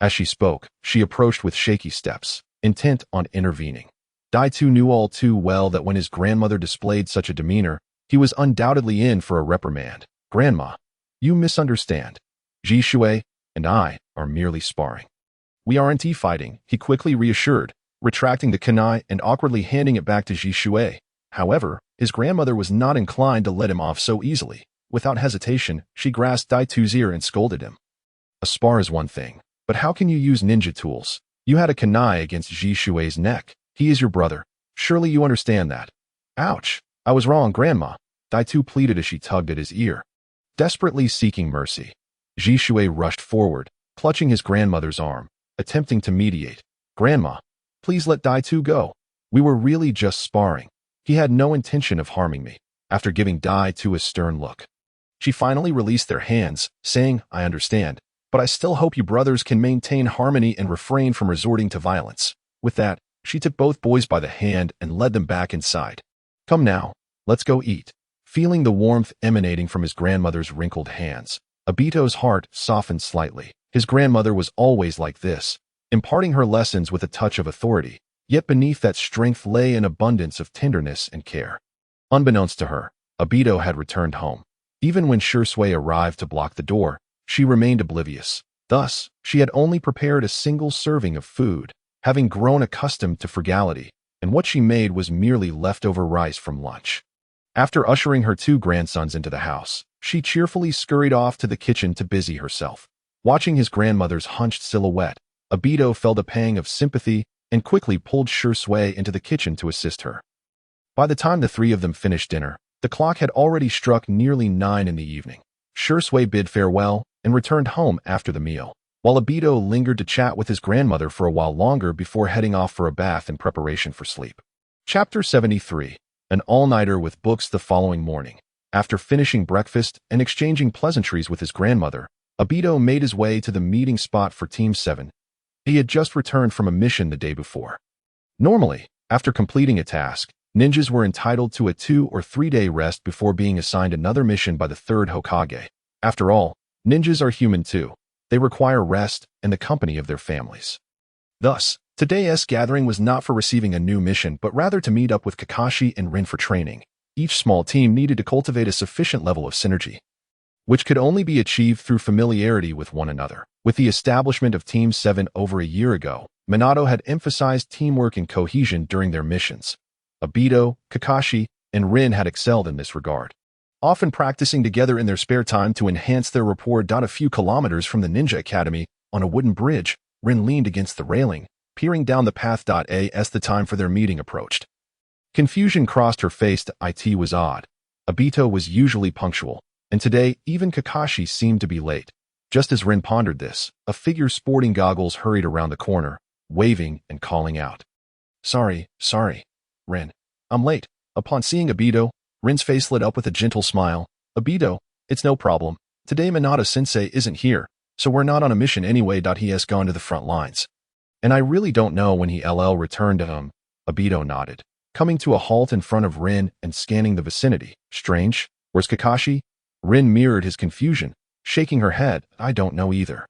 As she spoke, she approached with shaky steps, intent on intervening. Dai-Tu knew all too well that when his grandmother displayed such a demeanor, he was undoubtedly in for a reprimand. Grandma, you misunderstand. Jishui and I are merely sparring. We aren't fighting, he quickly reassured, retracting the kunai and awkwardly handing it back to Jishui. However, his grandmother was not inclined to let him off so easily. Without hesitation, she grasped Dai-Tu's ear and scolded him. A spar is one thing, but how can you use ninja tools? You had a kunai against Jishui's neck. He is your brother. Surely you understand that. Ouch! I was wrong, Grandma. Dai-Tu pleaded as she tugged at his ear. Desperately seeking mercy, Jishui rushed forward, clutching his grandmother's arm, attempting to mediate. Grandma, please let Dai-Tu go. We were really just sparring. He had no intention of harming me. After giving Dai-Tu a stern look, she finally released their hands, saying, I understand, but I still hope you brothers can maintain harmony and refrain from resorting to violence. With that, she took both boys by the hand and led them back inside. Come now, let's go eat. Feeling the warmth emanating from his grandmother's wrinkled hands, Obito's heart softened slightly. His grandmother was always like this, imparting her lessons with a touch of authority, yet beneath that strength lay an abundance of tenderness and care. Unbeknownst to her, Obito had returned home. Even when Shisui arrived to block the door, she remained oblivious. Thus, she had only prepared a single serving of food, having grown accustomed to frugality, and what she made was merely leftover rice from lunch. After ushering her two grandsons into the house, she cheerfully scurried off to the kitchen to busy herself. Watching his grandmother's hunched silhouette, Obito felt a pang of sympathy and quickly pulled Shisui into the kitchen to assist her. By the time the three of them finished dinner, the clock had already struck nearly 9 in the evening. Shisui bid farewell and returned home after the meal, while Obito lingered to chat with his grandmother for a while longer before heading off for a bath in preparation for sleep. Chapter 73. An all-nighter with books the following morning. After finishing breakfast and exchanging pleasantries with his grandmother, Obito made his way to the meeting spot for Team 7. He had just returned from a mission the day before. Normally, after completing a task, ninjas were entitled to a 2 or 3 day rest before being assigned another mission by the third Hokage. After all, ninjas are human too. They require rest and the company of their families. Thus, today's gathering was not for receiving a new mission, but rather to meet up with Kakashi and Rin for training. Each small team needed to cultivate a sufficient level of synergy, which could only be achieved through familiarity with one another. With the establishment of Team 7 over a year ago, Minato had emphasized teamwork and cohesion during their missions. Obito, Kakashi, and Rin had excelled in this regard, often practicing together in their spare time to enhance their rapport. A few kilometers from the Ninja Academy, on a wooden bridge, Rin leaned against the railing, peering down the path. As the time for their meeting approached, confusion crossed her face. It was odd. Obito was usually punctual, and today even Kakashi seemed to be late. Just as Rin pondered this, a figure sporting goggles hurried around the corner, waving and calling out. Sorry, Rin. I'm late. Upon seeing Obito, Rin's face lit up with a gentle smile. Obito, it's no problem. Today Minato-sensei isn't here, so we're not on a mission anyway. He has gone to the front lines. And I really don't know when he'll return to him. Obito nodded, coming to a halt in front of Rin and scanning the vicinity. Strange. Where's Kakashi? Rin mirrored his confusion, shaking her head. I don't know either.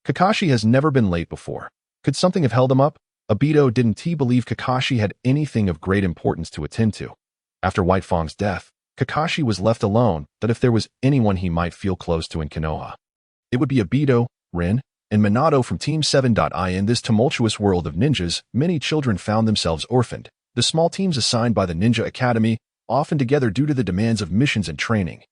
Kakashi has never been late before. Could something have held him up? Obito didn't believe Kakashi had anything of great importance to attend to. After White Fang's death, Kakashi was left alone. That if there was anyone he might feel close to in Konoha, it would be Obito, Rin, and Minato from Team 7. In this tumultuous world of ninjas, many children found themselves orphaned. The small teams assigned by the Ninja Academy, often together due to the demands of missions and training,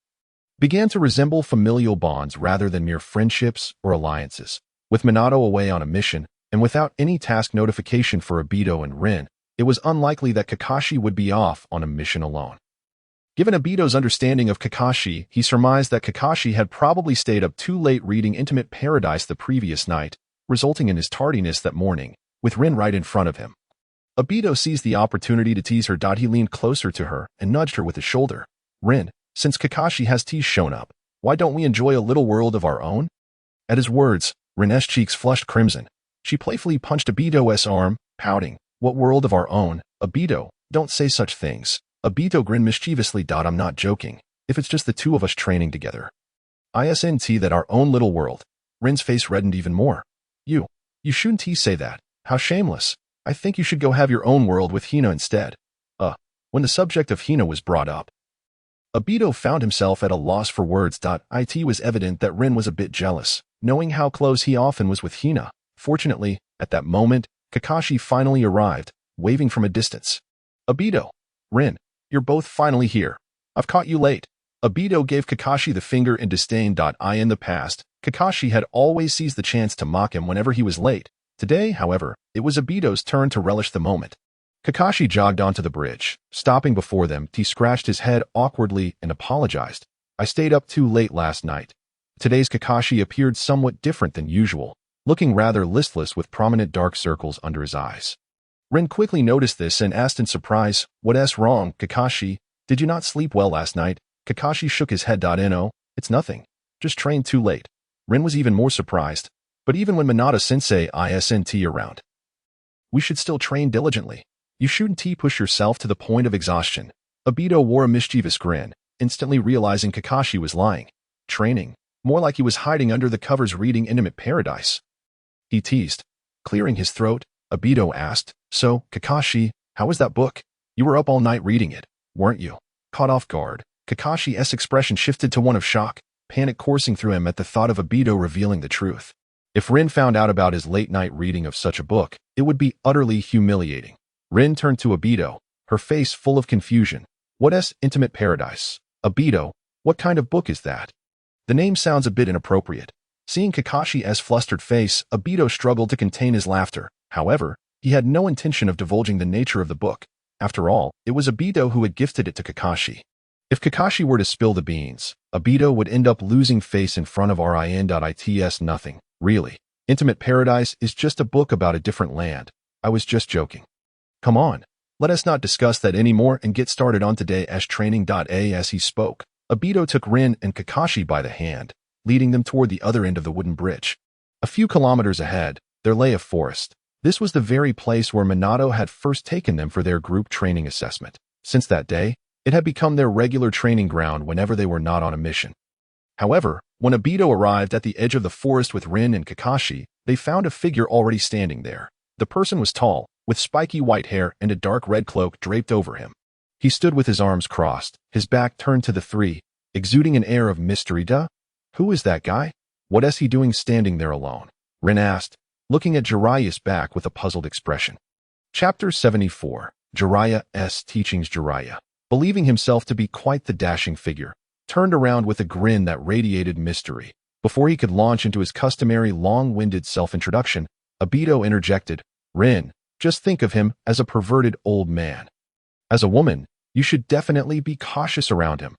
began to resemble familial bonds rather than mere friendships or alliances. With Minato away on a mission, and without any task notification for Obito and Rin, it was unlikely that Kakashi would be off on a mission alone. Given Obito's understanding of Kakashi, he surmised that Kakashi had probably stayed up too late reading Intimate Paradise the previous night, resulting in his tardiness that morning, with Rin right in front of him. Obito seized the opportunity to tease her. He leaned closer to her and nudged her with his shoulder. Rin, since Kakashi has teas shown up, why don't we enjoy a little world of our own? At his words, Rin's cheeks flushed crimson. She playfully punched Obito's arm, pouting. What world of our own? Obito, don't say such things. Obito grinned mischievously. I'm not joking. If it's just the two of us training together. Isn't that our own little world? Rin's face reddened even more. You shouldn't say that. How shameless. I think you should go have your own world with Hina instead. When the subject of Hina was brought up, Obito found himself at a loss for words. It was evident that Rin was a bit jealous, knowing how close he often was with Hina. Fortunately, at that moment, Kakashi finally arrived, waving from a distance. Obito, Rin, you're both finally here. I've caught you late. Obito gave Kakashi the finger in disdain. In the past, Kakashi had always seized the chance to mock him whenever he was late. Today, however, it was Obito's turn to relish the moment. Kakashi jogged onto the bridge. Stopping before them, he scratched his head awkwardly and apologized. I stayed up too late last night. Today's Kakashi appeared somewhat different than usual, looking rather listless with prominent dark circles under his eyes. Rin quickly noticed this and asked in surprise, "What's wrong, Kakashi? Did you not sleep well last night?" Kakashi shook his head. No, it's nothing. Just trained too late. Rin was even more surprised. But even when Minato-sensei isn't around, we should still train diligently. You shouldn't push yourself to the point of exhaustion. Obito wore a mischievous grin, instantly realizing Kakashi was lying. Training? More like he was hiding under the covers reading Intimate Paradise. He teased. Clearing his throat, Obito asked, "So, Kakashi, how was that book? You were up all night reading it, weren't you?" Caught off guard, Kakashi's expression shifted to one of shock, panic coursing through him at the thought of Obito revealing the truth. If Rin found out about his late-night reading of such a book, it would be utterly humiliating. Rin turned to Obito, her face full of confusion. What's Intimate Paradise? Obito, what kind of book is that? The name sounds a bit inappropriate. Seeing Kakashi's flustered face, Obito struggled to contain his laughter. However, he had no intention of divulging the nature of the book. After all, it was Obito who had gifted it to Kakashi. If Kakashi were to spill the beans, Obito would end up losing face in front of Rin.It's nothing, really. Intimate Paradise is just a book about a different land. I was just joking. Come on, let us not discuss that anymore and get started on today's training. As he spoke, Obito took Rin and Kakashi by the hand, leading them toward the other end of the wooden bridge. A few kilometers ahead, there lay a forest. This was the very place where Minato had first taken them for their group training assessment. Since that day, it had become their regular training ground whenever they were not on a mission. However, when Obito arrived at the edge of the forest with Rin and Kakashi, they found a figure already standing there. The person was tall, with spiky white hair and a dark red cloak draped over him. He stood with his arms crossed, his back turned to the three, exuding an air of mystery. Who is that guy? What's he doing standing there alone? Rin asked, looking at Jiraiya's back with a puzzled expression. Chapter 74. Jiraiya's Teachings. Jiraiya, believing himself to be quite the dashing figure, turned around with a grin that radiated mystery. Before he could launch into his customary long-winded self-introduction, Obito interjected, Rin, just think of him as a perverted old man. As a woman, you should definitely be cautious around him.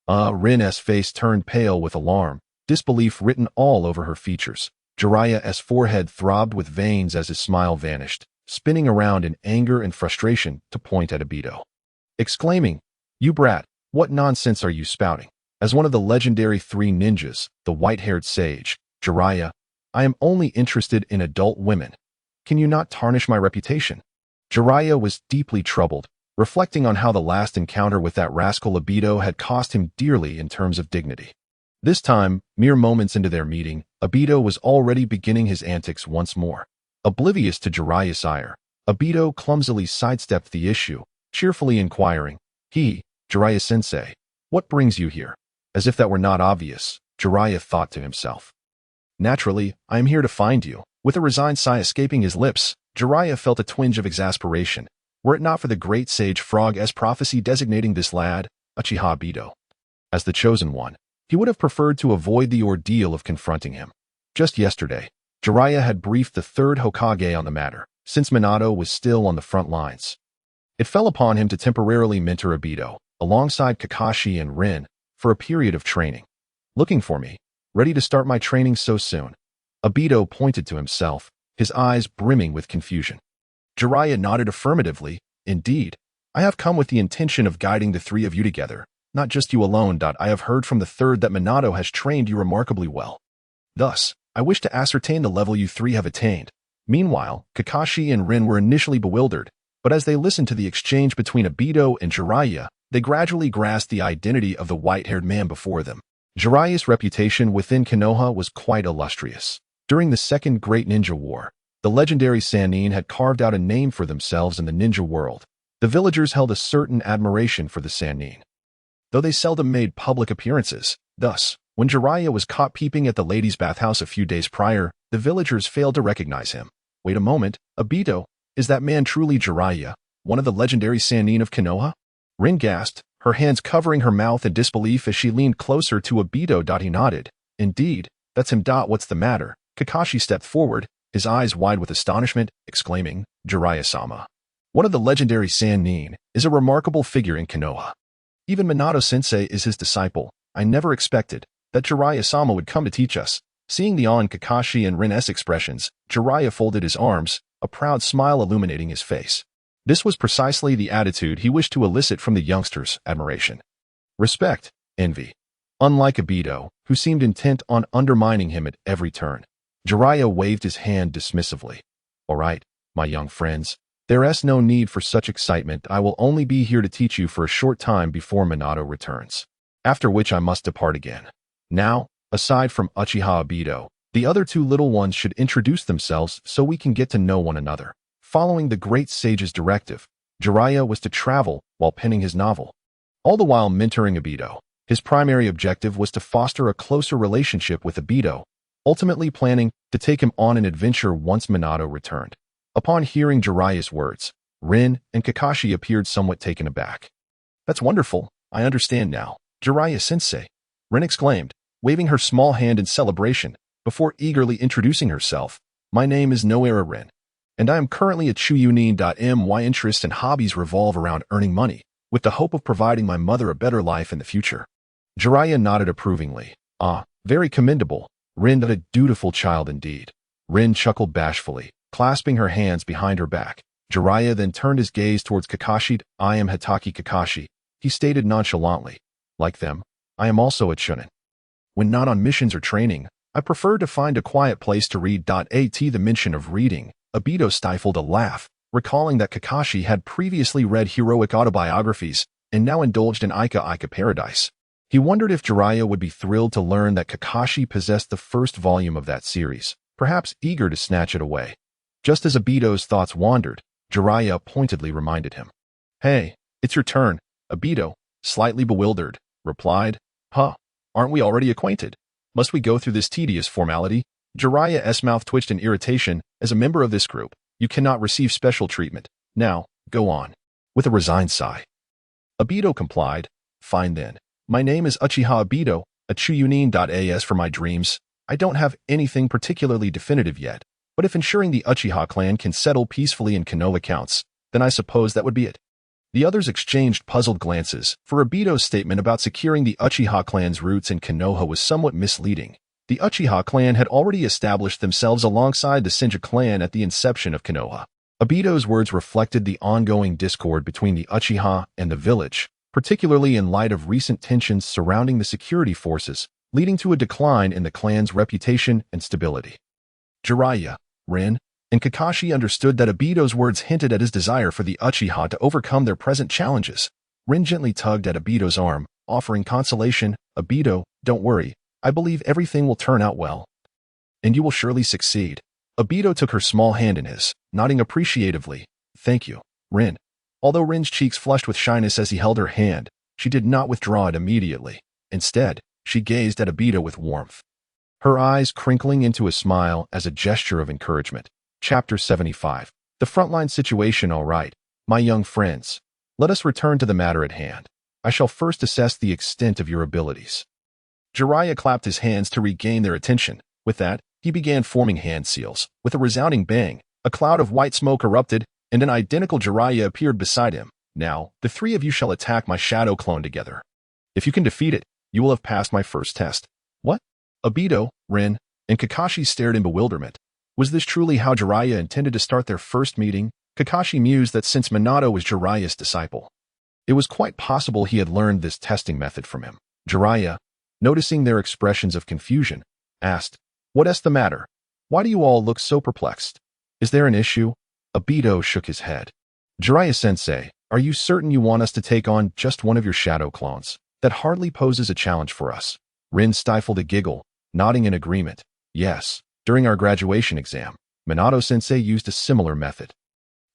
Rin's face turned pale with alarm, disbelief written all over her features. Jiraiya's forehead throbbed with veins as his smile vanished, spinning around in anger and frustration to point at Obito, exclaiming, "You brat, what nonsense are you spouting?" As one of the legendary three ninjas, the white-haired sage, Jiraiya, I am only interested in adult women. Can you not tarnish my reputation? Jiraiya was deeply troubled, reflecting on how the last encounter with that rascal Obito had cost him dearly in terms of dignity. This time, mere moments into their meeting, Obito was already beginning his antics once more. Oblivious to Jiraiya's ire, Obito clumsily sidestepped the issue, cheerfully inquiring, Jiraiya-sensei, what brings you here? As if that were not obvious, Jiraiya thought to himself. Naturally, I am here to find you. With a resigned sigh escaping his lips, Jiraiya felt a twinge of exasperation, were it not for the great sage Frog's prophecy designating this lad, Uchiha Obito, as the chosen one. He would have preferred to avoid the ordeal of confronting him. Just yesterday, Jiraiya had briefed the third Hokage on the matter, since Minato was still on the front lines. It fell upon him to temporarily mentor Obito, alongside Kakashi and Rin, for a period of training. Looking for me? Ready to start my training so soon? Obito pointed to himself, his eyes brimming with confusion. Jiraiya nodded affirmatively. Indeed, I have come with the intention of guiding the three of you together, not just you alone. I have heard from the third that Minato has trained you remarkably well. Thus, I wish to ascertain the level you three have attained. Meanwhile, Kakashi and Rin were initially bewildered, but as they listened to the exchange between Obito and Jiraiya, they gradually grasped the identity of the white-haired man before them. Jiraiya's reputation within Konoha was quite illustrious. During the Second Great Ninja War, the legendary Sannin had carved out a name for themselves in the ninja world. The villagers held a certain admiration for the Sannin, though they seldom made public appearances. Thus, when Jiraiya was caught peeping at the ladies' bathhouse a few days prior, the villagers failed to recognize him. Wait a moment, Obito, is that man truly Jiraiya, one of the legendary Sannin of Konoha? Rin gasped, her hands covering her mouth in disbelief as she leaned closer to Obito. He nodded. Indeed, that's him. What's the matter? Kakashi stepped forward, his eyes wide with astonishment, exclaiming, Jiraiya-sama. One of the legendary Sannin is a remarkable figure in Konoha. Even Minato-sensei is his disciple. I never expected that Jiraiya-sama would come to teach us. Seeing the awe in Kakashi and Rin's expressions, Jiraiya folded his arms, a proud smile illuminating his face. This was precisely the attitude he wished to elicit from the youngsters' admiration. Respect, envy. Unlike Obito, who seemed intent on undermining him at every turn, Jiraiya waved his hand dismissively. All right, my young friends, there's no need for such excitement. I will only be here to teach you for a short time before Minato returns, after which I must depart again. Now, aside from Uchiha Obito, the other two little ones should introduce themselves so we can get to know one another. Following the great sage's directive, Jiraiya was to travel while penning his novel, all the while mentoring Obito. His primary objective was to foster a closer relationship with Obito, ultimately planning to take him on an adventure once Minato returned. Upon hearing Jiraiya's words, Rin and Kakashi appeared somewhat taken aback. That's wonderful, I understand now, Jiraiya-sensei, Rin exclaimed, waving her small hand in celebration, before eagerly introducing herself. My name is Noera Rin, and I am currently a Chunin. My interests and hobbies revolve around earning money, with the hope of providing my mother a better life in the future. Jiraiya nodded approvingly. Ah, very commendable. Rin, a dutiful child indeed. Rin chuckled bashfully, clasping her hands behind her back. Jiraiya then turned his gaze towards Kakashi. I am Hitaki Kakashi, he stated nonchalantly. Like them, I am also a Chunin. When not on missions or training, I prefer to find a quiet place to read. At the mention of reading, Obito stifled a laugh, recalling that Kakashi had previously read heroic autobiographies and now indulged in Ika paradise. He wondered if Jiraiya would be thrilled to learn that Kakashi possessed the first volume of that series, perhaps eager to snatch it away. Just as Obito's thoughts wandered, Jiraiya pointedly reminded him. Hey, it's your turn, Obito, slightly bewildered, replied. Huh, aren't we already acquainted? Must we go through this tedious formality? Jiraiya's mouth twitched in irritation. As a member of this group, you cannot receive special treatment. Now, go on. With a resigned sigh, Obito complied. Fine then. My name is Uchiha Obito, a Chunin. As for my dreams, I don't have anything particularly definitive yet, but if ensuring the Uchiha clan can settle peacefully in Konoha counts, then I suppose that would be it. The others exchanged puzzled glances, for Obito's statement about securing the Uchiha clan's roots in Konoha was somewhat misleading. The Uchiha clan had already established themselves alongside the Senju clan at the inception of Konoha. Obito's words reflected the ongoing discord between the Uchiha and the village, particularly in light of recent tensions surrounding the security forces, leading to a decline in the clan's reputation and stability. Jiraiya, Rin, and Kakashi understood that Obito's words hinted at his desire for the Uchiha to overcome their present challenges. Rin gently tugged at Obito's arm, offering consolation. Obito, don't worry, I believe everything will turn out well. And you will surely succeed. Obito took her small hand in his, nodding appreciatively. Thank you, Rin. Although Rin's cheeks flushed with shyness as he held her hand, she did not withdraw it immediately. Instead, she gazed at Obito with warmth, her eyes crinkling into a smile as a gesture of encouragement. Chapter 75. The frontline situation. All right, my young friends. Let us return to the matter at hand. I shall first assess the extent of your abilities. Jiraiya clapped his hands to regain their attention. With that, he began forming hand seals. With a resounding bang, a cloud of white smoke erupted, and an identical Jiraiya appeared beside him. Now, the three of you shall attack my shadow clone together. If you can defeat it, you will have passed my first test. What? Obito, Rin, and Kakashi stared in bewilderment. Was this truly how Jiraiya intended to start their first meeting? Kakashi mused that since Minato was Jiraiya's disciple, it was quite possible he had learned this testing method from him. Jiraiya, noticing their expressions of confusion, asked, "What's the matter? Why do you all look so perplexed? Is there an issue?" Obito shook his head. "Jiraiya-sensei, are you certain you want us to take on just one of your shadow clones? That hardly poses a challenge for us." Rin stifled a giggle, nodding in agreement. "Yes, during our graduation exam, Minato-sensei used a similar method.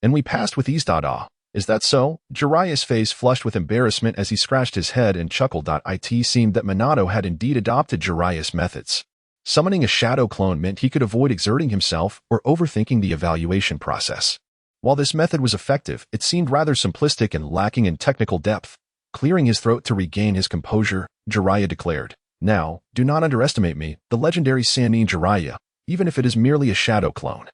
And we passed with ease. Is that so?" Jiraiya's face flushed with embarrassment as he scratched his head and chuckled. It seemed that Minato had indeed adopted Jiraiya's methods. Summoning a shadow clone meant he could avoid exerting himself or overthinking the evaluation process. While this method was effective, it seemed rather simplistic and lacking in technical depth. Clearing his throat to regain his composure, Jiraiya declared, "Now, do not underestimate me, the legendary Sannin Jiraiya, even if it is merely a shadow clone.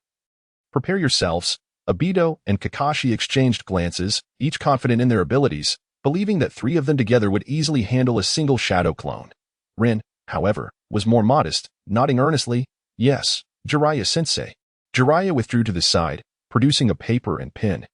Prepare yourselves." Obito and Kakashi exchanged glances, each confident in their abilities, believing that three of them together would easily handle a single shadow clone. Rin, however, was more modest, nodding earnestly, "Yes, Jiraiya-sensei." Jiraiya withdrew to the side, producing a paper and pen,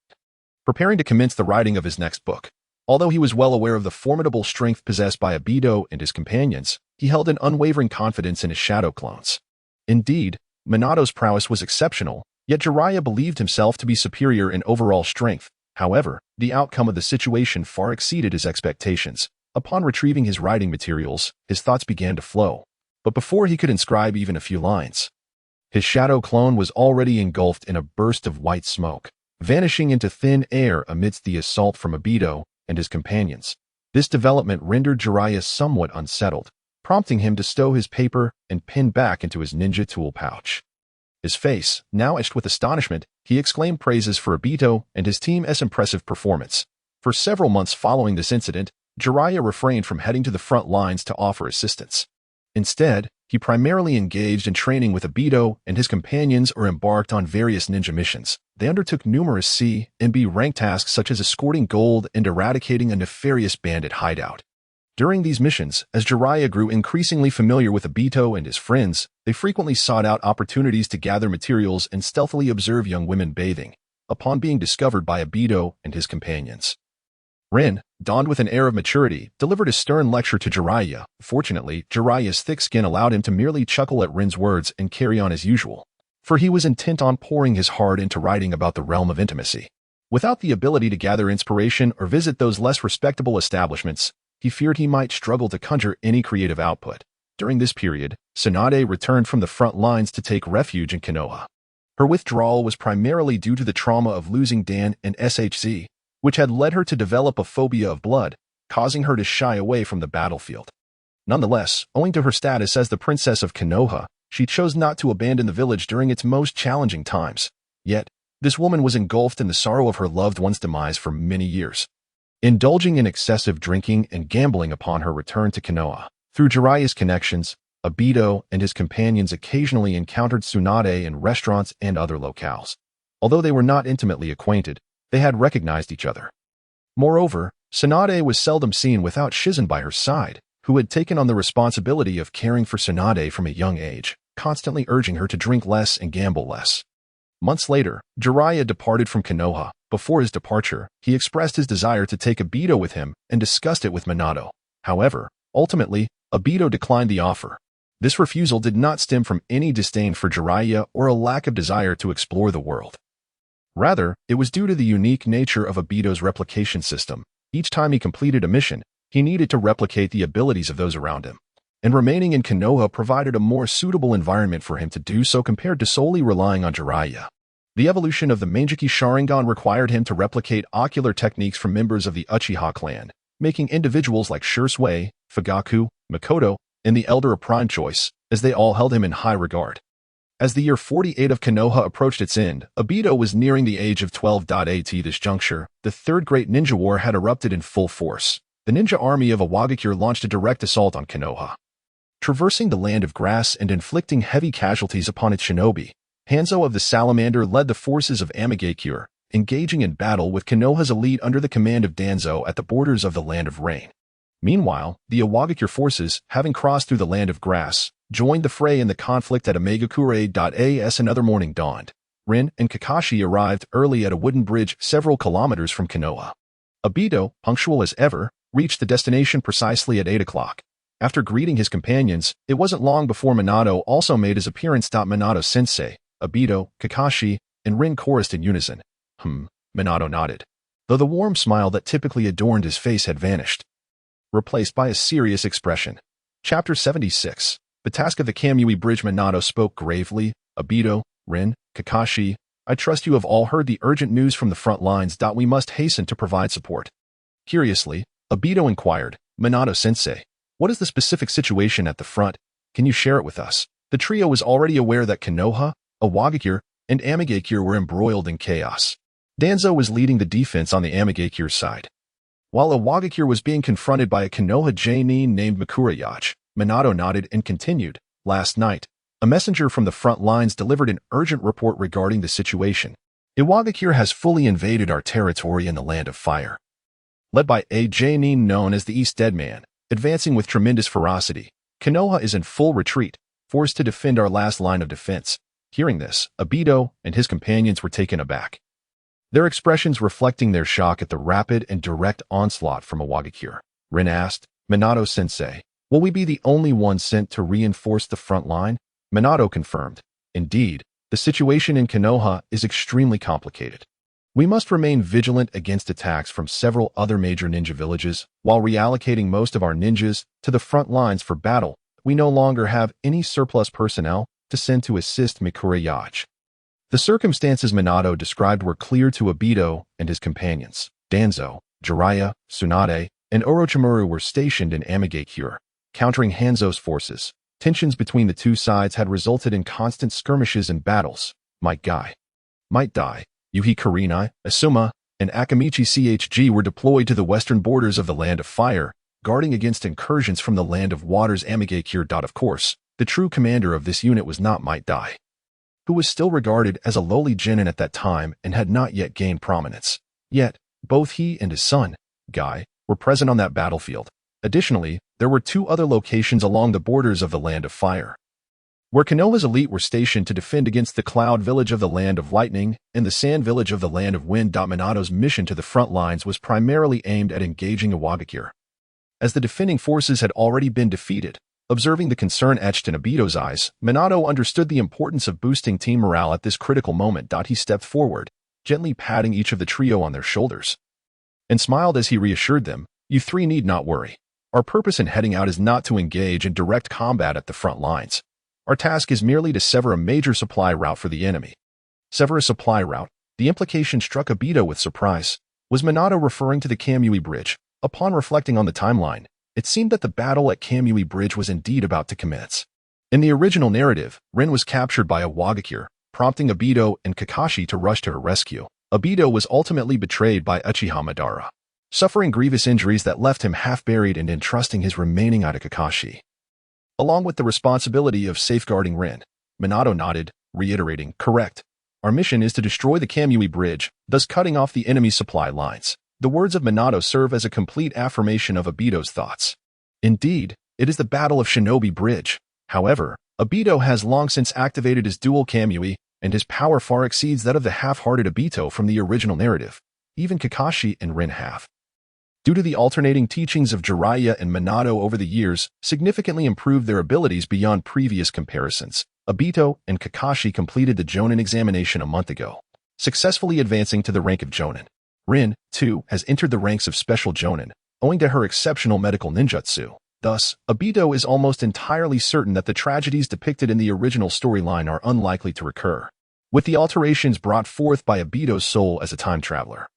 preparing to commence the writing of his next book. Although he was well aware of the formidable strength possessed by Obito and his companions, he held an unwavering confidence in his shadow clones. Indeed, Minato's prowess was exceptional, yet Jiraiya believed himself to be superior in overall strength. However, the outcome of the situation far exceeded his expectations. Upon retrieving his writing materials, his thoughts began to flow. But before he could inscribe even a few lines, his shadow clone was already engulfed in a burst of white smoke, vanishing into thin air amidst the assault from Obito and his companions. This development rendered Jiraiya somewhat unsettled, prompting him to stow his paper and pen back into his ninja tool pouch. His face, now etched with astonishment, he exclaimed praises for Obito and his team's impressive performance. For several months following this incident, Jiraiya refrained from heading to the front lines to offer assistance. Instead, he primarily engaged in training with Obito and his companions or embarked on various ninja missions. They undertook numerous C and B rank tasks such as escorting gold and eradicating a nefarious bandit hideout. During these missions, as Jiraiya grew increasingly familiar with Obito and his friends, they frequently sought out opportunities to gather materials and stealthily observe young women bathing, upon being discovered by Obito and his companions. Rin, donned with an air of maturity, delivered a stern lecture to Jiraiya. Fortunately, Jiraiya's thick skin allowed him to merely chuckle at Rin's words and carry on as usual, for he was intent on pouring his heart into writing about the realm of intimacy. Without the ability to gather inspiration or visit those less respectable establishments, he feared he might struggle to conjure any creative output. During this period, Tsunade returned from the front lines to take refuge in Konoha. Her withdrawal was primarily due to the trauma of losing Dan and SHZ, which had led her to develop a phobia of blood, causing her to shy away from the battlefield. Nonetheless, owing to her status as the princess of Konoha, she chose not to abandon the village during its most challenging times. Yet, this woman was engulfed in the sorrow of her loved one's demise for many years. Indulging in excessive drinking and gambling upon her return to Konoha. Through Jiraiya's connections, Obito and his companions occasionally encountered Tsunade in restaurants and other locales. Although they were not intimately acquainted, they had recognized each other. Moreover, Tsunade was seldom seen without Shizen by her side, who had taken on the responsibility of caring for Tsunade from a young age, constantly urging her to drink less and gamble less. Months later, Jiraiya departed from Konoha. Before his departure, he expressed his desire to take Obito with him and discussed it with Minato. However, ultimately, Obito declined the offer. This refusal did not stem from any disdain for Jiraiya or a lack of desire to explore the world. Rather, it was due to the unique nature of Obito's replication system. Each time he completed a mission, he needed to replicate the abilities of those around him. And remaining in Konoha provided a more suitable environment for him to do so compared to solely relying on Jiraiya. The evolution of the Mangekyō Sharingan required him to replicate ocular techniques from members of the Uchiha clan, making individuals like Shursui, Fugaku, Makoto, and the Elder a prime choice, as they all held him in high regard. As the year 48 of Konoha approached its end, Obito was nearing the age of 12. At this juncture, the Third Great Ninja War had erupted in full force. The ninja army of Iwagakure launched a direct assault on Konoha. Traversing the land of grass and inflicting heavy casualties upon its shinobi, Hanzo of the Salamander led the forces of Amegakure, engaging in battle with Konoha's elite under the command of Danzo at the borders of the Land of Rain. Meanwhile, the Iwagakure forces, having crossed through the Land of Grass, joined the fray in the conflict at Amegakure. As another morning dawned, Rin, and Kakashi arrived early at a wooden bridge several kilometers from Konoha. Obito, punctual as ever, reached the destination precisely at 8 o'clock. After greeting his companions, it wasn't long before Minato also made his appearance. Minato-sensei, Obito, Kakashi, and Rin chorused in unison. Minato nodded, though the warm smile that typically adorned his face had vanished, replaced by a serious expression. Chapter 76. The task of the Kamui Bridge. Minato spoke gravely. Obito, Rin, Kakashi, I trust you have all heard the urgent news from the front lines. We must hasten to provide support. Curiously, Obito inquired, Minato-sensei, what is the specific situation at the front? Can you share it with us? The trio was already aware that Konoha, Iwagakure, and Amegakure were embroiled in chaos. Danzo was leading the defense on the Amegakure side, while Iwagakure was being confronted by a Konoha genin named Mikurayachi. Minato nodded and continued, last night, a messenger from the front lines delivered an urgent report regarding the situation. Iwagakure has fully invaded our territory in the Land of Fire. Led by a genin known as the East Dead Man, advancing with tremendous ferocity, Konoha is in full retreat, forced to defend our last line of defense. Hearing this, Obito and his companions were taken aback, their expressions reflecting their shock at the rapid and direct onslaught from Iwagakure. Rin asked, Minato-sensei, will we be the only ones sent to reinforce the front line? Minato confirmed, indeed, the situation in Konoha is extremely complicated. We must remain vigilant against attacks from several other major ninja villages, while reallocating most of our ninjas to the front lines for battle. We no longer have any surplus personnel to send to assist Mikurayachi. The circumstances Minato described were clear to Obito and his companions. Danzo, Jiraiya, Tsunade, and Orochimaru were stationed in Amegakure, countering Hanzo's forces. Tensions between the two sides had resulted in constant skirmishes and battles. Might die. Yuhi Kurenai, Asuma, and Akamichi Chg were deployed to the western borders of the Land of Fire, guarding against incursions from the Land of Water's Amegakure. Of course, the true commander of this unit was not Might Dai, who was still regarded as a lowly genin at that time and had not yet gained prominence. Yet, both he and his son, Guy, were present on that battlefield. Additionally, there were two other locations along the borders of the Land of Fire, where Konoha's elite were stationed to defend against the Cloud Village of the Land of Lightning and the Sand Village of the Land of Wind. Minato's mission to the front lines was primarily aimed at engaging Iwagakure, as the defending forces had already been defeated. Observing the concern etched in Obito's eyes, Minato understood the importance of boosting team morale at this critical moment. He stepped forward, gently patting each of the trio on their shoulders, and smiled as he reassured them, you three need not worry. Our purpose in heading out is not to engage in direct combat at the front lines. Our task is merely to sever a major supply route for the enemy. Sever a supply route? The implication struck Obito with surprise. Was Minato referring to the Kamui Bridge? Upon reflecting on the timeline, it seemed that the battle at Kamui Bridge was indeed about to commence. In the original narrative, Rin was captured by Iwagakure, prompting Obito and Kakashi to rush to her rescue. Obito was ultimately betrayed by Uchiha Madara, suffering grievous injuries that left him half-buried and entrusting his remaining eye to Kakashi, along with the responsibility of safeguarding Rin. Minato nodded, reiterating, correct. Our mission is to destroy the Kamui Bridge, thus cutting off the enemy's supply lines. The words of Minato serve as a complete affirmation of Obito's thoughts. Indeed, it is the Battle of Shinobi Bridge. However, Obito has long since activated his dual Kamui, and his power far exceeds that of the half-hearted Obito from the original narrative. Even Kakashi and Rin have, due to the alternating teachings of Jiraiya and Minato over the years, significantly improved their abilities beyond previous comparisons. Obito and Kakashi completed the Jonin examination a month ago, successfully advancing to the rank of Jonin. Rin, too, has entered the ranks of Special Jonin, owing to her exceptional medical ninjutsu. Thus, Obito is almost entirely certain that the tragedies depicted in the original storyline are unlikely to recur, with the alterations brought forth by Obito's soul as a time traveler.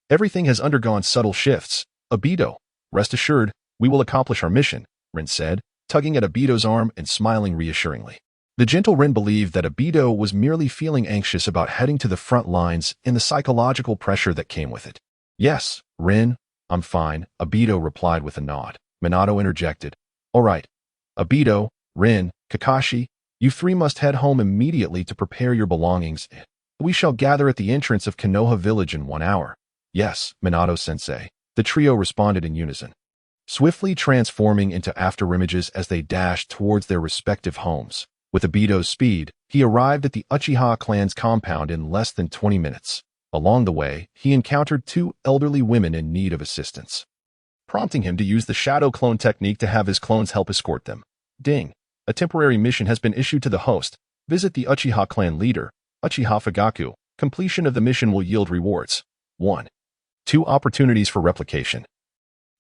Everything has undergone subtle shifts. Obito, rest assured, we will accomplish our mission, Rin said, tugging at Obito's arm and smiling reassuringly. The gentle Rin believed that Obito was merely feeling anxious about heading to the front lines and the psychological pressure that came with it. Yes, Rin, I'm fine, Obito replied with a nod. Minato interjected. All right. Obito, Rin, Kakashi, you three must head home immediately to prepare your belongings. We shall gather at the entrance of Konoha Village in 1 hour. Yes, Minato-sensei. The trio responded in unison, swiftly transforming into afterimages as they dashed towards their respective homes. With Obito's speed, he arrived at the Uchiha clan's compound in less than 20 minutes. Along the way, he encountered two elderly women in need of assistance, prompting him to use the shadow clone technique to have his clones help escort them. Ding! A temporary mission has been issued to the host. Visit the Uchiha clan leader, Uchiha Fugaku. Completion of the mission will yield rewards. 1. 2 opportunities for replication.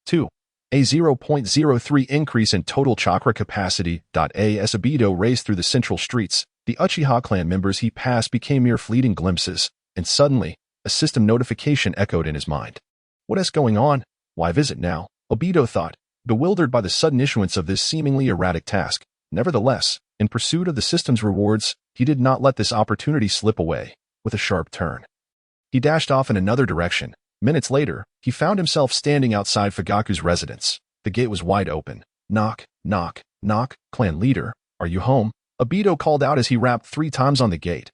2. A 0.03 increase in total chakra capacity. As Obito raced through the central streets, the Uchiha clan members he passed became mere fleeting glimpses, and suddenly, a system notification echoed in his mind. What is going on? Why visit now? Obito thought, bewildered by the sudden issuance of this seemingly erratic task. Nevertheless, in pursuit of the system's rewards, he did not let this opportunity slip away. With a sharp turn, he dashed off in another direction. Minutes later, he found himself standing outside Fugaku's residence. The gate was wide open. Knock, knock, knock. Clan leader, are you home? Obito called out as he rapped 3 times on the gate.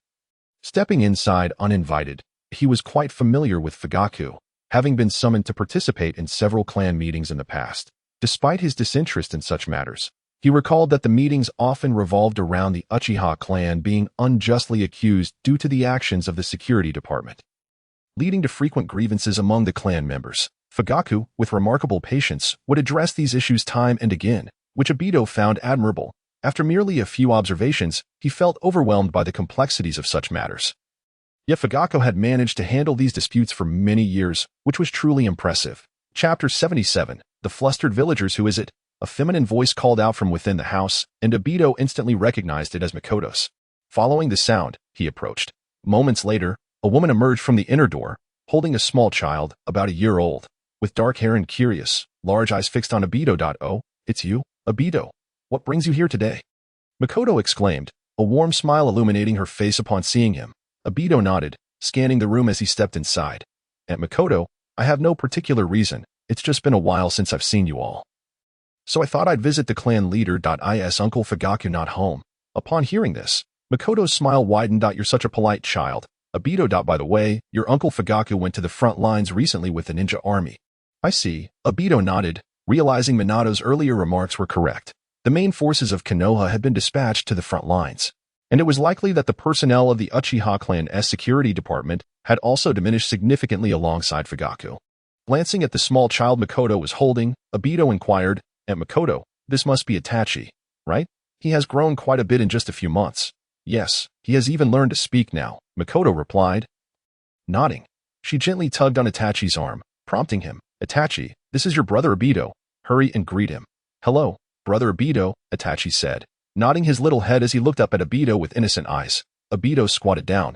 Stepping inside uninvited, he was quite familiar with Fugaku, having been summoned to participate in several clan meetings in the past. Despite his disinterest in such matters, he recalled that the meetings often revolved around the Uchiha clan being unjustly accused due to the actions of the security department, leading to frequent grievances among the clan members. Fugaku, with remarkable patience, would address these issues time and again, which Obito found admirable. After merely a few observations, he felt overwhelmed by the complexities of such matters. Yet Fugaku had managed to handle these disputes for many years, which was truly impressive. Chapter 77. The Flustered Villagers. Who is it? A feminine voice called out from within the house, and Obito instantly recognized it as Makoto's. Following the sound, he approached. Moments later, a woman emerged from the inner door, holding a small child, about a year old, with dark hair and curious, large eyes fixed on Obito. Oh, it's you, Obito. What brings you here today? Makoto exclaimed, a warm smile illuminating her face upon seeing him. Obito nodded, scanning the room as he stepped inside. Aunt Makoto, I have no particular reason. It's just been a while since I've seen you all. So I thought I'd visit the clan leader. Is Uncle Fugaku not home? Upon hearing this, Makoto's smile widened. You're such a polite child. Obito. By the way, your Uncle Fugaku went to the front lines recently with the ninja army. I see. Obito nodded, realizing Minato's earlier remarks were correct. The main forces of Konoha had been dispatched to the front lines, and it was likely that the personnel of the Uchiha clan's security department had also diminished significantly alongside Fugaku. Glancing at the small child Makoto was holding, Obito inquired, Aunt Makoto, this must be Itachi, right? He has grown quite a bit in just a few months. Yes, he has even learned to speak now, Makoto replied. Nodding, she gently tugged on Itachi's arm, prompting him, Itachi, this is your brother Obito. Hurry and greet him. Hello, brother Obito, Itachi said, nodding his little head as he looked up at Obito with innocent eyes. Obito squatted down,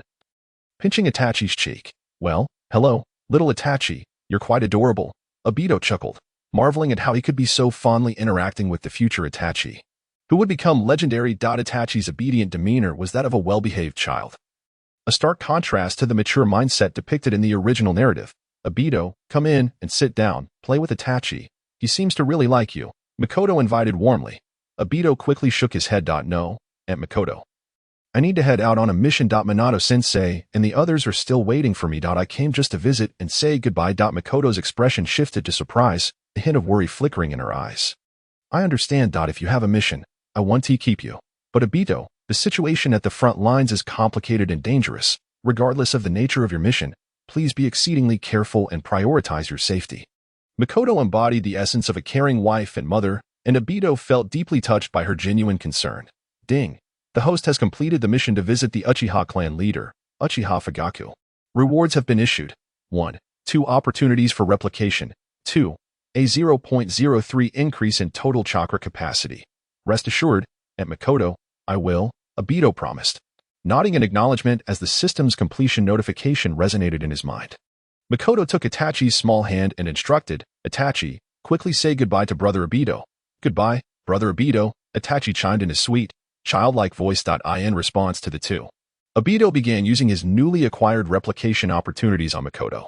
pinching Itachi's cheek. Well, hello, little Itachi, you're quite adorable. Obito chuckled, marveling at how he could be so fondly interacting with the future Itachi, who would become legendary. Itachi's obedient demeanor was that of a well-behaved child, a stark contrast to the mature mindset depicted in the original narrative. Obito, come in and sit down, play with Itachi. He seems to really like you, Makoto invited warmly. Obito quickly shook his head. No, Aunt Makoto. I need to head out on a mission. Minato-sensei and the others are still waiting for me. I came just to visit and say goodbye. Makoto's expression shifted to surprise, a hint of worry flickering in her eyes. I understand. If you have a mission, I want to keep you. But Obito, the situation at the front lines is complicated and dangerous. Regardless of the nature of your mission, please be exceedingly careful and prioritize your safety. Makoto embodied the essence of a caring wife and mother, and Obito felt deeply touched by her genuine concern. Ding. The host has completed the mission to visit the Uchiha clan leader, Uchiha Fugaku. Rewards have been issued. 1. 2 opportunities for replication. 2. A 0.03 increase in total chakra capacity. Rest assured, Aunt Makoto, I will, Obito promised, nodding in acknowledgement as the system's completion notification resonated in his mind. Makoto took Itachi's small hand and instructed, Itachi, quickly say goodbye to brother Obito. Goodbye, brother Obito, Itachi chimed in his sweet, childlike voice. In response to the two, Obito began using his newly acquired replication opportunities on Makoto.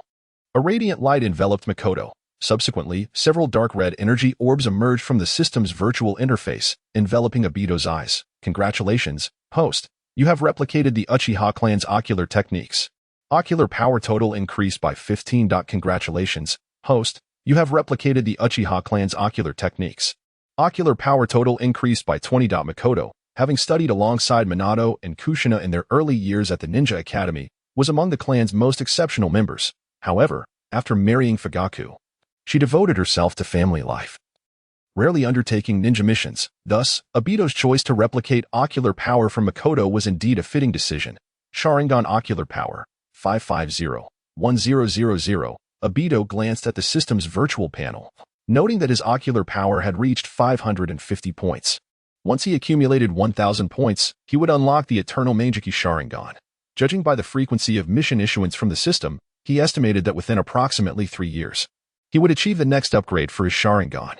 A radiant light enveloped Makoto. Subsequently, several dark red energy orbs emerged from the system's virtual interface, enveloping Obito's eyes. Congratulations, host. You have replicated the Uchiha clan's ocular techniques. Ocular power total increased by 15. Congratulations, host. You have replicated the Uchiha clan's ocular techniques. Ocular power total increased by 20. Makoto, having studied alongside Minato and Kushina in their early years at the Ninja Academy, was among the clan's most exceptional members. However, after marrying Fugaku, she devoted herself to family life, rarely undertaking ninja missions. Thus, Obito's choice to replicate ocular power from Makoto was indeed a fitting decision. Sharingan Ocular Power, 550-1000. Obito glanced at the system's virtual panel, noting that his ocular power had reached 550 points. Once he accumulated 1,000 points, he would unlock the Eternal Mangekyō Sharingan. Judging by the frequency of mission issuance from the system, he estimated that within approximately 3 years, he would achieve the next upgrade for his Sharingan.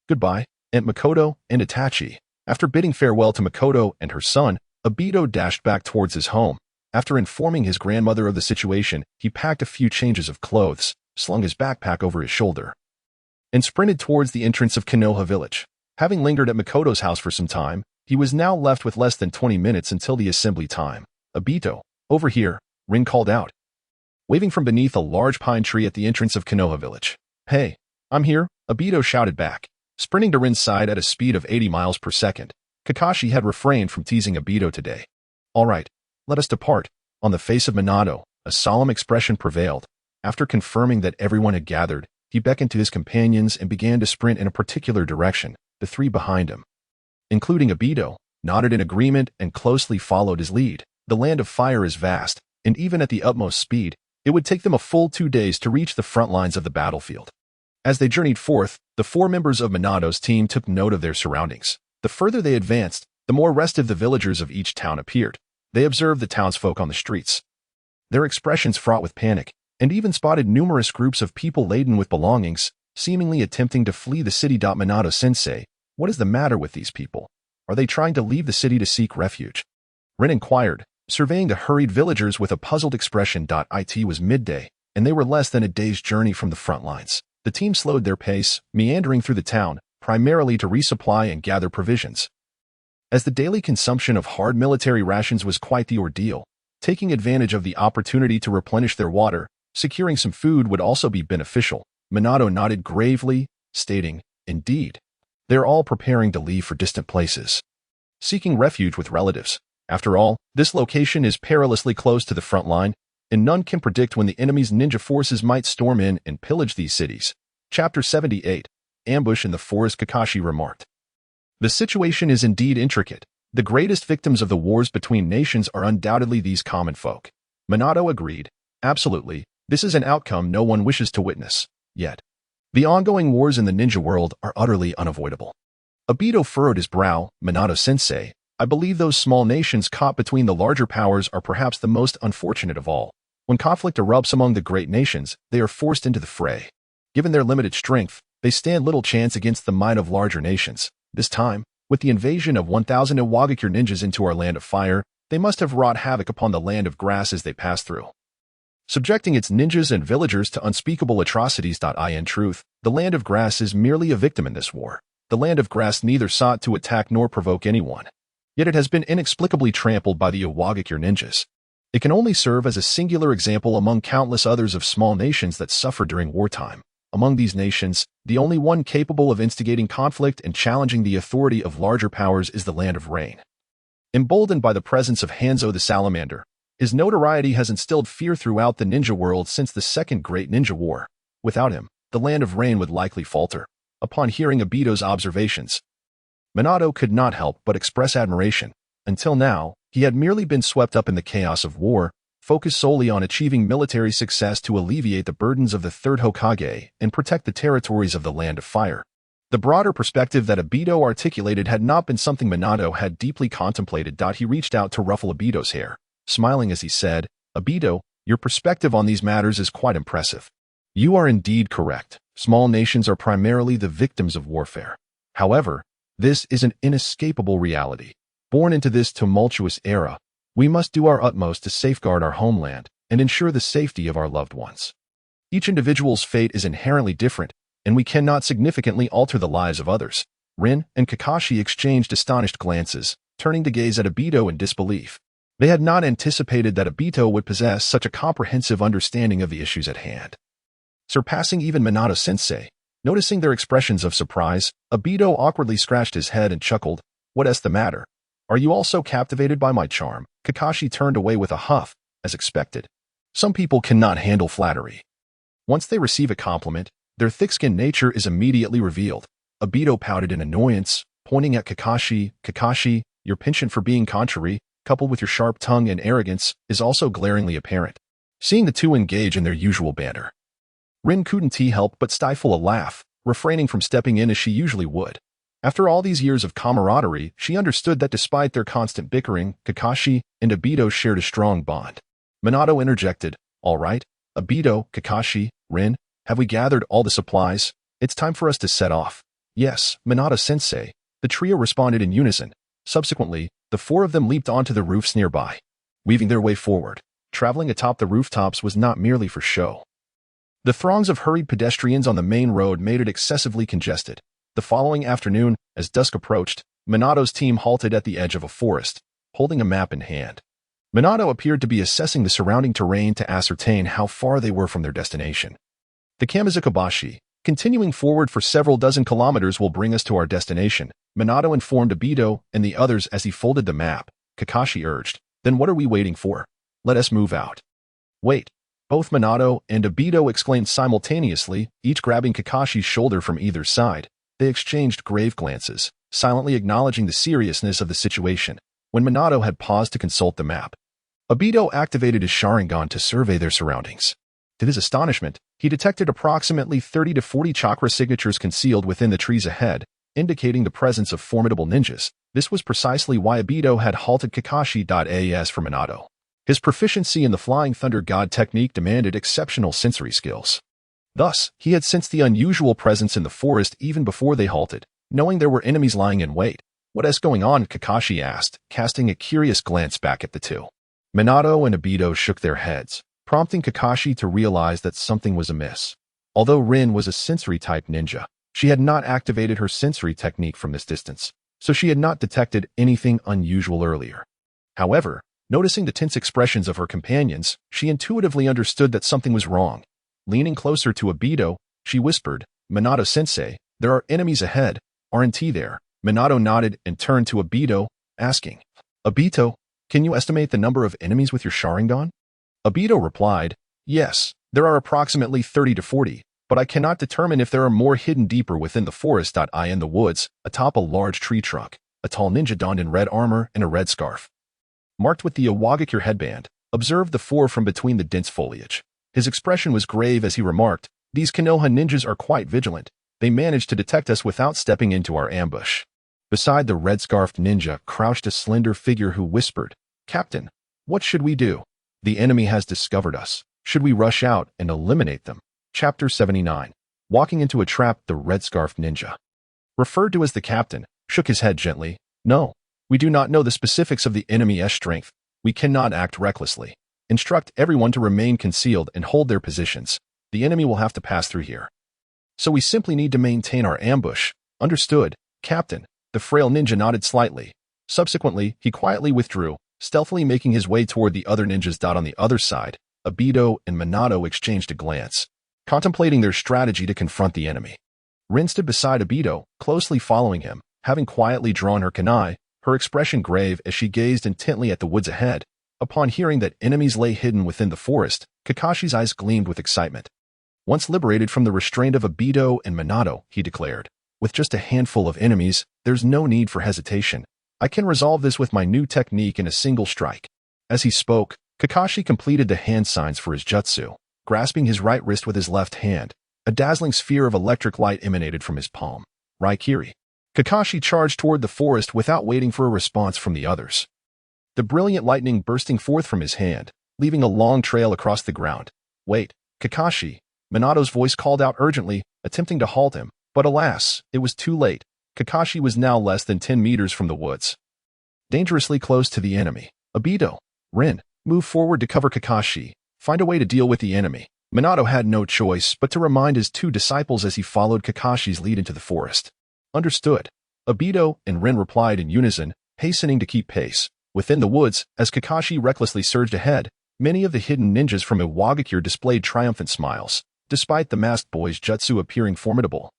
Goodbye, Aunt Makoto and Itachi. After bidding farewell to Makoto and her son, Obito dashed back towards his home. After informing his grandmother of the situation, he packed a few changes of clothes, slung his backpack over his shoulder, and sprinted towards the entrance of Konoha village. Having lingered at Makoto's house for some time, he was now left with less than 20 minutes until the assembly time. Obito, over here, Rin called out, waving from beneath a large pine tree at the entrance of Konoha village. Hey, I'm here, Obito shouted back, sprinting to Rin's side at a speed of 80 miles per second. Kakashi had refrained from teasing Obito today. All right, let us depart. On the face of Minato, a solemn expression prevailed. After confirming that everyone had gathered, he beckoned to his companions and began to sprint in a particular direction. The three behind him, including Obito, nodded in agreement and closely followed his lead. The land of fire is vast, and even at the utmost speed, it would take them a full 2 days to reach the front lines of the battlefield. As they journeyed forth, the 4 members of Minato's team took note of their surroundings. The further they advanced, the more restive the villagers of each town appeared. They observed the townsfolk on the streets, their expressions fraught with panic, and even spotted numerous groups of people laden with belongings, seemingly attempting to flee the city. Minato-sensei, what is the matter with these people? Are they trying to leave the city to seek refuge? Rin inquired, surveying the hurried villagers with a puzzled expression. It was midday, and they were less than a day's journey from the front lines. The team slowed their pace, meandering through the town, primarily to resupply and gather provisions. As the daily consumption of hard military rations was quite the ordeal, taking advantage of the opportunity to replenish their water, securing some food would also be beneficial. Minato nodded gravely, stating, indeed, they're all preparing to leave for distant places, seeking refuge with relatives. After all, this location is perilously close to the front line, and none can predict when the enemy's ninja forces might storm in and pillage these cities. Chapter 78, Ambush in the Forest. Kakashi remarked, the situation is indeed intricate. The greatest victims of the wars between nations are undoubtedly these common folk. Minato agreed, absolutely, this is an outcome no one wishes to witness. Yet, the ongoing wars in the ninja world are utterly unavoidable. Obito furrowed his brow. Minato-sensei, I believe those small nations caught between the larger powers are perhaps the most unfortunate of all. When conflict erupts among the great nations, they are forced into the fray. Given their limited strength, they stand little chance against the might of larger nations. This time, with the invasion of 1,000 Iwagakure ninjas into our land of fire, they must have wrought havoc upon the land of grass as they passed through, subjecting its ninjas and villagers to unspeakable atrocities. In truth, the land of grass is merely a victim in this war. The land of grass neither sought to attack nor provoke anyone, yet it has been inexplicably trampled by the Iwagakure ninjas. It can only serve as a singular example among countless others of small nations that suffered during wartime. Among these nations, the only one capable of instigating conflict and challenging the authority of larger powers is the Land of Rain. Emboldened by the presence of Hanzo the Salamander, his notoriety has instilled fear throughout the ninja world since the Second Great Ninja War. Without him, the Land of Rain would likely falter. Upon hearing Obito's observations, Minato could not help but express admiration. Until now, he had merely been swept up in the chaos of war, focused solely on achieving military success to alleviate the burdens of the Third Hokage and protect the territories of the Land of Fire. The broader perspective that Obito articulated had not been something Minato had deeply contemplated. He reached out to ruffle Obito's hair, smiling as he said, Obito, your perspective on these matters is quite impressive. You are indeed correct. Small nations are primarily the victims of warfare. However, this is an inescapable reality. Born into this tumultuous era, we must do our utmost to safeguard our homeland and ensure the safety of our loved ones. Each individual's fate is inherently different, and we cannot significantly alter the lives of others. Rin and Kakashi exchanged astonished glances, turning to gaze at Obito in disbelief. They had not anticipated that Obito would possess such a comprehensive understanding of the issues at hand. Surpassing even Minato-sensei, noticing their expressions of surprise, Obito awkwardly scratched his head and chuckled, "What's the matter? Are you also captivated by my charm? Kakashi turned away with a huff, as expected. Some people cannot handle flattery. Once they receive a compliment, their thick-skinned nature is immediately revealed. Obito pouted in annoyance, pointing at Kakashi. Kakashi, your penchant for being contrary, coupled with your sharp tongue and arrogance, is also glaringly apparent. Seeing the two engage in their usual banter, Rin couldn't help but stifle a laugh, refraining from stepping in as she usually would. After all these years of camaraderie, she understood that despite their constant bickering, Kakashi and Obito shared a strong bond. Minato interjected, "All right, Obito, Kakashi, Rin, have we gathered all the supplies? It's time for us to set off." "Yes, Minato-sensei," the trio responded in unison. Subsequently, the four of them leaped onto the roofs nearby, weaving their way forward. Traveling atop the rooftops was not merely for show. The throngs of hurried pedestrians on the main road made it excessively congested. The following afternoon, as dusk approached, Minato's team halted at the edge of a forest, holding a map in hand. Minato appeared to be assessing the surrounding terrain to ascertain how far they were from their destination. "The Kamizukabashi, continuing forward for several dozen kilometers, will bring us to our destination," Minato informed Obito and the others as he folded the map. Kakashi urged, "Then what are we waiting for? Let us move out." "Wait!" Both Minato and Obito exclaimed simultaneously, each grabbing Kakashi's shoulder from either side. They exchanged grave glances, silently acknowledging the seriousness of the situation. When Minato had paused to consult the map, Obito activated his Sharingan to survey their surroundings. To his astonishment, he detected approximately 30 to 40 chakra signatures concealed within the trees ahead, indicating the presence of formidable ninjas. This was precisely why Obito had halted Kakashi.as for Minato. His proficiency in the Flying Thunder God technique demanded exceptional sensory skills. Thus, he had sensed the unusual presence in the forest even before they halted, knowing there were enemies lying in wait. "What is going on?" Kakashi asked, casting a curious glance back at the two. Minato and Obito shook their heads, prompting Kakashi to realize that something was amiss. Although Rin was a sensory-type ninja, she had not activated her sensory technique from this distance, so she had not detected anything unusual earlier. However, noticing the tense expressions of her companions, she intuitively understood that something was wrong. Leaning closer to Obito, she whispered, "Minato-sensei, there are enemies ahead, aren't there?" Minato nodded and turned to Obito, asking, "Obito, can you estimate the number of enemies with your Sharingan?" Obito replied, "Yes, there are approximately 30 to 40, but I cannot determine if there are more hidden deeper within the forest. In the woods, atop a large tree trunk, a tall ninja donned in red armor and a red scarf, marked with the Iwagakure headband, observed the four from between the dense foliage. His expression was grave as he remarked, "These Konoha ninjas are quite vigilant. They managed to detect us without stepping into our ambush." Beside the red-scarfed ninja crouched a slender figure who whispered, "Captain, what should we do? The enemy has discovered us. Should we rush out and eliminate them?" Chapter 79. Walking into a trap. The red-scarfed ninja, referred to as the captain, shook his head gently. "No, we do not know the specifics of the enemy's strength. We cannot act recklessly. Instruct everyone to remain concealed and hold their positions. The enemy will have to pass through here. So we simply need to maintain our ambush." "Understood, Captain." The frail ninja nodded slightly. Subsequently, he quietly withdrew, stealthily making his way toward the other ninjas. On the other side, Obito and Minato exchanged a glance, contemplating their strategy to confront the enemy. Rin stood beside Obito, closely following him, having quietly drawn her kunai, her expression grave as she gazed intently at the woods ahead. Upon hearing that enemies lay hidden within the forest, Kakashi's eyes gleamed with excitement. Once liberated from the restraint of Obito and Minato, he declared, "With just a handful of enemies, there's no need for hesitation. I can resolve this with my new technique in a single strike." As he spoke, Kakashi completed the hand signs for his jutsu, grasping his right wrist with his left hand. A dazzling sphere of electric light emanated from his palm. Raikiri. Kakashi charged toward the forest without waiting for a response from the others. The brilliant lightning bursting forth from his hand, leaving a long trail across the ground. "Wait, Kakashi!" Minato's voice called out urgently, attempting to halt him, but alas, it was too late. Kakashi was now less than 10 meters from the woods, dangerously close to the enemy. "Obito, Rin, move forward to cover Kakashi. Find a way to deal with the enemy." Minato had no choice but to remind his two disciples as he followed Kakashi's lead into the forest. "Understood." Obito and Rin replied in unison, hastening to keep pace. Within the woods, as Kakashi recklessly surged ahead, many of the hidden ninjas from Iwagakure displayed triumphant smiles, despite the masked boy's jutsu appearing formidable.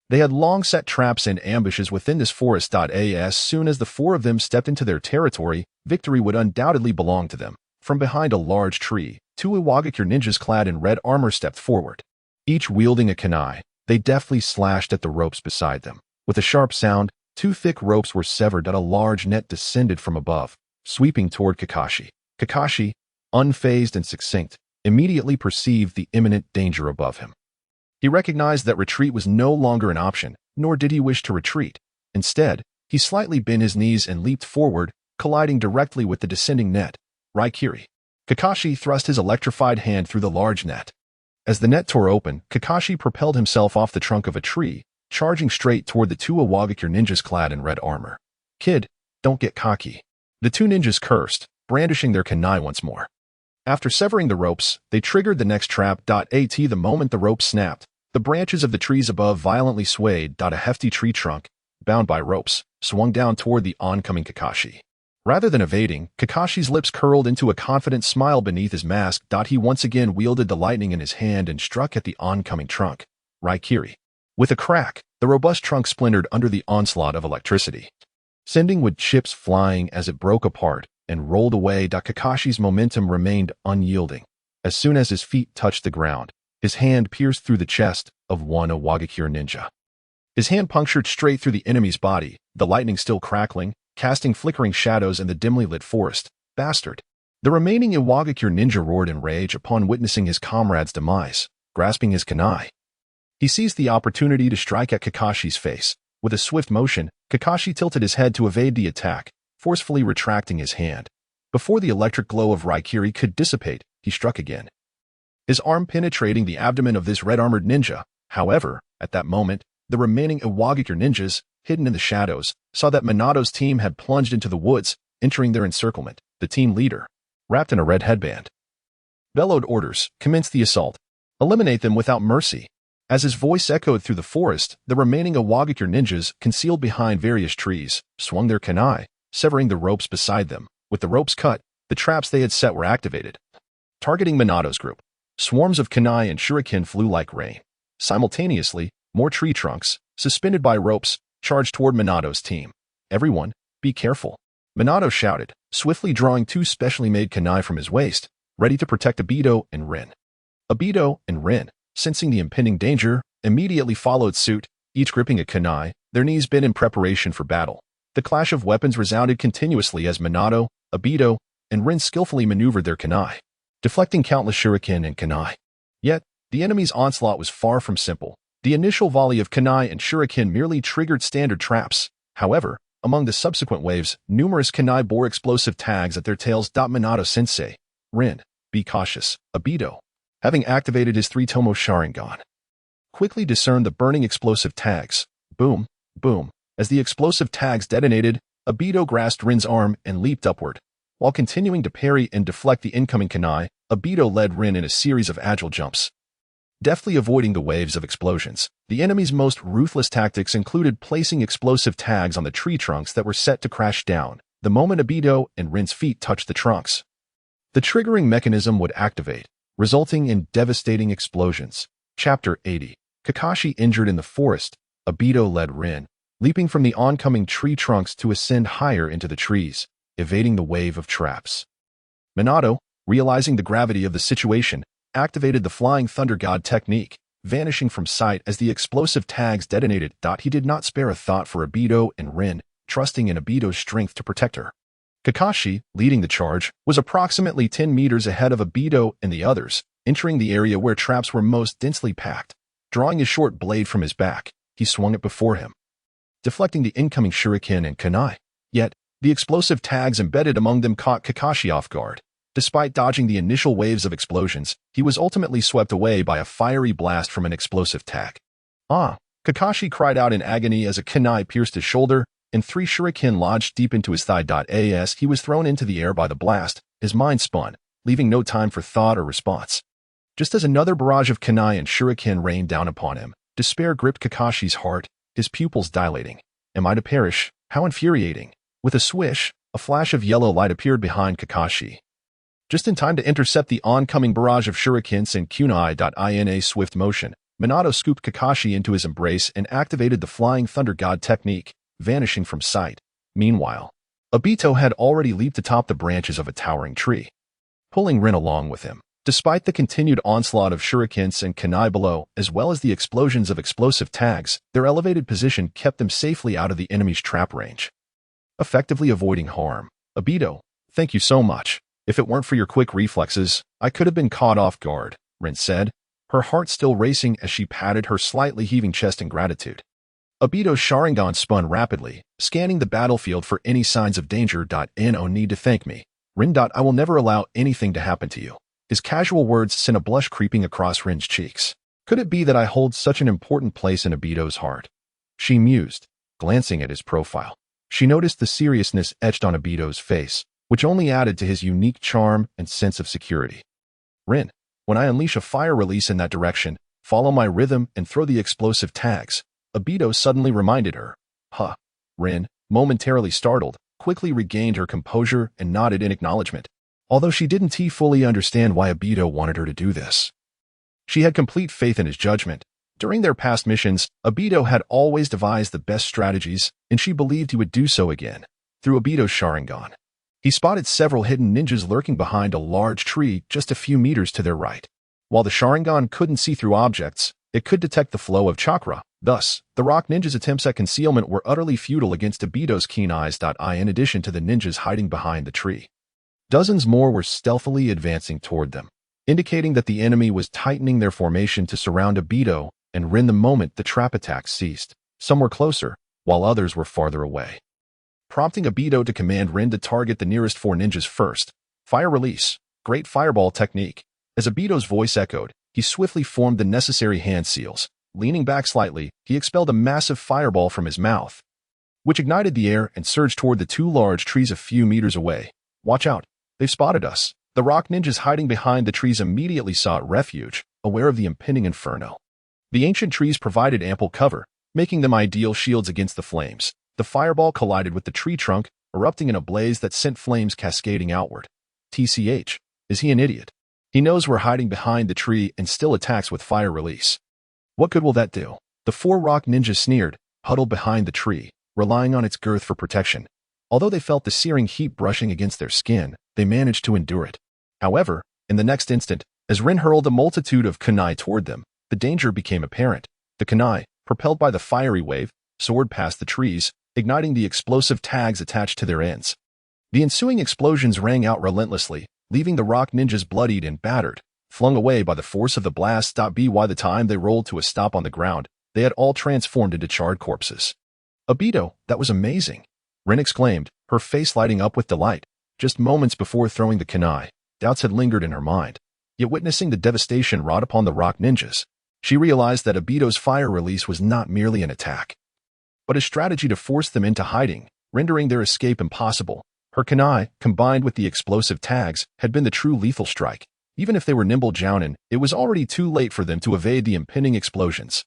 They had long set traps and ambushes within this forest. As soon as the four of them stepped into their territory, victory would undoubtedly belong to them. From behind a large tree, two Iwagakure ninjas clad in red armor stepped forward. Each wielding a kunai, they deftly slashed at the ropes beside them. With a sharp sound, two thick ropes were severed. A large net descended from above, sweeping toward Kakashi. Kakashi, unfazed and succinct, immediately perceived the imminent danger above him. He recognized that retreat was no longer an option, nor did he wish to retreat. Instead, he slightly bent his knees and leaped forward, colliding directly with the descending net. Raikiri. Kakashi thrust his electrified hand through the large net. As the net tore open, Kakashi propelled himself off the trunk of a tree, charging straight toward the two Iwagakure ninjas clad in red armor. "Kid, don't get cocky." The two ninjas cursed, brandishing their kunai once more. After severing the ropes, they triggered the next trap. The moment the rope snapped, the branches of the trees above violently swayed. A hefty tree trunk, bound by ropes, swung down toward the oncoming Kakashi. Rather than evading, Kakashi's lips curled into a confident smile beneath his mask. He once again wielded the lightning in his hand and struck at the oncoming trunk. Raikiri. With a crack, the robust trunk splintered under the onslaught of electricity, sending wood chips flying as it broke apart and rolled away. Kakashi's momentum remained unyielding. As soon as his feet touched the ground, his hand pierced through the chest of one Iwagakure ninja. His hand punctured straight through the enemy's body, the lightning still crackling, casting flickering shadows in the dimly lit forest. "Bastard!" The remaining Iwagakure ninja roared in rage upon witnessing his comrade's demise. Grasping his kunai, he seized the opportunity to strike at Kakashi's face. With a swift motion, Kakashi tilted his head to evade the attack, forcefully retracting his hand. Before the electric glow of Raikiri could dissipate, he struck again, his arm penetrating the abdomen of this red-armored ninja. However, at that moment, the remaining Iwagakure ninjas, hidden in the shadows, saw that Minato's team had plunged into the woods, entering their encirclement. The team leader, wrapped in a red headband, bellowed orders: "Commence the assault. Eliminate them without mercy." As his voice echoed through the forest, the remaining Iwagakure ninjas, concealed behind various trees, swung their kunai, severing the ropes beside them. With the ropes cut, the traps they had set were activated, targeting Minato's group. Swarms of kunai and shuriken flew like rain. Simultaneously, more tree trunks, suspended by ropes, charged toward Minato's team. "Everyone, be careful," Minato shouted, swiftly drawing two specially made kunai from his waist, ready to protect Obito and Rin. Obito and Rin, sensing the impending danger, immediately followed suit, each gripping a kunai, their knees bent in preparation for battle. The clash of weapons resounded continuously as Minato, Obito, and Rin skillfully maneuvered their kunai, deflecting countless shuriken and kunai. Yet, the enemy's onslaught was far from simple. The initial volley of kunai and shuriken merely triggered standard traps. However, among the subsequent waves, numerous kunai bore explosive tags at their tails. Minato-sensei, Rin, be cautious. Obito, having activated his three-tomo Sharingan, quickly discerned the burning explosive tags. Boom, boom. As the explosive tags detonated, Obito grasped Rin's arm and leaped upward. While continuing to parry and deflect the incoming kunai, Obito led Rin in a series of agile jumps, deftly avoiding the waves of explosions. The enemy's most ruthless tactics included placing explosive tags on the tree trunks that were set to crash down the moment Obito and Rin's feet touched the trunks. The triggering mechanism would activate, resulting in devastating explosions. Chapter 80. Kakashi injured in the forest. Obito led Rin, leaping from the oncoming tree trunks to ascend higher into the trees, evading the wave of traps. Minato, realizing the gravity of the situation, activated the Flying Thunder God technique, vanishing from sight as the explosive tags detonated. He did not spare a thought for Obito and Rin, trusting in Obito's strength to protect her. Kakashi, leading the charge, was approximately 10 meters ahead of Obito and the others, entering the area where traps were most densely packed. Drawing his short blade from his back, he swung it before him, deflecting the incoming shuriken and kunai. Yet, the explosive tags embedded among them caught Kakashi off guard. Despite dodging the initial waves of explosions, he was ultimately swept away by a fiery blast from an explosive tag. "Ah!" Kakashi cried out in agony as a kunai pierced his shoulder, and 3 shuriken lodged deep into his thigh. As he was thrown into the air by the blast, his mind spun, leaving no time for thought or response. Just as another barrage of kunai and shuriken rained down upon him, despair gripped Kakashi's heart, his pupils dilating. Am I to perish? How infuriating! With a swish, a flash of yellow light appeared behind Kakashi, just in time to intercept the oncoming barrage of shurikens and kunai. In a swift motion, Minato scooped Kakashi into his embrace and activated the Flying Thunder God technique, vanishing from sight. Meanwhile, Obito had already leaped atop the branches of a towering tree, pulling Rin along with him. Despite the continued onslaught of shurikens and kunai below, as well as the explosions of explosive tags, their elevated position kept them safely out of the enemy's trap range, effectively avoiding harm. Obito, thank you so much. If it weren't for your quick reflexes, I could have been caught off guard, Rin said, her heart still racing as she patted her slightly heaving chest in gratitude. Obito's Sharingan spun rapidly, scanning the battlefield for any signs of danger. No need to thank me. Rin. I will never allow anything to happen to you. His casual words sent a blush creeping across Rin's cheeks. Could it be that I hold such an important place in Obito's heart? She mused, glancing at his profile. She noticed the seriousness etched on Obito's face, which only added to his unique charm and sense of security. Rin, when I unleash a fire release in that direction, follow my rhythm and throw the explosive tags, Obito suddenly reminded her. Huh. Rin, momentarily startled, quickly regained her composure and nodded in acknowledgement, although she didn't fully understand why Obito wanted her to do this. She had complete faith in his judgment. During their past missions, Obito had always devised the best strategies, and she believed he would do so again. Through Obito's Sharingan, he spotted several hidden ninjas lurking behind a large tree just a few meters to their right. While the Sharingan couldn't see through objects, it could detect the flow of chakra. Thus, the rock ninjas' attempts at concealment were utterly futile against Obito's keen eyes. In addition to the ninjas hiding behind the tree, dozens more were stealthily advancing toward them, indicating that the enemy was tightening their formation to surround Obito and Rin the moment the trap attacks ceased. Some were closer, while others were farther away, prompting Obito to command Rin to target the nearest four ninjas first. Fire release, great fireball technique. As Obito's voice echoed, he swiftly formed the necessary hand seals. Leaning back slightly, he expelled a massive fireball from his mouth, which ignited the air and surged toward the two large trees a few meters away. Watch out, they've spotted us. The rock ninjas hiding behind the trees immediately sought refuge, aware of the impending inferno. The ancient trees provided ample cover, making them ideal shields against the flames. The fireball collided with the tree trunk, erupting in a blaze that sent flames cascading outward. TCH, is he an idiot? He knows we're hiding behind the tree and still attacks with fire release. What good will that do? The four rock ninjas sneered, huddled behind the tree, relying on its girth for protection. Although they felt the searing heat brushing against their skin, they managed to endure it. However, in the next instant, as Rin hurled a multitude of kunai toward them, the danger became apparent. The kunai, propelled by the fiery wave, soared past the trees, igniting the explosive tags attached to their ends. The ensuing explosions rang out relentlessly, leaving the rock ninjas bloodied and battered, flung away by the force of the blast. By the time they rolled to a stop on the ground, they had all transformed into charred corpses. Obito, that was amazing, Rin exclaimed, her face lighting up with delight. Just moments before throwing the kunai, doubts had lingered in her mind. Yet witnessing the devastation wrought upon the rock ninjas, she realized that Obito's fire release was not merely an attack, but a strategy to force them into hiding, rendering their escape impossible. Her kunai, combined with the explosive tags, had been the true lethal strike. Even if they were nimble jounin, it was already too late for them to evade the impending explosions.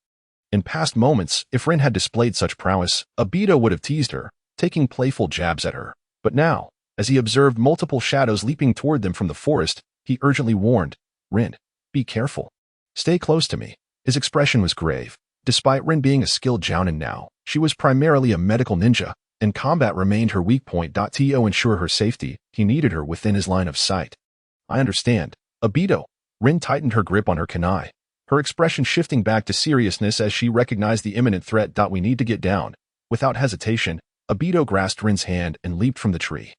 In past moments, if Rin had displayed such prowess, Obito would have teased her, taking playful jabs at her. But now, as he observed multiple shadows leaping toward them from the forest, he urgently warned, Rin, be careful. Stay close to me. His expression was grave. Despite Rin being a skilled jounin now, she was primarily a medical ninja, and combat remained her weak point. To ensure her safety, he needed her within his line of sight. I understand, Obito. Rin tightened her grip on her kunai, her expression shifting back to seriousness as she recognized the imminent threat. We need to get down. Without hesitation, Obito grasped Rin's hand and leaped from the tree.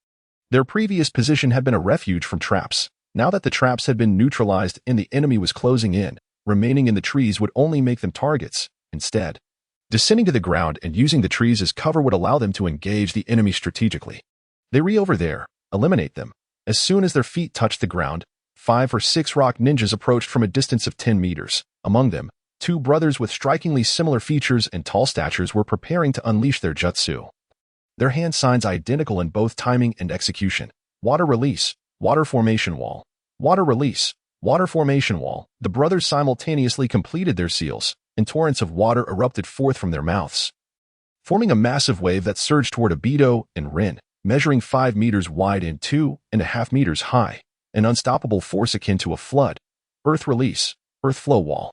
Their previous position had been a refuge from traps. Now that the traps had been neutralized and the enemy was closing in, remaining in the trees would only make them targets. Instead, descending to the ground and using the trees as cover would allow them to engage the enemy strategically. They over there, eliminate them. As soon as their feet touched the ground, 5 or 6 rock ninjas approached from a distance of 10 meters. Among them, 2 brothers with strikingly similar features and tall statures were preparing to unleash their jutsu. Their hand signs identical in both timing and execution. Water release, water formation wall. Water release, water formation wall. The brothers simultaneously completed their seals, and torrents of water erupted forth from their mouths, forming a massive wave that surged toward Obito and Rin, measuring 5 meters wide and 2.5 meters high. An unstoppable force akin to a flood. Earth release, earth flow wall.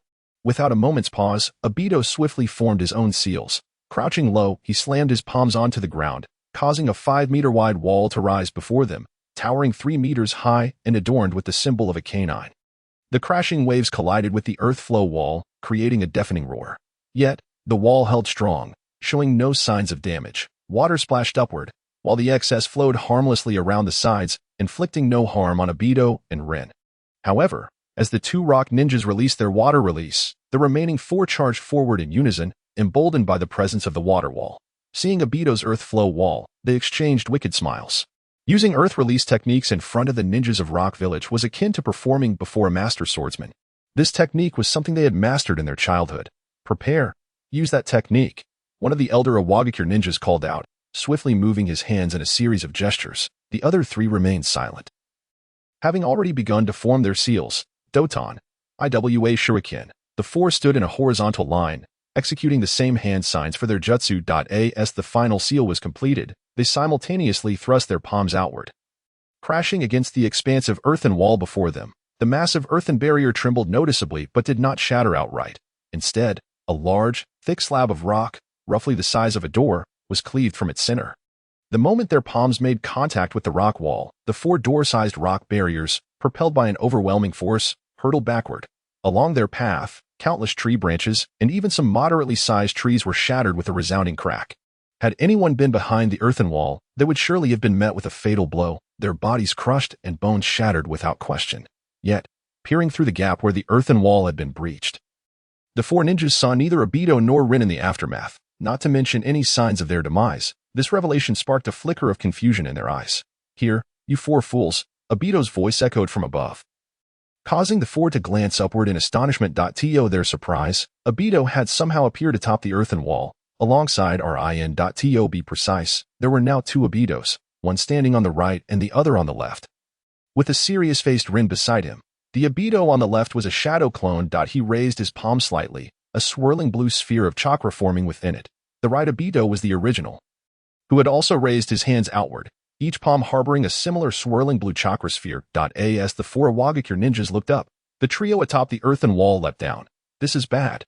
Without a moment's pause, Obito swiftly formed his own seals. Crouching low, he slammed his palms onto the ground, causing a 5-meter-wide wall to rise before them, towering 3 meters high and adorned with the symbol of a canine. The crashing waves collided with the earth flow wall, creating a deafening roar. Yet, the wall held strong, showing no signs of damage. Water splashed upward, while the excess flowed harmlessly around the sides, inflicting no harm on Obito and Rin. However, as the 2 rock ninjas released their water release, the remaining 4 charged forward in unison, emboldened by the presence of the water wall. Seeing Obito's earth flow wall, they exchanged wicked smiles. Using earth release techniques in front of the ninjas of Rock Village was akin to performing before a master swordsman. This technique was something they had mastered in their childhood. Prepare. Use that technique. One of the elder Iwagakure ninjas called out, swiftly moving his hands in a series of gestures. The other 3 remained silent. Having already begun to form their seals, Doton, Iwa Shuriken, the 4 stood in a horizontal line, executing the same hand signs for their jutsu. As the final seal was completed, they simultaneously thrust their palms outward. Crashing against the expansive earthen wall before them, the massive earthen barrier trembled noticeably but did not shatter outright. Instead, a large, thick slab of rock, roughly the size of a door, was cleaved from its center. The moment their palms made contact with the rock wall, the 4 door-sized rock barriers, propelled by an overwhelming force, hurtled backward. Along their path, countless tree branches and even some moderately sized trees were shattered with a resounding crack. Had anyone been behind the earthen wall, they would surely have been met with a fatal blow, their bodies crushed and bones shattered without question. Yet, peering through the gap where the earthen wall had been breached, the 4 ninjas saw neither Obito nor Rin in the aftermath, not to mention any signs of their demise. This revelation sparked a flicker of confusion in their eyes. "Here, you 4 fools," Obito's voice echoed from above, causing the 4 to glance upward in astonishment. To their surprise, Obito had somehow appeared atop the earthen wall, alongside Rin. To be precise, there were now 2 Obitos, one standing on the right and the other on the left. With a serious-faced Rin beside him, the Obito on the left was a shadow clone. He raised his palm slightly, a swirling blue sphere of chakra forming within it. The right Obito was the original, who had also raised his hands outward, each palm harboring a similar swirling blue chakra sphere. As the 4 Iwagakure ninjas looked up, the trio atop the earthen wall leapt down. "This is bad.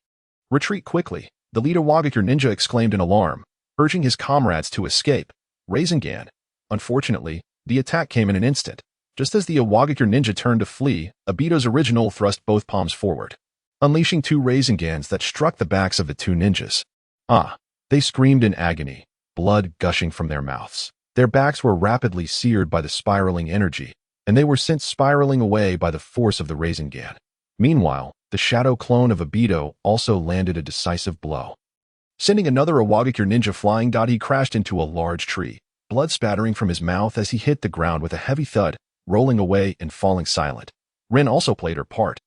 Retreat quickly," the lead Iwagakure ninja exclaimed in alarm, urging his comrades to escape. Rasengan. Unfortunately, the attack came in an instant. Just as the Iwagakure ninja turned to flee, Obito's original thrust both palms forward, unleashing 2 Rasengans that struck the backs of the 2 ninjas. "Ah!" They screamed in agony, blood gushing from their mouths. Their backs were rapidly seared by the spiraling energy, and they were sent spiraling away by the force of the Rasengan. Meanwhile, the shadow clone of Obito also landed a decisive blow, sending another Iwagakure ninja flying. He crashed into a large tree, blood spattering from his mouth as he hit the ground with a heavy thud, rolling away and falling silent. Rin also played her part,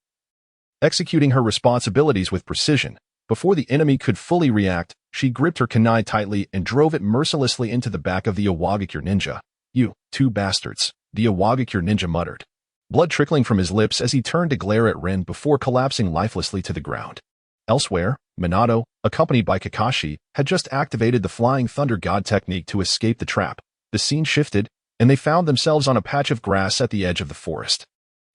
executing her responsibilities with precision. Before the enemy could fully react, she gripped her kunai tightly and drove it mercilessly into the back of the Iwagakure ninja. "You 2 bastards," the Iwagakure ninja muttered, blood trickling from his lips as he turned to glare at Rin before collapsing lifelessly to the ground. Elsewhere, Minato, accompanied by Kakashi, had just activated the Flying Thunder God technique to escape the trap. The scene shifted, and they found themselves on a patch of grass at the edge of the forest.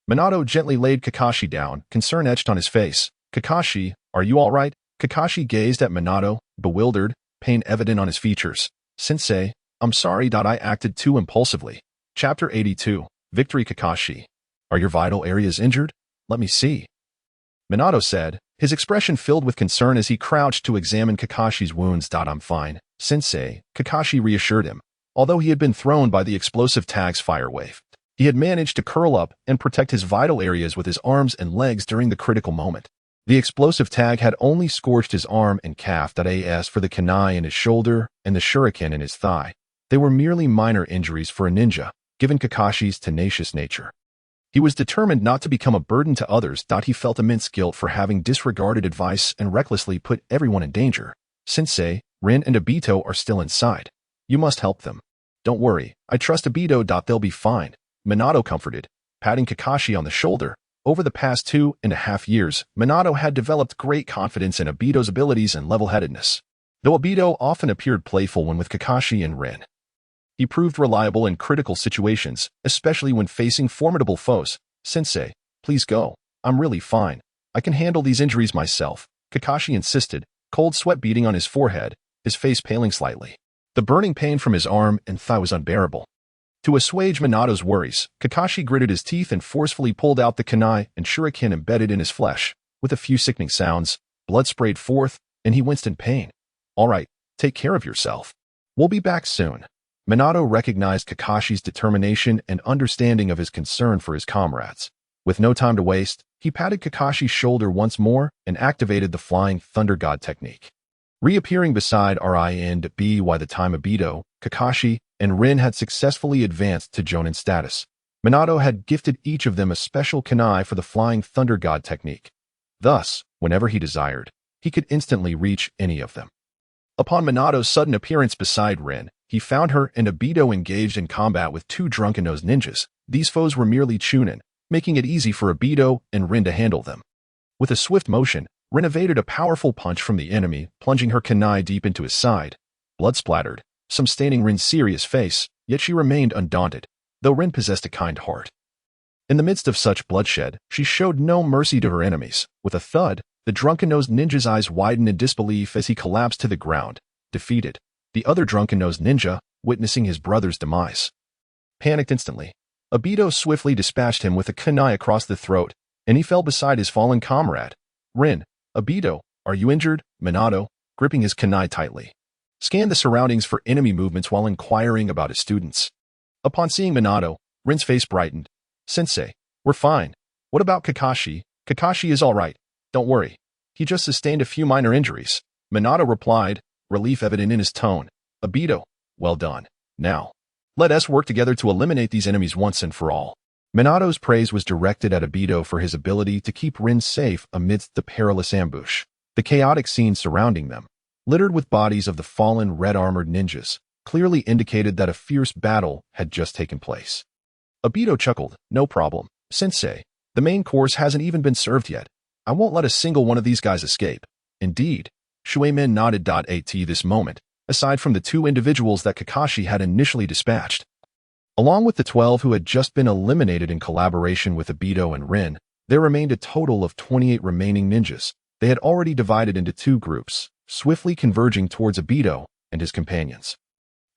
Minato gently laid Kakashi down, concern etched on his face. "Kakashi, are you all right?" Kakashi gazed at Minato, bewildered, pain evident on his features. "Sensei, I'm sorry. I acted too impulsively." Chapter 82. Victory. Kakashi. "Are your vital areas injured? Let me see," Minato said, his expression filled with concern as he crouched to examine Kakashi's wounds. "I'm fine, Sensei," Kakashi reassured him. Although he had been thrown by the explosive tag's fire wave, he had managed to curl up and protect his vital areas with his arms and legs during the critical moment. The explosive tag had only scorched his arm and calf. As for the kunai in his shoulder and the shuriken in his thigh, they were merely minor injuries for a ninja, given Kakashi's tenacious nature. He was determined not to become a burden to others. He felt immense guilt for having disregarded advice and recklessly put everyone in danger. "Sensei, Rin and Obito are still inside. You must help them." "Don't worry, I trust Obito. They'll be fine," Minato comforted, patting Kakashi on the shoulder. Over the past 2.5 years, Minato had developed great confidence in Obito's abilities and level-headedness. Though Obito often appeared playful when with Kakashi and Rin, he proved reliable in critical situations, especially when facing formidable foes. "Sensei, please go. I'm really fine. I can handle these injuries myself, Kakashi insisted, cold sweat beading on his forehead, his face paling slightly. The burning pain from his arm and thigh was unbearable. To assuage Minato's worries, Kakashi gritted his teeth and forcefully pulled out the kunai and shuriken embedded in his flesh. With a few sickening sounds, blood sprayed forth, and he winced in pain. All right, take care of yourself. We'll be back soon. Minato recognized Kakashi's determination and understanding of his concern for his comrades. With no time to waste, he patted Kakashi's shoulder once more and activated the Flying Thunder God technique. Reappearing beside Rin by the time Obito, Kakashi, and Rin had successfully advanced to Jonin status. Minato had gifted each of them a special kunai for the Flying Thunder God technique. Thus, whenever he desired, he could instantly reach any of them. Upon Minato's sudden appearance beside Rin, he found her and Obito engaged in combat with two drunken-nosed ninjas. These foes were merely chunin, making it easy for Obito and Rin to handle them. With a swift motion, Rin evaded a powerful punch from the enemy, plunging her kunai deep into his side. Blood splattered, some staining Rin's serious face, yet she remained undaunted, though Rin possessed a kind heart. In the midst of such bloodshed, she showed no mercy to her enemies. With a thud, the drunken-nosed ninja's eyes widened in disbelief as he collapsed to the ground, defeated. The other drunken-nosed ninja, witnessing his brother's demise, panicked instantly. Obito swiftly dispatched him with a kunai across the throat, and he fell beside his fallen comrade. Rin, Obito, are you injured? Minato, gripping his kunai tightly, scanned the surroundings for enemy movements while inquiring about his students. Upon seeing Minato, Rin's face brightened. Sensei, we're fine. What about Kakashi? Kakashi is all right. Don't worry. He just sustained a few minor injuries. Minato replied, relief evident in his tone. Obito, well done. Now, let us work together to eliminate these enemies once and for all. Minato's praise was directed at Obito for his ability to keep Rin safe amidst the perilous ambush. The chaotic scene surrounding them, littered with bodies of the fallen red-armored ninjas, clearly indicated that a fierce battle had just taken place. Obito chuckled, no problem, Sensei. The main course hasn't even been served yet. I won't let a single one of these guys escape. Indeed, Shuemin nodded. At this moment, aside from the two individuals that Kakashi had initially dispatched, along with the 12 who had just been eliminated in collaboration with Obito and Rin, there remained a total of 28 remaining ninjas. They had already divided into two groups, swiftly converging towards Obito and his companions.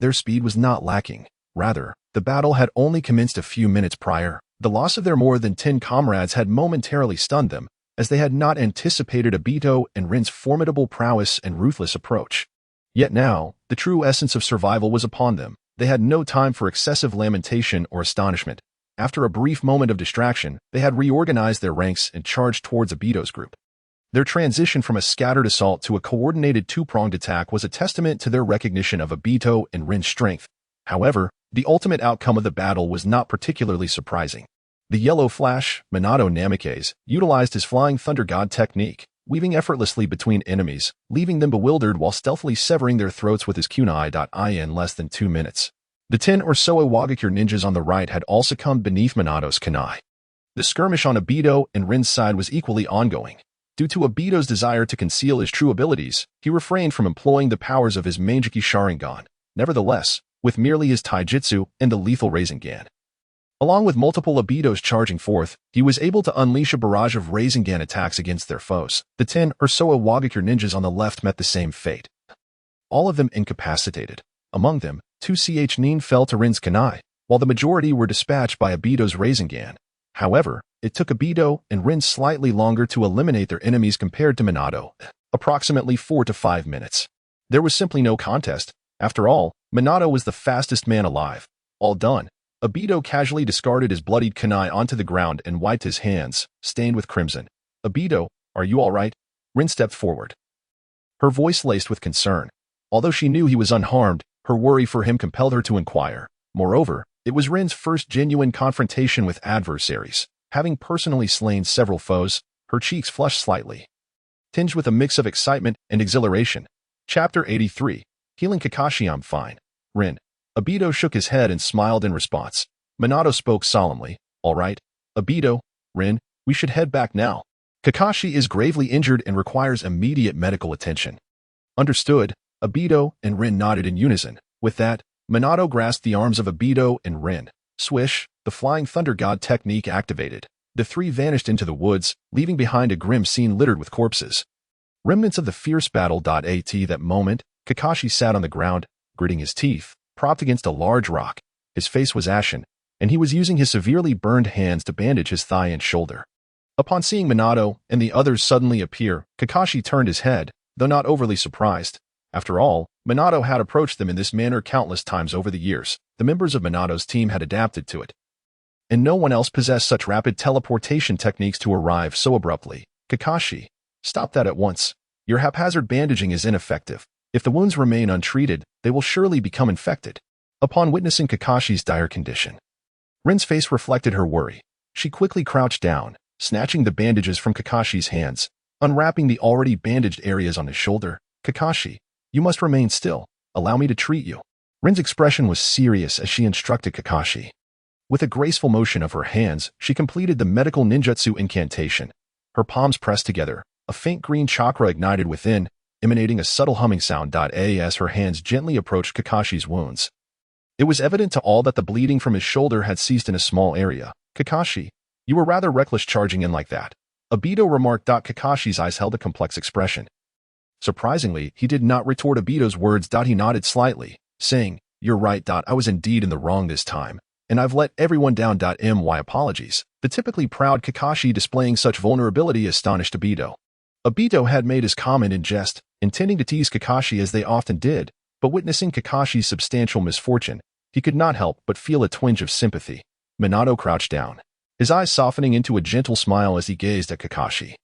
Their speed was not lacking. Rather, the battle had only commenced a few minutes prior. The loss of their more than 10 comrades had momentarily stunned them, as they had not anticipated Obito and Rin's formidable prowess and ruthless approach. Yet now, the true essence of survival was upon them. They had no time for excessive lamentation or astonishment. After a brief moment of distraction, they had reorganized their ranks and charged towards Obito's group. Their transition from a scattered assault to a coordinated two-pronged attack was a testament to their recognition of Obito and Rin's strength. However, the ultimate outcome of the battle was not particularly surprising. The Yellow Flash, Minato Namikaze, utilized his Flying Thunder God technique, weaving effortlessly between enemies, leaving them bewildered while stealthily severing their throats with his kunai. In less than 2 minutes. The 10 or so Iwagakure ninjas on the right had all succumbed beneath Minato's kunai. The skirmish on Obito and Rin's side was equally ongoing. Due to Obito's desire to conceal his true abilities, he refrained from employing the powers of his Mangekyō Sharingan. Nevertheless, with merely his taijutsu and the lethal Rasengan, along with multiple Obitos charging forth, he was able to unleash a barrage of Rasengan attacks against their foes. The 10 or so Iwagakure ninjas on the left met the same fate, all of them incapacitated. Among them, 2 Nin fell to Rin's kunai, while the majority were dispatched by Obito's Rasengan. However, it took Obito and Rin slightly longer to eliminate their enemies compared to Minato, approximately 4 to 5 minutes. There was simply no contest. After all, Minato was the fastest man alive. All done, Obito casually discarded his bloodied kunai onto the ground and wiped his hands, stained with crimson. Obito, are you all right? Rin stepped forward, her voice laced with concern. Although she knew he was unharmed, her worry for him compelled her to inquire. Moreover, it was Rin's first genuine confrontation with adversaries. Having personally slain several foes, her cheeks flushed slightly, tinged with a mix of excitement and exhilaration. Chapter 83. Healing Kakashi. I'm fine. Rin. Obito shook his head and smiled in response. Minato spoke solemnly. All right, Obito, Rin, we should head back now. Kakashi is gravely injured and requires immediate medical attention. Understood. Obito and Rin nodded in unison. With that, Minato grasped the arms of Obito and Rin. Swish, the Flying Thunder God technique activated. The three vanished into the woods, leaving behind a grim scene littered with corpses. Remnants of the fierce battle. At that moment, Kakashi sat on the ground, gritting his teeth, propped against a large rock. His face was ashen, and he was using his severely burned hands to bandage his thigh and shoulder. Upon seeing Minato and the others suddenly appear, Kakashi turned his head, though not overly surprised. After all, Minato had approached them in this manner countless times over the years. The members of Minato's team had adapted to it, and no one else possessed such rapid teleportation techniques to arrive so abruptly. Kakashi, stop that at once. Your haphazard bandaging is ineffective. If the wounds remain untreated, they will surely become infected. Upon witnessing Kakashi's dire condition, Rin's face reflected her worry. She quickly crouched down, snatching the bandages from Kakashi's hands, unwrapping the already bandaged areas on his shoulder. Kakashi, you must remain still. Allow me to treat you. Rin's expression was serious as she instructed Kakashi. With a graceful motion of her hands, she completed the medical ninjutsu incantation. Her palms pressed together, a faint green chakra ignited within, emanating a subtle humming sound. As her hands gently approached Kakashi's wounds, it was evident to all that the bleeding from his shoulder had ceased in a small area. Kakashi, you were rather reckless charging in like that, Obito remarked. Kakashi's eyes held a complex expression. Surprisingly, he did not retort Obito's words. He nodded slightly, saying, You're right. I was indeed in the wrong this time, and I've let everyone down. My apologies. The typically proud Kakashi displaying such vulnerability astonished Obito. Obito had made his comment in jest, intending to tease Kakashi as they often did, but witnessing Kakashi's substantial misfortune, he could not help but feel a twinge of sympathy. Minato crouched down, his eyes softening into a gentle smile as he gazed at Kakashi.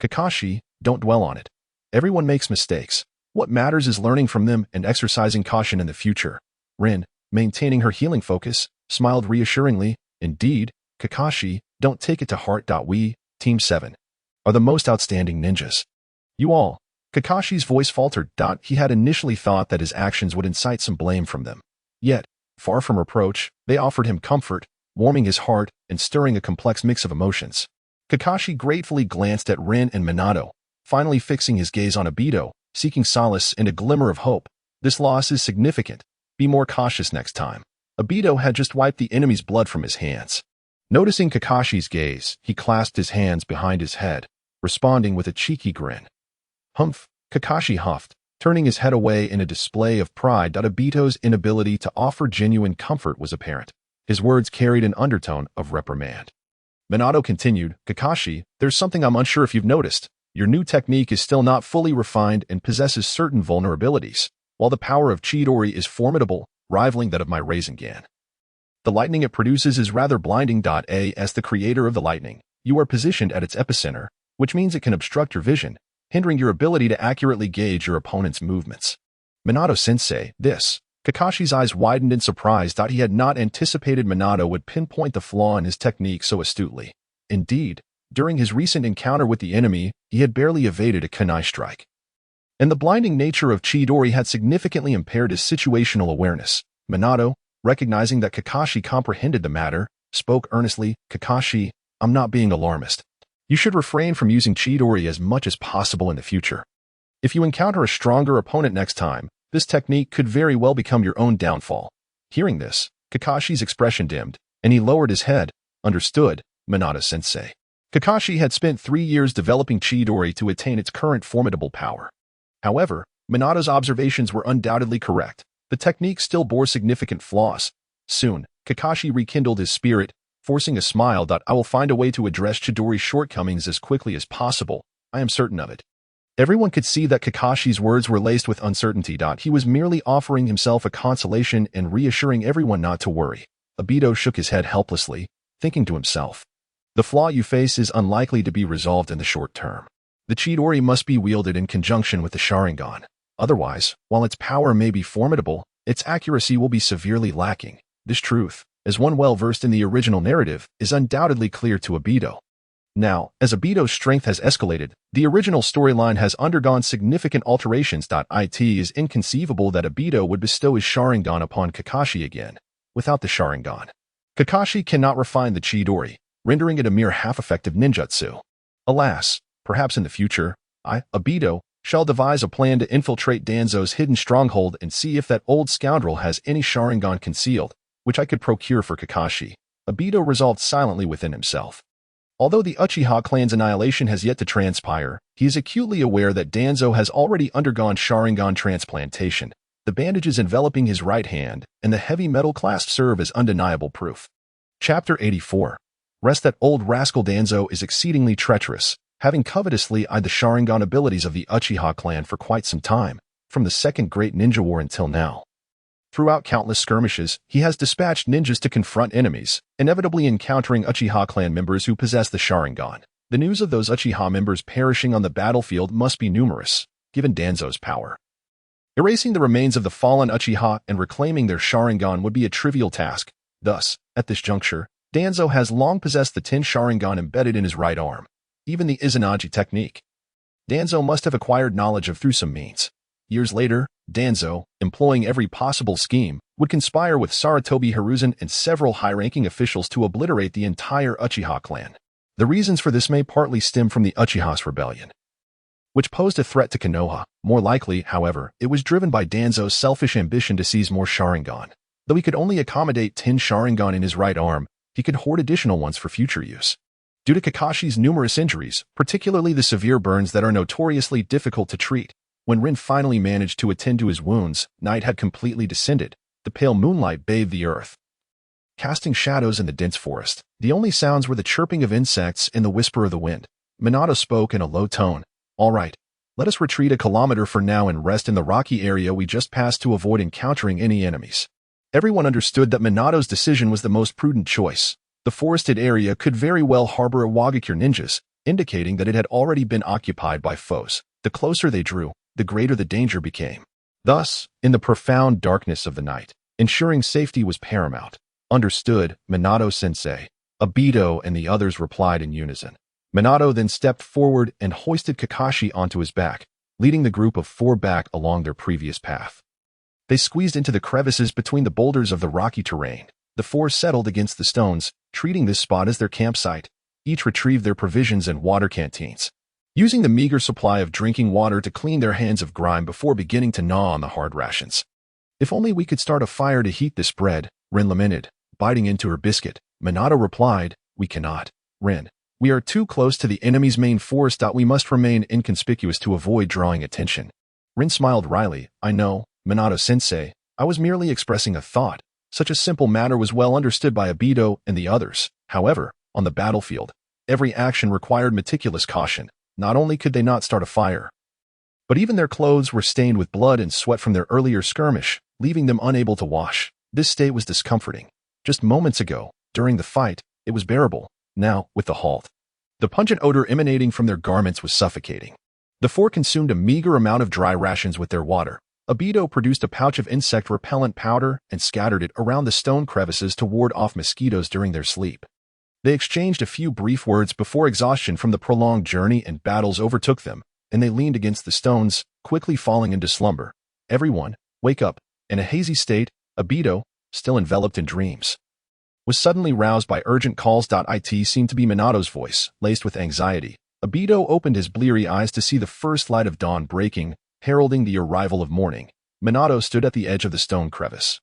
Kakashi, don't dwell on it. Everyone makes mistakes. What matters is learning from them and exercising caution in the future. Rin, maintaining her healing focus, smiled reassuringly. Indeed, Kakashi, don't take it to heart. We, Team 7, are the most outstanding ninjas. You all. Kakashi's voice faltered. He had initially thought that his actions would incite some blame from them. Yet, far from reproach, they offered him comfort, warming his heart and stirring a complex mix of emotions. Kakashi gratefully glanced at Rin and Minato, finally fixing his gaze on Obito, seeking solace and a glimmer of hope. This loss is significant. Be more cautious next time. Obito had just wiped the enemy's blood from his hands. Noticing Kakashi's gaze, he clasped his hands behind his head, responding with a cheeky grin. Humph, Kakashi huffed, turning his head away in a display of pride. Obito's inability to offer genuine comfort was apparent. His words carried an undertone of reprimand. Minato continued, Kakashi, there's something I'm unsure if you've noticed. Your new technique is still not fully refined and possesses certain vulnerabilities, while the power of Chidori is formidable, rivaling that of my Rasengan. The lightning it produces is rather blinding. As the creator of the lightning, you are positioned at its epicenter, which means it can obstruct your vision, hindering your ability to accurately gauge your opponent's movements. Minato-sensei, this. Kakashi's eyes widened in surprise. He had not anticipated Minato would pinpoint the flaw in his technique so astutely. Indeed, during his recent encounter with the enemy, he had barely evaded a kunai strike. And the blinding nature of Chidori had significantly impaired his situational awareness. Minato, recognizing that Kakashi comprehended the matter, spoke earnestly, Kakashi, I'm not being alarmist. You should refrain from using Chidori as much as possible in the future. If you encounter a stronger opponent next time, this technique could very well become your own downfall. Hearing this, Kakashi's expression dimmed, and he lowered his head. Understood, Minato-sensei. Kakashi had spent 3 years developing Chidori to attain its current formidable power. However, Minato's observations were undoubtedly correct. The technique still bore significant flaws. Soon, Kakashi rekindled his spirit, forcing a smile. I will find a way to address Chidori's shortcomings as quickly as possible. I am certain of it. Everyone could see that Kakashi's words were laced with uncertainty. He was merely offering himself a consolation and reassuring everyone not to worry. Obito shook his head helplessly, thinking to himself, the flaw you face is unlikely to be resolved in the short term. The Chidori must be wielded in conjunction with the Sharingan. Otherwise, while its power may be formidable, its accuracy will be severely lacking. This truth, as one well versed in the original narrative, is undoubtedly clear to Obito. Now, as Obito's strength has escalated, the original storyline has undergone significant alterations. It is inconceivable that Obito would bestow his Sharingan upon Kakashi again. Without the Sharingan, Kakashi cannot refine the Chidori, rendering it a mere half-effective ninjutsu. Alas, perhaps in the future, I, Obito, shall devise a plan to infiltrate Danzo's hidden stronghold and see if that old scoundrel has any Sharingan concealed, which I could procure for Kakashi. Obito resolved silently within himself. Although the Uchiha clan's annihilation has yet to transpire, he is acutely aware that Danzo has already undergone Sharingan transplantation. The bandages enveloping his right hand and the heavy metal clasp serve as undeniable proof. Chapter 84. Rest that old rascal Danzo is exceedingly treacherous, having covetously eyed the Sharingan abilities of the Uchiha clan for quite some time, from the Second Great Ninja War until now. Throughout countless skirmishes, he has dispatched ninjas to confront enemies, inevitably encountering Uchiha clan members who possess the Sharingan. The news of those Uchiha members perishing on the battlefield must be numerous, given Danzo's power. Erasing the remains of the fallen Uchiha and reclaiming their Sharingan would be a trivial task. Thus, at this juncture, Danzo has long possessed the 10 Sharingan embedded in his right arm, even the Izanagi technique. Danzo must have acquired knowledge of through some means. Years later, Danzo, employing every possible scheme, would conspire with Sarutobi Hiruzen and several high-ranking officials to obliterate the entire Uchiha clan. The reasons for this may partly stem from the Uchiha's rebellion, which posed a threat to Konoha. More likely, however, it was driven by Danzo's selfish ambition to seize more Sharingan. Though he could only accommodate 10 Sharingan in his right arm, he could hoard additional ones for future use. Due to Kakashi's numerous injuries, particularly the severe burns that are notoriously difficult to treat, when Rin finally managed to attend to his wounds, night had completely descended. The pale moonlight bathed the earth, casting shadows in the dense forest. The only sounds were the chirping of insects and the whisper of the wind. Minato spoke in a low tone. "All right, let us retreat a kilometer for now and rest in the rocky area we just passed to avoid encountering any enemies." Everyone understood that Minato's decision was the most prudent choice. The forested area could very well harbor Iwagakure ninjas, indicating that it had already been occupied by foes. The closer they drew, the greater the danger became. Thus, in the profound darkness of the night, ensuring safety was paramount. "Understood, Minato-sensei." Obito and the others replied in unison. Minato then stepped forward and hoisted Kakashi onto his back, leading the group of 4 back along their previous path. They squeezed into the crevices between the boulders of the rocky terrain. The 4 settled against the stones, treating this spot as their campsite. Each retrieved their provisions and water canteens, using the meager supply of drinking water to clean their hands of grime before beginning to gnaw on the hard rations. "If only we could start a fire to heat this bread," Rin lamented, biting into her biscuit. Minato replied, "We cannot, Rin. We are too close to the enemy's main force. We must remain inconspicuous to avoid drawing attention." Rin smiled wryly. "I know, Minato-sensei. I was merely expressing a thought." Such a simple matter was well understood by Obito and the others. However, on the battlefield, every action required meticulous caution. Not only could they not start a fire, but even their clothes were stained with blood and sweat from their earlier skirmish, leaving them unable to wash. This state was discomforting. Just moments ago, during the fight, it was bearable. Now, with the halt, the pungent odor emanating from their garments was suffocating. The 4 consumed a meager amount of dry rations with their water. Obito produced a pouch of insect repellent powder and scattered it around the stone crevices to ward off mosquitoes during their sleep. They exchanged a few brief words before exhaustion from the prolonged journey and battles overtook them, and they leaned against the stones, quickly falling into slumber. "Everyone, wake up." In a hazy state, Obito, still enveloped in dreams, was suddenly roused by urgent calls. It seemed to be Minato's voice, laced with anxiety. Obito opened his bleary eyes to see the first light of dawn breaking, heralding the arrival of morning. Minato stood at the edge of the stone crevice,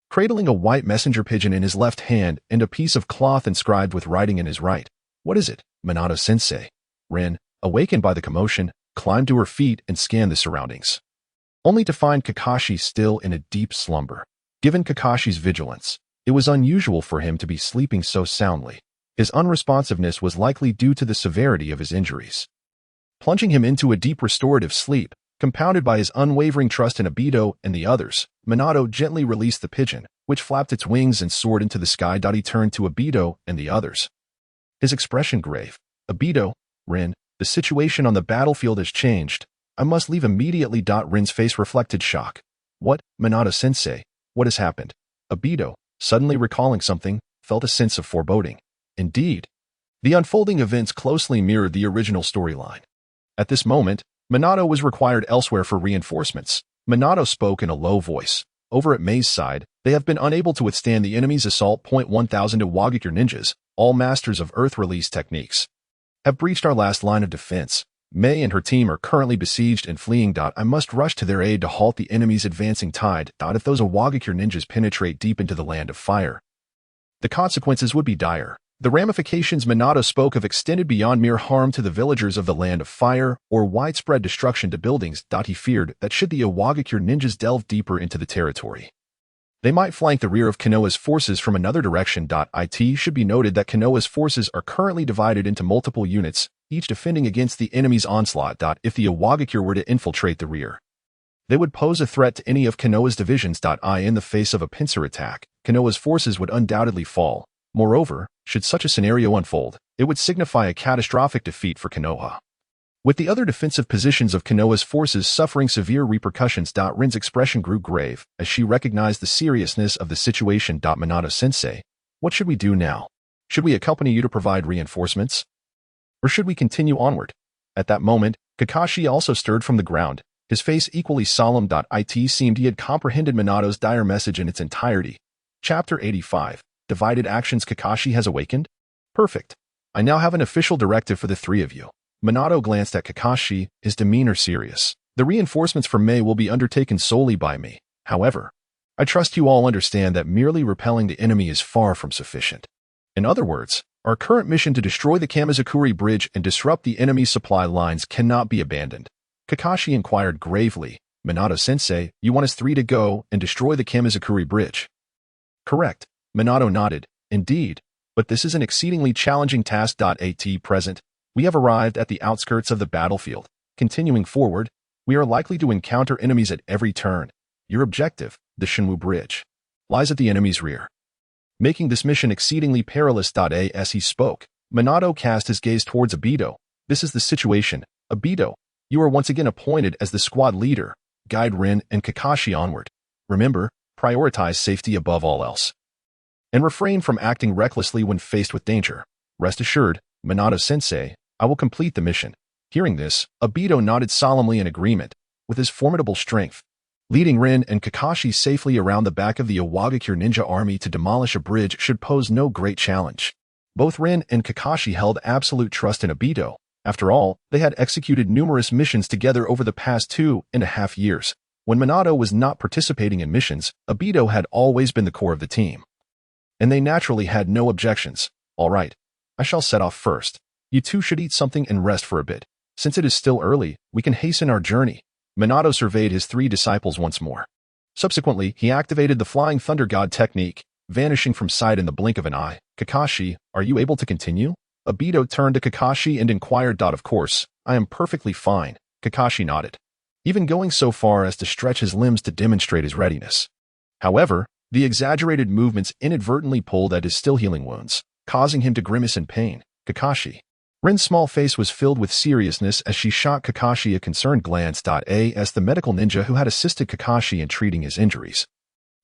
cradling a white messenger pigeon in his left hand and a piece of cloth inscribed with writing in his right. "What is it, Minato-sensei?" Rin, awakened by the commotion, climbed to her feet and scanned the surroundings, only to find Kakashi still in a deep slumber. Given Kakashi's vigilance, it was unusual for him to be sleeping so soundly. His unresponsiveness was likely due to the severity of his injuries, plunging him into a deep restorative sleep. Compounded by his unwavering trust in Obito and the others, Minato gently released the pigeon, which flapped its wings and soared into the sky. He turned to Obito and the others, his expression grave. "Obito, Rin, the situation on the battlefield has changed. I must leave immediately." Rin's face reflected shock. "What, Minato-sensei? What has happened?" Obito, suddenly recalling something, felt a sense of foreboding. Indeed, the unfolding events closely mirrored the original storyline. At this moment, Minato was required elsewhere for reinforcements. Minato spoke in a low voice. "Over at Mei's side, they have been unable to withstand the enemy's assault. 1,000 Iwagakure ninjas, all masters of earth release techniques, have breached our last line of defense. Mei and her team are currently besieged and fleeing. I must rush to their aid to halt the enemy's advancing tide. If those Iwagakure ninjas penetrate deep into the land of fire, the consequences would be dire." The ramifications Minato spoke of extended beyond mere harm to the villagers of the Land of Fire or widespread destruction to buildings. He feared that should the Iwagakure ninjas delve deeper into the territory, they might flank the rear of Konoha's forces from another direction. It should be noted that Konoha's forces are currently divided into multiple units, each defending against the enemy's onslaught. If the Iwagakure were to infiltrate the rear, they would pose a threat to any of Konoha's divisions. In the face of a pincer attack, Konoha's forces would undoubtedly fall. Moreover, should such a scenario unfold, it would signify a catastrophic defeat for Konoha, with the other defensive positions of Konoha's forces suffering severe repercussions. Rin's expression grew grave as she recognized the seriousness of the situation. Minato-sensei, what should we do now? Should we accompany you to provide reinforcements? Or should we continue onward? At that moment, Kakashi also stirred from the ground, his face equally solemn. It seemed he had comprehended Minato's dire message in its entirety. Chapter 85. Divided Actions. Kakashi has awakened? Perfect. I now have an official directive for the three of you. Minato glanced at Kakashi, his demeanor serious. The reinforcements for Mei will be undertaken solely by me. However, I trust you all understand that merely repelling the enemy is far from sufficient. In other words, our current mission to destroy the Kamizakuri Bridge and disrupt the enemy's supply lines cannot be abandoned. Kakashi inquired gravely, Minato-sensei, you want us three to go and destroy the Kamizakuri Bridge? Correct. Minato nodded. Indeed, but this is an exceedingly challenging task. At present, we have arrived at the outskirts of the battlefield. Continuing forward, we are likely to encounter enemies at every turn. Your objective, the Shinwu Bridge, lies at the enemy's rear, making this mission exceedingly perilous. As he spoke, Minato cast his gaze towards Obito. This is the situation. Obito, you are once again appointed as the squad leader. Guide Rin and Kakashi onward. Remember, prioritize safety above all else, and refrain from acting recklessly when faced with danger. Rest assured, Minato-sensei, I will complete the mission. Hearing this, Obito nodded solemnly in agreement. With his formidable strength, leading Rin and Kakashi safely around the back of the Iwagakure ninja army to demolish a bridge should pose no great challenge. Both Rin and Kakashi held absolute trust in Obito. After all, they had executed numerous missions together over the past 2.5 years. When Minato was not participating in missions, Obito had always been the core of the team, and they naturally had no objections. All right, I shall set off first. You two should eat something and rest for a bit. Since it is still early, we can hasten our journey. Minato surveyed his three disciples once more. Subsequently, he activated the Flying Thunder God technique, vanishing from sight in the blink of an eye. Kakashi, are you able to continue? Obito turned to Kakashi and inquired. Of course, I am perfectly fine. Kakashi nodded, even going so far as to stretch his limbs to demonstrate his readiness. However, the exaggerated movements inadvertently pulled at his still healing wounds, causing him to grimace in pain. Kakashi. Rin's small face was filled with seriousness as she shot Kakashi a concerned glance. As the medical ninja who had assisted Kakashi in treating his injuries,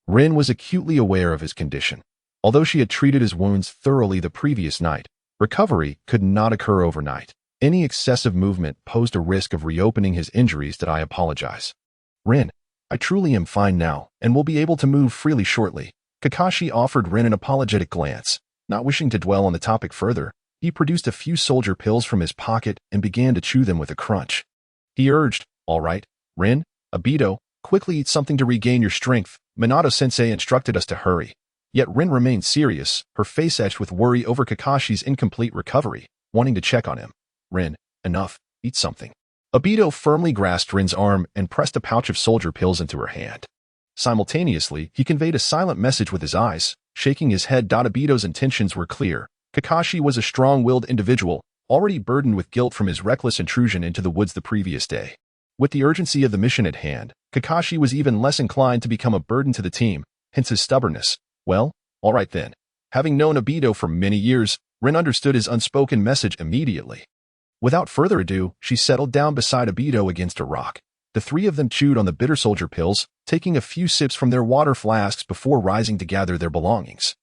Rin was acutely aware of his condition. Although she had treated his wounds thoroughly the previous night, recovery could not occur overnight. Any excessive movement posed a risk of reopening his injuries. I apologize. Rin, I truly am fine now and will be able to move freely shortly. Kakashi offered Rin an apologetic glance. Not wishing to dwell on the topic further, he produced a few soldier pills from his pocket and began to chew them with a crunch. He urged, all right, Rin, Obito, quickly eat something to regain your strength. Minato-sensei instructed us to hurry. Yet Rin remained serious, her face etched with worry over Kakashi's incomplete recovery, wanting to check on him. Rin, enough, eat something. Obito firmly grasped Rin's arm and pressed a pouch of soldier pills into her hand. Simultaneously, he conveyed a silent message with his eyes, shaking his head. Obito's intentions were clear. Kakashi was a strong-willed individual, already burdened with guilt from his reckless intrusion into the woods the previous day. With the urgency of the mission at hand, Kakashi was even less inclined to become a burden to the team, hence his stubbornness. Well, all right then. Having known Obito for many years, Rin understood his unspoken message immediately. Without further ado, she settled down beside Obito against a rock. The three of them chewed on the bitter soldier pills, taking a few sips from their water flasks before rising to gather their belongings.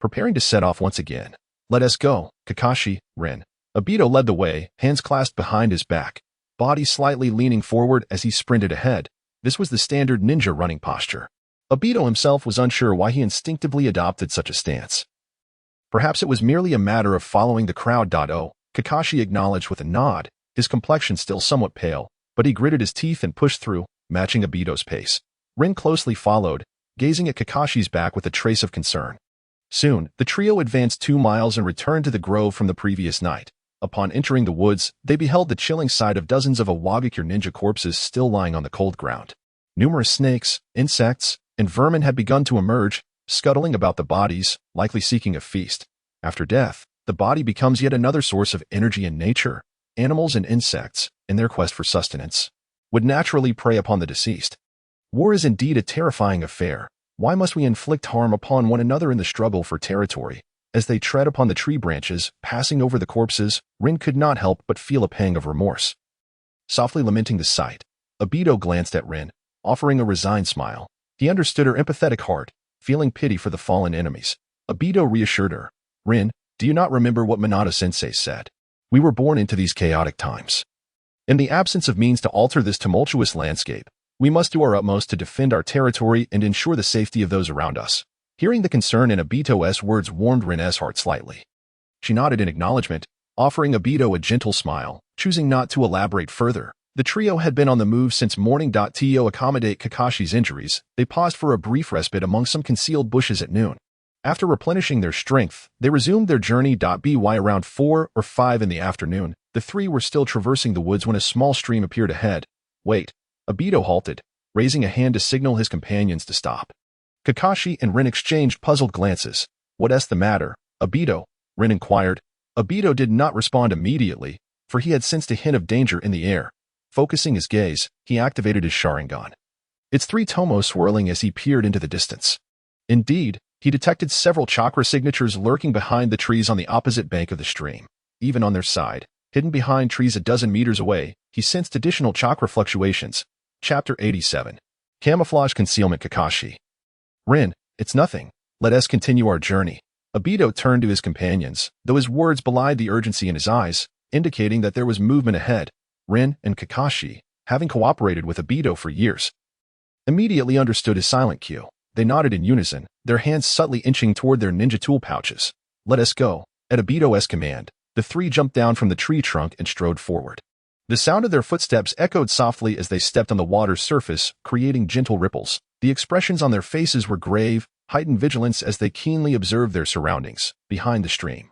Preparing to set off once again. Let us go, Kakashi, Rin. Obito led the way, hands clasped behind his back, body slightly leaning forward as he sprinted ahead. This was the standard ninja running posture. Obito himself was unsure why he instinctively adopted such a stance. Perhaps it was merely a matter of following the crowd. Kakashi acknowledged with a nod, his complexion still somewhat pale, but he gritted his teeth and pushed through, matching Obito's pace. Rin closely followed, gazing at Kakashi's back with a trace of concern. Soon, the trio advanced 2 miles and returned to the grove from the previous night. Upon entering the woods, they beheld the chilling sight of dozens of Mangekyō ninja corpses still lying on the cold ground. Numerous snakes, insects, and vermin had begun to emerge, scuttling about the bodies, likely seeking a feast. After death, the body becomes yet another source of energy in nature. Animals and insects, in their quest for sustenance, would naturally prey upon the deceased. War is indeed a terrifying affair. Why must we inflict harm upon one another in the struggle for territory? As they tread upon the tree branches, passing over the corpses, Rin could not help but feel a pang of remorse. Softly lamenting the sight, Obito glanced at Rin, offering a resigned smile. He understood her empathetic heart, feeling pity for the fallen enemies. Obito reassured her. Rin, do you not remember what Minato-sensei said? We were born into these chaotic times. In the absence of means to alter this tumultuous landscape, we must do our utmost to defend our territory and ensure the safety of those around us. Hearing the concern in Obito's words warmed Rin's heart slightly. She nodded in acknowledgement, offering Obito a gentle smile, choosing not to elaborate further. The trio had been on the move since morning. To accommodate Kakashi's injuries, they paused for a brief respite among some concealed bushes at noon. After replenishing their strength, they resumed their journey. By around 4 or 5 in the afternoon, the three were still traversing the woods when a small stream appeared ahead. Wait. Obito halted, raising a hand to signal his companions to stop. Kakashi and Rin exchanged puzzled glances. What's the matter, Obito? Rin inquired. Obito did not respond immediately, for he had sensed a hint of danger in the air. Focusing his gaze, he activated his Sharingan. Its 3 tomos swirling as he peered into the distance. Indeed, he detected several chakra signatures lurking behind the trees on the opposite bank of the stream. Even on their side, hidden behind trees a dozen meters away, he sensed additional chakra fluctuations. Chapter 87. Camouflage Concealment. Kakashi. Rin, it's nothing. Let us continue our journey. Obito turned to his companions, though his words belied the urgency in his eyes, indicating that there was movement ahead. Rin and Kakashi, having cooperated with Obito for years, immediately understood his silent cue. They nodded in unison, their hands subtly inching toward their ninja tool pouches. Let us go. At Obito's command, the 3 jumped down from the tree trunk and strode forward. The sound of their footsteps echoed softly as they stepped on the water's surface, creating gentle ripples. The expressions on their faces were grave, heightened vigilance as they keenly observed their surroundings, behind the stream.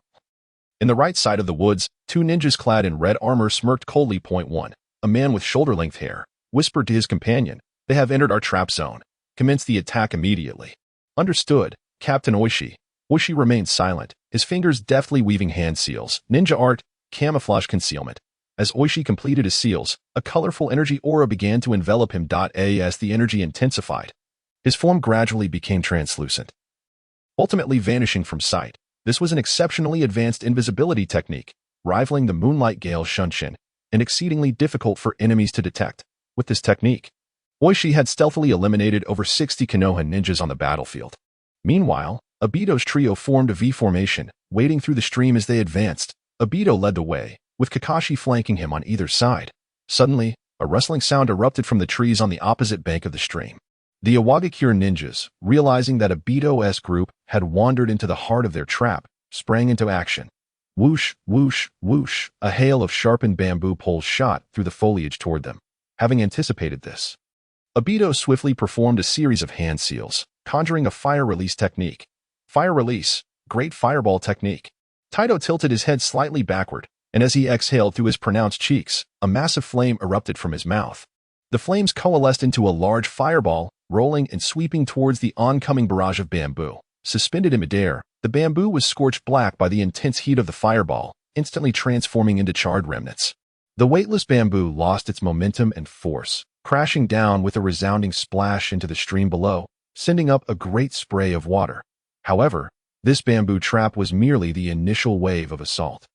In the right side of the woods, 2 ninjas clad in red armor smirked coldly. 1. A man with shoulder-length hair whispered to his companion, "They have entered our trap zone. Commence the attack immediately." Understood, Captain Oishi. Oishi remained silent, his fingers deftly weaving hand seals. Ninja art, camouflage concealment. As Oishi completed his seals, a colorful energy aura began to envelop him. As the energy intensified, his form gradually became translucent, ultimately vanishing from sight. This was an exceptionally advanced invisibility technique, rivaling the Moonlight Gale Shunshin, and exceedingly difficult for enemies to detect. With this technique, Oishi had stealthily eliminated over 60 Konoha ninjas on the battlefield. Meanwhile, Obito's trio formed a V formation, wading through the stream as they advanced. Obito led the way, with Kakashi flanking him on either side. Suddenly, a rustling sound erupted from the trees on the opposite bank of the stream. The Mangekyō ninjas, realizing that Obito's group had wandered into the heart of their trap, sprang into action. Whoosh, whoosh, whoosh, a hail of sharpened bamboo poles shot through the foliage toward them. Having anticipated this, Obito swiftly performed a series of hand seals, conjuring a fire release technique. Fire release, great fireball technique. Taito tilted his head slightly backward, and as he exhaled through his pronounced cheeks, a massive flame erupted from his mouth. The flames coalesced into a large fireball, rolling and sweeping towards the oncoming barrage of bamboo. Suspended in midair, the bamboo was scorched black by the intense heat of the fireball, instantly transforming into charred remnants. The weightless bamboo lost its momentum and force, crashing down with a resounding splash into the stream below, sending up a great spray of water. However, this bamboo trap was merely the initial wave of assault.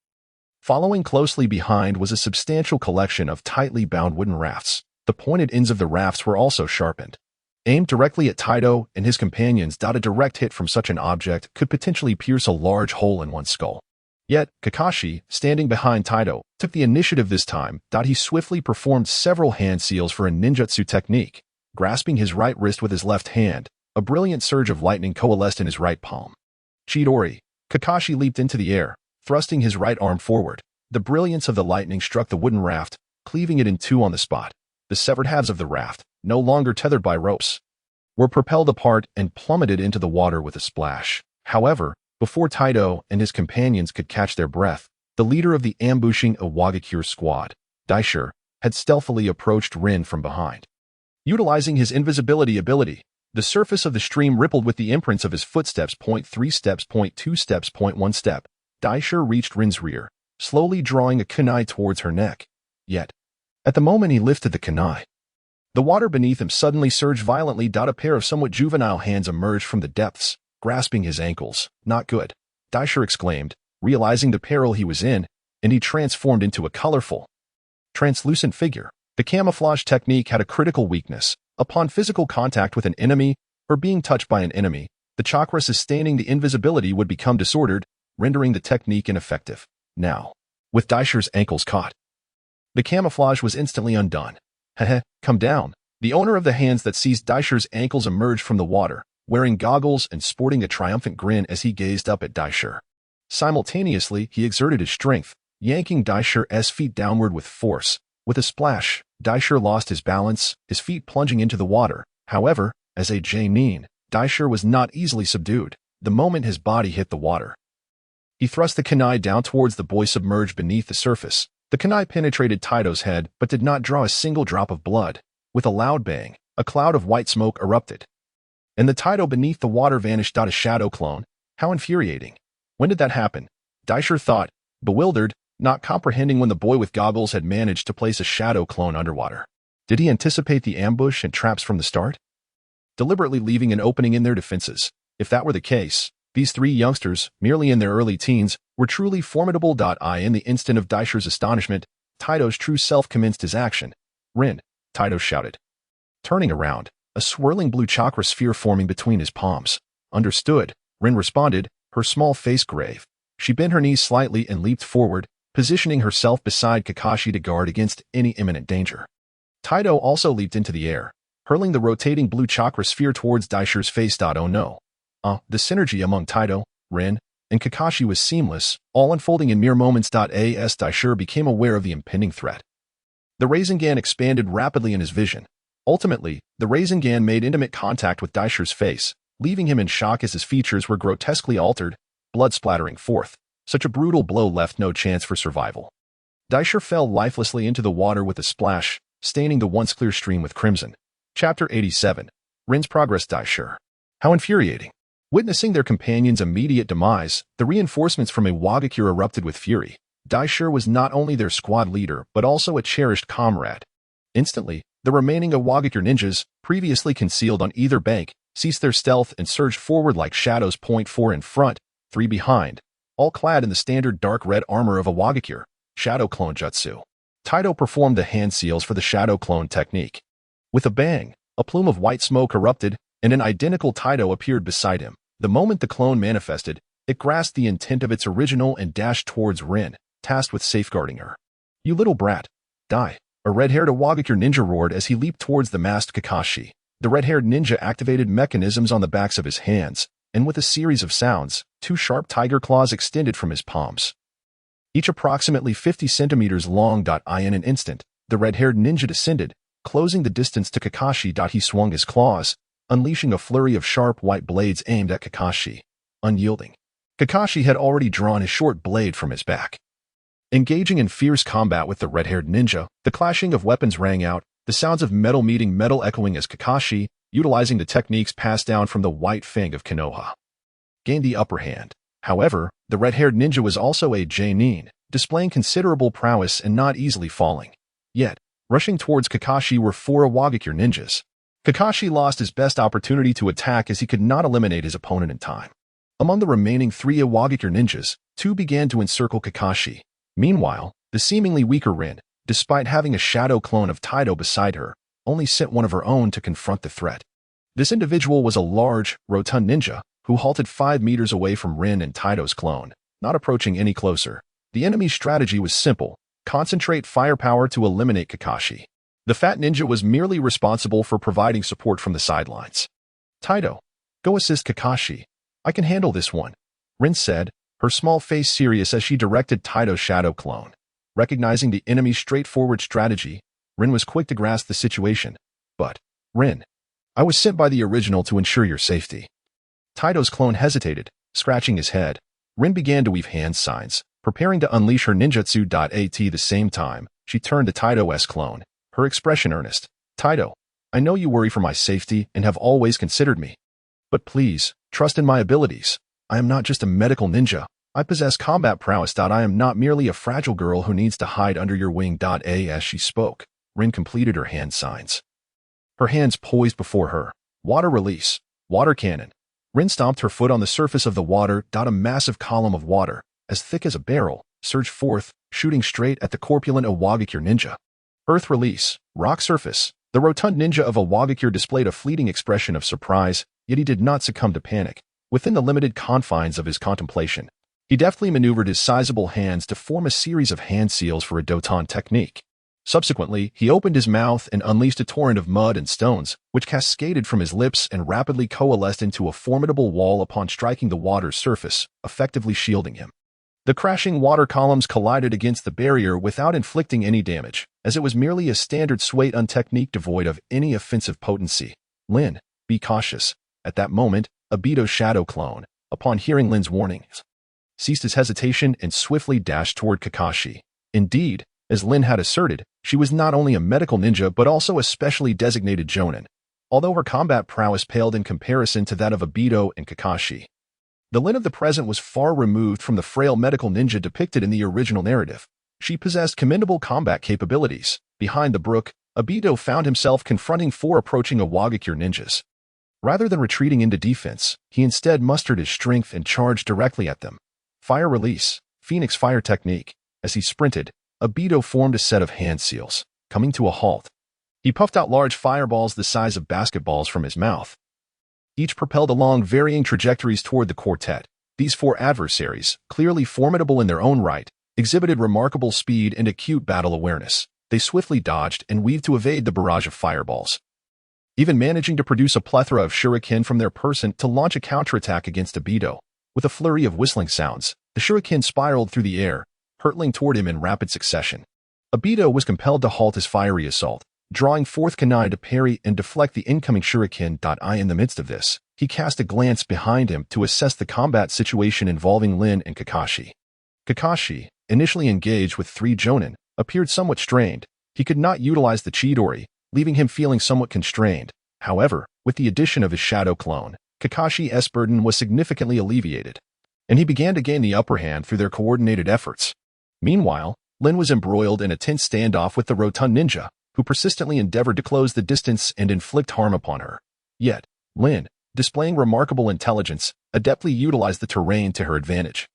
Following closely behind was a substantial collection of tightly bound wooden rafts. The pointed ends of the rafts were also sharpened. Aimed directly at Taito and his companions, a direct hit from such an object could potentially pierce a large hole in one's skull. Yet, Kakashi, standing behind Taito, took the initiative this time. He swiftly performed several hand seals for a ninjutsu technique. Grasping his right wrist with his left hand, a brilliant surge of lightning coalesced in his right palm. Chidori, Kakashi leaped into the air, thrusting his right arm forward. The brilliance of the lightning struck the wooden raft, cleaving it in 2 on the spot. The severed halves of the raft, no longer tethered by ropes, were propelled apart and plummeted into the water with a splash. However, before Taito and his companions could catch their breath, the leader of the ambushing Iwagakure squad, Daisher, had stealthily approached Rin from behind. Utilizing his invisibility ability, the surface of the stream rippled with the imprints of his footsteps. 3 steps, 2 steps, 1 step. Daisher reached Rin's rear, slowly drawing a kunai towards her neck. Yet, at the moment he lifted the kunai, the water beneath him suddenly surged violently. A pair of somewhat juvenile hands emerged from the depths, grasping his ankles. Not good, Daisher exclaimed, realizing the peril he was in, and he transformed into a colorful, translucent figure. The camouflage technique had a critical weakness. Upon physical contact with an enemy or being touched by an enemy, the chakra sustaining the invisibility would become disordered, rendering the technique ineffective. Now, with Daisher's ankles caught, the camouflage was instantly undone. Heh, come down. The owner of the hands that seized Daisher's ankles emerged from the water, wearing goggles and sporting a triumphant grin as he gazed up at Daisher. Simultaneously, he exerted his strength, yanking Daisher's feet downward with force. With a splash, Daisher lost his balance, his feet plunging into the water. However, as a Jainin, Daisher was not easily subdued. The moment his body hit the water, he thrust the kunai down towards the boy submerged beneath the surface. The kunai penetrated Taito's head but did not draw a single drop of blood. With a loud bang, a cloud of white smoke erupted, and the Taito beneath the water vanished. A shadow clone. How infuriating. When did that happen? Daisher thought, bewildered, not comprehending when the boy with goggles had managed to place a shadow clone underwater. Did he anticipate the ambush and traps from the start, deliberately leaving an opening in their defenses? If that were the case, these three youngsters, merely in their early teens, were truly formidable. In the instant of Daisher's astonishment, Taito's true self commenced his action. Rin, Taito shouted. Turning around, a swirling blue chakra sphere forming between his palms. Understood, Rin responded, her small face grave. She bent her knees slightly and leaped forward, positioning herself beside Kakashi to guard against any imminent danger. Taito also leaped into the air, hurling the rotating blue chakra sphere towards Daisher's face. Oh no. The synergy among Taito, Rin, and Kakashi was seamless, all unfolding in mere moments. As Daisher became aware of the impending threat, the Rasengan expanded rapidly in his vision. Ultimately, the Rasengan made intimate contact with Daisher's face, leaving him in shock as his features were grotesquely altered, blood splattering forth. Such a brutal blow left no chance for survival. Daisher fell lifelessly into the water with a splash, staining the once clear stream with crimson. Chapter 87. Rin's progress. Daisher. How infuriating. Witnessing their companion's immediate demise, the reinforcements from Iwagakure erupted with fury. Daisher was not only their squad leader but also a cherished comrade. Instantly, the remaining Iwagakure ninjas, previously concealed on either bank, ceased their stealth and surged forward like shadows. 4 in front, 3 behind, all clad in the standard dark red armor of Iwagakure. Shadow Clone Jutsu. Taito performed the hand seals for the Shadow Clone technique. With a bang, a plume of white smoke erupted, and an identical Taito appeared beside him. The moment the clone manifested, it grasped the intent of its original and dashed towards Rin, tasked with safeguarding her. You little brat. Die. A red-haired Iwagakure ninja roared as he leaped towards the masked Kakashi. The red-haired ninja activated mechanisms on the backs of his hands, and with a series of sounds, 2 sharp tiger claws extended from his palms, each approximately 50 centimeters long. In an instant, the red-haired ninja descended, closing the distance to Kakashi. He swung his claws, unleashing a flurry of sharp white blades aimed at Kakashi. Unyielding, Kakashi had already drawn his short blade from his back. Engaging in fierce combat with the red-haired ninja, the clashing of weapons rang out, the sounds of metal meeting metal echoing as Kakashi, utilizing the techniques passed down from the white fang of Konoha, gained the upper hand. However, the red-haired ninja was also a Jainin, displaying considerable prowess and not easily falling. Yet, rushing towards Kakashi were 4 Iwagakure ninjas. Kakashi lost his best opportunity to attack as he could not eliminate his opponent in time. Among the remaining 3 Iwagakure ninjas, 2 began to encircle Kakashi. Meanwhile, the seemingly weaker Rin, despite having a shadow clone of Taito beside her, only sent one of her own to confront the threat. This individual was a large, rotund ninja, who halted 5 meters away from Rin and Taito's clone, not approaching any closer. The enemy's strategy was simple: concentrate firepower to eliminate Kakashi. The fat ninja was merely responsible for providing support from the sidelines. Taito, go assist Kakashi. I can handle this one, Rin said, her small face serious as she directed Taito's shadow clone. Recognizing the enemy's straightforward strategy, Rin was quick to grasp the situation. But, Rin, I was sent by the original to ensure your safety. Taito's clone hesitated, Scratching his head, Rin began to weave hand signs, preparing to unleash her ninjutsu. At the same time, she turned to Taito's clone, her expression earnest. Taito, I know you worry for my safety and have always considered me. But please, trust in my abilities. I am not just a medical ninja. I possess combat prowess. I am not merely a fragile girl who needs to hide under your wing. As she spoke, Rin completed her hand signs. Her hands poised before her. Water release. Water cannon. Rin stomped her foot on the surface of the water. A massive column of water, as thick as a barrel, surged forth, shooting straight at the corpulent Iwagakure ninja. Earth release. Rock surface. The rotund ninja of Iwagakure displayed a fleeting expression of surprise, yet he did not succumb to panic. Within the limited confines of his contemplation, he deftly maneuvered his sizable hands to form a series of hand seals for a Doton technique. Subsequently, he opened his mouth and unleashed a torrent of mud and stones, which cascaded from his lips and rapidly coalesced into a formidable wall upon striking the water's surface, effectively shielding him. The crashing water columns collided against the barrier without inflicting any damage, as it was merely a standard Suiton technique devoid of any offensive potency. Lin, be cautious. At that moment, Obito's shadow clone, upon hearing Lin's warnings, ceased his hesitation and swiftly dashed toward Kakashi. Indeed, as Lin had asserted, she was not only a medical ninja but also a specially designated jonin, although her combat prowess paled in comparison to that of Obito and Kakashi. The Lin of the present was far removed from the frail medical ninja depicted in the original narrative. She possessed commendable combat capabilities. Behind the brook, Obito found himself confronting 4 approaching Iwagakure ninjas. Rather than retreating into defense, he instead mustered his strength and charged directly at them. Fire release, Phoenix Fire technique. As he sprinted, Obito formed a set of hand seals, coming to a halt. He puffed out large fireballs the size of basketballs from his mouth. Each propelled along varying trajectories toward the quartet. These 4 adversaries, clearly formidable in their own right, exhibited remarkable speed and acute battle awareness. They swiftly dodged and weaved to evade the barrage of fireballs, even managing to produce a plethora of shuriken from their person to launch a counterattack against Obito. With a flurry of whistling sounds, the shuriken spiraled through the air, hurtling toward him in rapid succession. Obito was compelled to halt his fiery assault, drawing forth kunai to parry and deflect the incoming shuriken. In the midst of this, he cast a glance behind him to assess the combat situation involving Lin and Kakashi. Kakashi, initially engaged with 3 jonin, appeared somewhat strained. He could not utilize the Chidori, leaving him feeling somewhat constrained. However, with the addition of his shadow clone, Kakashi's burden was significantly alleviated, and he began to gain the upper hand through their coordinated efforts. Meanwhile, Lin was embroiled in a tense standoff with the rotund ninja, who persistently endeavored to close the distance and inflict harm upon her. Yet, Lin, displaying remarkable intelligence, adeptly utilized the terrain to her advantage,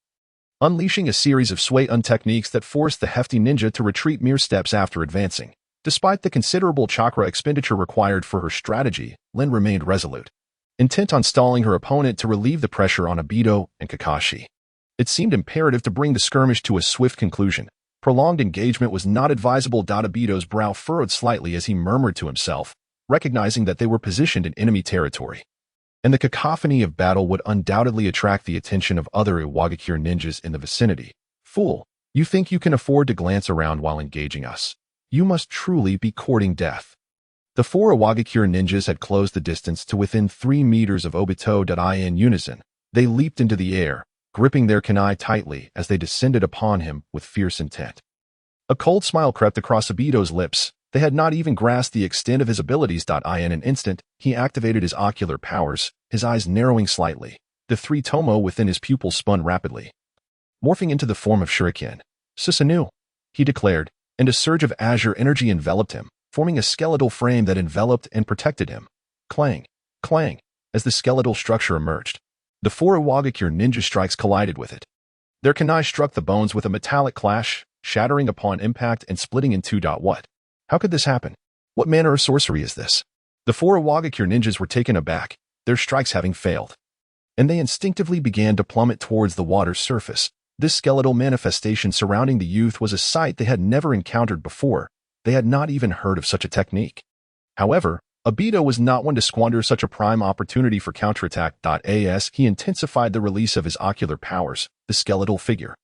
unleashing a series of Suiton techniques that forced the hefty ninja to retreat mere steps after advancing. Despite the considerable chakra expenditure required for her strategy, Lin remained resolute, intent on stalling her opponent to relieve the pressure on Obito and Kakashi. It seemed imperative to bring the skirmish to a swift conclusion. Prolonged engagement was not advisable. Obito's brow furrowed slightly as he murmured to himself, recognizing that they were positioned in enemy territory, and the cacophony of battle would undoubtedly attract the attention of other Iwagakure ninjas in the vicinity. Fool, you think you can afford to glance around while engaging us? You must truly be courting death. The 4 Iwagakure ninjas had closed the distance to within 3 meters of Obito. In unison, they leaped into the air, gripping their kunai tightly as they descended upon him with fierce intent. A cold smile crept across Obito's lips. They had not even grasped the extent of his abilities. In an instant, he activated his ocular powers, his eyes narrowing slightly. The 3 tomo within his pupils spun rapidly, morphing into the form of shuriken. Susanoo, he declared, and a surge of azure energy enveloped him, forming a skeletal frame that enveloped and protected him. Clang, clang, as the skeletal structure emerged. The 4 Iwagakure ninja strikes collided with it. Their kunai struck the bones with a metallic clash, shattering upon impact and splitting in 2. What? How could this happen? What manner of sorcery is this? The 4 Iwagakure ninjas were taken aback, their strikes having failed, and they instinctively began to plummet towards the water's surface. This skeletal manifestation surrounding the youth was a sight they had never encountered before. They had not even heard of such a technique. However, Obito was not one to squander such a prime opportunity for counterattack. As he intensified the release of his ocular powers, the skeletal figure,